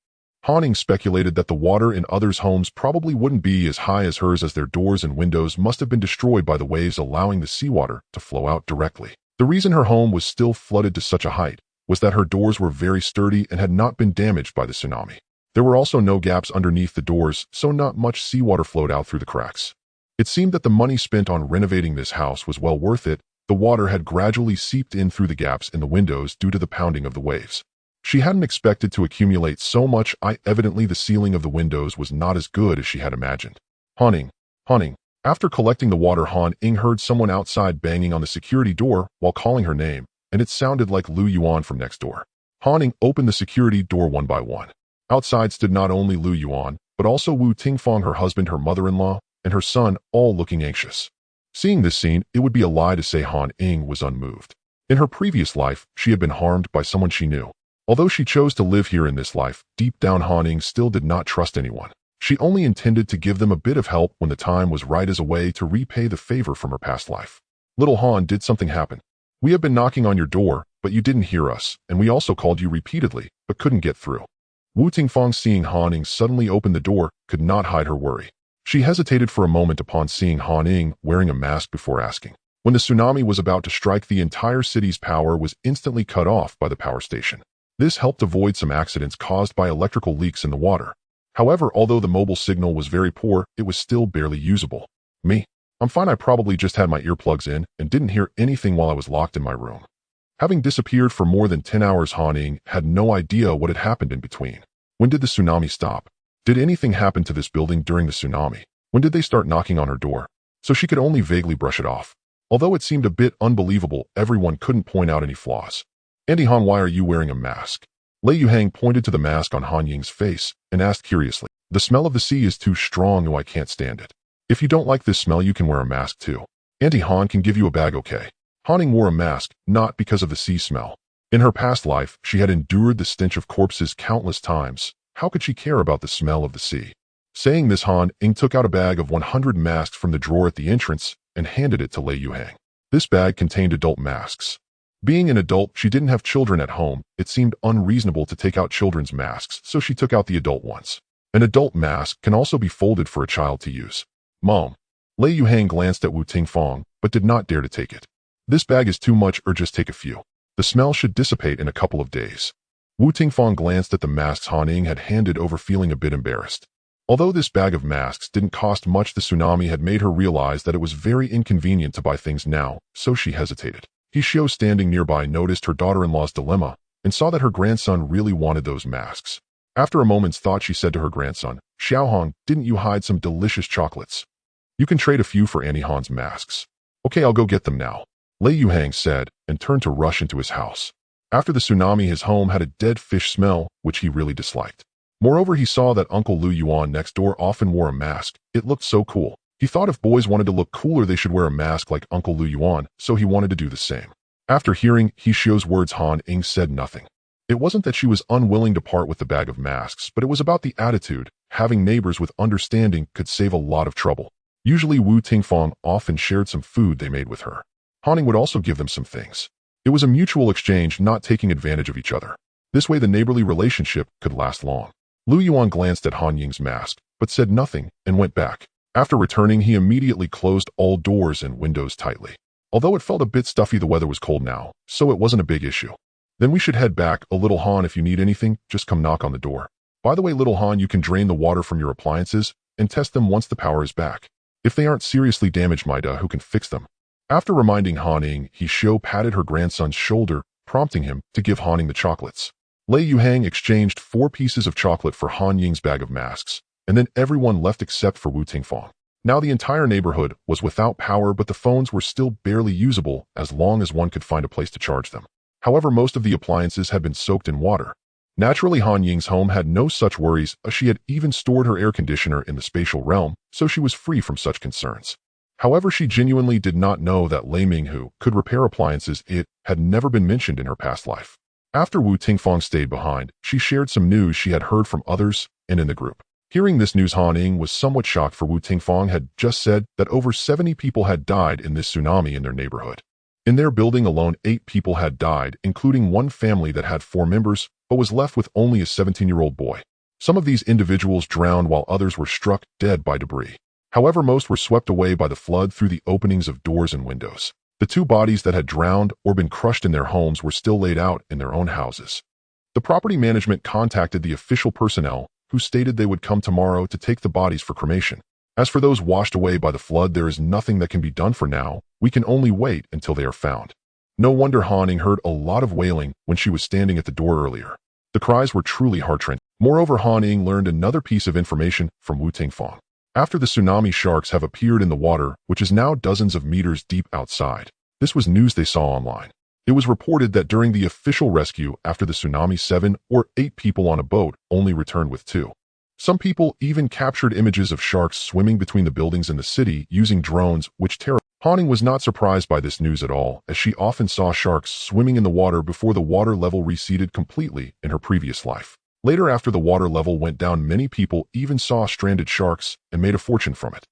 Han Ying speculated that the water in others' homes probably wouldn't be as high as hers, as their doors and windows must have been destroyed by the waves, allowing the seawater to flow out directly. The reason her home was still flooded to such a height was that her doors were very sturdy and had not been damaged by the tsunami. There were also no gaps underneath the doors, so not much seawater flowed out through the cracks. It seemed that the money spent on renovating this house was well worth it. The water had gradually seeped in through the gaps in the windows due to the pounding of the waves. She hadn't expected to accumulate so much. Evidently the ceiling of the windows was not as good as she had imagined. Han Ying. After collecting the water, Han Ying heard someone outside banging on the security door while calling her name, and it sounded like Lu Yuan from next door. Han Ying opened the security door one by one. Outside stood not only Lu Yuan, but also Wu Tingfang, her husband, her mother-in-law, and her son, all looking anxious. Seeing this scene, it would be a lie to say Han Ying was unmoved. In her previous life, she had been harmed by someone she knew. Although she chose to live here in this life, deep down Han Ying still did not trust anyone. She only intended to give them a bit of help when the time was right as a way to repay the favor from her past life. Little Han, did something happen? We have been knocking on your door, but you didn't hear us, and we also called you repeatedly, but couldn't get through. Wu Tingfang, seeing Han Ying suddenly open the door, could not hide her worry. She hesitated for a moment upon seeing Han Ying wearing a mask before asking. When the tsunami was about to strike, the entire city's power was instantly cut off by the power station. This helped avoid some accidents caused by electrical leaks in the water. However, although the mobile signal was very poor, it was still barely usable. I'm fine. I probably just had my earplugs in and didn't hear anything while I was locked in my room. Having disappeared for more than 10 hours, Han Ying had no idea what had happened in between. When did the tsunami stop? Did anything happen to this building during the tsunami? When did they start knocking on her door? So she could only vaguely brush it off. Although it seemed a bit unbelievable, everyone couldn't point out any flaws. Auntie Han, why are you wearing a mask? Lei Yuhang pointed to the mask on Han Ying's face and asked curiously. The smell of the sea is too strong. I can't stand it. If you don't like this smell, you can wear a mask too. Auntie Han can give you a bag, okay? Han Ying wore a mask, not because of the sea smell. In her past life, she had endured the stench of corpses countless times. How could she care about the smell of the sea? Saying this, Han Ying took out a bag of 100 masks from the drawer at the entrance and handed it to Lei Yuhang. This bag contained adult masks. Being an adult, she didn't have children at home. It seemed unreasonable to take out children's masks, so she took out the adult ones. An adult mask can also be folded for a child to use. Mom. Lei Yuhang glanced at Wu Tingfang, but did not dare to take it. This bag is too much, or just take a few. The smell should dissipate in a couple of days. Wu Tingfang glanced at the masks Han Ying had handed over, feeling a bit embarrassed. Although this bag of masks didn't cost much, the tsunami had made her realize that it was very inconvenient to buy things now, so she hesitated. He Xiao, standing nearby, noticed her daughter-in-law's dilemma and saw that her grandson really wanted those masks. After a moment's thought, she said to her grandson, Xiaohong, didn't you hide some delicious chocolates? You can trade a few for Auntie Han's masks. Okay, I'll go get them now, Lei Yuhang said and turned to rush into his house. After the tsunami, his home had a dead fish smell, which he really disliked. Moreover, he saw that Uncle Lu Yuan next door often wore a mask. It looked so cool. He thought if boys wanted to look cooler, they should wear a mask like Uncle Lu Yuan, so he wanted to do the same. After hearing He Xiao's words, Han Ying said nothing. It wasn't that she was unwilling to part with the bag of masks, but it was about the attitude. Having neighbors with understanding could save a lot of trouble. Usually Wu Tingfang often shared some food they made with her. Han Ying would also give them some things. It was a mutual exchange, not taking advantage of each other. This way the neighborly relationship could last long. Lu Yuan glanced at Han Ying's mask, but said nothing and went back. After returning, he immediately closed all doors and windows tightly. Although it felt a bit stuffy, the weather was cold now, so it wasn't a big issue. Then we should head back. A little Han, if you need anything, just come knock on the door. By the way, little Han, you can drain the water from your appliances and test them once the power is back. If they aren't seriously damaged, Maida, who can fix them? After reminding Han Ying, He Xiao patted her grandson's shoulder, prompting him to give Han Ying the chocolates. Lei Yuhang exchanged 4 pieces of chocolate for Han Ying's bag of masks, and then everyone left except for Wu Tingfang. Now the entire neighborhood was without power, but the phones were still barely usable as long as one could find a place to charge them. However, most of the appliances had been soaked in water. Naturally, Han Ying's home had no such worries, as she had even stored her air conditioner in the spatial realm, so she was free from such concerns. However, she genuinely did not know that Lei Minghu could repair appliances. It had never been mentioned in her past life. After Wu Tingfang stayed behind, she shared some news she had heard from others and in the group. Hearing this news, Han Ying was somewhat shocked, for Wu Tingfang had just said that over 70 people had died in this tsunami in their neighborhood. In their building alone, 8 people had died, including one family that had 4 members, but was left with only a 17-year-old boy. Some of these individuals drowned while others were struck dead by debris. However, most were swept away by the flood through the openings of doors and windows. The 2 bodies that had drowned or been crushed in their homes were still laid out in their own houses. The property management contacted the official personnel, who stated they would come tomorrow to take the bodies for cremation. As for those washed away by the flood, there is nothing that can be done for now. We can only wait until they are found. No wonder Han Ying heard a lot of wailing when she was standing at the door earlier. The cries were truly heart-wrenching. Moreover, Han Ying learned another piece of information from Wu Tingfang. After the tsunami, sharks have appeared in the water, which is now dozens of meters deep outside. This was news they saw online. It was reported that during the official rescue after the tsunami, 7 or 8 people on a boat only returned with 2. Some people even captured images of sharks swimming between the buildings in the city using drones, which terrified. Han Ying was not surprised by this news at all, as she often saw sharks swimming in the water before the water level receded completely in her previous life. Later, after the water level went down, many people even saw stranded sharks and made a fortune from it.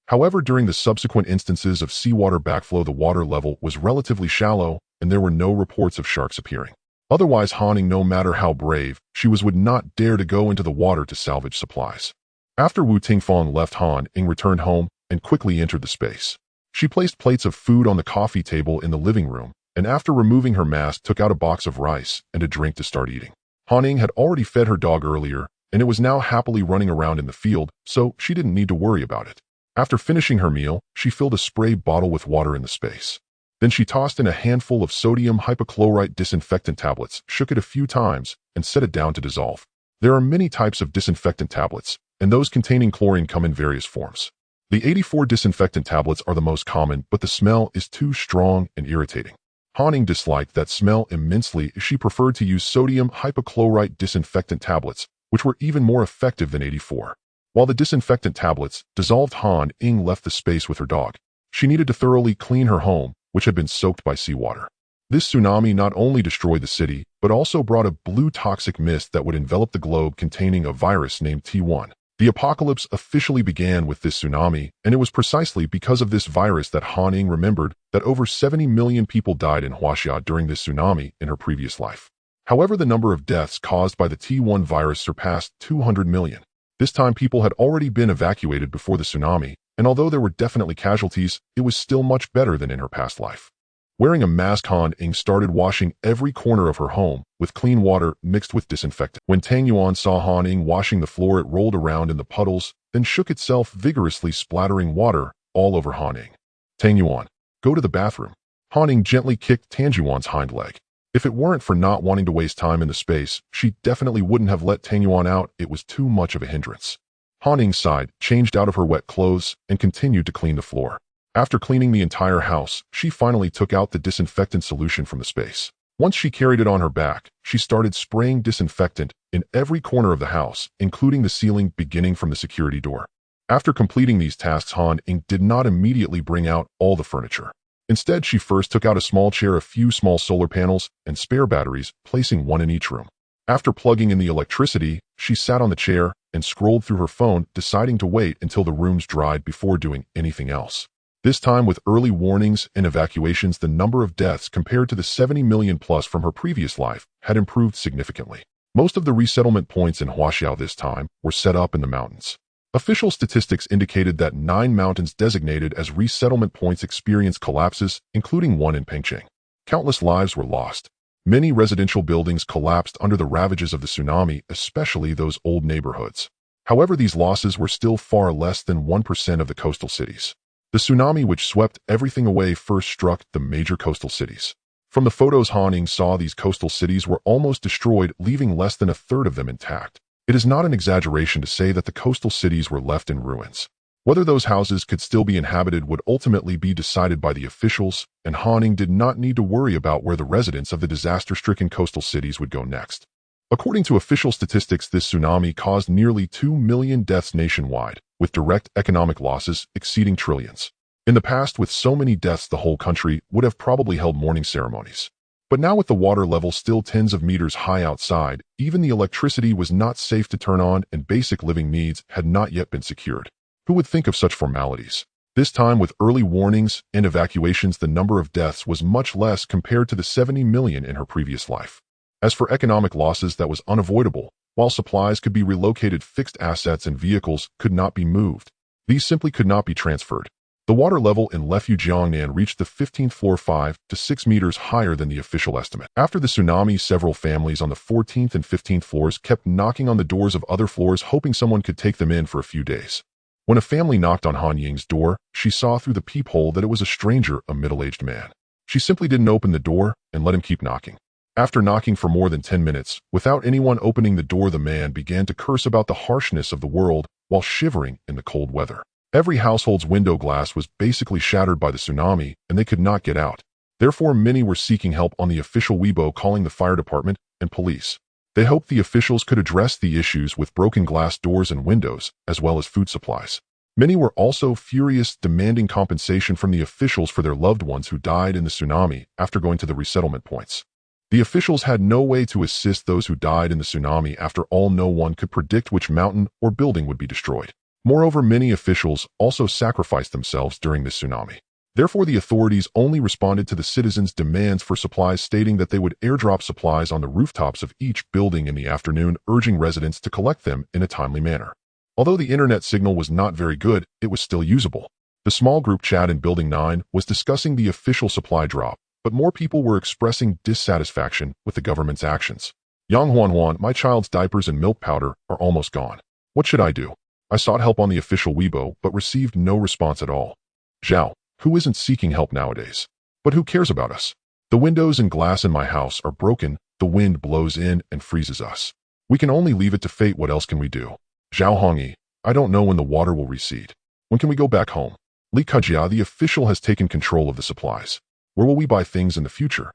However, during the subsequent instances of seawater backflow, the water level was relatively shallow and there were no reports of sharks appearing. Otherwise, Han Ying, no matter how brave she was, would not dare to go into the water to salvage supplies. After Wu Tingfang left, Han Ying returned home and quickly entered the space. She placed plates of food on the coffee table in the living room, and after removing her mask, took out a box of rice and a drink to start eating. Han Ying had already fed her dog earlier, and it was now happily running around in the field, so she didn't need to worry about it. After finishing her meal, she filled a spray bottle with water in the space. Then she tossed in a handful of sodium hypochlorite disinfectant tablets, shook it a few times, and set it down to dissolve. There are many types of disinfectant tablets, and those containing chlorine come in various forms. The 84 disinfectant tablets are the most common, but the smell is too strong and irritating. Han Ying disliked that smell immensely. She preferred to use sodium hypochlorite disinfectant tablets, which were even more effective than 84. While the disinfectant tablets dissolved, Han Ying left the space with her dog. She needed to thoroughly clean her home, which had been soaked by seawater. This tsunami not only destroyed the city, but also brought a blue toxic mist that would envelop the globe, containing a virus named T1. The apocalypse officially began with this tsunami, and it was precisely because of this virus that Han Ying remembered that over 70 million people died in Huaxia during this tsunami in her previous life. However, the number of deaths caused by the T1 virus surpassed 200 million. This time, people had already been evacuated before the tsunami, and although there were definitely casualties, it was still much better than in her past life. Wearing a mask, Han Ying started washing every corner of her home with clean water mixed with disinfectant. When Tang Yuan saw Han Ying washing the floor, it rolled around in the puddles, then shook itself vigorously, splattering water all over Han Ying. Tang Yuan, go to the bathroom. Han Ying gently kicked Tang Yuan's hind leg. If it weren't for not wanting to waste time in the space, she definitely wouldn't have let Tang Yuan out. It was too much of a hindrance. Han Ying sighed, changed out of her wet clothes, and continued to clean the floor. After cleaning the entire house, she finally took out the disinfectant solution from the space. Once she carried it on her back, she started spraying disinfectant in every corner of the house, including the ceiling, beginning from the security door. After completing these tasks, Han Ying did not immediately bring out all the furniture. Instead, she first took out a small chair, a few small solar panels, and spare batteries, placing one in each room. After plugging in the electricity, she sat on the chair and scrolled through her phone, deciding to wait until the rooms dried before doing anything else. This time, with early warnings and evacuations, the number of deaths compared to the 70 million plus from her previous life had improved significantly. Most of the resettlement points in Huaxiao this time were set up in the mountains. Official statistics indicated that 9 mountains designated as resettlement points experienced collapses, including one in Pengcheng. Countless lives were lost. Many residential buildings collapsed under the ravages of the tsunami, especially those old neighborhoods. However, these losses were still far less than 1% of the coastal cities. The tsunami, which swept everything away, first struck the major coastal cities. From the photos Han Ying saw, these coastal cities were almost destroyed, leaving less than a third of them intact. It is not an exaggeration to say that the coastal cities were left in ruins. Whether those houses could still be inhabited would ultimately be decided by the officials, and Han Ying did not need to worry about where the residents of the disaster-stricken coastal cities would go next. According to official statistics, this tsunami caused nearly 2 million deaths nationwide, with direct economic losses exceeding trillions. In the past, with so many deaths, the whole country would have probably held mourning ceremonies. But now, with the water level still tens of meters high outside, even the electricity was not safe to turn on, and basic living needs had not yet been secured. Who would think of such formalities? This time, with early warnings and evacuations, the number of deaths was much less compared to the 70 million in her previous life. As for economic losses, that was unavoidable. While supplies could be relocated, fixed assets and vehicles could not be moved. These simply could not be transferred. The water level in Lefujiangnan reached the 15th floor, 5 to 6 meters higher than the official estimate. After the tsunami, several families on the 14th and 15th floors kept knocking on the doors of other floors, hoping someone could take them in for a few days. When a family knocked on Han Ying's door, she saw through the peephole that it was a stranger, a middle-aged man. She simply didn't open the door and let him keep knocking. After knocking for more than 10 minutes, without anyone opening the door, the man began to curse about the harshness of the world while shivering in the cold weather. Every household's window glass was basically shattered by the tsunami, and they could not get out. Therefore, many were seeking help on the official Weibo, calling the fire department and police. They hoped the officials could address the issues with broken glass doors and windows, as well as food supplies. Many were also furious, demanding compensation from the officials for their loved ones who died in the tsunami after going to the resettlement points. The officials had no way to assist those who died in the tsunami. After all, no one could predict which mountain or building would be destroyed. Moreover, many officials also sacrificed themselves during this tsunami. Therefore, the authorities only responded to the citizens' demands for supplies, stating that they would airdrop supplies on the rooftops of each building in the afternoon, urging residents to collect them in a timely manner. Although the internet signal was not very good, it was still usable. The small group chat in Building 9 was discussing the official supply drop, but more people were expressing dissatisfaction with the government's actions. Yang Huan, my child's diapers and milk powder are almost gone. What should I do? I sought help on the official Weibo, but received no response at all. Zhao, who isn't seeking help nowadays? But who cares about us? The windows and glass in my house are broken, the wind blows in and freezes us. We can only leave it to fate. What else can we do? Zhao Hongyi, I don't know when the water will recede. When can we go back home? Li Kajia, the official has taken control of the supplies. Where will we buy things in the future?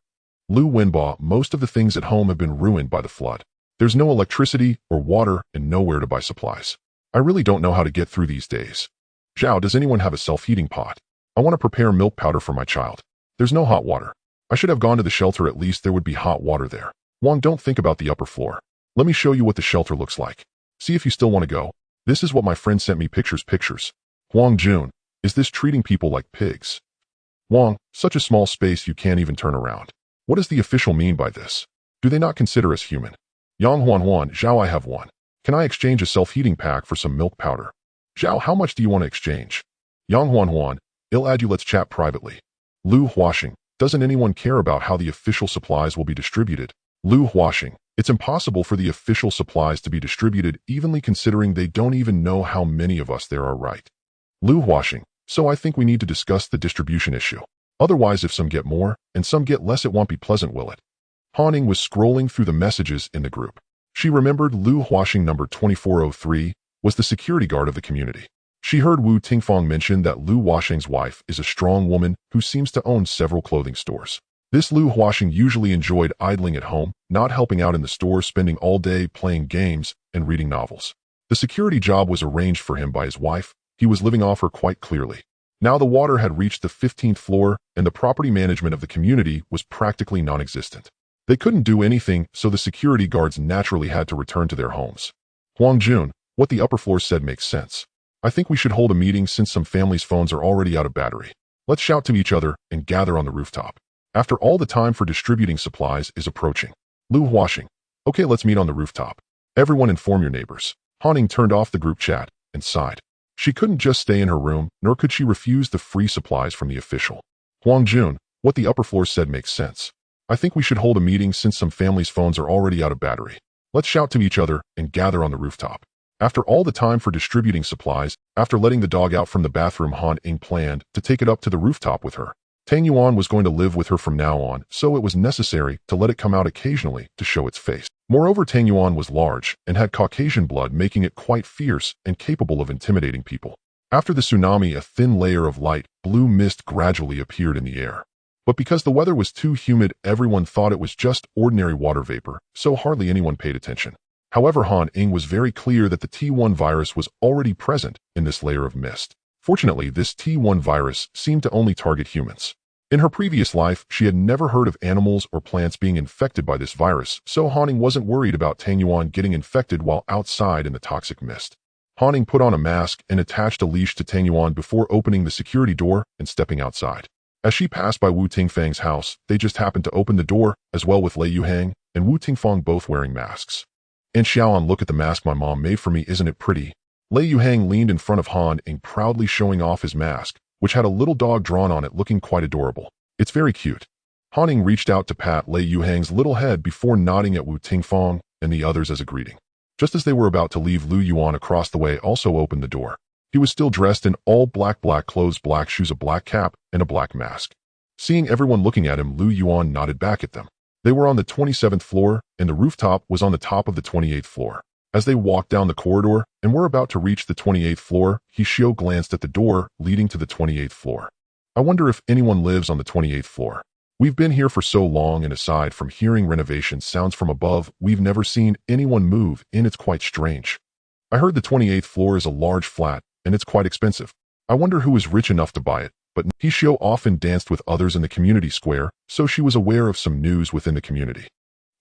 Lu Wenba, most of the things at home have been ruined by the flood. There's no electricity or water and nowhere to buy supplies. I really don't know how to get through these days. Zhao, does anyone have a self-heating pot? I want to prepare milk powder for my child. There's no hot water. I should have gone to the shelter. At least there would be hot water there. Wang, don't think about the upper floor. Let me show you what the shelter looks like. See if you still want to go. This is what my friend sent me pictures. Huang Jun, is this treating people like pigs? Wang, such a small space you can't even turn around. What does the official mean by this? Do they not consider us human? Yang Huan, Zhao, I have one. Can I exchange a self-heating pack for some milk powder? Zhao, how much do you want to exchange? Yang Huan, I'll add you. Let's chat privately. Lu Huaxing, doesn't anyone care about how the official supplies will be distributed? Lu Huaxing, it's impossible for the official supplies to be distributed evenly considering they don't even know how many of us there are, right? Lu Huaxing, so I think we need to discuss the distribution issue. Otherwise, if some get more and some get less, it won't be pleasant, will it? Han Ying was scrolling through the messages in the group. She remembered Lu Huaxing number 2403 was the security guard of the community. She heard Wu Tingfang mention that Lu Huaxing's wife is a strong woman who seems to own several clothing stores. This Lu Huaxing usually enjoyed idling at home, not helping out in the store, spending all day playing games and reading novels. The security job was arranged for him by his wife. He was living off her quite clearly. Now the water had reached the 15th floor and the property management of the community was practically non-existent. They couldn't do anything, so the security guards naturally had to return to their homes. Huang Jun, what the upper floor said makes sense. I think we should hold a meeting since some families' phones are already out of battery. Let's shout to each other and gather on the rooftop. After all, the time for distributing supplies is approaching. Lu Huaxing, okay, let's meet on the rooftop. Everyone inform your neighbors. Han Ying turned off the group chat and sighed. She couldn't just stay in her room, nor could she refuse the free supplies from the official. Huang Jun, what the upper floor said makes sense. I think we should hold a meeting since some families' phones are already out of battery. Let's shout to each other and gather on the rooftop. After all, the time for distributing supplies, after letting the dog out from the bathroom, Han Ying planned to take it up to the rooftop with her. Tang Yuan was going to live with her from now on, so it was necessary to let it come out occasionally to show its face. Moreover, Tang Yuan was large and had Caucasian blood, making it quite fierce and capable of intimidating people. After the tsunami, a thin layer of light blue mist gradually appeared in the air. But because the weather was too humid, everyone thought it was just ordinary water vapor, so hardly anyone paid attention. However, Han Ying was very clear that the T1 virus was already present in this layer of mist. Fortunately, this T1 virus seemed to only target humans. In her previous life, she had never heard of animals or plants being infected by this virus, so Han Ying wasn't worried about Tang Yuan getting infected while outside in the toxic mist. Han Ying put on a mask and attached a leash to Tang Yuan before opening the security door and stepping outside. As she passed by Wu Tingfang's house, they just happened to open the door, as well with Lei Yuhang and Wu Tingfang both wearing masks. And Xiaoan, look at the mask my mom made for me, isn't it pretty? Lei Yuhang leaned in front of Han Ying, proudly showing off his mask, which had a little dog drawn on it looking quite adorable. It's very cute. Han Ying reached out to pat Lei Yuhang's little head before nodding at Wu Tingfang and the others as a greeting. Just as they were about to leave, Lu Yuan across the way also opened the door. He was still dressed in all black clothes, black shoes, a black cap, and a black mask. Seeing everyone looking at him, Lu Yuan nodded back at them. They were on the 27th floor, and the rooftop was on the top of the 28th floor. As they walked down the corridor and were about to reach the 28th floor, Hishio glanced at the door leading to the 28th floor. I wonder if anyone lives on the 28th floor. We've been here for so long, and aside from hearing renovation sounds from above, we've never seen anyone move in. It's quite strange. I heard the 28th floor is a large flat, and it's quite expensive. I wonder who is rich enough to buy it. But Hishio often danced with others in the community square, so she was aware of some news within the community.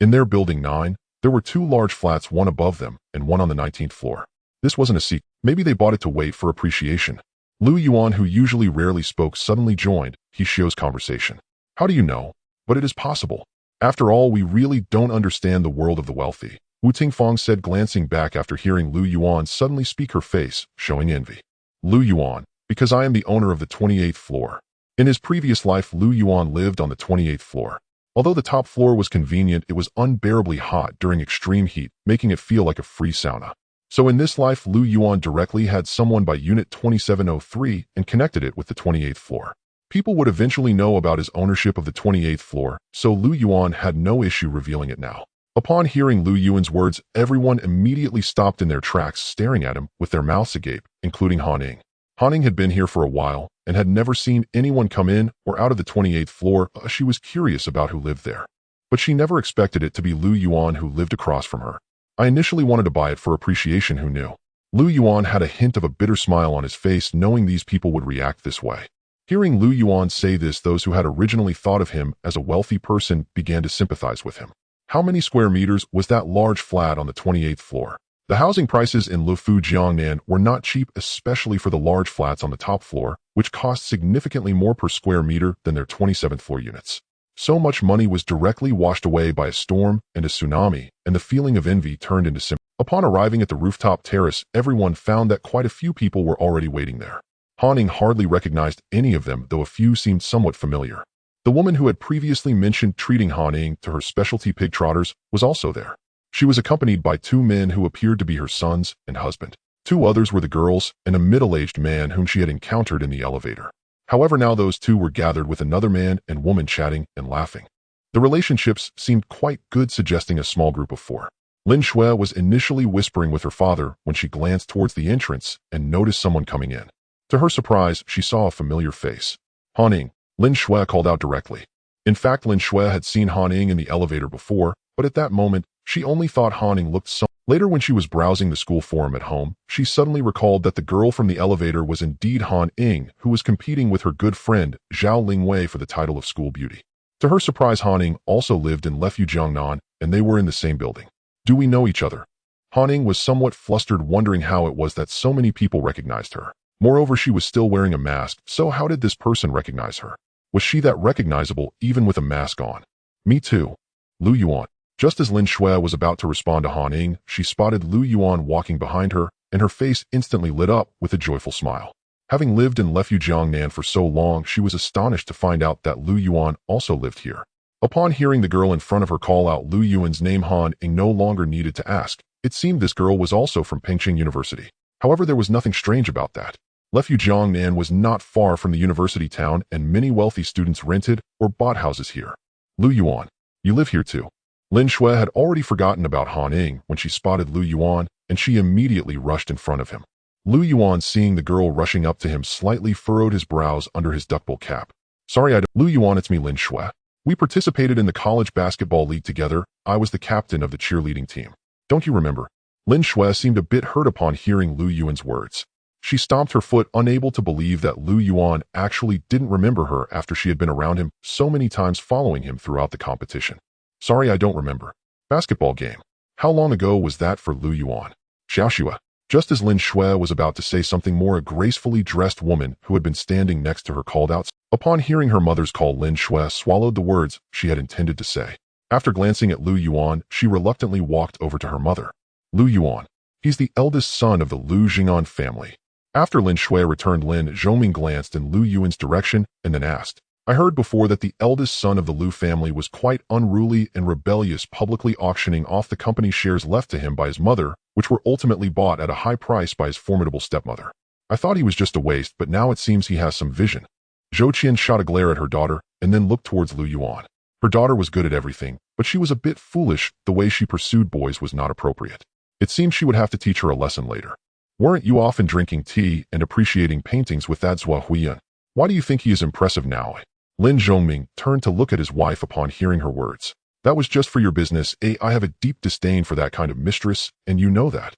In their building 9, there were 2 large flats, one above them and one on the 19th floor. This wasn't a secret. Maybe they bought it to wait for appreciation. Lu Yuan, who usually rarely spoke, suddenly joined Hishio's conversation. How do you know? But it is possible. After all, we really don't understand the world of the wealthy, Wu Tingfang said, glancing back after hearing Lu Yuan suddenly speak, her face showing envy. Lu Yuan, because I am the owner of the 28th floor. In his previous life, Lu Yuan lived on the 28th floor. Although the top floor was convenient, it was unbearably hot during extreme heat, making it feel like a free sauna. So in this life, Lu Yuan directly had someone by Unit 2703 and connected it with the 28th floor. People would eventually know about his ownership of the 28th floor, so Lu Yuan had no issue revealing it now. Upon hearing Lu Yuan's words, everyone immediately stopped in their tracks, staring at him with their mouths agape, including Han Ying. Han Ying had been here for a while and had never seen anyone come in or out of the 28th floor. She was curious about who lived there. But she never expected it to be Lu Yuan, who lived across from her. I initially wanted to buy it for appreciation. Who knew? Lu Yuan had a hint of a bitter smile on his face, knowing these people would react this way. Hearing Lu Yuan say this, those who had originally thought of him as a wealthy person began to sympathize with him. How many square meters was that large flat on the 28th floor? The housing prices in Lufu, Jiangnan were not cheap, especially for the large flats on the top floor, which cost significantly more per square meter than their 27th floor units. So much money was directly washed away by a storm and a tsunami, and the feeling of envy turned into sympathy. Upon arriving at the rooftop terrace, everyone found that quite a few people were already waiting there. Han Ying hardly recognized any of them, though a few seemed somewhat familiar. The woman who had previously mentioned treating Han Ying to her specialty pig trotters was also there. She was accompanied by 2 men who appeared to be her sons and husband. 2 others were the girls and a middle-aged man whom she had encountered in the elevator. However, now those 2 were gathered with another man and woman, chatting and laughing. The relationships seemed quite good, suggesting a small group of 4. Lin Shui was initially whispering with her father when she glanced towards the entrance and noticed someone coming in. To her surprise, she saw a familiar face. Han Ying, Lin Shui called out directly. In fact, Lin Shui had seen Han Ying in the elevator before, but at that moment, she only thought Han Ying looked so. Later, when she was browsing the school forum at home, she suddenly recalled that the girl from the elevator was indeed Han Ying, who was competing with her good friend Zhao Lingwei for the title of school beauty. To her surprise, Han Ying also lived in Lefu, Jiangnan, and they were in the same building. Do we know each other? Han Ying was somewhat flustered, wondering how it was that so many people recognized her. Moreover, she was still wearing a mask, so how did this person recognize her? Was she that recognizable even with a mask on? Me too. Lu Yuan. Just as Lin Shui was about to respond to Han Ying, she spotted Lu Yuan walking behind her, and her face instantly lit up with a joyful smile. Having lived in Lefu, Jiangnan for so long, she was astonished to find out that Lu Yuan also lived here. Upon hearing the girl in front of her call out Lu Yuan's name, Han Ying no longer needed to ask. It seemed this girl was also from Pengqing University. However, there was nothing strange about that. Lefu, Jiangnan was not far from the university town, and many wealthy students rented or bought houses here. Lu Yuan, you live here too. Lin Shui had already forgotten about Han Ying when she spotted Lu Yuan, and she immediately rushed in front of him. Lu Yuan, seeing the girl rushing up to him, slightly furrowed his brows under his duckbill cap. Sorry, Lu Yuan, it's me, Lin Shui. We participated in the college basketball league together. I was the captain of the cheerleading team. Don't you remember? Lin Shui seemed a bit hurt upon hearing Lu Yuan's words. She stomped her foot, unable to believe that Lu Yuan actually didn't remember her after she had been around him so many times, following him throughout the competition. Sorry, I don't remember. Basketball game. How long ago was that for Lu Yuan? Xiaoxua. Just as Lin Shui was about to say something more, a gracefully dressed woman who had been standing next to her called out. Upon hearing her mother's call, Lin Shui swallowed the words she had intended to say. After glancing at Lu Yuan, she reluctantly walked over to her mother. Lu Yuan. He's the eldest son of the Lu Jing'an family. After Lin Shui returned, Lin Zhoming glanced in Lu Yuan's direction and then asked, I heard before that the eldest son of the Lu family was quite unruly and rebellious, publicly auctioning off the company shares left to him by his mother, which were ultimately bought at a high price by his formidable stepmother. I thought he was just a waste, but now it seems he has some vision. Zhou Qian shot a glare at her daughter and then looked towards Lu Yuan. Her daughter was good at everything, but she was a bit foolish. The way she pursued boys was not appropriate. It seemed she would have to teach her a lesson later. Weren't you often drinking tea and appreciating paintings with that Zhua Huiyan? Why do you think he is impressive now? Lin Zhongming turned to look at his wife upon hearing her words. That was just for your business. I have a deep disdain for that kind of mistress, and you know that.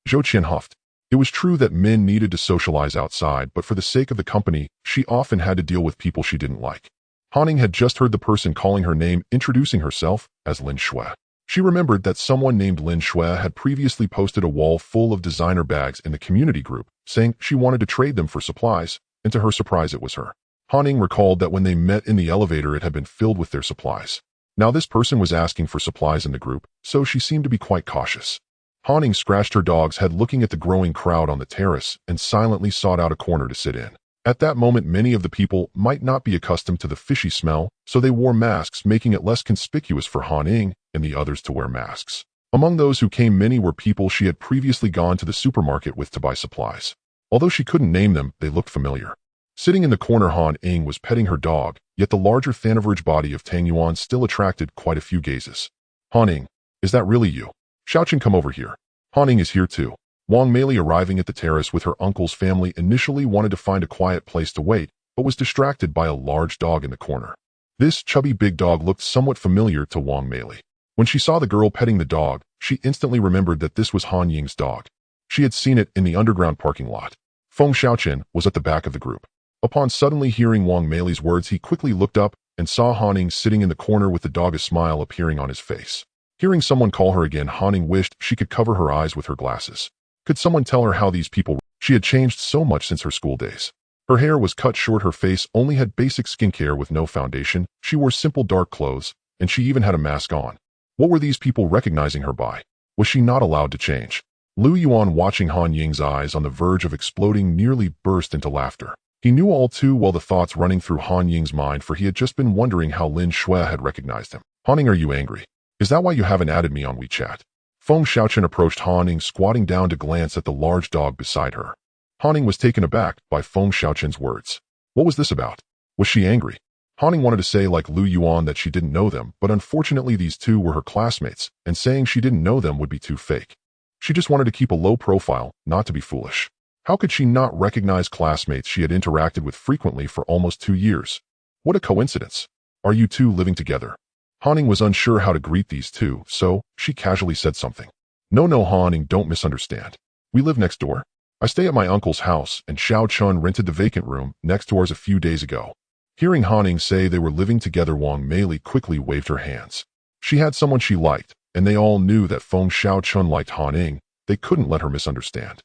Zhou Qian huffed. It was true that Min needed to socialize outside, but for the sake of the company, she often had to deal with people she didn't like. Hanning had just heard the person calling her name introducing herself as Lin Shui. She remembered that someone named Lin Shui had previously posted a wall full of designer bags in the community group, saying she wanted to trade them for supplies, and to her surprise it was her. Hanning recalled that when they met in the elevator it had been filled with their supplies. Now this person was asking for supplies in the group, so she seemed to be quite cautious. Hanning scratched her dog's head looking at the growing crowd on the terrace and silently sought out a corner to sit in. At that moment many of the people might not be accustomed to the fishy smell, so they wore masks, making it less conspicuous for Han Ying and the others to wear masks. Among those who came many were people she had previously gone to the supermarket with to buy supplies. Although she couldn't name them, they looked familiar. Sitting in the corner Han Ying was petting her dog, yet the larger than-average body of Tang Yuan still attracted quite a few gazes. Han Ying, is that really you? Xiaoqin, come over here. Han Ying is here too. Wang Meili, arriving at the terrace with her uncle's family, initially wanted to find a quiet place to wait, but was distracted by a large dog in the corner. This chubby big dog looked somewhat familiar to Wang Meili. When she saw the girl petting the dog, she instantly remembered that this was Han Ying's dog. She had seen it in the underground parking lot. Feng Xiaoqin was at the back of the group. Upon suddenly hearing Wang Meili's words, he quickly looked up and saw Han Ying sitting in the corner with the dog, a smile appearing on his face. Hearing someone call her again, Han Ying wished she could cover her eyes with her glasses. Could someone tell her how these people were? She had changed so much since her school days. Her hair was cut short, her face only had basic skincare with no foundation, she wore simple dark clothes, and she even had a mask on. What were these people recognizing her by? Was she not allowed to change? Lu Yuan, watching Han Ying's eyes on the verge of exploding, nearly burst into laughter. He knew all too well the thoughts running through Han Ying's mind, for he had just been wondering how Lin Shui had recognized him. Han Ying, are you angry? Is that why you haven't added me on WeChat? Feng Xiaoqin approached Han Ying, squatting down to glance at the large dog beside her. Han Ying was taken aback by Feng Xiaoqin's words. What was this about? Was she angry? Han Ying wanted to say like Lu Yuan that she didn't know them, but unfortunately these two were her classmates, and saying she didn't know them would be too fake. She just wanted to keep a low profile, not to be foolish. How could she not recognize classmates she had interacted with frequently for almost 2 years? What a coincidence. Are you two living together? Han Ying was unsure how to greet these two, so she casually said something. No, Han Ying, don't misunderstand. We live next door. I stay at my uncle's house, and Xiao Chun rented the vacant room next to ours a few days ago. Hearing Han Ying say they were living together, Wang Meili quickly waved her hands. She had someone she liked, and they all knew that Feng Xiaoqin liked Han Ying. They couldn't let her misunderstand.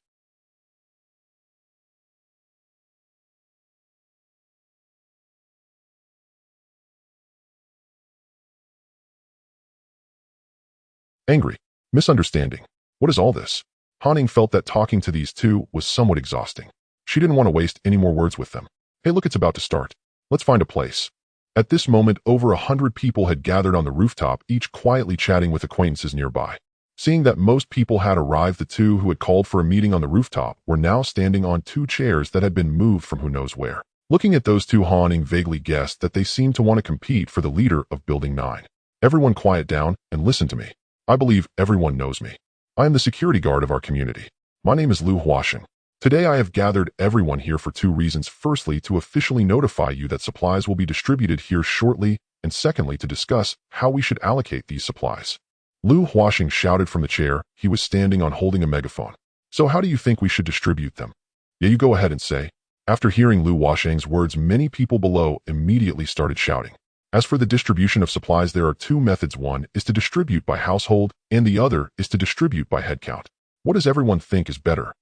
Angry. Misunderstanding. What is all this? Han Ying felt that talking to these two was somewhat exhausting. She didn't want to waste any more words with them. Hey look, it's about to start. Let's find a place. At this moment, over 100 people had gathered on the rooftop, each quietly chatting with acquaintances nearby. Seeing that most people had arrived, the two who had called for a meeting on the rooftop were now standing on 2 chairs that had been moved from who knows where. Looking at those two, Han Ying vaguely guessed that they seemed to want to compete for the leader of Building 9. Everyone quiet down and listen to me. I believe everyone knows me. I am the security guard of our community. My name is Lu Huaxing. Today I have gathered everyone here for 2 reasons. Firstly, to officially notify you that supplies will be distributed here shortly, and secondly, to discuss how we should allocate these supplies. Lu Huaxing shouted from the chair he was standing on, holding a megaphone. So how do you think we should distribute them? Yeah, you go ahead and say. After hearing Lu Huaxing's words, many people below immediately started shouting. As for the distribution of supplies, there are 2 methods. One is to distribute by household, and the other is to distribute by headcount. What does everyone think is better?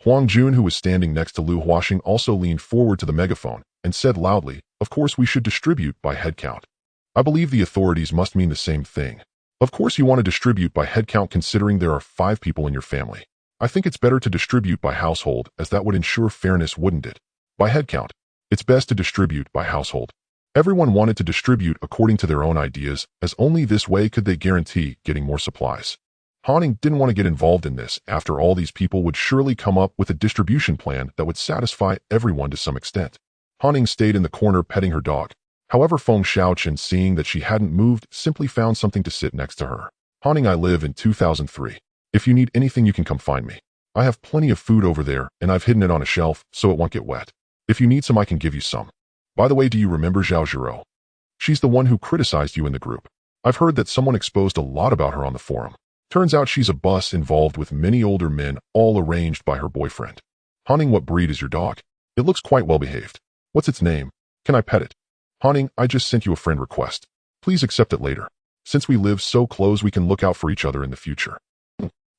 Huang Jun, who was standing next to Lu Huaxing, also leaned forward to the megaphone and said loudly, of course we should distribute by headcount. I believe the authorities must mean the same thing. Of course you want to distribute by headcount, considering there are 5 people in your family. I think it's better to distribute by household, as that would ensure fairness, wouldn't it? By headcount, it's best to distribute by household. Everyone wanted to distribute according to their own ideas, as only this way could they guarantee getting more supplies. Han Ying didn't want to get involved in this. After all, these people would surely come up with a distribution plan that would satisfy everyone to some extent. Han Ying stayed in the corner petting her dog. However, Feng Xiaochen, seeing that she hadn't moved, simply found something to sit next to her. "Haning, I live in 2003. If you need anything, you can come find me. I have plenty of food over there, and I've hidden it on a shelf so it won't get wet. If you need some, I can give you some. By the way, do you remember Zhao Zhiro? She's the one who criticized you in the group. I've heard that someone exposed a lot about her on the forum. Turns out she's a bus involved with many older men, all arranged by her boyfriend. Haning, what breed is your dog? It looks quite well behaved. What's its name? Can I pet it? Haning, I just sent you a friend request. Please accept it later. Since we live so close, we can look out for each other in the future."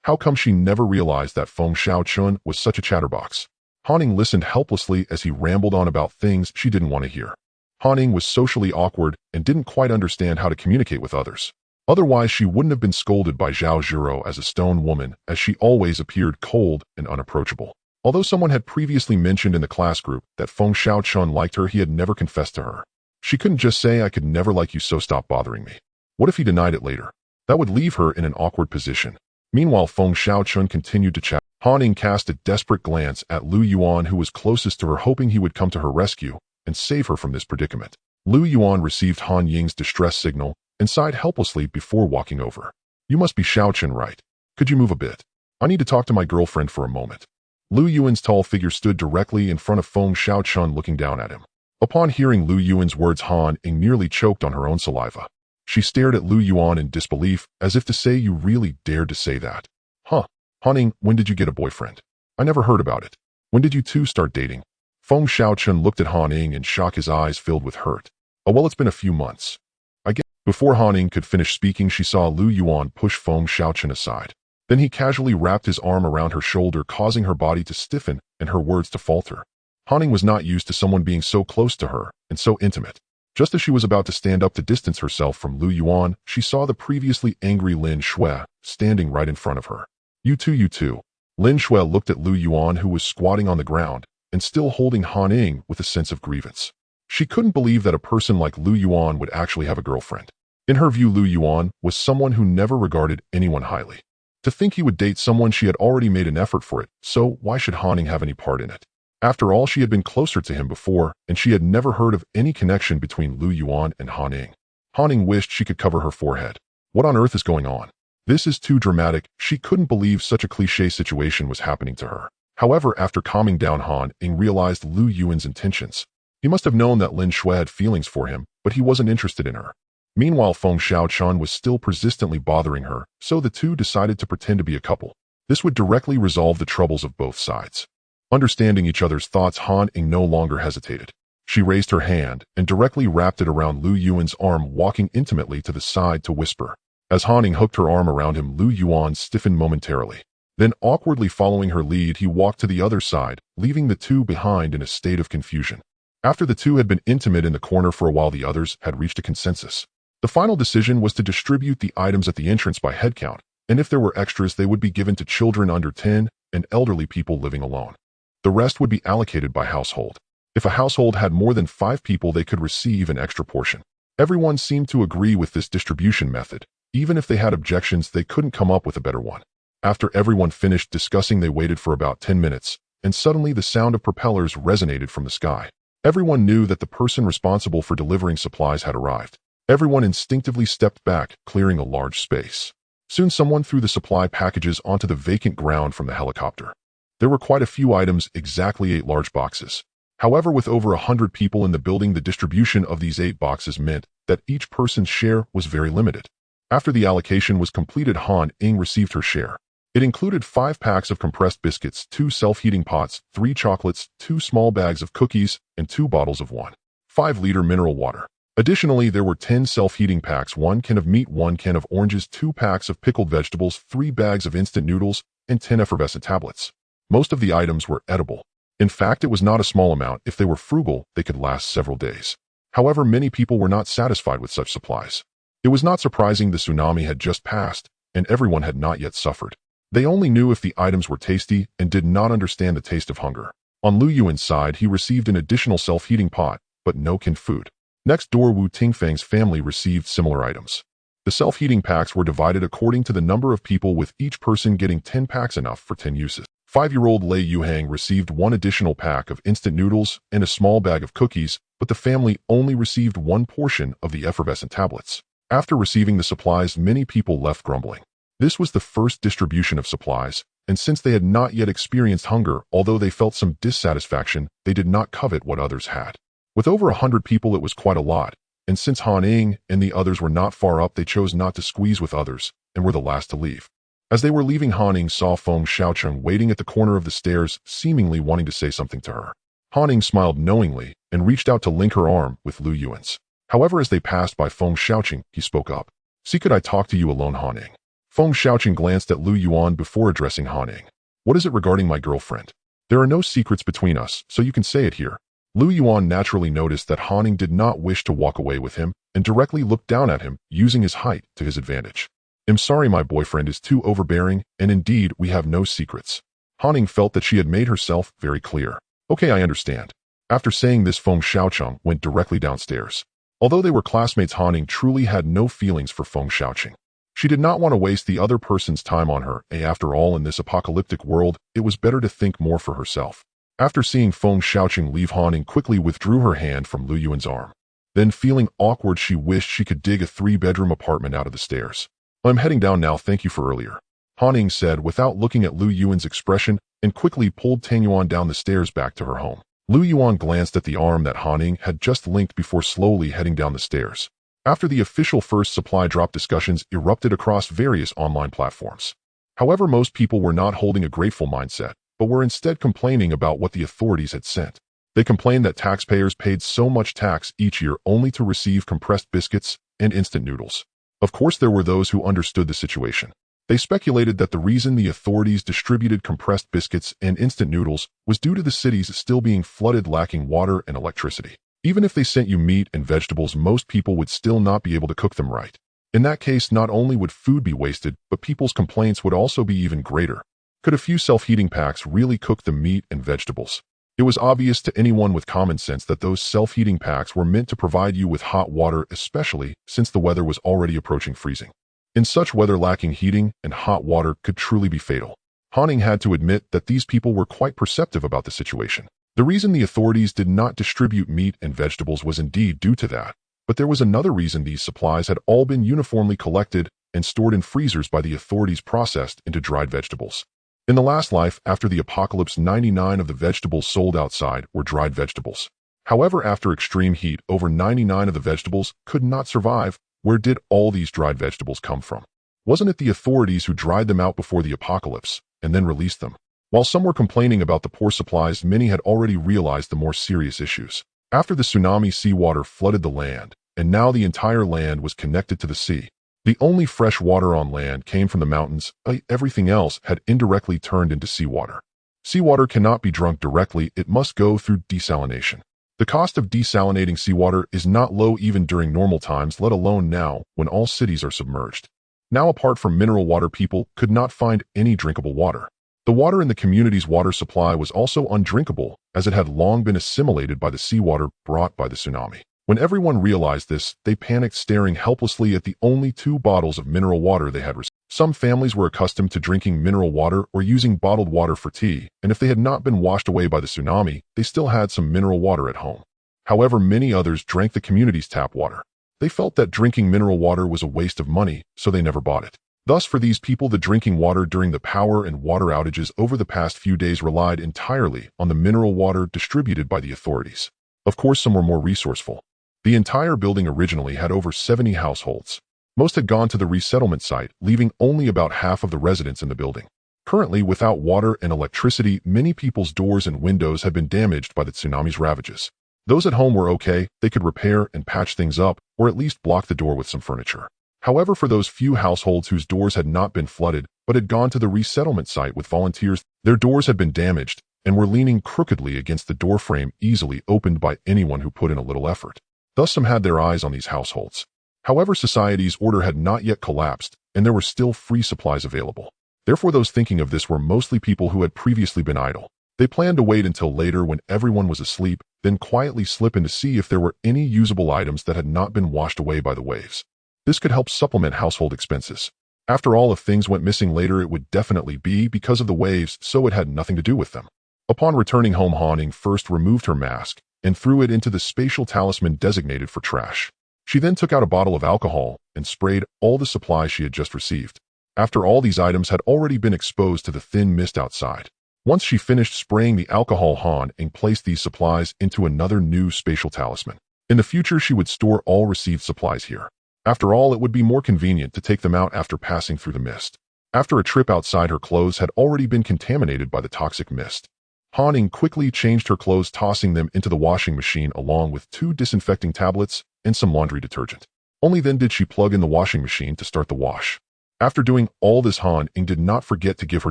How come she never realized that Feng Xiaochun was such a chatterbox? Haning listened helplessly as he rambled on about things she didn't want to hear. Haning was socially awkward and didn't quite understand how to communicate with others. Otherwise, she wouldn't have been scolded by Zhao Zhiro as a stone woman, as she always appeared cold and unapproachable. Although someone had previously mentioned in the class group that Feng Xiaochun liked her, he had never confessed to her. She couldn't just say, "I could never like you, so stop bothering me." What if he denied it later? That would leave her in an awkward position. Meanwhile, Feng Xiaochun continued to chat. Haning cast a desperate glance at Lu Yuan, who was closest to her, hoping he would come to her rescue and save her from this predicament. Lu Yuan received Han Ying's distress signal and sighed helplessly before walking over. "You must be Xiaochun, right? Could you move a bit? I need to talk to my girlfriend for a moment." Lu Yuan's tall figure stood directly in front of Feng Xiaochun, looking down at him. Upon hearing Lu Yuan's words, Han Ying nearly choked on her own saliva. She stared at Lu Yuan in disbelief, as if to say, "You really dared to say that? Huh? Haning, when did you get a boyfriend? I never heard about it. When did you two start dating?" Feng Xiaochun looked at Han Ying in shock, his eyes filled with hurt. "Oh, well, it's been a few months. I guess." Before Han Ying could finish speaking, she saw Lu Yuan push Feng Xiaochun aside. Then he casually wrapped his arm around her shoulder, causing her body to stiffen and her words to falter. Han Ying was not used to someone being so close to her and so intimate. Just as she was about to stand up to distance herself from Lu Yuan, she saw the previously angry Lin Shui standing right in front of her. You too. Lin Shui looked at Lu Yuan, who was squatting on the ground and still holding Han Ying, with a sense of grievance. She couldn't believe that a person like Lu Yuan would actually have a girlfriend. In her view, Lu Yuan was someone who never regarded anyone highly. To think he would date someone, she had already made an effort for it, so why should Han Ying have any part in it? After all, she had been closer to him before, and she had never heard of any connection between Lu Yuan and Han Ying. Han Ying wished she could cover her forehead. What on earth is going on? This is too dramatic. She couldn't believe such a cliché situation was happening to her. However, after calming down, Han Ying realized Lu Yuan's intentions. He must have known that Lin Shui had feelings for him, but he wasn't interested in her. Meanwhile, Feng Xiaochun was still persistently bothering her, so the two decided to pretend to be a couple. This would directly resolve the troubles of both sides. Understanding each other's thoughts, Han Ying no longer hesitated. She raised her hand and directly wrapped it around Lu Yuan's arm, walking intimately to the side to whisper. As Han Ying hooked her arm around him, Lu Yuan stiffened momentarily. Then, awkwardly following her lead, he walked to the other side, leaving the two behind in a state of confusion. After the two had been intimate in the corner for a while, the others had reached a consensus. The final decision was to distribute the items at the entrance by head count, and if there were extras, they would be given to children under 10 and elderly people living alone. The rest would be allocated by household. If a household had more than 5 people, they could receive an extra portion. Everyone seemed to agree with this distribution method. Even if they had objections, they couldn't come up with a better one. After everyone finished discussing, they waited for about 10 minutes, and suddenly the sound of propellers resonated from the sky. Everyone knew that the person responsible for delivering supplies had arrived. Everyone instinctively stepped back, clearing a large space. Soon someone threw the supply packages onto the vacant ground from the helicopter. There were quite a few items, exactly 8 large boxes. However, with over 100 people in the building, the distribution of these 8 boxes meant that each person's share was very limited. After the allocation was completed, Han Ying received her share. It included 5 packs of compressed biscuits, 2 self-heating pots, 3 chocolates, 2 small bags of cookies, and 2 bottles of 1.5-liter mineral water. Additionally, there were 10 self-heating packs, 1 can of meat, 1 can of oranges, 2 packs of pickled vegetables, 3 bags of instant noodles, and 10 effervescent tablets. Most of the items were edible. In fact, it was not a small amount. If they were frugal, they could last several days. However, many people were not satisfied with such supplies. It was not surprising. The tsunami had just passed, and everyone had not yet suffered. They only knew if the items were tasty and did not understand the taste of hunger. On Lu Yuan's side, he received an additional self-heating pot, but no canned food. Next door, Wu Tingfang's family received similar items. The self-heating packs were divided according to the number of people, with each person getting 10 packs, enough for 10 uses. 5-year-old Lei Yuhang received one additional pack of instant noodles and a small bag of cookies, but the family only received one portion of the effervescent tablets. After receiving the supplies, many people left grumbling. This was the first distribution of supplies, and since they had not yet experienced hunger, although they felt some dissatisfaction, they did not covet what others had. With over 100 people, it was quite a lot, and since Han Ying and the others were not far up, they chose not to squeeze with others, and were the last to leave. As they were leaving, Han Ying saw Feng Xiaocheng waiting at the corner of the stairs, seemingly wanting to say something to her. Han Ying smiled knowingly and reached out to link her arm with Lu Yuan's. However, as they passed by Feng Xiaocheng, he spoke up. "See, could I talk to you alone, Han Ying?" Feng Xiaocheng glanced at Lu Yuan before addressing Han Ying. "What is it regarding my girlfriend? There are no secrets between us, so you can say it here." Lu Yuan naturally noticed that Han Ying did not wish to walk away with him and directly looked down at him, using his height to his advantage. "I'm sorry, my boyfriend is too overbearing, and indeed, we have no secrets." Han Ying felt that she had made herself very clear. "Okay, I understand." After saying this, Feng Xiaocheng went directly downstairs. Although they were classmates, Han Ying truly had no feelings for Feng Xiaocheng. She did not want to waste the other person's time on her, and after all, in this apocalyptic world, it was better to think more for herself. After seeing Feng Xiaocheng leave, Han Ying quickly withdrew her hand from Lu Yuan's arm. Then, feeling awkward, she wished she could dig a 3-bedroom apartment out of the stairs. "I'm heading down now, thank you for earlier," Han Ying said without looking at Lu Yuan's expression, and quickly pulled Tang Yuan down the stairs back to her home. Lu Yuan glanced at the arm that Han Ying had just linked before slowly heading down the stairs. After the official first supply drop, discussions erupted across various online platforms. However, most people were not holding a grateful mindset, but were instead complaining about what the authorities had sent. They complained that taxpayers paid so much tax each year only to receive compressed biscuits and instant noodles. Of course, there were those who understood the situation. They speculated that the reason the authorities distributed compressed biscuits and instant noodles was due to the cities still being flooded, lacking water and electricity. Even if they sent you meat and vegetables, most people would still not be able to cook them right. In that case, not only would food be wasted, but people's complaints would also be even greater. Could a few self-heating packs really cook the meat and vegetables? It was obvious to anyone with common sense that those self-heating packs were meant to provide you with hot water, especially since the weather was already approaching freezing. In such weather, lacking heating and hot water could truly be fatal. Han Ying had to admit that these people were quite perceptive about the situation. The reason the authorities did not distribute meat and vegetables was indeed due to that, but there was another reason. These supplies had all been uniformly collected and stored in freezers by the authorities, processed into dried vegetables. In the last life, after the apocalypse, 99 of the vegetables sold outside were dried vegetables. However, after extreme heat, over 99 of the vegetables could not survive. Where did all these dried vegetables come from? Wasn't it the authorities who dried them out before the apocalypse and then released them? While some were complaining about the poor supplies, many had already realized the more serious issues. After the tsunami, seawater flooded the land, and now the entire land was connected to the sea. The only fresh water on land came from the mountains. Everything else had indirectly turned into seawater. Seawater cannot be drunk directly, it must go through desalination. The cost of desalinating seawater is not low even during normal times, let alone now when all cities are submerged. Now, apart from mineral water, people could not find any drinkable water. The water in the community's water supply was also undrinkable, as it had long been assimilated by the seawater brought by the tsunami. When everyone realized this, they panicked, staring helplessly at the only 2 bottles of mineral water they had received. Some families were accustomed to drinking mineral water or using bottled water for tea, and if they had not been washed away by the tsunami, they still had some mineral water at home. However, many others drank the community's tap water. They felt that drinking mineral water was a waste of money, so they never bought it. Thus, for these people, the drinking water during the power and water outages over the past few days relied entirely on the mineral water distributed by the authorities. Of course, some were more resourceful. The entire building originally had over 70 households. Most had gone to the resettlement site, leaving only about half of the residents in the building. Currently, without water and electricity, many people's doors and windows had been damaged by the tsunami's ravages. Those at home were okay, they could repair and patch things up, or at least block the door with some furniture. However, for those few households whose doors had not been flooded, but had gone to the resettlement site with volunteers, their doors had been damaged and were leaning crookedly against the doorframe, easily opened by anyone who put in a little effort. Thus, some had their eyes on these households. However, society's order had not yet collapsed, and there were still free supplies available. Therefore, those thinking of this were mostly people who had previously been idle. They planned to wait until later when everyone was asleep, then quietly slip in to see if there were any usable items that had not been washed away by the waves. This could help supplement household expenses. After all, if things went missing later, it would definitely be because of the waves, so it had nothing to do with them. Upon returning home, Han first removed her mask and threw it into the spatial talisman designated for trash. She then took out a bottle of alcohol and sprayed all the supplies she had just received. After all these items had already been exposed to the thin mist outside. Once she finished spraying the alcohol, Han placed these supplies into another new spatial talisman. In the future, she would store all received supplies here. After all, it would be more convenient to take them out after passing through the mist. After a trip outside, her clothes had already been contaminated by the toxic mist. Han quickly changed her clothes, tossing them into the washing machine along with 2 disinfecting tablets and some laundry detergent. Only then did she plug in the washing machine to start the wash. After doing all this, Han did not forget to give her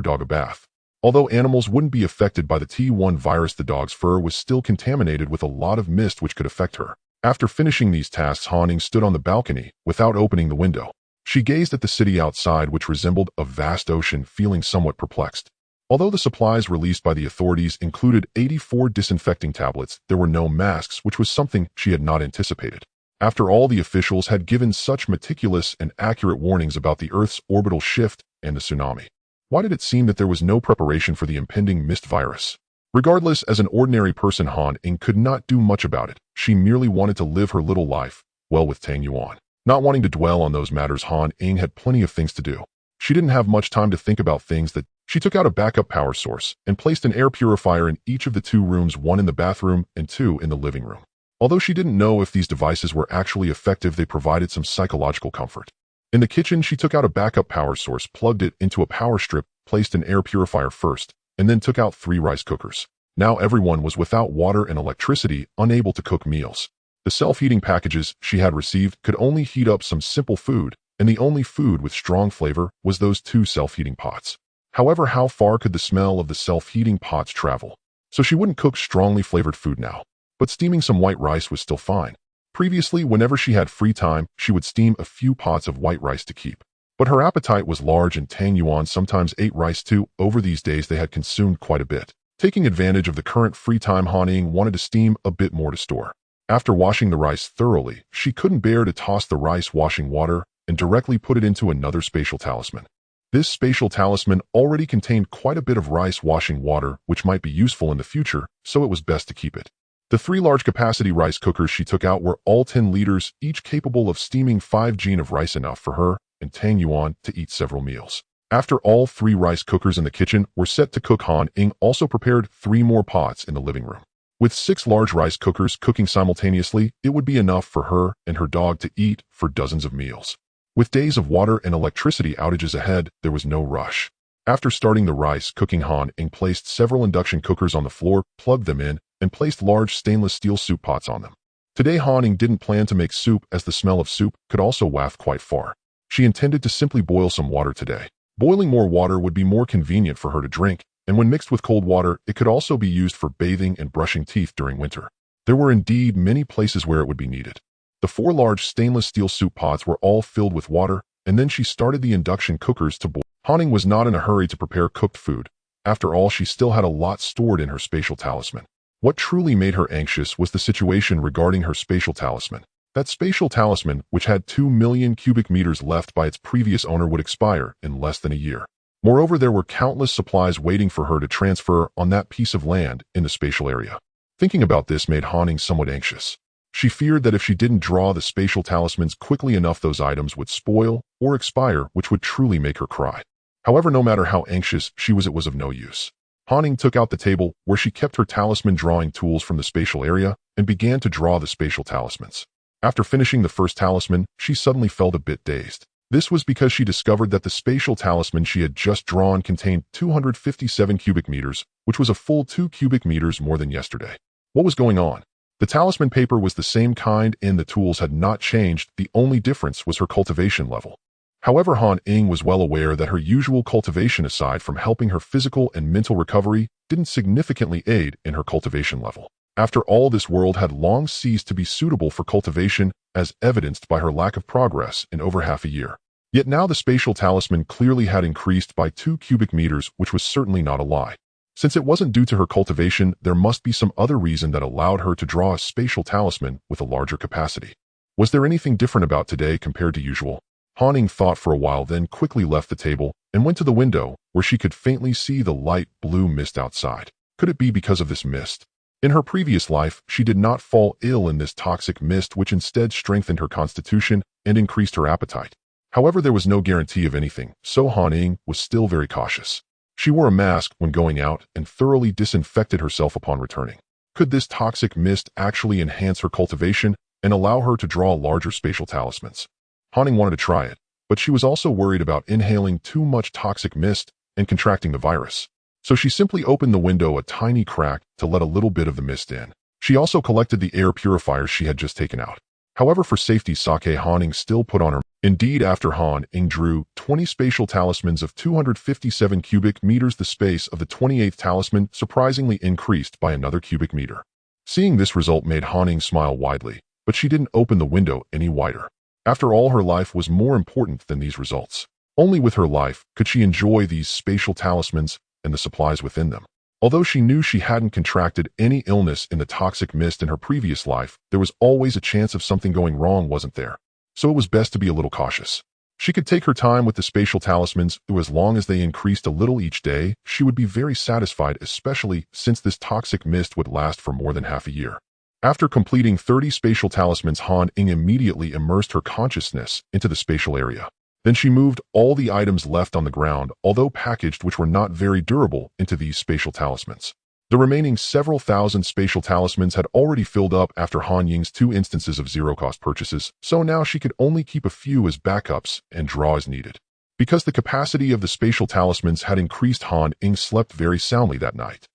dog a bath. Although animals wouldn't be affected by the T1 virus, the dog's fur was still contaminated with a lot of mist which could affect her. After finishing these tasks, Han stood on the balcony without opening the window. She gazed at the city outside, which resembled a vast ocean, feeling somewhat perplexed. Although the supplies released by the authorities included 84 disinfecting tablets, there were no masks, which was something she had not anticipated. After all, the officials had given such meticulous and accurate warnings about the Earth's orbital shift and the tsunami. Why did it seem that there was no preparation for the impending mist virus? Regardless, as an ordinary person, Han could not do much about it. She merely wanted to live her little life, well with Tang Yuan. Not wanting to dwell on those matters, Han had plenty of things to do. She didn't have much time to think about things. That she took out a backup power source and placed an air purifier in each of the 2 rooms, 1 in the bathroom and 2 in the living room. Although she didn't know if these devices were actually effective, they provided some psychological comfort. In the kitchen, she took out a backup power source, plugged it into a power strip, placed an air purifier first, and then took out 3 rice cookers. Now everyone was without water and electricity, unable to cook meals. The self-heating packages she had received could only heat up some simple food, and the only food with strong flavor was those 2 self-heating pots. However, how far could the smell of the self-heating pots travel? So she wouldn't cook strongly flavored food now. But steaming some white rice was still fine. Previously, whenever she had free time, she would steam a few pots of white rice to keep. But her appetite was large, and Tang Yuan sometimes ate rice too. Over these days, they had consumed quite a bit. Taking advantage of the current free time, Han wanted to steam a bit more to store. After washing the rice thoroughly, she couldn't bear to toss the rice washing water and directly put it into another spatial talisman. This spatial talisman already contained quite a bit of rice washing water, which might be useful in the future, so it was best to keep it. The 3 large-capacity rice cookers she took out were all 10 liters, each capable of steaming 5 gin of rice, enough for her and Tang Yuan to eat several meals. After all 3 rice cookers in the kitchen were set to cook, Han also prepared 3 more pots in the living room. With 6 large rice cookers cooking simultaneously, it would be enough for her and her dog to eat for dozens of meals. With days of water and electricity outages ahead, there was no rush. After starting the rice cooking, Han placed several induction cookers on the floor, plugged them in, and placed large stainless steel soup pots on them. Today, Han didn't plan to make soup, as the smell of soup could also waft quite far. She intended to simply boil some water today. Boiling more water would be more convenient for her to drink, and when mixed with cold water, it could also be used for bathing and brushing teeth during winter. There were indeed many places where it would be needed. The 4 large stainless steel soup pots were all filled with water, and then she started the induction cookers to boil. Han was not in a hurry to prepare cooked food. After all, she still had a lot stored in her spatial talisman. What truly made her anxious was the situation regarding her spatial talisman. That spatial talisman, which had 2 million cubic meters left by its previous owner, would expire in less than a year. Moreover, there were countless supplies waiting for her to transfer on that piece of land in the spatial area. Thinking about this made Han somewhat anxious. She feared that if she didn't draw the spatial talismans quickly enough, those items would spoil or expire, which would truly make her cry. However, no matter how anxious she was, it was of no use. Han took out the table where she kept her talisman drawing tools from the spatial area and began to draw the spatial talismans. After finishing the first talisman, she suddenly felt a bit dazed. This was because she discovered that the spatial talisman she had just drawn contained 257 cubic meters, which was a full 2 cubic meters more than yesterday. What was going on? The talisman paper was the same kind and the tools had not changed. The only difference was her cultivation level. However, Han was well aware that her usual cultivation, aside from helping her physical and mental recovery, didn't significantly aid in her cultivation level. After all, this world had long ceased to be suitable for cultivation, as evidenced by her lack of progress in over half a year. Yet now the spatial talisman clearly had increased by 2 cubic meters, which was certainly not a lie. Since it wasn't due to her cultivation, there must be some other reason that allowed her to draw a spatial talisman with a larger capacity. Was there anything different about today compared to usual? Han Ying thought for a while, then quickly left the table and went to the window, where she could faintly see the light blue mist outside. Could it be because of this mist? In her previous life, she did not fall ill in this toxic mist, which instead strengthened her constitution and increased her appetite. However, there was no guarantee of anything, so Han Ying was still very cautious. She wore a mask when going out and thoroughly disinfected herself upon returning. Could this toxic mist actually enhance her cultivation and allow her to draw larger spatial talismans? Han Ying wanted to try it, but she was also worried about inhaling too much toxic mist and contracting the virus. So she simply opened the window a tiny crack to let a little bit of the mist in. She also collected the air purifiers she had just taken out. However, for safety's sake, Han Ying still put on her. Indeed, after Han Ying drew 20 spatial talismans of 257 cubic meters, the space of the 28th talisman surprisingly increased by another cubic meter. Seeing this result made Han Ying smile widely, but she didn't open the window any wider. After all, her life was more important than these results. Only with her life could she enjoy these spatial talismans and the supplies within them. Although she knew she hadn't contracted any illness in the toxic mist in her previous life, there was always a chance of something going wrong, wasn't there? So it was best to be a little cautious. She could take her time with the spatial talismans, though as long as they increased a little each day, she would be very satisfied, especially since this toxic mist would last for more than half a year. After completing 30 spatial talismans, Han Ying immediately immersed her consciousness into the spatial area. Then she moved all the items left on the ground, although packaged, which were not very durable, into these spatial talismans. The remaining several thousand spatial talismans had already filled up after Han Ying's 2 instances of zero-cost purchases, so now she could only keep a few as backups and draw as needed. Because the capacity of the spatial talismans had increased, Han Ying slept very soundly that night.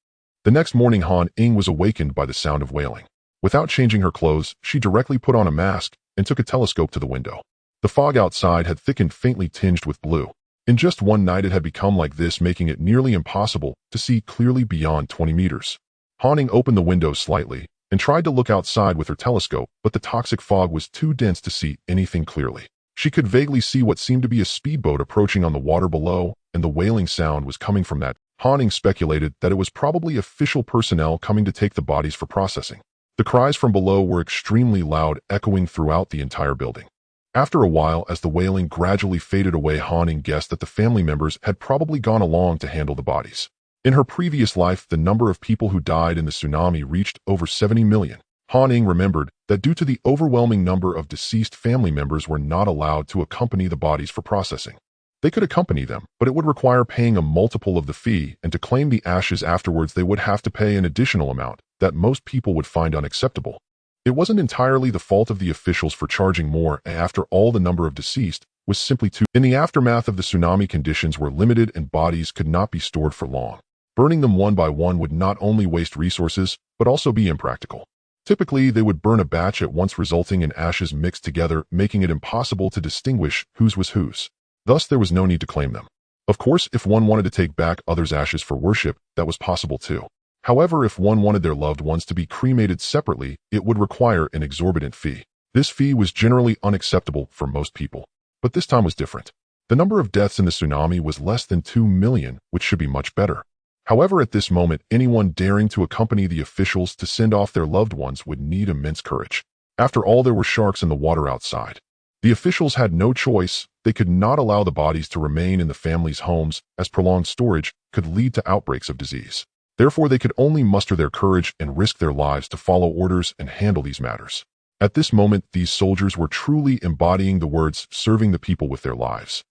The next morning, Han Ying was awakened by the sound of wailing. Without changing her clothes, she directly put on a mask and took a telescope to the window. The fog outside had thickened, faintly tinged with blue. In just one night it had become like this, making it nearly impossible to see clearly beyond 20 meters. Han Ying opened the window slightly and tried to look outside with her telescope, but the toxic fog was too dense to see anything clearly. She could vaguely see what seemed to be a speedboat approaching on the water below, and the wailing sound was coming from that. Han Ying speculated that it was probably official personnel coming to take the bodies for processing. The cries from below were extremely loud, echoing throughout the entire building. After a while, as the wailing gradually faded away, Han Ying guessed that the family members had probably gone along to handle the bodies. In her previous life, the number of people who died in the tsunami reached over 70 million. Han Ying remembered that due to the overwhelming number of deceased family members were not allowed to accompany the bodies for processing. They could accompany them, but it would require paying a multiple of the fee, and to claim the ashes afterwards they would have to pay an additional amount that most people would find unacceptable. It wasn't entirely the fault of the officials for charging more. After all, the number of deceased was simply too. In the aftermath of the tsunami, conditions were limited and bodies could not be stored for long. Burning them one by one would not only waste resources, but also be impractical. Typically, they would burn a batch at once, resulting in ashes mixed together, making it impossible to distinguish whose was whose. Thus, there was no need to claim them. Of course, if one wanted to take back others' ashes for worship, that was possible too. However, if one wanted their loved ones to be cremated separately, it would require an exorbitant fee. This fee was generally unacceptable for most people. But this time was different. The number of deaths in the tsunami was less than 2 million, which should be much better. However, at this moment, anyone daring to accompany the officials to send off their loved ones would need immense courage. After all, there were sharks in the water outside. The officials had no choice. They could not allow the bodies to remain in the family's homes, as prolonged storage could lead to outbreaks of disease. Therefore, they could only muster their courage and risk their lives to follow orders and handle these matters. At this moment, these soldiers were truly embodying the words, serving the people with their lives.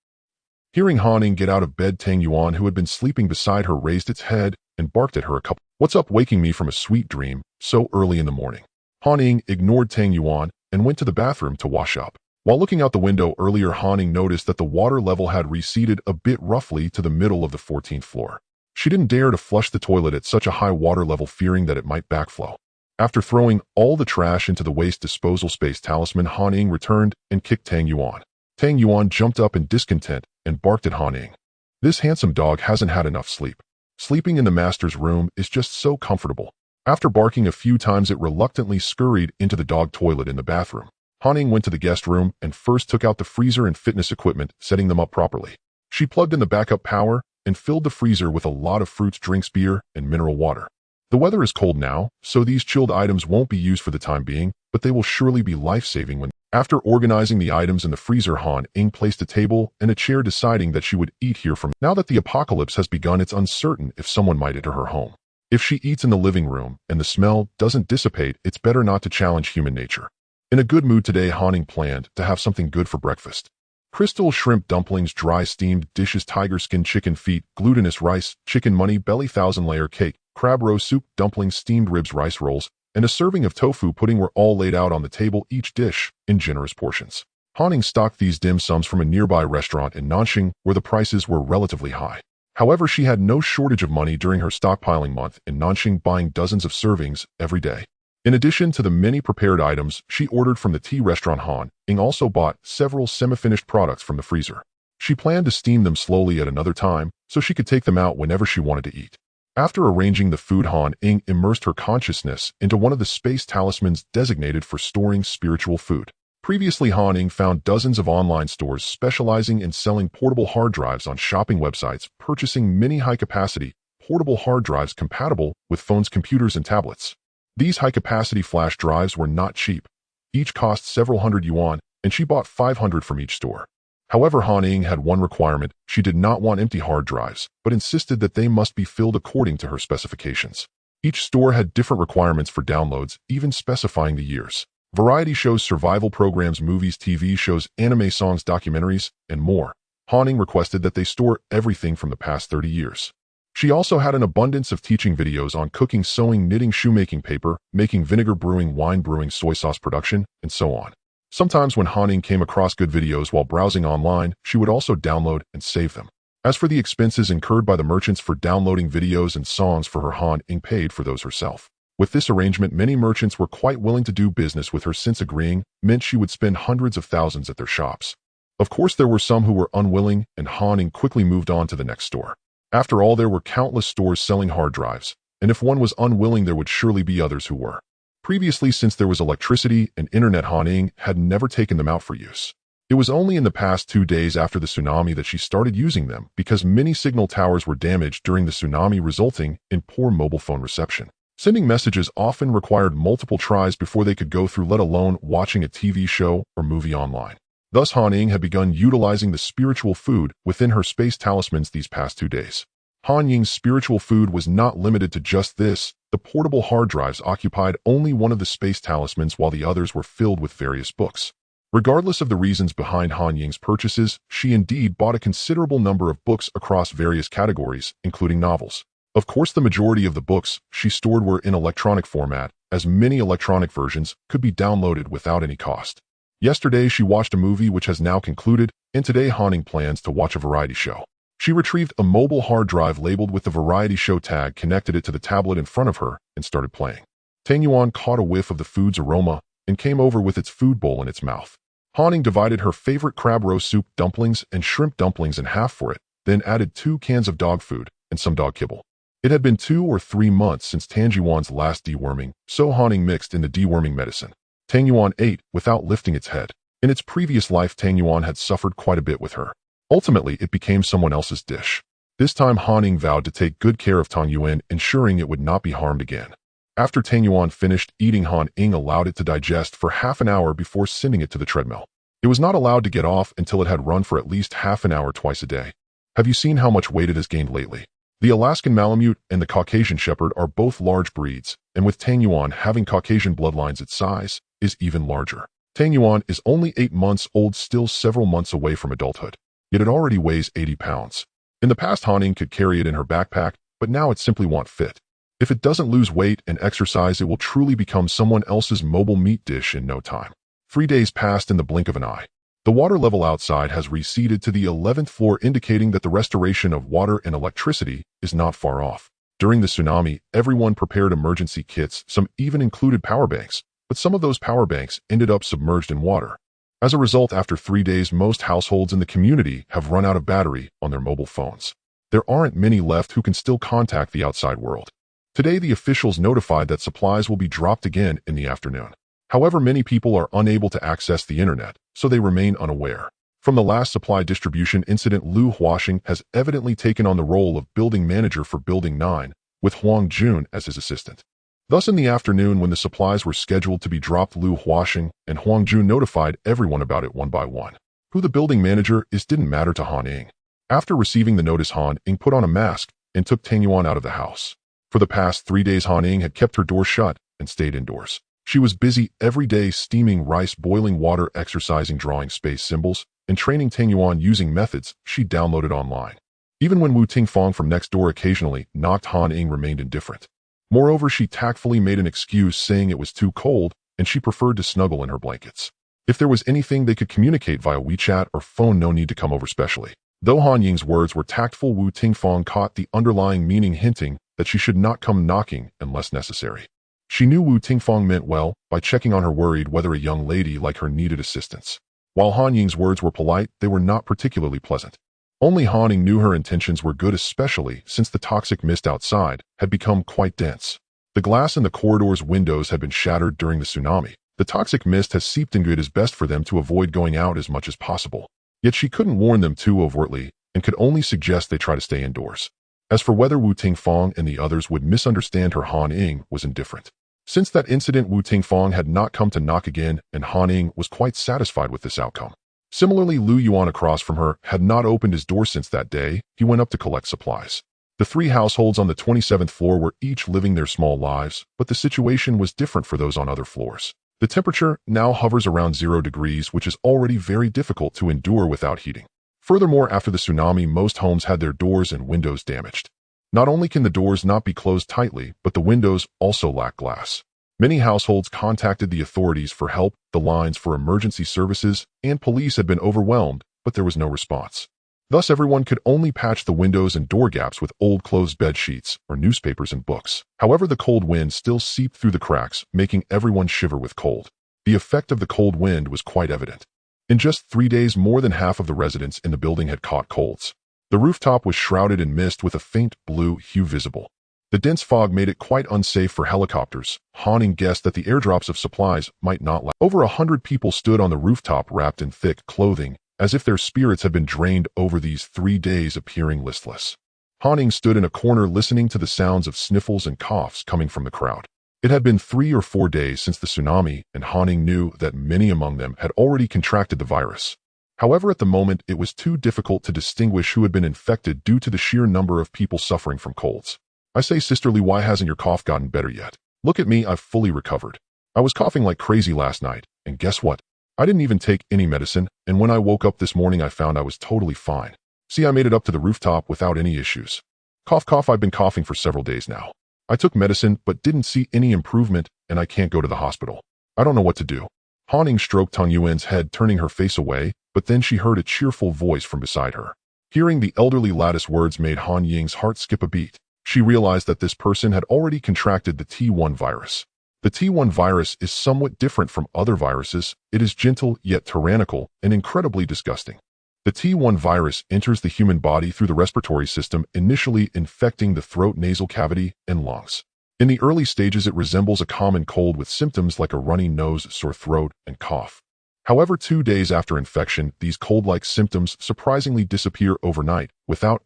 Hearing Han Ying get out of bed, Tang Yuan, who had been sleeping beside her, raised its head and barked at her a couple. "What's up, waking me from a sweet dream so early in the morning?" Han Ying ignored Tang Yuan and went to the bathroom to wash up. While looking out the window earlier, Han Ying noticed that the water level had receded a bit, roughly to the middle of the 14th floor. She didn't dare to flush the toilet at such a high water level, fearing that it might backflow. After throwing all the trash into the waste disposal space talisman, Han Ying returned and kicked Tang Yuan. Tang Yuan jumped up in discontent and barked at Han Ying. "This handsome dog hasn't had enough sleep. Sleeping in the master's room is just so comfortable." After barking a few times, it reluctantly scurried into the dog toilet in the bathroom. Han Ying went to the guest room and first took out the freezer and fitness equipment, setting them up properly. She plugged in the backup power and filled the freezer with a lot of fruits, drinks, beer, and mineral water. The weather is cold now, so these chilled items won't be used for the time being, but they will surely be life-saving when After organizing the items in the freezer, Han Ying placed a table and a chair, deciding that she would eat here from now that the apocalypse has begun. It's uncertain if someone might enter her home. If she eats in the living room and the smell doesn't dissipate, it's better not to challenge human nature. In a good mood today, Han Ying planned to have something good for breakfast. Crystal shrimp dumplings, dry steamed dishes, tiger skin chicken feet, glutinous rice, chicken money belly, 1,000-layer cake, crab roe soup, dumplings, steamed ribs, rice rolls, and a serving of tofu pudding were all laid out on the table, each dish in generous portions. Han Ying stocked these dim sums from a nearby restaurant in Nanxing, where the prices were relatively high. However, she had no shortage of money during her stockpiling month in Nanxing, buying dozens of servings every day. In addition to the many prepared items she ordered from the tea restaurant, Han Ying also bought several semi-finished products from the freezer. She planned to steam them slowly at another time so she could take them out whenever she wanted to eat. After arranging the food, Han Ying immersed her consciousness into one of the space talismans designated for storing spiritual food. Previously, Han Ying found dozens of online stores specializing in selling portable hard drives on shopping websites, purchasing many high-capacity portable hard drives compatible with phones, computers, and tablets. These high-capacity flash drives were not cheap. Each cost several hundred yuan, and she bought 500 from each store. However, Han Ying had one requirement. She did not want empty hard drives, but insisted that they must be filled according to her specifications. Each store had different requirements for downloads, even specifying the years. Variety shows, survival programs, movies, TV shows, anime, songs, documentaries, and more. Han Ying requested that they store everything from the past 30 years. She also had an abundance of teaching videos on cooking, sewing, knitting, shoemaking, paper, making vinegar, brewing wine, brewing soy sauce production, and so on. Sometimes when Han Ying came across good videos while browsing online, she would also download and save them. As for the expenses incurred by the merchants for downloading videos and songs for her, Han Ying paid for those herself. With this arrangement, many merchants were quite willing to do business with her, since agreeing meant she would spend hundreds of thousands at their shops. Of course, there were some who were unwilling, and Han Ying quickly moved on to the next store. After all, there were countless stores selling hard drives, and if one was unwilling, there would surely be others who were. Previously, since there was electricity and internet, Han Ying had never taken them out for use. It was only in the past 2 days after the tsunami that she started using them, because many signal towers were damaged during the tsunami, resulting in poor mobile phone reception. Sending messages often required multiple tries before they could go through, let alone watching a TV show or movie online. Thus, Han Ying had begun utilizing the spiritual food within her space talismans these past 2 days. Han Ying's spiritual food was not limited to just this. The portable hard drives occupied only one of the space talismans, while the others were filled with various books. Regardless of the reasons behind Han Ying's purchases, she indeed bought a considerable number of books across various categories, including novels. Of course, the majority of the books she stored were in electronic format, as many electronic versions could be downloaded without any cost. Yesterday, she watched a movie which has now concluded, and today Han Ying plans to watch a variety show. She retrieved a mobile hard drive labeled with the variety show tag, connected it to the tablet in front of her, and started playing. Tang Yuan caught a whiff of the food's aroma and came over with its food bowl in its mouth. Han Ying divided her favorite crab roe soup, dumplings, and shrimp dumplings in half for it, then added 2 cans of dog food and some dog kibble. It had been 2 or 3 months since Tang Yuan's last deworming, so Han Ying mixed in the deworming medicine. Tang Yuan ate without lifting its head. In its previous life, Tang Yuan had suffered quite a bit with her. Ultimately, it became someone else's dish. This time, Han Ying vowed to take good care of Tang Yuan, ensuring it would not be harmed again. After Tang Yuan finished eating, Han Ying allowed it to digest for half an hour before sending it to the treadmill. It was not allowed to get off until it had run for at least half an hour twice a day. Have you seen how much weight it has gained lately? The Alaskan Malamute and the Caucasian Shepherd are both large breeds, and with Tang Yuan having Caucasian bloodlines, its size is even larger. Tang Yuan is only 8 months old, still several months away from adulthood. Yet it already weighs 80 pounds. In the past, Han Ying could carry it in her backpack, but now it simply won't fit. If it doesn't lose weight and exercise, it will truly become someone else's mobile meat dish in no time. 3 days passed in the blink of an eye. The water level outside has receded to the 11th floor, indicating that the restoration of water and electricity is not far off. During the tsunami, everyone prepared emergency kits, some even included power banks, but some of those power banks ended up submerged in water. As a result, after 3 days, most households in the community have run out of battery on their mobile phones. There aren't many left who can still contact the outside world. Today, the officials notified that supplies will be dropped again in the afternoon. However, many people are unable to access the internet, so they remain unaware. From the last supply distribution incident, Liu Huaxing has evidently taken on the role of building manager for Building 9, with Huang Jun as his assistant. Thus, in the afternoon when the supplies were scheduled to be dropped, Lu Huaxing and Huang Jun notified everyone about it one by one. Who the building manager is didn't matter to Han Ying. After receiving the notice, Han Ying put on a mask and took Tang Yuan out of the house. For the past 3 days, Han Ying had kept her door shut and stayed indoors. She was busy every day steaming rice, boiling water, exercising, drawing space symbols, and training Tang Yuan using methods she downloaded online. Even when Wu Tingfang from next door occasionally knocked, Han Ying remained indifferent. Moreover, she tactfully made an excuse, saying it was too cold and she preferred to snuggle in her blankets. If there was anything they could communicate via WeChat or phone, no need to come over specially. Though Han Ying's words were tactful, Wu Tingfang caught the underlying meaning, hinting that she should not come knocking unless necessary. She knew Wu Tingfang meant well by checking on her, worried whether a young lady like her needed assistance. While Han Ying's words were polite, they were not particularly pleasant. Only Han Ying knew her intentions were good, especially since the toxic mist outside had become quite dense. The glass in the corridor's windows had been shattered during the tsunami. The toxic mist has seeped in. It is best for them to avoid going out as much as possible. Yet she couldn't warn them too overtly and could only suggest they try to stay indoors. As for whether Wu Tingfang and the others would misunderstand her, Han Ying was indifferent. Since that incident, Wu Tingfang had not come to knock again, and Han Ying was quite satisfied with this outcome. Similarly, Lu Yuan across from her had not opened his door since that day he went up to collect supplies. The 3 households on the 27th floor were each living their small lives, but the situation was different for those on other floors. The temperature now hovers around 0 degrees, which is already very difficult to endure without heating. Furthermore, after the tsunami, most homes had their doors and windows damaged. Not only can the doors not be closed tightly, but the windows also lack glass. Many households contacted the authorities for help. The lines for emergency services and police had been overwhelmed, but there was no response. Thus, everyone could only patch the windows and door gaps with old clothes, bed sheets, or newspapers and books. However, the cold wind still seeped through the cracks, making everyone shiver with cold. The effect of the cold wind was quite evident. In just 3 days, more than half of the residents in the building had caught colds. The rooftop was shrouded in mist with a faint blue hue visible. The dense fog made it quite unsafe for helicopters. Han Ying guessed that the airdrops of supplies might not last. Over 100 people stood on the rooftop wrapped in thick clothing, as if their spirits had been drained over these 3 days, appearing listless. Han Ying stood in a corner listening to the sounds of sniffles and coughs coming from the crowd. It had been 3 or 4 days since the tsunami, and Han Ying knew that many among them had already contracted the virus. However, at the moment, it was too difficult to distinguish who had been infected due to the sheer number of people suffering from colds. I say, sisterly, why hasn't your cough gotten better yet? Look at me, I've fully recovered. I was coughing like crazy last night, and guess what? I didn't even take any medicine, and when I woke up this morning I found I was totally fine. See, I made it up to the rooftop without any issues. Cough, cough, I've been coughing for several days now. I took medicine but didn't see any improvement, and I can't go to the hospital. I don't know what to do. Han Ying stroked Tang Yuan's head, turning her face away, but then she heard a cheerful voice from beside her. Hearing the elderly lattice words made Han Ying's heart skip a beat. She realized that this person had already contracted the T1 virus. The T1 virus is somewhat different from other viruses. It is gentle yet tyrannical and incredibly disgusting. The T1 virus enters the human body through the respiratory system, initially infecting the throat, nasal cavity, and lungs. In the early stages, it resembles a common cold with symptoms like a runny nose, sore throat, and cough. However, 2 days after infection, these cold-like symptoms surprisingly disappear overnight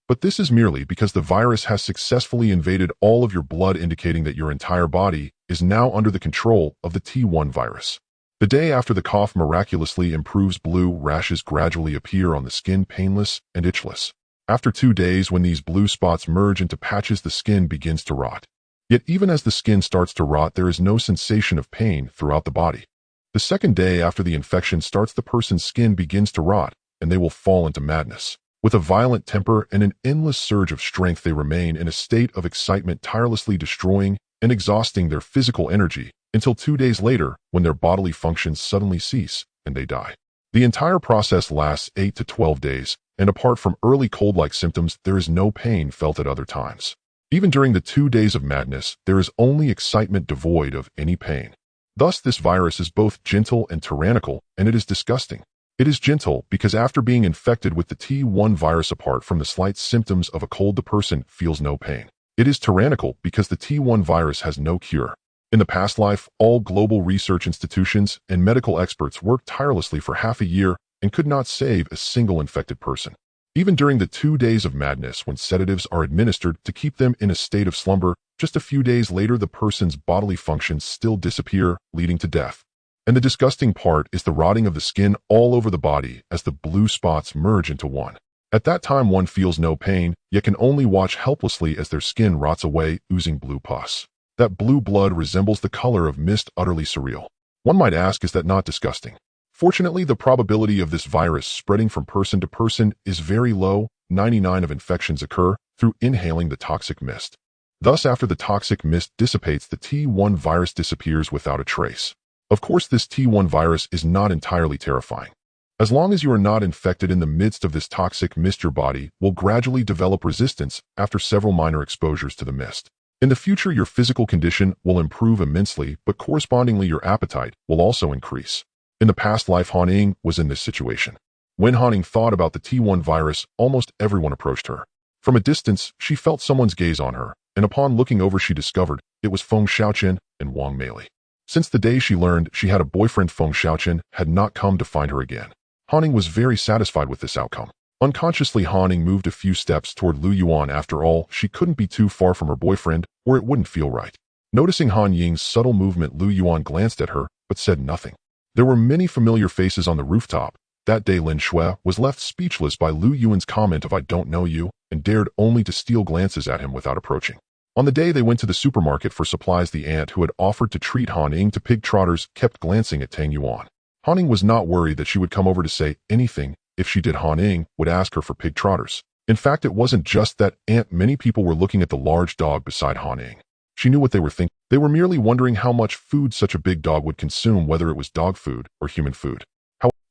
but this is merely because the virus has successfully invaded all of your blood, indicating that your entire body is now under the control of the T1 virus. The day after the cough miraculously improves, blue rashes gradually appear on the skin, painless and itchless. After 2 days, when these blue spots merge into patches, the skin begins to rot. Yet even as the skin starts to rot, there is no sensation of pain throughout the body. The second day after the infection starts, the person's skin begins to rot, and they will fall into madness. With a violent temper and an endless surge of strength, they remain in a state of excitement, tirelessly destroying and exhausting their physical energy, until 2 days later, when their bodily functions suddenly cease and they die. The entire process lasts 8 to 12 days, and apart from early cold-like symptoms, there is no pain felt at other times. Even during the 2 days of madness, there is only excitement devoid of any pain. Thus, this virus is both gentle and tyrannical, and it is disgusting. It is gentle because after being infected with the T1 virus, apart from the slight symptoms of a cold, the person feels no pain. It is tyrannical because the T1 virus has no cure. In the past life, all global research institutions and medical experts worked tirelessly for half a year and could not save a single infected person. Even during the 2 days of madness, when sedatives are administered to keep them in a state of slumber, Just a few days later, the person's bodily functions still disappear, leading to death. And the disgusting part is the rotting of the skin all over the body as the blue spots merge into one. At that time, one feels no pain, yet can only watch helplessly as their skin rots away, oozing blue pus. That blue blood resembles the color of mist, utterly surreal. One might ask, is that not disgusting? Fortunately, the probability of this virus spreading from person to person is very low. 99% of infections occur through inhaling the toxic mist. Thus, after the toxic mist dissipates, the T1 virus disappears without a trace. Of course, this T1 virus is not entirely terrifying. As long as you are not infected in the midst of this toxic mist, your body will gradually develop resistance after several minor exposures to the mist. In the future, your physical condition will improve immensely, but correspondingly your appetite will also increase. In the past life, Han Ying was in this situation. When Han Ying thought about the T1 virus, almost everyone approached her. From a distance, she felt someone's gaze on her, and upon looking over she discovered it was Feng Xiaoqian and Wang Meili. Since the day she learned she had a boyfriend, Feng Xiaoqian had not come to find her again. Han Ying was very satisfied with this outcome. Unconsciously, Han Ying moved a few steps toward Lu Yuan. After all, she couldn't be too far from her boyfriend, or it wouldn't feel right. Noticing Han Ying's subtle movement, Lu Yuan glanced at her, but said nothing. There were many familiar faces on the rooftop. That day, Lin Shui was left speechless by Lu Yuan's comment of "I don't know you," and dared only to steal glances at him without approaching. On the day they went to the supermarket for supplies, the aunt who had offered to treat Han Ying to pig trotters kept glancing at Tang Yuan. Han Ying was not worried that she would come over to say anything. If she did, Han Ying would ask her for pig trotters. In fact, it wasn't just that aunt. Many people were looking at the large dog beside Han Ying. She knew what they were thinking. They were merely wondering how much food such a big dog would consume, whether it was dog food or human food.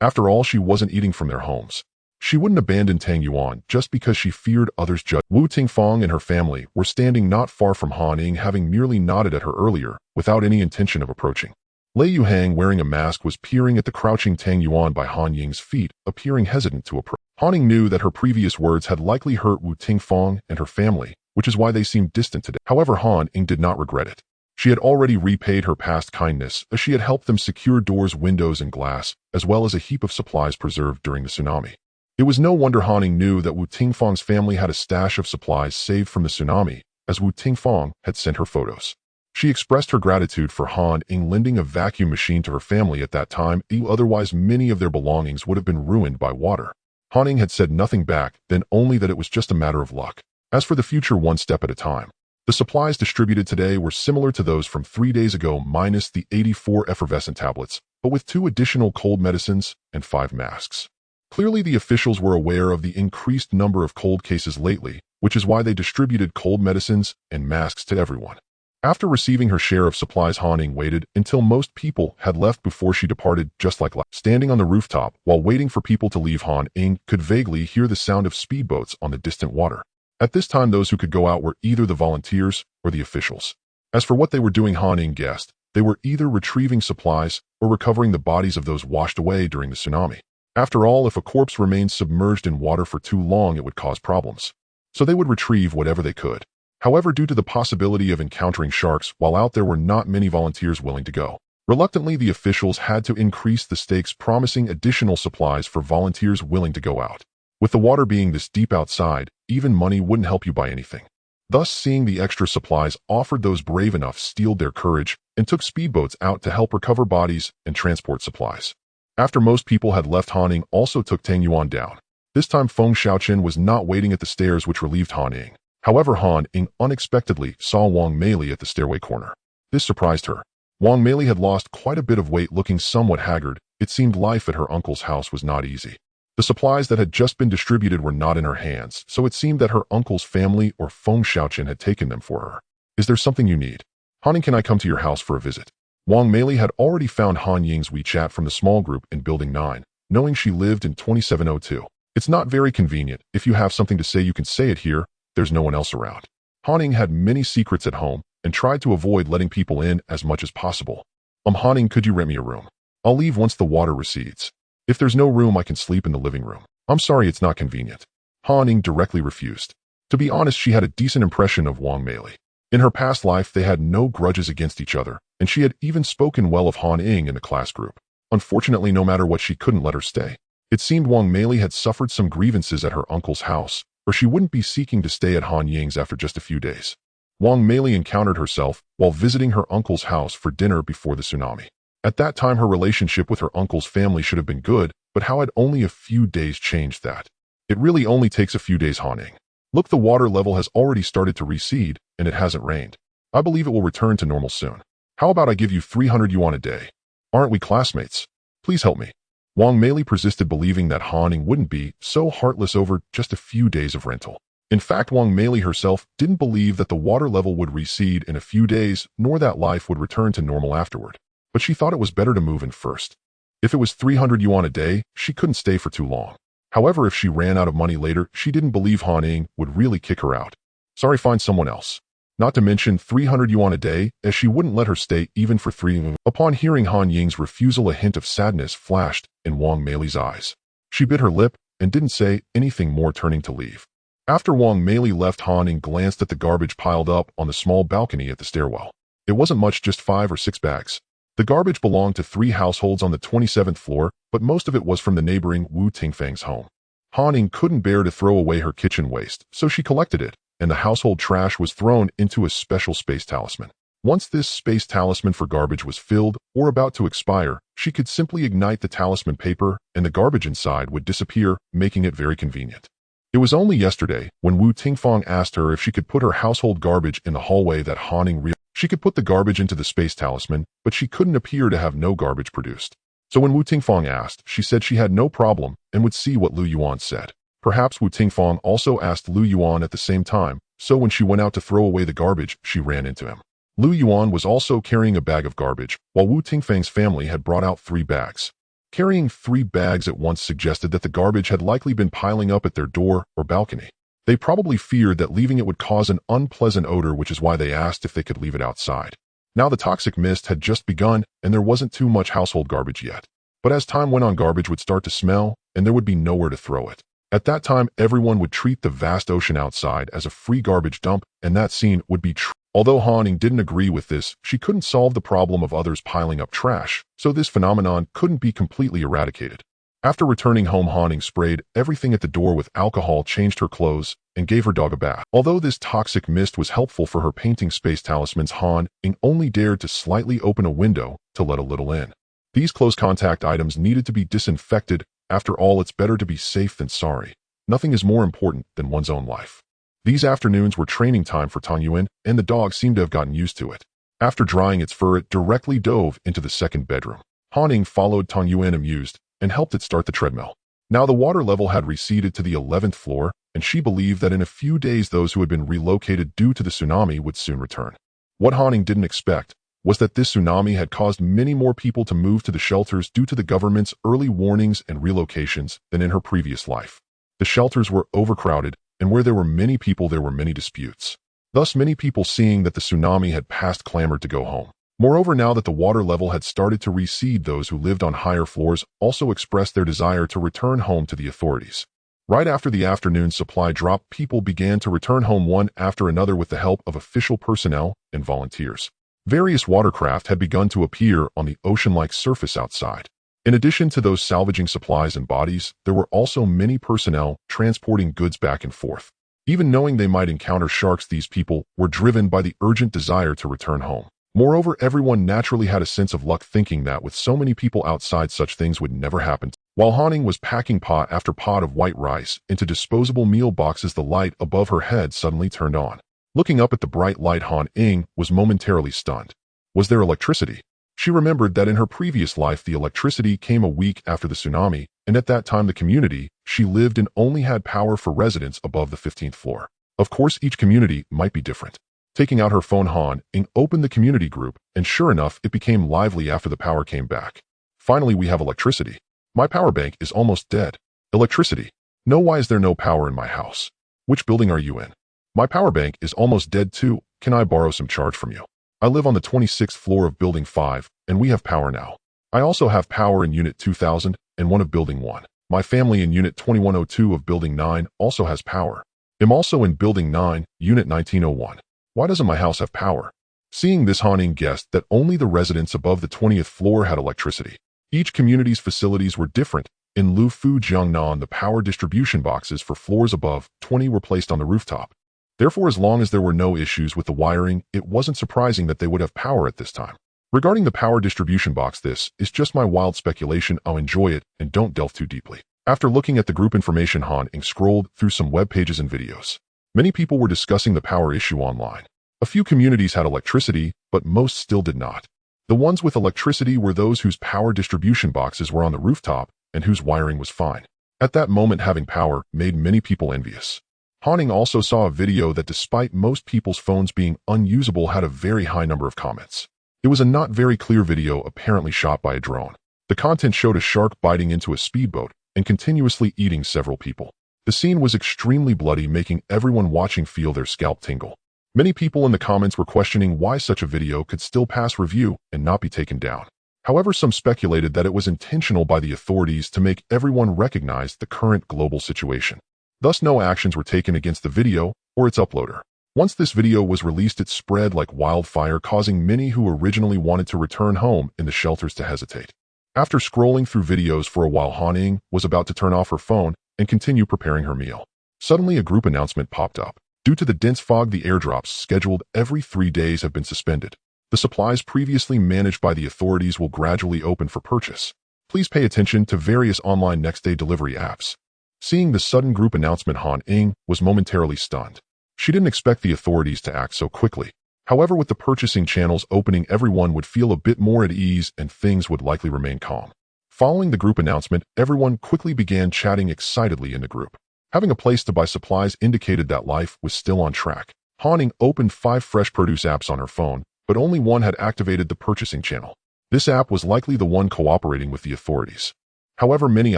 After all, she wasn't eating from their homes. She wouldn't abandon Tang Yuan just because she feared others' judgment. Wu Tingfang and her family were standing not far from Han Ying, having merely nodded at her earlier, without any intention of approaching. Lei Yuhang, wearing a mask, was peering at the crouching Tang Yuan by Han Ying's feet, appearing hesitant to approach. Han Ying knew that her previous words had likely hurt Wu Tingfang and her family, which is why they seemed distant today. However, Han Ying did not regret it. She had already repaid her past kindness, as she had helped them secure doors, windows, and glass, as well as a heap of supplies preserved during the tsunami. It was no wonder Han Ying knew that Wu Tingfang's family had a stash of supplies saved from the tsunami, as Wu Tingfang had sent her photos. She expressed her gratitude for Han Ying lending a vacuum machine to her family at that time. Otherwise, many of their belongings would have been ruined by water. Han Ying had said nothing back, then only that it was just a matter of luck. As for the future, one step at a time. The supplies distributed today were similar to those from 3 days ago, minus the 84 effervescent tablets, but with 2 additional cold medicines and 5 masks. Clearly, the officials were aware of the increased number of cold cases lately, which is why they distributed cold medicines and masks to everyone. After receiving her share of supplies, Han Ying waited until most people had left before she departed, just like last. Standing on the rooftop while waiting for people to leave, Han Ying could vaguely hear the sound of speedboats on the distant water. At this time, those who could go out were either the volunteers or the officials. As for what they were doing, Han Ying guessed they were either retrieving supplies or recovering the bodies of those washed away during the tsunami. After all, if a corpse remained submerged in water for too long, it would cause problems. So they would retrieve whatever they could. However, due to the possibility of encountering sharks while out there, were not many volunteers willing to go. Reluctantly, the officials had to increase the stakes, promising additional supplies for volunteers willing to go out. With the water being this deep outside, even money wouldn't help you buy anything. Thus, seeing the extra supplies offered, those brave enough steeled their courage and took speedboats out to help recover bodies and transport supplies. After most people had left, Han Ying also took Tang Yuan down. This time, Feng Xiaoqian was not waiting at the stairs, which relieved Han Ying. However, Han Ying unexpectedly saw Wang Meili at the stairway corner. This surprised her. Wang Meili had lost quite a bit of weight, looking somewhat haggard. It seemed life at her uncle's house was not easy. The supplies that had just been distributed were not in her hands, so it seemed that her uncle's family or Feng Xiaoqian had taken them for her. Is there something you need? Han Ying, can I come to your house for a visit? Wang Meili had already found Han Ying's WeChat from the small group in Building 9, knowing she lived in 2702. It's not very convenient. If you have something to say, you can say it here. There's no one else around. Han Ying had many secrets at home and tried to avoid letting people in as much as possible. Han Ying, could you rent me a room? I'll leave once the water recedes. If there's no room, I can sleep in the living room. I'm sorry, it's not convenient. Han Ying directly refused. To be honest, she had a decent impression of Wang Meili. In her past life, they had no grudges against each other, and she had even spoken well of Han Ying in the class group. Unfortunately, no matter what, she couldn't let her stay. It seemed Wang Meili had suffered some grievances at her uncle's house, or she wouldn't be seeking to stay at Han Ying's after just a few days. Wang Meili encountered herself while visiting her uncle's house for dinner before the tsunami. At that time, her relationship with her uncle's family should have been good, but how had only a few days changed that? It really only takes a few days, Han Ying. Look, the water level has already started to recede, and it hasn't rained. I believe it will return to normal soon. How about I give you 300 yuan a day? Aren't we classmates? Please help me. Wang Meili persisted, believing that Han Ying wouldn't be so heartless over just a few days of rental. In fact, Wang Meili herself didn't believe that the water level would recede in a few days, nor that life would return to normal afterward. But she thought it was better to move in first. If it was 300 yuan a day, she couldn't stay for too long. However, if she ran out of money later, she didn't believe Han Ying would really kick her out. Sorry, find someone else. Not to mention 300 yuan a day, as she wouldn't let her stay even for 3. Upon hearing Han Ying's refusal, a hint of sadness flashed in Wang Meili's eyes. She bit her lip and didn't say anything more, turning to leave. After Wang Meili left, Han Ying glanced at the garbage piled up on the small balcony at the stairwell. It wasn't much, just 5 or 6 bags. The garbage belonged to 3 households on the 27th floor, but most of it was from the neighboring Wu Tingfang's home. Han Ying couldn't bear to throw away her kitchen waste, so she collected it, and the household trash was thrown into a special space talisman. Once this space talisman for garbage was filled or about to expire, she could simply ignite the talisman paper and the garbage inside would disappear, making it very convenient. It was only yesterday when Wu Tingfang asked her if she could put her household garbage in the hallway that Han Ying realized she could put the garbage into the space talisman, but she couldn't appear to have no garbage produced. So when Wu Tingfang asked, she said she had no problem and would see what Lu Yuan said. Perhaps Wu Tingfang also asked Lu Yuan at the same time, so when she went out to throw away the garbage, she ran into him. Lu Yuan was also carrying a bag of garbage, while Wu Tingfang's family had brought out 3 bags. Carrying 3 bags at once suggested that the garbage had likely been piling up at their door or balcony. They probably feared that leaving it would cause an unpleasant odor, which is why they asked if they could leave it outside. Now the toxic mist had just begun, and there wasn't too much household garbage yet. But as time went on, garbage would start to smell, and there would be nowhere to throw it. At that time, everyone would treat the vast ocean outside as a free garbage dump, and that scene would be true. Although Han Ying didn't agree with this, she couldn't solve the problem of others piling up trash, so this phenomenon couldn't be completely eradicated. After returning home, Han Ying sprayed everything at the door with alcohol, changed her clothes, and gave her dog a bath. Although this toxic mist was helpful for her painting space talismans, Han Ying only dared to slightly open a window to let a little in. These close contact items needed to be disinfected. After all, it's better to be safe than sorry. Nothing is more important than one's own life. These afternoons were training time for Tang Yuan, and the dog seemed to have gotten used to it. After drying its fur, it directly dove into the second bedroom. Han Ying followed Tang Yuan, amused, and helped it start the treadmill. Now the water level had receded to the 11th floor, and she believed that in a few days those who had been relocated due to the tsunami would soon return. What Han Ying didn't expect was that this tsunami had caused many more people to move to the shelters due to the government's early warnings and relocations than in her previous life. The shelters were overcrowded, and where there were many people, there were many disputes. Thus, many people, seeing that the tsunami had passed, clamored to go home. Moreover, now that the water level had started to recede, those who lived on higher floors also expressed their desire to return home to the authorities. Right after the afternoon supply dropped, people began to return home one after another with the help of official personnel and volunteers. Various watercraft had begun to appear on the ocean-like surface outside. In addition to those salvaging supplies and bodies, there were also many personnel transporting goods back and forth. Even knowing they might encounter sharks, these people were driven by the urgent desire to return home. Moreover, everyone naturally had a sense of luck, thinking that with so many people outside, such things would never happen. While Han Ying was packing pot after pot of white rice into disposable meal boxes, the light above her head suddenly turned on. Looking up at the bright light, Han Ying was momentarily stunned. Was there electricity? She remembered that in her previous life the electricity came a week after the tsunami, and at that time the community she lived in only had power for residents above the 15th floor. Of course, each community might be different. Taking out her phone, Han Ying opened the community group, and sure enough, it became lively after the power came back. Finally, we have electricity. My power bank is almost dead. Electricity. No, why is there no power in my house? Which building are you in? My power bank is almost dead too. Can I borrow some charge from you? I live on the 26th floor of Building 5, and we have power now. I also have power in Unit 2001 of Building 1. My family in Unit 2102 of Building 9 also has power. I'm also in Building 9, Unit 1901. Why doesn't my house have power? Seeing this, Han Ying guessed that only the residents above the 20th floor had electricity. Each community's facilities were different. In Lufu, Jiangnan, the power distribution boxes for floors above 20 were placed on the rooftop. Therefore, as long as there were no issues with the wiring, it wasn't surprising that they would have power at this time. Regarding the power distribution box, this is just my wild speculation. I'll enjoy it and don't delve too deeply. After looking at the group information, Han Ying scrolled through some web pages and videos. Many people were discussing the power issue online. A few communities had electricity, but most still did not. The ones with electricity were those whose power distribution boxes were on the rooftop and whose wiring was fine. At that moment, having power made many people envious. Han Ying also saw a video that, despite most people's phones being unusable, had a very high number of comments. It was a not very clear video, apparently shot by a drone. The content showed a shark biting into a speedboat and continuously eating several people. The scene was extremely bloody, making everyone watching feel their scalp tingle. Many people in the comments were questioning why such a video could still pass review and not be taken down. However, some speculated that it was intentional by the authorities to make everyone recognize the current global situation. Thus, no actions were taken against the video or its uploader. Once this video was released, it spread like wildfire, causing many who originally wanted to return home in the shelters to hesitate. After scrolling through videos for a while, Han Ying was about to turn off her phone and continue preparing her meal. Suddenly, a group announcement popped up. Due to the dense fog, the airdrops scheduled every 3 days have been suspended. The supplies previously managed by the authorities will gradually open for purchase. Please pay attention to various online next-day delivery apps. Seeing the sudden group announcement, Han Ying was momentarily stunned. She didn't expect the authorities to act so quickly. However, with the purchasing channels opening, everyone would feel a bit more at ease and things would likely remain calm. Following the group announcement, everyone quickly began chatting excitedly in the group. Having a place to buy supplies indicated that life was still on track. Han Ying opened 5 fresh produce apps on her phone, but only one had activated the purchasing channel. This app was likely the one cooperating with the authorities. However, many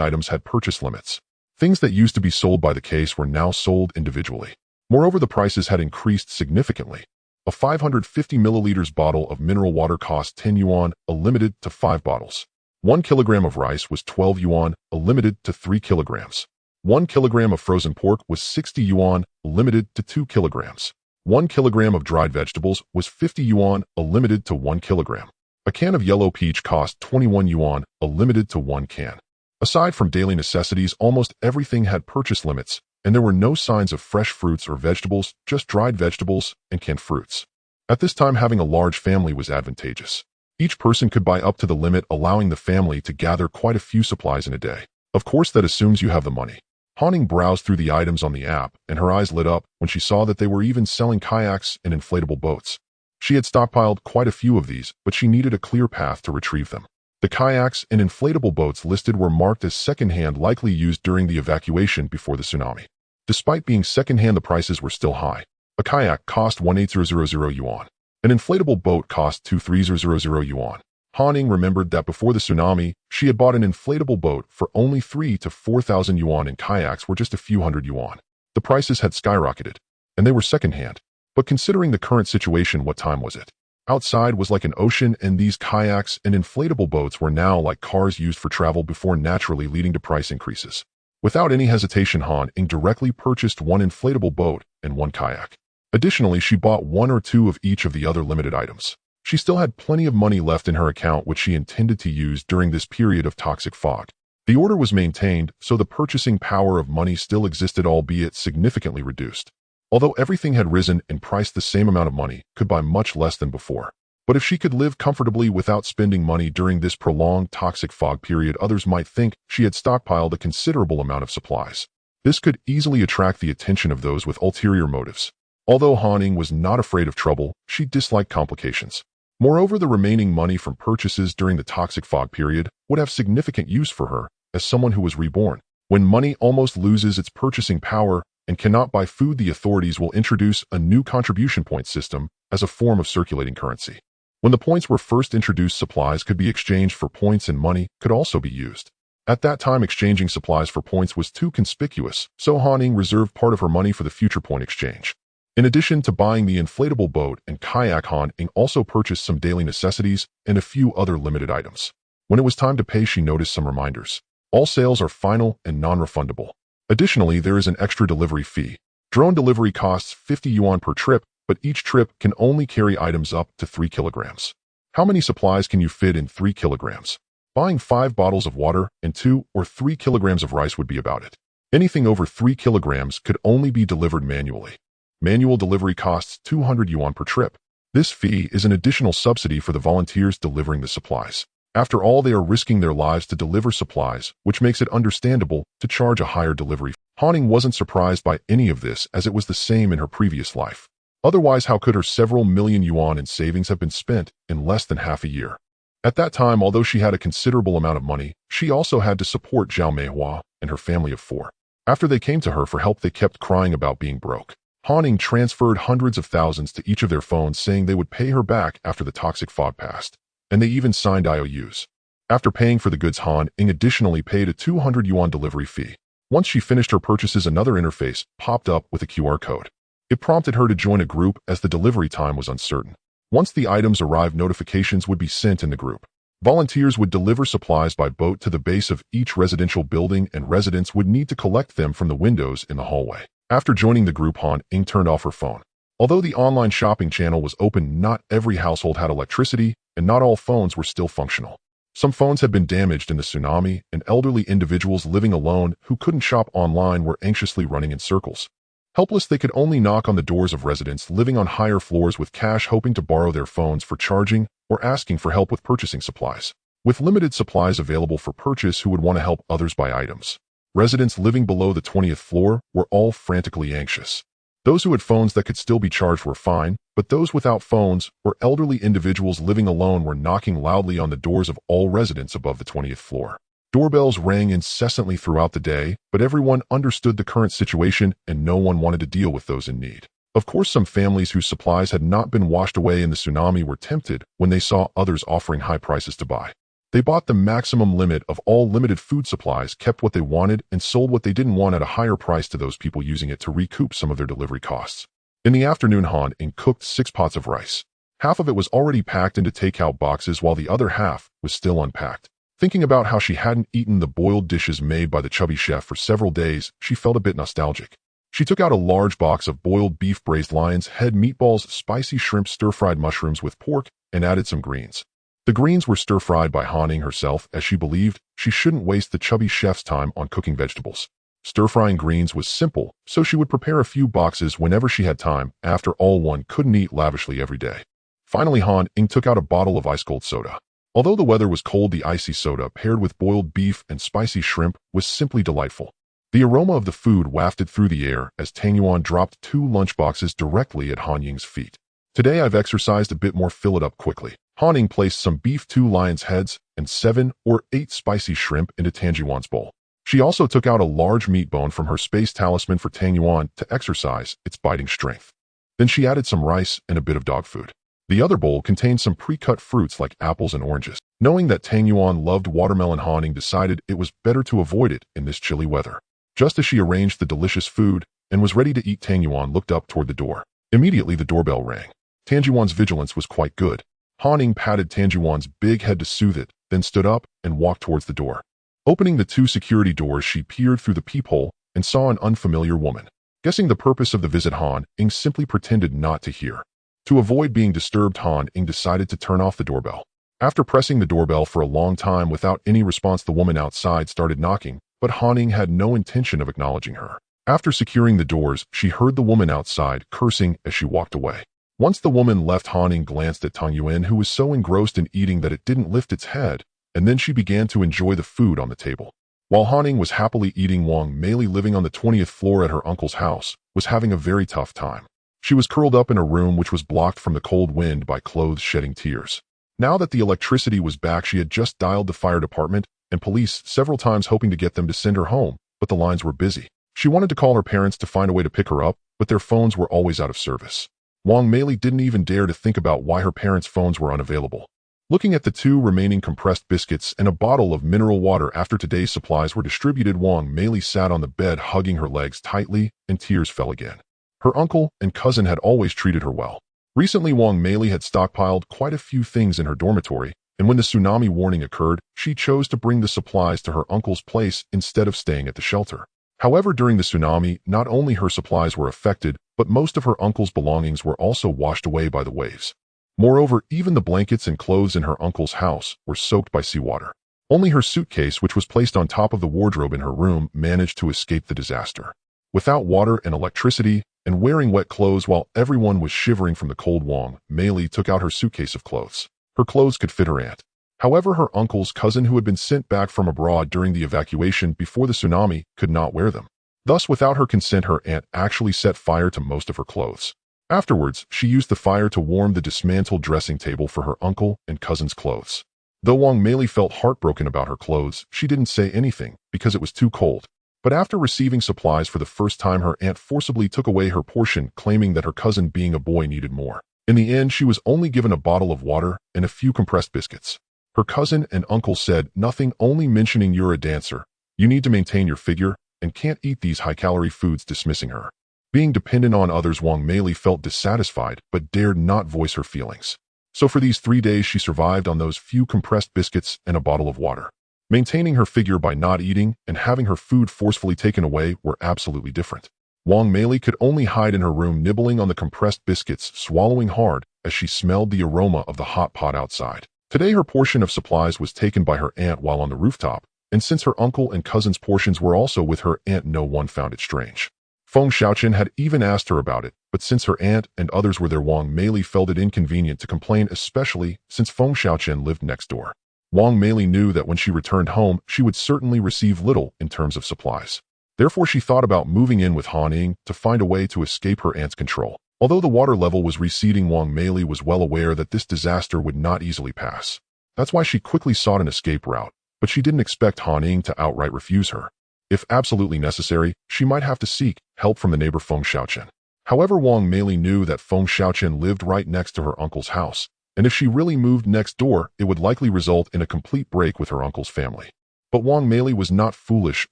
items had purchase limits. Things that used to be sold by the case were now sold individually. Moreover, the prices had increased significantly. A 550 milliliters bottle of mineral water cost 10 yuan, a limited to 5 bottles. 1 kilogram of rice was 12 yuan, a limited to 3 kilograms. 1 kilogram of frozen pork was 60 yuan, a limited to 2 kilograms. 1 kilogram of dried vegetables was 50 yuan, a limited to 1 kilogram. A can of yellow peach cost 21 yuan, a limited to 1 can. Aside from daily necessities, almost everything had purchase limits, and there were no signs of fresh fruits or vegetables, just dried vegetables and canned fruits. At this time, having a large family was advantageous. Each person could buy up to the limit, allowing the family to gather quite a few supplies in a day. Of course, that assumes you have the money. Han Ying browsed through the items on the app, and her eyes lit up when she saw that they were even selling kayaks and inflatable boats. She had stockpiled quite a few of these, but she needed a clear path to retrieve them. The kayaks and inflatable boats listed were marked as second-hand, likely used during the evacuation before the tsunami. Despite being second-hand, the prices were still high. A kayak cost 18,000 yuan. An inflatable boat cost 23,000 yuan. Han Ying remembered that before the tsunami, she had bought an inflatable boat for only 3,000 to 4,000 yuan, and kayaks were just a few hundred yuan. The prices had skyrocketed, and they were second-hand. But considering the current situation, what time was it? Outside was like an ocean, and these kayaks and inflatable boats were now like cars used for travel before, naturally leading to price increases. Without any hesitation, Han Ying directly purchased 1 inflatable boat and 1 kayak. Additionally, she bought 1 or 2 of each of the other limited items. She still had plenty of money left in her account, which she intended to use during this period of toxic fog. The order was maintained, so the purchasing power of money still existed, albeit significantly reduced. Although everything had risen in price, the same amount of money could buy much less than before. But if she could live comfortably without spending money during this prolonged toxic fog period, others might think she had stockpiled a considerable amount of supplies. This could easily attract the attention of those with ulterior motives. Although Han Ying was not afraid of trouble, she disliked complications. Moreover, the remaining money from purchases during the toxic fog period would have significant use for her as someone who was reborn. When money almost loses its purchasing power and cannot buy food, the authorities will introduce a new contribution point system as a form of circulating currency. When the points were first introduced, supplies could be exchanged for points, and money could also be used. At that time, exchanging supplies for points was too conspicuous, so Han Ying reserved part of her money for the future point exchange. In addition to buying the inflatable boat and kayak, Han Ying also purchased some daily necessities and a few other limited items. When it was time to pay, she noticed some reminders. All sales are final and non-refundable. Additionally, there is an extra delivery fee. Drone delivery costs 50 yuan per trip, but each trip can only carry items up to 3 kilograms. How many supplies can you fit in 3 kilograms? Buying 5 bottles of water and 2 or 3 kilograms of rice would be about it. Anything over 3 kilograms could only be delivered manually. Manual delivery costs 200 yuan per trip. This fee is an additional subsidy for the volunteers delivering the supplies. After all, they are risking their lives to deliver supplies, which makes it understandable to charge a higher delivery fee. Han Ying wasn't surprised by any of this, as it was the same in her previous life. Otherwise, how could her several million yuan in savings have been spent in less than half a year? At that time, although she had a considerable amount of money, she also had to support Zhao Meihua and her family of 4. After they came to her for help, they kept crying about being broke. Han Ying transferred hundreds of thousands to each of their phones, saying they would pay her back after the toxic fog passed. And they even signed IOUs. After paying for the goods, Han Ying additionally paid a 200 yuan delivery fee. Once she finished her purchases, another interface popped up with a QR code. It prompted her to join a group as the delivery time was uncertain. Once the items arrived, notifications would be sent in the group. Volunteers would deliver supplies by boat to the base of each residential building, and residents would need to collect them from the windows in the hallway. After joining the group, Han Ying turned off her phone. Although the online shopping channel was open, not every household had electricity, and not all phones were still functional. Some phones had been damaged in the tsunami, and elderly individuals living alone who couldn't shop online were anxiously running in circles. Helpless, they could only knock on the doors of residents living on higher floors with cash, hoping to borrow their phones for charging or asking for help with purchasing supplies. With limited supplies available for purchase, who would want to help others buy items? Residents living below the 20th floor were all frantically anxious. Those who had phones that could still be charged were fine, but those without phones or elderly individuals living alone were knocking loudly on the doors of all residents above the 20th floor. Doorbells rang incessantly throughout the day, but everyone understood the current situation and no one wanted to deal with those in need. Of course, some families whose supplies had not been washed away in the tsunami were tempted when they saw others offering high prices to buy. They bought the maximum limit of all limited food supplies, kept what they wanted, and sold what they didn't want at a higher price to those people using it to recoup some of their delivery costs. In the afternoon, Han Ying cooked 6 pots of rice. Half of it was already packed into takeout boxes, while the other half was still unpacked. Thinking about how she hadn't eaten the boiled dishes made by the chubby chef for several days, she felt a bit nostalgic. She took out a large box of boiled beef, braised lion's head meatballs, spicy shrimp, stir-fried mushrooms with pork, and added some greens. The greens were stir-fried by Han Ying herself, as she believed she shouldn't waste the chubby chef's time on cooking vegetables. Stir-frying greens was simple, so she would prepare a few boxes whenever she had time. After all, one couldn't eat lavishly every day. Finally, Han Ying took out a bottle of ice-cold soda. Although the weather was cold, the icy soda paired with boiled beef and spicy shrimp was simply delightful. The aroma of the food wafted through the air as Tang Yuan dropped 2 lunchboxes directly at Han Ying's feet. Today I've exercised a bit more, fill it up quickly. Han Ying placed some beef, 2 lion's heads, and 7 or 8 spicy shrimp into Tang Yuan's bowl. She also took out a large meat bone from her space talisman for Tang Yuan to exercise its biting strength. Then she added some rice and a bit of dog food. The other bowl contained some pre-cut fruits like apples and oranges. Knowing that Tang Yuan loved watermelon, Han Ying decided it was better to avoid it in this chilly weather. Just as she arranged the delicious food and was ready to eat, Tang Yuan looked up toward the door. Immediately the doorbell rang. Tang Yuan's vigilance was quite good. Han Ying patted Tang Yuan's big head to soothe it, then stood up and walked towards the door. Opening the 2 security doors, she peered through the peephole and saw an unfamiliar woman. Guessing the purpose of the visit, Han Ying simply pretended not to hear. To avoid being disturbed, Han Ying decided to turn off the doorbell. After pressing the doorbell for a long time without any response, the woman outside started knocking, but Han Ying had no intention of acknowledging her. After securing the doors, she heard the woman outside cursing as she walked away. Once the woman left, Han Ying glanced at Tang Yuan, who was so engrossed in eating that it didn't lift its head, and then she began to enjoy the food on the table. While Han Ying was happily eating, Wang Meili, living on the 20th floor at her uncle's house, was having a very tough time. She was curled up in a room which was blocked from the cold wind by clothes, shedding tears. Now that the electricity was back, she had just dialed the fire department and police several times, hoping to get them to send her home, but the lines were busy. She wanted to call her parents to find a way to pick her up, but their phones were always out of service. Wang Meili didn't even dare to think about why her parents' phones were unavailable. Looking at the 2 remaining compressed biscuits and a bottle of mineral water after today's supplies were distributed, Wang Meili sat on the bed, hugging her legs tightly, and tears fell again. Her uncle and cousin had always treated her well. Recently, Wang Meili had stockpiled quite a few things in her dormitory, and when the tsunami warning occurred, she chose to bring the supplies to her uncle's place instead of staying at the shelter. However, during the tsunami, not only her supplies were affected, but most of her uncle's belongings were also washed away by the waves. Moreover, even the blankets and clothes in her uncle's house were soaked by seawater. Only her suitcase, which was placed on top of the wardrobe in her room, managed to escape the disaster. Without water and electricity, and wearing wet clothes while everyone was shivering from the cold. Wang Meili took out her suitcase of clothes. Her clothes could fit her aunt. However, her uncle's cousin, who had been sent back from abroad during the evacuation before the tsunami, could not wear them. Thus, without her consent, her aunt actually set fire to most of her clothes. Afterwards, she used the fire to warm the dismantled dressing table for her uncle and cousin's clothes. Though Wang Meili felt heartbroken about her clothes, she didn't say anything because it was too cold. But after receiving supplies for the first time, her aunt forcibly took away her portion, claiming that her cousin, being a boy, needed more. In the end, she was only given a bottle of water and a few compressed biscuits. Her cousin and uncle said nothing, only mentioning, "You're a dancer. You need to maintain your figure and can't eat these high-calorie foods," dismissing her. Being dependent on others, Wang Meili felt dissatisfied but dared not voice her feelings. So for these 3 days, she survived on those few compressed biscuits and a bottle of water. Maintaining her figure by not eating and having her food forcefully taken away were absolutely different. Wang Meili could only hide in her room, nibbling on the compressed biscuits, swallowing hard as she smelled the aroma of the hot pot outside. Today, her portion of supplies was taken by her aunt while on the rooftop, and since her uncle and cousin's portions were also with her aunt, no one found it strange. Feng Xiaoqian had even asked her about it, but since her aunt and others were there, Wang Meili felt it inconvenient to complain, especially since Feng Xiaoqian lived next door. Wang Meili knew that when she returned home, she would certainly receive little in terms of supplies. Therefore, she thought about moving in with Han Ying to find a way to escape her aunt's control. Although the water level was receding, Wang Meili was well aware that this disaster would not easily pass. That's why she quickly sought an escape route, but she didn't expect Han Ying to outright refuse her. If absolutely necessary, she might have to seek help from the neighbor Feng Xiaoqian. However, Wang Meili knew that Feng Xiaoqian lived right next to her uncle's house, and if she really moved next door, it would likely result in a complete break with her uncle's family. But Wang Meili was not foolish,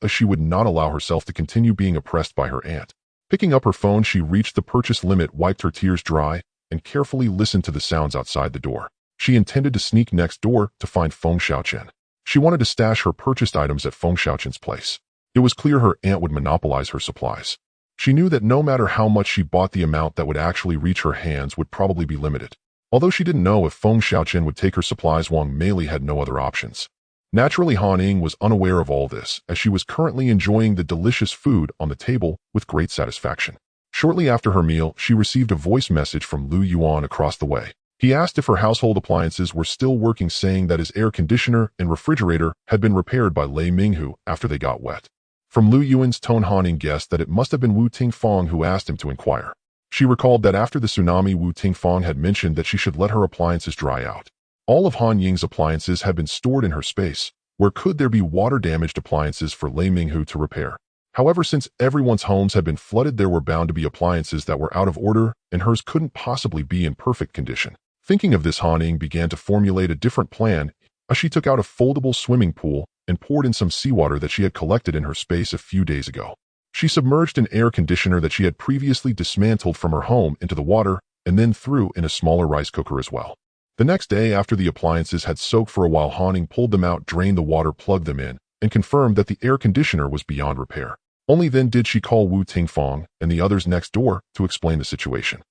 as she would not allow herself to continue being oppressed by her aunt. Picking up her phone, she reached the purchase limit, wiped her tears dry, and carefully listened to the sounds outside the door. She intended to sneak next door to find Feng Xiaoqian. She wanted to stash her purchased items at Feng Xiaoqian's place. It was clear her aunt would monopolize her supplies. She knew that no matter how much she bought, the amount that would actually reach her hands would probably be limited. Although she didn't know if Feng Xiaoqian would take her supplies, Wang Meili had no other options. Naturally, Han Ying was unaware of all this, as she was currently enjoying the delicious food on the table with great satisfaction. Shortly after her meal, she received a voice message from Lu Yuan across the way. He asked if her household appliances were still working, saying that his air conditioner and refrigerator had been repaired by Lei Minghu after they got wet. From Lu Yuan's tone, Han Ying guessed that it must have been Wu Tingfang who asked him to inquire. She recalled that after the tsunami, Wu Tingfang had mentioned that she should let her appliances dry out. All of Han Ying's appliances had been stored in her space. Where could there be water-damaged appliances for Lei Minghu to repair? However, since everyone's homes had been flooded, there were bound to be appliances that were out of order, and hers couldn't possibly be in perfect condition. Thinking of this, Han Ying began to formulate a different plan. She took out a foldable swimming pool and poured in some seawater that she had collected in her space a few days ago. She submerged an air conditioner that she had previously dismantled from her home into the water and then threw in a smaller rice cooker as well. The next day, after the appliances had soaked for a while, Han Ying pulled them out, drained the water, plugged them in, and confirmed that the air conditioner was beyond repair. Only then did she call Wu Tingfang and the others next door to explain the situation.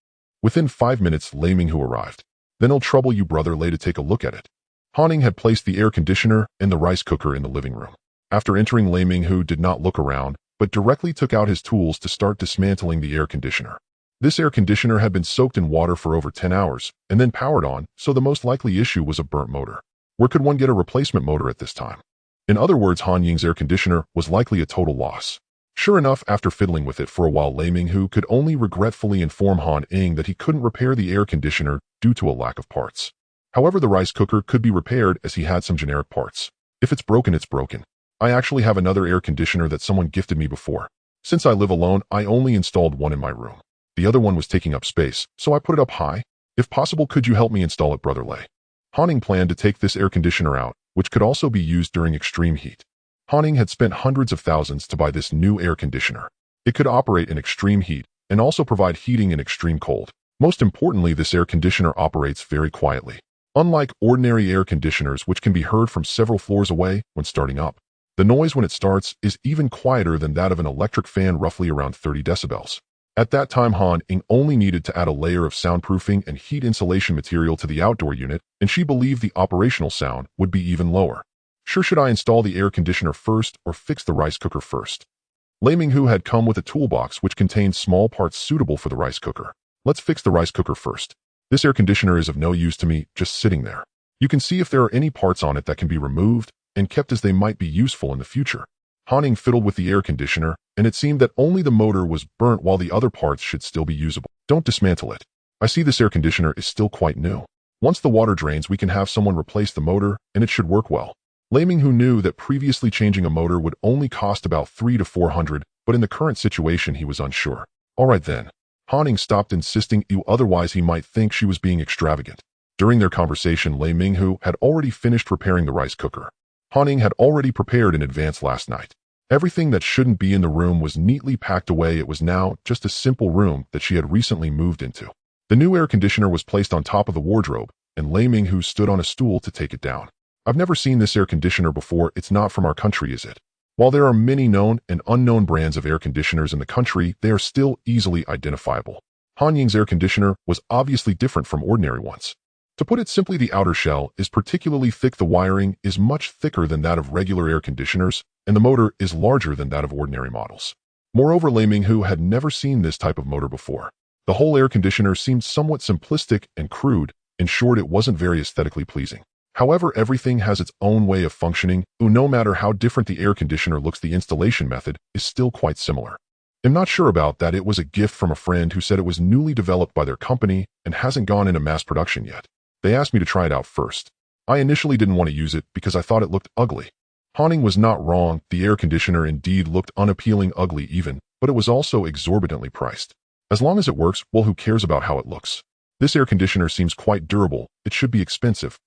Within 5 minutes, Lei Minghu arrived. "Then I'll trouble you, brother Lei, to take a look at it." Han Ying had placed the air conditioner and the rice cooker in the living room. After entering, Lei Minghu did not look around, but directly took out his tools to start dismantling the air conditioner. This air conditioner had been soaked in water for over 10 hours and then powered on, so the most likely issue was a burnt motor. Where could one get a replacement motor at this time? In other words, Han Ying's air conditioner was likely a total loss. Sure enough, after fiddling with it for a while, Lei Minghu could only regretfully inform Han Ying that he couldn't repair the air conditioner due to a lack of parts. However, the rice cooker could be repaired as he had some generic parts. "If it's broken, it's broken. I actually have another air conditioner that someone gifted me before. Since I live alone, I only installed one in my room. The other one was taking up space, so I put it up high. If possible, could you help me install it, brother Lei?" Han Ying planned to take this air conditioner out, which could also be used during extreme heat. Han Ying had spent hundreds of thousands to buy this new air conditioner. It could operate in extreme heat and also provide heating in extreme cold. Most importantly, this air conditioner operates very quietly. Unlike ordinary air conditioners, which can be heard from several floors away when starting up, the noise when it starts is even quieter than that of an electric fan, roughly around 30 decibels. At that time, Han Ying only needed to add a layer of soundproofing and heat insulation material to the outdoor unit, and she believed the operational sound would be even lower. "Sure, should I install the air conditioner first or fix the rice cooker first?" Lei Minghu had come with a toolbox which contained small parts suitable for the rice cooker. Let's fix the rice cooker first. This air conditioner is of no use to me, just sitting there. You can see if there are any parts on it that can be removed and kept as they might be useful in the future. Han Ying fiddled with the air conditioner, and it seemed that only the motor was burnt while the other parts should still be usable. Don't dismantle it. I see this air conditioner is still quite new. Once the water drains, we can have someone replace the motor, and it should work well. Lei Minghu knew that previously changing a motor would only cost about 300 to 400, but in the current situation he was unsure. All right then. Han Ying stopped insisting, otherwise he might think she was being extravagant. During their conversation, Lei Minghu had already finished repairing the rice cooker. Han Ying had already prepared in advance last night. Everything that shouldn't be in the room was neatly packed away. It was now just a simple room that she had recently moved into. The new air conditioner was placed on top of the wardrobe, and Lei Minghu stood on a stool to take it down. I've never seen this air conditioner before. It's not from our country, is it? While there are many known and unknown brands of air conditioners in the country, they are still easily identifiable. Han Ying's air conditioner was obviously different from ordinary ones. To put it simply, the outer shell is particularly thick. The wiring is much thicker than that of regular air conditioners, and the motor is larger than that of ordinary models. Moreover, Lei Minghu had never seen this type of motor before. The whole air conditioner seemed somewhat simplistic and crude. In short, it wasn't very aesthetically pleasing. However, everything has its own way of functioning, no matter how different the air conditioner looks, the installation method is still quite similar. I'm not sure about that. It was a gift from a friend who said it was newly developed by their company and hasn't gone into mass production yet. They asked me to try it out first. I initially didn't want to use it because I thought it looked ugly. Han Ying was not wrong. The air conditioner indeed looked unappealing, ugly even, but it was also exorbitantly priced. As long as it works, well, who cares about how it looks? This air conditioner seems quite durable. It should be expensive.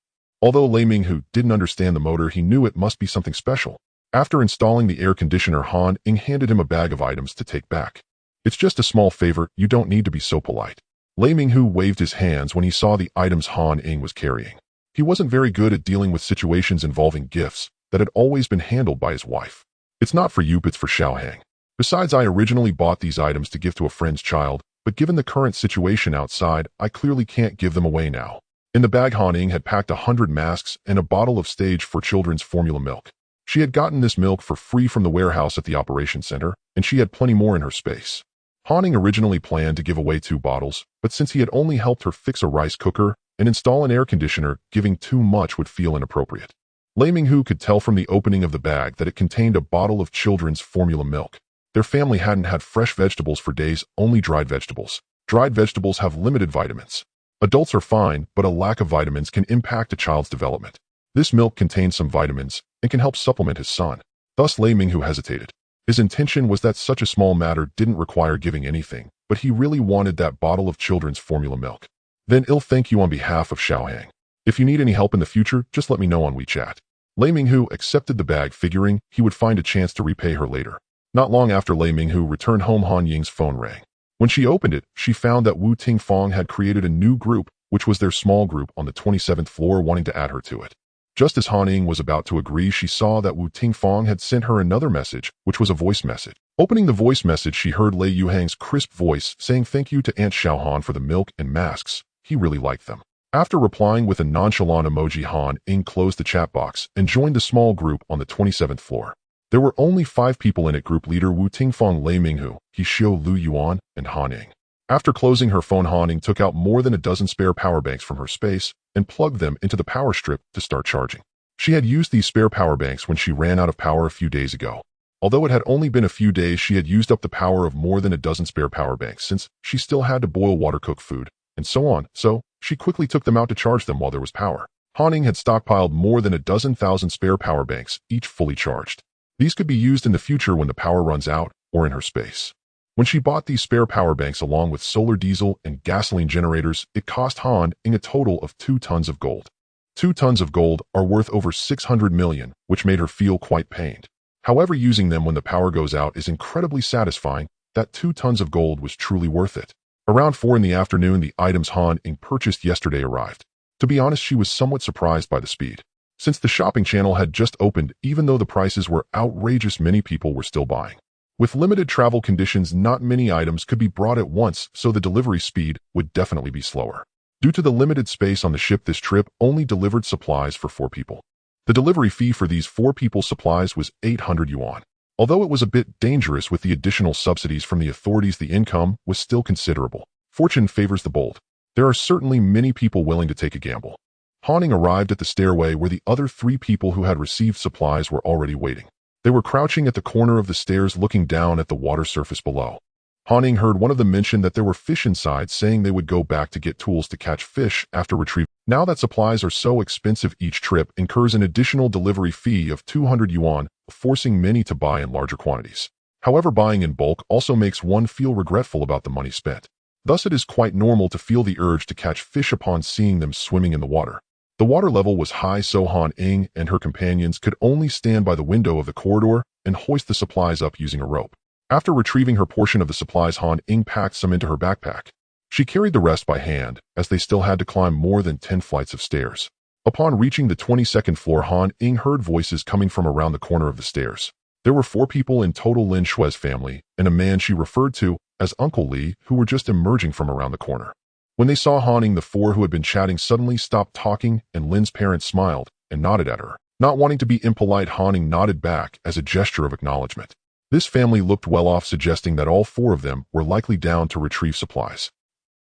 Although Lei Minghu didn't understand the motor, he knew it must be something special. After installing the air conditioner, Han Ying handed him a bag of items to take back. It's just a small favor. You don't need to be so polite. Lei Minghu waved his hands when he saw the items Han Ying was carrying. He wasn't very good at dealing with situations involving gifts that had always been handled by his wife. It's not for you, it's for Xiaohang. Besides, I originally bought these items to give to a friend's child, but given the current situation outside, I clearly can't give them away now. In the bag, Han Ying had packed 100 masks and a bottle of Stage for children's formula milk. She had gotten this milk for free from the warehouse at the operations center, and she had plenty more in her space. Han Ying originally planned to give away 2 bottles, but since he had only helped her fix a rice cooker and install an air conditioner, giving too much would feel inappropriate. Lei Minghu could tell from the opening of the bag that it contained a bottle of children's formula milk. Their family hadn't had fresh vegetables for days, only dried vegetables. Dried vegetables have limited vitamins. Adults are fine, but a lack of vitamins can impact a child's development. This milk contains some vitamins and can help supplement his son. Thus, Lei Minghu hesitated. His intention was that such a small matter didn't require giving anything, but he really wanted that bottle of children's formula milk. Then I'll thank you on behalf of Xiaohang. If you need any help in the future, just let me know on WeChat. Lei Minghu accepted the bag, figuring he would find a chance to repay her later. Not long after Lei Minghu returned home, Han Ying's phone rang. When she opened it, she found that Wu Tingfang had created a new group, which was their small group on the 27th floor, wanting to add her to it. Just as Han Ying was about to agree, she saw that Wu Tingfang had sent her another message, which was a voice message. Opening the voice message, she heard Lei Yuhang's crisp voice saying thank you to Aunt Xiaohan for the milk and masks. He really liked them. After replying with a nonchalant emoji, Han Ying closed the chat box and joined the small group on the 27th floor. There were only 5 people in it: group leader Wu Tingfang, Lei Minghu, Xiu Lu Yuan, and Han Ying. After closing her phone, Han Ying took out more than a dozen spare power banks from her space and plugged them into the power strip to start charging. She had used these spare power banks when she ran out of power a few days ago. Although it had only been a few days, she had used up the power of more than a dozen spare power banks, since she still had to boil water, cook food, and so on, so she quickly took them out to charge them while there was power. Han Ying had stockpiled more than a dozen thousand spare power banks, each fully charged. These could be used in the future when the power runs out or in her space. When she bought these spare power banks along with solar, diesel, and gasoline generators, it cost Han Ying a total of 2 tons of gold. 2 tons of gold are worth over 600 million, which made her feel quite pained. However, using them when the power goes out is incredibly satisfying. That 2 tons of gold was truly worth it. Around 4 in the afternoon, the items Han Ying purchased yesterday arrived. To be honest, she was somewhat surprised by the speed. Since the shopping channel had just opened, even though the prices were outrageous, many people were still buying. With limited travel conditions, not many items could be brought at once, so the delivery speed would definitely be slower. Due to the limited space on the ship, this trip only delivered supplies for 4 people. The delivery fee for these 4 people's supplies was 800 yuan. Although it was a bit dangerous with the additional subsidies from the authorities, the income was still considerable. Fortune favors the bold. There are certainly many people willing to take a gamble. Han Ying arrived at the stairway where the other 3 people who had received supplies were already waiting. They were crouching at the corner of the stairs looking down at the water surface below. Han Ying heard one of them mention that there were fish inside, saying they would go back to get tools to catch fish after retrieving. Now that supplies are so expensive, each trip incurs an additional delivery fee of 200 yuan, forcing many to buy in larger quantities. However, buying in bulk also makes one feel regretful about the money spent. Thus, it is quite normal to feel the urge to catch fish upon seeing them swimming in the water. The water level was high, so Han Ying and her companions could only stand by the window of the corridor and hoist the supplies up using a rope. After retrieving her portion of the supplies, Han Ying packed some into her backpack. She carried the rest by hand, as they still had to climb more than 10 flights of stairs. Upon reaching the 22nd floor, Han Ying heard voices coming from around the corner of the stairs. There were 4 people in total: Lin Shui's family, and a man she referred to as Uncle Li, who were just emerging from around the corner. When they saw Han Ying, the 4 who had been chatting suddenly stopped talking, and Lin's parents smiled and nodded at her. Not wanting to be impolite, Han Ying nodded back as a gesture of acknowledgement. This family looked well off, suggesting that all 4 of them were likely down to retrieve supplies.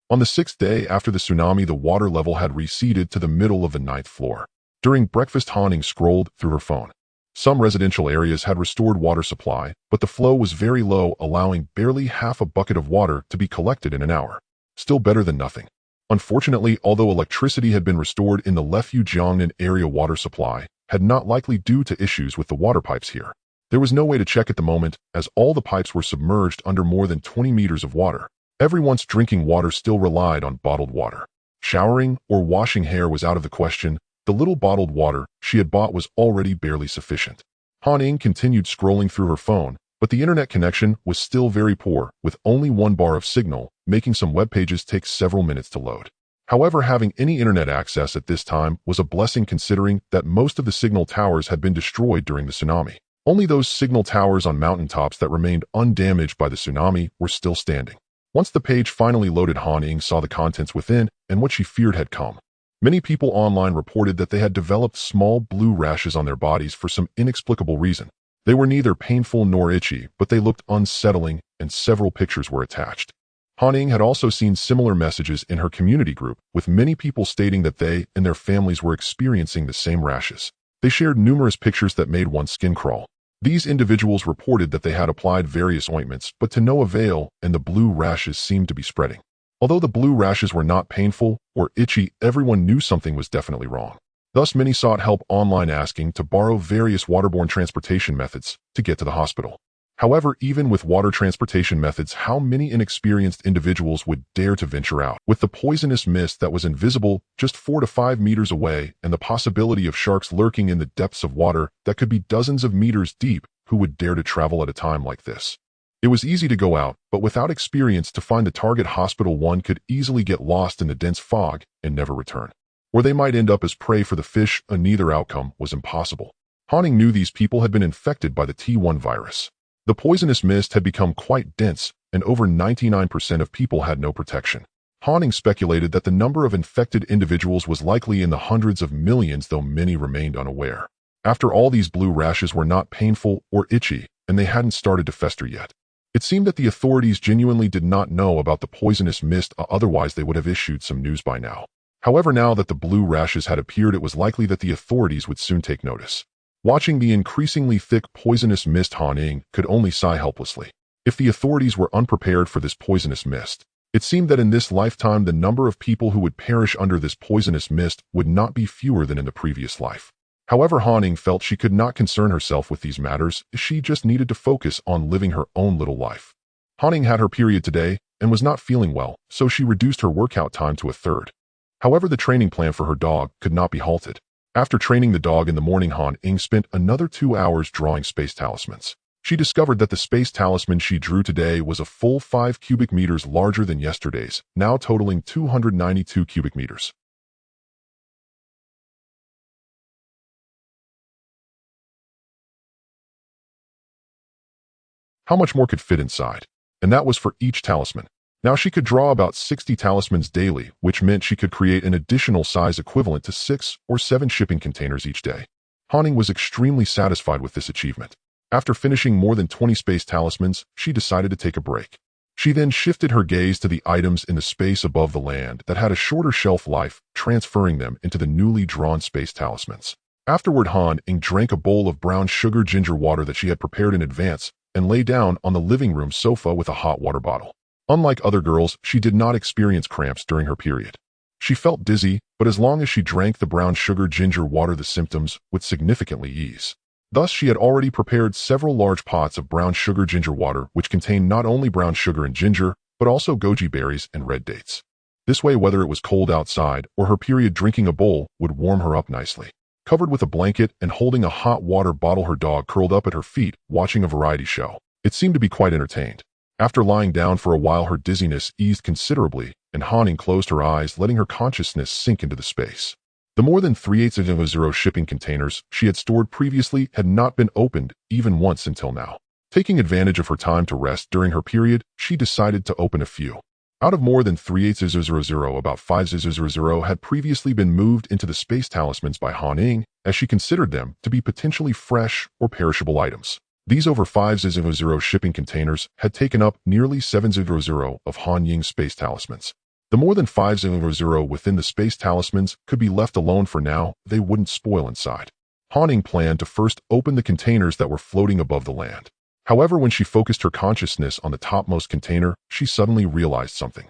On the 6th day after the tsunami, the water level had receded to the middle of the 9th floor. During breakfast, Han Ying scrolled through her phone. Some residential areas had restored water supply, but the flow was very low, allowing barely half a bucket of water to be collected in an hour. Still better than nothing. Unfortunately, although electricity had been restored in the Lefou-Jiangnan area, water supply had not, likely due to issues with the water pipes here. There was no way to check at the moment, as all the pipes were submerged under more than 20 meters of water. Everyone's drinking water still relied on bottled water. Showering or washing hair was out of the question. The little bottled water she had bought was already barely sufficient. Han Ying continued scrolling through her phone, but the internet connection was still very poor, with only 1 bar of signal, making some web pages take several minutes to load. However, having any internet access at this time was a blessing, considering that most of the signal towers had been destroyed during the tsunami. Only those signal towers on mountaintops that remained undamaged by the tsunami were still standing. Once the page finally loaded, Han Ying saw the contents within, and what she feared had come. Many people online reported that they had developed small blue rashes on their bodies for some inexplicable reason. They were neither painful nor itchy, but they looked unsettling, and several pictures were attached. Han Ying had also seen similar messages in her community group, with many people stating that they and their families were experiencing the same rashes. They shared numerous pictures that made one's skin crawl. These individuals reported that they had applied various ointments, but to no avail, and the blue rashes seemed to be spreading. Although the blue rashes were not painful or itchy, everyone knew something was definitely wrong. Thus, many sought help online, asking to borrow various waterborne transportation methods to get to the hospital. However, even with water transportation methods, how many inexperienced individuals would dare to venture out? With the poisonous mist that was invisible just 4 to 5 meters away, and the possibility of sharks lurking in the depths of water that could be dozens of meters deep, who would dare to travel at a time like this? It was easy to go out, but without experience to find the target hospital, one could easily get lost in the dense fog and never return. Or they might end up as prey for the fish, and neither outcome was impossible. Han Ying knew these people had been infected by the T1 virus. The poisonous mist had become quite dense, and over 99% of people had no protection. Han Ying speculated that the number of infected individuals was likely in the hundreds of millions, though many remained unaware. After all, these blue rashes were not painful or itchy, and they hadn't started to fester yet. It seemed that the authorities genuinely did not know about the poisonous mist, otherwise they would have issued some news by now. However, now that the blue rashes had appeared, it was likely that the authorities would soon take notice. Watching the increasingly thick poisonous mist, Han Ying could only sigh helplessly. If the authorities were unprepared for this poisonous mist, it seemed that in this lifetime the number of people who would perish under this poisonous mist would not be fewer than in the previous life. However, Han Ying felt she could not concern herself with these matters. She just needed to focus on living her own little life. Han Ying had her period today and was not feeling well, so she reduced her workout time to a third. However, the training plan for her dog could not be halted. After training the dog in the morning, Han Ying spent another 2 hours drawing space talismans. She discovered that the space talisman she drew today was a full 5 cubic meters larger than yesterday's, now totaling 292 cubic meters. How much more could fit inside? And that was for each talisman. Now she could draw about 60 talismans daily, which meant she could create an additional size equivalent to 6 or 7 shipping containers each day. Han Ying was extremely satisfied with this achievement. After finishing more than 20 space talismans, she decided to take a break. She then shifted her gaze to the items in the space above the land that had a shorter shelf life, transferring them into the newly drawn space talismans. Afterward, Han Ying drank a bowl of brown sugar ginger water that she had prepared in advance and lay down on the living room sofa with a hot water bottle. Unlike other girls, she did not experience cramps during her period. She felt dizzy, but as long as she drank the brown sugar ginger water, the symptoms would significantly ease. Thus, she had already prepared several large pots of brown sugar ginger water, which contained not only brown sugar and ginger, but also goji berries and red dates. This way, whether it was cold outside or her period, drinking a bowl would warm her up nicely. Covered with a blanket and holding a hot water bottle, her dog curled up at her feet, watching a variety show. It seemed to be quite entertained. After lying down for a while, her dizziness eased considerably, and Han Ying closed her eyes, letting her consciousness sink into the space. The more than 3/8 shipping containers she had stored previously had not been opened even once until now. Taking advantage of her time to rest during her period, she decided to open a few. Out of more than 3/8, about 5/0 had previously been moved into the space talismans by Han Ying, as she considered them to be potentially fresh or perishable items. These over 5/0 shipping containers had taken up nearly 7/0 of Han Ying's space talismans. The more than 5/0 within the space talismans could be left alone for now; they wouldn't spoil inside. Han Ying planned to first open the containers that were floating above the land. However, when she focused her consciousness on the topmost container, she suddenly realized something.